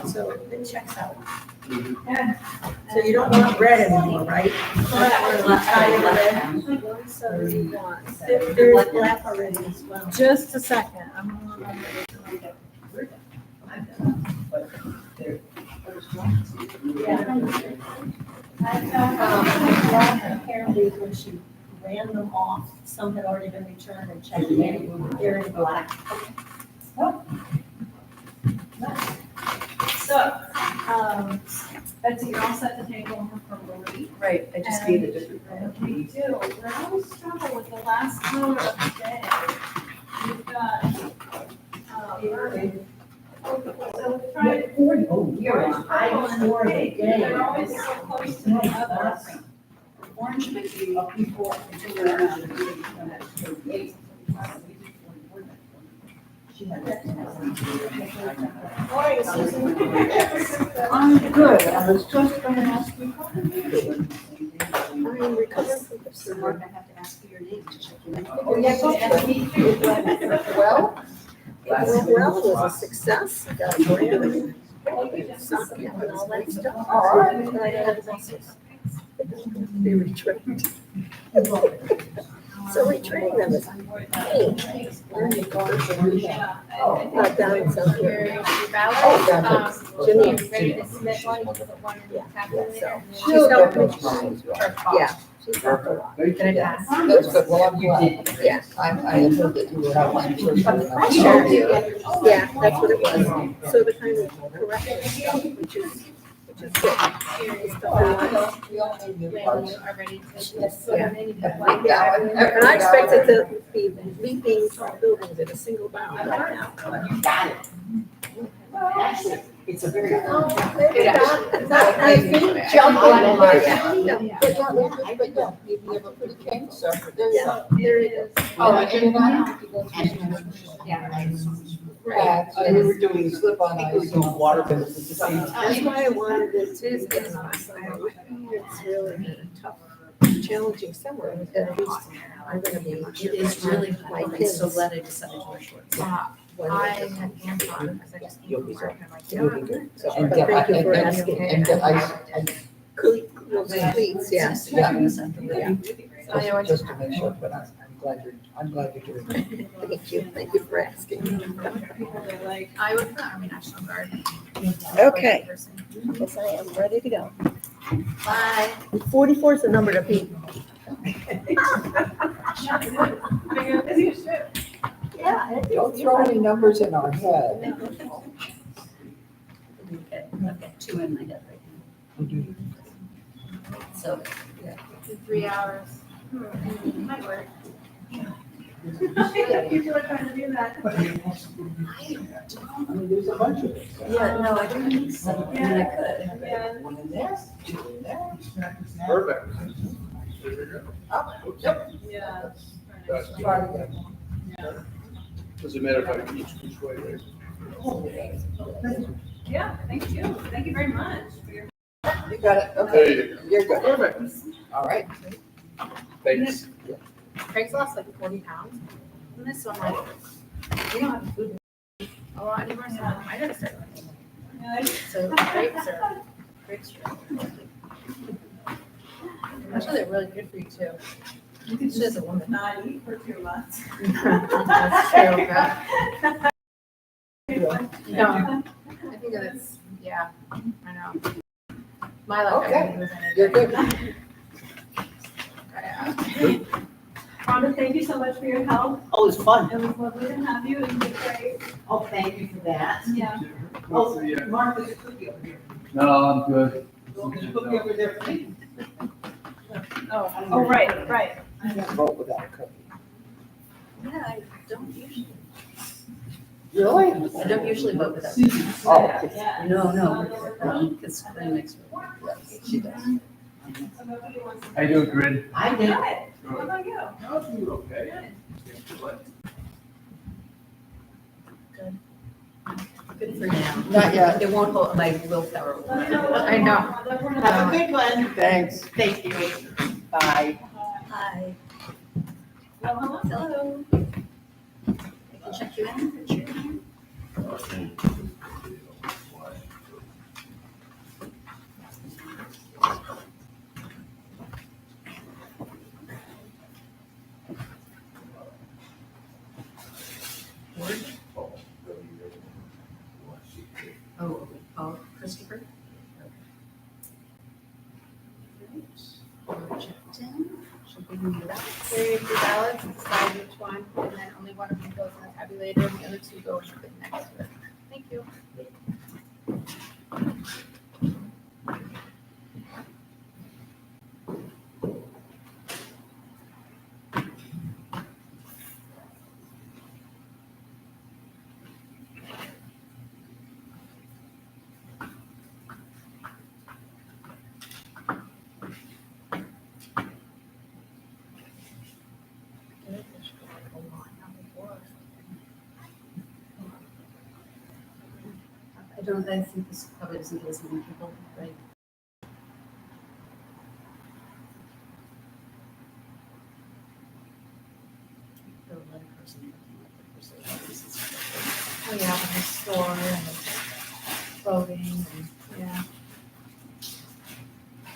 So it checks out. So you don't want red anymore, right? So you want. There's black already as well. Just a second, I'm Apparently when she ran them off, some had already been returned and checked in, they're in black. So, Betsy, you're all set to take over from Lori. Right, I just need a different. We do, we always struggle with the last vote of the day. We've got, so we try to. Oh, you're on. I swore the day. They're always so close to the others. Orange may be up before, until we're around the meeting, when that's 38. She had that. Morning, Susan. I'm good, I was just gonna ask you. I'm recovering from the So we're gonna have to ask for your name to check your name. Oh, yes, well, it went well, it was a success, I got a grant, something, and all that stuff. All right. And I had they retrained. So retraining them is, hey, learning cars and not down in South Carolina. Oh, down in You ready to submit one, you put one in the tabulator? She's helped me. Yeah, she's helped a lot. Can I pass? That's good, well, I'm glad. Yeah. I had heard that you were out one person. Sure. Yeah, that's what it was. So the kind of correction stuff, which is good. It's the whole lot. We all need new When parts. you are ready to. Yeah. Yeah. And I expected to be leaping from buildings in a single bound right now. You got it. Actually, it's a very. I think jumping. But yeah, you have a pretty cane, so there you go. There it is. Oh, I didn't know. Right. And we were doing slip on ice and water bends at the same time. That's why I wanted it to get last summer. It's really been a tough, challenging summer. At least I'm gonna be. It is really My cold. I'm kids. so glad I decided to wear shorts. I had hands on because I just. You'll be good. I'm like, You'll be good. So, But and get, thank you for and asking. ice, Those cleats, yeah. just to make sure, but I'm glad you're doing it. Thank you for asking. People are like, I would put Army National Guard. Okay. Yes, I am ready to go. Bye. 44 is the number to beat. Yeah, don't throw any numbers in our head. Okay, I've got two in my head right now. So, 3 hours. Might work. People are trying to do that. I mean, there's a bunch of it. yeah, no, I don't think so. I mean, I could. Yeah. One in there, two in there. Perfect. Up, yep. Yeah. Try to get Doesn't matter if I each which way, right? Yeah, thank you. Thank you very much for your. You got it, There okay, you go. you're good. Perfect. All right. Thanks. Craig's lost like 40 pounds. And this one, like, we don't have food a lot anymore, so I gotta start cooking. So grapes are actually they're really good for you too. You can She doesn't want it. not eat for 2 months. That's true, yeah. No, I think that it's, yeah, I know. My luck, I Okay. didn't lose anything. You're good. Rhonda, thank you so much for your help. Oh, it's fun. It was lovely to have you and you did great. Oh, thank you for that. Yeah. Oh, Mark, there's a cookie over here. No, I'm good. There's a cookie over there for me. Oh, right. I can't vote without a cookie. Yeah, I don't usually. Really? I don't usually vote without. Oh, Yeah. No, because Corinne makes me. yes, she does. So nobody wants to. How you doing, Corinne? I did. Good. What about you? I'm doing okay. Good for you. Not yet. It won't hold my willpower. Let me know what- I know. Have a good one. Thanks. Thank you. Bye. Hi. Well, hello. Hello. I can check you in. Put your name. Oh, Christopher? Checked in. She'll give you that. Carry your ballots, decide which one, and then only one of them goes in the tabulator, and the other two go and put next to it. Thank you. I think this probably doesn't get as many people, right? Oh, yeah, and the store and the clothing and, yeah.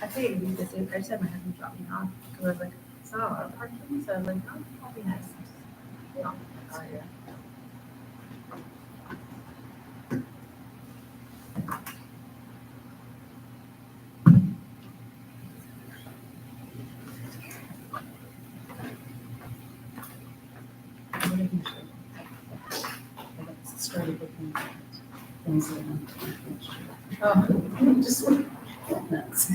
I think it'd be busy. I just had my husband drop me off because I was like, it's not a lot of parking, so I was like, oh, that'll be nice. Yeah. Oh, yeah. Started looking at things that I'm just nuts.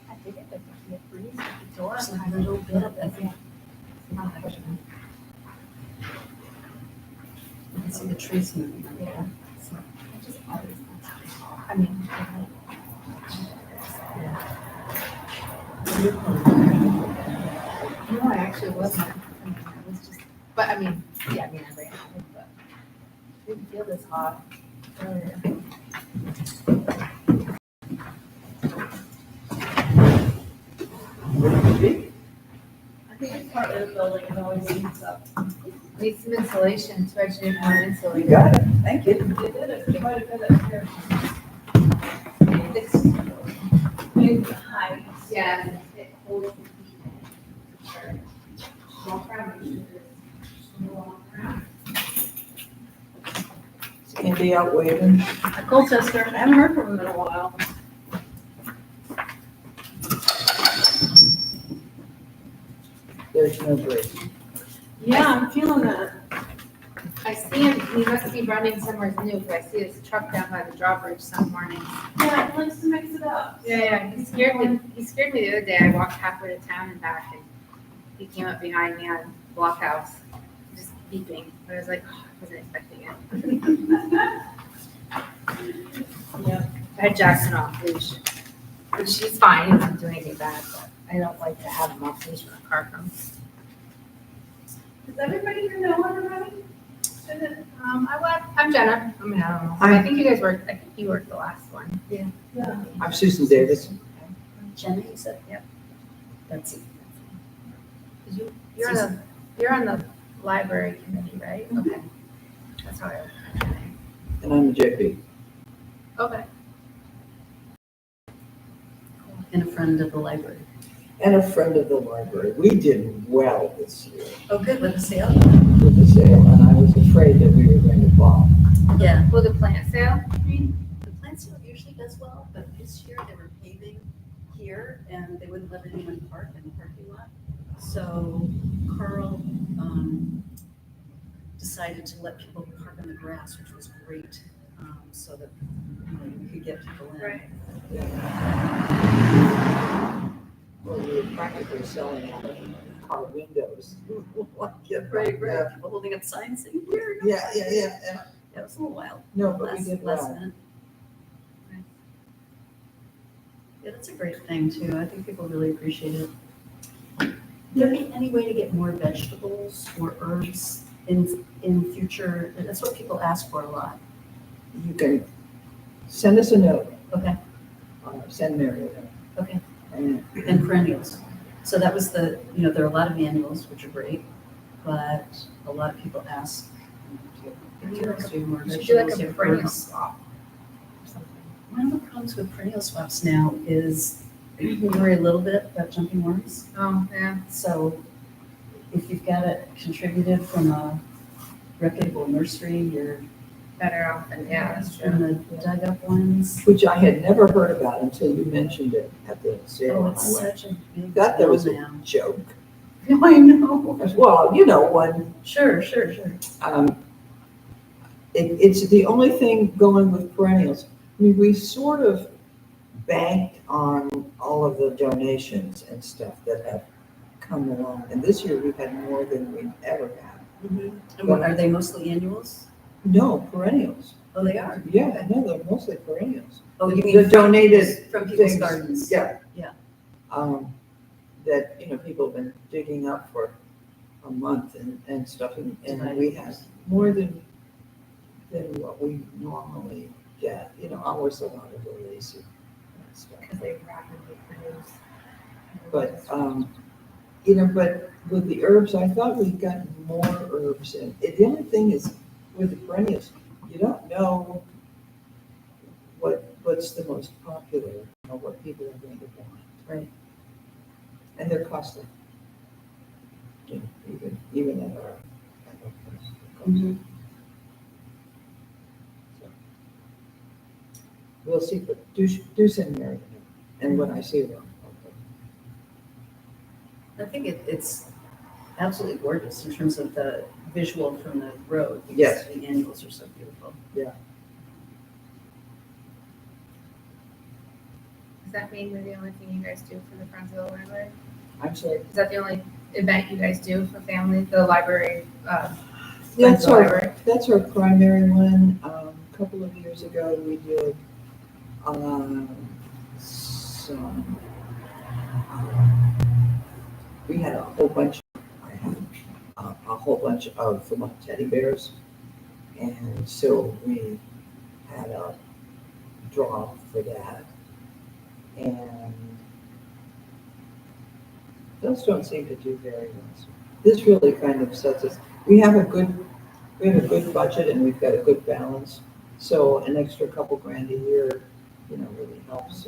I figured there could be a breeze at the door, and a little bit of it. I can see the trees moving. Yeah. So I just always, I mean. No, I actually wasn't. I mean, I was just, but I mean, yeah, I mean, I ran out, but I didn't feel this hot earlier. I Part of the building, it always needs up. Needs some insulation, especially if more You insulated. got it, thank you. They did it quite a bit up here. It's big height. Yeah. It holds the heat. Sure. Walk around, you should walk around. Is Andy out waving? A cold tester, I haven't heard from him in a while. There's no break. Yeah, I'm feeling that. I see him, he must be running somewhere new, because I see his truck down by the drawbridge some mornings. Yeah, he likes to mix it up. Yeah, he scared me the other day, I walked halfway to town and back, and he came up behind me on Blockhouse, just beeping, I was like, oh, I wasn't expecting it. Yeah. I had Jackson off leash, but she's fine, he doesn't do anything bad, but I don't like to have him off leash when a car comes. Does everybody here know everybody? I'm Jenna, I mean, I don't know, I think you guys worked, I think you worked the last one. Yeah. Yeah. I'm Susan Davis. Jenna, you said, yep. That's it. You're on the library committee, right? Okay. That's how I. And I'm the JP. Okay. And a friend of the library. And a friend of the library. We did well this year Oh, good, with the sale? with the sale, and I was afraid that we were going to fall. Yeah. Well, the plant sale? The plant sale usually does well, but this year they were paving here and they wouldn't let anyone park in the parking lot. So Carl decided to let people park on the grass, which was great, so that, you could get people in. Right. Well, we were practically selling out of car windows. Right, people holding up signs saying, here. Yeah. That was a little wild. No, but we Last- did last well. minute. Right. Yeah, that's a great thing too. I think people really appreciate it. There be any way to get more vegetables or herbs in future? That's what people ask for a lot. You can send us a note. Okay. Send Mary a note. Okay. And And perennials. So that was the, there are a lot of annuals, which are great, but a lot of people ask, do you more You should do like vegetables a or perennial herbs? swap. or something. One of the problems with perennial swaps now is we worry a little bit about jumping worms. Oh, yeah. So if you've got it contributed from a reputable nursery, you're Better off than, yeah, that's from true. the dug up ones. which I had never heard about until you mentioned it at the sale. Oh, and it's I went, such a big That there was deal a now. joke. I know. Well, when Sure. it's the only thing going with perennials. I mean, we sort of banked on all of the donations and stuff that have come along. And this year we've had more than we've ever had. And what, are they mostly annuals? No, perennials. Oh, they are? Yeah, no, they're mostly perennials. Oh, you The mean donated from people's things, gardens? Yeah. Yeah. That, people have been digging up for a month and stuff, and we have more than what we normally get, always a lot of release and stuff. Because they rapidly produce. But, but with the herbs, I thought we'd gotten more herbs in. The only thing is, with the perennials, you don't know what's the most popular or what people are going to want. Right. And they're costly. Even at our price. Mhm. So, we'll see, but do send Mary a note. And when I see her, I think it's absolutely gorgeous in terms of the visual from the road. Because Yes. the annuals are so beautiful. Yeah. Is that mainly the only thing you guys do for the Friends of the Library? I'm sorry. Is that the only event you guys do for family, the library? Friends That's of the our, library? that's our primary one. A couple of years ago, we did, we had a whole bunch, I had a whole bunch of Vermont teddy bears. And so we had a draw for that. And Those don't seem to do very well. This really kind of sets us, we have a good budget and we've got a good balance. So an extra couple grand a year, really helps.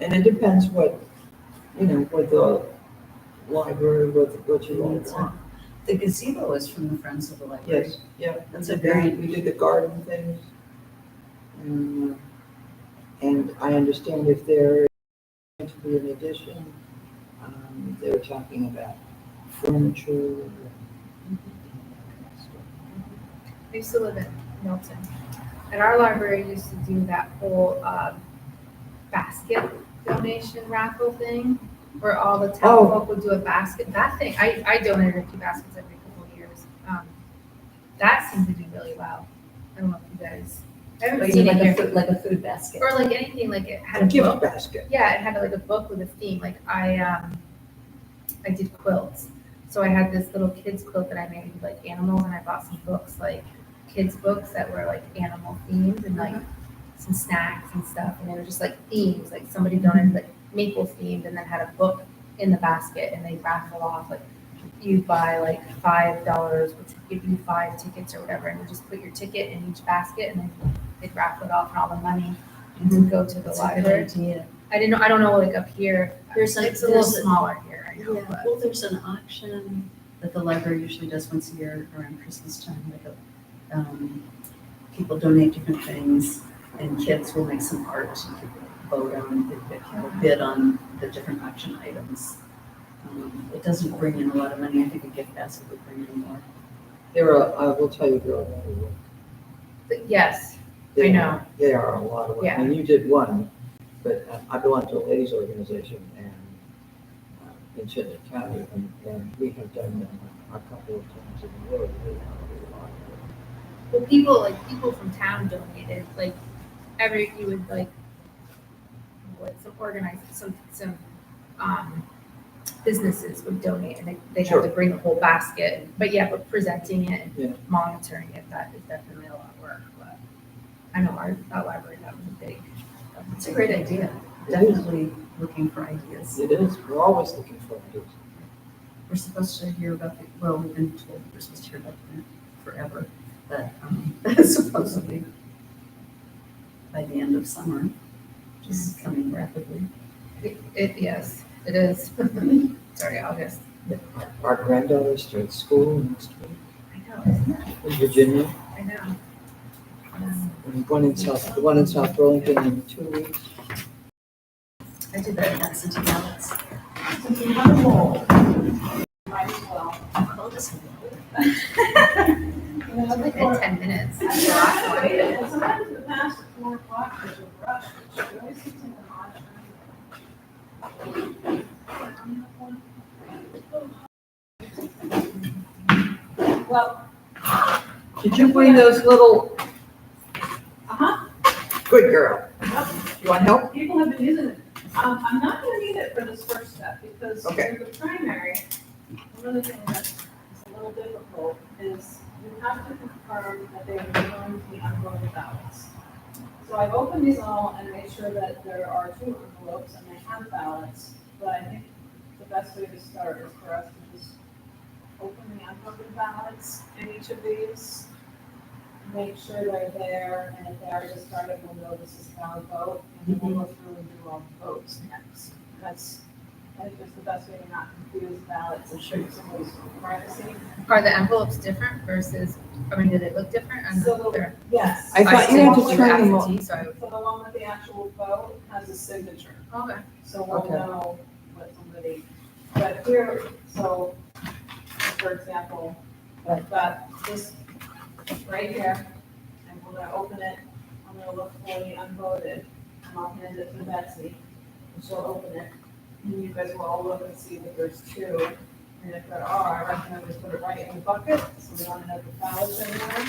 And it depends what the library, what you all want. The gazebo is from the Friends of the Library. Yes, yeah. That's a very, We did the garden things. And I understand if there going to be an addition, they were talking about furniture. I used to live in Milton, and our library used to do that whole basket donation raffle thing, where all the town folk would do a basket. That thing, I donated a few baskets every couple of years. That seemed to do really well. I don't know if you guys, I haven't seen it here. like a food basket. Or like anything, like it had A a gift book. basket. Yeah, it had like a book with a theme. Like I did quilts. So I had this little kids quilt that I made with like animals, and I bought some books, like kids books that were like animal themed and like some snacks and stuff. And they were just like themes, like somebody donated like maple themed and then had a book in the basket, and they raffle off like you buy like $5, which would give you 5 tickets or whatever, and you just put your ticket in each basket and then they'd raffle it off, and all the money would go to the library. I don't know, like up here, it's a little smaller here, I know, but. Well, there's an auction that the library usually does once a year around Christmas time, people donate different things, and kids will make some art, and people vote on, people bid on the different auction items. It doesn't bring in a lot of money. I think a gift basket would bring in more. I will tell you, they're a lot of work. Yes, I know. They are a lot of work. Yeah. And you did one, but I belong to a ladies' organization and in Chittenden County, and we have done them a couple of times in a row. Really a lot. Well, people from town donated, like, you would like, some businesses would donate, and they have to bring the whole basket, but presenting it and monitoring it, that is definitely a lot of work, but I know our library, that was a big. It's a great idea. Definitely looking for ideas. It is. We're always looking for ideas. We're supposed to hear about we've been told we're supposed to hear about it forever, but supposedly by the end of summer, which is coming rapidly. Yes, it is. Sorry, August. Our granddaughter starts school next week. I know, isn't it? In Virginia. I know. And the one in South Burlington in 2 weeks. I did that absentee ballots. Since we have a roll, might as well. Oh, this is Like in 10 minutes. That's what I waited, and sometimes it passed at 4 o'clock, there's a rush, but she always seems in the lodge. Well. Did you bring those little? Uh-huh. Good girl. You want help? People have been using it. I'm not gonna need it for this first step, because Okay. for the primary, another thing that's a little difficult is you have to confirm that they are going to be unvoted ballots. So I've opened these all and made sure that there are 2 envelopes and they have ballots, but I think the best way to start is for us to just open the unvoted ballots in each of these, make sure they're there, and if they are discarded, we'll know this is a valid vote, and then we'll go through and do all the votes next. I think that's the best way to not confuse ballots and show somebody's privacy. Are the envelopes different versus, do they look different? I'm not sure. Yes. I thought you had to turn them on. So So the one with the actual vote has a signature. Okay. So we'll Okay. know what somebody, but here, so, for example, I've got this right here, and we're gonna open it, I'm gonna look for the unvoted, and I'll hand it to Betsy, and she'll open it, and you guys will all look and see that there's 2, and if there are, I recommend we put it right in the bucket, so we want to know the ballots in there.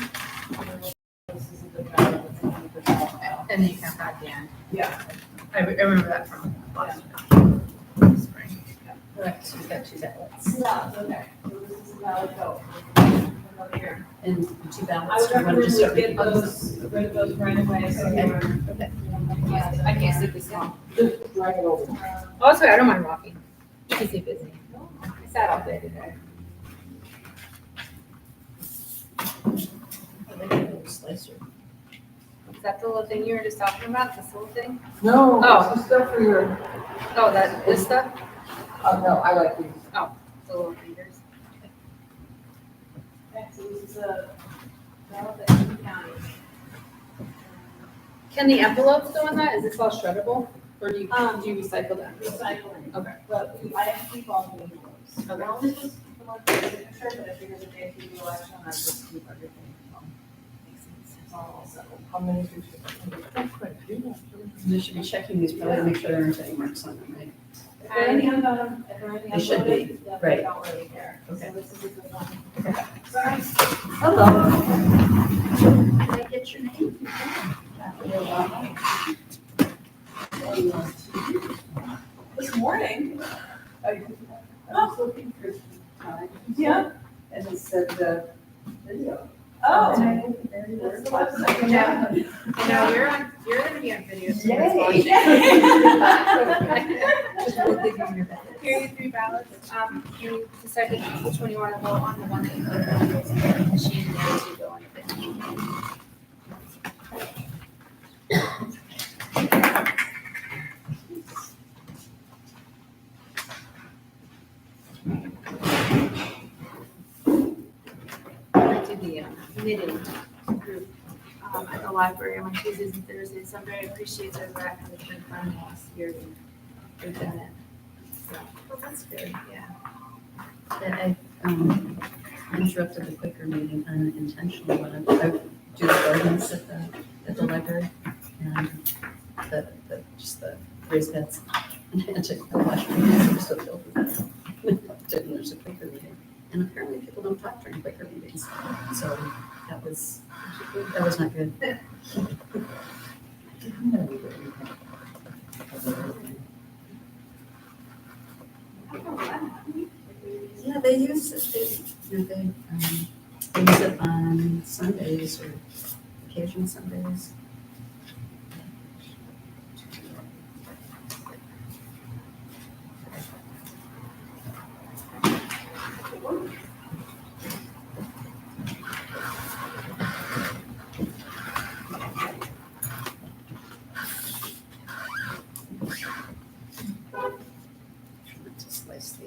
And then we'll- this is a good ballot, this is a good ballot. And then you count back in. Yeah. I remember that from last spring. Correct, she's got 2 ballots. No, it's okay, so this is a valid vote. Over here. And 2 I ballots. would Do you want recommend to just we start get making those, rid of those right away, so you're. Okay. I can't sleep this long. Just drag it over. Also, I don't mind walking. Keeps me busy. sat all day today. Slicer. Is that the little thing you were just talking about, this little thing? No, Oh. it's the stuff for your, Oh, this stuff? no, I like these. Oh, the little fingers. Okay, so this is a, Validation County. Can the envelopes go in that? Is this all shreddable? Or do you recycle them? Recycling. Okay. But I keep all the envelopes. Okay. Well, this is the one for the signature, but I figured the day through the election, I just keep everything. It's all settled. How many do you You should be checking these, probably to make sure there aren't any marks on them, right? If there are any on if there are any They should be, unloaded, then right. I don't really care. Okay. So this is a good one. Okay. Sorry. Hello. Can I get your name? This morning. I was looking for time. Yeah. And it said, video. Oh. That's the website. Yeah. I know, you're gonna be on video. so Yay. it's watching. Here are your 3 ballots. You decided which one you want to vote on, the one that you put on the machine, and the other 2 go on your thing. I did the knitting group at the library on Tuesdays and Thursdays, so I'm very appreciative of that, because it's been fun last year and we've done it. So, well, that's good, yeah. I interrupted the Quaker meeting unintentionally when I do the gardens at the library and just the raised beds. And I took the washroom, and was so filled with that. And there's a Quaker meeting. And apparently people don't talk during Quaker meetings. So that was not good. Yeah, they use it, they use it on Sundays or occasional Sundays. To slice the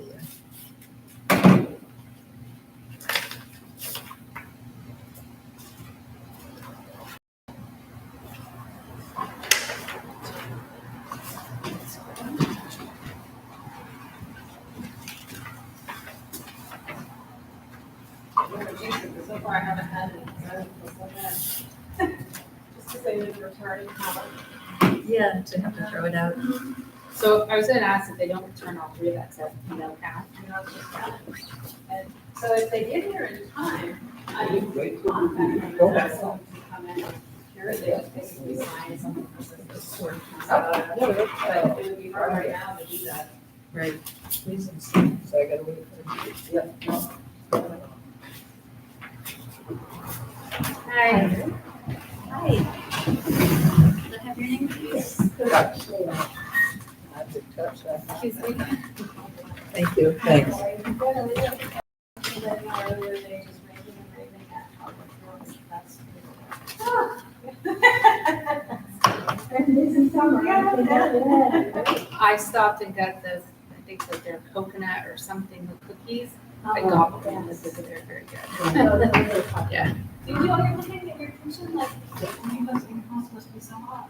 So far, I haven't had it. Just because I didn't return it. Yeah, to have to throw it out. So I was gonna ask if they don't return all 3 of that, so no count. And so if they get here in time, I can contact them. Ask them to come in. Here they basically sign something for the sort. But it would be hard right now to do that. Right. So I gotta wait for, yep. Hi. Hi. Can I have your name, please? Excuse me. Thank you, thanks. I stopped and got the, I think like their coconut or something with cookies. I gobbled them because they're very good. Yeah. Do you know everything that your kitchen, like, you must, your house must be so hot?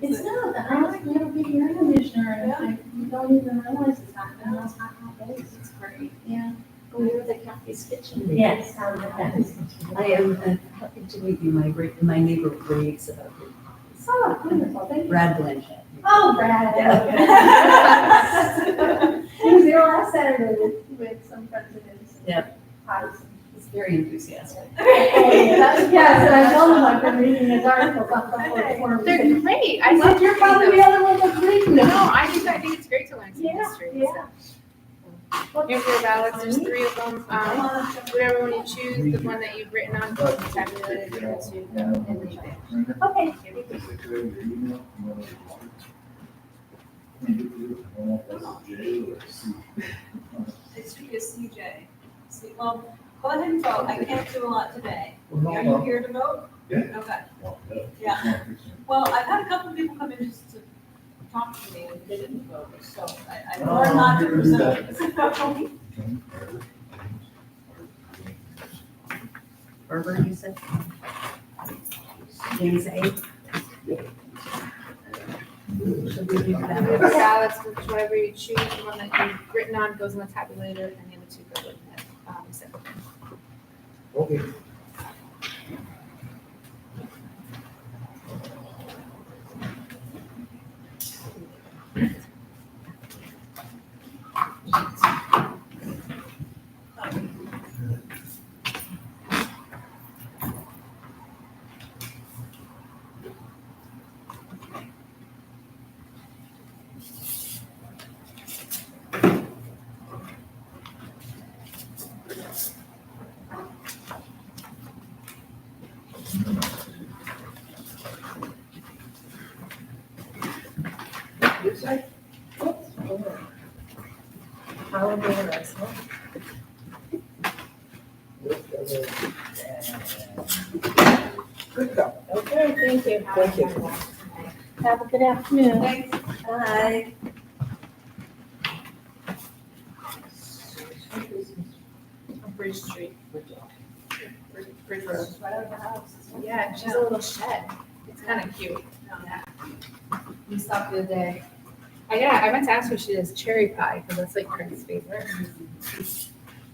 It's not, the house, we have a big air conditioner, and you don't even realize it's hot, the house hot days. It's great. Yeah. We were at Kathy's Kitchen. Yes, I love that. I am happy to meet you. My neighbor raves about you. Oh, wonderful, thank you. Brad Blanchett. Oh, Brad. He was there last Saturday with some friends of his. Yep. Pies. He's very enthusiastic. Yes, and I told him I've been reading his articles on the forum. They're great. I He love said, you're probably the other one that's reading them. No, I think it's great to learn some Yeah, history. yeah. Here's your ballots, there's 3 of them. Whatever one you choose, the one that you've written on, tabulated, to go in the bin. Okay. This should be a CJ. See, well, go ahead and vote. I can't do a lot today. Well, Are no, you here to vote? Yeah. Okay. Yeah. Well, I've had a couple of people come in just to talk to me and they didn't vote, so I learned not to presume. Berber, you said? James A. Should we do that? The ballots, whichever you choose, the one that you've written on goes in the tabulator, and the other two go in the, separate. Okay. Good go. Okay, thank you. Thank you. Have a good afternoon. Thanks. Bye. Bridge Street. Bridge Road. Right out of the house. Yeah, she's a little shed. It's kind of cute. Yeah. We stopped the other day. I meant to ask her if she does cherry pie, because that's like Prince's favorite. She's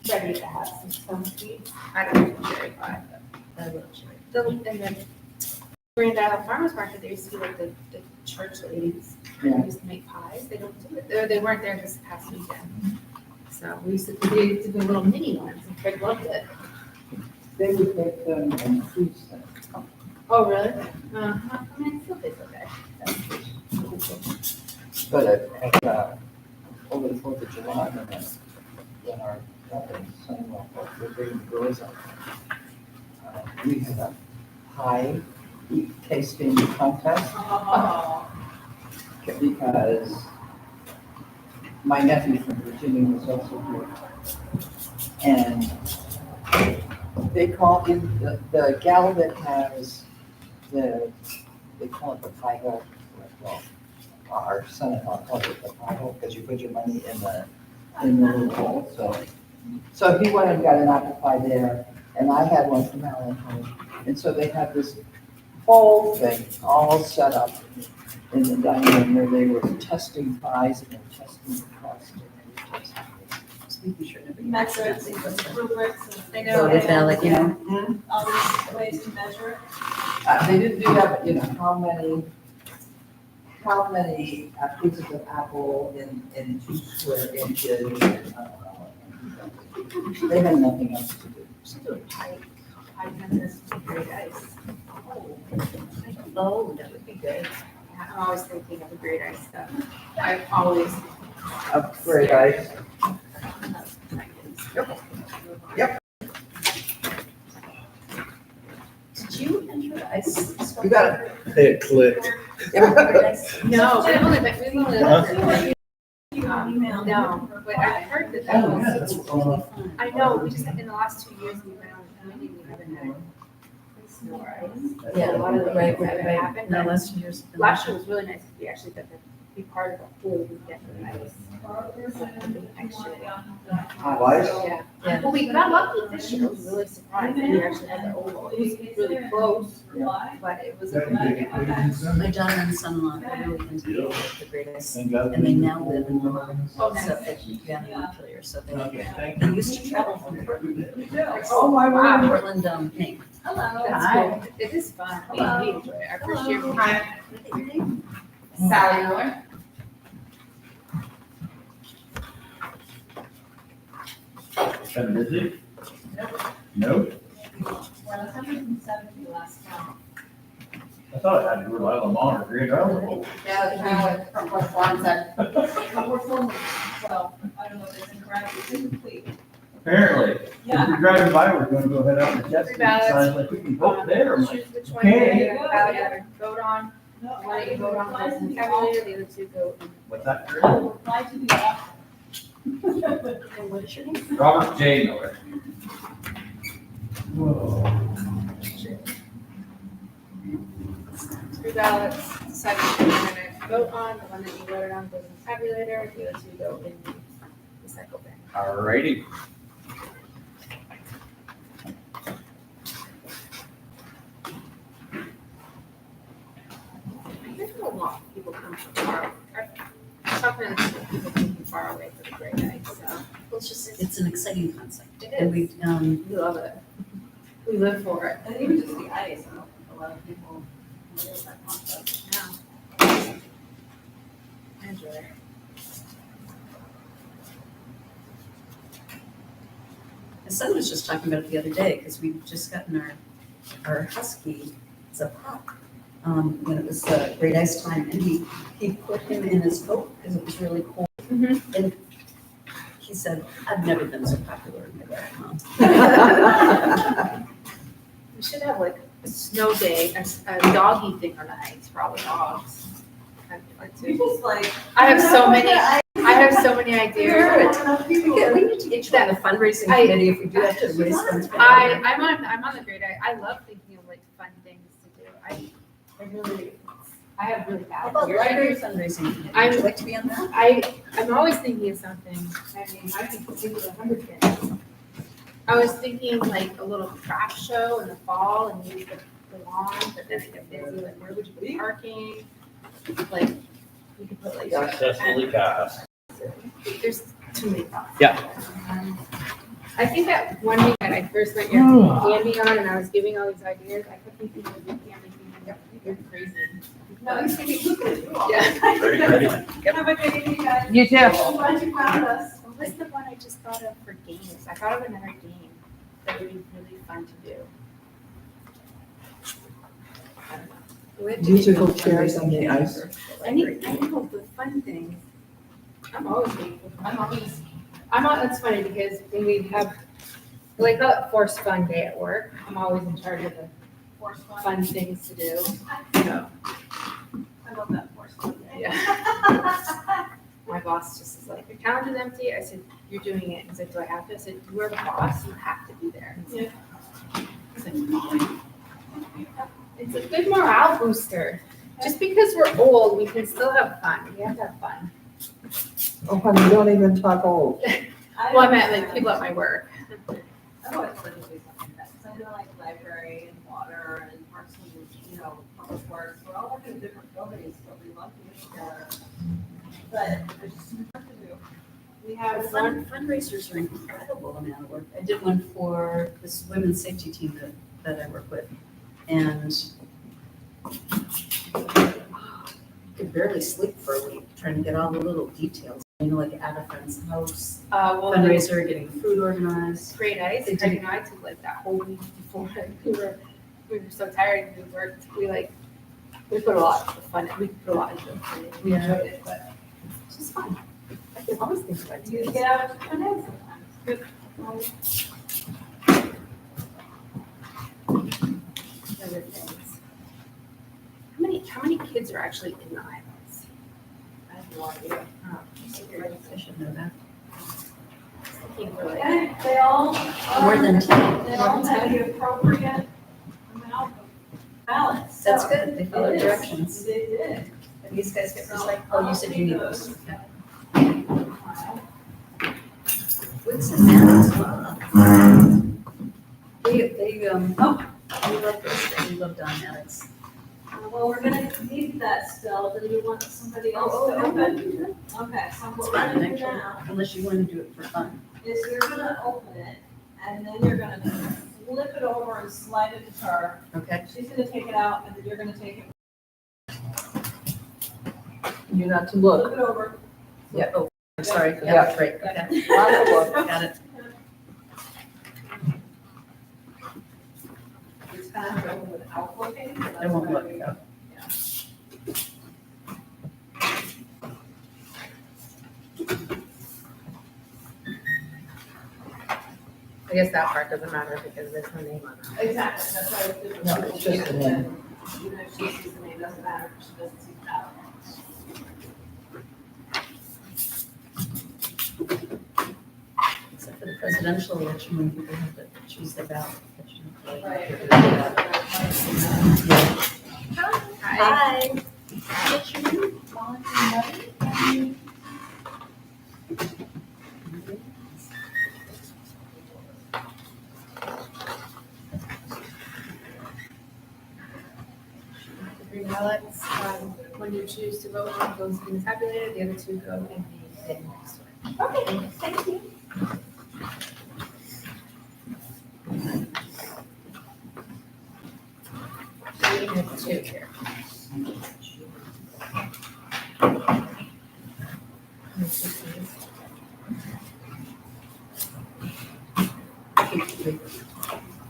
ready to have some sweets. I don't do cherry pie, but I love cherry. And then Grand Isle Farmers Market, there used to be like the church ladies who used to make pies. They don't do it. They weren't there this past weekend. So we used to do little mini ones, and Fred loved it. They would make them and freeze them. Oh, really? I mean, it still tastes okay. But over the 4th of July, when our son-in-law, we're bringing the girls up, we had a pie tasting contest. Because my nephew from Virginia was also here. And they call in, the gal that has they call it the pie hole. Well, our son-in-law calls it the pie hole because you put your money in the little hole. So he went and got an apple pie there, and I had one from Allentown. And so they had this whole thing all set up in the dining room where they were testing pies and they were testing the crust and they were testing this. Making sure nobody. Metrics, rubrics, I and know. Voted ballot, you know? all these ways to measure it. They didn't do that, but you know, how many pieces of apple in 2 square inches? They had nothing else to do. Should do a pie contest with great ice. Oh, that would be good. I'm always thinking of the great ice stuff. I always. Of great ice. Yep. Did you enter the ice? You got it. It clicked. No, we've only been. No, but I heard that that was. I know, we just, in the last 2 years, we've been on the committee, we haven't had snow ice. Yeah, A lot of the right, things that right. happened. No, last 2 years. Last year was really nice, we actually got to be part of the whole weekend of ice. Actually, Hot ice? yeah. Yeah. Well, we got lucky this year, I was really surprised that we actually had the oval, it was really close, but it was a good weekend. My daughter and son-in-law are really into the greatest, and they now live in Vermont. Oh, So nice. they keep in Montpelier, so Okay, they thank used to travel from Portland. Oh, my Wow, word. Portland, Maine. Hello. That's Hi. cool. It is fun. We Hello. enjoy it. Our first year. Hi. Sally Miller. Been busy? Nope. Well, it's 170 last count. I thought I had to rely on monitor, you know? Yeah, from what Juan said. But we're full, so I don't know if it's incorrect, it's incomplete. Apparently. If Yeah. you're driving by, we're gonna go head out and test it. ballots. Sounds like we can vote there. I'm like, Choose which one okay. you vote on. One that you vote on goes in the tabulator, the other two go in. What's that? Reply to the offer. And what is your name? Robert J. Miller. Three ballots, decide which one you're gonna vote on, the one that you voted on goes in the tabulator, the other two go in the recycle bin. Alrighty. There's a lot of people come from far, I'm talking to people coming from far away for the great night, so. It's an exciting concept. It And is. we, We love it. We live for it. And even just the ice, I don't think a lot of people know that concept. Yeah. I enjoy it. my son was just talking about it the other day, because we've just gotten our husky as a pup. When it was great ice time, and he put him in his coat because it was really cold. And he said, I've never been so popular in my life, Mom. We should have like a snow day, a doggy thing on the ice for all the dogs. I'd like to. You just like. I have so many, I have so many ideas. We need to get you on the fundraising committee if we do have to raise funds. for I'm on the great, I love thinking of like fun things to do. I have really How bad. about ears. library fundraising committee? Would you like to be on that? I'm always thinking of something. I mean, I can think of 100 things. I was thinking like a little craft show in the fall and use the lawn, but then it got busy, like where would you put parking? Like, you could put like. Successfully passed. There's too many thoughts. Yeah. I think that one week that I first met your Andy on and I was giving all these ideas, I kept thinking of you can't make me you're crazy. No, he's thinking, look at you all. Yeah. Ready? Have a good evening, guys. You too. I'm glad you found us. What was the one I just thought of for games? I thought of another game that would be really fun to do. I don't know. We have to Musical do chairs on the ice. I know the fun things. I'm always thankful. It's funny because when we have, like a forced fun day at work, I'm always in charge of the Force fun. fun things to do. So, I love that force fun. yeah. My boss just is like, your calendar's empty. I said, you're doing it. He's like, do I have to? I said, you are the boss. You have to be there. He's like, fine. It's a good morale booster. Just because we're old, we can still have fun. We have to have fun. Oh, honey, don't even talk old. Well, I meant like people at my work. I've always wanted to do something like that, because I know like library and water and parks and, public works, we're all working in different buildings, but we love to get together. But there's just too much to do. We have Fundraisers are incredible amount of work. I did one for this women's safety team that I work with, and I could barely sleep for a week trying to get all the little details. Like at a friend's house, fundraiser, getting food organized. Great ice. They Craig did- and I took like that whole week before we were so tired and we worked. We put a lot of fun. We put a lot into it. We enjoyed it, but it's just fun. I can always think of ideas. You get out of your head sometimes. Other things. How many kids are actually in the islands? I have no idea. Oh, I should know that. Thinking for like. And they all. More than 10. They all have the appropriate amount of ballots. That's So good. They followed it is. directions. They did. And these guys get recycled. Oh, you said you need those. What's the matter? They love this. They love Donatics. Well, we're gonna need that still, do you want somebody else Oh, to no, open? Okay, so It's what we're fun, gonna do actually, now unless you want to do it for fun. is you're gonna open it, and then you're gonna flip it over and slide it to her. Okay. She's gonna take it out, and then you're gonna take it, You're not to look. flip it over. Yeah, oh, I'm sorry. Yeah, Yeah. that's right. Okay. Not to look. Got it. It's kind of open without looking. so that's I won't why look, we- no. I guess that part doesn't matter because there's no name on it. Exactly, that's why we did. No, it's just a name. Even if she sees the name, doesn't matter, if she doesn't see the ballot. Except for the presidential election, when people have to choose their ballot. Hi. The 3 ballots, when you choose to vote, one goes in the tabulator, the other 2 go in the bin next to it. Okay, thank you. So you have 2 here.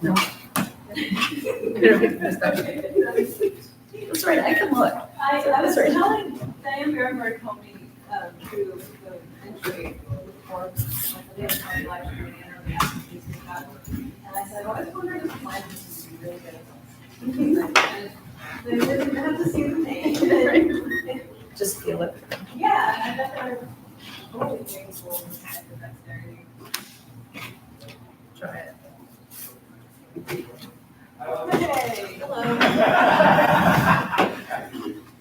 No. That's right, I can look. I was telling, Diane Berenberg told me, through the entry report, the day before the election, and the applications we got. And I said, I was wondering if mine was really good at this. They didn't have to see the name. Just feel it. Yeah, and I bet they're totally grateful for that dexterity. Try it. Hey, hello.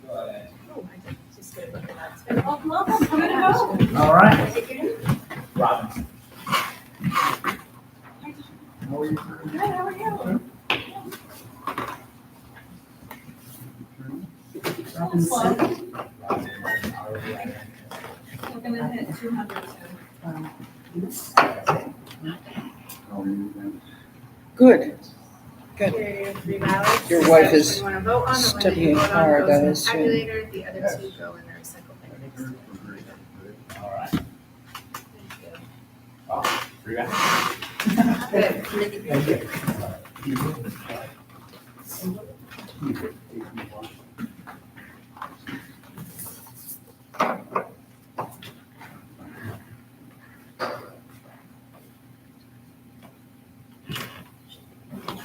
Oh, I did just get a look at that. Welcome, welcome, come and go. All right. Take your name. Robin. How are you? Good, how are you? That's fun. We're gonna hit 200 soon. Good. Here are your 3 ballots. Your wife is You want to vote on, the one that you studying vote on hard, I goes in the assume. tabulator, the other 2 go in the recycle bin. All right. Oh, 3 back. Good.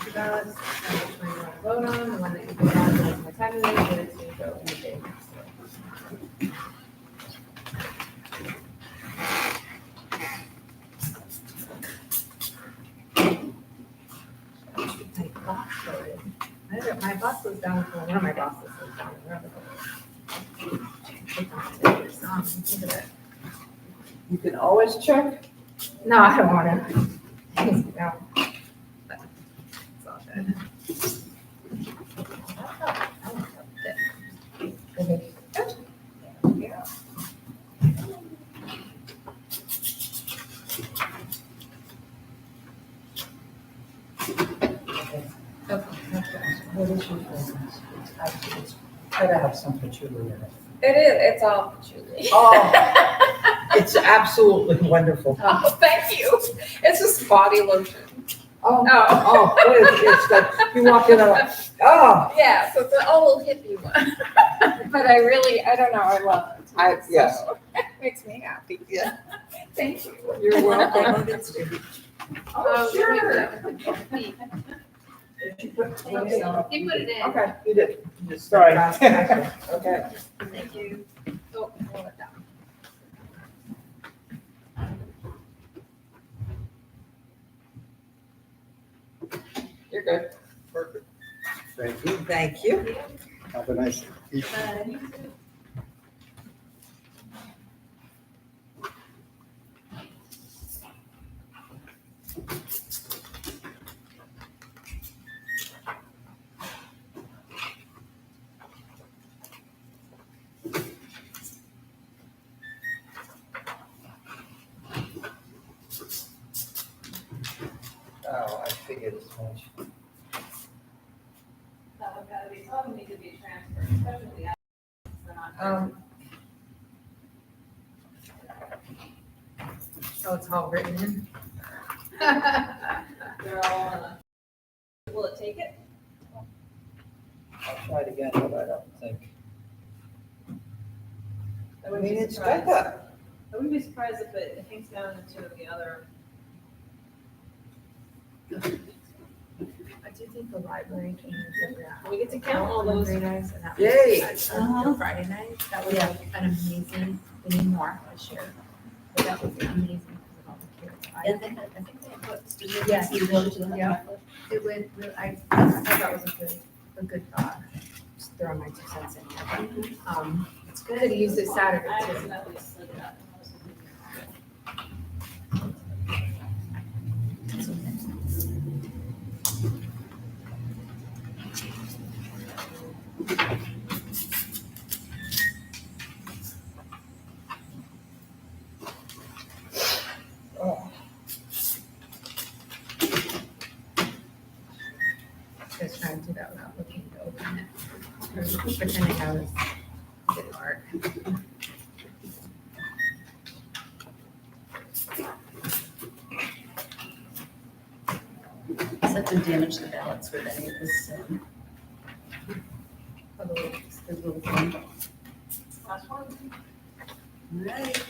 Two ballots, which one you want to vote on, the one that you vote on goes in the tabulator, the other 2 go in the bin next to it. My box voted. My boss was down, well, one of my bosses was down the road. Look at it. You can always check. No, I don't want to. No. But it's all good. Yeah. What is your business? It's gotta have some patchouli in it. It is, it's all patchouli. Oh, it's absolutely wonderful. Oh, thank you. It's just body lotion. Oh, Oh. what is it? It's like, you walk in and like, oh. Yeah, so it's an old hippie one. But I don't know, I love it. Yes. So, it makes me happy. Yeah. Thank you. You're welcome. Oh, sure. Did you put He put it in. Okay, you did. Sorry. Okay. Thank you. Oh, hold it down. You're good. Perfect. Thank you. Thank you. Have a nice evening. You too. Oh, I figured as much. That would gotta be, some of them need to be transferred, especially the they're not. Oh, it's all written in. They're all on a. Will it take it? I'll try it again, but I don't think. I wouldn't be it's got surprised. that. I wouldn't be surprised if it hangs down into the other. I do think the library came and did that. We get to count all those. Very nice, and that was Yay. on Friday night. That was like an amazing, we need more this year. But that was amazing because of all the kids. And then I think they have books. Did they Yes. see the village of the Yeah. Highland? It went, I thought that was a good thought. Just throwing my 2 cents in there, but, It's good. could use it Saturday I too. accidentally slid it up. Just trying to do that without looking to open it. Or pretending I was did work. Does that would damage the ballots with any of this, the little thing? Last one. Right.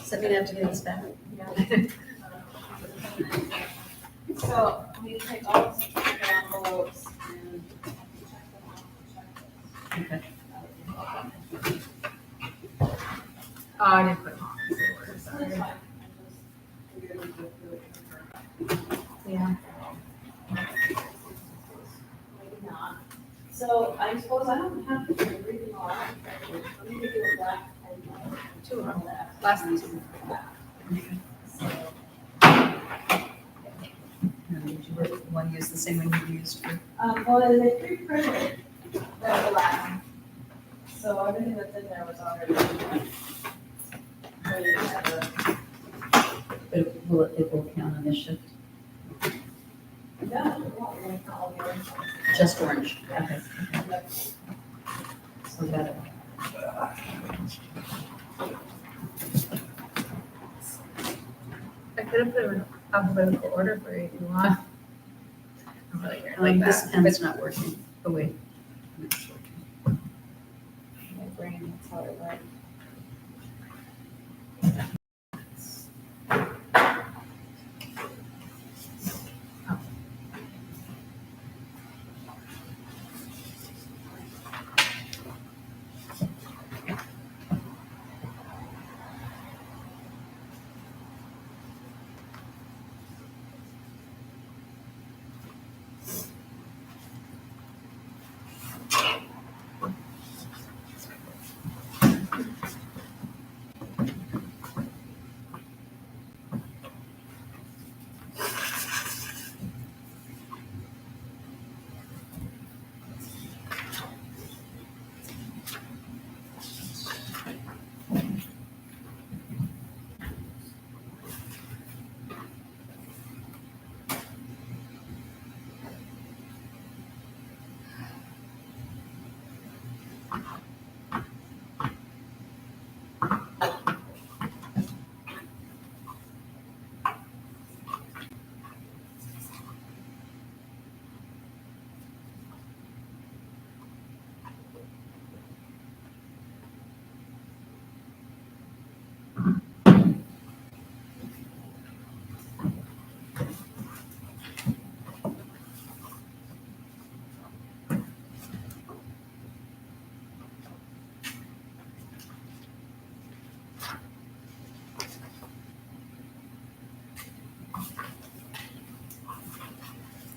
So we have to get this back. So we take all the certificate envelopes and check them off the checklist. Okay. Oh, I didn't put them on. Sorry. That's fine. I just figured we'd go through it. Yeah. Maybe not. So I suppose I don't have to read them all out. Let me give you a black and white. 2 of them. Last 2. Did you want to use the same one you used for? Well, they pre-printed the last. So everything that's in there was already. ready to have But it will count on this shift? Yeah, it won't really count all the orange ones. Just orange? Okay. Yep. So got it. I could have put them in alphabetical order for you if you want. I'm really weird like This that. pen's not working. Oh, wait. It's working. My brain, that's how it works.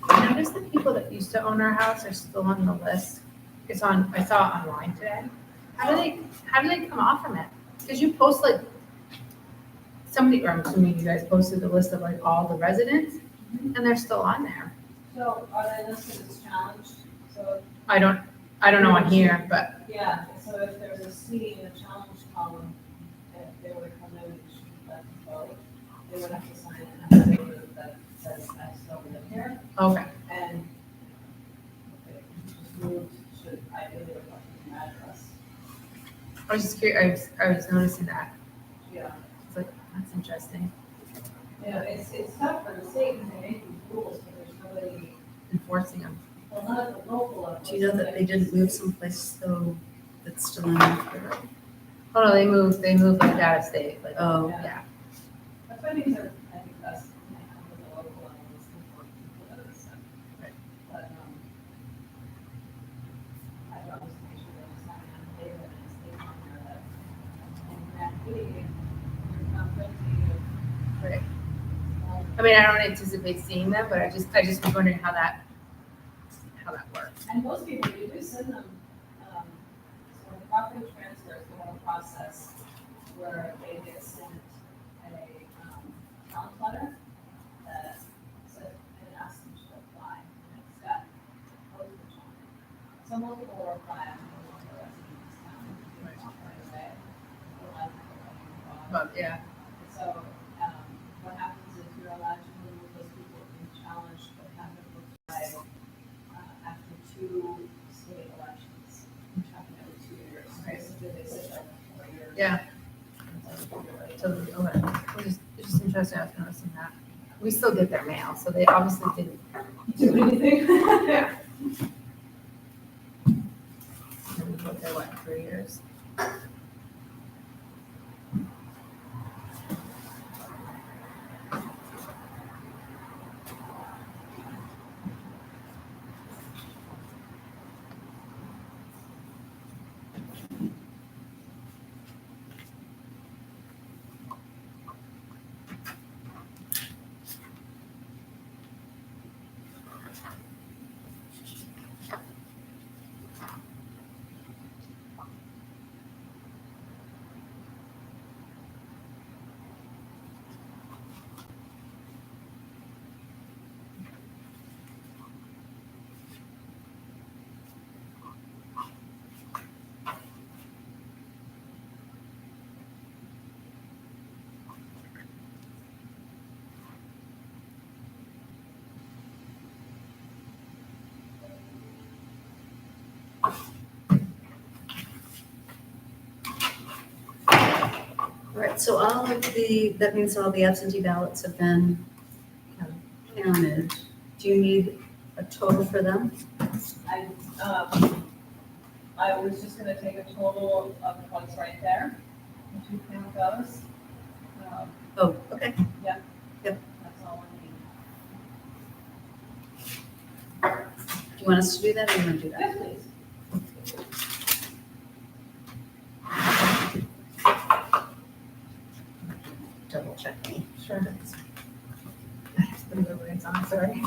I noticed the people that used to own our house are still on the list. It's on, I saw it online today. How do they come off from it? Because you post like, somebody, or I'm assuming you guys posted the list of like all the residents, and they're still on there. So are they listed as challenged? So, I don't know on here, but yeah, so if there's a C in the challenge column, if they were to come in and let them vote, they would have to sign an affidavit that says I still live here. okay. And if it was moved, should ideally reflect an address. I was just curious, I was noticing that. Yeah. It's like, that's interesting. Yeah, it's tough for the state because they make these rules, but there's nobody, Enforcing them. well, not at the local level. Do you know that they didn't move someplace though that's still in the Oh, no, they moved like out of state, like, Oh. yeah. That's why these are, I think, best to have at the local level is important for those stuff. Right. But, I don't Right. I mean, I don't anticipate seeing them, but I just was wondering how that works. And most people, you do send them, so the property transfers, the whole process, where they get sent a challenge letter that says, and asks them to apply, and it's got postage on it. So most people will apply, and they want the residents right away. A lot of people don't apply. But, yeah. So, what happens is you're allowed to move those people in challenge, but have them apply after 2 state elections, which happen every 2 years. Right. So they sit there for 4 years. Yeah. Totally, okay. It's just interesting, I was noticing that. We still get their mail, so they obviously didn't Do anything? Yeah. They're what, 3 years? All right, so that means all the absentee ballots have been counted. Do you need a total for them? I was just gonna take a total of what's right there, if you count those. Oh, okay. Yep. Yep. That's all I need. Do you want us to do that or you want to do that? Yes, please. Double check me. Sure. It's on, sorry.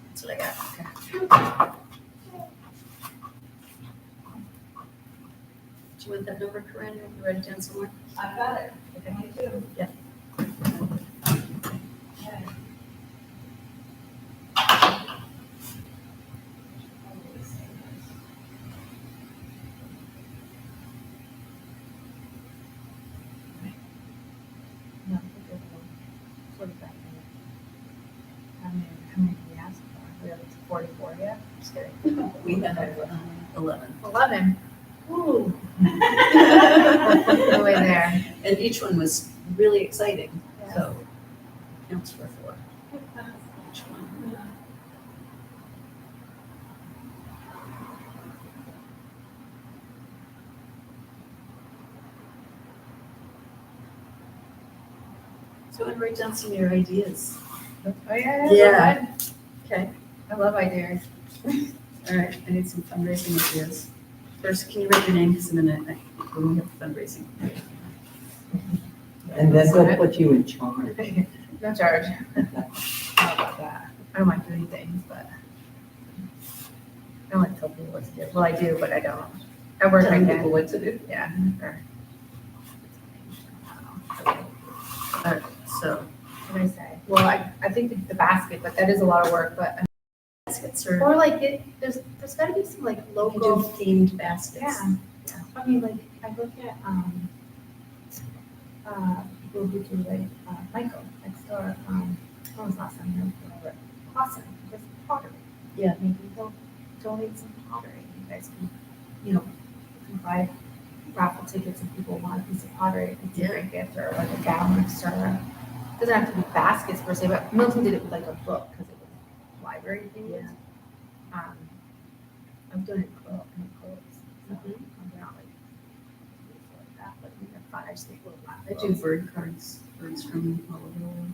That's what I got. Okay. Do you want that number, Corinne? You write it down somewhere? I've got it. Okay. Me too. Yeah. Okay. No, we're good. 45 minutes. How many did we ask for? We have 44 yet? Just kidding. We have 11. 11. Ooh. All the way there. And each one was really exciting, Yeah. so counts for 4. Each one. So I'd write down some of your ideas. Oh, yeah. Yeah. Okay. I love ideas. All right, I need some fundraising ideas. First, can you write your name, because I'm gonna, when we have fundraising. And then they'll put you in charge. No charge. How about that? I don't mind doing things, but I don't like tell people what to do. Well, I do, but I don't. I work, I Telling can. people what to do. Yeah. or- Alright, so. What did I say? Well, I think the basket, but that is a lot of work, but. Baskets or. Or like there's gotta be some like You local. do themed baskets. Yeah. I mean, like, I look at, people who do like, Michael next door, what was last time, whatever, Clausen, with pottery. Yeah. Maybe they'll donate some pottery, you guys can, you know, you can buy raffle tickets if people want a piece of pottery, it's a great gift, or like a gallon of syrup. Doesn't have to be baskets per se, but Milton did it with like a book, because it was library themed. I've done it quilt and clothes, so I'm not like that, but we have fun, I just think we'll laugh. I do bird cards, birds from all over the world.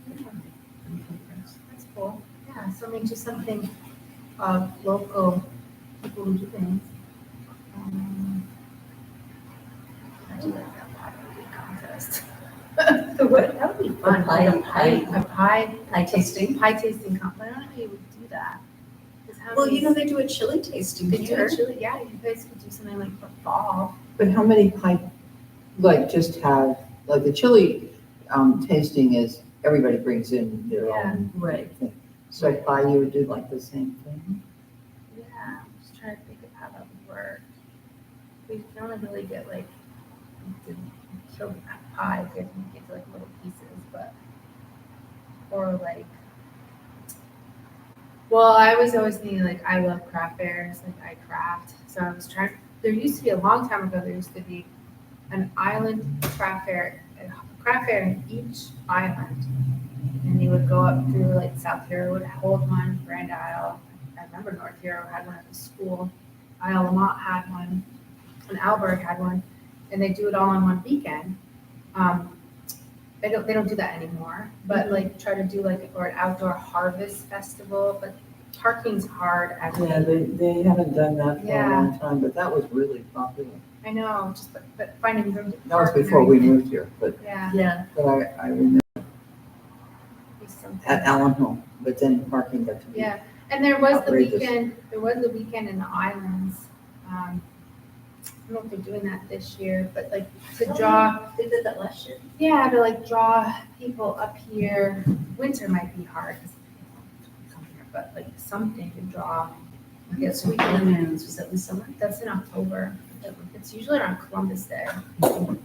That's cool. Yeah, so I mean, just something, local people who do things. I do like that pottery contest. The what? That would be fun. Pie tasting. Pie tasting contest. I don't know how you would do that. 'Cause how Well, many- you know, they do a chili tasting They do here. a chili, yeah, you guys could do something like for fall. But how many pie, like just have, like the chili tasting is, everybody brings in their Yeah. own Right. thing. So pie, you would do like the same thing? Yeah, I'm just trying to think of how that would work. We can only really get like, to kill that pie, if you get to like little pieces, but, or like, well, I was always thinking like, I love craft fairs, like I craft, so I was trying, there used to be a long time ago, there used to be an island craft fair in each island. And you would go up through like South Hero would hold one, Grand Isle, I remember North Hero had one at the school, Isle Lamont had one, and Alberg had one, and they do it all in one weekend. They don't do that anymore, but like try to do like, or an outdoor harvest festival, but parking's hard at. Yeah, they haven't done that for a Yeah. long time, but that was really popular. I know, just, but finding room to That was park and before we everything. moved here, but, Yeah. Yeah. but I remember Be something. at Allen Home, but then parking got to be. Yeah, and there was the outrageous. weekend in the islands. I don't know if they're doing that this year, but like to draw, They did that last year. yeah, to like draw people up here. Winter might be hard, 'cause people don't come here, but like something to draw. Yes, weekend in Maryland, was that in summer? That's in October. It's usually around Columbus Day. Or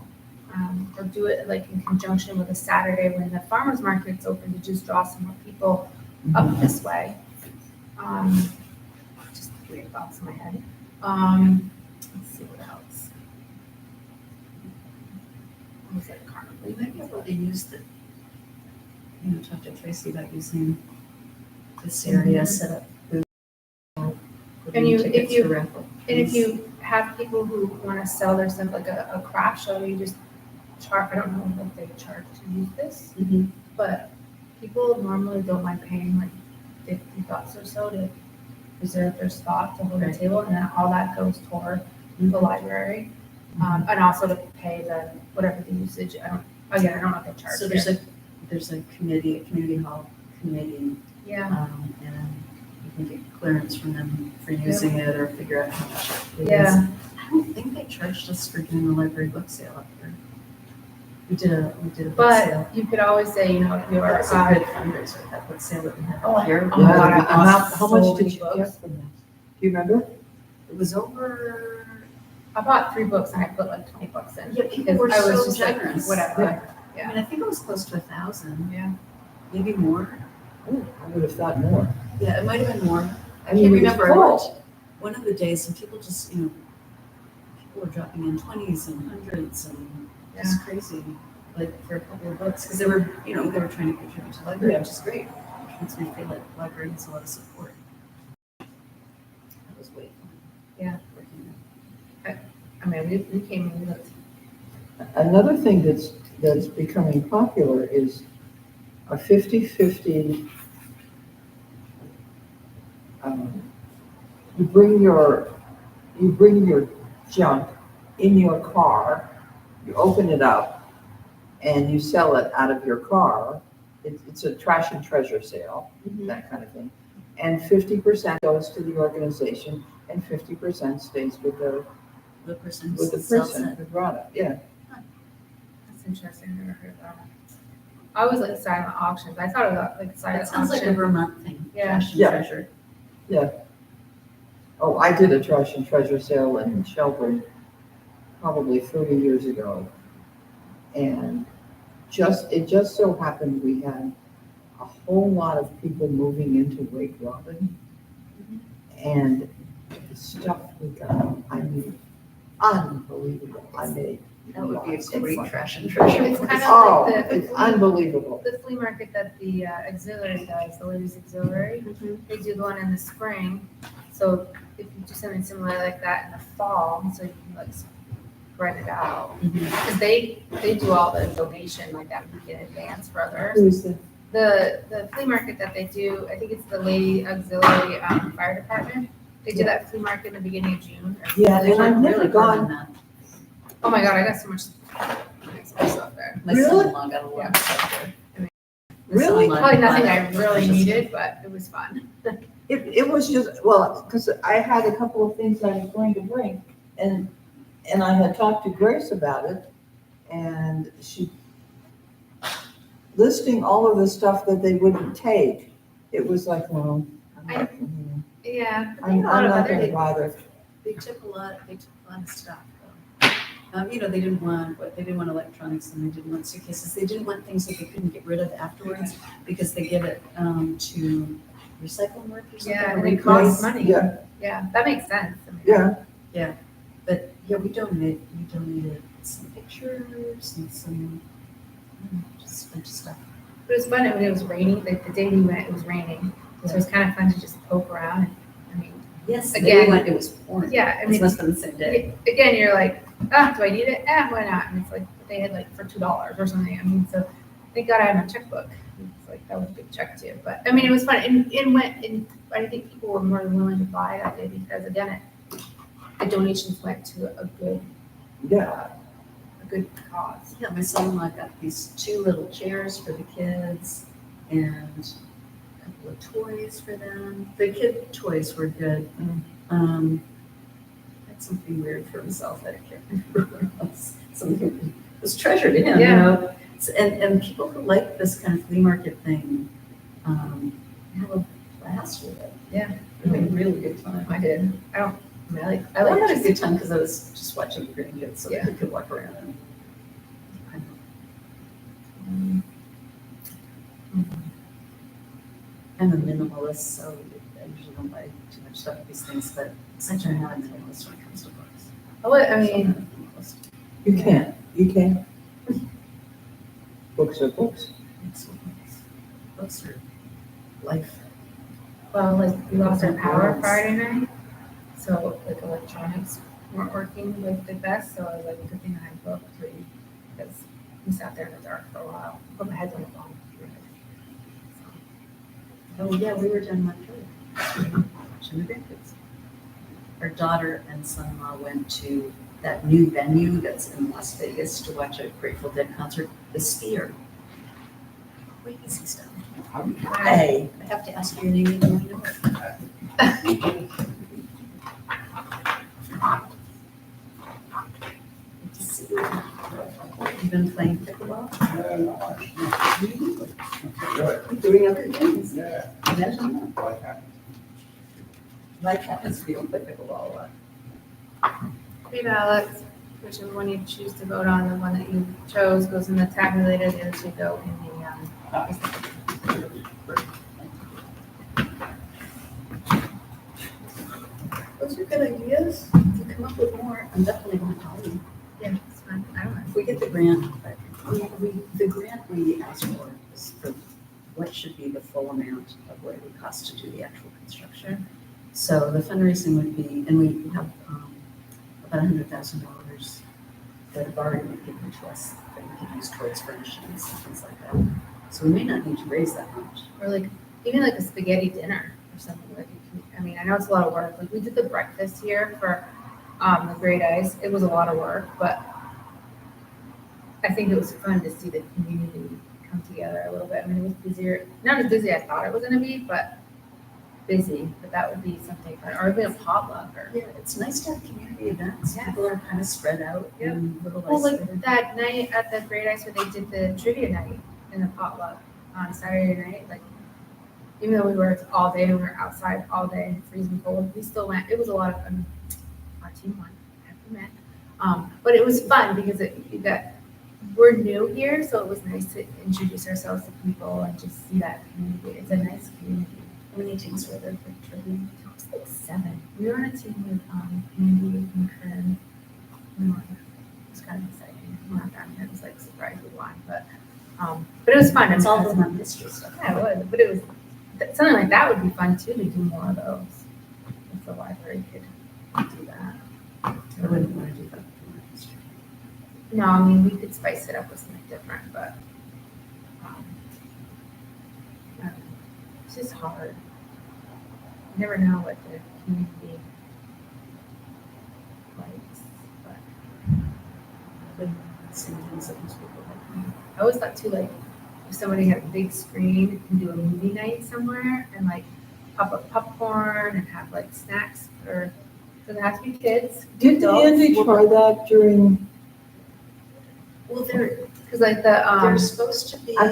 do it like in conjunction with a Saturday when the farmer's market's open to just draw some more people up this way. Just weird thoughts in my head. Let's see what else. What was that carnival? We might be able to use the, you know, talk to Tracy about using this area, set up booths. And you, tickets if you, for raffle. and if you have people who want to sell their stuff like a craft show, you just charge, I don't know what they charge to use this, Mhm. but people normally don't mind paying like $50 or so to reserve their spot to hold a Right. table, and then all that goes toward the library. And also to pay the, whatever the usage, I don't know what they charge. So there's a committee, a community hall committee, Yeah, and you can get clearance from them for using it or figure out how much it is. Yeah. I don't think they charged us for doing the library book sale up there. We did a book but sale. you could always say, you know, if you're, That was a good fundraiser, that book sale that we had Oh, up here. oh my God, I How bought much so did many you books. get from that? Do you remember? It was over, I bought 3 books and I put like 20 bucks in. yeah, people because were I was so just like, generous. whatever. I mean, I think it was close to 1,000, Yeah. maybe more. Oh, I would have thought more. Yeah, it might have been more. I mean, can't it was remember. I full. looked one of the days and people just, you know, people were dropping in 20s and 100s and it's crazy, like for a couple of books, because they were, you know, they were trying to contribute to the library, which is great. It makes me feel like the library has a lot of support. That was way fun. Yeah. Working I mean, we came in with, Another thing that's becoming popular is a 50-50. You bring your junk in your car, you open it up and you sell it out of your car. It's a trash and treasure sale, that kind of thing. And 50% goes to the organization and 50% stays with the person who brought it, yeah. That's interesting, I've never heard of that. I always like silent auctions, I thought about like silent That auction. sounds like a Vermont thing, Yeah. trash and Yeah. treasure. Yeah. Oh, I did a trash and treasure sale in Shelburne probably 30 years ago. And it just so happened we had a whole lot of people moving into Wake Robin. And the stuff we got, I mean, unbelievable. I made. That would be a lots of great money. trash and treasure. It's kind of Oh, like the it's unbelievable. The flea market that the auxiliary does, the ladies auxiliary, they do one in the spring. So if you do something similar like that in the fall, so you can like spread it out. Because they do all the donation like that week in advance for others. Who's The flea market that they do, I think it's the Lady Auxiliary Fire Department. They do that flea market in the beginning of June. Yeah, and I've never gone. Oh my God, I got so much stuff there. My son-in-law got a lot of stuff there. Really? Probably nothing I really needed, but it was fun. It was just, well, because I had a couple of things I was going to bring, and I had talked to Grace about it, and she, listing all of the stuff that they wouldn't take, it was like, well, Yeah. I think a lot I'm of not other gonna bother. They took a lot of stuff though. They didn't want electronics and they didn't want suitcases. They didn't want things that they couldn't get rid of afterwards because they give it to recycle work or something. Yeah, or and it costs replace. money. Yeah. Yeah, that makes sense. I mean, Yeah. But yeah, we donated some pictures and some, just a bunch of stuff. But it was fun when it was raining, like the day we went, it was raining. So it was kind of fun to just poke around. I mean, Yes, again, it was pouring. yeah, I It mean, must have been the same day. Again, you're like, do I need it? Why not? And it's like, they had like for $2 or something. I mean, so thank God I had my checkbook. It's like, that was a big check too. But I mean, it was fun. And I think people were more than willing to buy that day because again, the donations went to a good, a good cause. Yeah, my son-in-law got these 2 little chairs for the kids and a couple of toys for them. The kid toys were good. Had something weird for himself that I can't remember what else. Something was treasure to him, you know. And people who like this kind of flea market thing have a blast with it. Yeah. I had a really good time. I did. I had a good time because I was just watching the grandkids so they could walk around and I'm a minimalist, so I usually don't buy too much stuff with these things, but I try not to be a minimalist when it comes to books. I mean, You can't. Books are books. Books are life. well, like we lost our power Friday night. So like electronics weren't working like the best. So I was like, good thing I had book to read because we sat there in the dark for a while. Put my headphones on. Oh, yeah, we were down Montreal. Watching the grandkids. Our daughter and son-in-law went to that new venue that's in Las Vegas to watch a Grateful Dead concert, The Sphere. Crazy stuff. Hey. I have to ask you your name even though I know it. Good to see you. You've been playing pickleball? Doing other things? Yeah. Imagine that. Like that. Like happens to be on play pickleball a lot. Hey, Alex, whichever one you choose to vote on, the one that you chose goes in the tabulator, the other two go in the, Those are good ideas. If you come up with more, I'm definitely going to call you. yeah, it's fun. I don't know. If we get the grant, the grant we asked for is for what should be the full amount of what it would cost to do the actual construction. So the fundraising would be, and we have about $100,000 that have already been given to us that we could use towards furnishings and things like that. So we may not need to raise that much. Or like, even like a spaghetti dinner or something like, I mean, I know it's a lot of work. Like we did the breakfast here for the Great Ice. It was a lot of work, but I think it was fun to see the community come together a little bit. I mean, it was busier, not as busy as I thought it was gonna be, but busy, but that would be something fun, or even a potluck or. Yeah, it's nice to have community events. People are kind of spread out in little Well, like isolated. that night at the Great Ice where they did the trivia night and the potluck on Saturday night, like, even though we worked all day and we were outside all day and freezing cold, we still went. It was a lot of fun. Our team won, I have to admit. But it was fun because we're new here, so it was nice to introduce ourselves to people and just see that community. It's a nice community. How many teams were there for trivia? It was like 7. We were on a team with Andy and Corinne. We won. It was kind of exciting. We're not down here. It was like surprised we won, but it was fun. It's all the history stuff. Yeah, it would. But it was something like that would be fun too, to do more of those. If the library could do that. I wouldn't want to do that for my history. No, I mean, we could spice it up with something different, but I don't know. It's just hard. You never know what the community likes, but Sometimes it was people like me. I always thought too, like, if somebody had a big screen and do a movie night somewhere and like pop up popcorn and have like snacks for, doesn't have to be kids. Did adults. Andy try that during, Well, because like the, There's supposed to be. I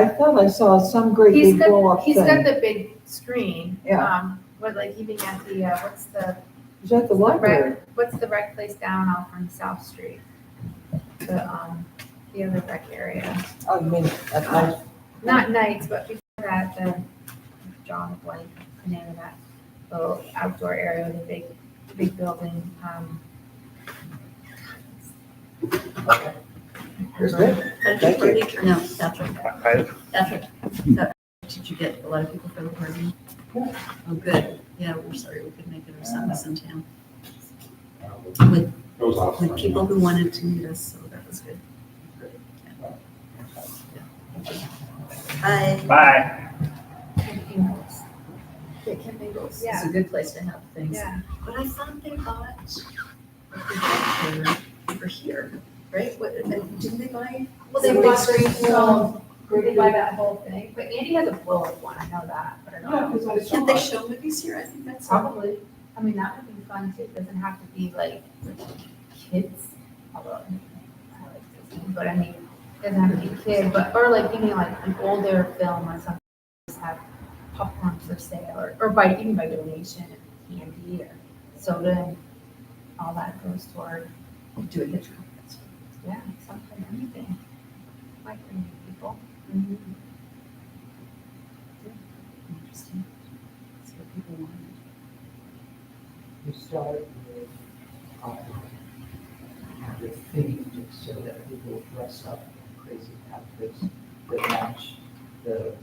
thought I saw some great he's big blow got, up he's got thing. the big screen. Yeah. But like even at the, what's the, Is that the library? what's the rec place down off on South Street? The other rec area. Oh, you mean at night? Not nights, but before that, the John Blank, the name of that little outdoor area with a big building. Okay. Here's good. Thank you. No, Patrick. I- Patrick, did you get a lot of people for the party? Yeah. Oh, good. Yeah, we're sorry we couldn't make it. Our son was in town with people who wanted to meet us, so that was good. Bye. Bye. Yeah, Camp Ingles is Yeah. a good place to have things. Yeah. But I thought they bought a projector over here, right? What, didn't they buy? Well, they some bought big screen? they buy that whole thing, but Andy has a blow up one, I know that, but I don't know. Can't they show movies here? I think that's. Probably, I mean, that would be fun too, it doesn't have to be like kids, although I like Disney, but I mean, it doesn't have to be kid, but, or like, even like an older film or something, just have popcorn for sale, or by, even by donation, and candy or soda, and all that goes toward, Do it Hitchcock. yeah, something, anything. Might bring people. Interesting. That's what people wanted. You started with, the theme, so that people dress up in crazy outfits that match the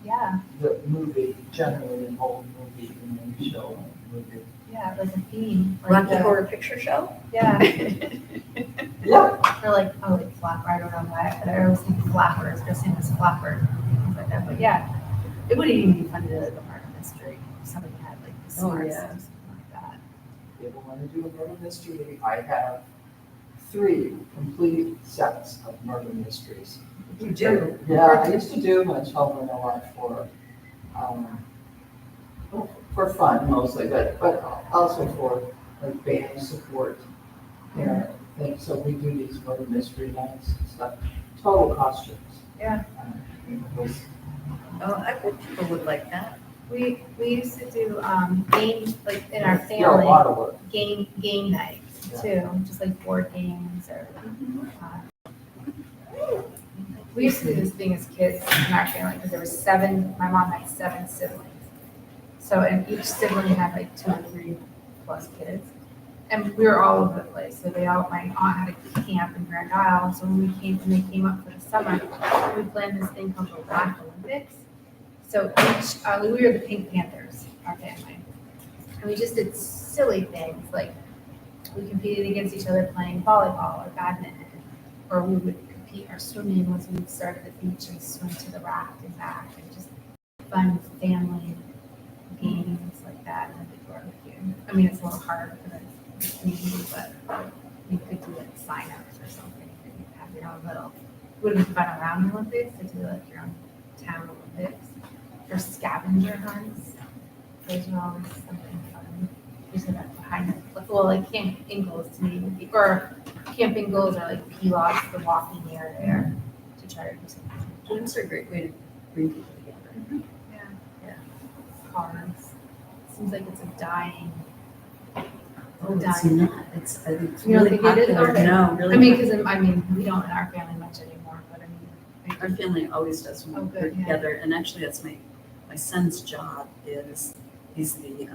Yeah, movie, generally an old movie, and then show a movie. yeah, like a theme. like Rocky the- Horror Picture Show? Yeah. Yeah. Or like, oh, like flapper, I don't know why, but I always think flappers, their name is flapper, things like that, but yeah. It wouldn't even be fun to do like a murder mystery, if somebody had like the Oh, smarts yeah. or something like that. If you want to do a murder mystery, I have 3 complete sets of murder mysteries. You do? Yeah, I used to do my children a lot for fun mostly, but also for like band support, parent things. So we do these murder mystery nights and stuff, total costumes. Yeah. It was, Oh, I bet people would like that. We used to do, games, like in our yeah, a lot family, of work. game nights too, just like board games or, we used to do this thing as kids in our family, because there was 7, my mom had 7 siblings. So, and each sibling had like 2 or 3 plus kids. And we were all over the place. So my aunt had a camp in Grand Isle. So when they came up for the summer, we planned this thing called the Black Olympics. So we were the Pink Panthers, our family. And we just did silly things, like we competed against each other playing volleyball or badminton, or we would compete. Our swimming was we'd start at the beach and swim to the raft and back, and just fun family games like that. And a big barbecue. I mean, it's a little hard for the but you could do like sign-ups or something, and you have your own little, wouldn't be fun around the Olympics to do like your own town Olympics, or scavenger hunts. Those are always something fun. Usually that's behind the, well, like Camp Ingalls to me would be, or Camp Ingalls or like Pilots, the walking near there, to try to do something. Gyms are a great way to bring people together. Yeah. Yeah. Cars. Seems like it's a dying. Oh, it's not, it's, I think it's You don't really think it is? popular. Okay. No, really. I mean, because we don't in our family much anymore, but I mean. Our family always does when Oh, we're good, yeah. together, and actually that's my son's job is, he's the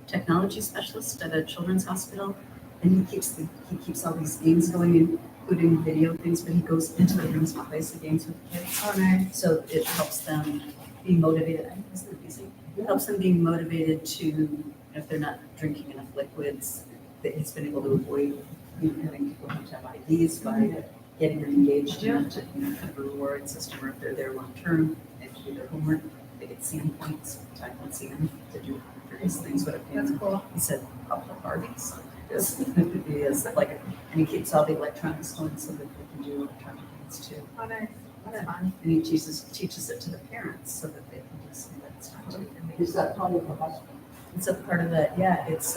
technology specialist at a children's hospital, and he keeps all these games going, including video things, but he goes into the rooms and plays the games with the kids. Oh, nice. So it helps them be motivated, I think it's amazing. It helps them being motivated to, if they're not drinking enough liquids, that he's been able to avoid, having people have to have IDs by getting them engaged in a, kind of a reward system, or if they're there long term, they have to do their homework, they get CM points, time on CM to do various things, but That's cool. he said couple of parties. He is like, and he keeps all the electronics going so that they can do electronic things too. Oh, nice. That's fun. And he teaches it to the parents so that they can do some of that stuff too. Is that part of the hospital? It's a part of that, yeah, it's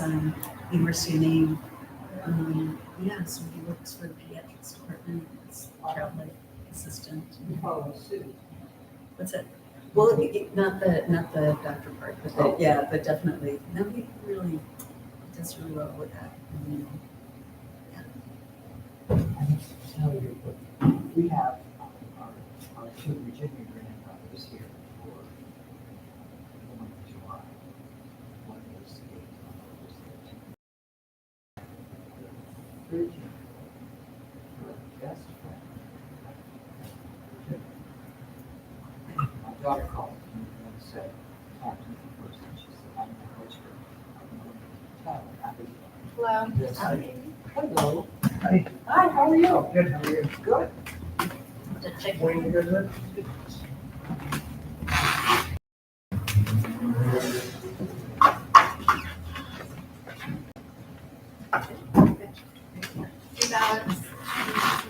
University of Maine. Yeah, so he works for the pediatrics department, as child life assistant. What's it? Well, not the doctor part, but yeah, but definitely, no, he really does really well with that. I have to tell you, but we have our two Virginia grandfathers here for the month of July. One was the 8th, one was the 13th. Virginia, her best friend. My daughter called me and said, talk to me first, and she said, I'm not sure. I'm going to tell her. Hello. Yes, hello. Hi. Hi, how are you? Good, how are you? Good. Were you good? Two ballots.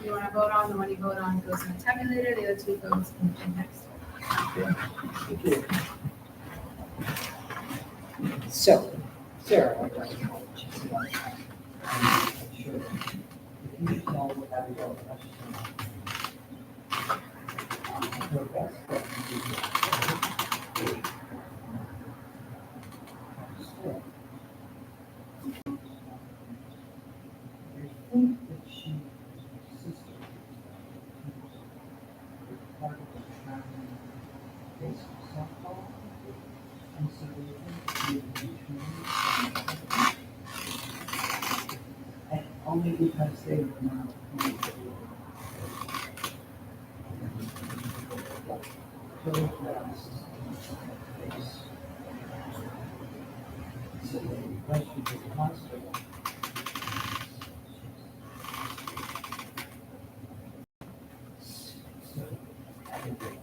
You want to vote on, the one you vote on goes in the tabulator, the other two goes in the next. So, Sarah, I'd like to call you. Sure. If you tell me how to go, that's just your best friend. I think that she is my sister. Part of the traveling baseball softball. And so we think she would be and only because they were not going to do so they requested the hospital. So, I think they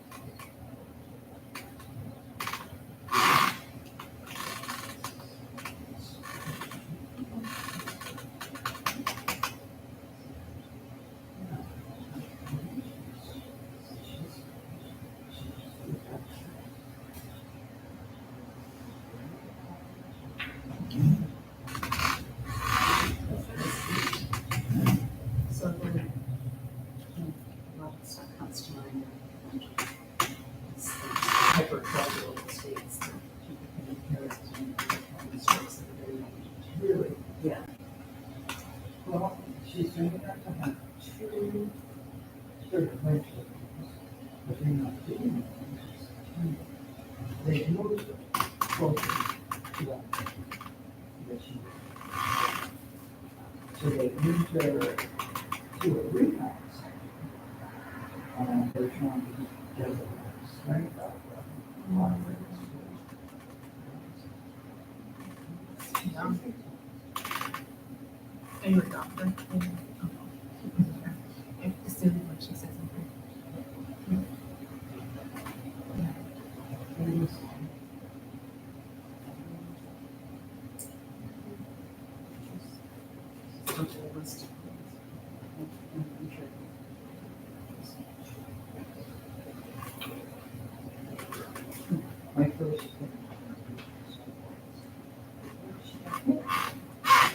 So then, a lot of stuff comes to mind. It's the hypercultural states that people can inherit and mistakes that are very really, yeah. well, she's going to have to have two certifications, but they're not doing it. They moved closer to that. So they moved her to a rehab center. And they're trying to get the strength out of her. Are you a doctor? I assume what she says.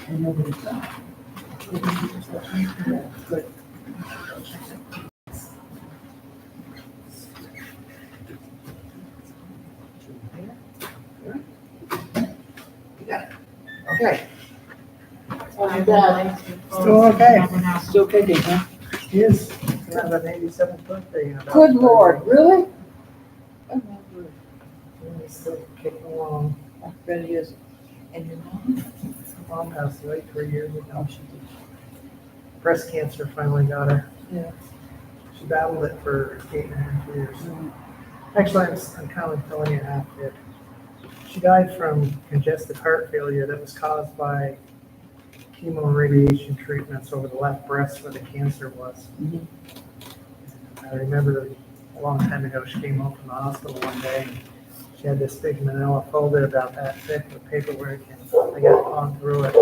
And nobody's done. Good. Okay. Still okay. Still kicking, huh? Yes. Have an 87th birthday. in about Good Lord, really? He's still kicking along. I bet he is. And your mom? Mom passed away 3 years ago. Breast cancer finally got her. Yeah. She battled it for 8.5 years. Actually, I'm kind of telling you half it. She died from congestive heart failure that was caused by chemo and radiation treatments over the left breast where the cancer was. Mhm. I remember a long time ago, she came home from the hospital one day and she had this big manila folder about that thick with paperwork, and I got on through it.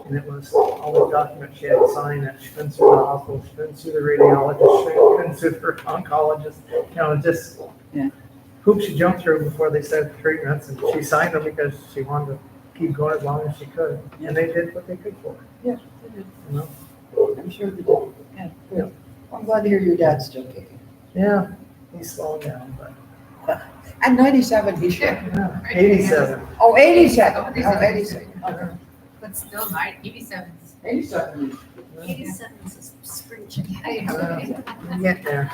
And it was all the documents she had to sign that she couldn't sue the hospital, she couldn't sue the radiologist, she couldn't sue her oncologist. You know, just hoops she jumped through before they started the treatments, and she signed them because she wanted to keep going as long as she could. And they did what they could for her. Yeah, they did. You know? I'm sure they did. Yeah. Good. I'm glad to hear your dad's still kicking. Yeah, he's slowing down, but. At 97, he should. Yeah, 87. Oh, 87. Oh, 87. Okay. But still, 87. 87. 87 is a spring chicken. We'll get there.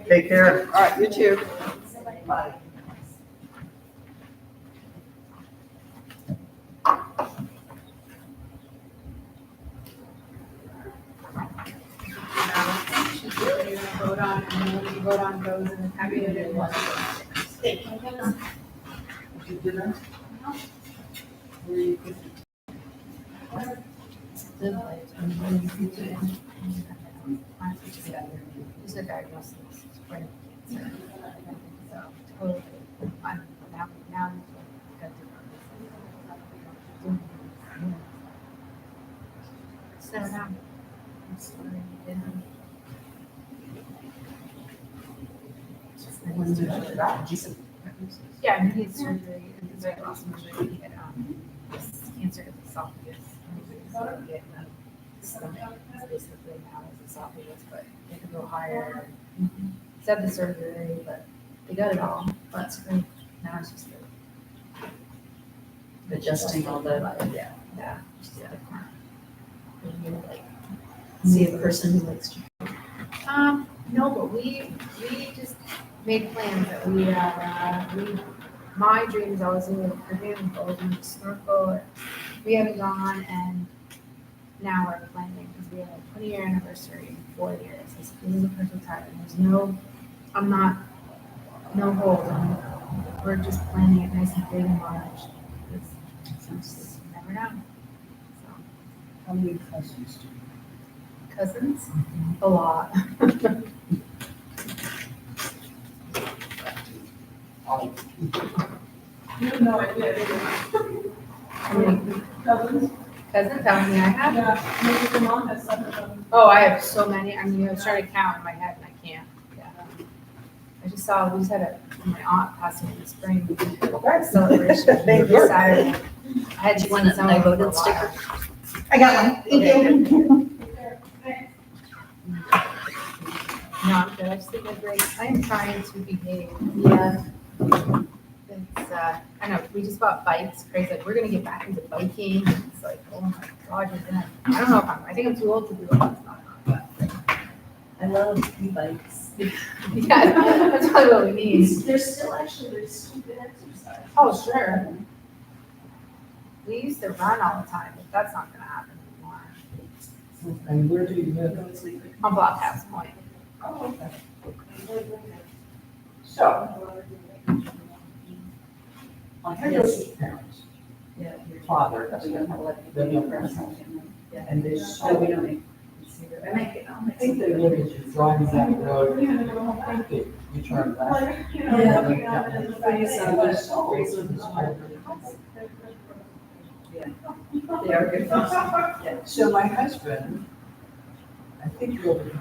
Take care. All right, you too. Bye. Vote on, and then when you vote on those in the packet, it was. It's a diagnosis, it's brain cancer. So totally, I'm now. So now, I'm sorry, yeah, and he had surgery, and his like last surgery, he had cancer of the esophagus. And he was getting a stomach, basically now his esophagus, but they could go higher. He's had the surgery, but they got it all. That's great. Now it's just Adjusting all the, yeah, just different. like, see a person who likes to. No, but we just made plans that my dream is always to go to the Caribbean, always to snorkel. We haven't gone, and now we're planning because we have a 20-year anniversary in 4 years. This is the perfect time. There's no hold. We're just planning it nice and big and large. It's never know. So. How many cousins do you have? Cousins? A lot. You have no idea, do you? How many Cousins? cousins? How many I have? Yeah, maybe your mom has 7 of them. Oh, I have so many. I mean, I was trying to count in my head and I can't. Yeah. I just saw, we just had my aunt passed away in the spring. Celebration. This Saturday. I had Do you want a I voted sticker? I got one. Thank you. No, I'm good. I just think I'm great. I am trying to behave. Yeah. It's, I know, we just bought bikes. Craig's like, we're gonna get back into biking. It's like, oh my God, you're gonna, I don't know if I think I'm too old to do it. I love e-bikes. Yeah, that's probably what we need. There's stupid exercise. Oh, sure. We used to run all the time, but that's not gonna happen anymore. And where do you live? On Blockhouse Point. Oh, okay. So, on his parents, father, and they No, we don't make. I think they live as you're driving that road, you turn left. They are good. Yeah. So my husband, I think you'll be.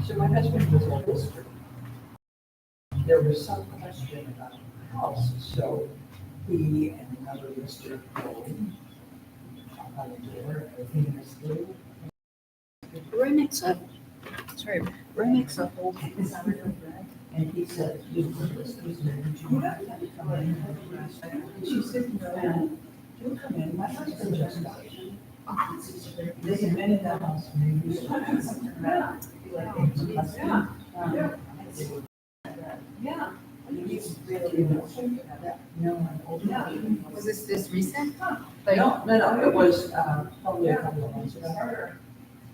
So my husband was a lister. there was some question about the house, so he and another Mr. Golden on the door, everything was blue. Roy makes a, sorry, Roy makes a whole. And he said, you put this, did you have to come in and have a rest? And she said, no, you come in, my husband just died. They invented that house, maybe. Yeah. Was this recent? No, it was, probably a couple of months ago.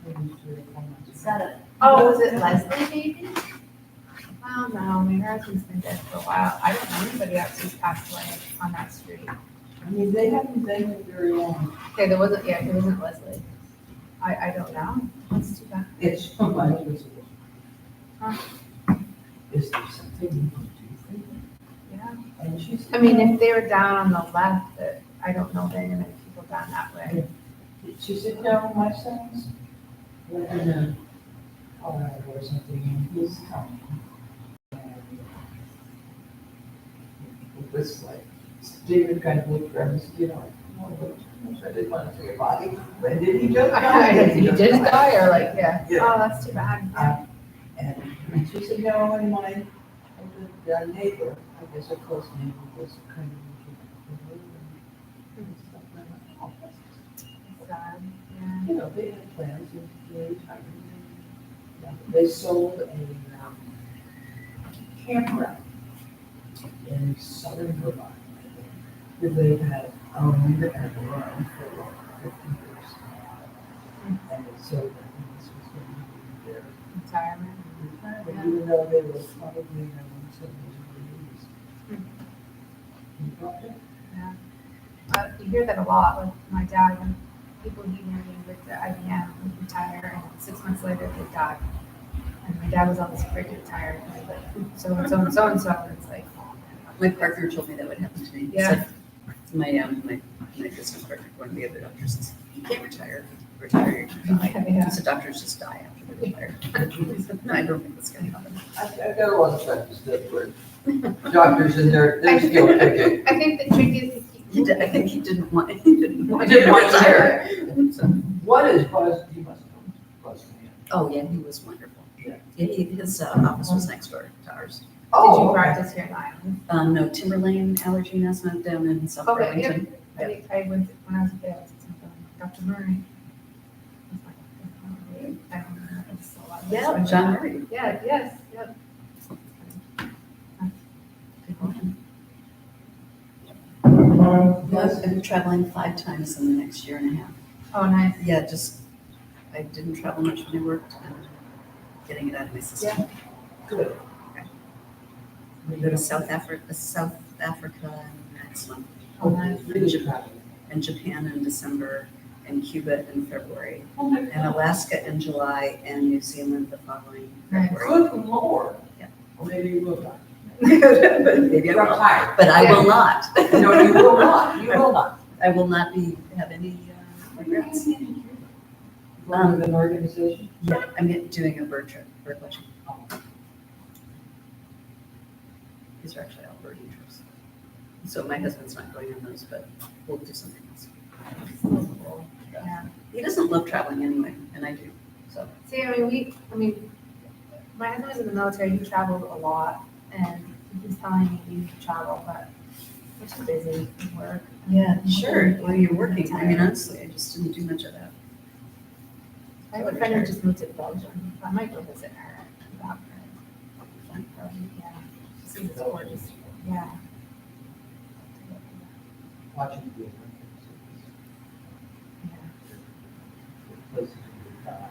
Maybe 3 or 4 months ago. Oh, was it Leslie maybe? Oh, no, my husband's been dead for a while. I don't know anybody else who's passed away on that street. I mean, they haven't been there very long. Okay, there wasn't Leslie. I don't know. That's too bad. It's from my husband's. Huh. Is there something you can do for them? Yeah. And she said, I mean, if they were down on the left, I don't know very many people down that way. she said, no, my son's living in Colorado or something, and he's coming. And it was like, David kind of looked around and said, you know, I didn't want to say a body. When did he just die? He did die or like, yeah. Yeah. Oh, that's too bad. Yeah. And she said, no, and my neighbor, I guess a close neighbor, was kind of. Sad. You know, they had plans of retiring. They sold a campground in southern Vermont. They've had owned and run for 50 years. And they sold it, and this was going to be their Retirement. retirement, even though they were probably in their 70s or 80s. You got it? Yeah. You hear that a lot with my dad when people he knew with the IBM would retire and 6 months later they die. And my dad was always afraid to retire. He was like, so and so and so and so. And it's like, My partner told me that would happen to me. He Yeah. said, my business partner, one of the other doctors, says, you can't retire, you're gonna die. Yeah. He said, doctors just die after they retire. He said, no, I don't think that's gonna happen. I've got a lot of friends that were doctors and they're still picking. I think the trick is I think he didn't want to retire. So, What is positive? He must know positive. oh, yeah, he was wonderful. Yeah, his office was next door to ours. Did Oh, you okay. practice here in Ireland? No, Timberlane Allergy and Asthma down in South Okay, Burlington. I went to, when I was a kid, I was at Dr. Murray. I don't know, it's a lot of Yeah, stuff. John Murray. Yeah, yes, yep. I've been traveling 5 times in the next year and a half. Oh, nice. Yeah, just, I didn't travel much when I worked and getting it out of my system. Good. We go to South Africa next month, Oh, nice. and Japan in December, and Cuba in February, and Alaska in July, and New Zealand the following Nice. February. Good Lord. Yeah. Well, maybe you will die. Maybe I will, Retire. but I will not. No, you will not. You will not. I will not have any regrets. With an organization? Yeah, I'm doing a bird trip, bird watching. These are actually all birding trips. So my husband's not going on those, but we'll do something else. Yeah. He doesn't love traveling anyway, and I do, so. See, I mean, my husband was in the military, he traveled a lot, and he's telling me he used to travel, but we're too busy with work. Yeah, sure, well, you're working, I mean, honestly, I just didn't do much of that. I have a friend who just moved to Belgium, I might go visit her. About her. Yeah, she seems gorgeous, yeah. Watching the places we die.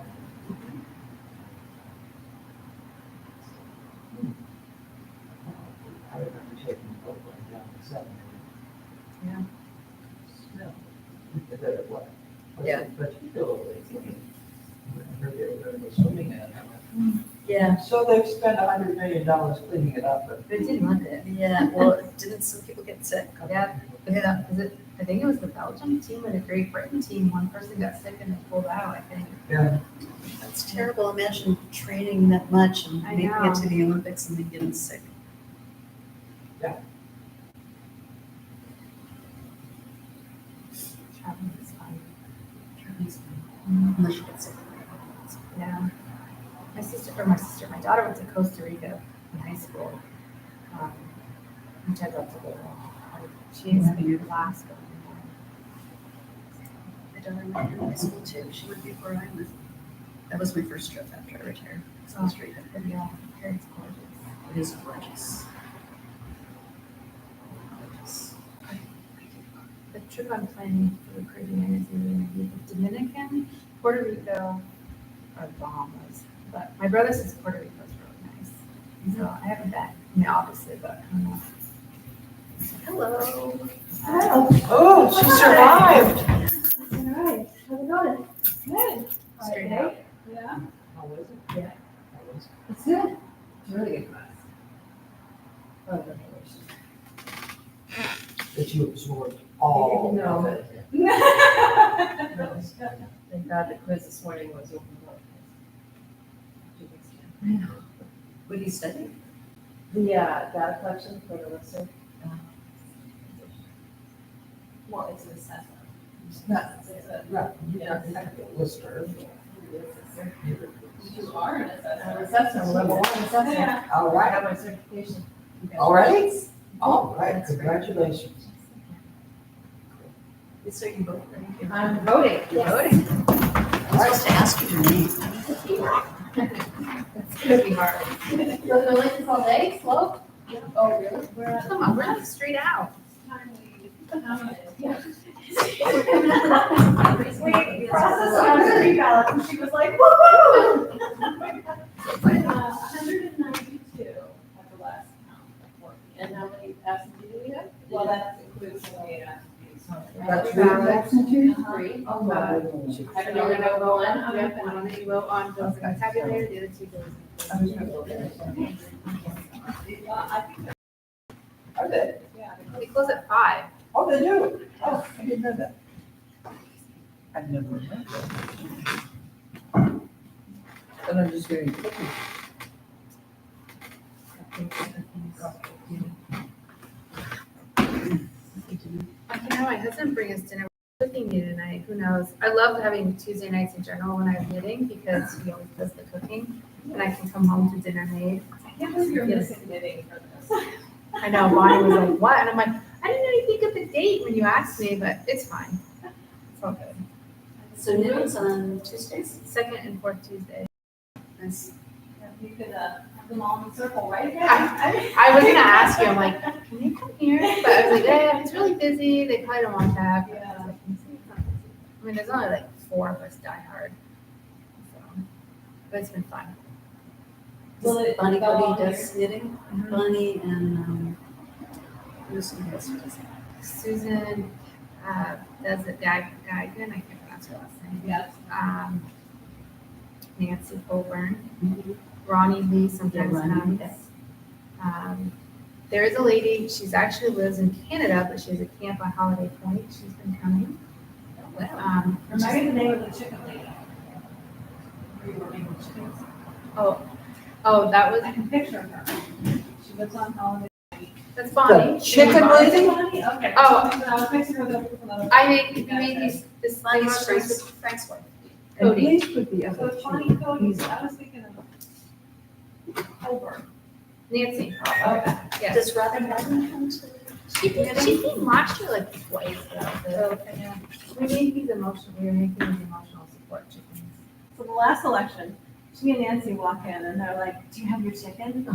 I remember taking a boat right down the 7. Yeah. Smell. I bet it was. Yeah. But you feel it. I heard they were going to go swimming in it. Yeah. So they've spent $100 million cleaning it up, but. They didn't love it. Yeah, well, didn't some people get sick? Yeah, I think it was the Belgium team and the Great Britain team, one person got sick and they pulled out, I think. Yeah. That's terrible, imagine training that much and I making know. it to the Olympics and then getting sick. Traveling is fun. Unless you get sick. Yeah. My daughter went to Costa Rica in high school, which I'd love to go. She's in Alaska. My daughter went to high school too. She went before I went. That was my first trip after I retired. Costa Rica. Yeah, it's gorgeous. It is gorgeous. The trip I'm planning for the Caribbean is either going to be the Dominican, Puerto Rico, or Bahamas. But my brother says Puerto Rico is really nice. So I haven't been. I mean, obviously, but I don't know. Hello. Oh, she survived. That's all right. How's it going? Good. Straight out. Yeah. How was it? Yeah. It's good. It's a really good class. Oh, congratulations. That you absorbed all of it. Thank God the quiz this morning was open book. What do you study? The data collection for the listserv. Well, it's an assessment. Right, you have to lister. You are an assessor. Assessment, level 1 assessment. Yeah. All I right, have my certification. already? All right, congratulations. So you vote, right? I'm voting. You're voting. I'm supposed to ask you your name. It's gonna be hard. So the license all day, slow? Oh, really? Come on, we're like straight out. We processed 100 ballots and she was like, woo-hoo! 192 at the last count. And how many absentee do we have? Well, that includes the That's Two, Uh-huh. three. Oh, You're gonna go on, Yeah. and one that you vote on goes in the tabulator, the other two goes in. Are they? Yeah. We close at 5. Oh, they do? Oh, I didn't know that. I've never heard that. And I'm just getting cookies. I can have my husband bring us dinner. We're cooking you tonight. Who knows? I love having Tuesday nights in general when I'm knitting because he always does the cooking, and I can come home to dinner made. I can't believe you're missing knitting for this. I know Bonnie was like, "What?" And I'm like, "I didn't really think of the date when you asked me, but it's fine. It's all good." So knitting's on Tuesdays? Second and fourth Tuesday. Nice. You could have them all in a circle, right? I was gonna ask you. I'm like, "Can you come here?" But I was like, "Yeah, it's really busy. They probably don't want that." But I was like, I mean, there's only like 4 of us die hard, so but it's been fun. Will it Bonnie go Cody on does knitting. Bonnie and, who's somebody else who does it? Susan does it. Guyton. I can't pronounce her last name. Yes. Nancy Colburn. Ronnie Lee sometimes Yeah, Ronnie, comes. There is a lady, she's actually lives in Canada, but she has a camp on Holiday Point. She's been coming. Remind me the name of the chicken lady. Were you working with chickens? Oh, that was, I can picture her. She lives on holiday. that's Bonnie. The chicken lady? Bonnie? Okay. Oh. I was mixing her with another. We made this Bonnie's Frank's Frank's wife. And Cody. these would be So other it's Bonnie two. Cody, I was thinking of Colburn. Nancy. Okay. Yes. Does Robin Redden come to? She came last year like twice. Okay. We made these emotional, we were making these emotional support chickens. So the last election, she and Nancy walk in and they're like, do you have your chicken?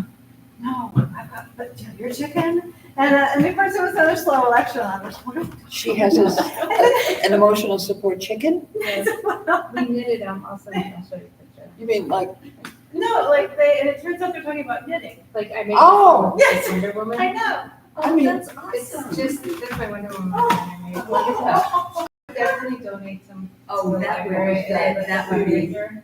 No, I've got, but do you have your chicken? And of course it was another slow election. I was like, She has an emotional support chicken? We knitted them, I'll show you a picture. You mean like, no, like they, and it turns out they're talking about knitting. Like I made Oh! this Wonder Woman. I know. I mean, That's It's awesome. just, that's my Wonder Woman that I made. Look at that. Definitely donate some. Oh, to the that would library. be, that would be, Fundraiser.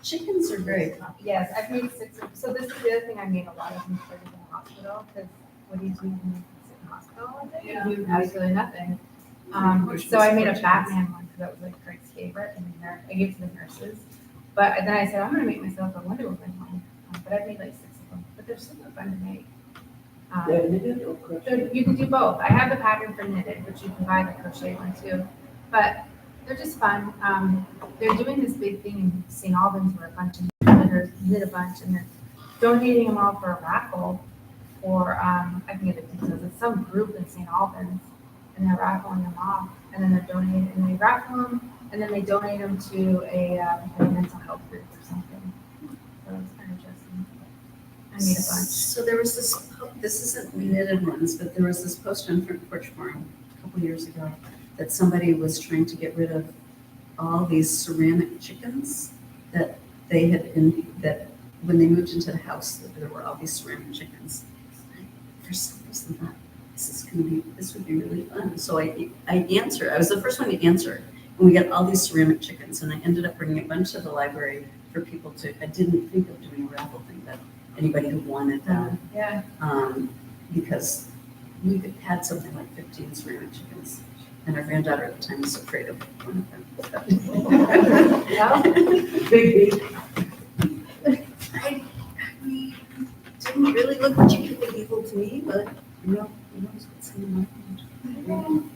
chickens are very popular. Yes, I've made 6 of, so this is the other thing, I made a lot of them for the hospital, because what do you do when you sit in the hospital all day? Yeah. You do absolutely nothing. So I made a Batman one, because that was like Craig's favorite, and I gave it to the nurses. But then I said, I'm gonna make myself a Wonder Woman one, but I've made like 6 of them, but they're super fun to make. knitted or crochet? So you can do both. I have the pattern for knitted, which you can buy the crochet one too. But they're just fun. They're doing this big thing in St. Albans where a bunch of knitters knit a bunch and they're donating them all for a raffle for, I can get the details, it's some group in St. Albans and they're raffling them off and then they're donating, and they raffle them and then they donate them to a mental health group or something. So it's kind of interesting. I made a bunch. So there was this isn't knitted ones, but there was this post on Front Porch Forum a couple years ago that somebody was trying to get rid of all these ceramic chickens that they had that when they moved into the house, that there were all these ceramic chickens. For some reason, I thought, this would be really fun. So I answered, I was the first one to answer, and we got all these ceramic chickens, and I ended up bringing a bunch to the library for people to, I didn't think of doing a raffle thing, but anybody who wanted them. Yeah. Because we had something like 15 ceramic chickens, and our granddaughter at the time was afraid of one of them. Big beak. We didn't really look particularly evil to me, but you know, who knows what's in my mind.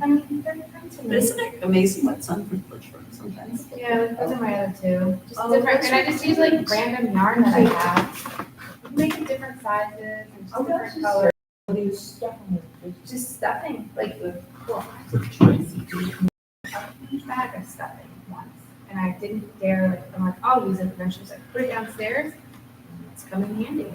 I mean, they're fun to But me. isn't it amazing what's on Front Porch Forum sometimes? Yeah, those are my other two. Just Oh, different, that's and I just use like random yarn that I have. You can make it different sizes and just different colors. What are you stuffing with? Just stuffing, like the bag of stuffing once. And I didn't dare, like, I'm like, I'll use it. Then she was like, put it downstairs. It's coming handy.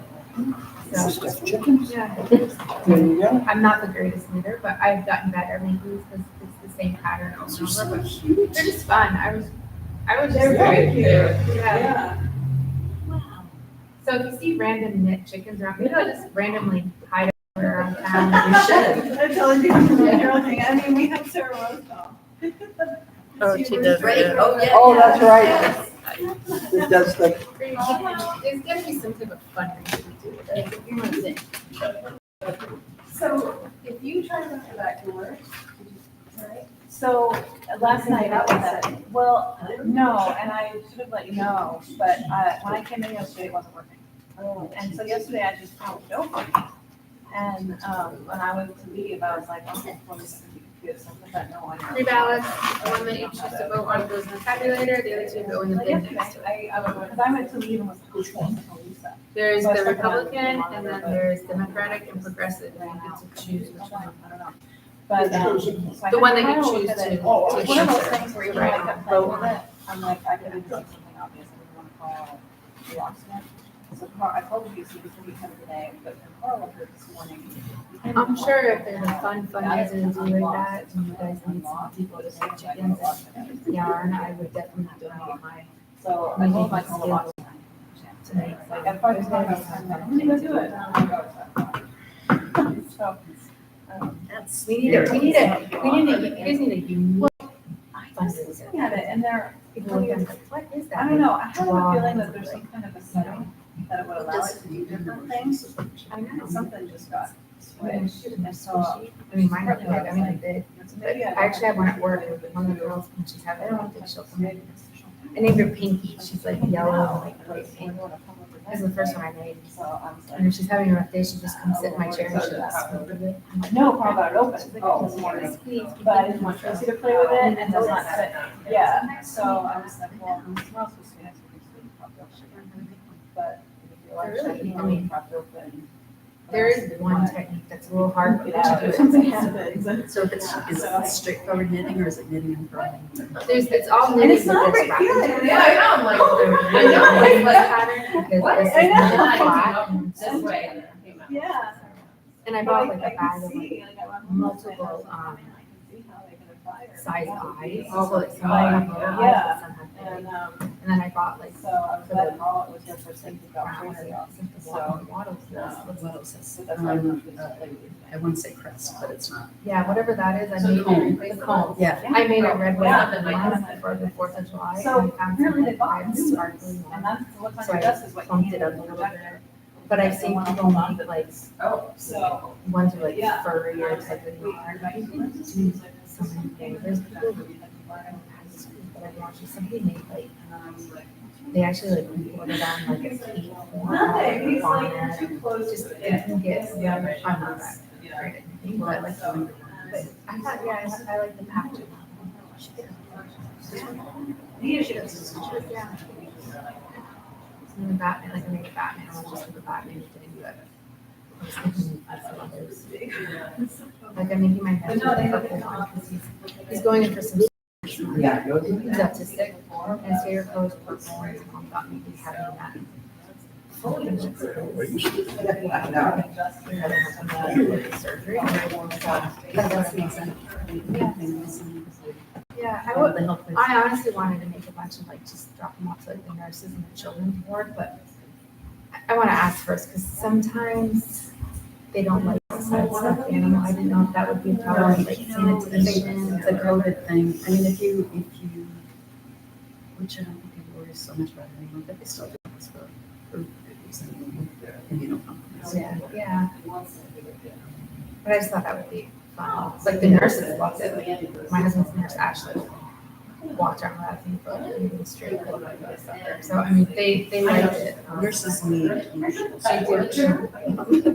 So, Stuffed chickens? yeah. There you go. I'm not the greatest knitter, but I've gotten better lately because it's the same pattern over and over. But they're just fun. I was just Very cute. Yeah. So if you see random knit chickens around, maybe I'll just randomly hide them around town. You should. I'm telling you, I mean, we have Sarah Rosenthal. Oh, she does. Right, oh, yeah. Oh, that's right. It does the, There's gonna be some type of fun reason to do it. You want to think. So if you try to go to the back door, right? So last night I was at, well, no, and I should have let you know, but when I came in yesterday, it wasn't working. And so yesterday I just found it open. And when I went to leave, I was like, okay, well, this is gonna be confused. I put that no on. 3 ballots, the one that you choose to vote on goes in the tabulator, the other 2 go in the bin next to it. Because I went to leave and was like, which one? Lisa. There's So I the stuck it on Republican, the and then there's Democratic and Progressive, and you get to choose which one. I don't know. But, so I The one that kinda you looked choose at to it. It's one of those answer. things where you Right. like to vote on it. I'm like, I could be doing something obvious, I didn't want to call the locksmith. So Carl, I told you, so we come today, but Carl was here this morning. I'm sure if there's a fun fundraiser to do like that, and you guys need some people to make chickens and yarn, I would definitely donate my. So I told my call tonight. Like, at 5 o'clock, I was like, I'm gonna go do it. I'm gonna go. So, That's. We need a you guys need a unique fundraiser. looking at it and they're, People look at it like, what is that? I don't know, I have a Draw. feeling that there's some kind of a setting that it would allow it to do different things. I know. Something just got I switched. And so, mean, mine are like, I mean, I did. maybe I actually have one at work, one of the girls, when she's having, I don't think she'll come in. I named her Pinky, she's like yellow, like light pink. This is the first one I made. So I was like, And if she's having a rough day, she just comes sit in my chair and she'll just scoop of it. I'm like, no, Carl got it open. She's like, Oh, this morning. Please. But I didn't want Tracy to play with it and does not fit. Yeah, so I was like, well, tomorrow's supposed to be next week, so we probably should. But if you like, Really? I mean, propped open. There is one technique that's a little hard, but Yeah. to do it. So if it's, is it straightforward knitting or is it knitting and purling? It's all And knitting it's with not a this great wrapping. feeling. Yeah, I know, I'm like, I know, like, pattern, because What? this is I know. knitted flat and This this way. Yeah. And I But bought like I a can bag of see, like like, I went home last night, multiple, I can see how they can apply it. size eyes, so like some have little eyes, Yeah. but some have And, big. And then I bought like, so I was glad Carl was here for safety browns, doctor. like, So, waddles, What else is, so that's why I'm I want to say crest, but it's not. yeah, whatever that is, I So made comb. it, the comb. Yeah. I made a red one Yeah. for the 4th of July, So, and I found really, some they bought red new sparkly ones, and one. that's what's on So your I desk is what you pumped need it up in a the little bit. projector. But I've seen people make like, Oh, so. ones with like Yeah. furry or something. You can do so many things. There's people who but I've watched is somebody made like, they actually like ordered on like a cake form, bonnet, just, it can get, I'm not that great at anything, but like, but I thought, yeah, I like the packaging. She does, yeah. And the Batman, like I made a Batman, I was just with the Batman thing, but I was thinking of some others. Like I'm making my head into a purple one, because he's going in for some. He's autistic, and his favorite color is purple, and his mom thought maybe he's having that. Surgery. Yeah, I honestly wanted to make a bunch of like, just drop them off to like the nurses and the children's ward, but I want to ask first, because sometimes they don't like outside stuffed animal. I didn't know if that would be a problem, like sanitation. It's a COVID thing. I mean, if you, which I don't think I worry so much about anymore, but they still do this for immunocompromised. Yeah. But I just thought that would be fun. Like the nurses loved it. My husband's nurse, Ashley, walked around with that thing for like a minute straight. So, I mean, they liked it. Nurses need.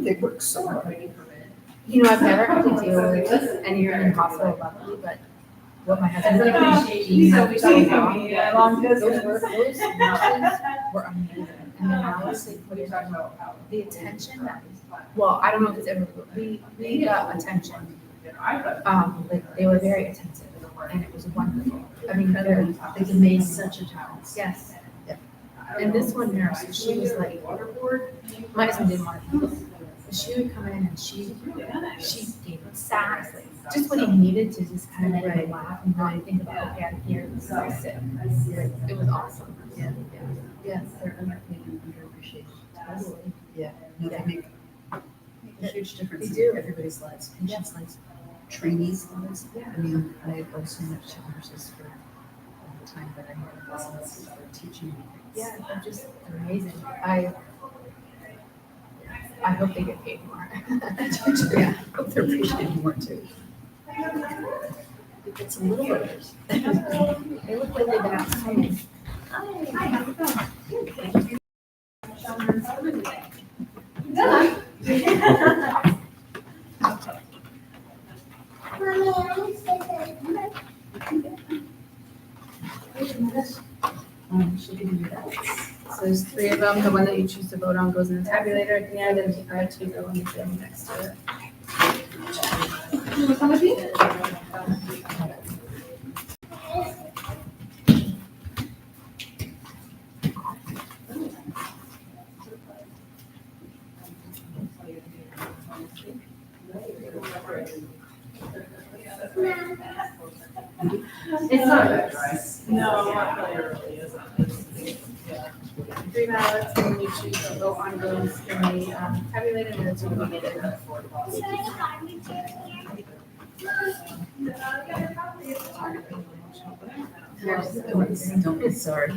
They work so hard. You know, I've never had to deal with any in hospital luckily, but what my husband did, those nurses were amazing. And then now they put in the attention that, well, I don't know if it's ever, we got attention. Like they were very attentive and it was wonderful. I mean, They made such a difference. yes. And this one nurse, she was like waterboard. My husband didn't want to do this. But she would come in and she gave him sacks, like just what he needed to just kind of make him laugh and really think about, okay, I'm here, this is my sit. It was awesome. Yeah. Yes, they're underpaid and underappreciated. Totally. Yeah. No, they make a huge difference They do. in everybody's lives, patients' lives, trainees' lives. I mean, I owe so much to nurses for all the time that I have lessons for teaching me things. Yeah, they're amazing. I hope they get paid more. Yeah, I hope they're appreciated more too. They get some little workers. They look like they've been out swimming. She can do that. So there's 3 of them. The one that you choose to vote on goes in the tabulator at the end, and the other 2 go in the bin next to it. It's not. No, not really, it isn't. 3 ballots, and you choose to vote on those in the tabulator, and it's going to be in the Don't be sorry.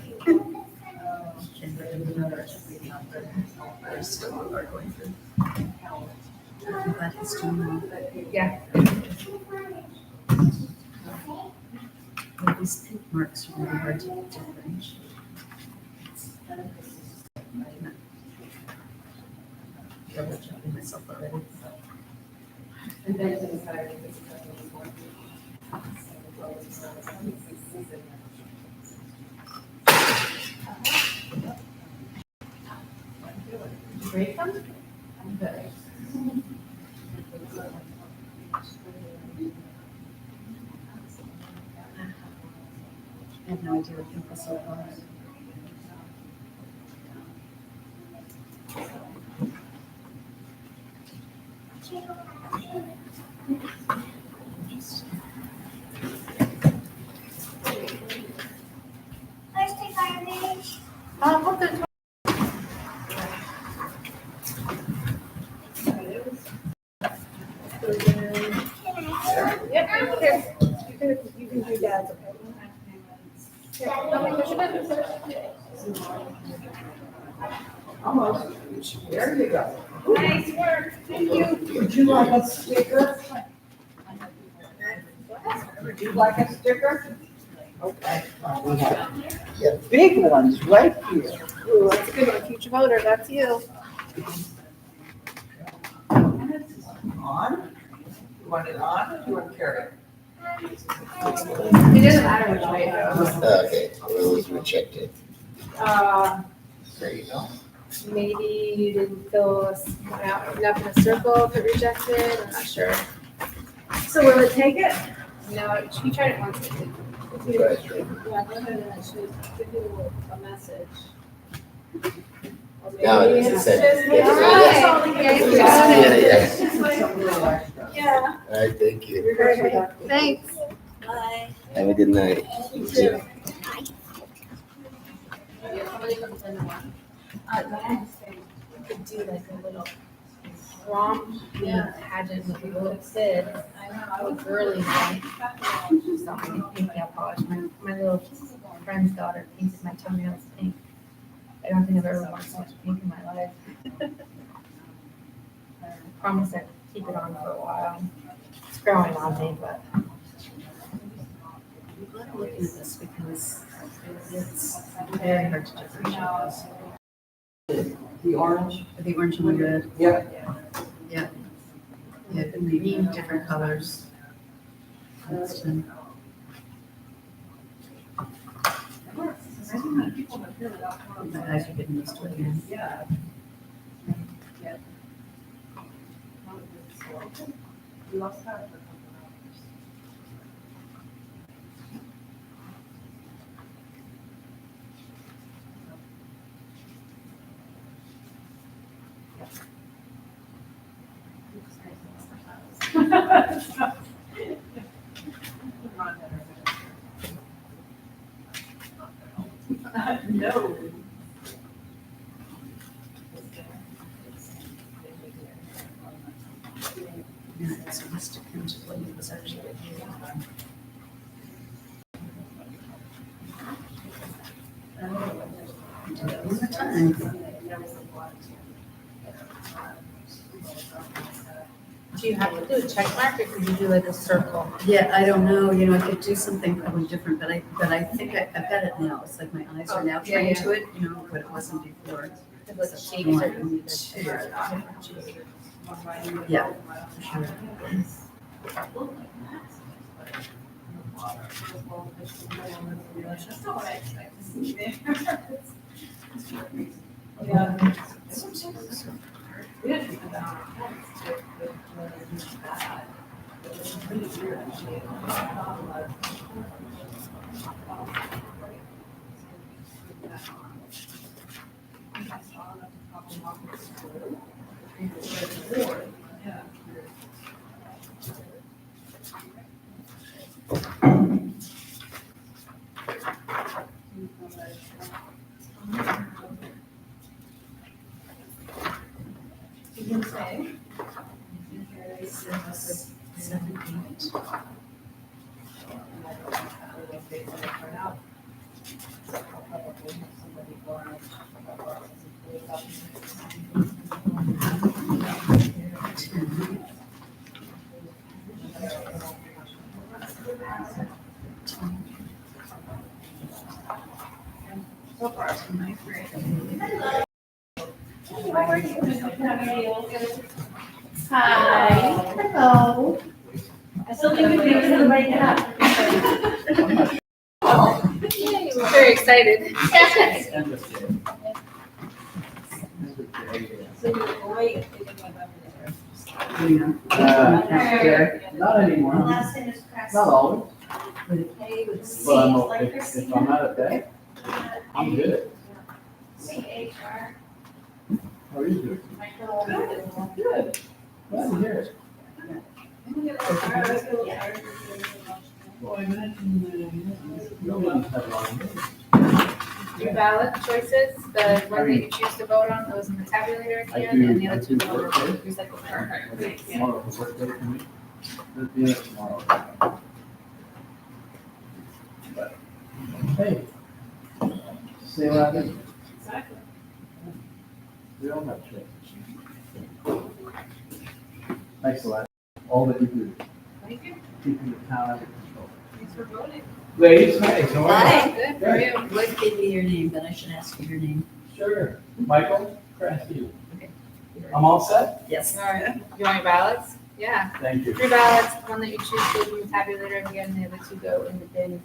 There's still a lot going through. I'm glad he's doing well. Yeah. Well, these pink marks are really hard to differentiate. Double checking myself already. Break them? Good. I have no idea what pink was so far. What the? Yep, here. You can do dad's, okay? Here, let me push it in. Almost. There you go. Nice work. Thank you. Would you like a sticker? Would you like a sticker? Okay. We have, yeah, big ones right here. Ooh, that's a good one. Future voter, that's you. On? You want it on or do you want to carry it? It doesn't matter which way it goes. Okay, rules rejected. There you go. Maybe you didn't fill us out enough in a circle if it rejected, I'm not sure. So will it take it? No, she tried it once. Yeah, go ahead and it should give you a message. Or No, maybe it it's said- just- yeah, All right. yeah. It's like- Yeah. All right, thank you. You're very productive. Thanks. Bye. Have a good night. You too. You could do like a little prom pageant with little kids. I was girly, right? Something pink nail polish. My little friend's daughter painted my toenails pink. I don't think I've ever worn so much pink in my life. I promise I'd keep it on for a while. It's growing on me, but. I'm glad I'm looking at this because it's very hard to differentiate. The orange? The orange and the red. Yeah. Yeah. Yeah, and the green, different colors. That's 10. My eyes are getting used to it again. No. Yeah, it's a list of kinds of what it was actually. Do that one more time. Do you have to do a check mark or could you do like a circle? Yeah, I don't know, I could do something probably different, but I think I've got it now. It's like my eyes are now Yeah, trained yeah. to it, but it wasn't before. Like a shape One, certain. two. Yeah, for sure. You can say. 6, 7, 8. So far, tonight, great. How are you? Hi. Hello. I still think you're doing the right now. Very excited. So you're way thinking about Not anymore. The last name is Crest. Not always. K with C, But I'm, like if Christina. I'm out of bed, I'm good. CHR. How are you doing? Good. Glad to hear it. Well, I mentioned, nobody's had a long day. Your ballot choices, the one that you choose to vote on goes in the tabulator at the I end, and the do other two go work in day. the recycle. Tomorrow is work day for me. Let's do it tomorrow. But, hey, see what happens? Exactly. We all have choices. Thanks a lot. All that you do, Thank you. keeping the town under control. Thanks for voting. Ladies, hi, how are you? Good, how are you? Wife gave me your name, but I should ask you your name. Sure. Michael Crafty. Okay. I'm all set? Yes. All right, you want your ballots? Yeah. Thank you. 3 ballots, one that you choose goes in the tabulator again, and the other 2 go in the bin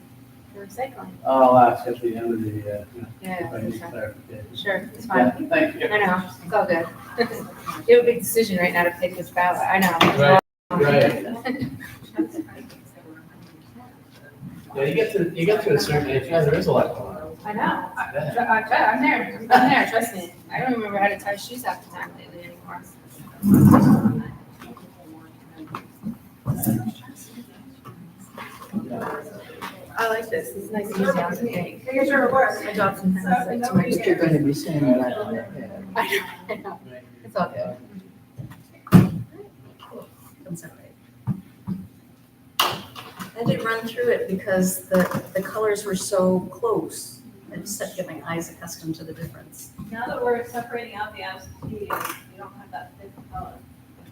for recycling. I'll ask at the end of the, Yeah, if I need sure. clarification. Sure, it's Yeah, fine. thank you. I know, it's all good. You have a big decision right now to pick this ballot, I know. Right. Yeah, you get to a certain age, yeah, there is a lot going on. I know, I'm there, trust me. I don't remember how to tie shoes half the time lately anymore. I like this is nice and easy on the thing. Here's your report. My job sometimes is like too much. You're gonna be saying that on that. I know, it's all good. Comes out right. I did run through it because the colors were so close. I just had to get my eyes accustomed to the difference. Now that we're separating out the absentees, you don't have that fifth color.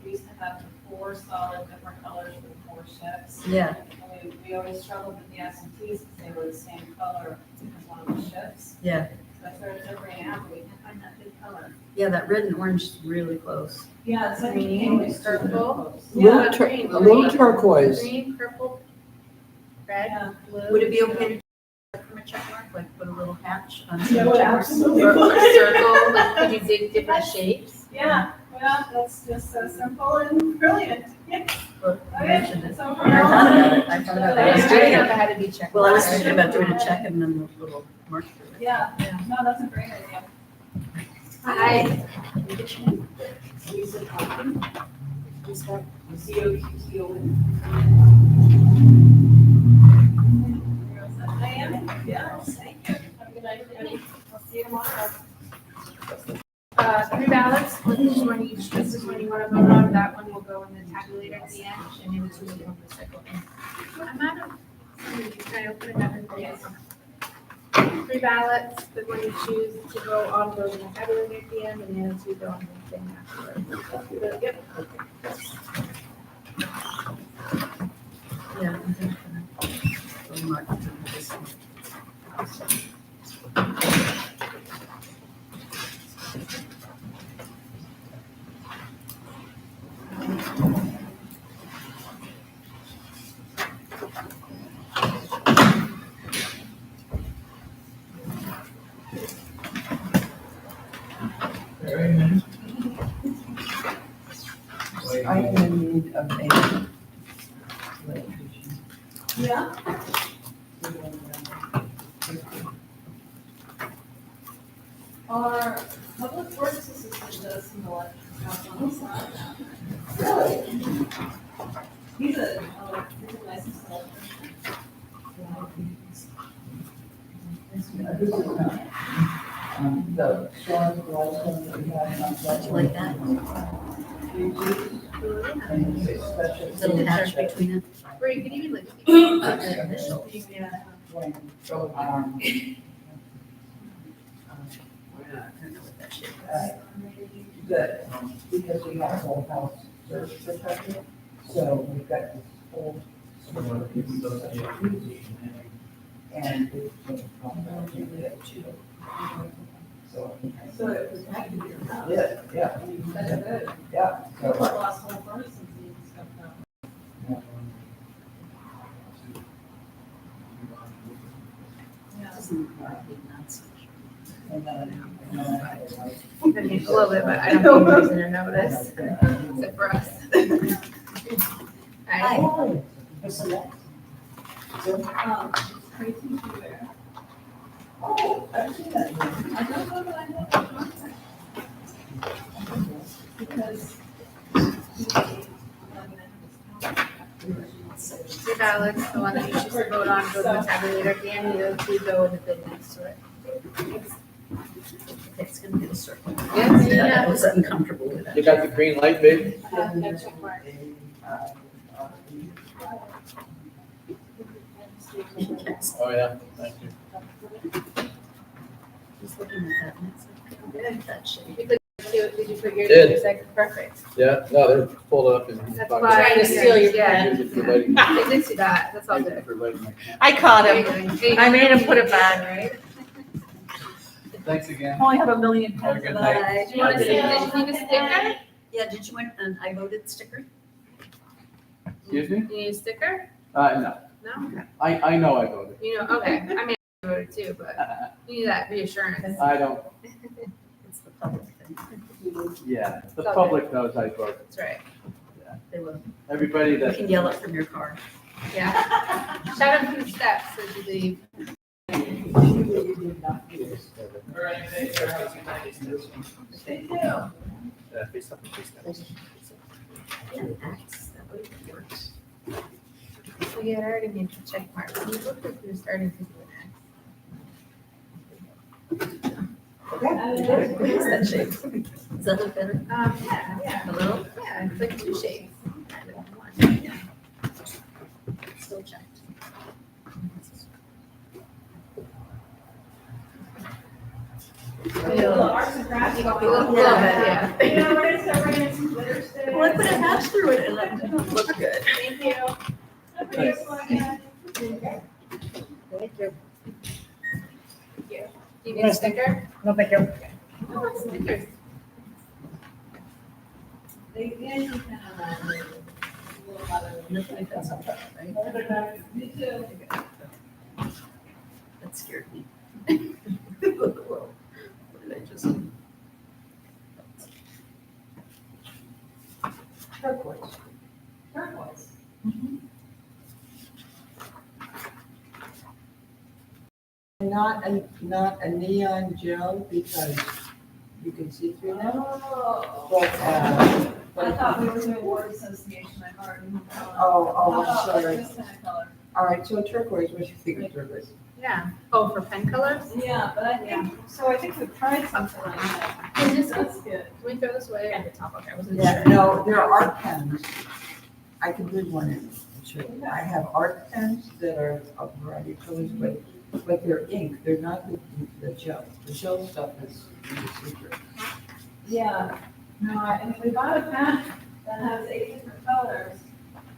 We used to have the 4 solid different colors with 4 shifts. Yeah. And we always struggled with the absentees because they were the same color as one of the shifts. Yeah. So I started separating out, but we can't find that fifth color. Yeah, that red and orange is really close. Yeah, it's like Green, always purple. Yeah, Green, A little turquoise. Green, purple, red, blue. Would it be okay to from a check mark, like put a little hatch on some Yeah, check well, mark? absolutely. Or a circle, like could you dig different shapes? Yeah, well, that's just so simple and brilliant. Yeah. Well, you mentioned it. So I thought about it. I thought about it. I was I doing didn't know it. if it had to be checked. Well, I was thinking about doing a check and then a little mark through it. Yeah, no, that's a great idea. Hi. Lisa Compton. C-O-Q-T-O. Diane? Yeah, thank you. Have a good night, everybody. I'll see you tomorrow. 3 ballots, which one you choose, this one you want to vote on, that one will go in the tabulator at the end, and the other 2 will go in the recycle. I'm out of, can I open another for you? 3 ballots, the one you choose to go on goes in the tabulator at the end, and the other 2 go on the thing afterwards. Yep. Yeah. I think, little mark through this one. Very nice. I am in need of a. Yeah? Our public works assistant does some electric stuff on the side. Really? He's a licensed electrician. The storm license that we have on that. Like that? And it's a special. Little hatch between it. Or you could even like. The initials. Yeah. So, I don't know what that shape is. that, because we have a whole house search protected, so we've got this whole. And it's. So it was had to be your house. Yeah, yeah. That's good. Yeah. That's So, what lost whole furnaces and stuff now. Yeah. Doesn't drive me nuts. and then I was like, A little bit, but I don't think anybody's gonna notice, except for us. Hi. Tracy Schuler. oh, I've seen that. I don't know that I know the contact. Because. 2 ballots, the one that you choose to vote on goes in the tabulator at the end, the other 2 go in the bin next to it. It's gonna be a circle. Yeah. I was uncomfortable with that. You got the green light, baby? No check mark. Oh, yeah, thank you. Just looking at that, and it's like, good, that shape. You could cute? Did you put your Did. music? Perfect. Yeah, no, they're pulled up in. That's pockets. why. Trying to steal your Yeah. Use it for lighting. I did see that. That's all Use it good. for lighting my camp. I caught There you him. go. There you I go. made him put it back. Right? Thanks again. Only have a million Have a pens good of night. that. Did you want to see, did you need a sticker? Yeah, did you want an I voted sticker? Excuse me? You need a sticker? No, No? I know I voted. You know, okay. I mean, I voted too, but you need that reassurance. I don't, It's the public thing. yeah, the It's all public knows I voted. That's right. They will. Everybody You that. can yell it from your car. Yeah. Shout out from the steps as you leave. Face up and face down. Yeah, that's, that would work. So yeah, I already made the check mark. You look like you're starting to do What is that shape? Does that look better? it. Yeah. A little? Yeah, it's like two shades. Still checked. A little arts and crafts. A little bit, yeah. You know, we're gonna start bringing in some glitter sticks. Well, I put a hatch through it and that didn't look good. Thank you. Thank you. Do you need a sticker? No, thank you. Oh, stickers. They usually kind of, Nothing like that's on top, right? me too. That scared me. Whoa. What did I just? Turquoise. Turquoise. Not a neon gel because you can see through that. Oh. But, I thought we were doing word association, I'm already. I'm sorry. This kind of color. All right, so turquoise, what do you think of turquoise? Yeah. Oh, for pen colors? Yeah, but I think, so I think we've tried something like that. Can this That's good. Can we throw this away at the top? Okay, I wasn't Yeah, sure. no, there are art pens. I can bring one in. I have art pens that are a variety of colors, but they're ink, they're not the gel. The gel stuff is really secret. Yeah, no, and we bought a pen that has 8 different colors,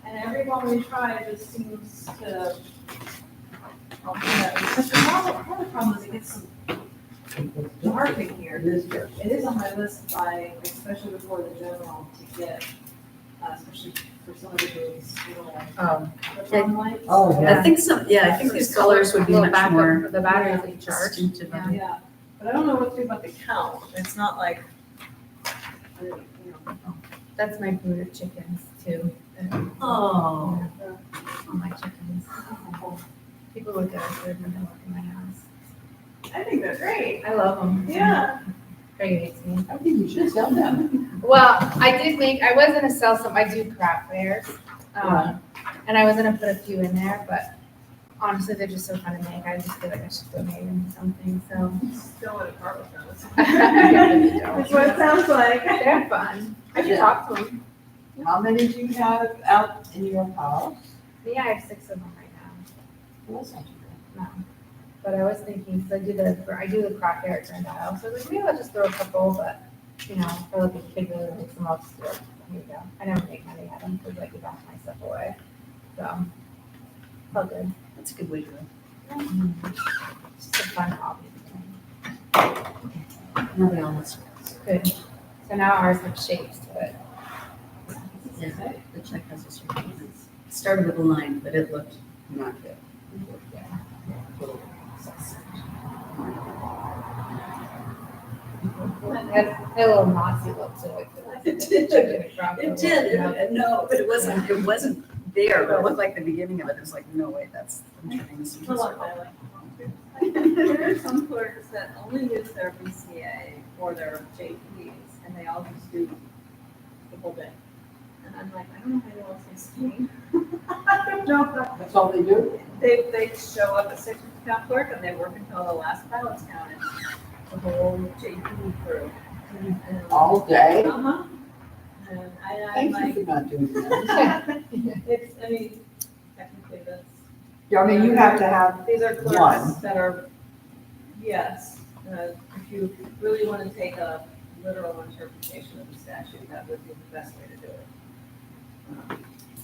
and every one we try just seems to. But the problem is it gets some dark in here. It is dark. It is on my list by, especially before the general, to get, especially for some of those little. Phone lights. Oh, yeah. I think some, yeah, I think these colors would be Little much backup more for the batteries that you charge. distinctive. Yeah. Yeah, but I don't know what to do about the count. It's not like, you know. That's my brood of chickens too. Oh. Yeah. All my chickens. People look at us weird when they look in my house. I think they're great. I love them. Yeah. Craig hates me. I think you should sell them. Well, I was gonna sell some, I do craft fairs. And I was gonna put a few in there, but honestly, they're just so fun to make. I just feel like I should donate them to something, so. Still want to part with those. That's what it sounds like. They're fun. I should talk to them. How many do you have out in your house? Yeah, I have 6 of them right now. Well, that's not too bad. No. But I was thinking, so I do the craft fair at Grand Isle, so I was like, maybe I'll just throw a couple, but, you know, for like a kid really likes them, I'll just do it. Here you go. I never make money at them because I give half my stuff away. So, all good. That's a good way to go. It's just a fun hobby. Now they all must. Good. So now ours have shapes to it. Yeah, the check has a certain. It started with a line, but it looked not good. It had a little Nazi look to it. It did. It did. No, but it wasn't there. It looked like the beginning of it. It was like, no way, that's, I'm turning this into a circle. There are some clerks that only use their BCA or their JPs, and they all just do the whole bit. And I'm like, I don't know how you all say screen. I don't know. That's all they do? They show up at 6 with the town clerk, and they work until the last ballot's counted. The whole JP crew. And- All day? Uh-huh. And I'm Thank like. you for not doing that. It's, I mean, technically that's. Yeah, I mean, you have to have These are clerks one. that are, yes, if you really want to take a literal interpretation of the statute, that would be the best way to do it.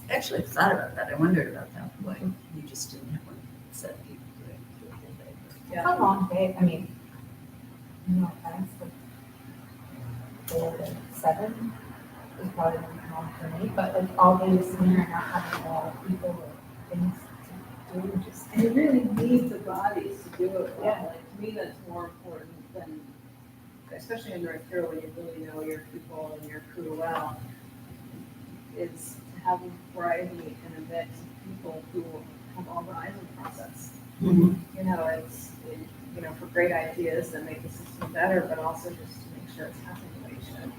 Actually, I thought about that. I wondered about that. Why you just didn't have one set people do it. It's a long day, I mean, no offense, but 4 to 7 is probably long for me, but like all day sitting here and not having a lot of people or things to do, just. And you really need the bodies to do it well. Like, to me, that's more important than, especially in North Carolina, when you really know your people and your crew well, is to have a variety and a mix of people who have all the eyes on the process. You know, it's, you know, for great ideas that make the system better, but also just to make sure it's happening the way it should.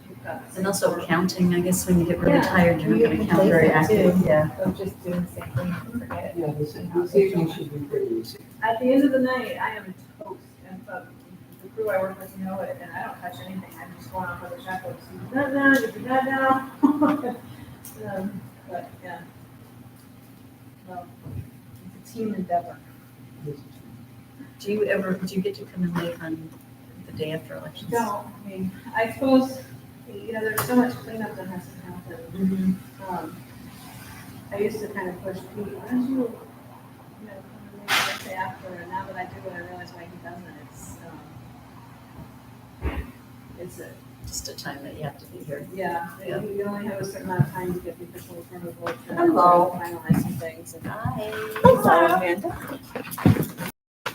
You've got the And also counting, I guess, when you get really Yeah. tired, you're You not gonna can count very place it active. too. Yeah. Of just doing the same thing and forget it. Yeah, this evening should be pretty easy. At the end of the night, I am toast, and the crew I work with know it, and I don't touch anything, I'm just going off of the checklist, you do that now, you do that now. But, yeah. Well, it's a team endeavor. Do you get to come in late on the day after elections? Don't, I mean, I suppose, you know, there's so much cleanup that has to happen. I used to kind of push Pete, why don't you, you know, come in the day after, and now that I do it, I realize why he doesn't, it's a, Just a time that you have to be here. yeah, Yeah. you only have a certain amount of time to get the official from the board. to Hello. Finalize some things. And Hello. Amanda.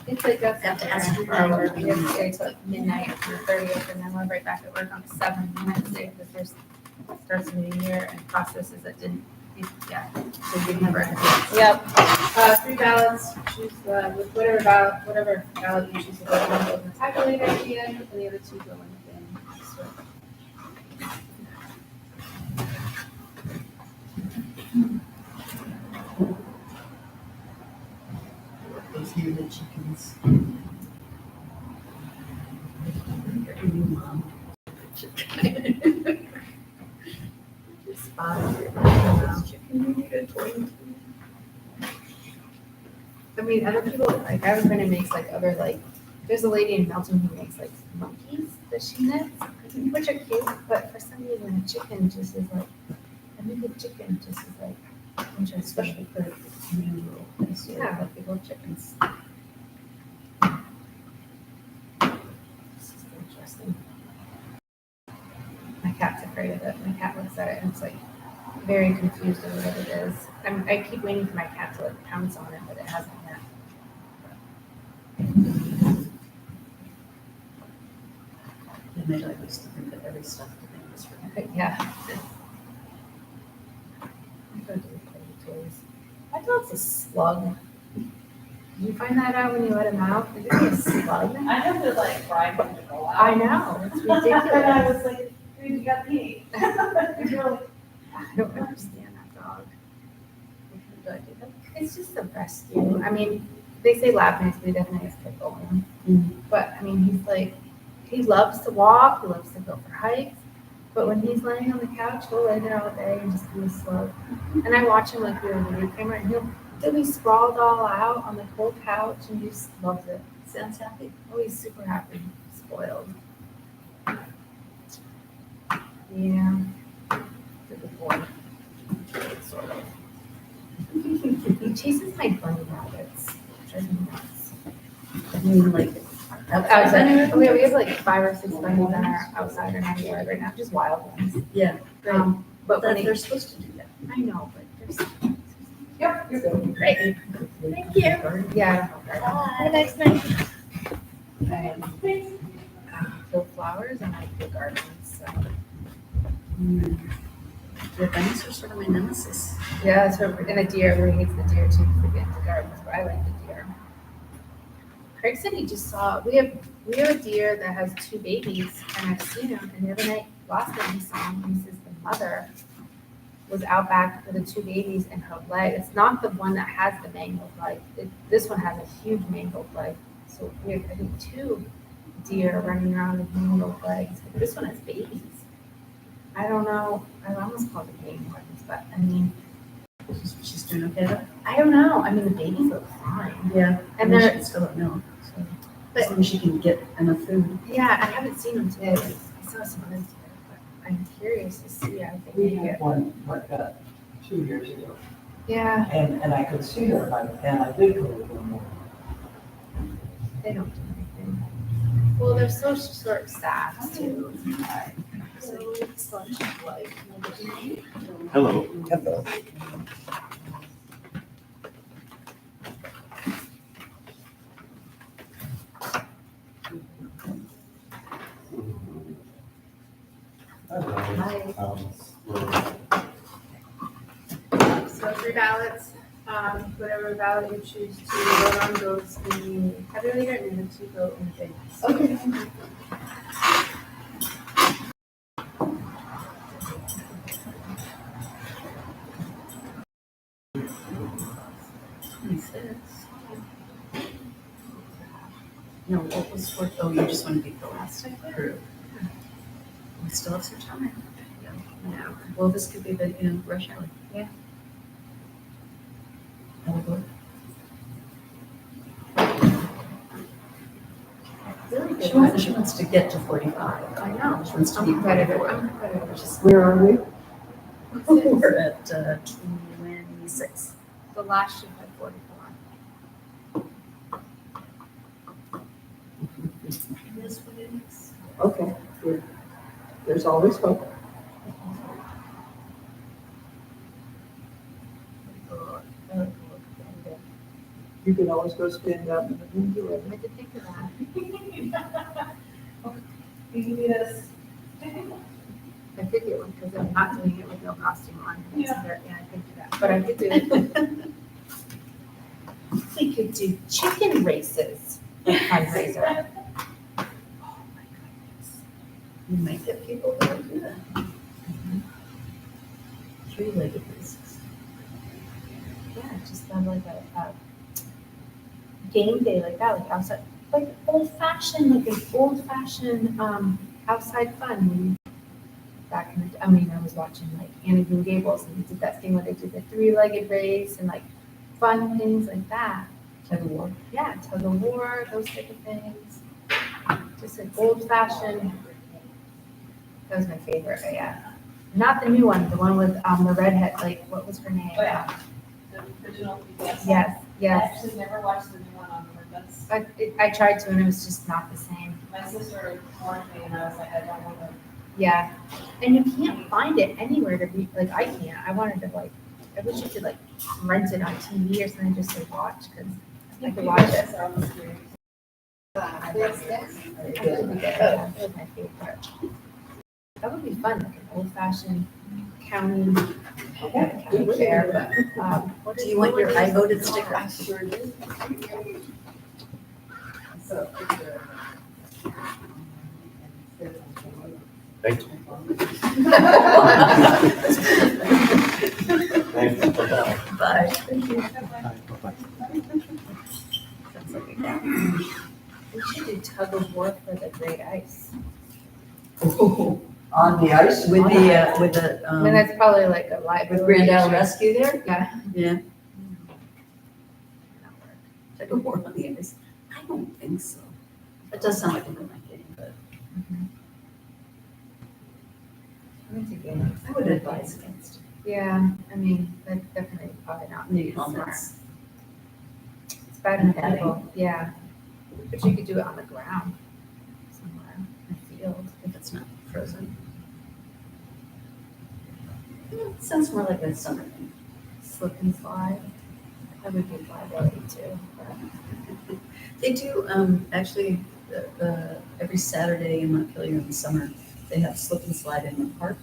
It's like that's. Have to ask you for our for work. We have to stay till like midnight on the 30th, and then we're right back at work on the 7th, Wednesday, the first starts of the new year, and processes that didn't, yeah. So we never. Yep. 3 ballots, choose with whatever ballot you choose to vote on, go in the tabulator at the end, and the other 2 go in the bin. So, Those here, the chickens. Your new mom. I mean, other people, like, I have a friend who makes like other, like, there's a lady in Melton who makes like monkeys that she knits, which are cute, but for some reason a chicken just is like, I think a chicken just is like, interesting. Especially for new rural place. Yeah, like big old chickens. This is interesting. My cat's afraid of it. My cat looks at it and it's like very confused over what it is. I keep waiting for my cat to like pounce on it, but it hasn't yet. And they like used to think that every stuffed thing was for Yeah. I go to the play toys. My dog's a slug. Did you find that out when you let him out? Is he a slug? I have to like bribe him to go out. I know, it's ridiculous. And I was like, dude, you got pee. I don't understand that dog. It's just a rescue. I mean, they say lab mix, but he definitely has pit bull in him. But I mean, he's like, he loves to walk, he loves to go for hikes. But when he's laying on the couch, he'll lay there all day and just be a slug. And I watch him like through a video camera, and he'll be sprawled all out on the cold couch, and he just loves it. Sounds happy. Oh, he's super happy, spoiled. Yeah. He's a good boy. Sort of. He chases my bunny rabbits. Drives me nuts. I mean, like, Outside. We have like 5 or 6 bunnies in our outside or backyard right now, just wild ones. Yeah. But when They're supposed to do that. I know, but there's. Yep, you're good. Great. Thank you. Yeah. Have a nice night. I kill flowers and I kill gardens, so. The bunnies are sort of my nemesis. Yeah, that's what, and a deer, everybody hates the deer too, because they get into gardens, but I like the deer. Craig said he just saw, we have a deer that has 2 babies, and I've seen him, and the other night, last night he saw him, he says the mother was out back with the 2 babies in her leg. It's not the one that has the mangled leg. This one has a huge mangled leg. So we have, I think, 2 deer running around with mangled legs, but this one has babies. I don't know, I almost called it game wardens, but I mean, she's doing okay though? I don't know. I mean, the babies look fine. Yeah. And I mean, they're she still don't know. So. As long as you can get enough food. Yeah, I haven't seen them today. I saw some others today, but I'm curious to see how they We can had get. one like that 2 years ago, Yeah, and I could see her, and I did go to one more. they don't do anything. Well, they're so short-staffed too. So it's like. Hello. Hello. Hi. We're- So 3 ballots, whatever ballot you choose to vote on goes in the heavy leader and then 2 go in the bins. Okay. No, what was for, oh, you just want to be the last group. We still have some time. Yeah. Well, this could be the, rush hour. Yeah. That'll work. She wants to get to 45. I know. She wants to I'm be competitive. 44. I'm competitive. Which is- Where are we? We're at 26. The last should have 44. It is what it is. Okay, good. There's always hope. You can always go stand up and do it. I did think of that. You can do this. I could do it because I'm not doing it with no costume on. Yeah. Yeah, I could do that, but I could do it. We could do chicken races fundraiser. You might get people that will do that. Three-legged races. Yeah, just have like a game day like that, like outside, like old fashioned, like an old fashioned outside fun. Back in the, I mean, I was watching like Anna Green Gables and they did that thing where they did the 3-legged race and like fun things like that. Tug of war. Yeah, tug of war, those type of things. Just an old fashioned. That was my favorite, yeah. Not the new one, the one with the redhead, like what was her name? Oh, yeah. The original, yes. Yes, I yes. actually never watched the new one on purpose. I tried to and it was just not the same. My sister warned me and I was like, I don't want to. Yeah, and you can't find it anywhere to be, like, I can't, I wanted to like, I wish you could like rent it on TV or something just to watch, because I could watch it. That was my favorite. That would be fun, like an old fashioned county fair, but, Do you want your I voted sticker? I sure do. Thank you. Bye. We should do tug of war for the great ice. On the ice? With the, I mean, that's probably like a live. with Grand Isle Rescue there? Yeah. Yeah. Tug of war on the ice. I don't think so. It does sound like a good game, but I would advise against it. Yeah, I mean, that's definitely probably not New smart. helmets. It's bad and painful, yeah. But you could do it on the ground somewhere, in a field. If it's not frozen. It sounds more like a summer thing. Slip and slide. That would be liability too. but- They do, actually, every Saturday in Montpelier in the summer, they have slip and slide in the park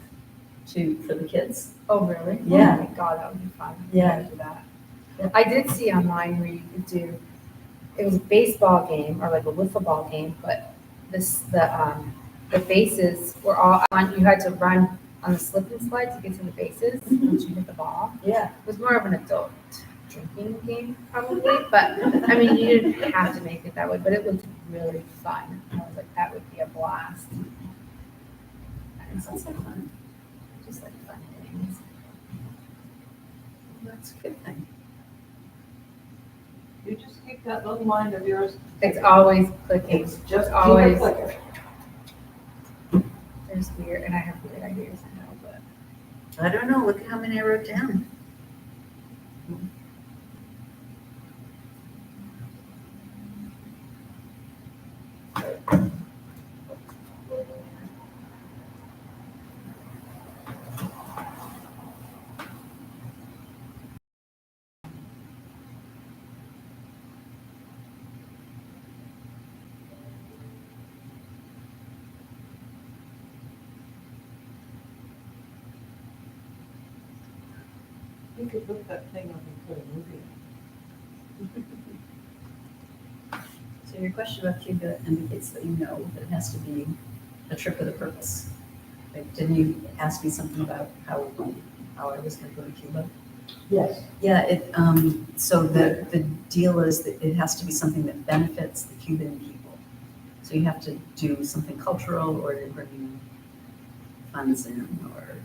for the kids. Oh, really? Yeah. Oh my God, that would be fun. Yeah. I'd do that. I did see online where you could do, it was a baseball game or like a wiffle ball game, but the bases were all on, you had to run on the slip and slide to get to the bases once you hit the ball. Yeah. It was more of an adult drinking game probably, but I mean, you didn't have to make it that way, but it looked really fun. And I was like, that would be a blast. That sounds like fun. Just like fun things. Well, that's a good thing. You just keep That little mind of yours. It's always clicking. It's just always. clicking. There's weird, and I have weird ideas, I know, but. I don't know, look at how many I wrote down. You could look that thing up and put a movie in. So your question about Cuba indicates that you know that it has to be a trip with a purpose. Like, didn't you ask me something about how I was gonna go to Cuba? Yes. Yeah, so the deal is that it has to be something that benefits the Cuban people. So you have to do something cultural or to bring funds in or,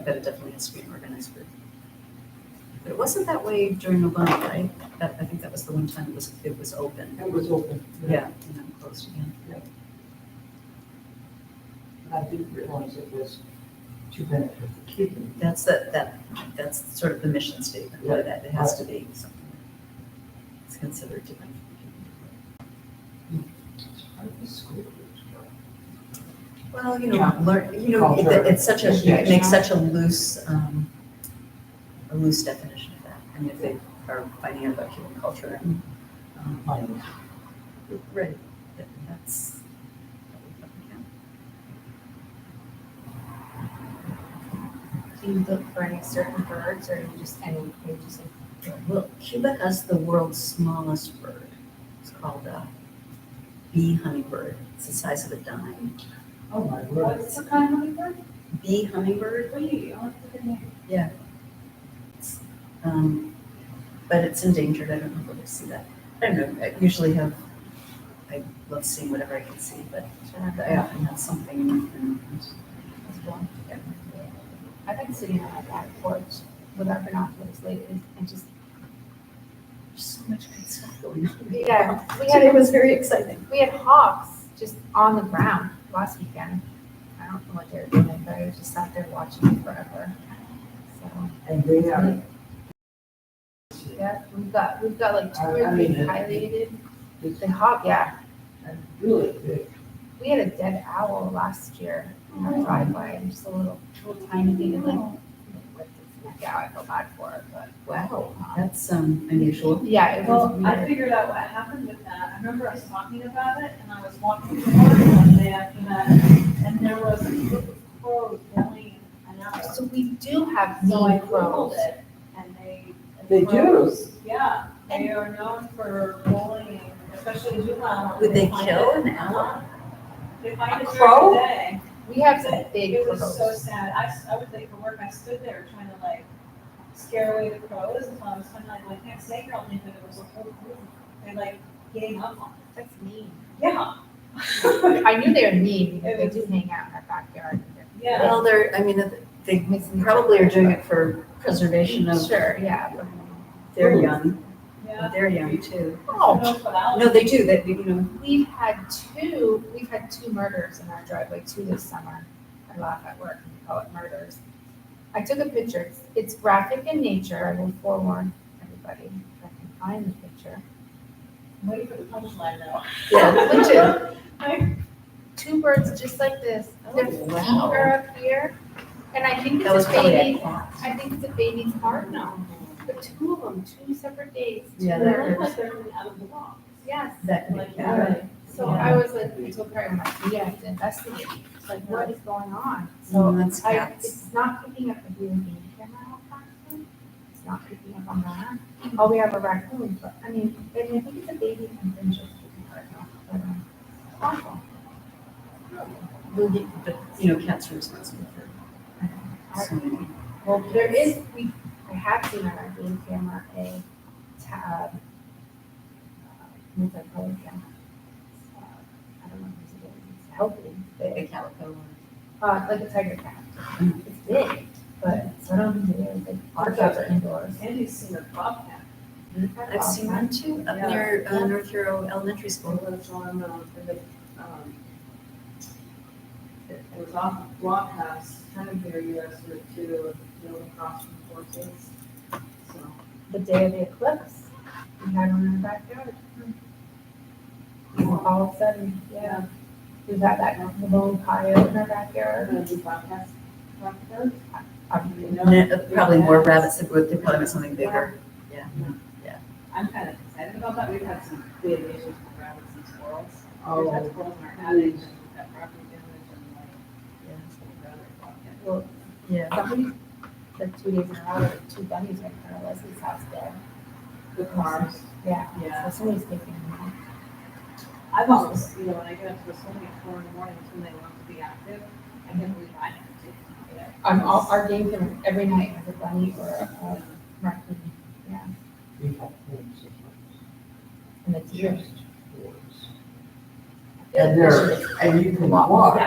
but it definitely has to be an organized group. But it wasn't that way during Obama, right? I think that was the one time it was open. It was open. Yeah, and then closed again. I didn't realize it was to benefit the Cuban. That's that's sort of the mission statement, Yeah. that it has to be something that's considered to benefit the Cuban people. Well, it's such a, it makes such a loose definition of that. I mean, if they are finding out about Cuban culture and, right, that's. Do you look for any certain birds or just any, Well, Cuba has the world's smallest bird. It's called a bee hummingbird. It's the size of a dime. Oh, my word. what's the kind of hummingbird? Bee hummingbird. Wait, I'll have to look at it. Yeah. But it's endangered. I don't know if we'll see that. I don't know. I usually I love seeing whatever I can see, but I often have something and I've been sitting on my back porch with our binoculars lately and just. There's so much good stuff going on. Yeah, It was very exciting. We had hawks just on the ground last weekend. I don't know what they were doing, but I just sat there watching them forever. So, And they are. yeah, we've got like two or I three mean, highlighted. The hawk, yeah. Really big. We had a dead owl last year in our driveway, and just a little tiny thing, and like ripped its neck out. I felt bad for it, but Wow, that's unusual. yeah, it was Well, I weird. figured out what happened with that. I remember us talking about it, and I was walking the park one day after that, and there was a group of crows going an hour. So we do have So I mean Googled crows. it, and They do? crows, yeah, they are known for bullying, especially juvenile. Would they find kill it. an owl? They find A it crow? during the day. We have some big It was so crows. sad. I was late for work. I stood there trying to like scare away the crows, and so I was kind of like, well, I can't stay here all day, but it was a whole group. They like gave up on it. That's mean. Yeah. I knew they were mean because they do hang out in our backyard. Yeah. Well, they probably are doing it for preservation of Sure, yeah. but- their young. Yeah. They're young too. Oh, No, they do, we've had two murders in our driveway, two this summer. I laugh at work and call it murders. I took a picture. It's graphic in nature. I will forewarn everybody if I can find the picture. I'm waiting for the punchline now. Yeah, Two birds just like this. Their feet wow. are up here. And I think That was it's a probably a baby. cat. I think it's a baby cardinal. But two of them, 2 separate days. Yeah, two that birds. is- They're out of the box. Yes. That could be Like, cat. So Yeah. I was like, I told her, I'm like, we have to investigate. It's like, what is going on? So Mm, that's cats. it's not picking up the viewing camera apparently. It's not picking up on that. Oh, we have a raccoon, but I mean, I think it's a baby and then just but awful. But cats are responsible for so many. Well, there is, I have seen on our game camera a tab, multicolored camera. I don't know if it's healthy, A calico. like a tiger cat. It's big, but so I don't think it is, like, our cats are indoors. Andy's seen a bobcat. I've seen one too, up near North Hero Elementary School. It was on, it was off of Block House, kind of near US Route 2, across from Forces. So, The day of the eclipse, we had one in the backyard. All of a sudden, yeah, we've had that lone coyote in our backyard. Probably more rabbits, they probably want something bigger. I'm kind of excited about that. We've had some big issues with rabbits and squirrels. Oh. We've had squirrels in our attic, and we've had property damage and like, Well, Yeah. somebody, like 2 days in a row, there were 2 bunnies right in front of Leslie's house there. the cars. Yeah, Yeah. so somebody's taking them out. I've almost, when I get up to the swimming at 4 in the morning, it's when they want to be active. I can't believe I never take them. Our game film every night has a bunny or a raccoon, yeah. And it's deer. And you can walk.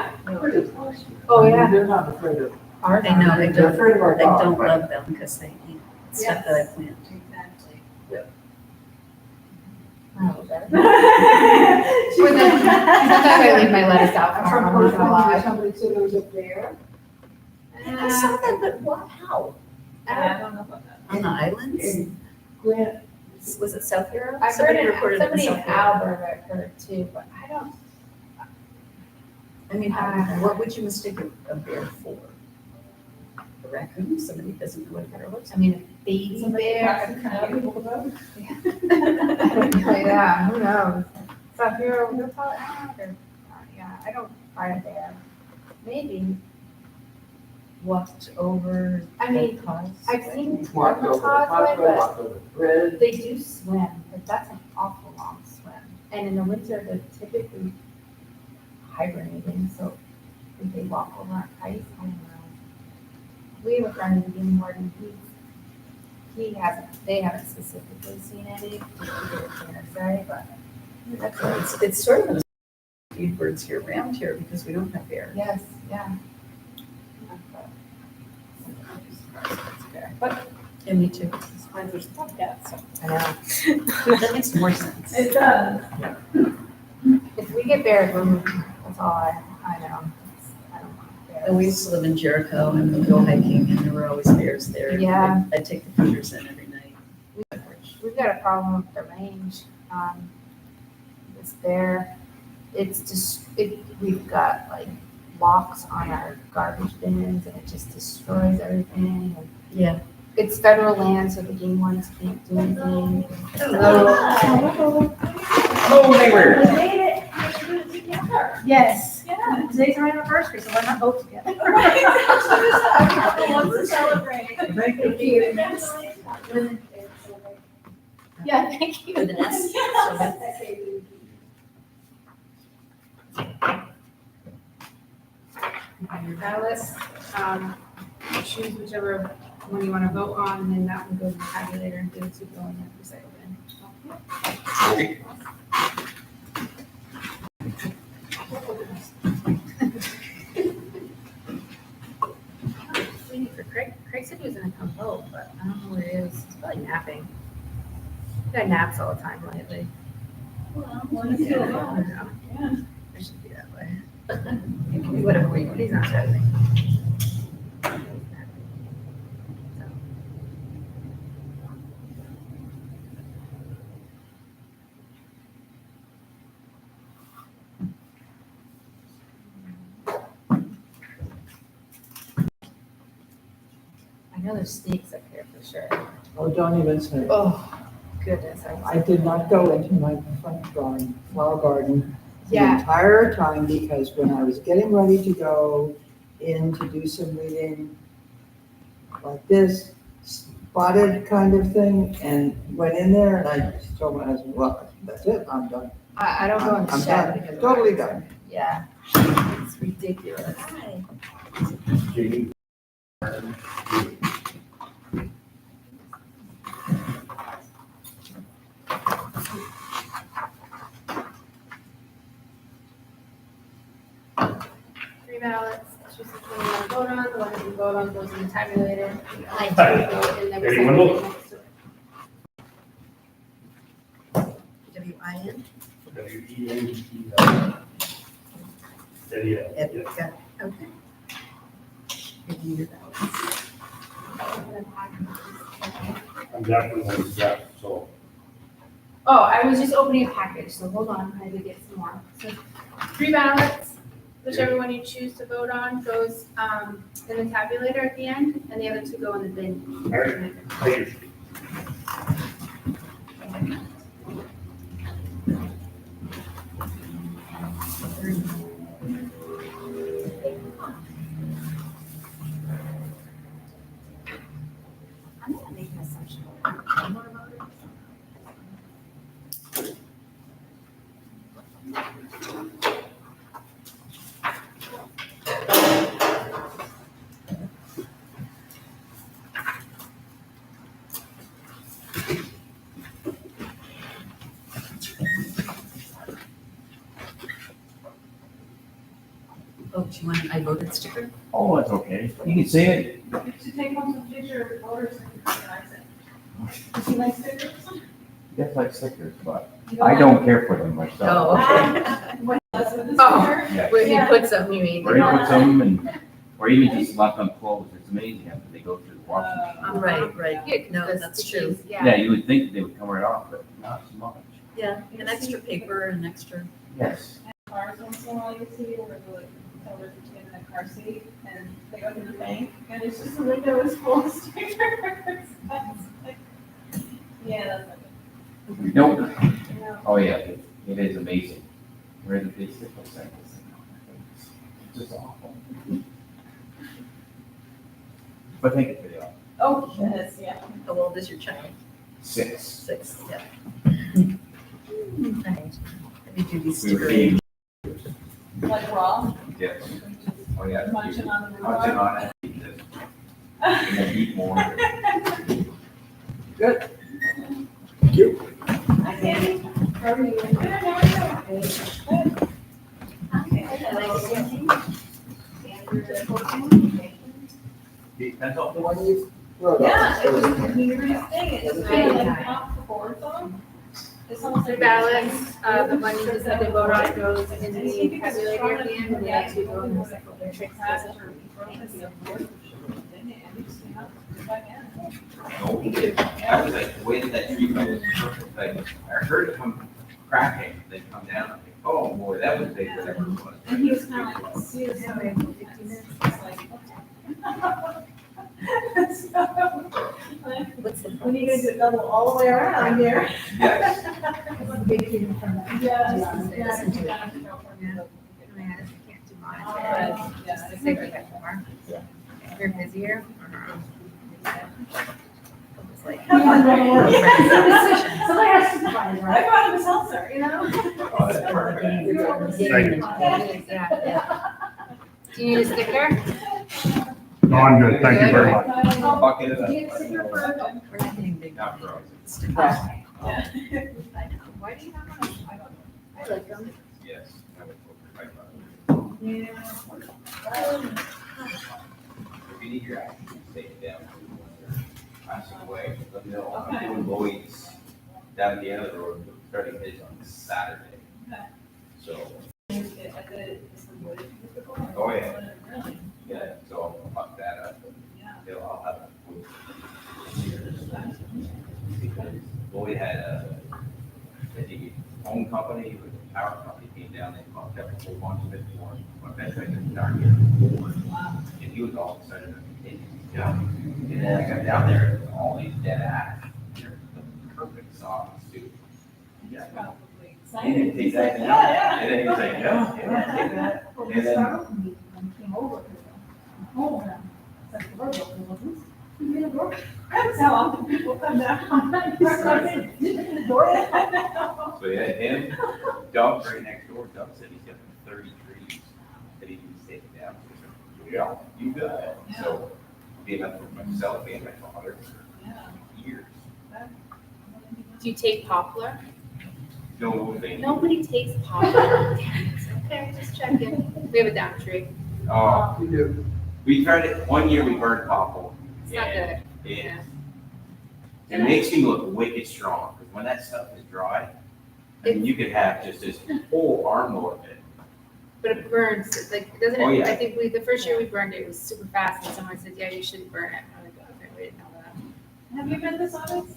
Oh, yeah. They're not afraid of. Ours I know, I They're don't, afraid of our I dog, don't but- love them because they eat stuff that I plant. Exactly. Oh, better. Sometimes I leave my lettuce out for them, I'm not gonna lie. Somebody said it was a bear. I saw that, but what, how? I don't know about that. On the islands? In Grant, Was it South Hero? I've heard Somebody it, reported it in somebody in South Hero. Albert I've heard too, but I don't, I mean, what would you mistake a bear for? A raccoon? Somebody who doesn't know what a bear looks I mean, a baby bear. Yeah. Yeah, who knows? South Hero, we'll call it, yeah, I don't find a bear. Maybe, walked over. I mean, the cars. I've seen Walked over the causeway, causeway, but walked over the bridge. they do swim, but that's an awful long swim. And in the winter, they're typically hibernating, so if they walk over on ice, I don't know. We have a friend in the game warden, he hasn't, they haven't specifically seen any, just to get a hearsay, but That's right. It's sort of a feed birds here around here because we don't have bear. yes, yeah. But Yeah, me too. it's fine, there's bobcats, so. I know. That makes more sense. It does. If we get bears, we're moving, that's all I know. I don't want bears. And we used to live in Jericho and we'd go hiking and there were always bears there. Yeah. I'd take the feeders in every night. We've got a problem with the range. This bear, it's just, we've got like locks on our garbage bins and it just destroys everything. And Yeah. it's federal land, so the game wardens can't do anything. Oh, neighbor. We made it, we should do it together. Yes. Yeah, today's our anniversary, so why not both together? Wants to celebrate. Thank you. Yeah, thank you. With an S. Your ballots, choose whichever one you want to vote on, and then that one goes in the tabulator and gives to go in the recycle bin. Waiting for Craig. Craig said he was gonna come vote, but I don't know where he is. He's probably napping. He got naps all the time lately. Well, one is still I on. don't know. I should be that way. It can be whatever we want. He's not driving. I know there's snakes up here for sure. Oh, don't even say. Oh, goodness. I did not go into my front garden, flower garden, the Yeah. entire time because when I was getting ready to go in to do some reading like this, spotted kind of thing, and went in there and I just told my husband, well, that's it, I'm done. I don't go in the I'm shed done, because. totally done. Yeah. It's ridiculous. Three ballots, choose which one you want to vote on, the one that you vote on goes in the tabulator. The other two go in the Hey, recycle Wendell. bin next to it. Yeah. Okay. Review that. I'm definitely, yeah, so. Oh, I was just opening a package, so hold on, I had to get some more. So 3 ballots, whichever one you choose to vote on goes in the tabulator at the end, and the other 2 go in the bin. All right, thank you. I'm gonna make an assumption. Oh, do you want an I voted sticker? Oh, that's okay. You can say it. You should take home some picture voters and organize it. Does he like stickers? That's like stickers, but I don't care for them myself. Oh, okay. What does with the Oh. sticker? Yeah. Where you put some, you mean? Or you put some and, or even just left on clothes. It's amazing after they go through the washing machine. Right. Yeah, 'cause No, the that's stickies, true. Yeah, you would think they would come right off, but not so much. Yeah, an extra paper and extra. Yes. Cars once in a while you see where the like tell her to get in a car seat and they go to the bank and it's just the window is full of stickers. Yeah, that's like Nope. it. Oh, yeah, it is amazing. Where did they stick those things? It's just awful. But thank you for the offer. Oh, yes, yeah. How old is your child? 6. 6, yeah. Nice. Have you do these We were sticker eating. Like raw, Yes. Oh, yeah. munching on the Munching rhubarb. on it. Eat this. And then eat more. Good. Hi, Sandy. How are you? Good, how are you? Depends on the When you wrote Yeah, it was up. the weirdest thing, it just kind of like popped the boards on. It's almost 3 like. ballots, the one you just had to vote on goes in the tabulator at the end, and the other 2 go in the secretary. No, I was like, the way that that tree fell was perfect. Like, I heard it come cracking, then come down. I'm like, oh boy, that was big, whatever it was. And he was kind of like, see this guy for 15 minutes, it's like, so, like, when are you gonna do it double all the way around here? Yes. Big kid in front of Yeah. I can't do mine. Just to say we got more. You're busier. It's like. Somebody has to find, right? I brought him a seltzer, you know? Oh, that's perfect. Thank you. Yeah. Do you need a sticker? No, I'm good, thank you very much. Bucket it up. Do you have a sticker for it? We're not getting big. Not for us. Why do you have one? I don't know. I like them. Yes. I would vote for my brother. Yeah. If you need your action, take it down. Passing away, let me know. I'm doing Lloyd's down at the end of the road, starting his on Saturday. Okay. So, At the, some wood. oh yeah, Really? yeah, so I'll fuck that up. Yeah. I'll have Lloyd had a home company, with a power company came down, they fucked up a whole bunch of it for him. But eventually, they started getting bored. And he was all excited about taking it down. And then I got down there, and all these dead ash, they're the perfect size too. Yeah. Probably. He didn't take that, Yeah, yeah. and then he was like, yeah, take that. Well, And he then- startled me when he came over to them. Oh, it's like the door open, wasn't it? That's how often people come down. The door. So yeah, him, Doug right next door, Doug said he's got 30 trees that he needs to take down. Yeah, you got it. So being up for myself and my father for years. Do you take poplar? No thing. Nobody takes poplar. Okay, just checking. We have a down tree. Oh, You do. we tried it, one year we burned poplar. It's not good. It makes me look wicked strong, because when that stuff is dry, I mean, you could have just this whole armload of it. But it burns, it's like, doesn't Oh, it, yeah. I think the first year we burned it, it was super fast, and someone said, yeah, you shouldn't burn it. I'm like, okay, we didn't know that. Have you been to Sonics?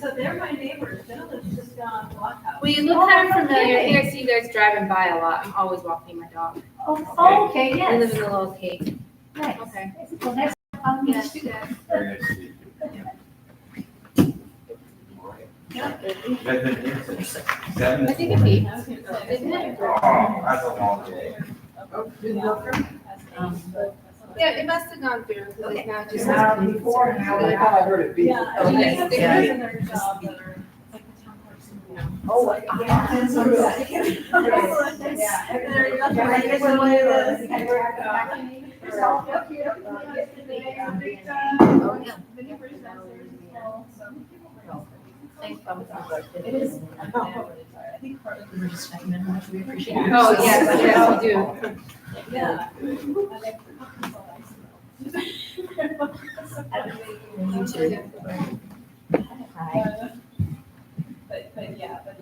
So they're my neighbors, they live just on Blockhouse. Well, you look kind of familiar, I think I see you guys driving by a lot, I'm always walking my dog. Oh, okay, I live yes. in a little cave. Nice. Okay. Well, next time we Yes, shoot. yes. Very nice to meet you. You guys been here since 7? I think it'd be, I was gonna say, isn't it? Oh, that's a long day. Yeah, it must have gone through, because it's now just. Before, I thought I heard it beep. Yeah, Oh, they yes, have they things have. in their job that are, it's like the town clerk's in town. Oh, Like, yeah. And so, yeah. And they're just like, it's the way it is. And we're, yourself, yep, yep. Oh, yeah. The neighbors downstairs as well, so. It is. I think partly because we're just checking in, how much we appreciate it. Oh, yes, yes, we do. Yeah. You too. Hi. But yeah, but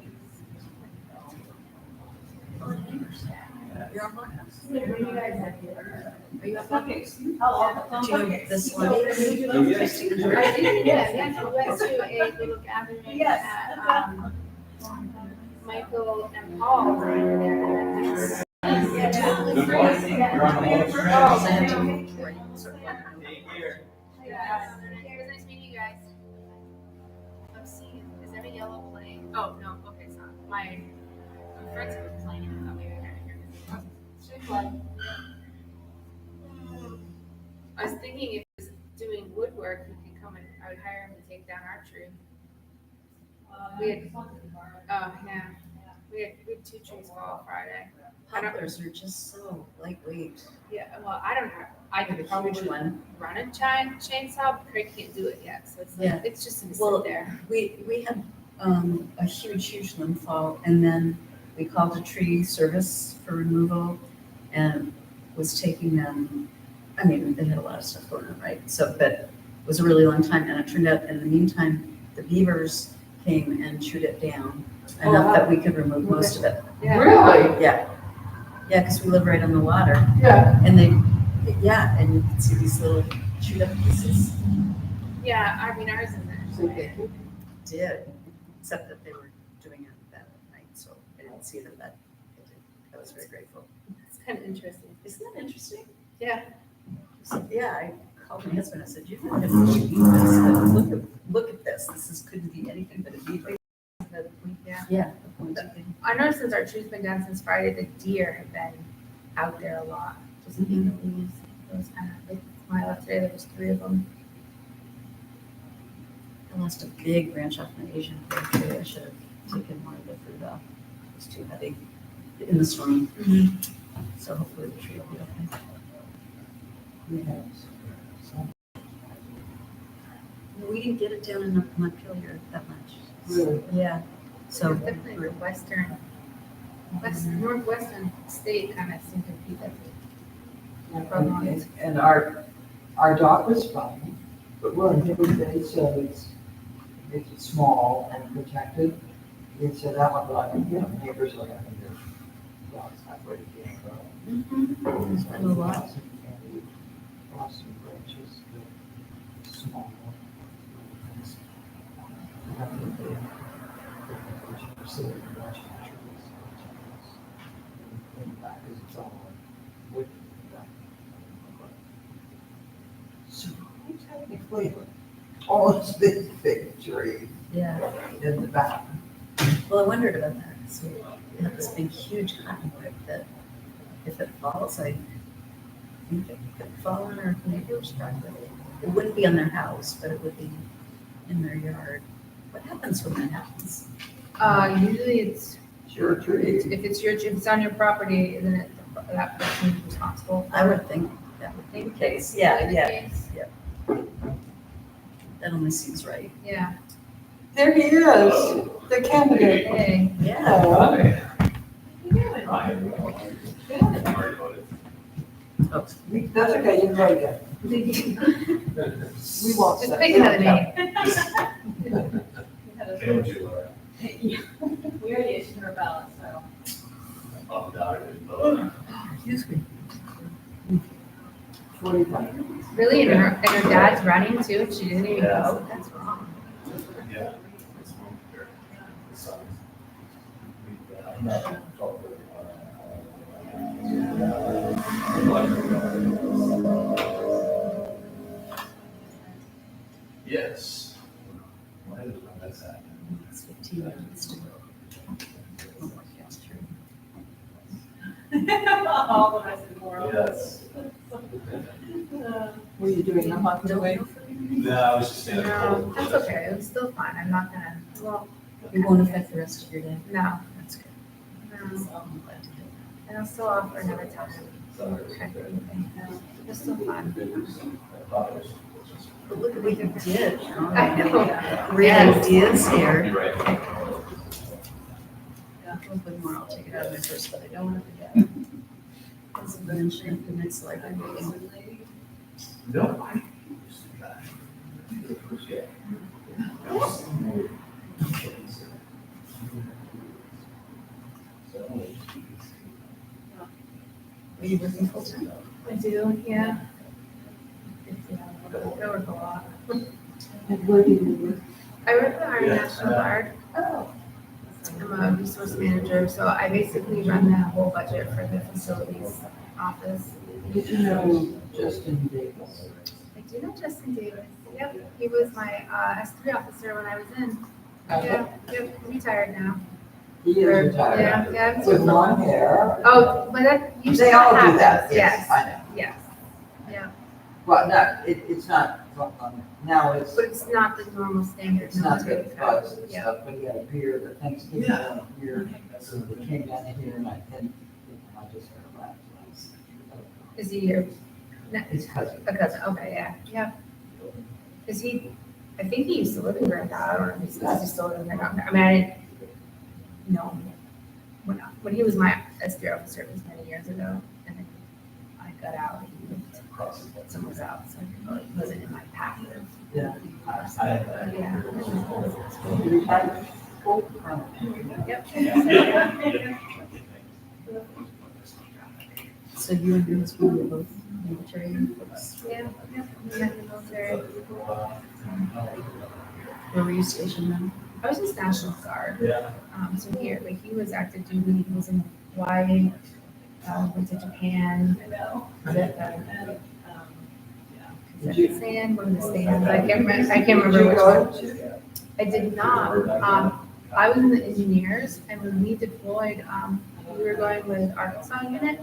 You're on Blockhouse. Are you up? okay. Do you know this one? Oh, yes. I did, yeah, we went to a little gathering Yes. at, Michael and Paul were there. Good morning. You're on the home stretch. Take care. Yeah. It was nice meeting you guys. I'm seeing, is there a yellow plane? Oh, no, okay, it's not. My friends were playing, I thought maybe I had it here. I was thinking if he was doing woodwork, he could come and I would hire him to take down our tree. We had, oh, yeah, we had 2 trees fall Friday. Poplars are just so lightweight. Yeah, well, I don't have, I could probably run a giant chainsaw, but Craig can't do it yet, so it's like, Yeah. it's just gonna Well, sit there. We had a huge limb fall, and then we called a tree service for removal and was taking them, I mean, they had a lot of stuff going on, right? So, but it was a really long time, and it turned out in the meantime, the beavers came and chewed it down enough that we could remove most of it. Yeah. Really? Yeah. Yeah, because we live right on the water, Yeah. and and you can see these little chewed up pieces. Yeah, I mean, ours isn't. Did, except that they were doing it that night, so I didn't see them that. I was very grateful. It's kind of interesting. Isn't that interesting? Yeah. So, yeah, I called my husband, I said, you don't have to eat this, look at this, couldn't be anything but a beaver. Yeah. Yeah. I know since our tree's been down since Friday, the deer have been out there a lot, just eating the leaves. It was kind of, like, when I left today, there was 3 of them. I lost a big branch off my Asian fruit tree, I should have taken more of the fruit off, it was too heavy in the storm. So hopefully the tree will be okay. We didn't get it down in Montpelier that much. Really? Yeah, so. It's definitely the northwestern state kind of seemed to be the And our dog was fine, but we're in Hibbert Bay, so it's small and protected. And so that one, like, neighbors are having their dogs not ready to go. There's been a lot. And we lost some branches, that small. So technically, all this big tree Yeah. in the back. Well, I wondered about that, so we have this big, huge cottonwood that if it falls, I think it could fall on our neighbor's property. It wouldn't be on their house, but it would be in their yard. What happens when that happens? Usually it's, Your tree. if it's on your property, isn't it that person who's responsible? I would think that would be the case. Yeah. That only seems right. Yeah. There he is, the candidate. Hey. Yeah. Oh, that's okay, you can vote again. We won't Just say. pick another name. We already Excuse me. 45. Really, and her dad's running too, and she didn't even go, that's wrong. Yeah. Yes. That's that. It's 15 minutes to go. All the rest of the world. Yes. Were you doing them on the way? No, I was just saying. No, that's okay, it was still fun, I'm not gonna, well, It won't affect the rest of your day. no, That's good. no, I'm glad to hear and I'll still offer another time. Okay. It's still fun. that. But look at what you did. I know. Great Yes. ideas here. You're right. Yeah, a little bit more, I'll take it out of my purse, but I don't want to forget. As I mentioned, the next library meeting. No. Are you working full time? I do, yeah. I work a lot. And where do you live? I work at our Yeah. National Guard. Oh. I'm a resource manager, so I basically run the whole budget for the facilities office. Did you know Justin Davis? I do know Justin Davis. Yep, he was my S3 officer when I was in. Uh-huh. Yeah, yep, retired now. He is retired. Yeah, yeah. I'm With long hair. Oh, but that usually They all do happens. that, yes, I know. Yes, yeah. Well, no, it's not, now it's, But it's not the normal standard it's not military the code. buzz and Yeah. stuff, but he had a beard, the Thanksgiving Yeah. beard. So they came down here and I just heard about it. Is he your, His cousin. a cousin? Okay, yeah, yeah. Is he, I think he used to live in Grand Isle, I don't know if he's still living in Grand Isle. I mean, I didn't know when he was my S3 officer, it was many years ago, and then I got out, and he moved somewhere else, so it wasn't in my path of. Yeah. Yeah. He retired full time. Yep. So you and your husband were both military folks? Yeah, yeah, we met in the military. Where were you stationed then? I was just National Guard. Yeah. So here, like he was active duty, he was in Hawaii, went to Japan. Kazakhstan, one of the stands, I can't remember which one. I did not, I was in the engineers, and when we deployed, we were going with Arkansas unit,